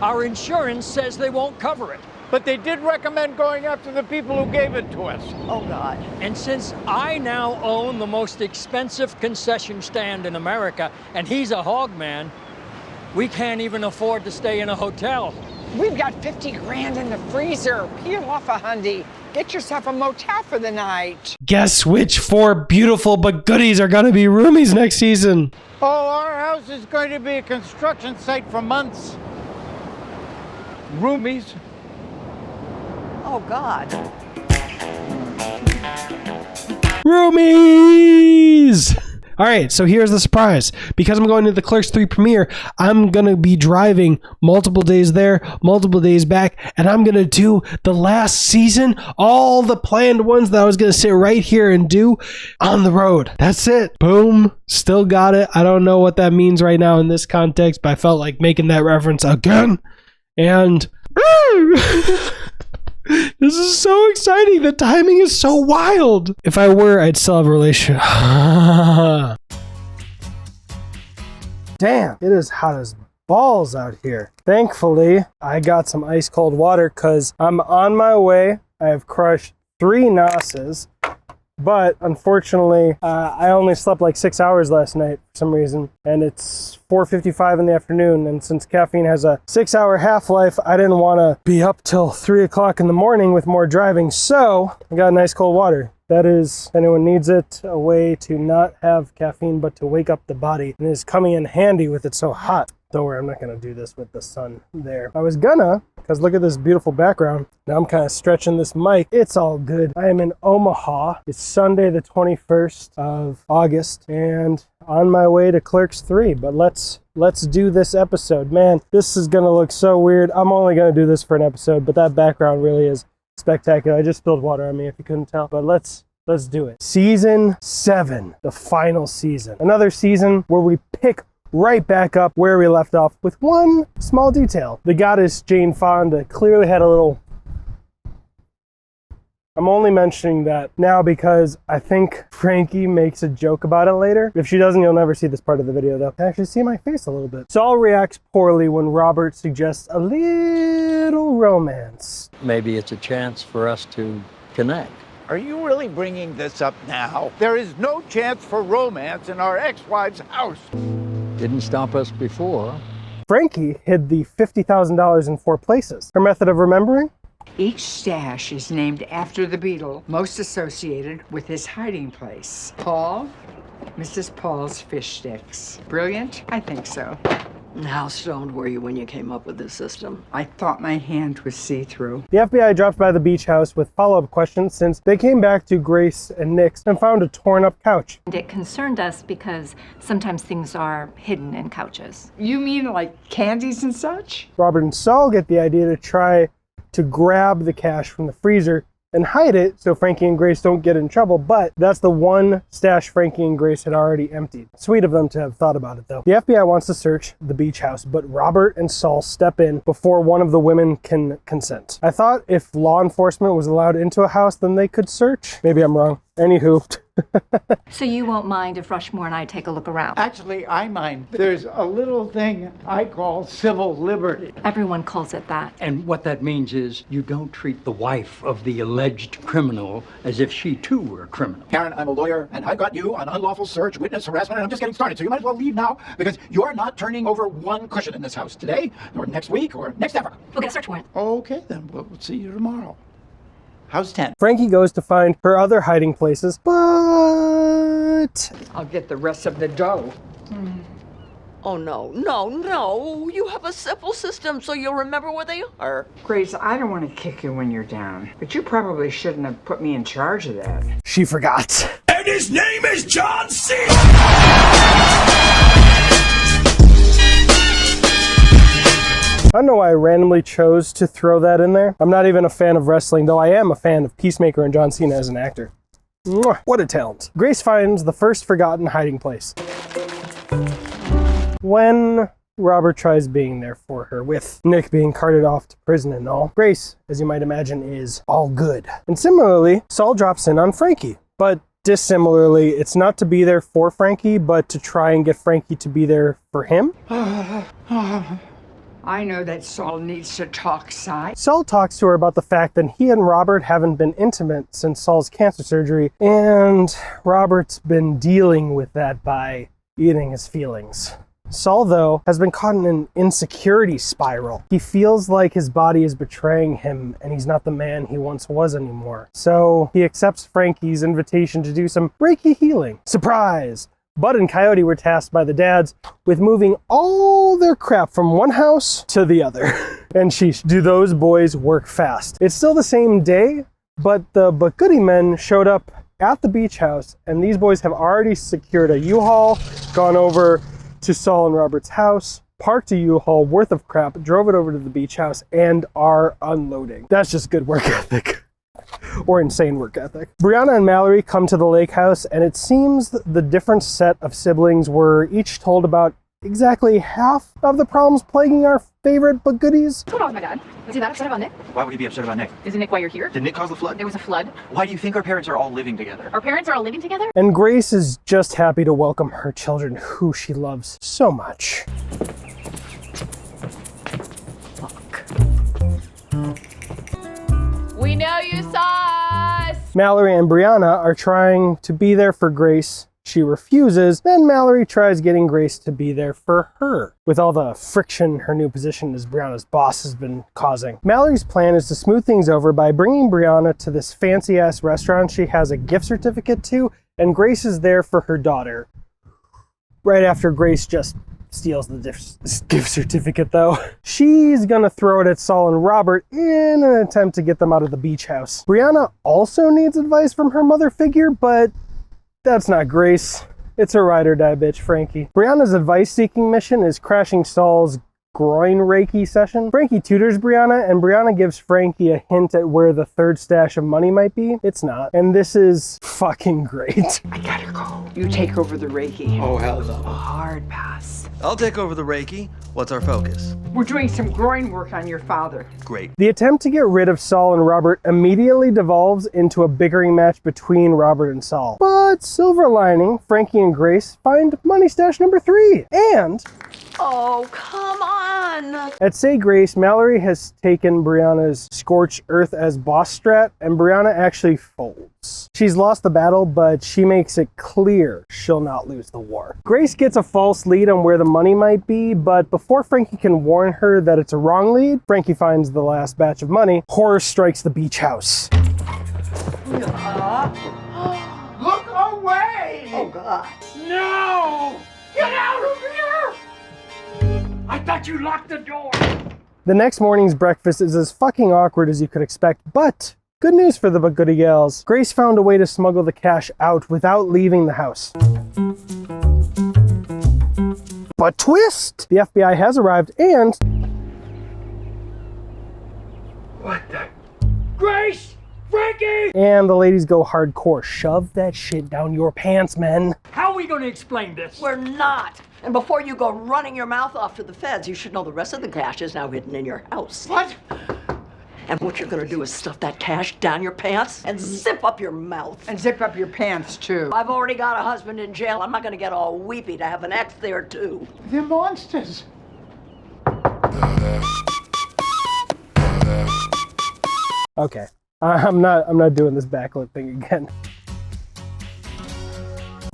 our insurance says they won't cover it. But they did recommend going after the people who gave it to us. Oh, God. And since I now own the most expensive concession stand in America, and he's a hog man, we can't even afford to stay in a hotel. We've got 50 grand in the freezer. Peel off a hundy. Get yourself a motel for the night. Guess which 4 beautiful but goodies are gonna be roomies next season? Oh, our house is going to be a construction site for months. Roomies. Oh, God. Roomies! All right, so here's the surprise. Because I'm going to the Clerks 3 premiere, I'm going to be driving multiple days there, multiple days back, and I'm going to do the last season, all the planned ones that I was going to sit right here and do on the road. That's it. Boom. Still got it. I don't know what that means right now in this context, but I felt like making that reference again. And this is so exciting. The timing is so wild. If I were, I'd still have a relationship. Damn, it is hot as balls out here. Thankfully, I got some ice cold water because I'm on my way. I have crushed 3 NOSes. But unfortunately, I only slept like 6 hours last night for some reason, and it's 4:55 in the afternoon, and since caffeine has a 6-hour half-life, I didn't want to be up till 3 o'clock in the morning with more driving, so I got nice cold water. That is, if anyone needs it, a way to not have caffeine but to wake up the body, and it is coming in handy with it so hot. Don't worry, I'm not going to do this with the sun there. I was gonna, because look at this beautiful background. Now I'm kind of stretching this mic. It's all good. I am in Omaha. It's Sunday the 21st of August and on my way to Clerks 3. But let's do this episode. Man, this is going to look so weird. I'm only going to do this for an episode, but that background really is spectacular. I just spilled water on me if you couldn't tell. But let's do it. Season 7, the final season. Another season where we pick right back up where we left off with one small detail. The goddess Jane Fonda clearly had a little... I'm only mentioning that now because I think Frankie makes a joke about it later. If she doesn't, you'll never see this part of the video though. I actually see my face a little bit. Saul reacts poorly when Robert suggests a little romance. Maybe it's a chance for us to connect. Are you really bringing this up now? There is no chance for romance in our ex-wife's house. Didn't stop us before. Frankie hid the $50,000 in 4 places. Her method of remembering? Each stash is named after the beetle most associated with his hiding place. Paul, Mrs. Paul's fish sticks. Brilliant? I think so. How stoned were you when you came up with this system? I thought my hand was see-through. The FBI dropped by the beach house with follow-up questions since they came back to Grace and Nick's and found a torn-up couch. And it concerned us because sometimes things are hidden in couches. You mean like candies and such? Robert and Saul get the idea to try to grab the cash from the freezer and hide it so Frankie and Grace don't get in trouble, but that's the one stash Frankie and Grace had already emptied. Sweet of them to have thought about it though. The FBI wants to search the beach house, but Robert and Saul step in before one of the women can consent. I thought if law enforcement was allowed into a house, then they could search. Maybe I'm wrong. Anywho. So you won't mind if Rushmore and I take a look around? Actually, I mind. There's a little thing I call civil liberty. Everyone calls it that. And what that means is you don't treat the wife of the alleged criminal as if she too were a criminal. Karen, I'm a lawyer, and I've got you on unlawful search, witness harassment, and I'm just getting started, so you might as well leave now, because you're not turning over one cushion in this house today, or next week, or next ever. We'll get a search warrant. Okay, then we'll see you tomorrow. How's 10? Frankie goes to find her other hiding places, but... I'll get the rest of the dough. Oh, no. You have a simple system so you'll remember where they are. Grace, I don't want to kick you when you're down, but you probably shouldn't have put me in charge of that. She forgot. And his name is John C. I don't know why I randomly chose to throw that in there. I'm not even a fan of wrestling, though I am a fan of Peacemaker and John Cena as an actor. Mwah, what a talent. Grace finds the first forgotten hiding place. When Robert tries being there for her, with Nick being carted off to prison and all. Grace, as you might imagine, is all good. And similarly, Saul drops in on Frankie. But dissimilarly, it's not to be there for Frankie, but to try and get Frankie to be there for him. I know that Saul needs to talk, Si. Saul talks to her about the fact that he and Robert haven't been intimate since Saul's cancer surgery, and Robert's been dealing with that by eating his feelings. Saul, though, has been caught in an insecurity spiral. He feels like his body is betraying him and he's not the man he once was anymore. So he accepts Frankie's invitation to do some Reiki healing. Surprise! Bud and Coyote were tasked by the dads with moving all their crap from one house to the other. And sheesh, do those boys work fast. It's still the same day, but the Goody men showed up at the beach house, and these boys have already secured a U-Haul, gone over to Saul and Robert's house, parked a U-Haul worth of crap, drove it over to the beach house, and are unloading. That's just good work ethic. Or insane work ethic. Brianna and Mallory come to the lake house, and it seems the different set of siblings were each told about exactly half of the problems plaguing our favorite but goodies. What's going on with my dad? Was he that upset about Nick? Why would he be upset about Nick? Isn't Nick why you're here? Did Nick cause the flood? There was a flood. Why do you think our parents are all living together? Our parents are all living together? And Grace is just happy to welcome her children, who she loves so much. We know you saw us! Mallory and Brianna are trying to be there for Grace. She refuses, then Mallory tries getting Grace to be there for her, with all the friction her new position as Brianna's boss has been causing. Mallory's plan is to smooth things over by bringing Brianna to this fancy-ass restaurant she has a gift certificate to, and Grace is there for her daughter. Right after Grace just steals the gift certificate, though. She's gonna throw it at Saul and Robert in an attempt to get them out of the beach house. Brianna also needs advice from her mother figure, but that's not Grace. It's her ride or die bitch, Frankie. Brianna's advice-seeking mission is crashing Saul's groin Reiki session. Frankie tutors Brianna, and Brianna gives Frankie a hint at where the third stash of money might be. It's not. And this is fucking great. I gotta go. You take over the Reiki. Oh, hell no. A hard pass. I'll take over the Reiki. What's our focus? We're doing some groin work on your father. Great. The attempt to get rid of Saul and Robert immediately devolves into a bickering match between Robert and Saul. But silver lining, Frankie and Grace find money stash number 3. And Oh, come on! at Say Grace, Mallory has taken Brianna's scorched earth as boss strat, and Brianna actually folds. She's lost the battle, but she makes it clear she'll not lose the war. Grace gets a false lead on where the money might be, but before Frankie can warn her that it's a wrong lead, Frankie finds the last batch of money. Horror strikes the beach house. Look away! Oh, God. No! Get out of here! I thought you locked the door! The next morning's breakfast is as fucking awkward as you could expect, but good news for the Goody Gals. Grace found a way to smuggle the cash out without leaving the house. But twist! The FBI has arrived and... What the? Grace! Frankie! And the ladies go hardcore. Shove that shit down your pants, men. How are we going to explain this? We're not. And before you go running your mouth off to the feds, you should know the rest of the cash is now hidden in your house. What? And what you're gonna do is stuff that cash down your pants and zip up your mouth. And zip up your pants, too. I've already got a husband in jail. I'm not gonna get all weepy to have an ex there, too. They're monsters. Okay. I'm not doing this backlit thing again.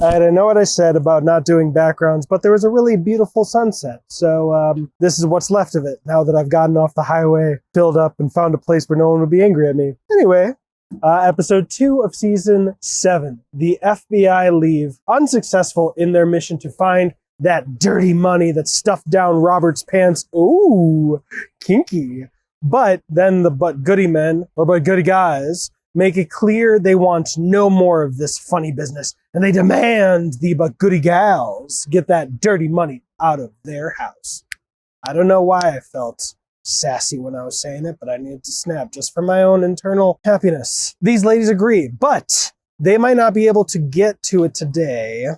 I didn't know what I said about not doing backgrounds, but there was a really beautiful sunset. So this is what's left of it now that I've gotten off the highway, filled up, and found a place where no one would be angry at me. Anyway, episode 2 of season 7. The FBI leave unsuccessful in their mission to find that dirty money that's stuffed down Robert's pants. Ooh, kinky. But then the But Goody men, or But Goody guys, make it clear they want no more of this funny business, and they demand the But Goody gals get that dirty money out of their house. I don't know why I felt sassy when I was saying it, but I needed to snap just for my own internal happiness. These ladies agree, but they might not be able to get to it today.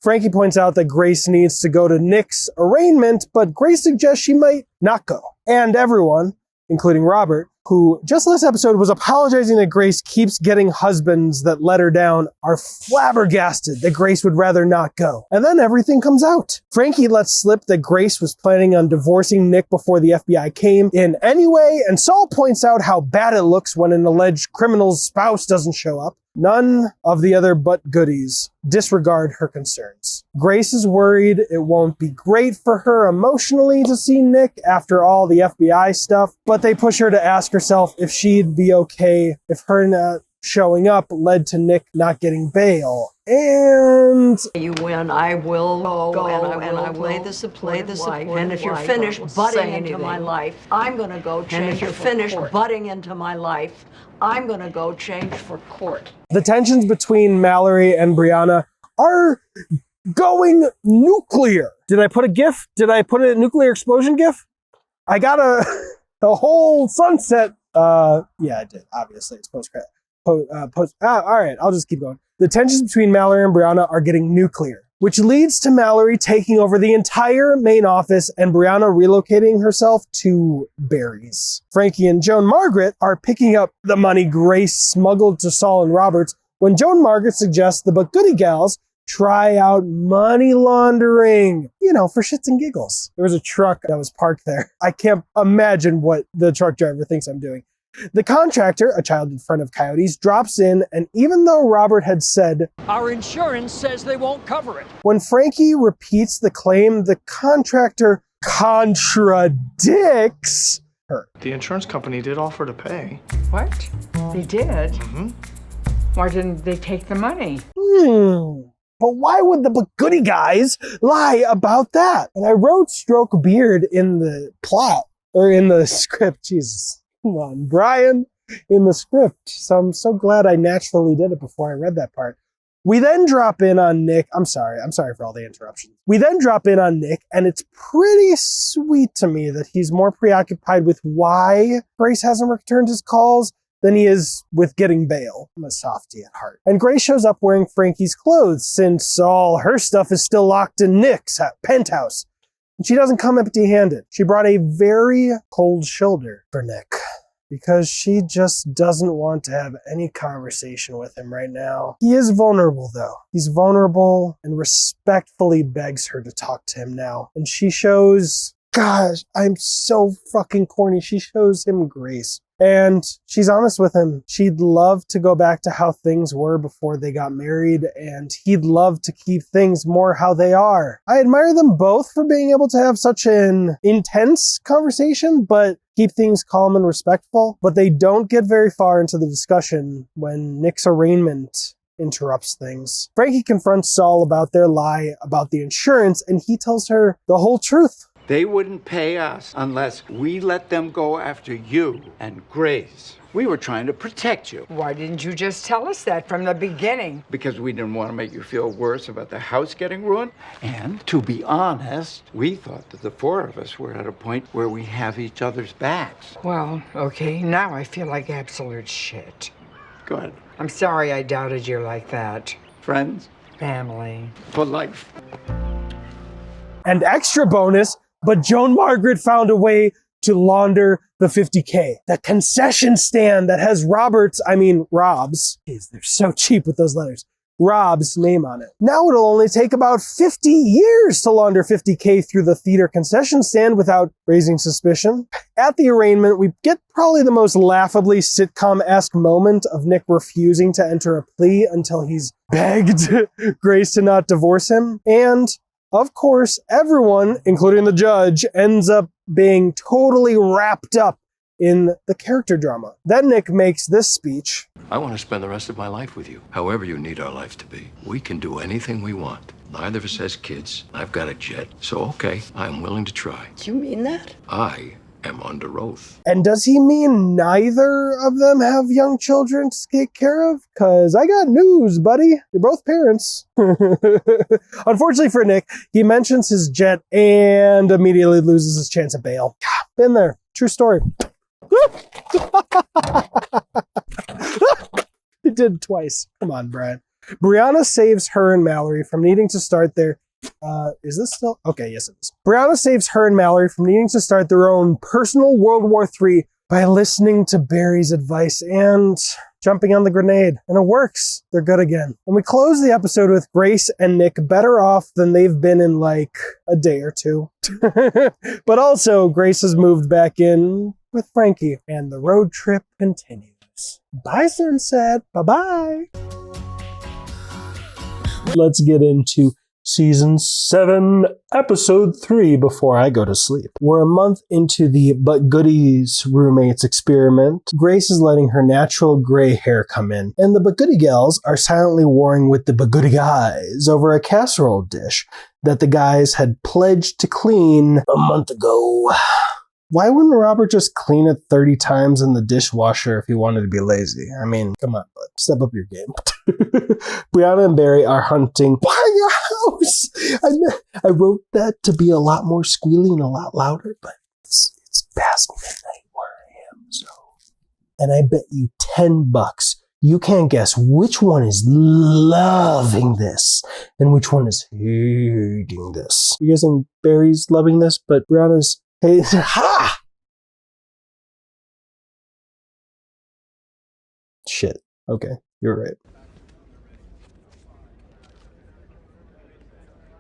Frankie points out that Grace needs to go to Nick's arraignment, but Grace suggests she might not go. And everyone, including Robert, who just last episode was apologizing that Grace keeps getting husbands that let her down, are flabbergasted that Grace would rather not go. And then everything comes out. Frankie lets slip that Grace was planning on divorcing Nick before the FBI came in anyway, and Saul points out how bad it looks when an alleged criminal's spouse doesn't show up. None of the other but goodies disregard her concerns. Grace is worried it won't be great for her emotionally to see Nick after all the FBI stuff, but they push her to ask herself if she'd be okay if her not showing up led to Nick not getting bail. And you win, I will go and I will play the support. And if you're finished butting into my life, I'm going to go change. And if you're finished butting into my life, I'm going to go change for court. The tensions between Mallory and Brianna are going nuclear. Did I put a GIF? Did I put a nuclear explosion GIF? I got a whole sunset. Yeah, I did. Obviously, it's post-credit. All right, I'll just keep going. The tensions between Mallory and Brianna are getting nuclear, which leads to Mallory taking over the entire main office and Brianna relocating herself to Barry's. Frankie and Joan Margaret are picking up the money Grace smuggled to Saul and Roberts when Joan Margaret suggests the But Goody Gals try out money laundering, for shits and giggles. There was a truck that was parked there. I can't imagine what the truck driver thinks I'm doing. The contractor, a childhood friend of Coyote's, drops in, and even though Robert had said, "Our insurance says they won't cover it," when Frankie repeats the claim, the contractor contradicts her. The insurance company did offer to pay. What? They did? Mm-hmm. Why didn't they take the money? But why would the Goody guys lie about that? And I wrote stroke beard in the plot, or in the script. Jesus. Come on, Brian, in the script. So I'm so glad I naturally did it before I read that part. We then drop in on Nick. I'm sorry for all the interruptions. We then drop in on Nick, and it's pretty sweet to me that he's more preoccupied with why Grace hasn't returned his calls than he is with getting bail. I'm a softie at heart. And Grace shows up wearing Frankie's clothes, since all her stuff is still locked in Nick's penthouse. And she doesn't come empty-handed. She brought a very cold shoulder for Nick, because she just doesn't want to have any conversation with him right now. He is vulnerable, though. He's vulnerable and respectfully begs her to talk to him now. And she shows, gosh, I'm so fucking corny. She shows him grace. And she's honest with him. She'd love to go back to how things were before they got married, and he'd love to keep things more how they are. I admire them both for being able to have such an intense conversation, but keep things calm and respectful. But they don't get very far into the discussion when Nick's arraignment interrupts things. Frankie confronts Saul about their lie about the insurance, and he tells her the whole truth. They wouldn't pay us unless we let them go after you and Grace. We were trying to protect you. Why didn't you just tell us that from the beginning? Because we didn't want to make you feel worse about the house getting ruined. And to be honest, we thought that the four of us were at a point where we have each other's backs. Well, okay, now I feel like absolute shit. Go ahead. I'm sorry I doubted you like that. Friends? Family. For life. And extra bonus, but Joan Margaret found a way to launder the $50K. The concession stand that has Rob's, jeez, they're so cheap with those letters, Rob's name on it. Now it'll only take about 50 years to launder $50K through the theater concession stand without raising suspicion. At the arraignment, we get probably the most laughably sitcom-esque moment of Nick refusing to enter a plea until he's begged Grace to not divorce him. And of course, everyone, including the judge, ends up being totally wrapped up in the character drama. Then Nick makes this speech. I want to spend the rest of my life with you, however you need our life to be. We can do anything we want. Neither of us has kids. I've got a jet. So, okay, I'm willing to try. Do you mean that? I am under oath. And does he mean neither of them have young children to take care of? Because I got news, buddy. You're both parents. Unfortunately for Nick, he mentions his jet and immediately loses his chance at bail. Been there. True story. He did it twice. Come on, Brian. Brianna saves her and Mallory from needing to start their... is this still? Okay, yes it is. Brianna saves her and Mallory from needing to start their own personal World War III by listening to Barry's advice and jumping on the grenade. And it works. They're good again. And we close the episode with Grace and Nick better off than they've been in like a day or two. But also, Grace has moved back in with Frankie. And the road trip continues. Bye, Sunset. Bye-bye. Let's get into Season 7, Episode 3 before I go to sleep. We're a month into the But Goodies roommates experiment. Grace is letting her natural gray hair come in, and the But Goody gals are silently warring with the But Goody guys over a casserole dish that the guys had pledged to clean a month ago. Why wouldn't Robert just clean it 30 times in the dishwasher if he wanted to be lazy? I mean, come on, bud. Step up your game. Brianna and Barry are hunting by your house. I wrote that to be a lot more squealy and a lot louder, but it's past midnight where I am, so. And I bet you $10 you can't guess which one is loving this and which one is hating this. You guys think Barry's loving this, but Brianna's hey, ha! Shit. Okay, you're right.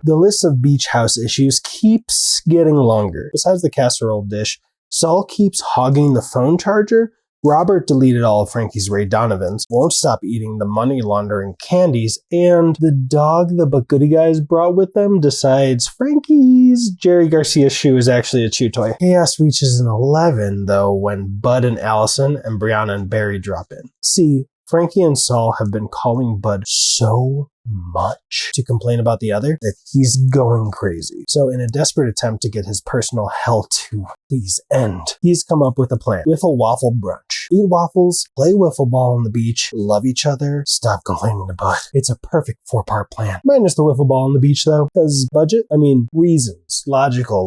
The list of beach house issues keeps getting longer. Besides the casserole dish, Saul keeps hogging the phone charger. Robert deleted all of Frankie's Ray Donovan's, won't stop eating the money laundering candies, and the dog the But Goody guys brought with them decides Frankie's Jerry Garcia shoe is actually a chew toy. Chaos reaches an 11, though, when Bud and Allison and Brianna and Barry drop in. See, Frankie and Saul have been calling Bud so much to complain about the other that he's going crazy. So in a desperate attempt to get his personal hell to please end, he's come up with a plan. Wiffle waffle brunch. Eat waffles, play wiffle ball on the beach, love each other, stop complaining to Bud. It's a perfect 4-part plan. Minus the wiffle ball on the beach though. Because budget? I mean, reasons. Logical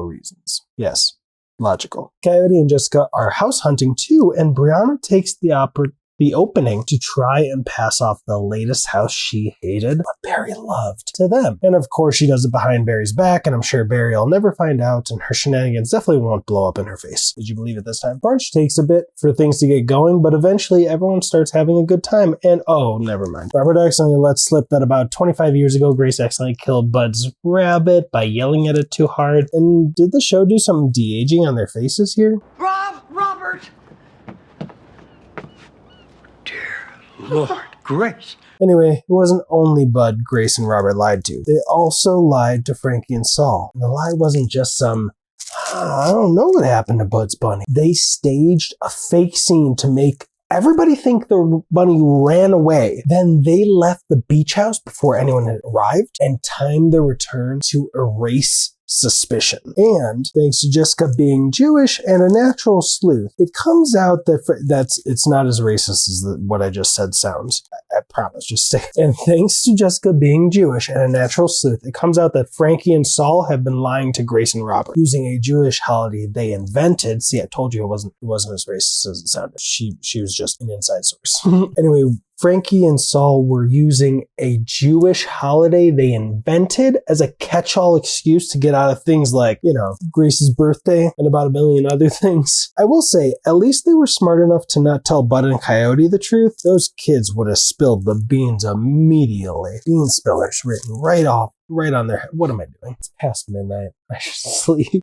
reasons. Yes, logical. Coyote and Jessica are house hunting too, and Brianna takes the opening to try and pass off the latest house she hated, but Barry loved, to them. And of course she does it behind Barry's back, and I'm sure Barry will never find out, and her shenanigans definitely won't blow up in her face. Did you believe it this time? Brunch takes a bit for things to get going, but eventually everyone starts having a good time, and oh, never mind. Robert accidentally lets slip that about 25 years ago, Grace accidentally killed Bud's rabbit by yelling at it too hard. And did the show do some de-aging on their faces here? Robert! Lord, Grace. Anyway, it wasn't only Bud, Grace, and Robert lied to. They also lied to Frankie and Saul. And the lie wasn't just some, I don't know what happened to Bud's bunny. They staged a fake scene to make everybody think the bunny ran away. Then they left the beach house before anyone had arrived and timed their return to erase suspicion. And thanks to Jessica being Jewish and a natural sleuth, it comes out that it's not as racist as what I just said sounds. I promise, just say it. And thanks to Jessica being Jewish and a natural sleuth, it comes out that Frankie and Saul have been lying to Grace and Robert using a Jewish holiday they invented. See, I told you it wasn't as racist as it sounded. She was just an inside source. Anyway, Frankie and Saul were using a Jewish holiday they invented as a catch-all excuse to get out of things like, Grace's birthday and about a million other things. I will say, at least they were smart enough to not tell Bud and Coyote the truth. Those kids would have spilled the beans immediately. Bean spillers written right on their head. What am I doing? It's past midnight. I should sleep.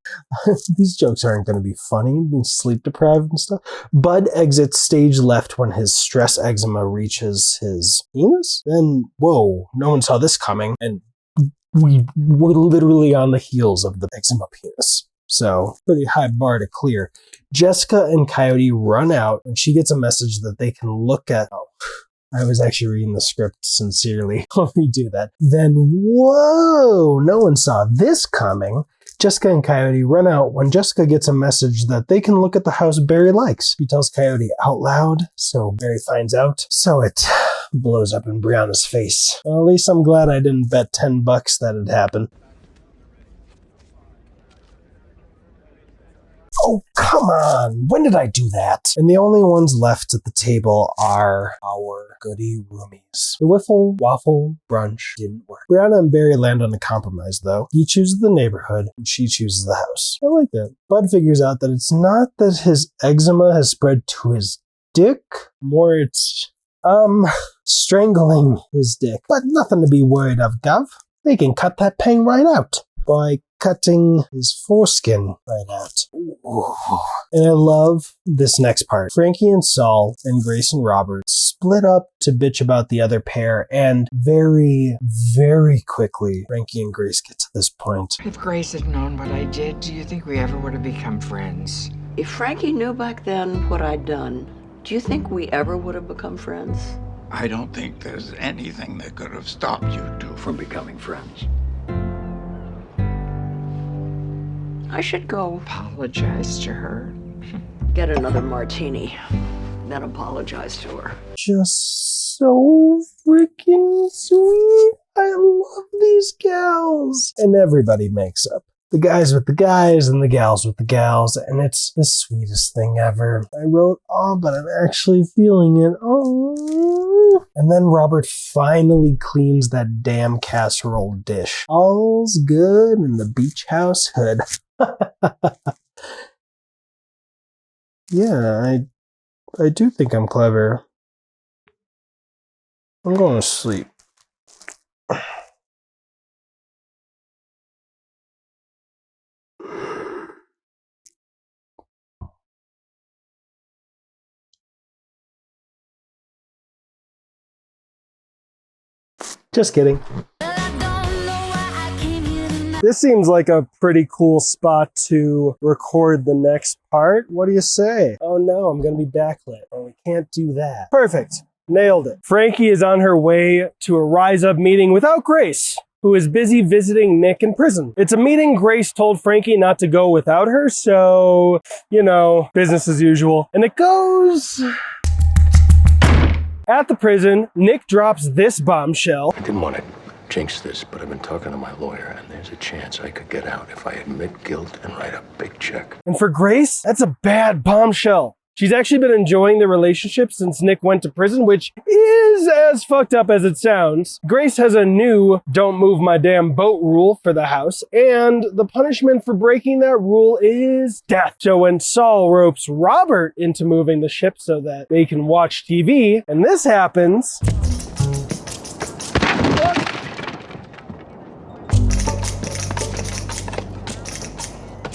These jokes aren't going to be funny. Being sleep deprived and stuff. Bud exits stage left when his stress eczema reaches his penis. Then, whoa, no one saw this coming. And we were literally on the heels of the eczema penis. So, pretty high bar to clear. Jessica and Coyote run out when she gets a message that they can look at. Oh, I was actually reading the script sincerely. I'll redo that. Then, whoa, no one saw this coming. Jessica and Coyote run out when Jessica gets a message that they can look at the house Barry likes. She tells Coyote out loud, so Barry finds out. So it blows up in Brianna's face. Well, at least I'm glad I didn't bet $10 that it'd happen. Oh, come on. When did I do that? And the only ones left at the table are our goody roomies. The Wiffle Waffle brunch didn't work. Brianna and Barry land on a compromise, though. He chooses the neighborhood, and she chooses the house. I like that. Bud figures out that it's not that his eczema has spread to his dick, more it's, strangling his dick. But nothing to be worried of, Gov. They can cut that pain right out by cutting his foreskin right out. Ooh. And I love this next part. Frankie and Saul and Grace and Robert split up to bitch about the other pair, and very, very quickly, Frankie and Grace get to this point. If Grace had known what I did, do you think we ever would have become friends? If Frankie knew back then what I'd done, do you think we ever would have become friends? I don't think there's anything that could have stopped you two from becoming friends. I should go Apologize to her. get another martini, then apologize to her. Just so freaking sweet. I love these gals. And everybody makes up. The guys with the guys and the gals with the gals, and it's the sweetest thing ever. I wrote, oh, but I'm actually feeling it. Oh. And then Robert finally cleans that damn casserole dish. All's good in the beach house hood. Yeah, I do think I'm clever. I'm going to sleep. Just kidding. This seems like a pretty cool spot to record the next part. What do you say? Oh no, I'm going to be backlit. Oh, we can't do that. Perfect. Nailed it. Frankie is on her way to a Rise Up meeting without Grace, who is busy visiting Nick in prison. It's a meeting Grace told Frankie not to go without her, so, you know, business as usual. And it goes... At the prison, Nick drops this bombshell. I didn't want to jinx this, but I've been talking to my lawyer, and there's a chance I could get out if I admit guilt and write a big check. And for Grace, that's a bad bombshell. She's actually been enjoying the relationship since Nick went to prison, which is as fucked up as it sounds. Grace has a new don't move my damn boat rule for the house, and the punishment for breaking that rule is death. So when Saul ropes Robert into moving the ship so that they can watch TV, and this happens...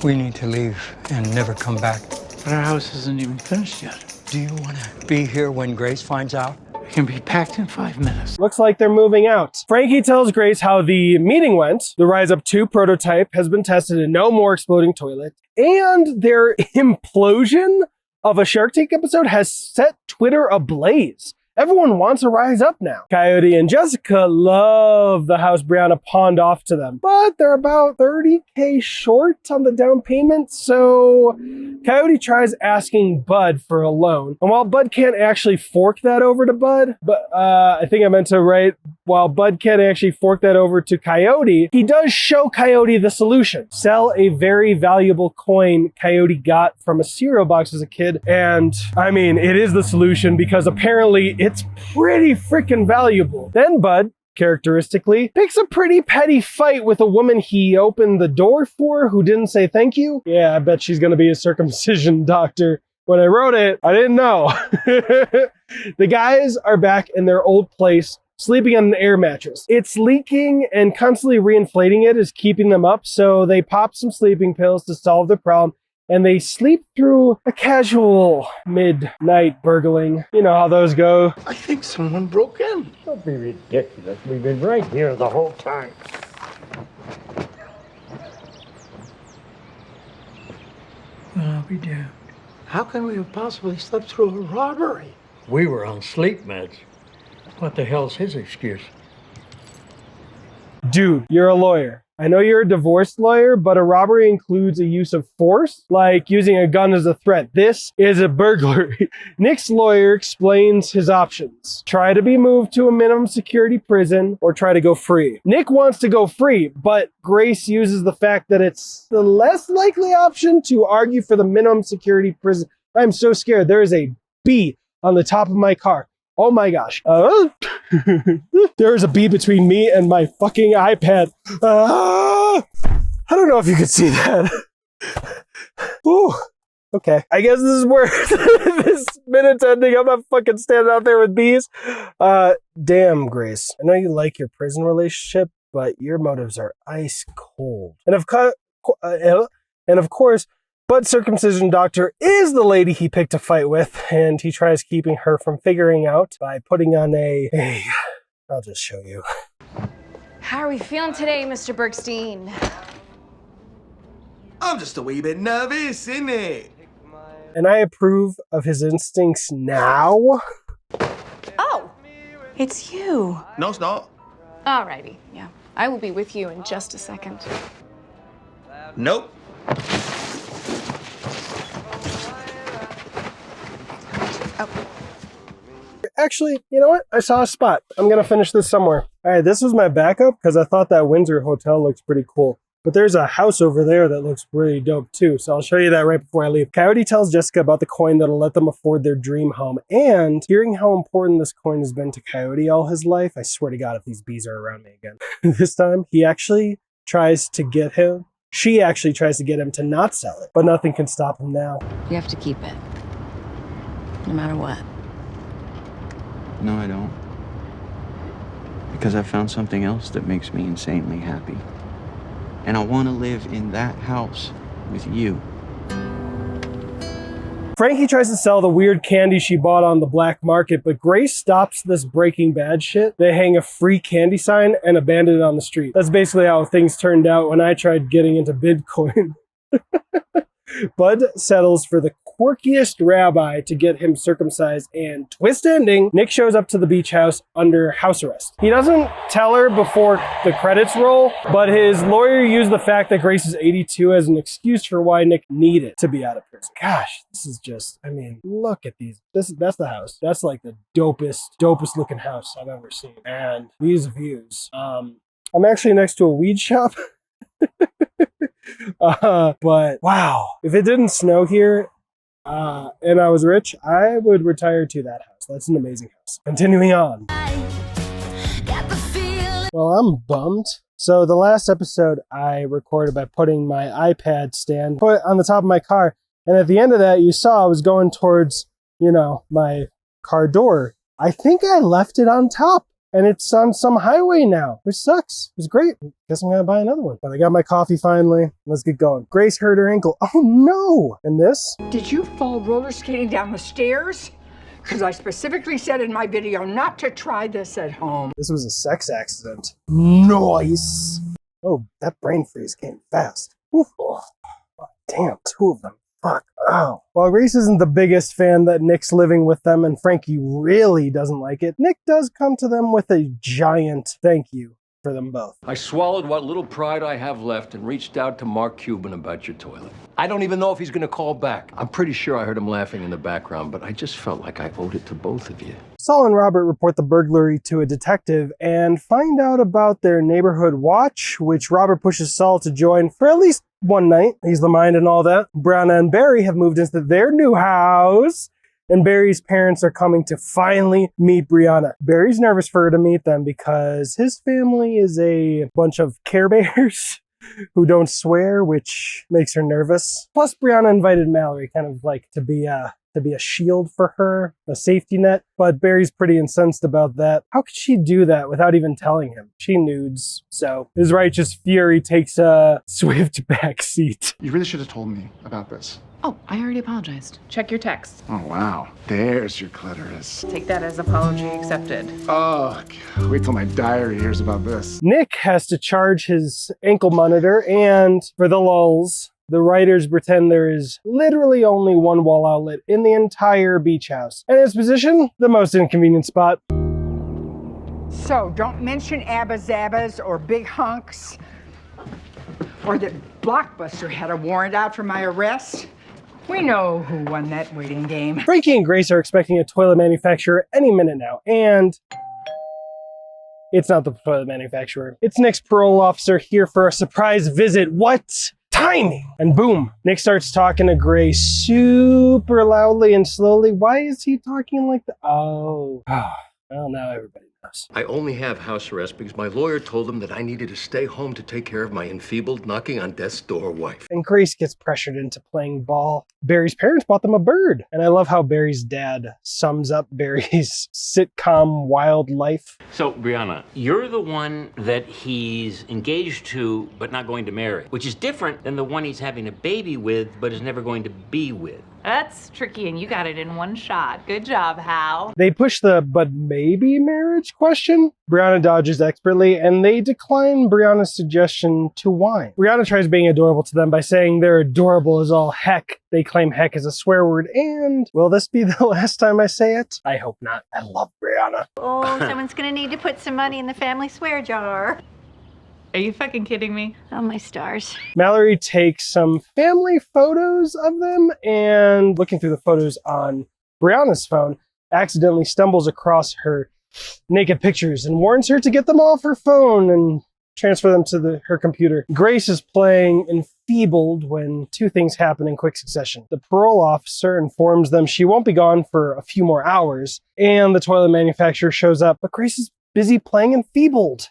We need to leave and never come back. But our house isn't even finished yet. Do you want to be here when Grace finds out? It can be packed in 5 minutes. Looks like they're moving out. Frankie tells Grace how the meeting went. The Rise Up 2 prototype has been tested and no more exploding toilet. And their implosion of a Shark Tank episode has set Twitter ablaze. Everyone wants to rise up now. Coyote and Jessica love the house Brianna pawned off to them, but they're about $30K short on the down payment, so Coyote tries asking Bud for a loan. And while Bud can't actually fork that over to Bud, but I think I meant to write, while Bud can't actually fork that over to Coyote, he does show Coyote the solution. Sell a very valuable coin Coyote got from a cereal box as a kid, and I mean, it is the solution because apparently it's pretty freaking valuable. Then Bud, characteristically, picks a pretty petty fight with a woman he opened the door for who didn't say thank you. Yeah, I bet she's gonna be a circumcision doctor. When I wrote it, I didn't know. The guys are back in their old place, sleeping on an air mattress. It's leaking, and constantly reinflating it is keeping them up, so they pop some sleeping pills to solve the problem. And they sleep through a casual midnight burgling. You know how those go. I think someone broke in. Don't be ridiculous. We've been right here the whole time. Well, I'll be damned. How can we have possibly slept through a robbery? We were on sleep meds. What the hell's his excuse? Dude, you're a lawyer. I know you're a divorce lawyer, but a robbery includes a use of force, like using a gun as a threat. This is a burglary. Nick's lawyer explains his options. Try to be moved to a minimum security prison or try to go free. Nick wants to go free, but Grace uses the fact that it's the less likely option to argue for the minimum security prison. I'm so scared. There is a bee on the top of my car. Oh my gosh. There is a bee between me and my fucking iPad. I don't know if you could see that. Ooh. Okay. I guess this is where this minute's ending. I'm not fucking standing out there with bees. Damn, Grace. I know you like your prison relationship, but your motives are ice cold. And of course, Bud's circumcision doctor is the lady he picked a fight with, and he tries keeping her from figuring out by putting on I'll just show you. How are we feeling today, Mr. Bergstein? I'm just a wee bit nervous, innit? And I approve of his instincts now. Oh, it's you. No, it's not. Alrighty, yeah. I will be with you in just a second. Nope. Actually, you know what? I saw a spot. I'm going to finish this somewhere. All right, this was my backup because I thought that Windsor Hotel looks pretty cool. But there's a house over there that looks really dope too. So I'll show you that right before I leave. Coyote tells Jessica about the coin that'll let them afford their dream home. And hearing how important this coin has been to Coyote all his life, I swear to God, if these bees are around me again. This time, she actually tries to get him to not sell it. But nothing can stop him now. You have to keep it. No matter what. No, I don't. Because I found something else that makes me insanely happy. And I want to live in that house with you. Frankie tries to sell the weird candy she bought on the black market, but Grace stops this Breaking Bad shit. They hang a free candy sign and abandon it on the street. That's basically how things turned out when I tried getting into Bitcoin. Bud settles for the quirkiest rabbi to get him circumcised, and twist ending, Nick shows up to the beach house under house arrest. He doesn't tell her before the credits roll, but his lawyer used the fact that Grace is 82 as an excuse for why Nick needed to be out of prison. Gosh, this is just, I mean, look at these. That's the house. That's like the dopest looking house I've ever seen. And these views. I'm actually next to a weed shop. But wow, if it didn't snow here and I was rich, I would retire to that house. That's an amazing house. Continuing on. Well, I'm bummed. So the last episode I recorded by putting my iPad stand put on the top of my car, and at the end of that you saw I was going towards, my car door. I think I left it on top. And it's on some highway now, which sucks. It was great. Guess I'm going to buy another one. But I got my coffee finally. Let's get going. Grace hurt her ankle. Oh no! And this? Did you fall roller skating down the stairs? Because I specifically said in my video not to try this at home. This was a sex accident. Nice. Oh, that brain freeze came fast. Oof. Oh, damn, 2 of them. Fuck. Oh. While Grace isn't the biggest fan that Nick's living with them and Frankie really doesn't like it, Nick does come to them with a giant thank you for them both. I swallowed what little pride I have left and reached out to Mark Cuban about your toilet. I don't even know if he's gonna call back. I'm pretty sure I heard him laughing in the background, but I just felt like I owed it to both of you. Saul and Robert report the burglary to a detective and find out about their neighborhood watch, which Robert pushes Saul to join for at least one night. He's the mind and all that. Brianna and Barry have moved into their new house, and Barry's parents are coming to finally meet Brianna. Barry's nervous for her to meet them because his family is a bunch of Care Bears who don't swear, which makes her nervous. Plus, Brianna invited Mallory kind of like to be a shield for her, a safety net, but Barry's pretty incensed about that. How could she do that without even telling him? She nudes, so his righteous fury takes a swift backseat. You really should have told me about this. Oh, I already apologized. Check your text. Oh, wow. There's your clitoris. Take that as apology accepted. Oh, wait till my diary hears about this. Nick has to charge his ankle monitor, and for the lulz, the writers pretend there is literally only one wall outlet in the entire beach house. And its position, the most inconvenient spot. So don't mention Abba Zabbas or big hunks. Or that Blockbuster had a warrant out for my arrest. We know who won that waiting game. Frankie and Grace are expecting a toilet manufacturer any minute now, and it's not the toilet manufacturer. It's Nick's parole officer here for a surprise visit. What? Timing! And boom, Nick starts talking to Grace super loudly and slowly. Why is he talking like that? Oh. Well, now everybody knows. I only have house arrest because my lawyer told him that I needed to stay home to take care of my enfeebled, knocking on death's door wife. And Grace gets pressured into playing ball. Barry's parents bought them a bird. And I love how Barry's dad sums up Barry's sitcom wild life. So, Brianna, you're the one that he's engaged to but not going to marry, which is different than the one he's having a baby with but is never going to be with. That's tricky, and you got it in one shot. Good job, Hal. They push the but maybe marriage question. Brianna dodges expertly, and they decline Brianna's suggestion to whine. Brianna tries being adorable to them by saying they're adorable as all heck. They claim heck is a swear word, and will this be the last time I say it? I hope not. I love Brianna. Oh, someone's gonna need to put some money in the family swear jar. Are you fucking kidding me? Oh, my stars. Mallory takes some family photos of them, and looking through the photos on Brianna's phone, accidentally stumbles across her naked pictures and warns her to get them off her phone and transfer them to her computer. Grace is playing enfeebled when two things happen in quick succession. The parole officer informs them she won't be gone for a few more hours, and the toilet manufacturer shows up, but Grace is busy playing enfeebled.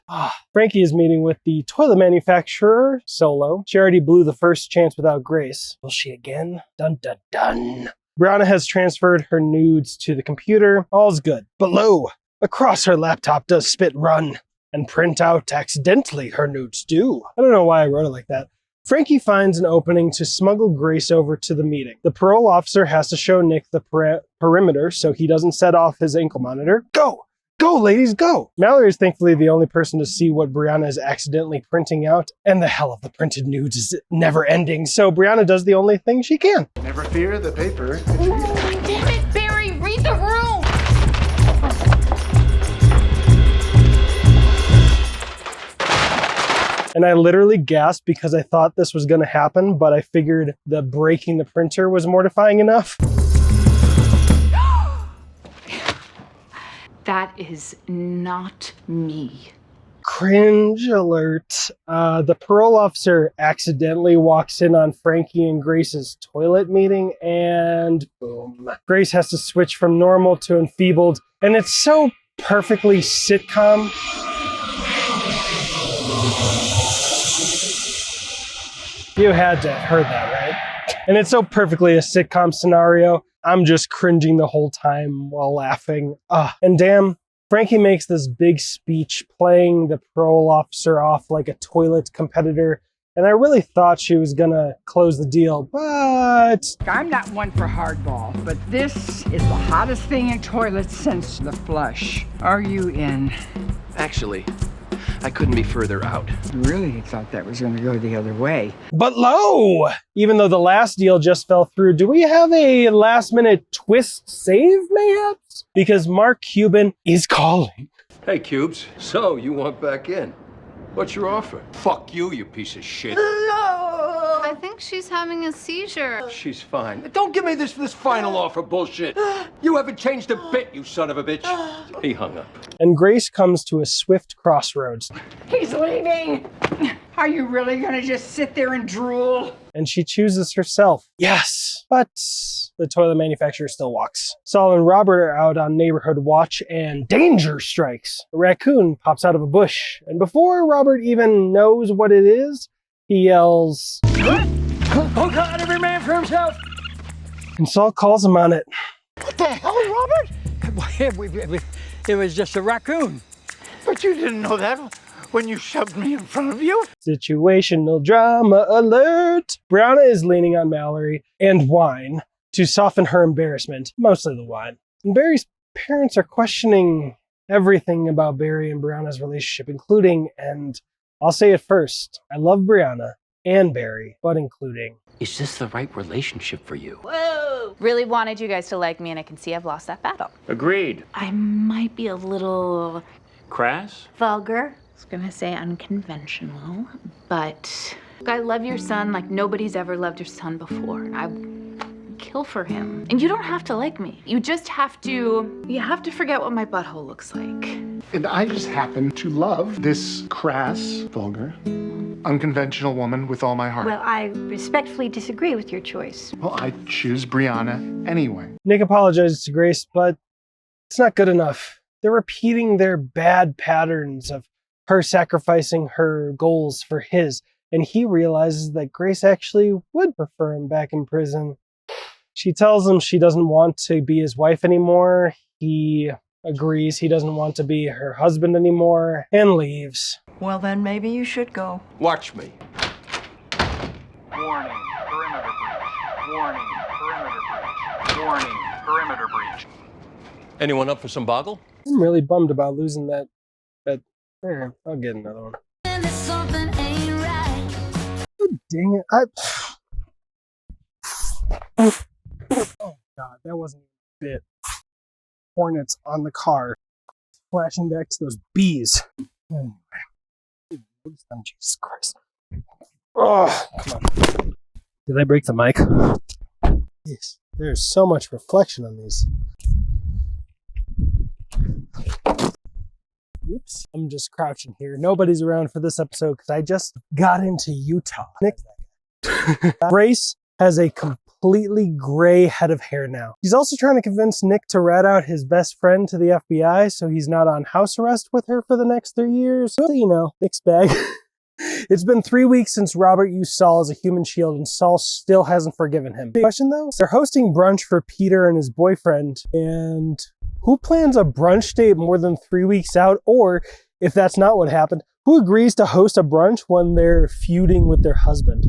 Frankie is meeting with the toilet manufacturer solo. She already blew the first chance without Grace. Will she again? Dun dun dun. Brianna has transferred her nudes to the computer. All's good. But lo, across her laptop does spit run and print out accidentally her nudes do. I don't know why I wrote it like that. Frankie finds an opening to smuggle Grace over to the meeting. The parole officer has to show Nick the perimeter so he doesn't set off his ankle monitor. Go! Go, ladies, go! Mallory is thankfully the only person to see what Brianna is accidentally printing out, and the hell of the printed nudes is never ending, so Brianna does the only thing she can. Never fear, the paper. Damn it, Barry, read the room! And I literally gasped because I thought this was going to happen, but I figured the breaking the printer was mortifying enough. That is not me. Cringe alert. The parole officer accidentally walks in on Frankie and Grace's toilet meeting, and boom. Grace has to switch from normal to enfeebled, and it's so perfectly sitcom. You had to have heard that, right? And it's so perfectly a sitcom scenario. I'm just cringing the whole time while laughing. And damn, Frankie makes this big speech playing the parole officer off like a toilet competitor. And I really thought she was gonna close the deal, but... I'm not one for hardball, but this is the hottest thing in toilets since the flush. Are you in? Actually, I couldn't be further out. Really thought that was going to go the other way. But lo! Even though the last deal just fell through, do we have a last-minute twist save, mayhaps? Because Mark Cuban is calling. Hey, Cubes. So, you want back in? What's your offer? Fuck you, you piece of shit. I think she's having a seizure. She's fine. Don't give me this final offer bullshit. You haven't changed a bit, you son of a bitch. He hung up. And Grace comes to a swift crossroads. He's leaving! Are you really gonna just sit there and drool? And she chooses herself. Yes! But the toilet manufacturer still walks. Saul and Robert are out on neighborhood watch, and danger strikes. A raccoon pops out of a bush, and before Robert even knows what it is, he yells, Oh God, every man for himself! And Saul calls him on it. What the hell, Robert? It was just a raccoon. But you didn't know that when you shoved me in front of you. Situational drama alert! Brianna is leaning on Mallory and wine to soften her embarrassment, mostly the wine. And Barry's parents are questioning everything about Barry and Brianna's relationship, including, and I'll say it first, I love Brianna and Barry, but including. Is this the right relationship for you? Whoa! Really wanted you guys to like me, and I can see I've lost that battle. Agreed. I might be a little Crass? vulgar. I was gonna say unconventional, but I love your son like nobody's ever loved your son before. And I would kill for him. And you don't have to like me. You just have to, forget what my butthole looks like. And I just happen to love this crass, vulgar, unconventional woman with all my heart. Well, I respectfully disagree with your choice. Well, I choose Brianna anyway. Nick apologizes to Grace, but it's not good enough. They're repeating their bad patterns of her sacrificing her goals for his, and he realizes that Grace actually would prefer him back in prison. She tells him she doesn't want to be his wife anymore. He agrees he doesn't want to be her husband anymore and leaves. Well, then maybe you should go. Watch me. Warning, perimeter breach. Warning, perimeter breach. Warning, perimeter breach. Anyone up for some boggle? I'm really bummed about losing that. I'll get another one. Oh, dang it. Oh, God, that wasn't even a bit. Hornets on the car. Flashing back to those bees. Anyway. Jesus Christ. Oh, come on. Did I break the mic? Yes. There's so much reflection on these. Oops. I'm just crouching here. Nobody's around for this episode because I just got into Utah. Nick. Grace has a completely gray head of hair now. He's also trying to convince Nick to rat out his best friend to the FBI so he's not on house arrest with her for the next 3 years. So, you know, Nick's bag. It's been 3 weeks since Robert used Saul as a human shield, and Saul still hasn't forgiven him. Question though, they're hosting brunch for Peter and his boyfriend, and who plans a brunch date more than 3 weeks out? Or, if that's not what happened, who agrees to host a brunch when they're feuding with their husband?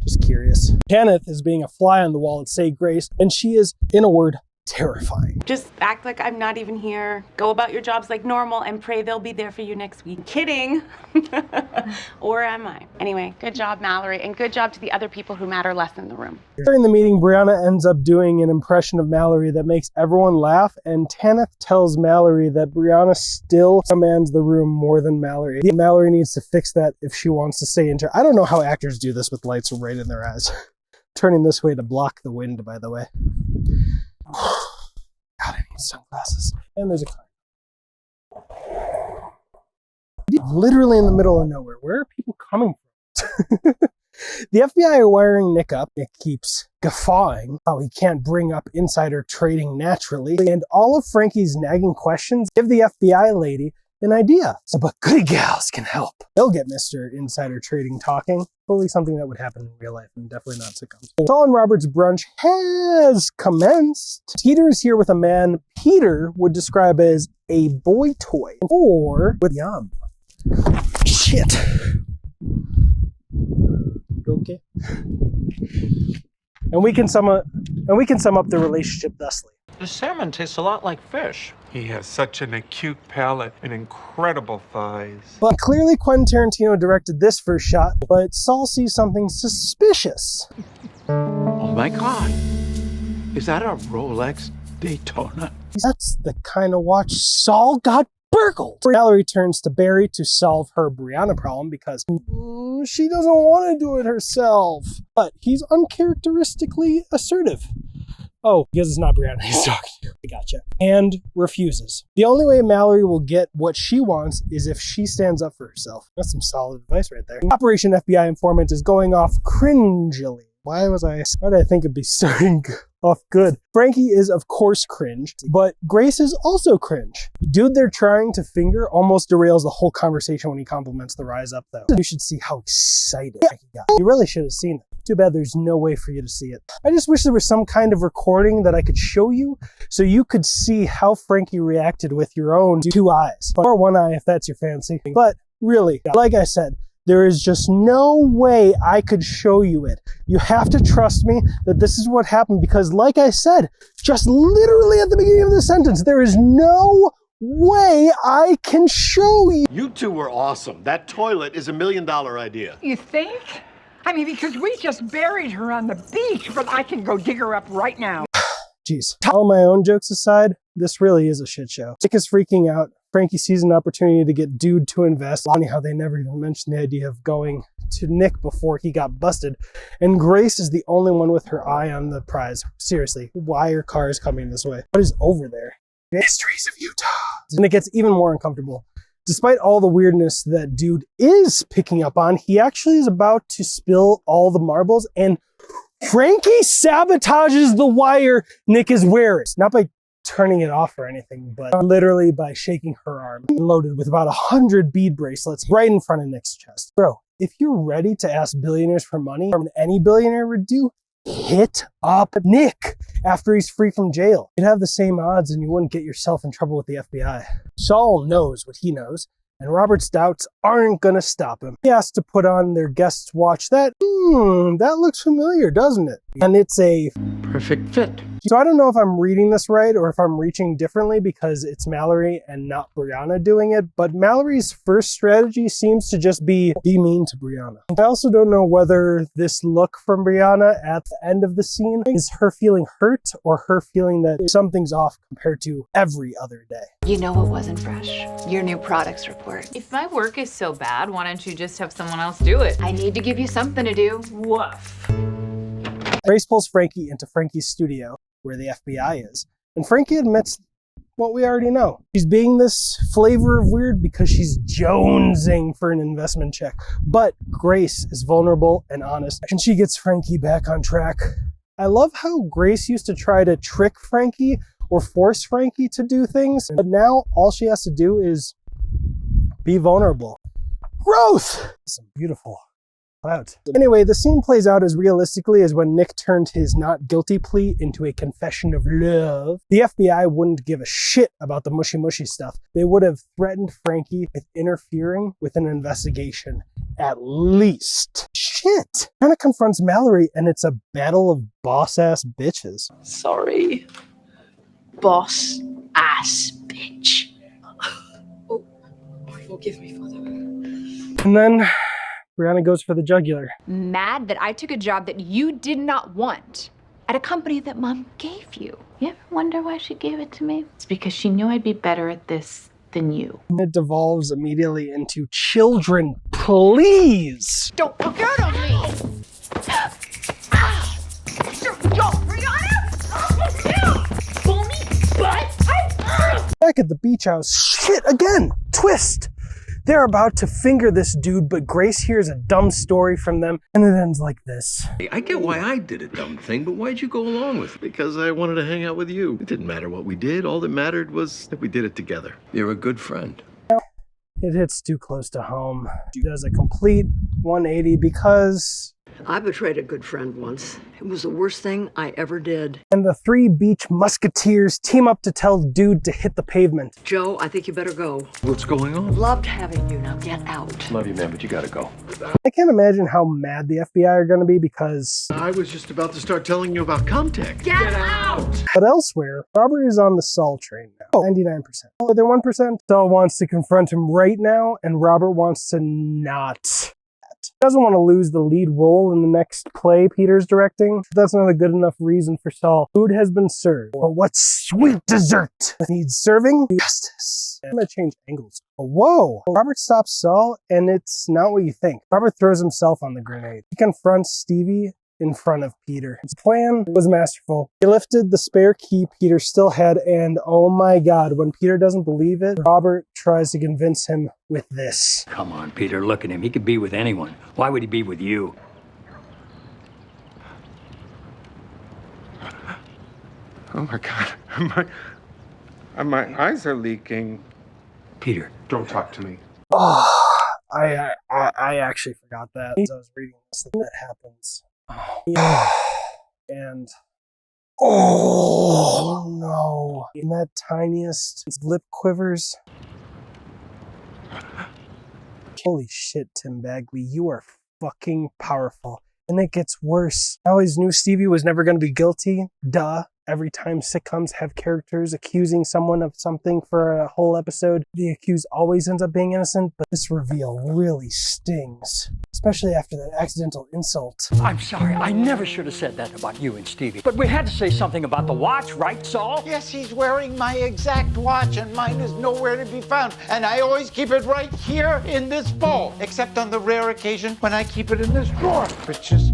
Just curious. Kenneth is being a fly on the wall at Say Grace, and she is, in a word, terrifying. Just act like I'm not even here. Go about your jobs like normal and pray they'll be there for you next week. Kidding. Or am I? Anyway, good job, Mallory, and good job to the other people who matter less in the room. During the meeting, Brianna ends up doing an impression of Mallory that makes everyone laugh, and Tanith tells Mallory that Brianna still commands the room more than Mallory. Mallory needs to fix that if she wants to stay into. I don't know how actors do this with lights right in their eyes. Turning this way to block the wind, by the way. God, I need sunglasses. And there's a car. Literally in the middle of nowhere. Where are people coming from? The FBI are wiring Nick up. Nick keeps guffawing how he can't bring up insider trading naturally. And all of Frankie's nagging questions give the FBI lady an idea. So, but goody gals can help. They'll get Mr. Insider Trading talking. Hopefully something that would happen in real life and definitely not sitcoms. Saul and Robert's brunch has commenced. Peter is here with a man Peter would describe as a boy toy. Or with yum. Shit. Okay. And we can sum up the relationship thusly. The salmon tastes a lot like fish. He has such an acute palate and incredible thighs. But clearly Quentin Tarantino directed this first shot, but Saul sees something suspicious. Oh my God. Is that a Rolex Daytona? That's the kind of watch Saul got burgled. Mallory turns to Barry to solve her Brianna problem because she doesn't want to do it herself. But he's uncharacteristically assertive. Oh, because it's not Brianna he's talking to. I gotcha. And refuses. The only way Mallory will get what she wants is if she stands up for herself. That's some solid advice right there. Operation FBI Informant is going off cringily. Why did I think it'd be starting off good? Frankie is, of course, cringe, but Grace is also cringe. Dude they're trying to finger almost derails the whole conversation when he compliments the rise up, though. You should see how excited Frankie got. You really should have seen it. Too bad there's no way for you to see it. I just wish there was some kind of recording that I could show you so you could see how Frankie reacted with your own 2 eyes. Or 1 eye if that's your fancy. But really, like I said, there is just no way I could show you it. You have to trust me that this is what happened because, like I said, just literally at the beginning of the sentence, there is no way I can show you. You two were awesome. That toilet is $1 million idea. You think? I mean, because we just buried her on the beach, but I can go dig her up right now. Jeez. All my own jokes aside, this really is a shit show. Nick is freaking out. Frankie sees an opportunity to get Dude to invest. Funny how they never even mentioned the idea of going to Nick before he got busted, and Grace is the only one with her eye on the prize. Seriously, why are cars coming this way? What is over there? Mysteries of Utah. And it gets even more uncomfortable. Despite all the weirdness that dude is picking up on, he actually is about to spill all the marbles, and Frankie sabotages the wire Nick is wearing. Not by turning it off or anything, but literally by shaking her arm. Loaded with about 100 bead bracelets right in front of Nick's chest. Bro, if you're ready to ask billionaires for money, or any billionaire would do, hit up Nick after he's free from jail. You'd have the same odds and you wouldn't get yourself in trouble with the FBI. Saul knows what he knows, and Robert's doubts aren't gonna stop him. He has to put on their guest's watch. That looks familiar, doesn't it? And it's a perfect fit. So I don't know if I'm reading this right or if I'm reaching differently because it's Mallory and not Brianna doing it, but Mallory's first strategy seems to just be mean to Brianna. I also don't know whether this look from Brianna at the end of the scene is her feeling hurt or her feeling that something's off compared to every other day. You know what wasn't fresh? Your new products report. If my work is so bad, why don't you just have someone else do it? I need to give you something to do. Woof. Grace pulls Frankie into Frankie's studio, where the FBI is, and Frankie admits what we already know. She's being this flavor of weird because she's jonesing for an investment check. But Grace is vulnerable and honest, and she gets Frankie back on track. I love how Grace used to try to trick Frankie or force Frankie to do things, but now all she has to do is be vulnerable. Growth! Some beautiful clouds. Anyway, the scene plays out as realistically as when Nick turned his not guilty plea into a confession of love. The FBI wouldn't give a shit about the mushy stuff. They would have threatened Frankie with interfering with an investigation, at least. Shit! Kinda confronts Mallory, and it's a battle of boss-ass bitches. Sorry. Boss ass bitch. Oh, forgive me, Father. And then Brianna goes for the jugular. Mad that I took a job that you did not want at a company that Mom gave you. You ever wonder why she gave it to me? It's because she knew I'd be better at this than you. And it devolves immediately into children, please! Don't look out on me! Back at the beach house, shit again! Twist! They're about to finger this dude, but Grace hears a dumb story from them, and it ends like this. I get why I did a dumb thing, but why'd you go along with it? Because I wanted to hang out with you. It didn't matter what we did. All that mattered was that we did it together. You're a good friend. It hits too close to home. She does a complete 180 because... I betrayed a good friend once. It was the worst thing I ever did. And the three beach musketeers team up to tell dude to hit the pavement. Joe, I think you better go. What's going on? Loved having you. Now get out. Love you, man, but you gotta go. I can't imagine how mad the FBI are going to be because... I was just about to start telling you about Comtech. Get out! But elsewhere, Robert is on the Saul train now. 99%. Other 1%, Saul wants to confront him right now, and Robert wants to not. He doesn't want to lose the lead role in the next play Peter's directing. That's not a good enough reason for Saul. Food has been served. But what sweet dessert needs serving? Justice. I'm going to change angles. Whoa! Robert stops Saul, and it's not what you think. Robert throws himself on the grenade. He confronts Stevie in front of Peter. His plan was masterful. He lifted the spare key Peter still had, and oh my god, when Peter doesn't believe it, Robert tries to convince him with this. Come on, Peter, look at him. He could be with anyone. Why would he be with you? Oh my God. My eyes are leaking. Peter. Don't talk to me. Oh, I actually forgot that as I was reading this thing that happens. And oh no, in that tiniest lip quivers. Holy shit, Tim Bagley, you are fucking powerful. And it gets worse. I always knew Stevie was never going to be guilty. Duh. every time sitcoms have characters accusing someone of something for a whole episode, the accused always ends up being innocent, but this reveal really stings, especially after that accidental insult. I'm sorry, I never should have said that about you and Stevie. But we had to say something about the watch, right, Saul? Yes, he's wearing my exact watch, and mine is nowhere to be found. And I always keep it right here in this bowl, except on the rare occasion when I keep it in this drawer, which is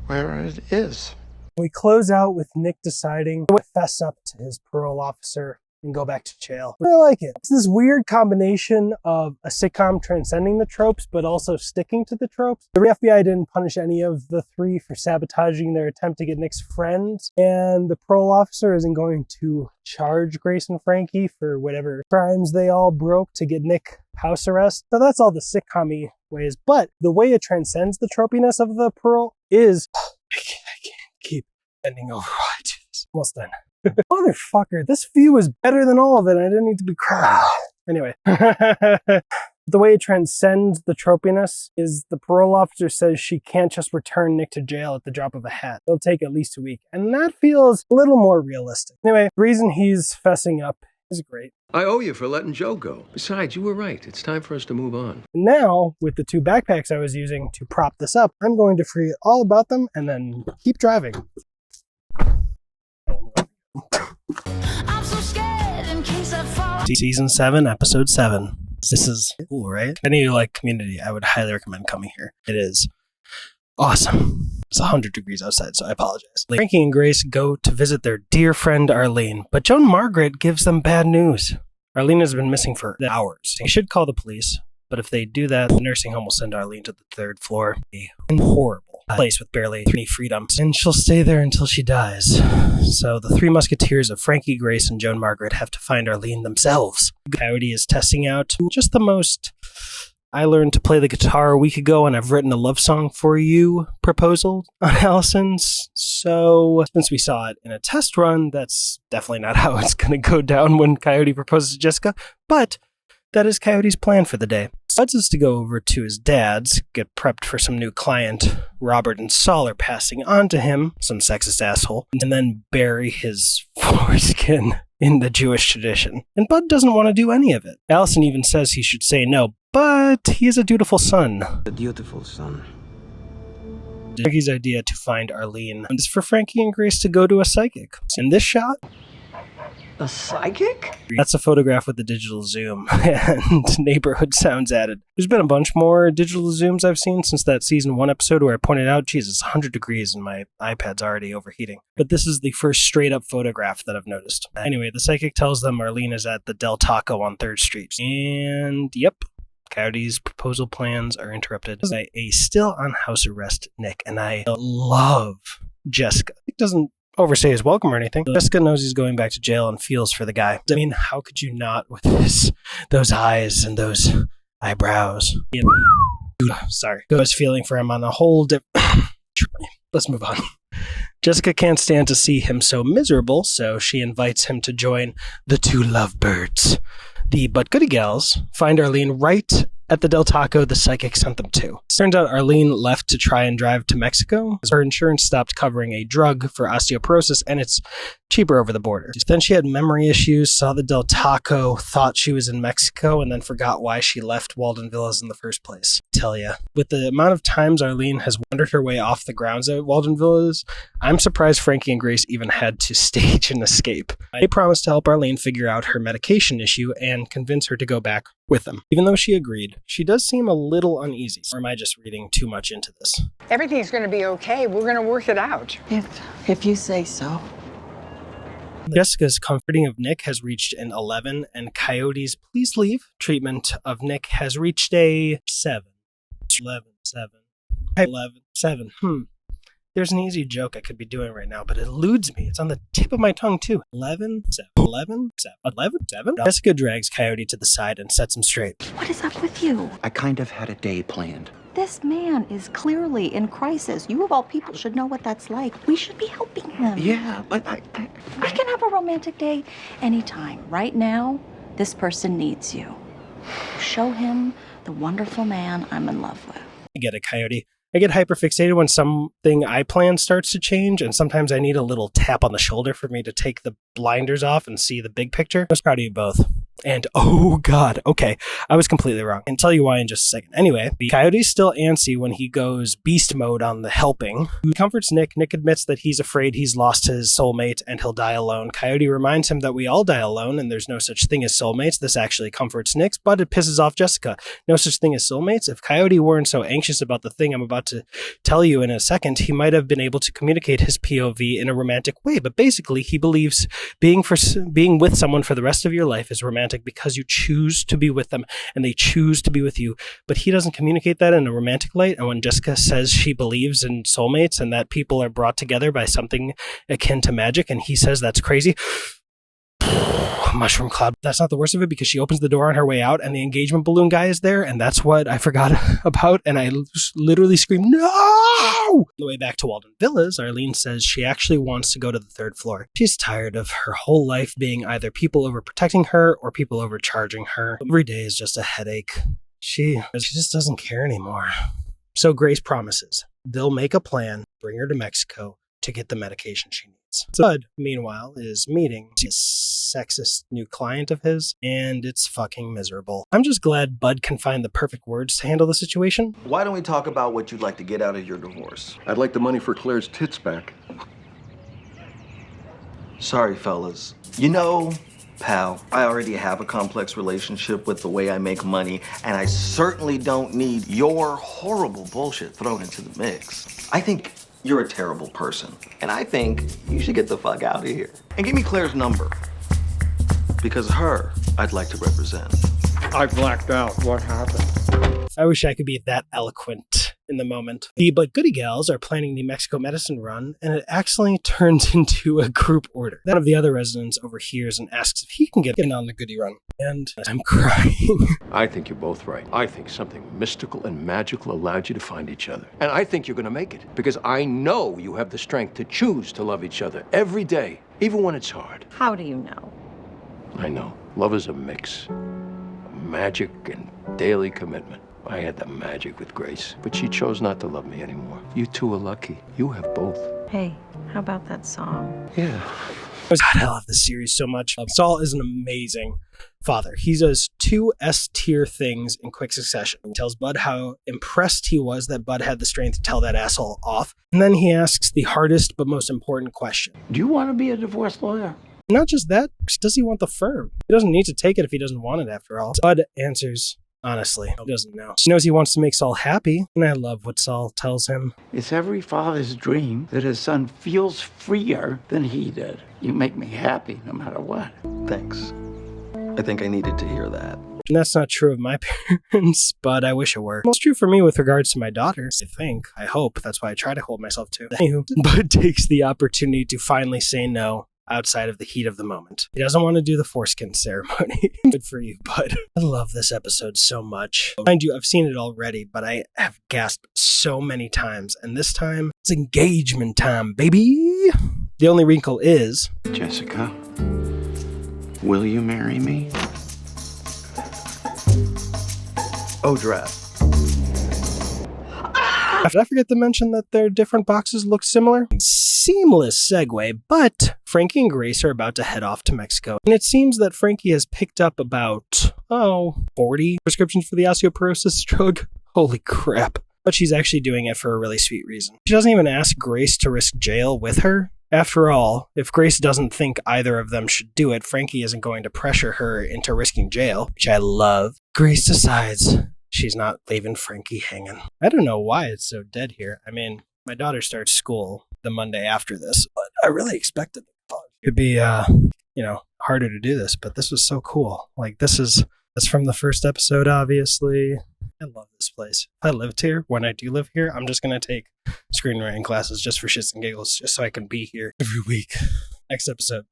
where it is. We close out with Nick deciding to fess up to his parole officer and go back to jail. I like it. It's this weird combination of a sitcom transcending the tropes, but also sticking to the tropes. The FBI didn't punish any of the three for sabotaging their attempt to get Nick's friends, and the parole officer isn't going to charge Grace and Frankie for whatever crimes they all broke to get Nick house arrest. So that's all the sitcom-y ways, but the way it transcends the tropiness of the parole is... I can't keep bending over while I do this. Almost done. Motherfucker, this view is better than all of it. I didn't need to be crying. Anyway. The way it transcends the tropiness is the parole officer says she can't just return Nick to jail at the drop of a hat. It'll take at least a week. And that feels a little more realistic. Anyway, the reason he's fessing up is great. I owe you for letting Joe go. Besides, you were right. It's time for us to move on. Now, with the two backpacks I was using to prop this up, I'm going to forget all about them and then keep driving. I'm so scared in case I fall. Season 7, Episode 7. This is cool, right? Any of you like Community, I would highly recommend coming here. It is awesome. It's 100 degrees outside, so I apologize. Frankie and Grace go to visit their dear friend Arlene, but Joan Margaret gives them bad news. Arlene has been missing for hours. They should call the police, but if they do that, the nursing home will send Arlene to the 3rd floor. A horrible place with barely any freedoms, and she'll stay there until she dies. So the three musketeers of Frankie, Grace, and Joan Margaret have to find Arlene themselves. Coyote is testing out just the most "I learned to play the guitar a week ago and I've written a love song for you" proposal on Allison's. So since we saw it in a test run, that's definitely not how it's going to go down when Coyote proposes to Jessica, but that is Coyote's plan for the day. Suds is to go over to his dad's, get prepped for some new client Robert and Saul are passing on to him, some sexist asshole, and then bury his foreskin in the Jewish tradition. And Bud doesn't want to do any of it. Allison even says he should say no, but he is a dutiful son. A dutiful son. Frankie's idea to find Arlene is for Frankie and Grace to go to a psychic. In this shot, A psychic? that's a photograph with the digital zoom and neighborhood sounds added. There's been a bunch more digital zooms I've seen since that season 1 episode where I pointed out, geez, it's 100 degrees and my iPad's already overheating. But this is the first straight up photograph that I've noticed. Anyway, the psychic tells them Arlene is at the Del Taco on 3rd Street. And yep, Coyote's proposal plans are interrupted by a still on house arrest Nick, and I love Jessica. It doesn't overstay his welcome or anything. Jessica knows he's going back to jail and feels for the guy. I mean, how could you not with those eyes and those eyebrows? Sorry. I was feeling for him on a whole different... Let's move on. Jessica can't stand to see him so miserable, so she invites him to join the two lovebirds. The But Goody Gals find Arlene right at the Del Taco the psychic sent them to. Turns out Arlene left to try and drive to Mexico. Her insurance stopped covering a drug for osteoporosis, and it's cheaper over the border. Then she had memory issues, saw the Del Taco, thought she was in Mexico, and then forgot why she left Walden Villas in the first place. Tell ya. With the amount of times Arlene has wandered her way off the grounds at Walden Villas, I'm surprised Frankie and Grace even had to stage an escape. They promised to help Arlene figure out her medication issue and convince her to go back with them. Even though she agreed, she does seem a little uneasy. Or am I just reading too much into this? Everything's going to be okay. We're going to work it out. If you say so. Jessica's comforting of Nick has reached an 11, and Coyote's please leave treatment of Nick has reached a 7. 7. There's an easy joke I could be doing right now, but it eludes me. It's on the tip of my tongue, too. 11, 7. Jessica drags Coyote to the side and sets him straight. What is up with you? I kind of had a day planned. This man is clearly in crisis. You of all people should know what that's like. We should be helping him. Yeah, but We can have a romantic day anytime. Right now, this person needs you. Show him the wonderful man I'm in love with. I get it, Coyote. I get hyperfixated when something I plan starts to change, and sometimes I need a little tap on the shoulder for me to take the blinders off and see the big picture. I was proud of you both. And oh god, okay, I was completely wrong. I'll tell you why in just a second. Anyway, the Coyote's still antsy when he goes beast mode on the helping. He comforts Nick. Nick admits that he's afraid he's lost his soulmate and he'll die alone. Coyote reminds him that we all die alone and there's no such thing as soulmates. This actually comforts Nick, but it pisses off Jessica. No such thing as soulmates? If Coyote weren't so anxious about the thing I'm about to tell you in a second, he might have been able to communicate his POV in a romantic way, but basically he believes being with someone for the rest of your life is romantic because you choose to be with them and they choose to be with you. But he doesn't communicate that in a romantic light. And when Jessica says she believes in soulmates and that people are brought together by something akin to magic, and he says that's crazy. Mushroom cloud. That's not the worst of it because she opens the door on her way out and the engagement balloon guy is there, and that's what I forgot about, and I literally scream, no! On the way back to Walden Villas, Arlene says she actually wants to go to the 3rd floor. She's tired of her whole life being either people overprotecting her or people overcharging her. Every day is just a headache. She just doesn't care anymore. So Grace promises they'll make a plan, bring her to Mexico to get the medication she needs. So Bud, meanwhile, is meeting a sexist new client of his, and it's fucking miserable. I'm just glad Bud can find the perfect words to handle the situation. Why don't we talk about what you'd like to get out of your divorce? I'd like the money for Claire's tits back. Sorry, fellas. You know, pal, I already have a complex relationship with the way I make money, and I certainly don't need your horrible bullshit thrown into the mix. I think you're a terrible person, and I think you should get the fuck out of here. And give me Claire's number, because her I'd like to represent. I blacked out. What happened? I wish I could be that eloquent in the moment. The But Goody Gals are planning the Mexico medicine run, and it accidentally turns into a group order. One of the other residents overhears and asks if he can get in on the Goody run. And I'm crying. I think you're both right. I think something mystical and magical allowed you to find each other. And I think you're going to make it, because I know you have the strength to choose to love each other every day, even when it's hard. How do you know? I know. Love is a mix. Magic and daily commitment. I had the magic with Grace, but she chose not to love me anymore. You two are lucky. You have both. Hey, how about that song? Yeah. God, I love this series so much. Saul is an amazing father. He does 2 S-tier things in quick succession. He tells Bud how impressed he was that Bud had the strength to tell that asshole off. And then he asks the hardest but most important question. Do you want to be a divorce lawyer? Not just that, does he want the firm? He doesn't need to take it if he doesn't want it after all. Bud answers, honestly, he doesn't know. He knows he wants to make Saul happy, and I love what Saul tells him. It's every father's dream that his son feels freer than he did. You make me happy no matter what. Thanks. I think I needed to hear that. And that's not true of my parents, but I wish it were. Well, it's true for me with regards to my daughters, I hope. That's why I try to hold myself to. Anywho, Bud takes the opportunity to finally say no outside of the heat of the moment. He doesn't want to do the foreskin ceremony. Good for you, Bud. I love this episode so much. Mind you, I've seen it already, but I have gasped so many times, and this time, it's engagement time, baby! The only wrinkle is... Jessica, will you marry me? Oh, drat. Did I forget to mention that their different boxes look similar? Seamless segue, but Frankie and Grace are about to head off to Mexico. And it seems that Frankie has picked up about, 40 prescriptions for the osteoporosis drug. Holy crap. But she's actually doing it for a really sweet reason. She doesn't even ask Grace to risk jail with her. After all, if Grace doesn't think either of them should do it, Frankie isn't going to pressure her into risking jail, which I love. Grace decides she's not leaving Frankie hanging. I don't know why it's so dead here. I mean, my daughter starts school the Monday after this, but I really expected it could be, harder to do this, but this was so cool. Like, that's from the first episode, obviously. I love this place. If I lived here, when I do live here, I'm just going to take screenwriting classes just for shits and giggles, just so I can be here every week. Next episode.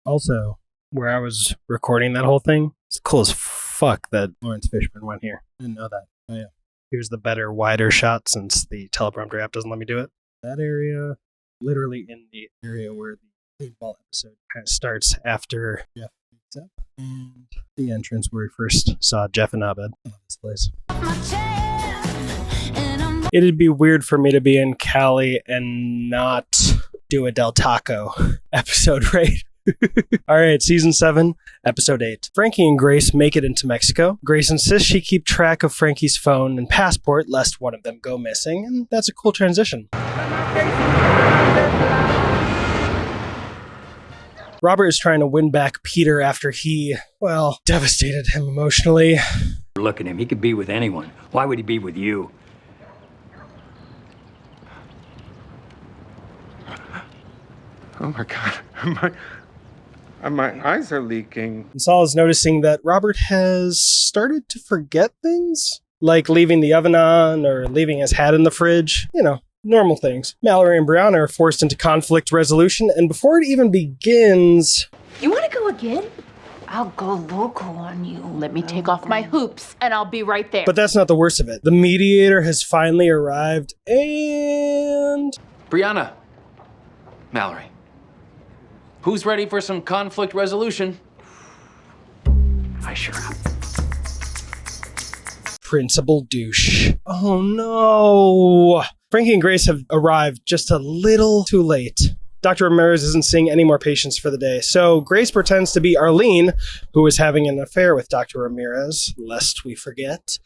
Also, where I was recording that whole thing, it's cool as fuck that Lawrence Fishburne went here. I didn't know that. Oh, yeah. Here's the better, wider shot since the teleprompter app doesn't let me do it. That area, literally in the area where the paintball episode kind of starts after Jeff wakes up, and the entrance where we first saw Jeff and Abed. I love this place. it'd be weird for me to be in Cali and not do a Del Taco episode, right? All right, season 7, episode 8. Frankie and Grace make it into Mexico. Grace insists she keep track of Frankie's phone and passport lest one of them go missing, and that's a cool transition. Robert is trying to win back Peter after he, well, devastated him emotionally. Look at him. He could be with anyone. Why would he be with you? Oh my God. My eyes are leaking. And Saul is noticing that Robert has started to forget things, like leaving the oven on or leaving his hat in the fridge. You know, normal things. Mallory and Brianna are forced into conflict resolution, and before it even begins... You want to go again? I'll go loco on you. Let me take off my hoops, and I'll be right there. But that's not the worst of it. The mediator has finally arrived, and... Brianna. Mallory. Who's ready for some conflict resolution? I sure am. Principal douche. Oh no! Frankie and Grace have arrived just a little too late. Dr. Ramirez isn't seeing any more patients for the day, so Grace pretends to be Arlene, who is having an affair with Dr. Ramirez, lest we forget.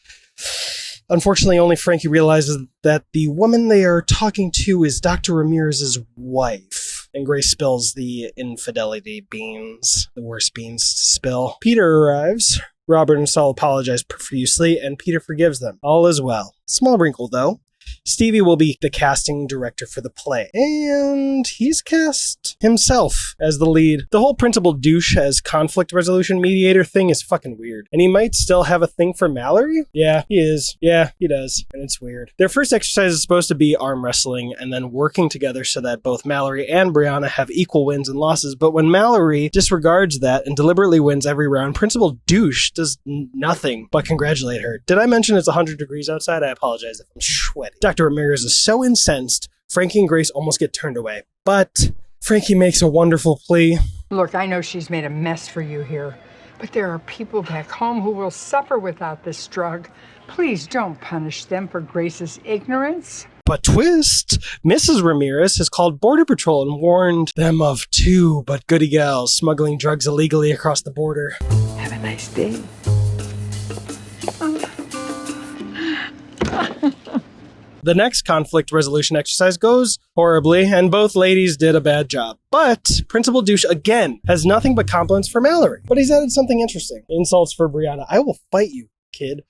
Unfortunately, only Frankie realizes that the woman they are talking to is Dr. Ramirez's wife. And Grace spills the infidelity beans, the worst beans to spill. Peter arrives. Robert and Saul apologize profusely, and Peter forgives them. All is well. Small wrinkle, though. Stevie will be the casting director for the play, and he's cast himself as the lead. The whole principal douche as conflict resolution mediator thing is fucking weird, and he might still have a thing for Mallory? Yeah, he is. Yeah, he does, and it's weird. Their first exercise is supposed to be arm wrestling and then working together so that both Mallory and Brianna have equal wins and losses, but when Mallory disregards that and deliberately wins every round, principal douche does nothing but congratulate her. Did I mention it's 100 degrees outside? I apologize if I'm sweaty. Dr. Ramirez is so incensed, Frankie and Grace almost get turned away. But Frankie makes a wonderful plea. Look, I know she's made a mess for you here, but there are people back home who will suffer without this drug. Please don't punish them for Grace's ignorance. But twist, Mrs. Ramirez has called Border Patrol and warned them of 2 but goody gals smuggling drugs illegally across the border. Have a nice day. The next conflict resolution exercise goes horribly, and both ladies did a bad job. But Principal Douche, again, has nothing but compliments for Mallory. But he's added something interesting. Insults for Brianna. I will fight you, kid.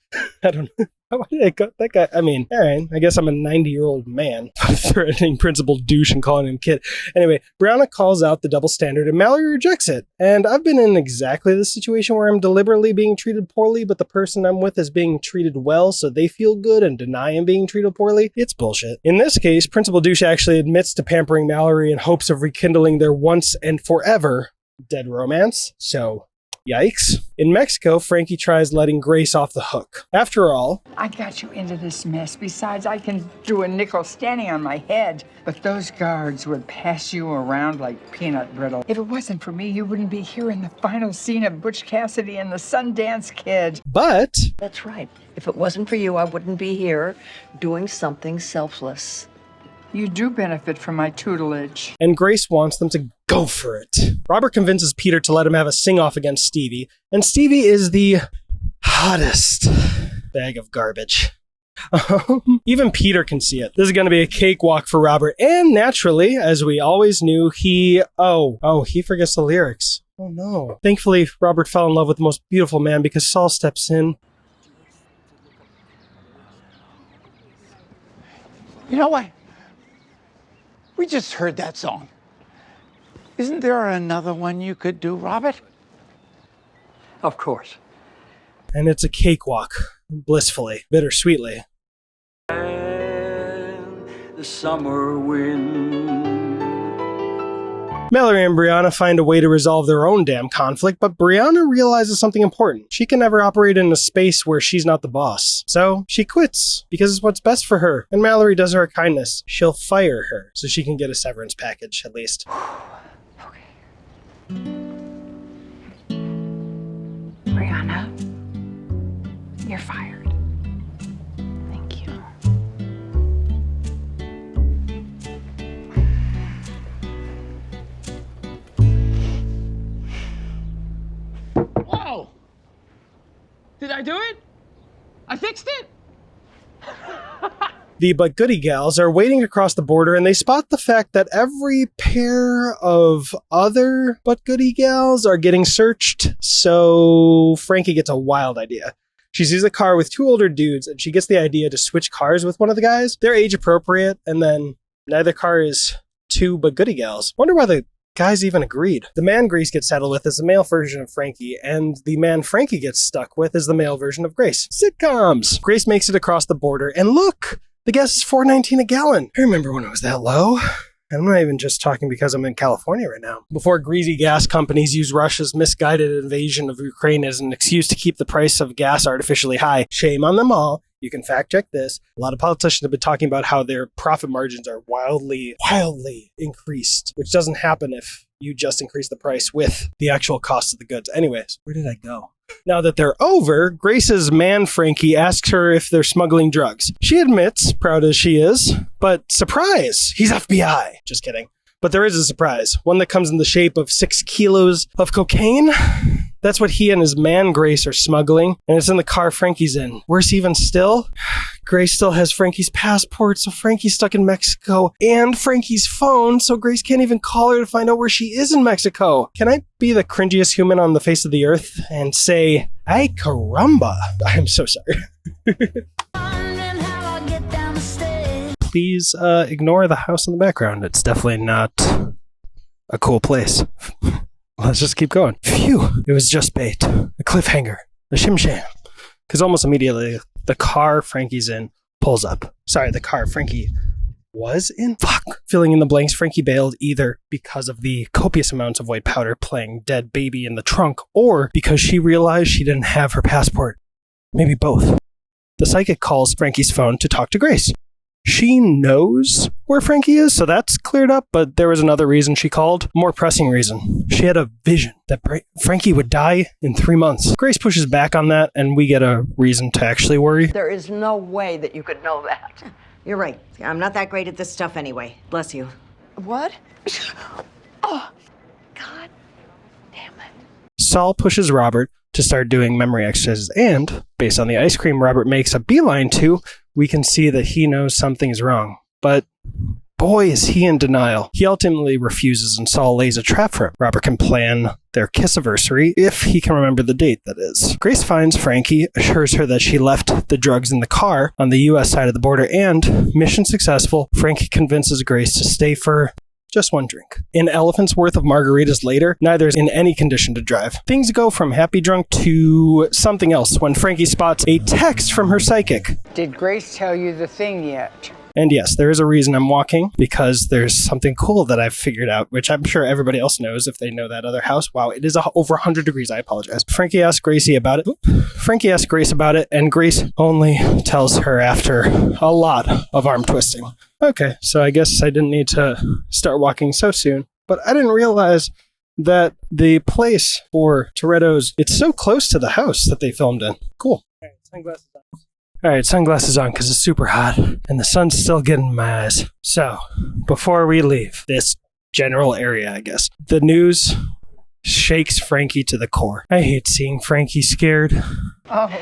I don't know. Why did I cut that guy? I mean, all right, I guess I'm a 90-year-old man threatening Principal Douche and calling him kid. Anyway, Brianna calls out the double standard and Mallory rejects it. And I've been in exactly the situation where I'm deliberately being treated poorly, but the person I'm with is being treated well, so they feel good and deny him being treated poorly. It's bullshit. In this case, Principal Douche actually admits to pampering Mallory in hopes of rekindling their once and forever dead romance. So... yikes. In Mexico, Frankie tries letting Grace off the hook. After all, I got you into this mess. Besides, I can do a nickel standing on my head. But those guards would pass you around like peanut brittle. If it wasn't for me, you wouldn't be here in the final scene of Butch Cassidy and the Sundance Kid. But... that's right. If it wasn't for you, I wouldn't be here doing something selfless. You do benefit from my tutelage. And Grace wants them to go for it. Robert convinces Peter to let him have a sing-off against Stevie, and Stevie is the hottest bag of garbage. Even Peter can see it. This is going to be a cakewalk for Robert, and naturally, as we always knew, he forgets the lyrics. Oh no. Thankfully, Robert fell in love with the most beautiful man because Saul steps in. You know what? We just heard that song. Isn't there another one you could do, Robert? Of course. And it's a cakewalk, blissfully, bittersweetly. The summer wind. Mallory and Brianna find a way to resolve their own damn conflict, but Brianna realizes something important. She can never operate in a space where she's not the boss. So she quits, because it's what's best for her. And Mallory does her a kindness. She'll fire her, so she can get a severance package, at least. Brianna, you're fired. Thank you. I do it? I fixed it. The But Goody Gals are waiting across the border, and they spot the fact that every pair of other But Goody Gals are getting searched. So Frankie gets a wild idea. She sees a car with two older dudes, and she gets the idea to switch cars with one of the guys. They're age appropriate, and then neither car is two But Goody Gals. Wonder why the guys even agreed. The man Grace gets saddled with is the male version of Frankie, and the man Frankie gets stuck with is the male version of Grace. Sitcoms! Grace makes it across the border, and look! The gas is $4.19 a gallon. I remember when it was that low. I'm not even just talking because I'm in California right now. Before greasy gas companies use Russia's misguided invasion of Ukraine as an excuse to keep the price of gas artificially high. Shame on them all. You can fact check this. A lot of politicians have been talking about how their profit margins are wildly increased, which doesn't happen if you just increase the price with the actual cost of the goods. Anyways, where did I go? Now that they're over, Grace's man Frankie asks her if they're smuggling drugs. She admits, proud as she is, but surprise, he's FBI. Just kidding. But there is a surprise, one that comes in the shape of 6 kilos of cocaine. That's what he and his man Grace are smuggling, and it's in the car Frankie's in. Worse even still, Grace still has Frankie's passport, so Frankie's stuck in Mexico, and Frankie's phone, so Grace can't even call her to find out where she is in Mexico. Can I be the cringiest human on the face of the earth and say, ay caramba? I'm so sorry. Please ignore the house in the background. It's definitely not a cool place. Let's just keep going. Phew, it was just bait. A cliffhanger. A shim-sham. Because almost immediately, the car Frankie's in pulls up. Sorry, the car Frankie was in? Fuck. Filling in the blanks, Frankie bailed either because of the copious amounts of white powder playing dead baby in the trunk, or because she realized she didn't have her passport. Maybe both. The psychic calls Frankie's phone to talk to Grace. She knows where Frankie is, so that's cleared up, but there was another reason she called. A more pressing reason. She had a vision that Frankie would die in 3 months. Grace pushes back on that, and we get a reason to actually worry. There is no way that you could know that. You're right. I'm not that great at this stuff anyway. Bless you. What? Oh, God damn it. Saul pushes Robert to start doing memory exercises, and based on the ice cream Robert makes a beeline to, we can see that he knows something's wrong. But boy, is he in denial. He ultimately refuses, and Saul lays a trap for him. Robert can plan their kiss-anniversary if he can remember the date, that is. Grace finds Frankie, assures her that she left the drugs in the car on the U.S. side of the border, and, mission successful, Frankie convinces Grace to stay for just one drink. An elephant's worth of margaritas later, neither is in any condition to drive. Things go from happy drunk to something else when Frankie spots a text from her psychic. Did Grace tell you the thing yet? And yes, there is a reason I'm walking, because there's something cool that I've figured out, which I'm sure everybody else knows if they know that other house. Wow, it is over 100 degrees. I apologize. Frankie asks Grace about it, and Grace only tells her after a lot of arm twisting. Okay, so I guess I didn't need to start walking so soon, but I didn't realize that the place for Toretto's, it's so close to the house that they filmed in. Cool. All right, sunglasses on because it's super hot and the sun's still getting in my eyes. So, before we leave this general area, I guess, the news shakes Frankie to the core. I hate seeing Frankie scared. Oh,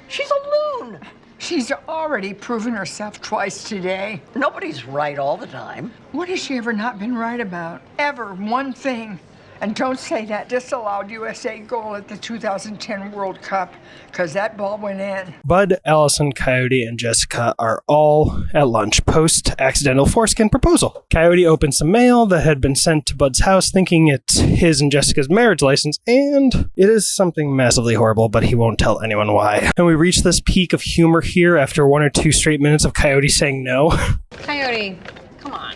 she's a loon. She's already proven herself twice today. Nobody's right all the time. What has she ever not been right about? Ever. One thing. And don't say that disallowed USA goal at the 2010 World Cup, because that ball went in. Bud, Allison, Coyote, and Jessica are all at lunch post-accidental foreskin proposal. Coyote opens some mail that had been sent to Bud's house thinking it's his and Jessica's marriage license, and it is something massively horrible, but he won't tell anyone why. And we reach this peak of humor here after 1 or 2 straight minutes of Coyote saying no. Coyote, come on.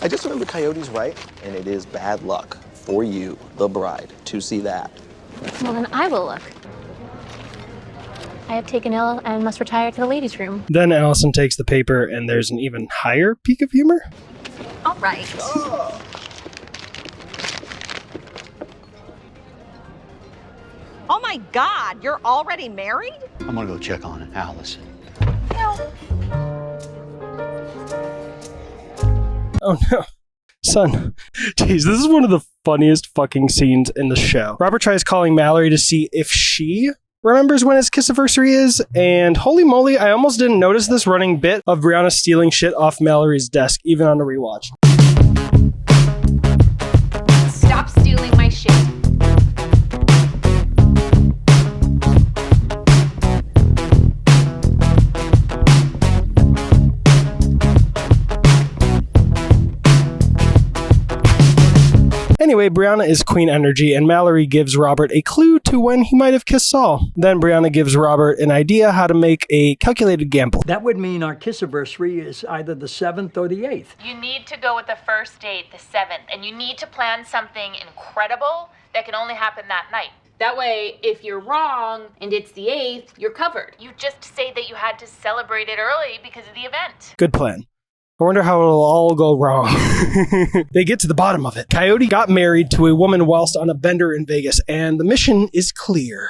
I just remember Coyote's right, and it is bad luck for you, the bride, to see that. Well, then I will look. I have taken ill and must retire to the ladies' room. Then Allison takes the paper, and there's an even higher peak of humor. All right. Oh my God, you're already married? I'm gonna go check on Allison. Oh no. son. Jeez, this is one of the funniest fucking scenes in the show. Robert tries calling Mallory to see if she remembers when his kissiversary is, and holy moly, I almost didn't notice this running bit of Brianna stealing shit off Mallory's desk, even on a rewatch. Stop stealing my shit. Anyway, Brianna is Queen Energy, and Mallory gives Robert a clue to when he might have kissed Saul. Then Brianna gives Robert an idea how to make a calculated gamble. That would mean our kissiversary is either the 7th or the 8th. You need to go with the first date, the 7th, and you need to plan something incredible that can only happen that night. That way, if you're wrong and it's the 8th, you're covered. You just say that you had to celebrate it early because of the event. Good plan. I wonder how it'll all go wrong. They get to the bottom of it. Coyote got married to a woman whilst on a bender in Vegas, and the mission is clear.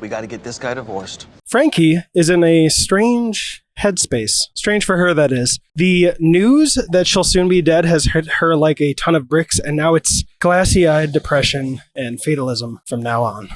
We got to get this guy divorced. Frankie is in a strange headspace. Strange for her, that is. The news that she'll soon be dead has hit her like a ton of bricks, and now it's glassy-eyed depression and fatalism from now on.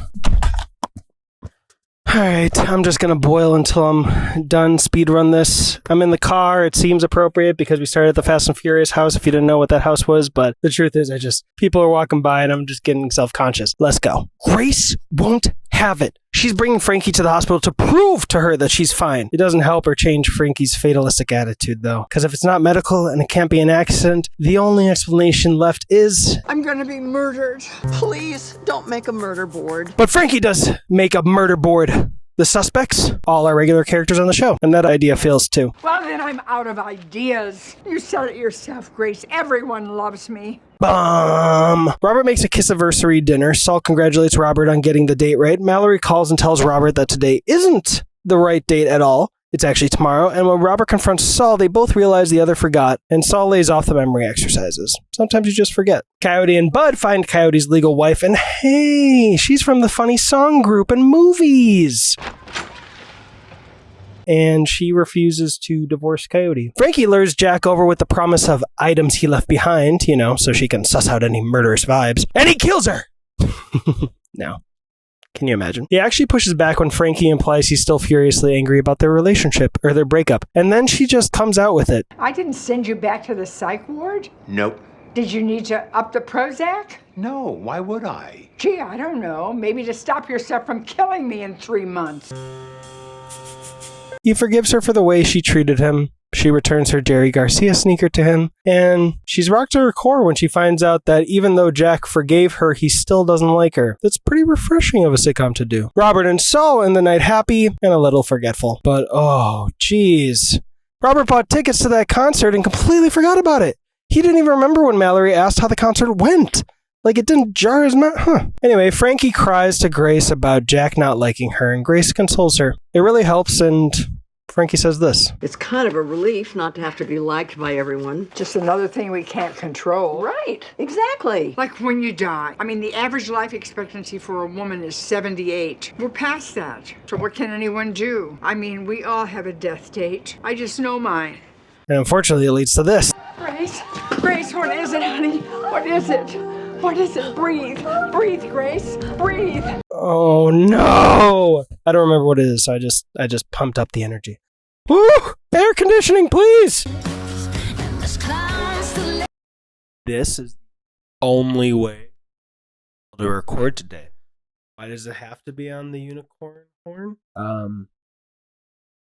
Alright, I'm just gonna boil until I'm done speedrun this. I'm in the car. It seems appropriate because we started at the Fast and Furious house, if you didn't know what that house was, but the truth is people are walking by and I'm just getting self-conscious. Let's go. Grace won't have it. She's bringing Frankie to the hospital to prove to her that she's fine. It doesn't help or change Frankie's fatalistic attitude, though, because if it's not medical and it can't be an accident, the only explanation left is... I'm gonna be murdered. Please, don't make a murder board. But Frankie does make a murder board. The suspects, all our regular characters on the show, and that idea fails too. Well, then I'm out of ideas. You said it yourself, Grace. Everyone loves me. Robert makes a kissiversary dinner. Saul congratulates Robert on getting the date right. Mallory calls and tells Robert that today isn't the right date at all. It's actually tomorrow, and when Robert confronts Saul, they both realize the other forgot, and Saul lays off the memory exercises. Sometimes you just forget. Coyote and Bud find Coyote's legal wife, and hey, she's from the funny song group and movies. And she refuses to divorce Coyote. Frankie lures Jack over with the promise of items he left behind, so she can suss out any murderous vibes, and he kills her! No. Can you imagine? He actually pushes back when Frankie implies he's still furiously angry about their relationship, or their breakup, and then she just comes out with it. I didn't send you back to the psych ward? Nope. Did you need to up the Prozac? No, why would I? Gee, I don't know. Maybe to stop yourself from killing me in 3 months. He forgives her for the way she treated him. She returns her Jerry Garcia sneaker to him, and she's rocked to her core when she finds out that even though Jack forgave her, he still doesn't like her. That's pretty refreshing of a sitcom to do. Robert and Saul end the night happy and a little forgetful. But oh, geez. Robert bought tickets to that concert and completely forgot about it. He didn't even remember when Mallory asked how the concert went. Like, it didn't jar his mouth. Anyway, Frankie cries to Grace about Jack not liking her, and Grace consoles her. It really helps, and Frankie says this. It's kind of a relief not to have to be liked by everyone. Just another thing we can't control. Right, exactly. Like when you die. I mean, the average life expectancy for a woman is 78. We're past that. So what can anyone do? I mean, we all have a death date. I just know mine. And unfortunately, it leads to this. Grace, what is it, honey? What is it? What is it? Breathe. Breathe, Grace. Breathe. Oh, no. I don't remember what it is, so I just pumped up the energy. Woo! Air conditioning, please! This is the only way to record today. Why does it have to be on the unicorn horn?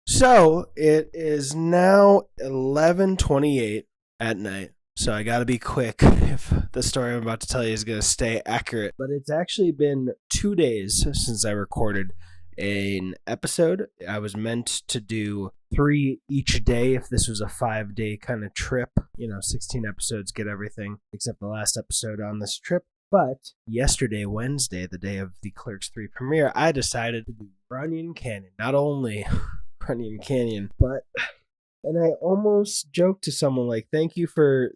So, it is now 11:28 at night. So I gotta be quick if the story I'm about to tell you is gonna stay accurate. But it's actually been 2 days since I recorded an episode. I was meant to do 3 each day if this was a 5-day kind of trip. 16 episodes, get everything except the last episode on this trip. But yesterday, Wednesday, the day of the Clerks 3 premiere, I decided to do Runyon Canyon. Not only Runyon Canyon, but... And I almost joked to someone like, thank you for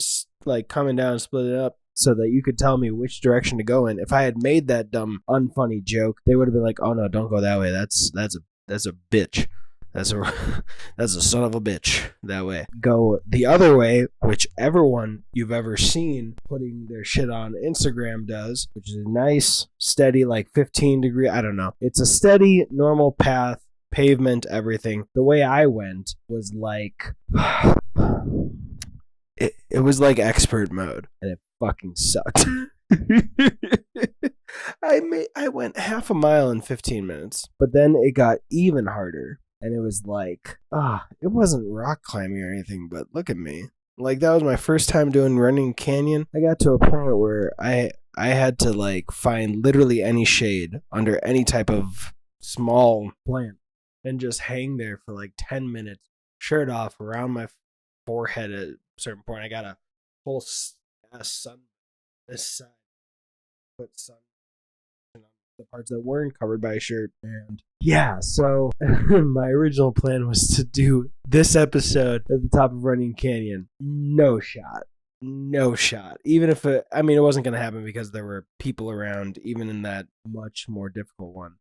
coming down and splitting it up so that you could tell me which direction to go in. If I had made that dumb, unfunny joke, they would have been like, oh no, don't go that way. That's a bitch. That's a that's a son of a bitch that way. Go the other way, which everyone you've ever seen putting their shit on Instagram does, which is a nice, steady, like 15-degree, I don't know. It's a steady, normal path, pavement, everything. The way I went was like it was like expert mode, and it fucking sucked. I went half a mile in 15 minutes, but then it got even harder. And it was like, it wasn't rock climbing or anything, but look at me. Like, that was my first time doing running canyon. I got to a point where I had to, like, find literally any shade under any type of small plant and just hang there for, like, 10 minutes, shirt off, around my forehead at a certain point. I got a whole sun this side, put sun on the parts that weren't covered by a shirt. And yeah, so my original plan was to do this episode at the top of Running Canyon. No shot. Even if it wasn't going to happen because there were people around, even in that much more difficult one.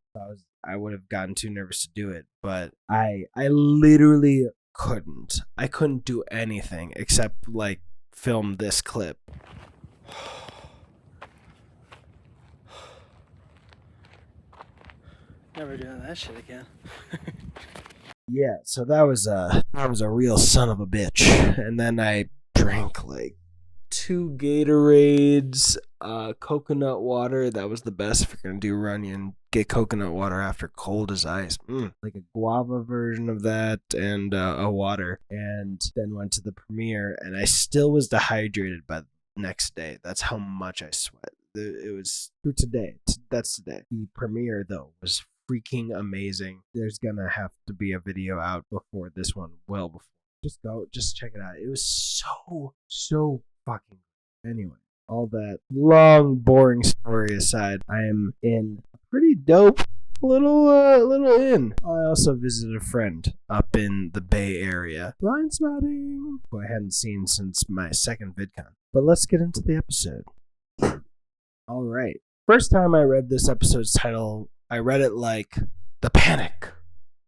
I would have gotten too nervous to do it, but I literally couldn't. I couldn't do anything except like film this clip. Never doing that shit again. Yeah, so that was a real son of a bitch. And then I drank like 2 Gatorades, coconut water. That was the best if you're gonna do running. Get coconut water after cold as ice. Like a guava version of that, and a water. And then went to the premiere, and I still was dehydrated by the next day. That's how much I sweat. It was through today. That's today. The premiere though was freaking amazing. There's gonna have to be a video out before this one. Well, before. Just check it out. It was so fucking good. Anyway, all that long, boring story aside, I am in a pretty dope little inn. I also visited a friend up in the Bay Area. Blind spotting, who I hadn't seen since my second VidCon. But let's get into the episode. All right. First time I read this episode's title, I read it like, The Panic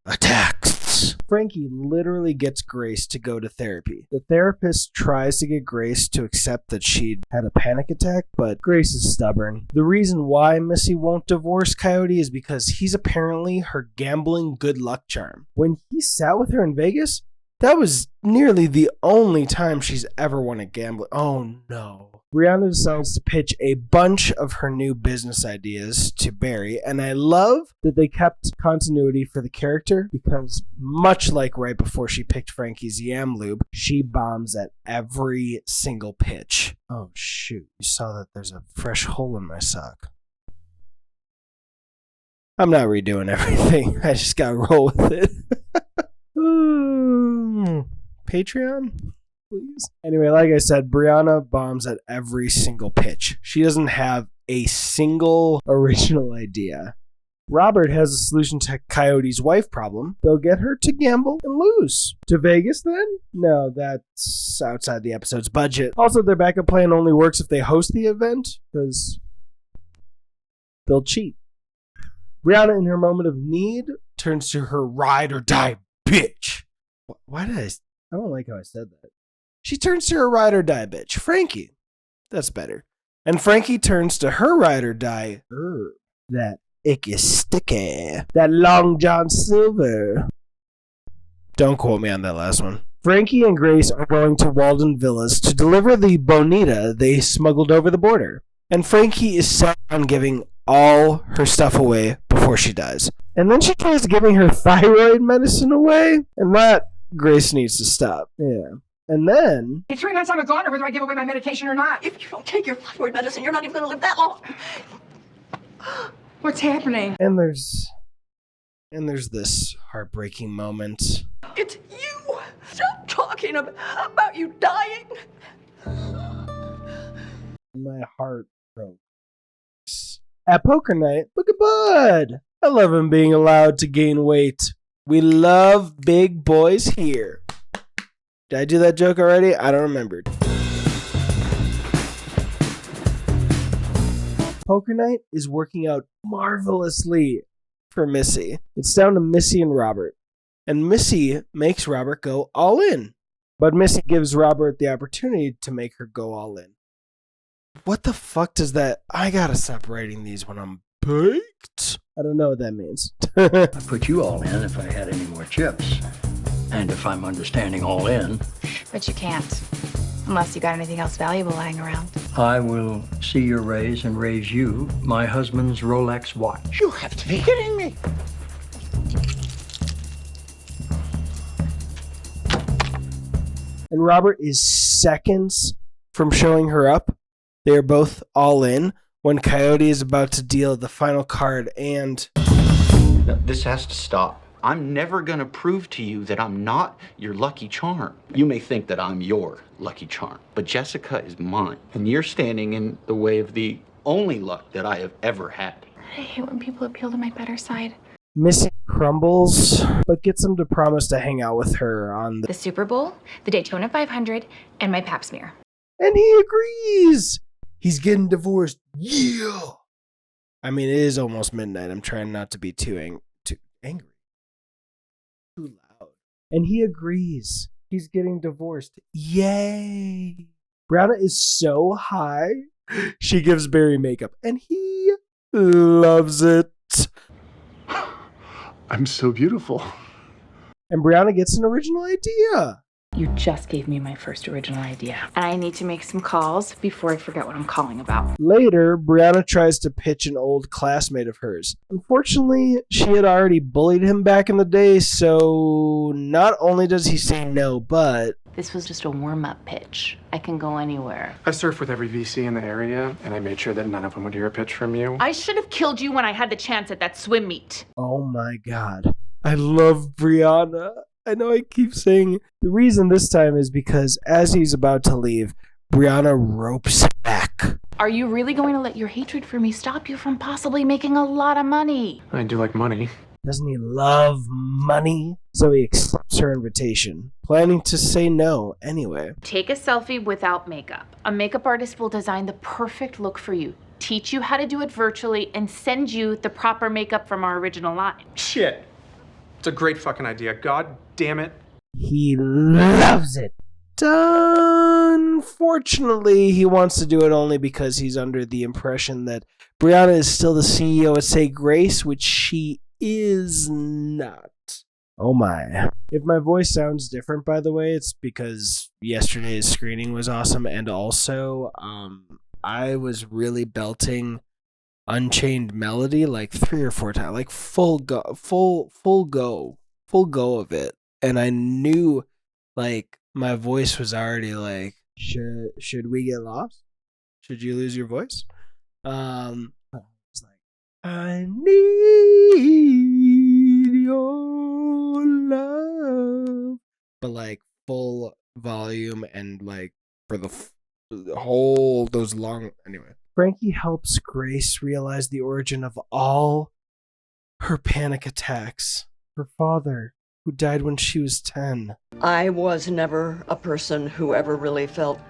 Attacks. Frankie literally gets Grace to go to therapy. The therapist tries to get Grace to accept that she'd had a panic attack, but Grace is stubborn. The reason why Missy won't divorce Coyote is because he's apparently her gambling good luck charm. When he sat with her in Vegas, that was nearly the only time she's ever won a gambling. Oh no. Brianna decides to pitch a bunch of her new business ideas to Barry, and I love that they kept continuity for the character because much like right before she picked Frankie's Yam Lube, she bombs at every single pitch. Oh shoot, you saw that there's a fresh hole in my sock. I'm not redoing everything. I just gotta roll with it. Patreon? Please. Anyway, like I said, Brianna bombs at every single pitch. She doesn't have a single original idea. Robert has a solution to Coyote's wife problem. They'll get her to gamble and lose. To Vegas, then? No, that's outside the episode's budget. Also, their backup plan only works if they host the event, because they'll cheat. Brianna, in her moment of need, turns to her ride or die bitch. Why did I don't like how I said that. She turns to her ride or die bitch, Frankie. That's better. And Frankie turns to her ride or die herb. That icky sticky. That Long John Silver. Don't quote me on that last one. Frankie and Grace are going to Walden Villas to deliver the bonita they smuggled over the border. And Frankie is set on giving all her stuff away before she dies. And then she tries giving her thyroid medicine away, and that Grace needs to stop. Yeah. And then... It's 3 months I'm a goner whether I give away my medication or not. If you don't take your thyroid medicine, you're not even going to live that long. What's happening? And there's this heartbreaking moment. It's you. Stop talking about you dying. My heart broke. At poker night, look at Bud. I love him being allowed to gain weight. We love big boys here. Did I do that joke already? I don't remember. Poker night is working out marvelously for Missy. It's down to Missy and Robert. and Missy makes Robert go all in. But Missy gives Robert the opportunity to make her go all in. What the fuck does that... I gotta stop writing these when I'm baked. I don't know what that means. I'd put you all in if I had any more chips. And if I'm understanding all in, But you can't. Unless you got anything else valuable lying around. I will see your raise and raise you my husband's Rolex watch. You have to be kidding me. And Robert is seconds from showing her up. They are both all in when Coyote is about to deal the final card and... No, this has to stop. I'm never gonna prove to you that I'm not your lucky charm. You may think that I'm your lucky charm, but Jessica is mine, and you're standing in the way of the only luck that I have ever had. I hate when people appeal to my better side. Missy crumbles, but gets him to promise to hang out with her on The Super Bowl, the Daytona 500, and my pap smear. And he agrees! He's getting divorced. Yeah! I mean, it is almost midnight. I'm trying not to be too angry. Too loud. And he agrees. He's getting divorced. Yay! Brianna is so high, she gives Barry makeup, and he loves it. I'm so beautiful. And Brianna gets an original idea. You just gave me my first original idea. And I need to make some calls before I forget what I'm calling about. Later, Brianna tries to pitch an old classmate of hers. Unfortunately, she had already bullied him back in the day, so not only does he say no, but... This was just a warm-up pitch. I can go anywhere. I surfed with every VC in the area, and I made sure that none of them would hear a pitch from you. I should have killed you when I had the chance at that swim meet. Oh my god. I love Brianna. I know I keep saying the reason this time is because as he's about to leave, Brianna ropes him back. Are you really going to let your hatred for me stop you from possibly making a lot of money? I do like money. Doesn't he love money? So he accepts her invitation, planning to say no anyway. Take a selfie without makeup. A makeup artist will design the perfect look for you, teach you how to do it virtually, and send you the proper makeup from our original line. Shit. It's a great fucking idea. God damn it. He loves it. Unfortunately, he wants to do it only because he's under the impression that Brianna is still the CEO at Say Grace, which she is not. Oh my. If my voice sounds different, by the way, it's because yesterday's screening was awesome, and also I was really belting Unchained Melody like 3 or 4 times, like full go of it, and I knew like my voice was already like, should we get lost? Should you lose your voice? It's like, I need your love, but like full volume and like for the whole those long anyway. Frankie helps Grace realize the origin of all her panic attacks. Her father, who died when she was 10. I was never a person who ever really felt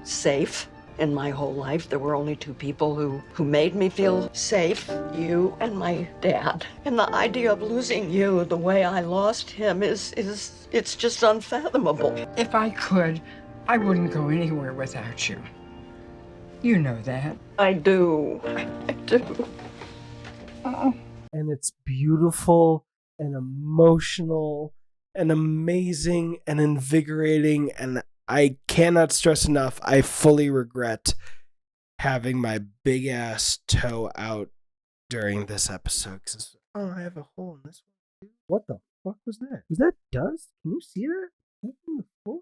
safe in my whole life. There were only 2 people who made me feel safe, you and my dad. And the idea of losing you the way I lost him it's just unfathomable. If I could, I wouldn't go anywhere without you. You know that. I do. I do. And it's beautiful and emotional and amazing and invigorating, and I cannot stress enough, I fully regret having my big ass toe out during this episode. Oh, I have a hole in this one. What the fuck was that? Was that dust? Can you see that? Is that from the floor?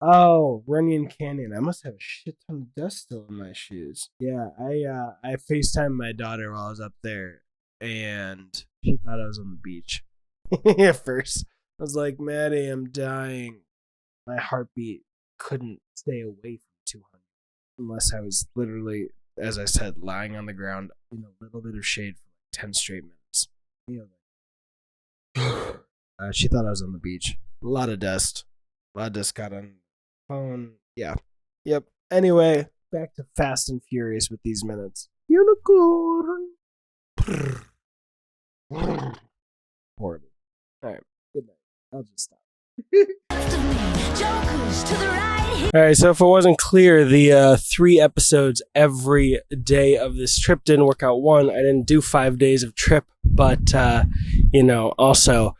Oh, Runyon Canyon. I must have a shit ton of dust still in my shoes. Yeah, I FaceTimed my daughter while I was up there, and she thought I was on the beach. At first, I was like, Maddie, I'm dying. My heartbeat couldn't stay away from 200 unless I was literally, as I said, lying on the ground in a little bit of shade for like 10 straight minutes. She thought I was on the beach. A lot of dust. A lot of dust got on the phone. Yeah. Yep. Anyway, back to Fast and Furious with these minutes. Unicorn. Horrible. Alright. Good night. I'll just stop. All right, so if it wasn't clear, the 3 episodes every day of this trip didn't work out. One, I didn't do 5 days of trip, but, also,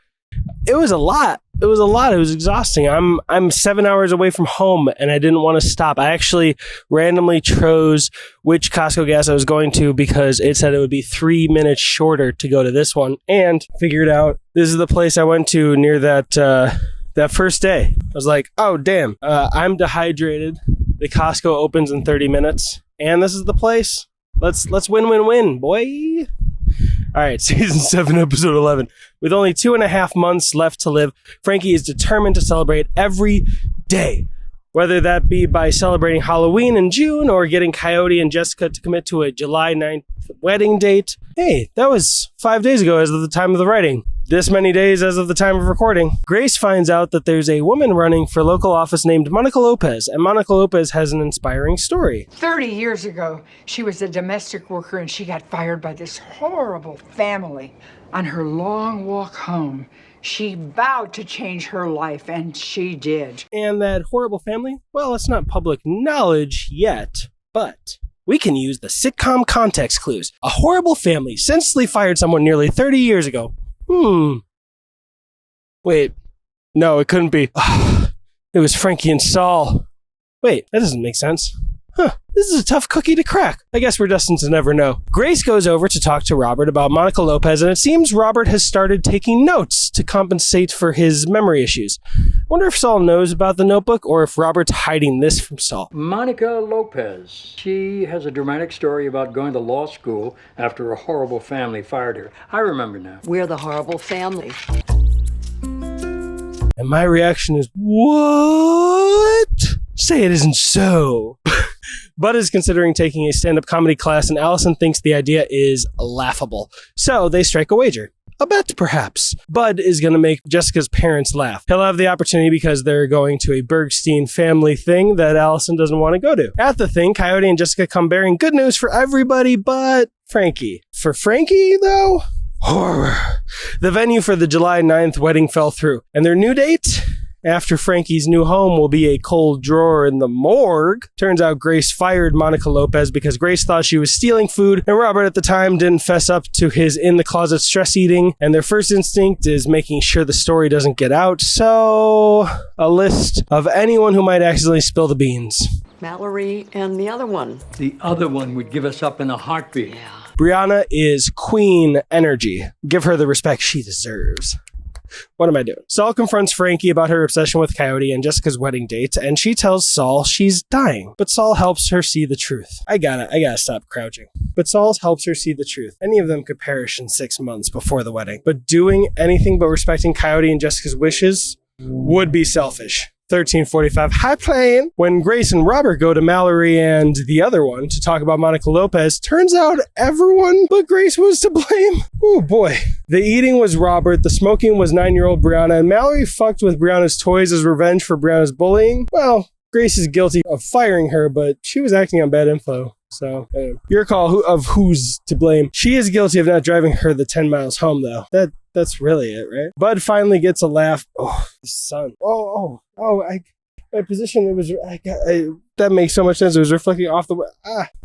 it was a lot. It was exhausting. I'm 7 hours away from home, and I didn't want to stop. I actually randomly chose which Costco gas I was going to because it said it would be 3 minutes shorter to go to this one, and figured out this is the place I went to near that first day. I was like, oh, damn, I'm dehydrated. The Costco opens in 30 minutes, and this is the place. Let's win, boy. All right, season 7, episode 11. With only 2.5 months left to live, Frankie is determined to celebrate every day. Whether that be by celebrating Halloween in June or getting Coyote and Jessica to commit to a July 9th wedding date. Hey, that was 5 days ago as of the time of the writing. This many days as of the time of recording. Grace finds out that there's a woman running for local office named Monica Lopez, and Monica Lopez has an inspiring story. 30 years ago, she was a domestic worker and she got fired by this horrible family. On her long walk home, she vowed to change her life, and she did. And that horrible family? Well, it's not public knowledge yet, but we can use the sitcom context clues. A horrible family senselessly fired someone nearly 30 years ago. Wait. No, it couldn't be. It was Frankie and Saul. Wait, that doesn't make sense. This is a tough cookie to crack. I guess we're destined to never know. Grace goes over to talk to Robert about Monica Lopez, and it seems Robert has started taking notes to compensate for his memory issues. Wonder if Saul knows about the notebook, or if Robert's hiding this from Saul. Monica Lopez. She has a dramatic story about going to law school after a horrible family fired her. I remember now. We're the horrible family. And my reaction is, what? Say it isn't so. Bud is considering taking a stand-up comedy class, and Allison thinks the idea is laughable. So they strike a wager. A bet, perhaps. Bud is going to make Jessica's parents laugh. He'll have the opportunity because they're going to a Bergstein family thing that Allison doesn't want to go to. At the thing, Coyote and Jessica come bearing good news for everybody but Frankie. For Frankie, though? Horror. The venue for the July 9th wedding fell through, and their new date? After Frankie's new home will be a cold drawer in the morgue. Turns out Grace fired Monica Lopez because Grace thought she was stealing food, and Robert at the time didn't fess up to his in-the-closet stress eating, and their first instinct is making sure the story doesn't get out, so a list of anyone who might accidentally spill the beans. Mallory and the other one. The other one would give us up in a heartbeat. Yeah. Brianna is queen energy. Give her the respect she deserves. What am I doing? Saul confronts Frankie about her obsession with Coyote and Jessica's wedding date, and she tells Saul she's dying. But Saul helps her see the truth. I gotta stop crouching. But Saul helps her see the truth. Any of them could perish in 6 months before the wedding. But doing anything but respecting Coyote and Jessica's wishes would be selfish. 13:45, high plane. When Grace and Robert go to Mallory and the other one to talk about Monica Lopez, turns out everyone but Grace was to blame. Oh boy. The eating was Robert, the smoking was 9-year-old Brianna, and Mallory fucked with Brianna's toys as revenge for Brianna's bullying. Well, Grace is guilty of firing her, but she was acting on bad info. So, your call of who's to blame. She is guilty of not driving her the 10 miles home, though. That's really it, right? Bud finally gets a laugh. Oh, the sun. My position, that makes so much sense. It was reflecting off the,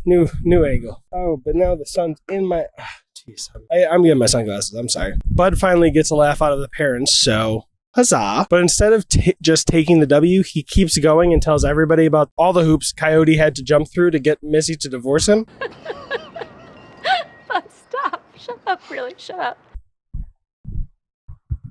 new angle. Oh, but now the sun's in my, jeez. I'm getting my sunglasses, I'm sorry. Bud finally gets a laugh out of the parents, so huzzah. But instead of just taking the W, he keeps going and tells everybody about all the hoops Coyote had to jump through to get Missy to divorce him. Bud, stop. Shut up, really, shut up.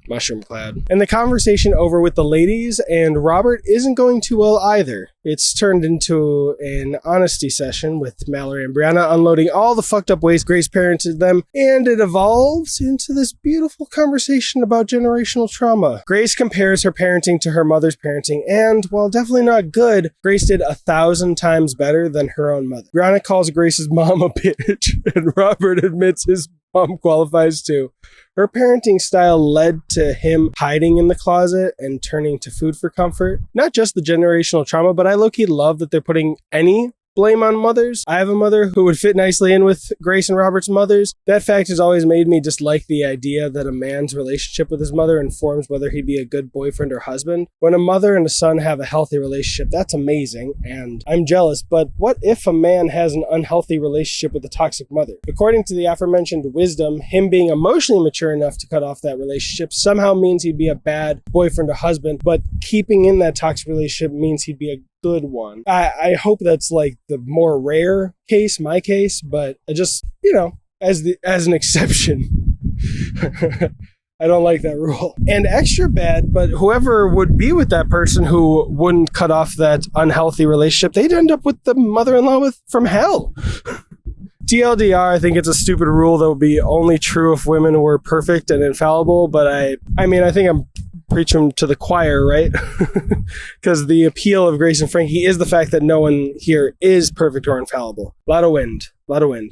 Mushroom cloud. And the conversation over with the ladies and Robert isn't going too well either. It's turned into an honesty session with Mallory and Brianna unloading all the fucked up ways Grace parented them, and it evolves into this beautiful conversation about generational trauma. Grace compares her parenting to her mother's parenting, and while definitely not good, Grace did 1,000 times better than her own mother. Brianna calls Grace's mom a bitch, and Robert admits his mom qualifies too. Her parenting style led to him hiding in the closet and turning to food for comfort. Not just the generational trauma, but I low-key love that they're putting any blame on mothers. I have a mother who would fit nicely in with Grace and Robert's mothers. That fact has always made me dislike the idea that a man's relationship with his mother informs whether he'd be a good boyfriend or husband. When a mother and a son have a healthy relationship, that's amazing, and I'm jealous, but what if a man has an unhealthy relationship with a toxic mother? According to the aforementioned wisdom, him being emotionally mature enough to cut off that relationship somehow means he'd be a bad boyfriend or husband, but keeping in that toxic relationship means he'd be a good one. I hope that's like the more rare case, my case, but I just, as an exception. I don't like that rule. And extra bad, but whoever would be with that person who wouldn't cut off that unhealthy relationship, they'd end up with the mother-in-law from hell. TLDR, I think it's a stupid rule that would be only true if women were perfect and infallible, but I mean, I think I'm preaching to the choir, right? Because the appeal of Grace and Frankie is the fact that no one here is perfect or infallible. A lot of wind.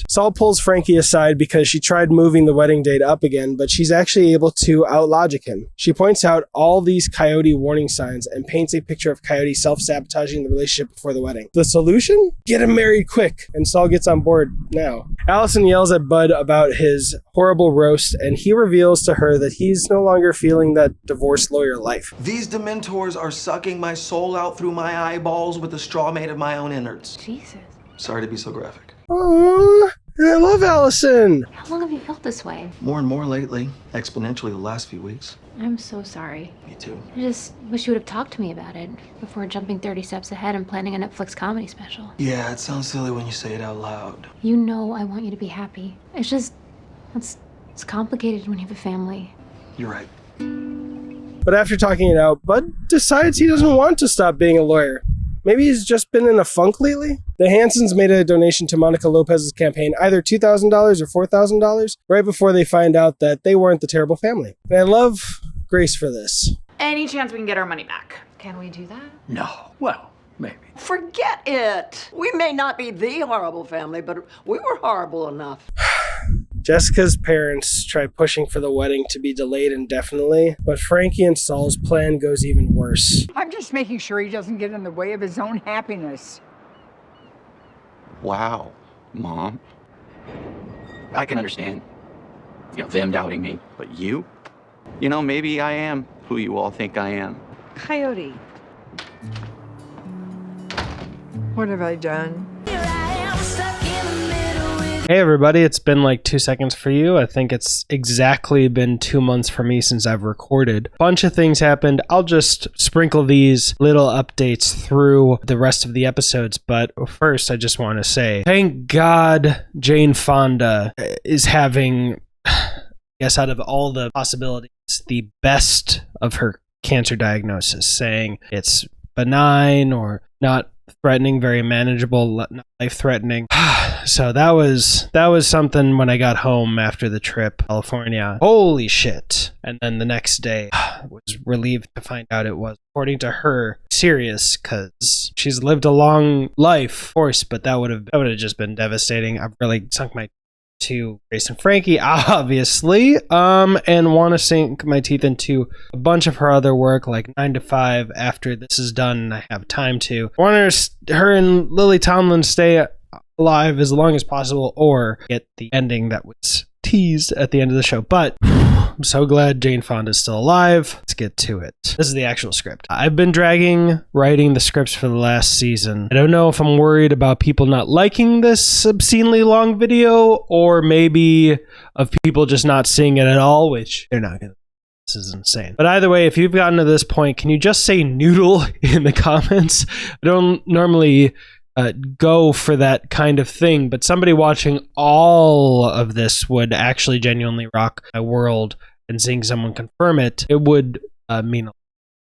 Saul pulls Frankie aside because she tried moving the wedding date up again, but she's actually able to outlogic him. She points out all these Coyote warning signs and paints a picture of Coyote self-sabotaging the relationship before the wedding. The solution? Get him married quick, and Saul gets on board now. Allison yells at Bud about his horrible roast, and he reveals to her that he's no longer feeling that divorce lawyer life. These dementors are sucking my soul out through my eyeballs with a straw made of my own innards. Jesus. Sorry to be so graphic. Aww, I love Allison. How long have you felt this way? More and more lately, exponentially the last few weeks. I'm so sorry. Me too. I just wish you would have talked to me about it before jumping 30 steps ahead and planning a Netflix comedy special. Yeah, it sounds silly when you say it out loud. You know I want you to be happy. It's just, it's complicated when you have a family. You're right. But after talking it out, Bud decides he doesn't want to stop being a lawyer. Maybe he's just been in a funk lately? The Hansons made a donation to Monica Lopez's campaign, either $2,000 or $4,000, right before they find out that they weren't the terrible family. And I love Grace for this. Any chance we can get our money back? Can we do that? No. Well, maybe. Forget it. We may not be the horrible family, but we were horrible enough. Jessica's parents try pushing for the wedding to be delayed indefinitely, but Frankie and Saul's plan goes even worse. I'm just making sure he doesn't get in the way of his own happiness. Wow, Mom. I can understand, them doubting me, but you? Maybe I am who you all think I am. Coyote. What have I done? Hey everybody, it's been like 2 seconds for you. I think it's exactly been 2 months for me since I've recorded. Bunch of things happened. I'll just sprinkle these little updates through the rest of the episodes, but first I just want to say, thank God Jane Fonda is having, I guess out of all the possibilities, the best of her cancer diagnosis, saying it's benign or not threatening, very manageable, not life-threatening. So that was something when I got home after the trip to California. Holy shit. And then the next day was relieved to find out it was, according to her, serious, because she's lived a long life, of course, but that would have just been devastating. I've really sunk my to Grace and Frankie, obviously, and want to sink my teeth into a bunch of her other work, like 9 to 5. After this is done and I have time to, I want her and Lily Tomlin stay alive as long as possible, or get the ending that was teased at the end of the show. But I'm so glad Jane Fonda's still alive. Let's get to it. This is the actual script. I've been dragging writing the scripts for the last season. I don't know if I'm worried about people not liking this obscenely long video, or maybe of people just not seeing it at all, which they're not gonna. This is insane. But either way, if you've gotten to this point, can you just say noodle in the comments? I don't normally go for that kind of thing, but somebody watching all of this would actually genuinely rock my world, and seeing someone confirm it would mean a lot.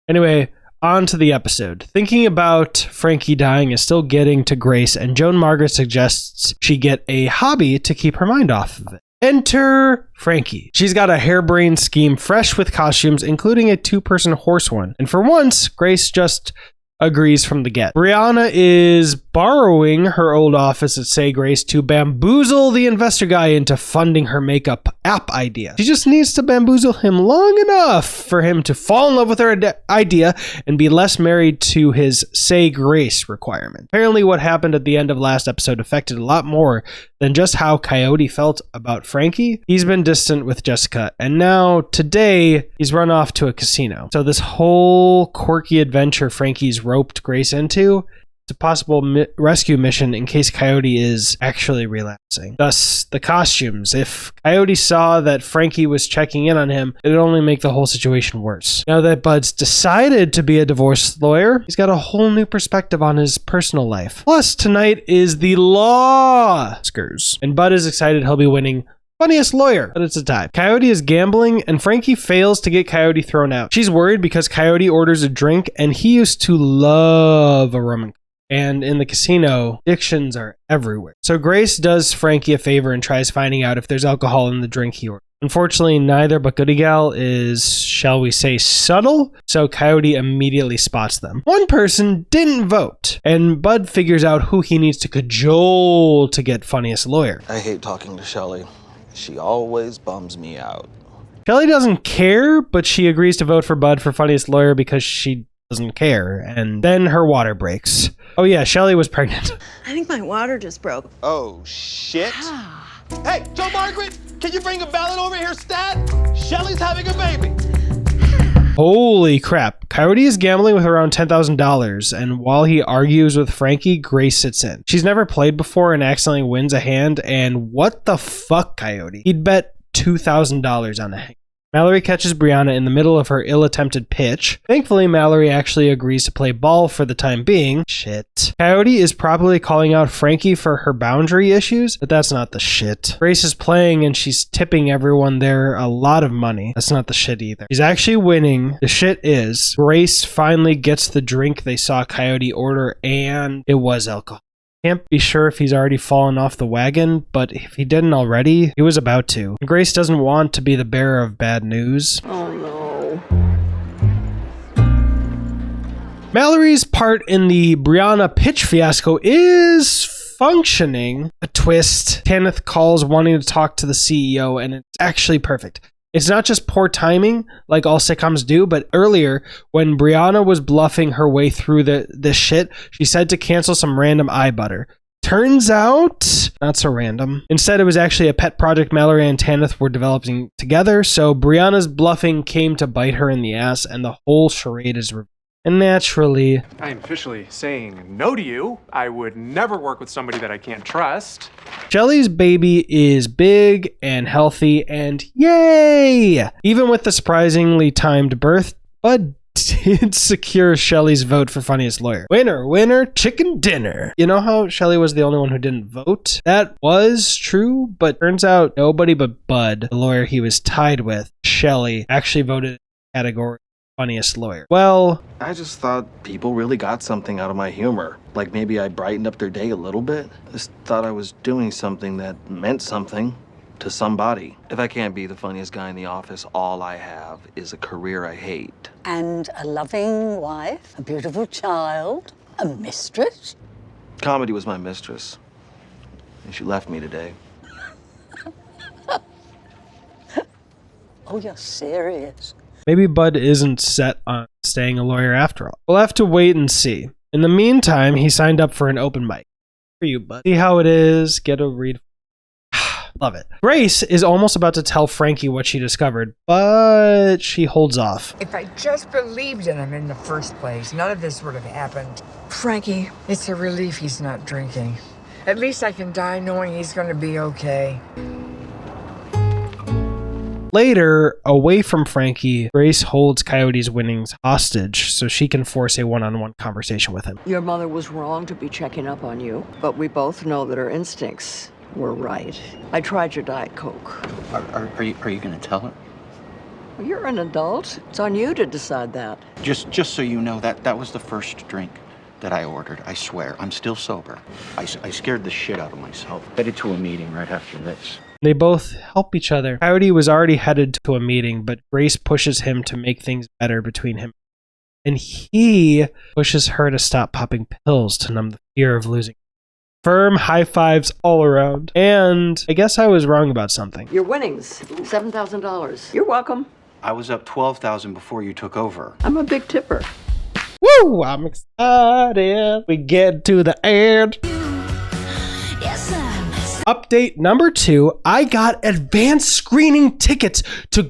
Anyway, on to the episode. Thinking about Frankie dying is still getting to Grace, and Joan Margaret suggests she get a hobby to keep her mind off of it. Enter Frankie. She's got a harebrained scheme fresh with costumes, including a 2-person horse one. And for once, Grace just agrees from the get. Brianna is borrowing her old office at Say Grace to bamboozle the investor guy into funding her makeup app idea. She just needs to bamboozle him long enough for him to fall in love with her idea and be less married to his Say Grace requirement. Apparently what happened at the end of last episode affected a lot more than just how Coyote felt about Frankie. He's been distant with Jessica, and now today he's run off to a casino. So this whole quirky adventure Frankie's roped Grace into, it's a possible rescue mission in case Coyote is actually relapsing. Thus, the costumes. If Coyote saw that Frankie was checking in on him, it'd only make the whole situation worse. Now that Bud's decided to be a divorce lawyer, he's got a whole new perspective on his personal life. Plus, tonight is the law Oscars, and Bud is excited he'll be winning funniest lawyer, but it's a tie. Coyote is gambling, and Frankie fails to get Coyote thrown out. She's worried because Coyote orders a drink, and he used to love a rum and coke. And in the casino, addictions are everywhere. So Grace does Frankie a favor and tries finding out if there's alcohol in the drink he ordered. Unfortunately, neither but Goody Gal is, shall we say, subtle, so Coyote immediately spots them. One person didn't vote, and Bud figures out who he needs to cajole to get funniest lawyer. I hate talking to Shelly. She always bums me out. Shelly doesn't care, but she agrees to vote for Bud for funniest lawyer because she doesn't care, and then her water breaks. Oh yeah, Shelly was pregnant. I think my water just broke. Oh, shit. Hey, Joe Margaret, can you bring a ballot over here, stat? Shelly's having a baby. Holy crap. Coyote is gambling with around $10,000, and while he argues with Frankie, Grace sits in. She's never played before and accidentally wins a hand, and what the fuck, Coyote? He'd bet $2,000 on the hang. Mallory catches Brianna in the middle of her ill-attempted pitch. Thankfully, Mallory actually agrees to play ball for the time being. Shit. Coyote is probably calling out Frankie for her boundary issues, but that's not the shit. Grace is playing and she's tipping everyone there a lot of money. That's not the shit either. She's actually winning. The shit is, Grace finally gets the drink they saw Coyote order, and it was alcohol. Can't be sure if he's already fallen off the wagon, but if he didn't already, he was about to. Grace doesn't want to be the bearer of bad news. Oh no. Mallory's part in the Brianna pitch fiasco is functioning. A twist. Tanith calls wanting to talk to the CEO, and it's actually perfect. It's not just poor timing, like all sitcoms do, but earlier, when Brianna was bluffing her way through this shit, she said to cancel some random eye butter. Turns out, not so random. Instead, it was actually a pet project Mallory and Tanith were developing together, so Brianna's bluffing came to bite her in the ass, and the whole charade is revealed. And naturally, I am officially saying no to you. I would never work with somebody that I can't trust. Shelly's baby is big and healthy, and yay! Even with the surprisingly timed birth, Bud did secure Shelly's vote for funniest lawyer. Winner, winner, chicken dinner. You know how Shelly was the only one who didn't vote? That was true, but turns out nobody but Bud, the lawyer he was tied with, Shelly, actually voted in the category funniest lawyer. Well, I just thought people really got something out of my humor. Like maybe I brightened up their day a little bit. I just thought I was doing something that meant something to somebody. If I can't be the funniest guy in the office, all I have is a career I hate. And a loving wife, a beautiful child, a mistress. Comedy was my mistress, and she left me today. Oh, you're serious? maybe Bud isn't set on staying a lawyer after all. We'll have to wait and see. In the meantime, he signed up for an open mic. For you, Bud. See how it is, get a read. Love it. Grace is almost about to tell Frankie what she discovered, but she holds off. If I just believed in him in the first place, none of this would have happened. Frankie, it's a relief he's not drinking. At least I can die knowing he's going to be okay. Later, away from Frankie, Grace holds Coyote's winnings hostage so she can force a one-on-one conversation with him. Your mother was wrong to be checking up on you, but we both know that her instincts were right. I tried your Diet Coke. Are you going to tell her? Well, you're an adult. It's on you to decide that. Just so you know, that was the first drink that I ordered. I swear, I'm still sober. I scared the shit out of myself. Headed to a meeting right after this. They both help each other. Coyote was already headed to a meeting, but Grace pushes him to make things better between him. and he pushes her to stop popping pills to numb the fear of losing. Firm high fives all around. And I guess I was wrong about something. Your winnings, $7,000. You're welcome. I was up 12,000 before you took over. I'm a big tipper. Woo! I'm excited. We get to the end. Update number 2, I got advanced screening tickets to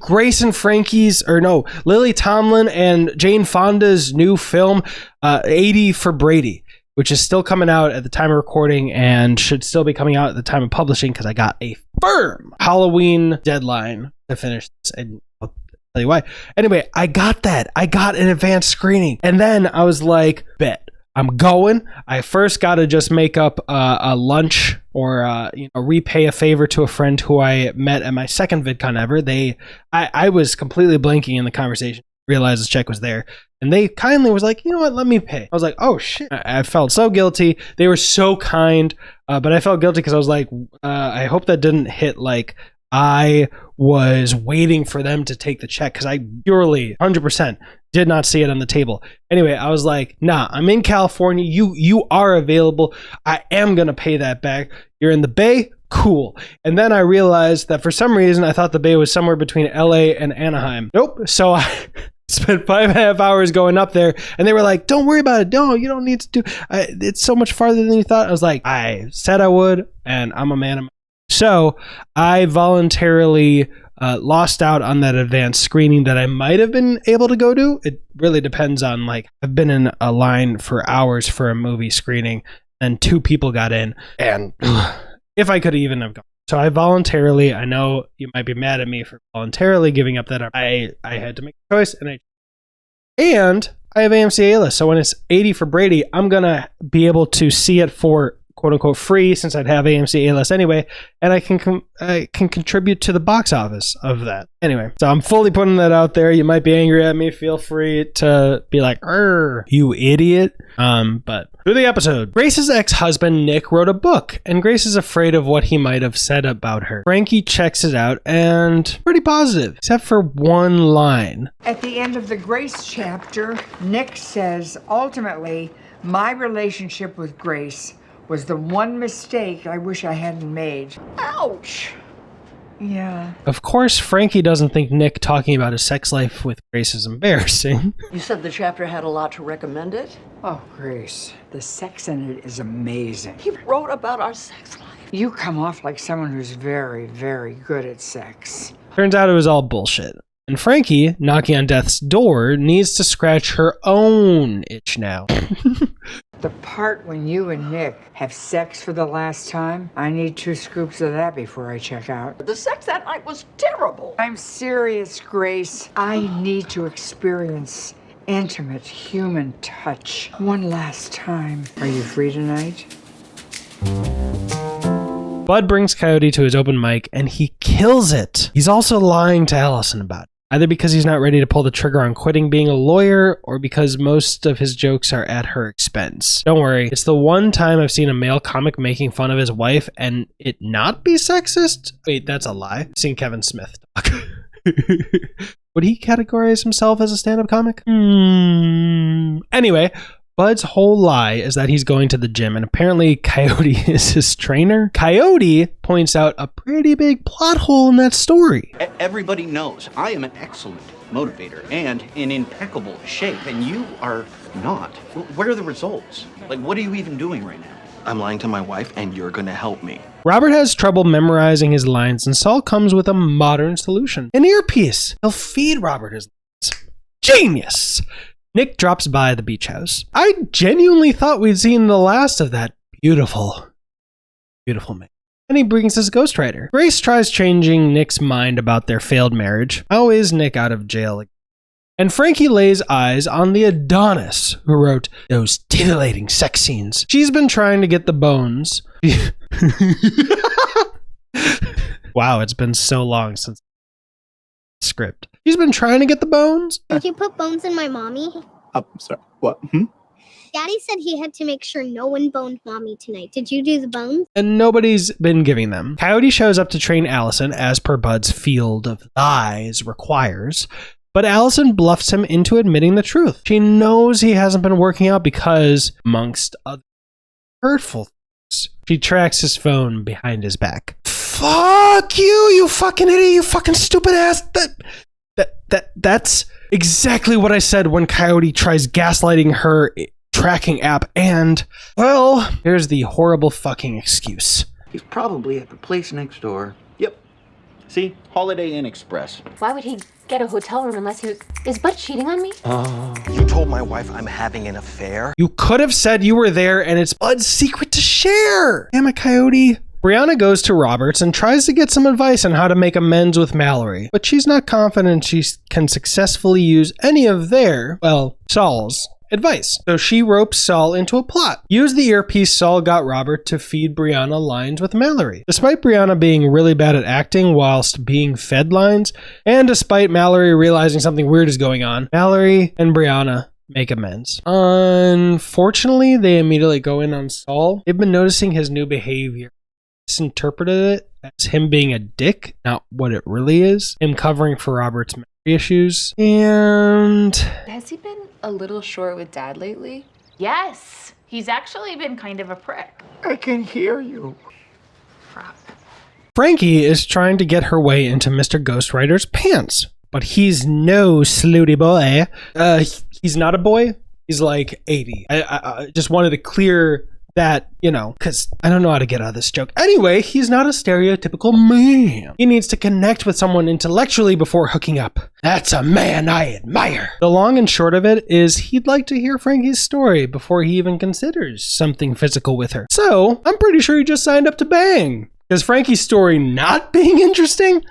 Lily Tomlin and Jane Fonda's new film, 80 for Brady, which is still coming out at the time of recording and should still be coming out at the time of publishing because I got a firm Halloween deadline to finish this. And I'll tell you why. Anyway, I got that. I got an advanced screening. And then I was like, bet. I'm going. I first got to just make up a lunch or repay a favor to a friend who I met at my second VidCon ever. I was completely blanking in the conversation. Realized this check was there, and they kindly was like, you know what, let me pay. I was like, oh shit. I felt so guilty. They were so kind, but I felt guilty because I was like, I hope that didn't hit like I was waiting for them to take the check because I purely 100% did not see it on the table. Anyway, I was like, nah, I'm in California. You are available. I am going to pay that back. You're in the Bay? Cool. And then I realized that for some reason, I thought the Bay was somewhere between LA and Anaheim. Nope. So I spent 5.5 hours going up there and they were like, don't worry about it. No, you don't need to do it's so much farther than you thought. I was like, I said I would, and I'm a man of my. So I voluntarily lost out on that advanced screening that I might have been able to go to. It really depends on, like, I've been in a line for hours for a movie screening and 2 people got in, and if I could even have gone. So I voluntarily, I know you might be mad at me for voluntarily giving up that. I had to make a choice, and I have AMC A-list. So when it's 80 for Brady, I'm going to be able to see it for quote unquote free since I'd have AMC A-list anyway, and I can contribute to the box office of that. Anyway, so I'm fully putting that out there. You might be angry at me. Feel free to be like, you idiot. But through the episode, Grace's ex-husband Nick wrote a book, and Grace is afraid of what he might have said about her. Frankie checks it out and pretty positive, except for one line. At the end of the Grace chapter, Nick says, ultimately, my relationship with Grace was the one mistake I wish I hadn't made. Ouch! Yeah. Of course, Frankie doesn't think Nick talking about his sex life with Grace is embarrassing. You said the chapter had a lot to recommend it? Oh, Grace, the sex in it is amazing. He wrote about our sex life. You come off like someone who's very, very good at sex. Turns out it was all bullshit. And Frankie, knocking on death's door, needs to scratch her own itch now. The part when you and Nick have sex for the last time, I need 2 scoops of that before I check out. The sex that night was terrible. I'm serious, Grace. I need to experience intimate human touch one last time. Are you free tonight? Bud brings Coyote to his open mic and he kills it. He's also lying to Allison about it. Either because he's not ready to pull the trigger on quitting being a lawyer or because most of his jokes are at her expense. Don't worry, it's the one time I've seen a male comic making fun of his wife and it not be sexist. Wait, that's a lie. I've seen Kevin Smith talk. Would he categorize himself as a stand-up comic? Anyway, Bud's whole lie is that he's going to the gym, and apparently Coyote is his trainer. Coyote points out a pretty big plot hole in that story. Everybody knows I am an excellent motivator and in impeccable shape, and you are not. Where are the results? Like, what are you even doing right now? I'm lying to my wife, and you're gonna help me. Robert has trouble memorizing his lines, and Saul comes with a modern solution. An earpiece. He'll feed Robert his lines. Genius! Nick drops by the beach house. I genuinely thought we'd seen the last of that beautiful man. And he brings his ghostwriter. Grace tries changing Nick's mind about their failed marriage. How is Nick out of jail again? And Frankie lays eyes on the Adonis who wrote those titillating sex scenes. She's been trying to get the bones. Wow, it's been so long since script. She's been trying to get the bones. Did you put bones in my mommy? Sorry, what? Daddy said he had to make sure no one boned mommy tonight. Did you do the bones? And nobody's been giving them. Coyote shows up to train Allison as per Bud's field of lies requires. But Allison bluffs him into admitting the truth. She knows he hasn't been working out because, amongst other hurtful things, she tracks his phone behind his back. Fuck you, you fucking idiot, you fucking stupid ass. That's exactly what I said when Coyote tries gaslighting her tracking app, and, well, here's the horrible fucking excuse. He's probably at the place next door. Yep. See? Holiday Inn Express. Why would he get a hotel room unless he was... Is Bud cheating on me? You told my wife I'm having an affair? You could have said you were there and it's Bud's secret to share. Damn it, Coyote. Brianna goes to Roberts and tries to get some advice on how to make amends with Mallory, but she's not confident she can successfully use any of their, well, Saul's advice. So she ropes Saul into a plot. Use the earpiece Saul got Robert to feed Brianna lines with Mallory. Despite Brianna being really bad at acting whilst being fed lines, and despite Mallory realizing something weird is going on, Mallory and Brianna make amends. Unfortunately, they immediately go in on Saul. They've been noticing his new behavior. Misinterpreted it as him being a dick, not what it really is. Him covering for Robert's memory issues. And Has he been a little short with Dad lately? Yes, he's actually been kind of a prick. I can hear you. Frankie is trying to get her way into Mr. Ghostwriter's pants, but he's no slutty boy. He's not a boy. He's like 80. I just wanted to clear that, you know, because I don't know how to get out of this joke. Anyway, he's not a stereotypical man. He needs to connect with someone intellectually before hooking up. That's a man I admire. The long and short of it is he'd like to hear Frankie's story before he even considers something physical with her. So I'm pretty sure he just signed up to bang. Is Frankie's story not being interesting?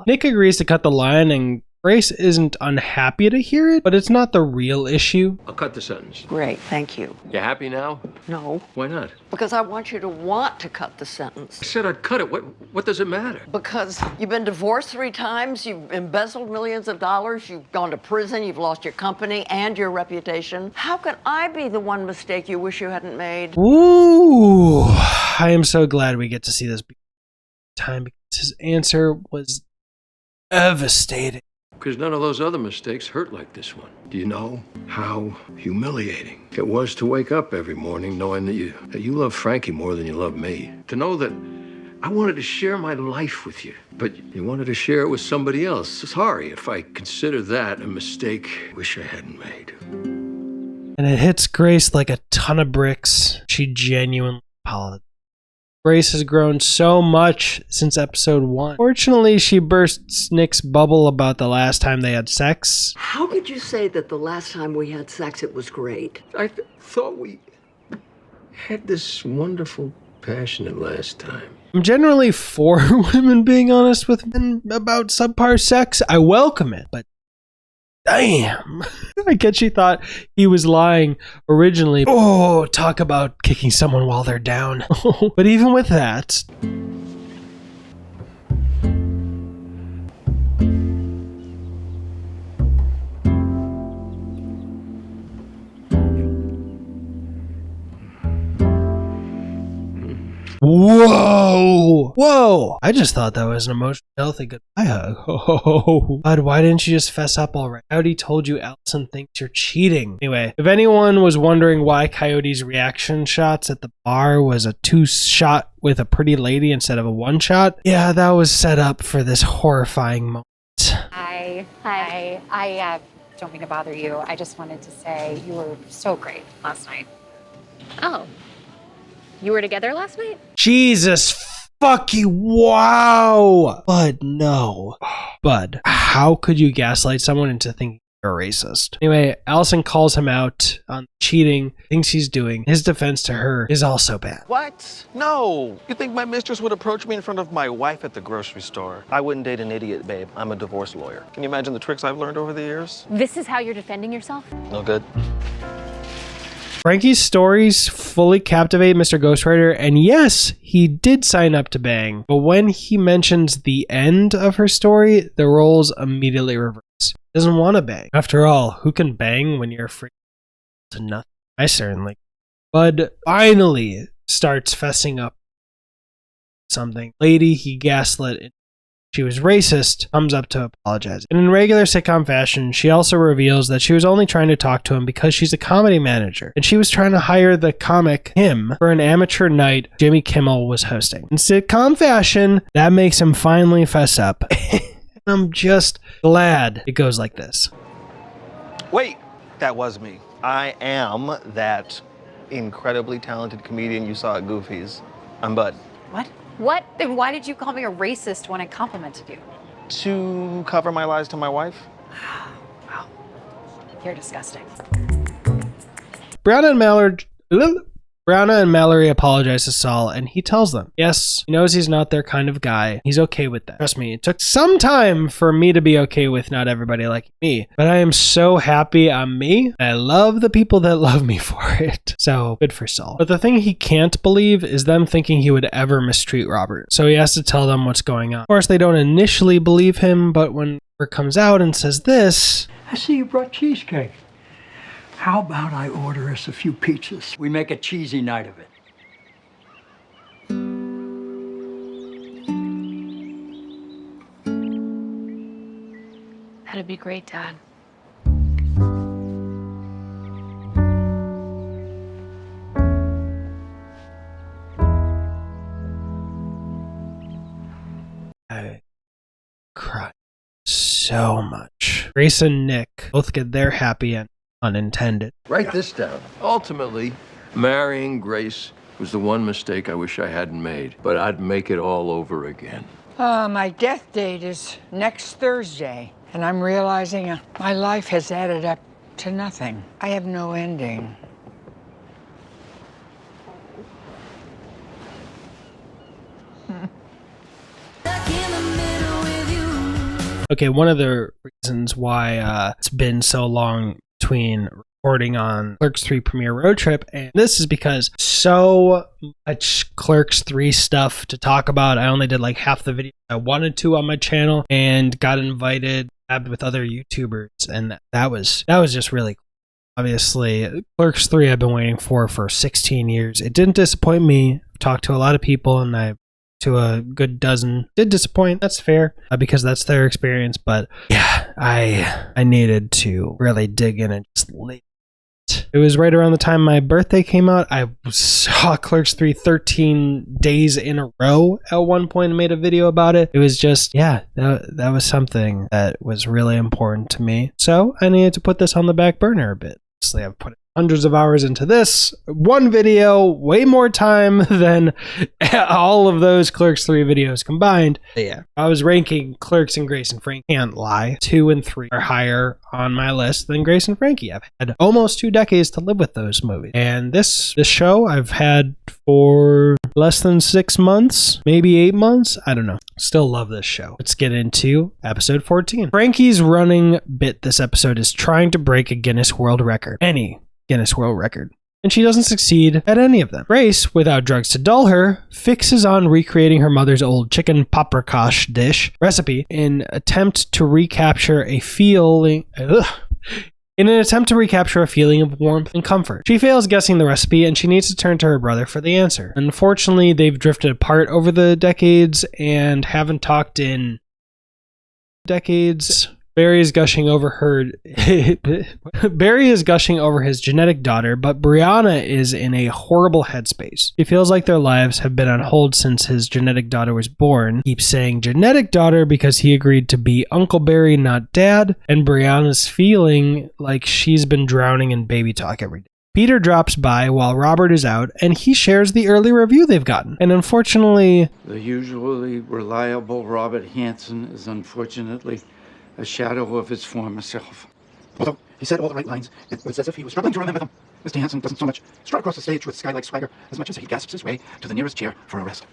Nick agrees to cut the line, and Grace isn't unhappy to hear it, but it's not the real issue. I'll cut the sentence. Great, thank you. You happy now? No, Why not? because I want you to want to cut the sentence. I said I'd cut it. What does it matter? Because you've been divorced 3 times, you've embezzled millions of dollars, you've gone to prison, you've lost your company and your reputation. How can I be the one mistake you wish you hadn't made? Ooh, I am so glad we get to see this time because his answer was devastating. Because none of those other mistakes hurt like this one. Do you know how humiliating it was to wake up every morning knowing that you love Frankie more than you love me? To know that I wanted to share my life with you, but you wanted to share it with somebody else. Sorry if I consider that a mistake wish I hadn't made. And it hits Grace like a ton of bricks. She genuinely apologized. Grace has grown so much since episode 1. Fortunately, she bursts Nick's bubble about the last time they had sex. How could you say that the last time we had sex it was great? I thought we had this wonderful, passionate last time. I'm generally for women being honest with men about subpar sex. I welcome it, but damn. I guess she thought he was lying originally. Oh, talk about kicking someone while they're down. But even with that... Whoa! Whoa! I just thought that was an emotionally healthy goodbye hug. Oh, Bud, why didn't you just fess up already? I already told you Allison thinks you're cheating. Anyway, if anyone was wondering why Coyote's reaction shots at the bar was a 2-shot with a pretty lady instead of a 1-shot, yeah, that was set up for this horrifying moment. Hi. I don't mean to bother you. I just wanted to say you were so great last night. Oh. You were together last night? Jesus fucking wow! Bud, no. Bud, how could you gaslight someone into thinking you're a racist? Anyway, Allison calls him out on cheating, things he's doing. His defense to her is also bad. What? No. You think my mistress would approach me in front of my wife at the grocery store? I wouldn't date an idiot, babe. I'm a divorce lawyer. Can you imagine the tricks I've learned over the years? This is how you're defending yourself? No good. Frankie's stories fully captivate Mr. Ghostwriter, and yes, he did sign up to bang, but when he mentions the end of her story, the roles immediately reverse. He doesn't want to bang. After all, who can bang when you're afraid to nothing. I certainly. Bud finally starts fessing up something. Lady he gaslit. She was racist, comes up to apologize. And in regular sitcom fashion, she also reveals that she was only trying to talk to him because she's a comedy manager. And she was trying to hire the comic, him, for an amateur night Jimmy Kimmel was hosting. In sitcom fashion, that makes him finally fess up. I'm just glad it goes like this. Wait, that was me. I am that incredibly talented comedian you saw at Goofy's. I'm Bud. What? What? Then why did you call me a racist when I complimented you? To cover my lies to my wife? Wow. You're disgusting. Brianna and Mallory apologize to Saul, and he tells them, yes, he knows he's not their kind of guy. He's okay with that. Trust me, it took some time for me to be okay with not everybody liking me, but I am so happy I'm me. I love the people that love me for it. So good for Saul. But the thing he can't believe is them thinking he would ever mistreat Robert. So he has to tell them what's going on. Of course, they don't initially believe him, but when Robert comes out and says this, I see you brought cheesecake. How about I order us a few pizzas? We make a cheesy night of it. That'd be great, Dad. I cried so much. Grace and Nick both get their happy end. Unintended. Write this down. Ultimately, marrying Grace was the one mistake I wish I hadn't made, but I'd make it all over again. My death date is next Thursday, and I'm realizing my life has added up to nothing. I have no ending. Okay, one of the reasons why it's been so long between recording on Clerks 3 Premiere Road Trip, and this is because so much Clerks 3 stuff to talk about. I only did like half the video I wanted to on my channel, and got invited with other YouTubers, and that was just really cool. Obviously, Clerks 3 I've been waiting for 16 years. It didn't disappoint me. I've talked to a lot of people, and I to a good dozen did disappoint. That's fair, because that's their experience. But yeah, I needed to really dig in and just leave it. It was right around the time my birthday came out. I saw Clerks 3 13 days in a row at one point and made a video about it. It was just, yeah, that was something that was really important to me. So I needed to put this on the back burner a bit. Obviously, I've put hundreds of hours into this one video, way more time than all of those Clerks 3 videos combined. But yeah, I was ranking Clerks and Grace and Frankie. Can't lie. 2 and 3 are higher on my list than Grace and Frankie. I've had almost 2 decades to live with those movies. And this show I've had for less than 6 months, maybe 8 months. I don't know. Still love this show. Let's get into episode 14. Frankie's running bit this episode is trying to break a Guinness World Record. Any Guinness World Record. And she doesn't succeed at any of them. Grace, without drugs to dull her, fixes on recreating her mother's old chicken paprikash dish recipe in an attempt to recapture a feeling of warmth and comfort. She fails guessing the recipe, and she needs to turn to her brother for the answer. Unfortunately, they've drifted apart over the decades and haven't talked in decades. Barry is gushing over his genetic daughter, but Brianna is in a horrible headspace. She feels like their lives have been on hold since his genetic daughter was born. Keeps saying genetic daughter because he agreed to be Uncle Barry, not Dad, and Brianna's feeling like she's been drowning in baby talk every day. Peter drops by while Robert is out, and he shares the early review they've gotten. And unfortunately, The usually reliable Robert Hansen is unfortunately a shadow of his former self. Although he said all the right lines, it was as if he was struggling to remember them. Mr. Hansen doesn't so much strut across the stage with sky-like swagger as much as he gasps his way to the nearest chair for a rest.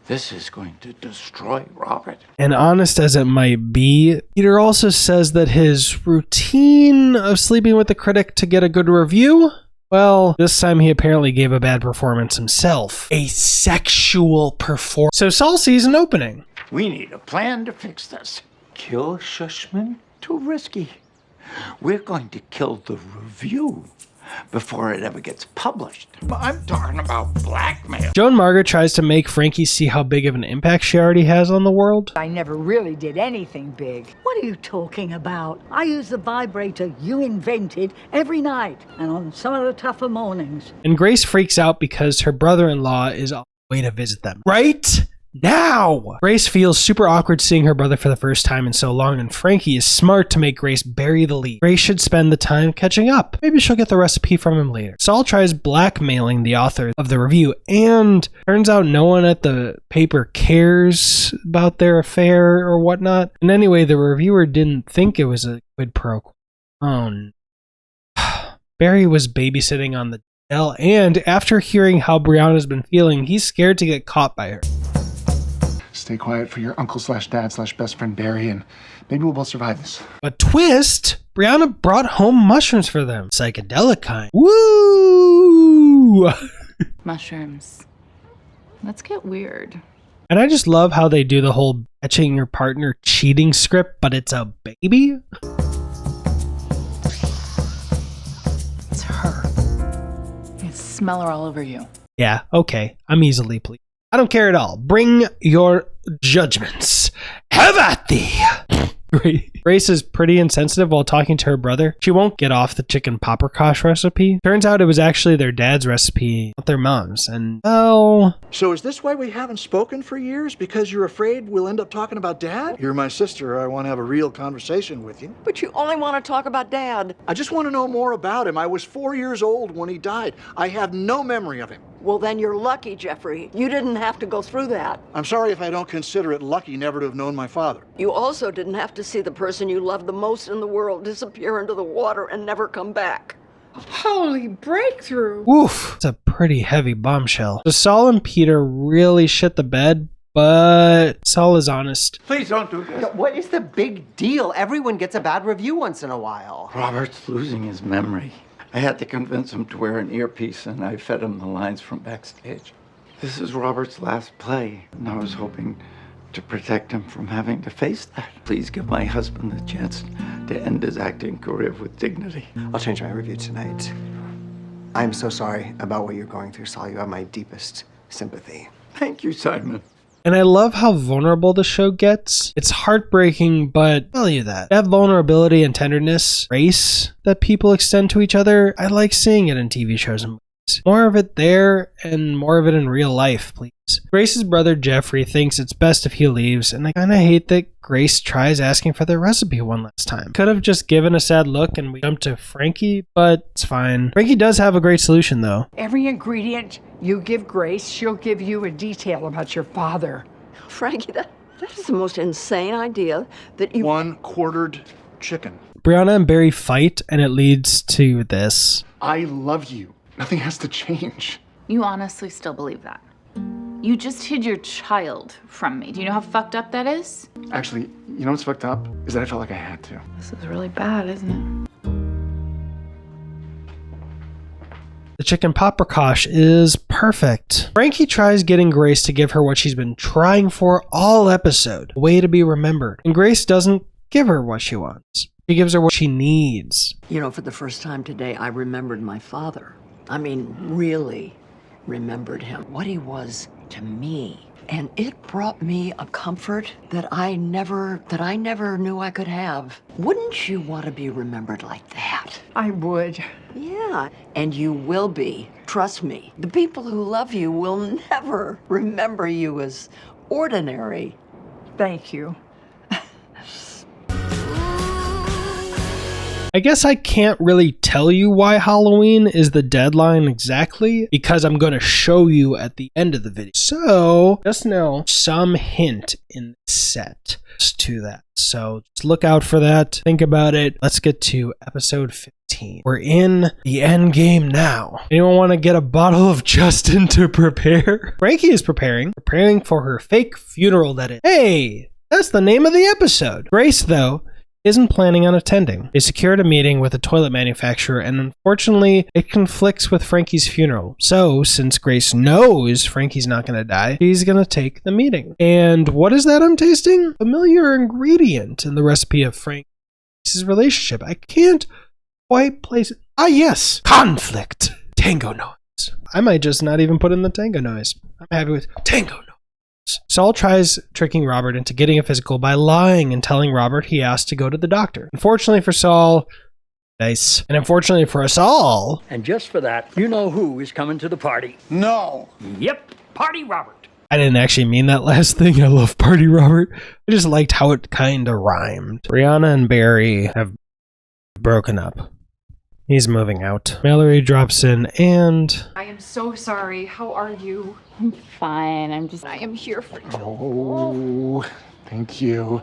This is going to destroy Robert. and honest as it might be, Peter also says that his routine of sleeping with the critic to get a good review, well, this time he apparently gave a bad performance himself. A sexual performance. So Saul sees an opening. We need a plan to fix this. Kill Shushman? Too risky. We're going to kill the review before it ever gets published. I'm talking about blackmail. Joan Margaret tries to make Frankie see how big of an impact she already has on the world. I never really did anything big. What are you talking about? I use the vibrator you invented every night and on some of the tougher mornings. And Grace freaks out because her brother-in-law is on the way to visit them. Right now! Grace feels super awkward seeing her brother for the first time in so long, and Frankie is smart to make Grace bury the lead. Grace should spend the time catching up. Maybe she'll get the recipe from him later. Saul tries blackmailing the author of the review, and turns out no one at the paper cares about their affair or whatnot. And anyway, the reviewer didn't think it was a quid pro quo. Oh no. Barry was babysitting on the DL, and after hearing how Brianna's been feeling, he's scared to get caught by her. Stay quiet for your uncle/dad/best friend Barry, and maybe we'll both survive this. But twist! Brianna brought home mushrooms for them. Psychedelic kind. Woo! Mushrooms. Let's get weird. And I just love how they do the whole catching your partner cheating script, but it's a baby. It's her. I smell her all over you. Yeah, okay. I'm easily pleased. I don't care at all. Bring your judgments. Have at thee! Grace is pretty insensitive while talking to her brother. She won't get off the chicken paprikash recipe. Turns out it was actually their dad's recipe, not their mom's. And, well... So is this why we haven't spoken for years? Because you're afraid we'll end up talking about Dad? You're my sister. I want to have a real conversation with you. But you only want to talk about Dad. I just want to know more about him. I was 4 years old when he died. I have no memory of him. Well, then you're lucky, Jeffrey. You didn't have to go through that. I'm sorry if I don't consider it lucky never to have known my father. You also didn't have to see the person you loved the most in the world disappear into the water and never come back. Holy breakthrough. Oof, it's a pretty heavy bombshell. So Saul and Peter really shit the bed, but Saul is honest. Please don't do this. What is the big deal? Everyone gets a bad review once in a while. Robert's losing his memory. I had to convince him to wear an earpiece, and I fed him the lines from backstage. This is Robert's last play, and I was hoping to protect him from having to face that. Please give my husband the chance to end his acting career with dignity. I'll change my review tonight. I'm so sorry about what you're going through, Saul. You have my deepest sympathy. Thank you, Simon. And I love how vulnerable the show gets. It's heartbreaking, but I value that. That vulnerability and tenderness, grace that people extend to each other, I like seeing it in TV shows and movies. More of it there and more of it in real life, please. Grace's brother Jeffrey thinks it's best if he leaves, and I kinda hate that Grace tries asking for the recipe one last time. Could have just given a sad look and we jumped to Frankie, but it's fine. Frankie does have a great solution though. Every ingredient you give Grace, she'll give you a detail about your father. Frankie, that is the most insane idea that you... 1 quartered chicken. Brianna and Barry fight, and it leads to this. I love you. Nothing has to change. You honestly still believe that? You just hid your child from me. Do you know how fucked up that is? Actually, you know what's fucked up? Is that I felt like I had to. This is really bad, isn't it? The chicken paprikash is perfect. Frankie tries getting Grace to give her what she's been trying for all episode, a way to be remembered. And Grace doesn't give her what she wants. She gives her what she needs. You know, for the first time today, I remembered my father. I mean, really remembered him, what he was to me. And it brought me a comfort that I never knew I could have. Wouldn't you want to be remembered like that? I would. Yeah, and you will be. Trust me. The people who love you will never remember you as ordinary. Thank you. I guess I can't really tell you why Halloween is the deadline exactly, because I'm going to show you at the end of the video. So just know some hint in the set to that. So just look out for that. Think about it. Let's get to episode 15. We're in the end game now. Anyone want to get a bottle of Justin to prepare? Frankie is preparing for her fake funeral, that is. Hey, that's the name of the episode. Grace, though, isn't planning on attending. They secured a meeting with a toilet manufacturer, and unfortunately, it conflicts with Frankie's funeral. So, since Grace knows Frankie's not going to die, she's going to take the meeting. And what is that I'm tasting? Familiar ingredient in the recipe of Frank. Grace's relationship. I can't quite place it. Ah, yes, conflict. Tango noise. I might just not even put in the tango noise. I'm happy with tango noise. Saul tries tricking Robert into getting a physical by lying and telling Robert he asked to go to the doctor. Unfortunately for Saul, nice. And unfortunately for us all. And just for that, you know who is coming to the party. No. Yep, Party Robert. I didn't actually mean that last thing. I love Party Robert. I just liked how it kind of rhymed. Brianna and Barry have broken up. He's moving out. Mallory drops in and... I am so sorry. How are you? I'm fine. I am here for you. Oh, thank you.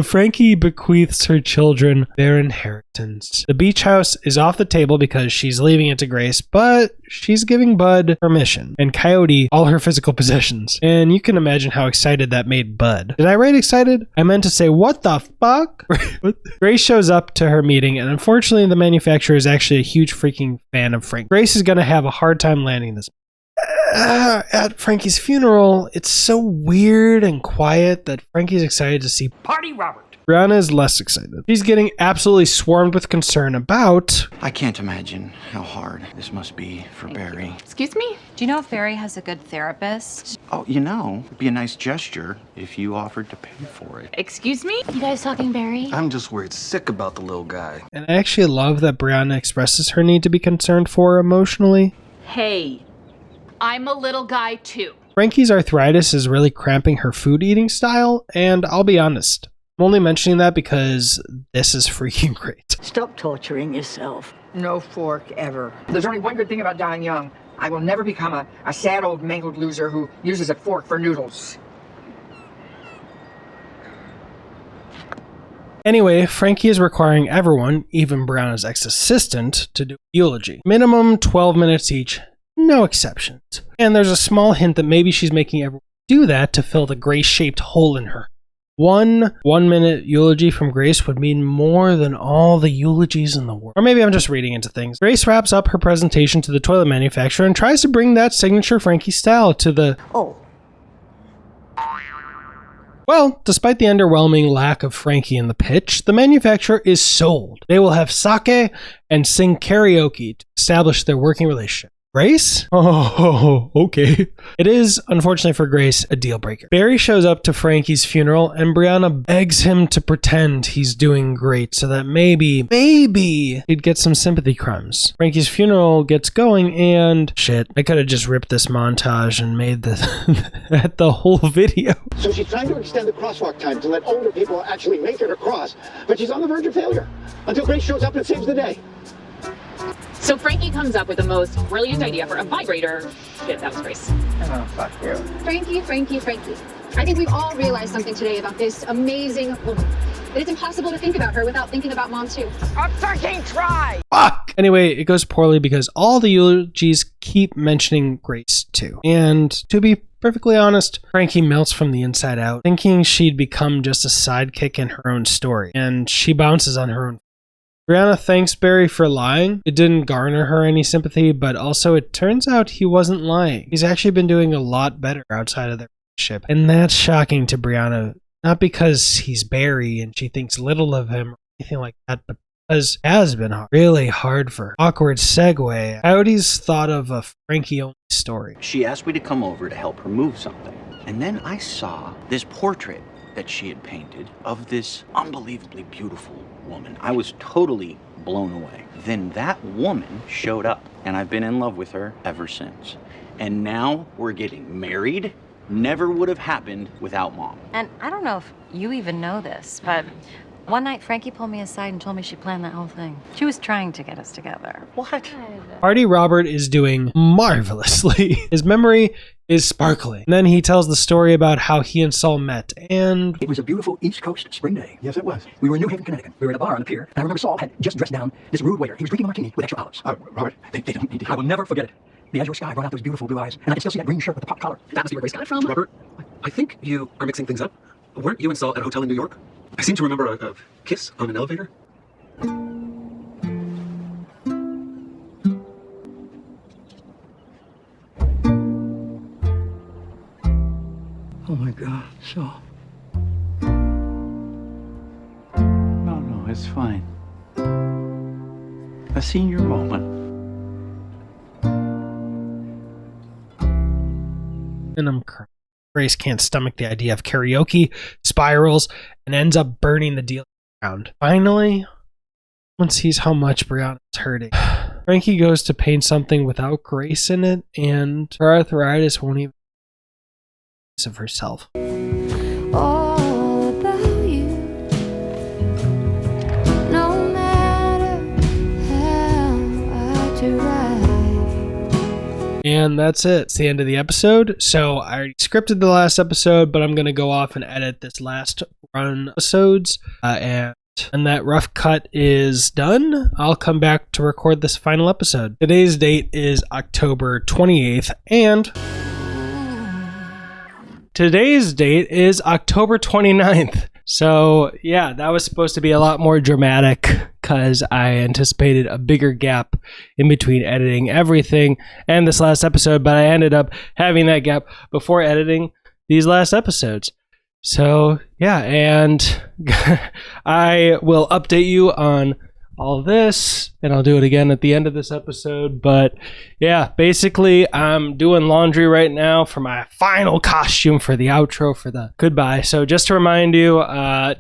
Frankie bequeaths her children their inheritance. The beach house is off the table because she's leaving it to Grace, but she's giving Bud permission and Coyote all her physical possessions. And you can imagine how excited that made Bud. Did I write excited? I meant to say, what the fuck? Grace shows up to her meeting, and unfortunately the manufacturer is actually a huge freaking fan of Frank. Grace is going to have a hard time landing this. At Frankie's funeral, it's so weird and quiet that Frankie's excited to see Party Robert. Brianna is less excited. She's getting absolutely swarmed with concern about... I can't imagine how hard this must be for Barry. Excuse me? Do you know if Barry has a good therapist? Oh, you know, it'd be a nice gesture if you offered to pay for it. Excuse me? You guys talking Barry? I'm just worried sick about the little guy. And I actually love that Brianna expresses her need to be concerned for her emotionally. Hey, I'm a little guy too. Frankie's arthritis is really cramping her food eating style, and I'll be honest, I'm only mentioning that because this is freaking great. Stop torturing yourself. No fork ever. There's only one good thing about dying young. I will never become a sad old mangled loser who uses a fork for noodles. Anyway, Frankie is requiring everyone, even Brianna's ex-assistant, to do a eulogy. Minimum 12 minutes each. No exceptions. And there's a small hint that maybe she's making everyone do that to fill the Grace-shaped hole in her. One 1-minute eulogy from Grace would mean more than all the eulogies in the world. Or maybe I'm just reading into things. Grace wraps up her presentation to the toilet manufacturer and tries to bring that signature Frankie style to the... Oh. Well, despite the underwhelming lack of Frankie in the pitch, the manufacturer is sold. They will have sake and sing karaoke to establish their working relationship. Grace? Oh, okay. It is, unfortunately for Grace, a deal breaker. Barry shows up to Frankie's funeral and Brianna begs him to pretend he's doing great so that maybe he'd get some sympathy crumbs. Frankie's funeral gets going and shit, I could have just ripped this montage and made the whole video. So she's trying to extend the crosswalk time to let older people actually make it across, but she's on the verge of failure until Grace shows up and saves the day. So Frankie comes up with the most brilliant idea for a vibrator. Shit, that was Grace. Oh, fuck you. Frankie. I think we've all realized something today about this amazing woman. That it's impossible to think about her without thinking about Mom, too. A fucking try! Fuck! Anyway, it goes poorly because all the eulogies keep mentioning Grace, too. And to be perfectly honest, Frankie melts from the inside out, thinking she'd become just a sidekick in her own story. And she bounces on her own. Brianna thanks Barry for lying. It didn't garner her any sympathy, but also it turns out he wasn't lying. He's actually been doing a lot better outside of their relationship. And that's shocking to Brianna, not because he's Barry and she thinks little of him or anything like that, but because it has been really hard for her. Awkward segue. Coyote's thought of a Frankie-only story. She asked me to come over to help her move something. And then I saw this portrait that she had painted of this unbelievably beautiful woman. I was totally blown away. Then that woman showed up, and I've been in love with her ever since. And now we're getting married. Never would have happened without Mom. And I don't know if you even know this, but one night Frankie pulled me aside and told me she planned that whole thing. She was trying to get us together. What? Party Robert is doing marvelously. His memory is sparkling. And then he tells the story about how he and Saul met, and... It was a beautiful East Coast spring day. Yes, it was. We were in New Haven, Connecticut. We were at a bar on the pier, and I remember Saul had just dressed down this rude waiter. He was drinking a martini with extra olives. Robert, they don't need to... I will never forget it. The azure sky brought out those beautiful blue eyes, and I can still see that green shirt with the pop collar. That must be where Grace got it from. Robert, I think you are mixing things up. Weren't you and Saul at a hotel in New York? I seem to remember a kiss on an elevator. Oh my God, so. No, it's fine. I've seen your moment. And I'm crying. Grace can't stomach the idea of karaoke, spirals, and ends up burning the deal around. Finally, one sees how much Brianna's hurting. Frankie goes to paint something without Grace in it, and her arthritis won't even of herself. All about you, no matter how I try. And that's it. It's the end of the episode. So I already scripted the last episode, but I'm going to go off and edit this last run episodes. And that rough cut is done. I'll come back to record this final episode. Today's date is October 28th, and today's date is October 29th. So yeah, that was supposed to be a lot more dramatic because I anticipated a bigger gap in between editing everything and this last episode, but I ended up having that gap before editing these last episodes. So yeah, and I will update you on all of this, and I'll do it again at the end of this episode. But yeah, basically I'm doing laundry right now for my final costume for the outro for the goodbye. So just to remind you,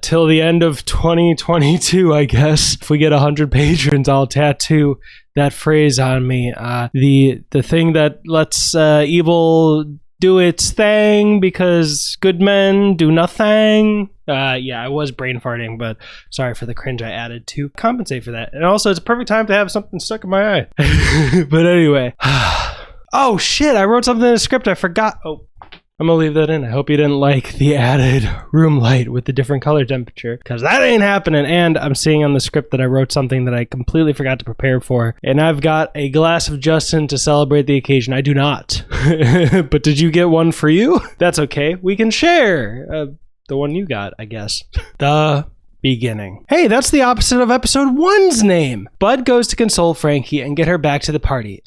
till the end of 2022, I guess, if we get 100 patrons, I'll tattoo that phrase on me. The thing that lets evil do its thing because good men do nothing. Yeah, I was brain farting, but sorry for the cringe I added to compensate for that. And also, it's a perfect time to have something stuck in my eye. But anyway. Oh, shit, I wrote something in the script. I forgot. Oh, I'm gonna leave that in. I hope you didn't like the added room light with the different color temperature, because that ain't happening. And I'm seeing on the script that I wrote something that I completely forgot to prepare for. And I've got a glass of Justin to celebrate the occasion. I do not. But did you get one for you? That's okay. We can share. The one you got, I guess. The beginning. Hey, that's the opposite of episode 1's name. Bud goes to console Frankie and get her back to the party,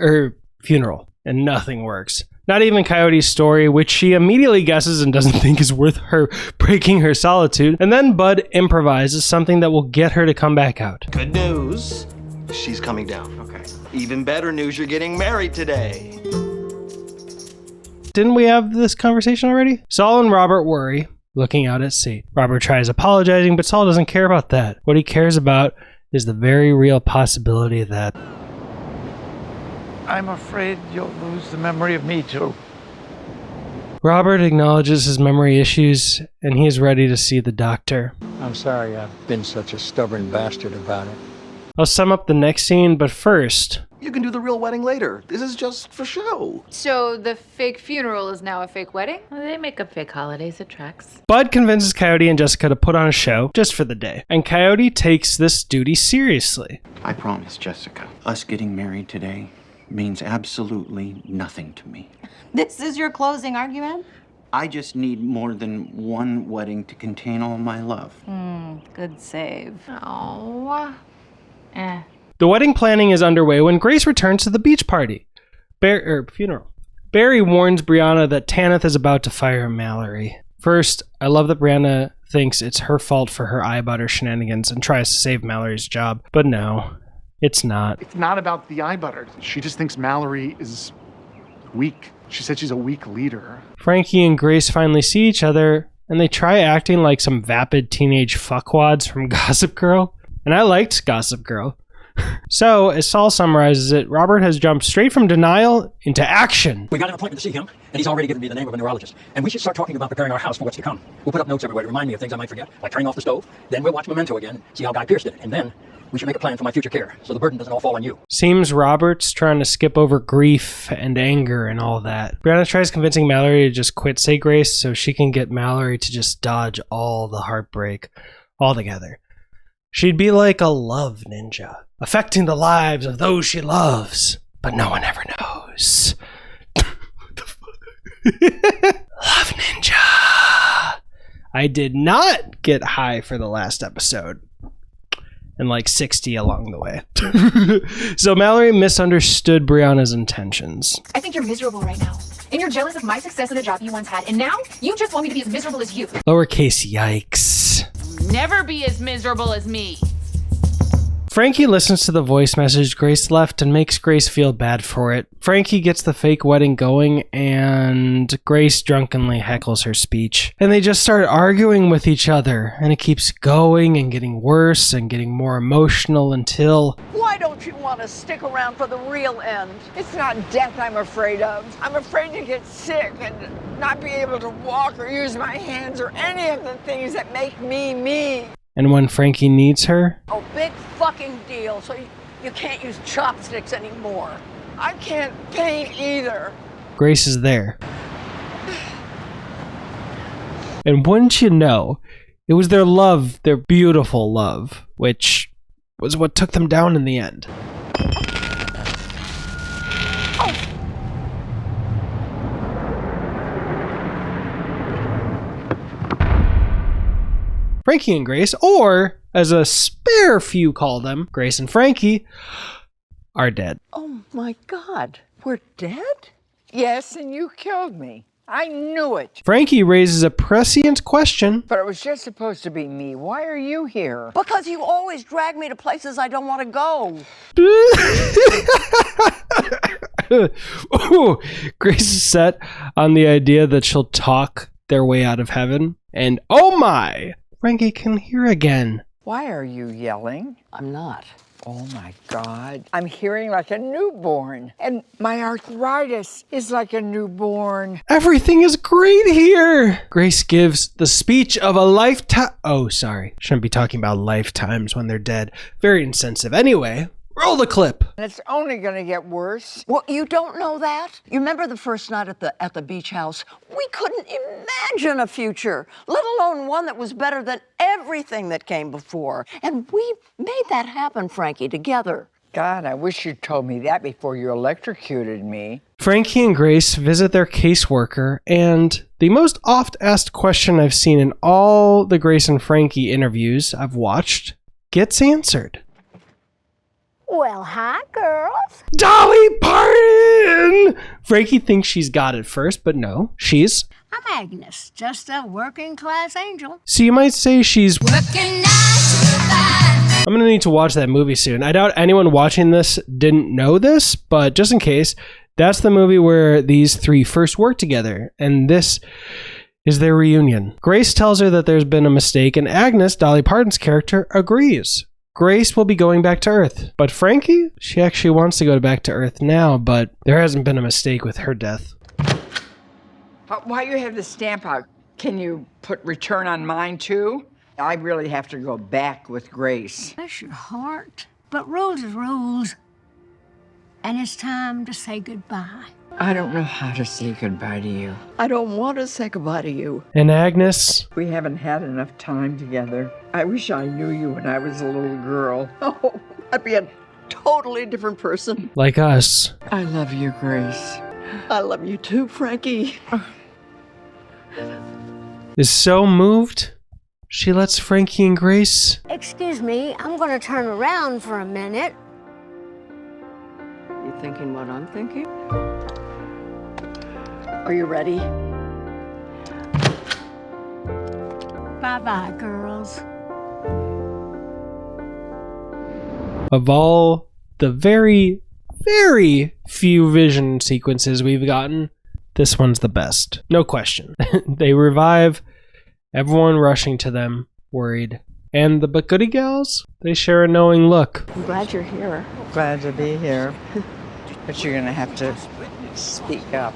funeral, and nothing works. Not even Coyote's story, which she immediately guesses and doesn't think is worth her breaking her solitude. And then Bud improvises something that will get her to come back out. Good news, she's coming down. Okay. Even better news, you're getting married today. Didn't we have this conversation already? Saul and Robert worry, looking out at sea. Robert tries apologizing, but Saul doesn't care about that. What he cares about is the very real possibility that I'm afraid you'll lose the memory of me, too. Robert acknowledges his memory issues, and he is ready to see the doctor. I'm sorry I've been such a stubborn bastard about it. I'll sum up the next scene, but first... You can do the real wedding later. This is just for show. So the fake funeral is now a fake wedding? Well, they make up fake holidays, it tracks. Bud convinces Coyote and Jessica to put on a show just for the day, and Coyote takes this duty seriously. I promise, Jessica, us getting married today means absolutely nothing to me. This is your closing argument? I just need more than one wedding to contain all my love. Good save. Oh. The wedding planning is underway when Grace returns to the beach party. Funeral. Barry warns Brianna that Tanith is about to fire Mallory. First, I love that Brianna thinks it's her fault for her eye butter shenanigans and tries to save Mallory's job, but no. It's not. It's not about the eye butter. She just thinks Mallory is weak. She said she's a weak leader. Frankie and Grace finally see each other, and they try acting like some vapid teenage fuckwads from Gossip Girl. And I liked Gossip Girl. So, as Saul summarizes it, Robert has jumped straight from denial into action. We got an appointment to see him, and he's already given me the name of a neurologist. And we should start talking about preparing our house for what's to come. We'll put up notes everywhere to remind me of things I might forget, like turning off the stove. Then we'll watch Memento again, see how Guy Pearce did it. And then we should make a plan for my future care, so the burden doesn't all fall on you. Seems Robert's trying to skip over grief and anger and all that. Brianna tries convincing Mallory to just quit Say Grace so she can get Mallory to just dodge all the heartbreak altogether. She'd be like a love ninja, affecting the lives of those she loves, but no one ever knows. Love ninja. I did not get high for the last episode. and like 60 along the way. So Mallory misunderstood Brianna's intentions. I think you're miserable right now. And you're jealous of my success in the job you once had. And now you just want me to be as miserable as you. Lowercase yikes. Never be as miserable as me. Frankie listens to the voice message Grace left and makes Grace feel bad for it. Frankie gets the fake wedding going and Grace drunkenly heckles her speech. And they just start arguing with each other. And it keeps going and getting worse and getting more emotional until... Why don't you want to stick around for the real end? It's not death I'm afraid of. I'm afraid to get sick and not be able to walk or use my hands or any of the things that make me me. And when Frankie needs her... Oh, big fucking deal. So you can't use chopsticks anymore. I can't paint either. Grace is there. And wouldn't you know, it was their love, their beautiful love, which was what took them down in the end. Frankie and Grace, or as a spare few call them, Grace and Frankie, are dead. Oh my God, we're dead? Yes, and you killed me. I knew it. Frankie raises a prescient question. But it was just supposed to be me. Why are you here? Because you always drag me to places I don't want to go. Ooh, Grace is set on the idea that she'll talk their way out of heaven. And oh my! Frankie can hear again. Why are you yelling? I'm not. Oh my God. I'm hearing like a newborn. And my arthritis is like a newborn. Everything is great here. Grace gives the speech of a lifetime. Oh, sorry. Shouldn't be talking about lifetimes when they're dead. Very insensitive. Anyway, roll the clip. And it's only going to get worse. Well, you don't know that? You remember the first night at the beach house? We couldn't imagine a future, let alone one that was better than everything that came before. And we made that happen, Frankie, together. God, I wish you'd told me that before you electrocuted me. Frankie and Grace visit their caseworker, and the most oft-asked question I've seen in all the Grace and Frankie interviews I've watched gets answered. Well, hi, girls. Dolly Parton! Frankie thinks she's got it first, but no, she's... I'm Agnes, just a working-class angel. So you might say she's... Working 9 to 5. I'm gonna need to watch that movie soon. I doubt anyone watching this didn't know this, but just in case, that's the movie where these three first worked together, and this is their reunion. Grace tells her that there's been a mistake, and Agnes, Dolly Parton's character, agrees. Grace will be going back to Earth. But Frankie, she actually wants to go back to Earth now, but there hasn't been a mistake with her death. While you have the stamp out, can you put return on mine too? I really have to go back with Grace. Bless your heart. But rules is rules. And it's time to say goodbye. I don't know how to say goodbye to you. I don't want to say goodbye to you. And Agnes? We haven't had enough time together. I wish I knew you when I was a little girl. Oh, I'd be a totally different person. Like us. I love you, Grace. I love you too, Frankie. Is so moved, she lets Frankie and Grace... Excuse me, I'm going to turn around for a minute. You thinking what I'm thinking? Are you ready? Bye-bye, girls. Of all the very, very few vision sequences we've gotten, this one's the best. No question. They revive, everyone rushing to them, worried. And the But Goody Gals, they share a knowing look. I'm glad you're here. Glad to be here. But you're going to have to speak up.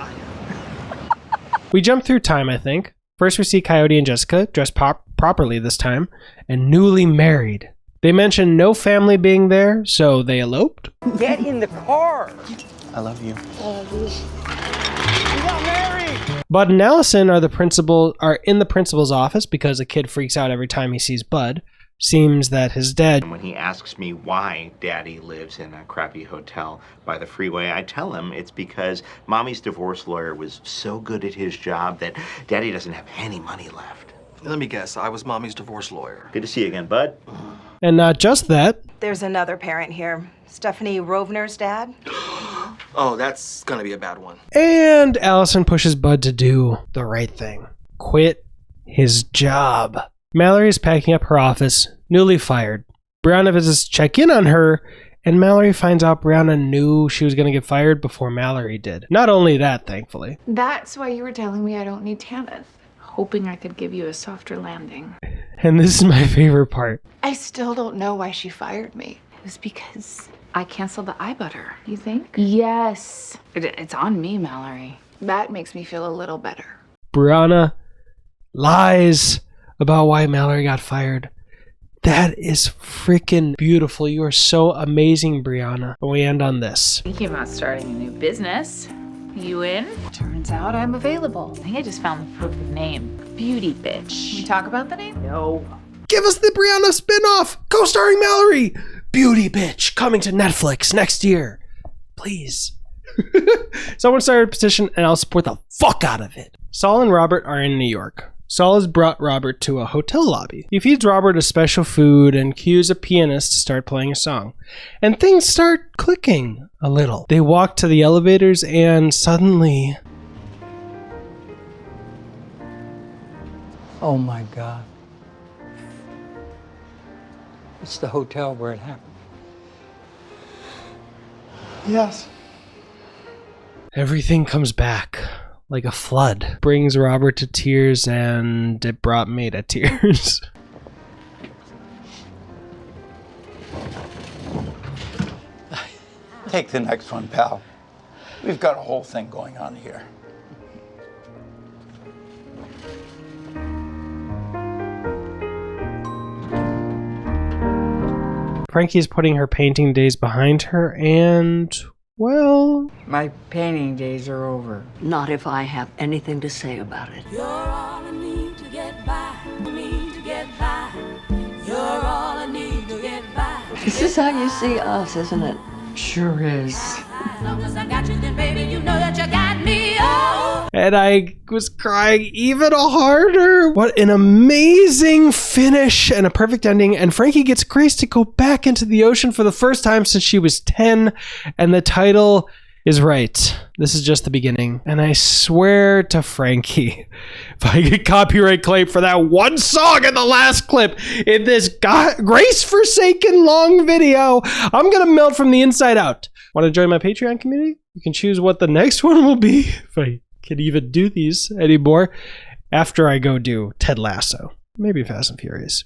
We jump through time, I think. First we see Coyote and Jessica, dressed properly this time, and newly married. They mention no family being there, so they eloped. Get in the car. I love you. I love you. You got married. Bud and Allison are in the principal's office because a kid freaks out every time he sees Bud. Seems that his dad... When he asks me why Daddy lives in a crappy hotel by the freeway, I tell him it's because Mommy's divorce lawyer was so good at his job that Daddy doesn't have any money left. Let me guess, I was Mommy's divorce lawyer. Good to see you again, Bud. And not just that. There's another parent here. Stephanie Rovner's dad. Oh, that's gonna be a bad one. And Allison pushes Bud to do the right thing. Quit his job. Mallory is packing up her office, newly fired. Brianna visits to check in on her, and Mallory finds out Brianna knew she was going to get fired before Mallory did. Not only that, thankfully. That's why you were telling me I don't need Tanith. Hoping I could give you a softer landing. And this is my favorite part. I still don't know why she fired me. It was because I canceled the eye butter. You think? Yes. It's on me, Mallory. That makes me feel a little better. Brianna lies about why Mallory got fired. That is freaking beautiful. You are so amazing, Brianna. And we end on this. Thinking about starting a new business. You in? Turns out I'm available. I think I just found the perfect name. Beauty Bitch. Can we talk about the name? No. Give us the Brianna spinoff, co-starring Mallory. Beauty Bitch, coming to Netflix next year. Please. Someone started a petition and I'll support the fuck out of it. Saul and Robert are in New York. Saul has brought Robert to a hotel lobby. He feeds Robert a special food and cues a pianist to start playing a song. And things start clicking a little. They walk to the elevators and suddenly... Oh my God. It's the hotel where it happened. Yes. Everything comes back like a flood. Brings Robert to tears, and it brought me to tears. Take the next one, pal. We've got a whole thing going on here. Frankie's putting her painting days behind her, and, well... My painting days are over. Not if I have anything to say about it. You're all I need to get by. Need to get by. You're all I need to get by. This is how you see us, isn't it? Sure is. As long as I got you, then baby, you know that you got me. Oh. And I was crying even harder. What an amazing finish and a perfect ending. And Frankie gets Grace to go back into the ocean for the first time since she was 10. And the title is right. This is just the beginning. And I swear to Frankie, if I get copyright claim for that one song in the last clip in this grace-forsaken long video, I'm going to melt from the inside out. Want to join my Patreon community? You can choose what the next one will be, if I can even do these anymore, after I go do Ted Lasso. Maybe Fast and Furious.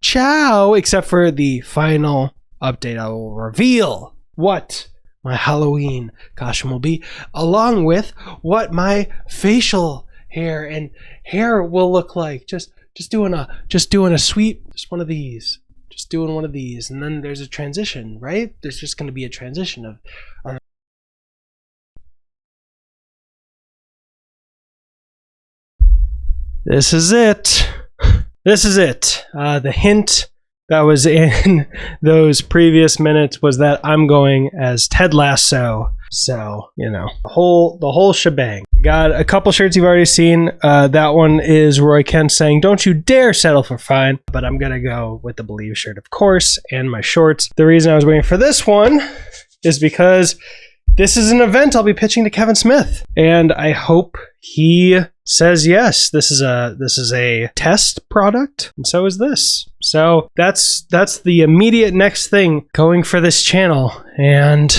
Ciao! Except for the final update, I will reveal what my Halloween costume will be, along with what my facial hair and hair will look like. Just doing a sweet, just one of these. Just doing one of these, and then there's a transition, right? There's just going to be a transition of... This is it. This is it. The hint that was in those previous minutes was that I'm going as Ted Lasso. So, you know, the whole shebang. Got a couple shirts you've already seen. That one is Roy Kent saying, "Don't you dare settle for fine." But I'm going to go with the Believe shirt, of course, and my shorts. The reason I was waiting for this one is because this is an event I'll be pitching to Kevin Smith. And I hope he says yes. This is a test product, and so is this. So that's the immediate next thing going for this channel. And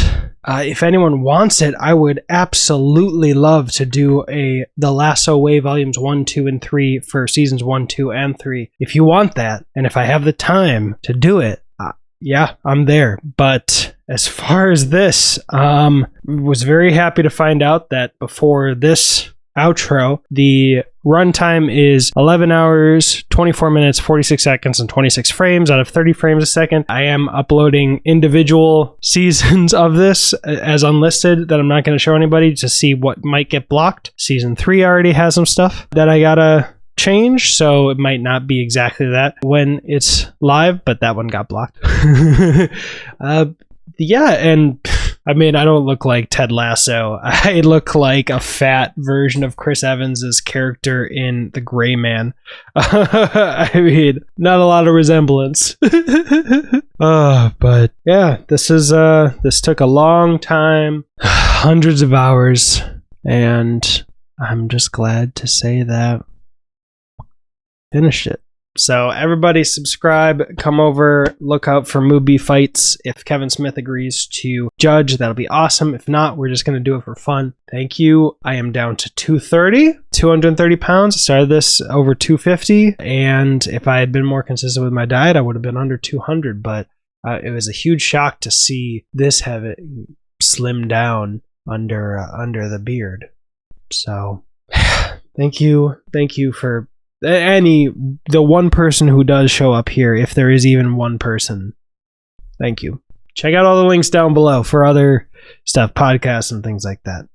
if anyone wants it, I would absolutely love to do the Lasso Way Volumes 1, 2, and 3 for Seasons 1, 2, and 3. If you want that, and if I have the time to do it, yeah, I'm there. But as far as this, was very happy to find out that before this outro, the runtime is 11 hours, 24 minutes, 46 seconds, and 26 frames out of 30 frames a second. I am uploading individual seasons of this as unlisted that I'm not going to show anybody to see what might get blocked. Season 3 already has some stuff that I gotta change, so it might not be exactly that when it's live, but that one got blocked. Yeah, and I mean, I don't look like Ted Lasso. I look like a fat version of Chris Evans's character in The Gray Man. I mean, not a lot of resemblance. But yeah, this took a long time, hundreds of hours, and I'm just glad to say that finished it. So everybody subscribe, come over, look out for Mubi fights. If Kevin Smith agrees to judge, that'll be awesome. If not, we're just going to do it for fun. Thank you. I am down to 230 pounds. I started this over 250, and if I had been more consistent with my diet, I would have been under 200, but it was a huge shock to see this have it slim down under the beard. So thank you for the one person who does show up here, if there is even one person. Thank you. Check out all the links down below for other stuff, podcasts and things like that.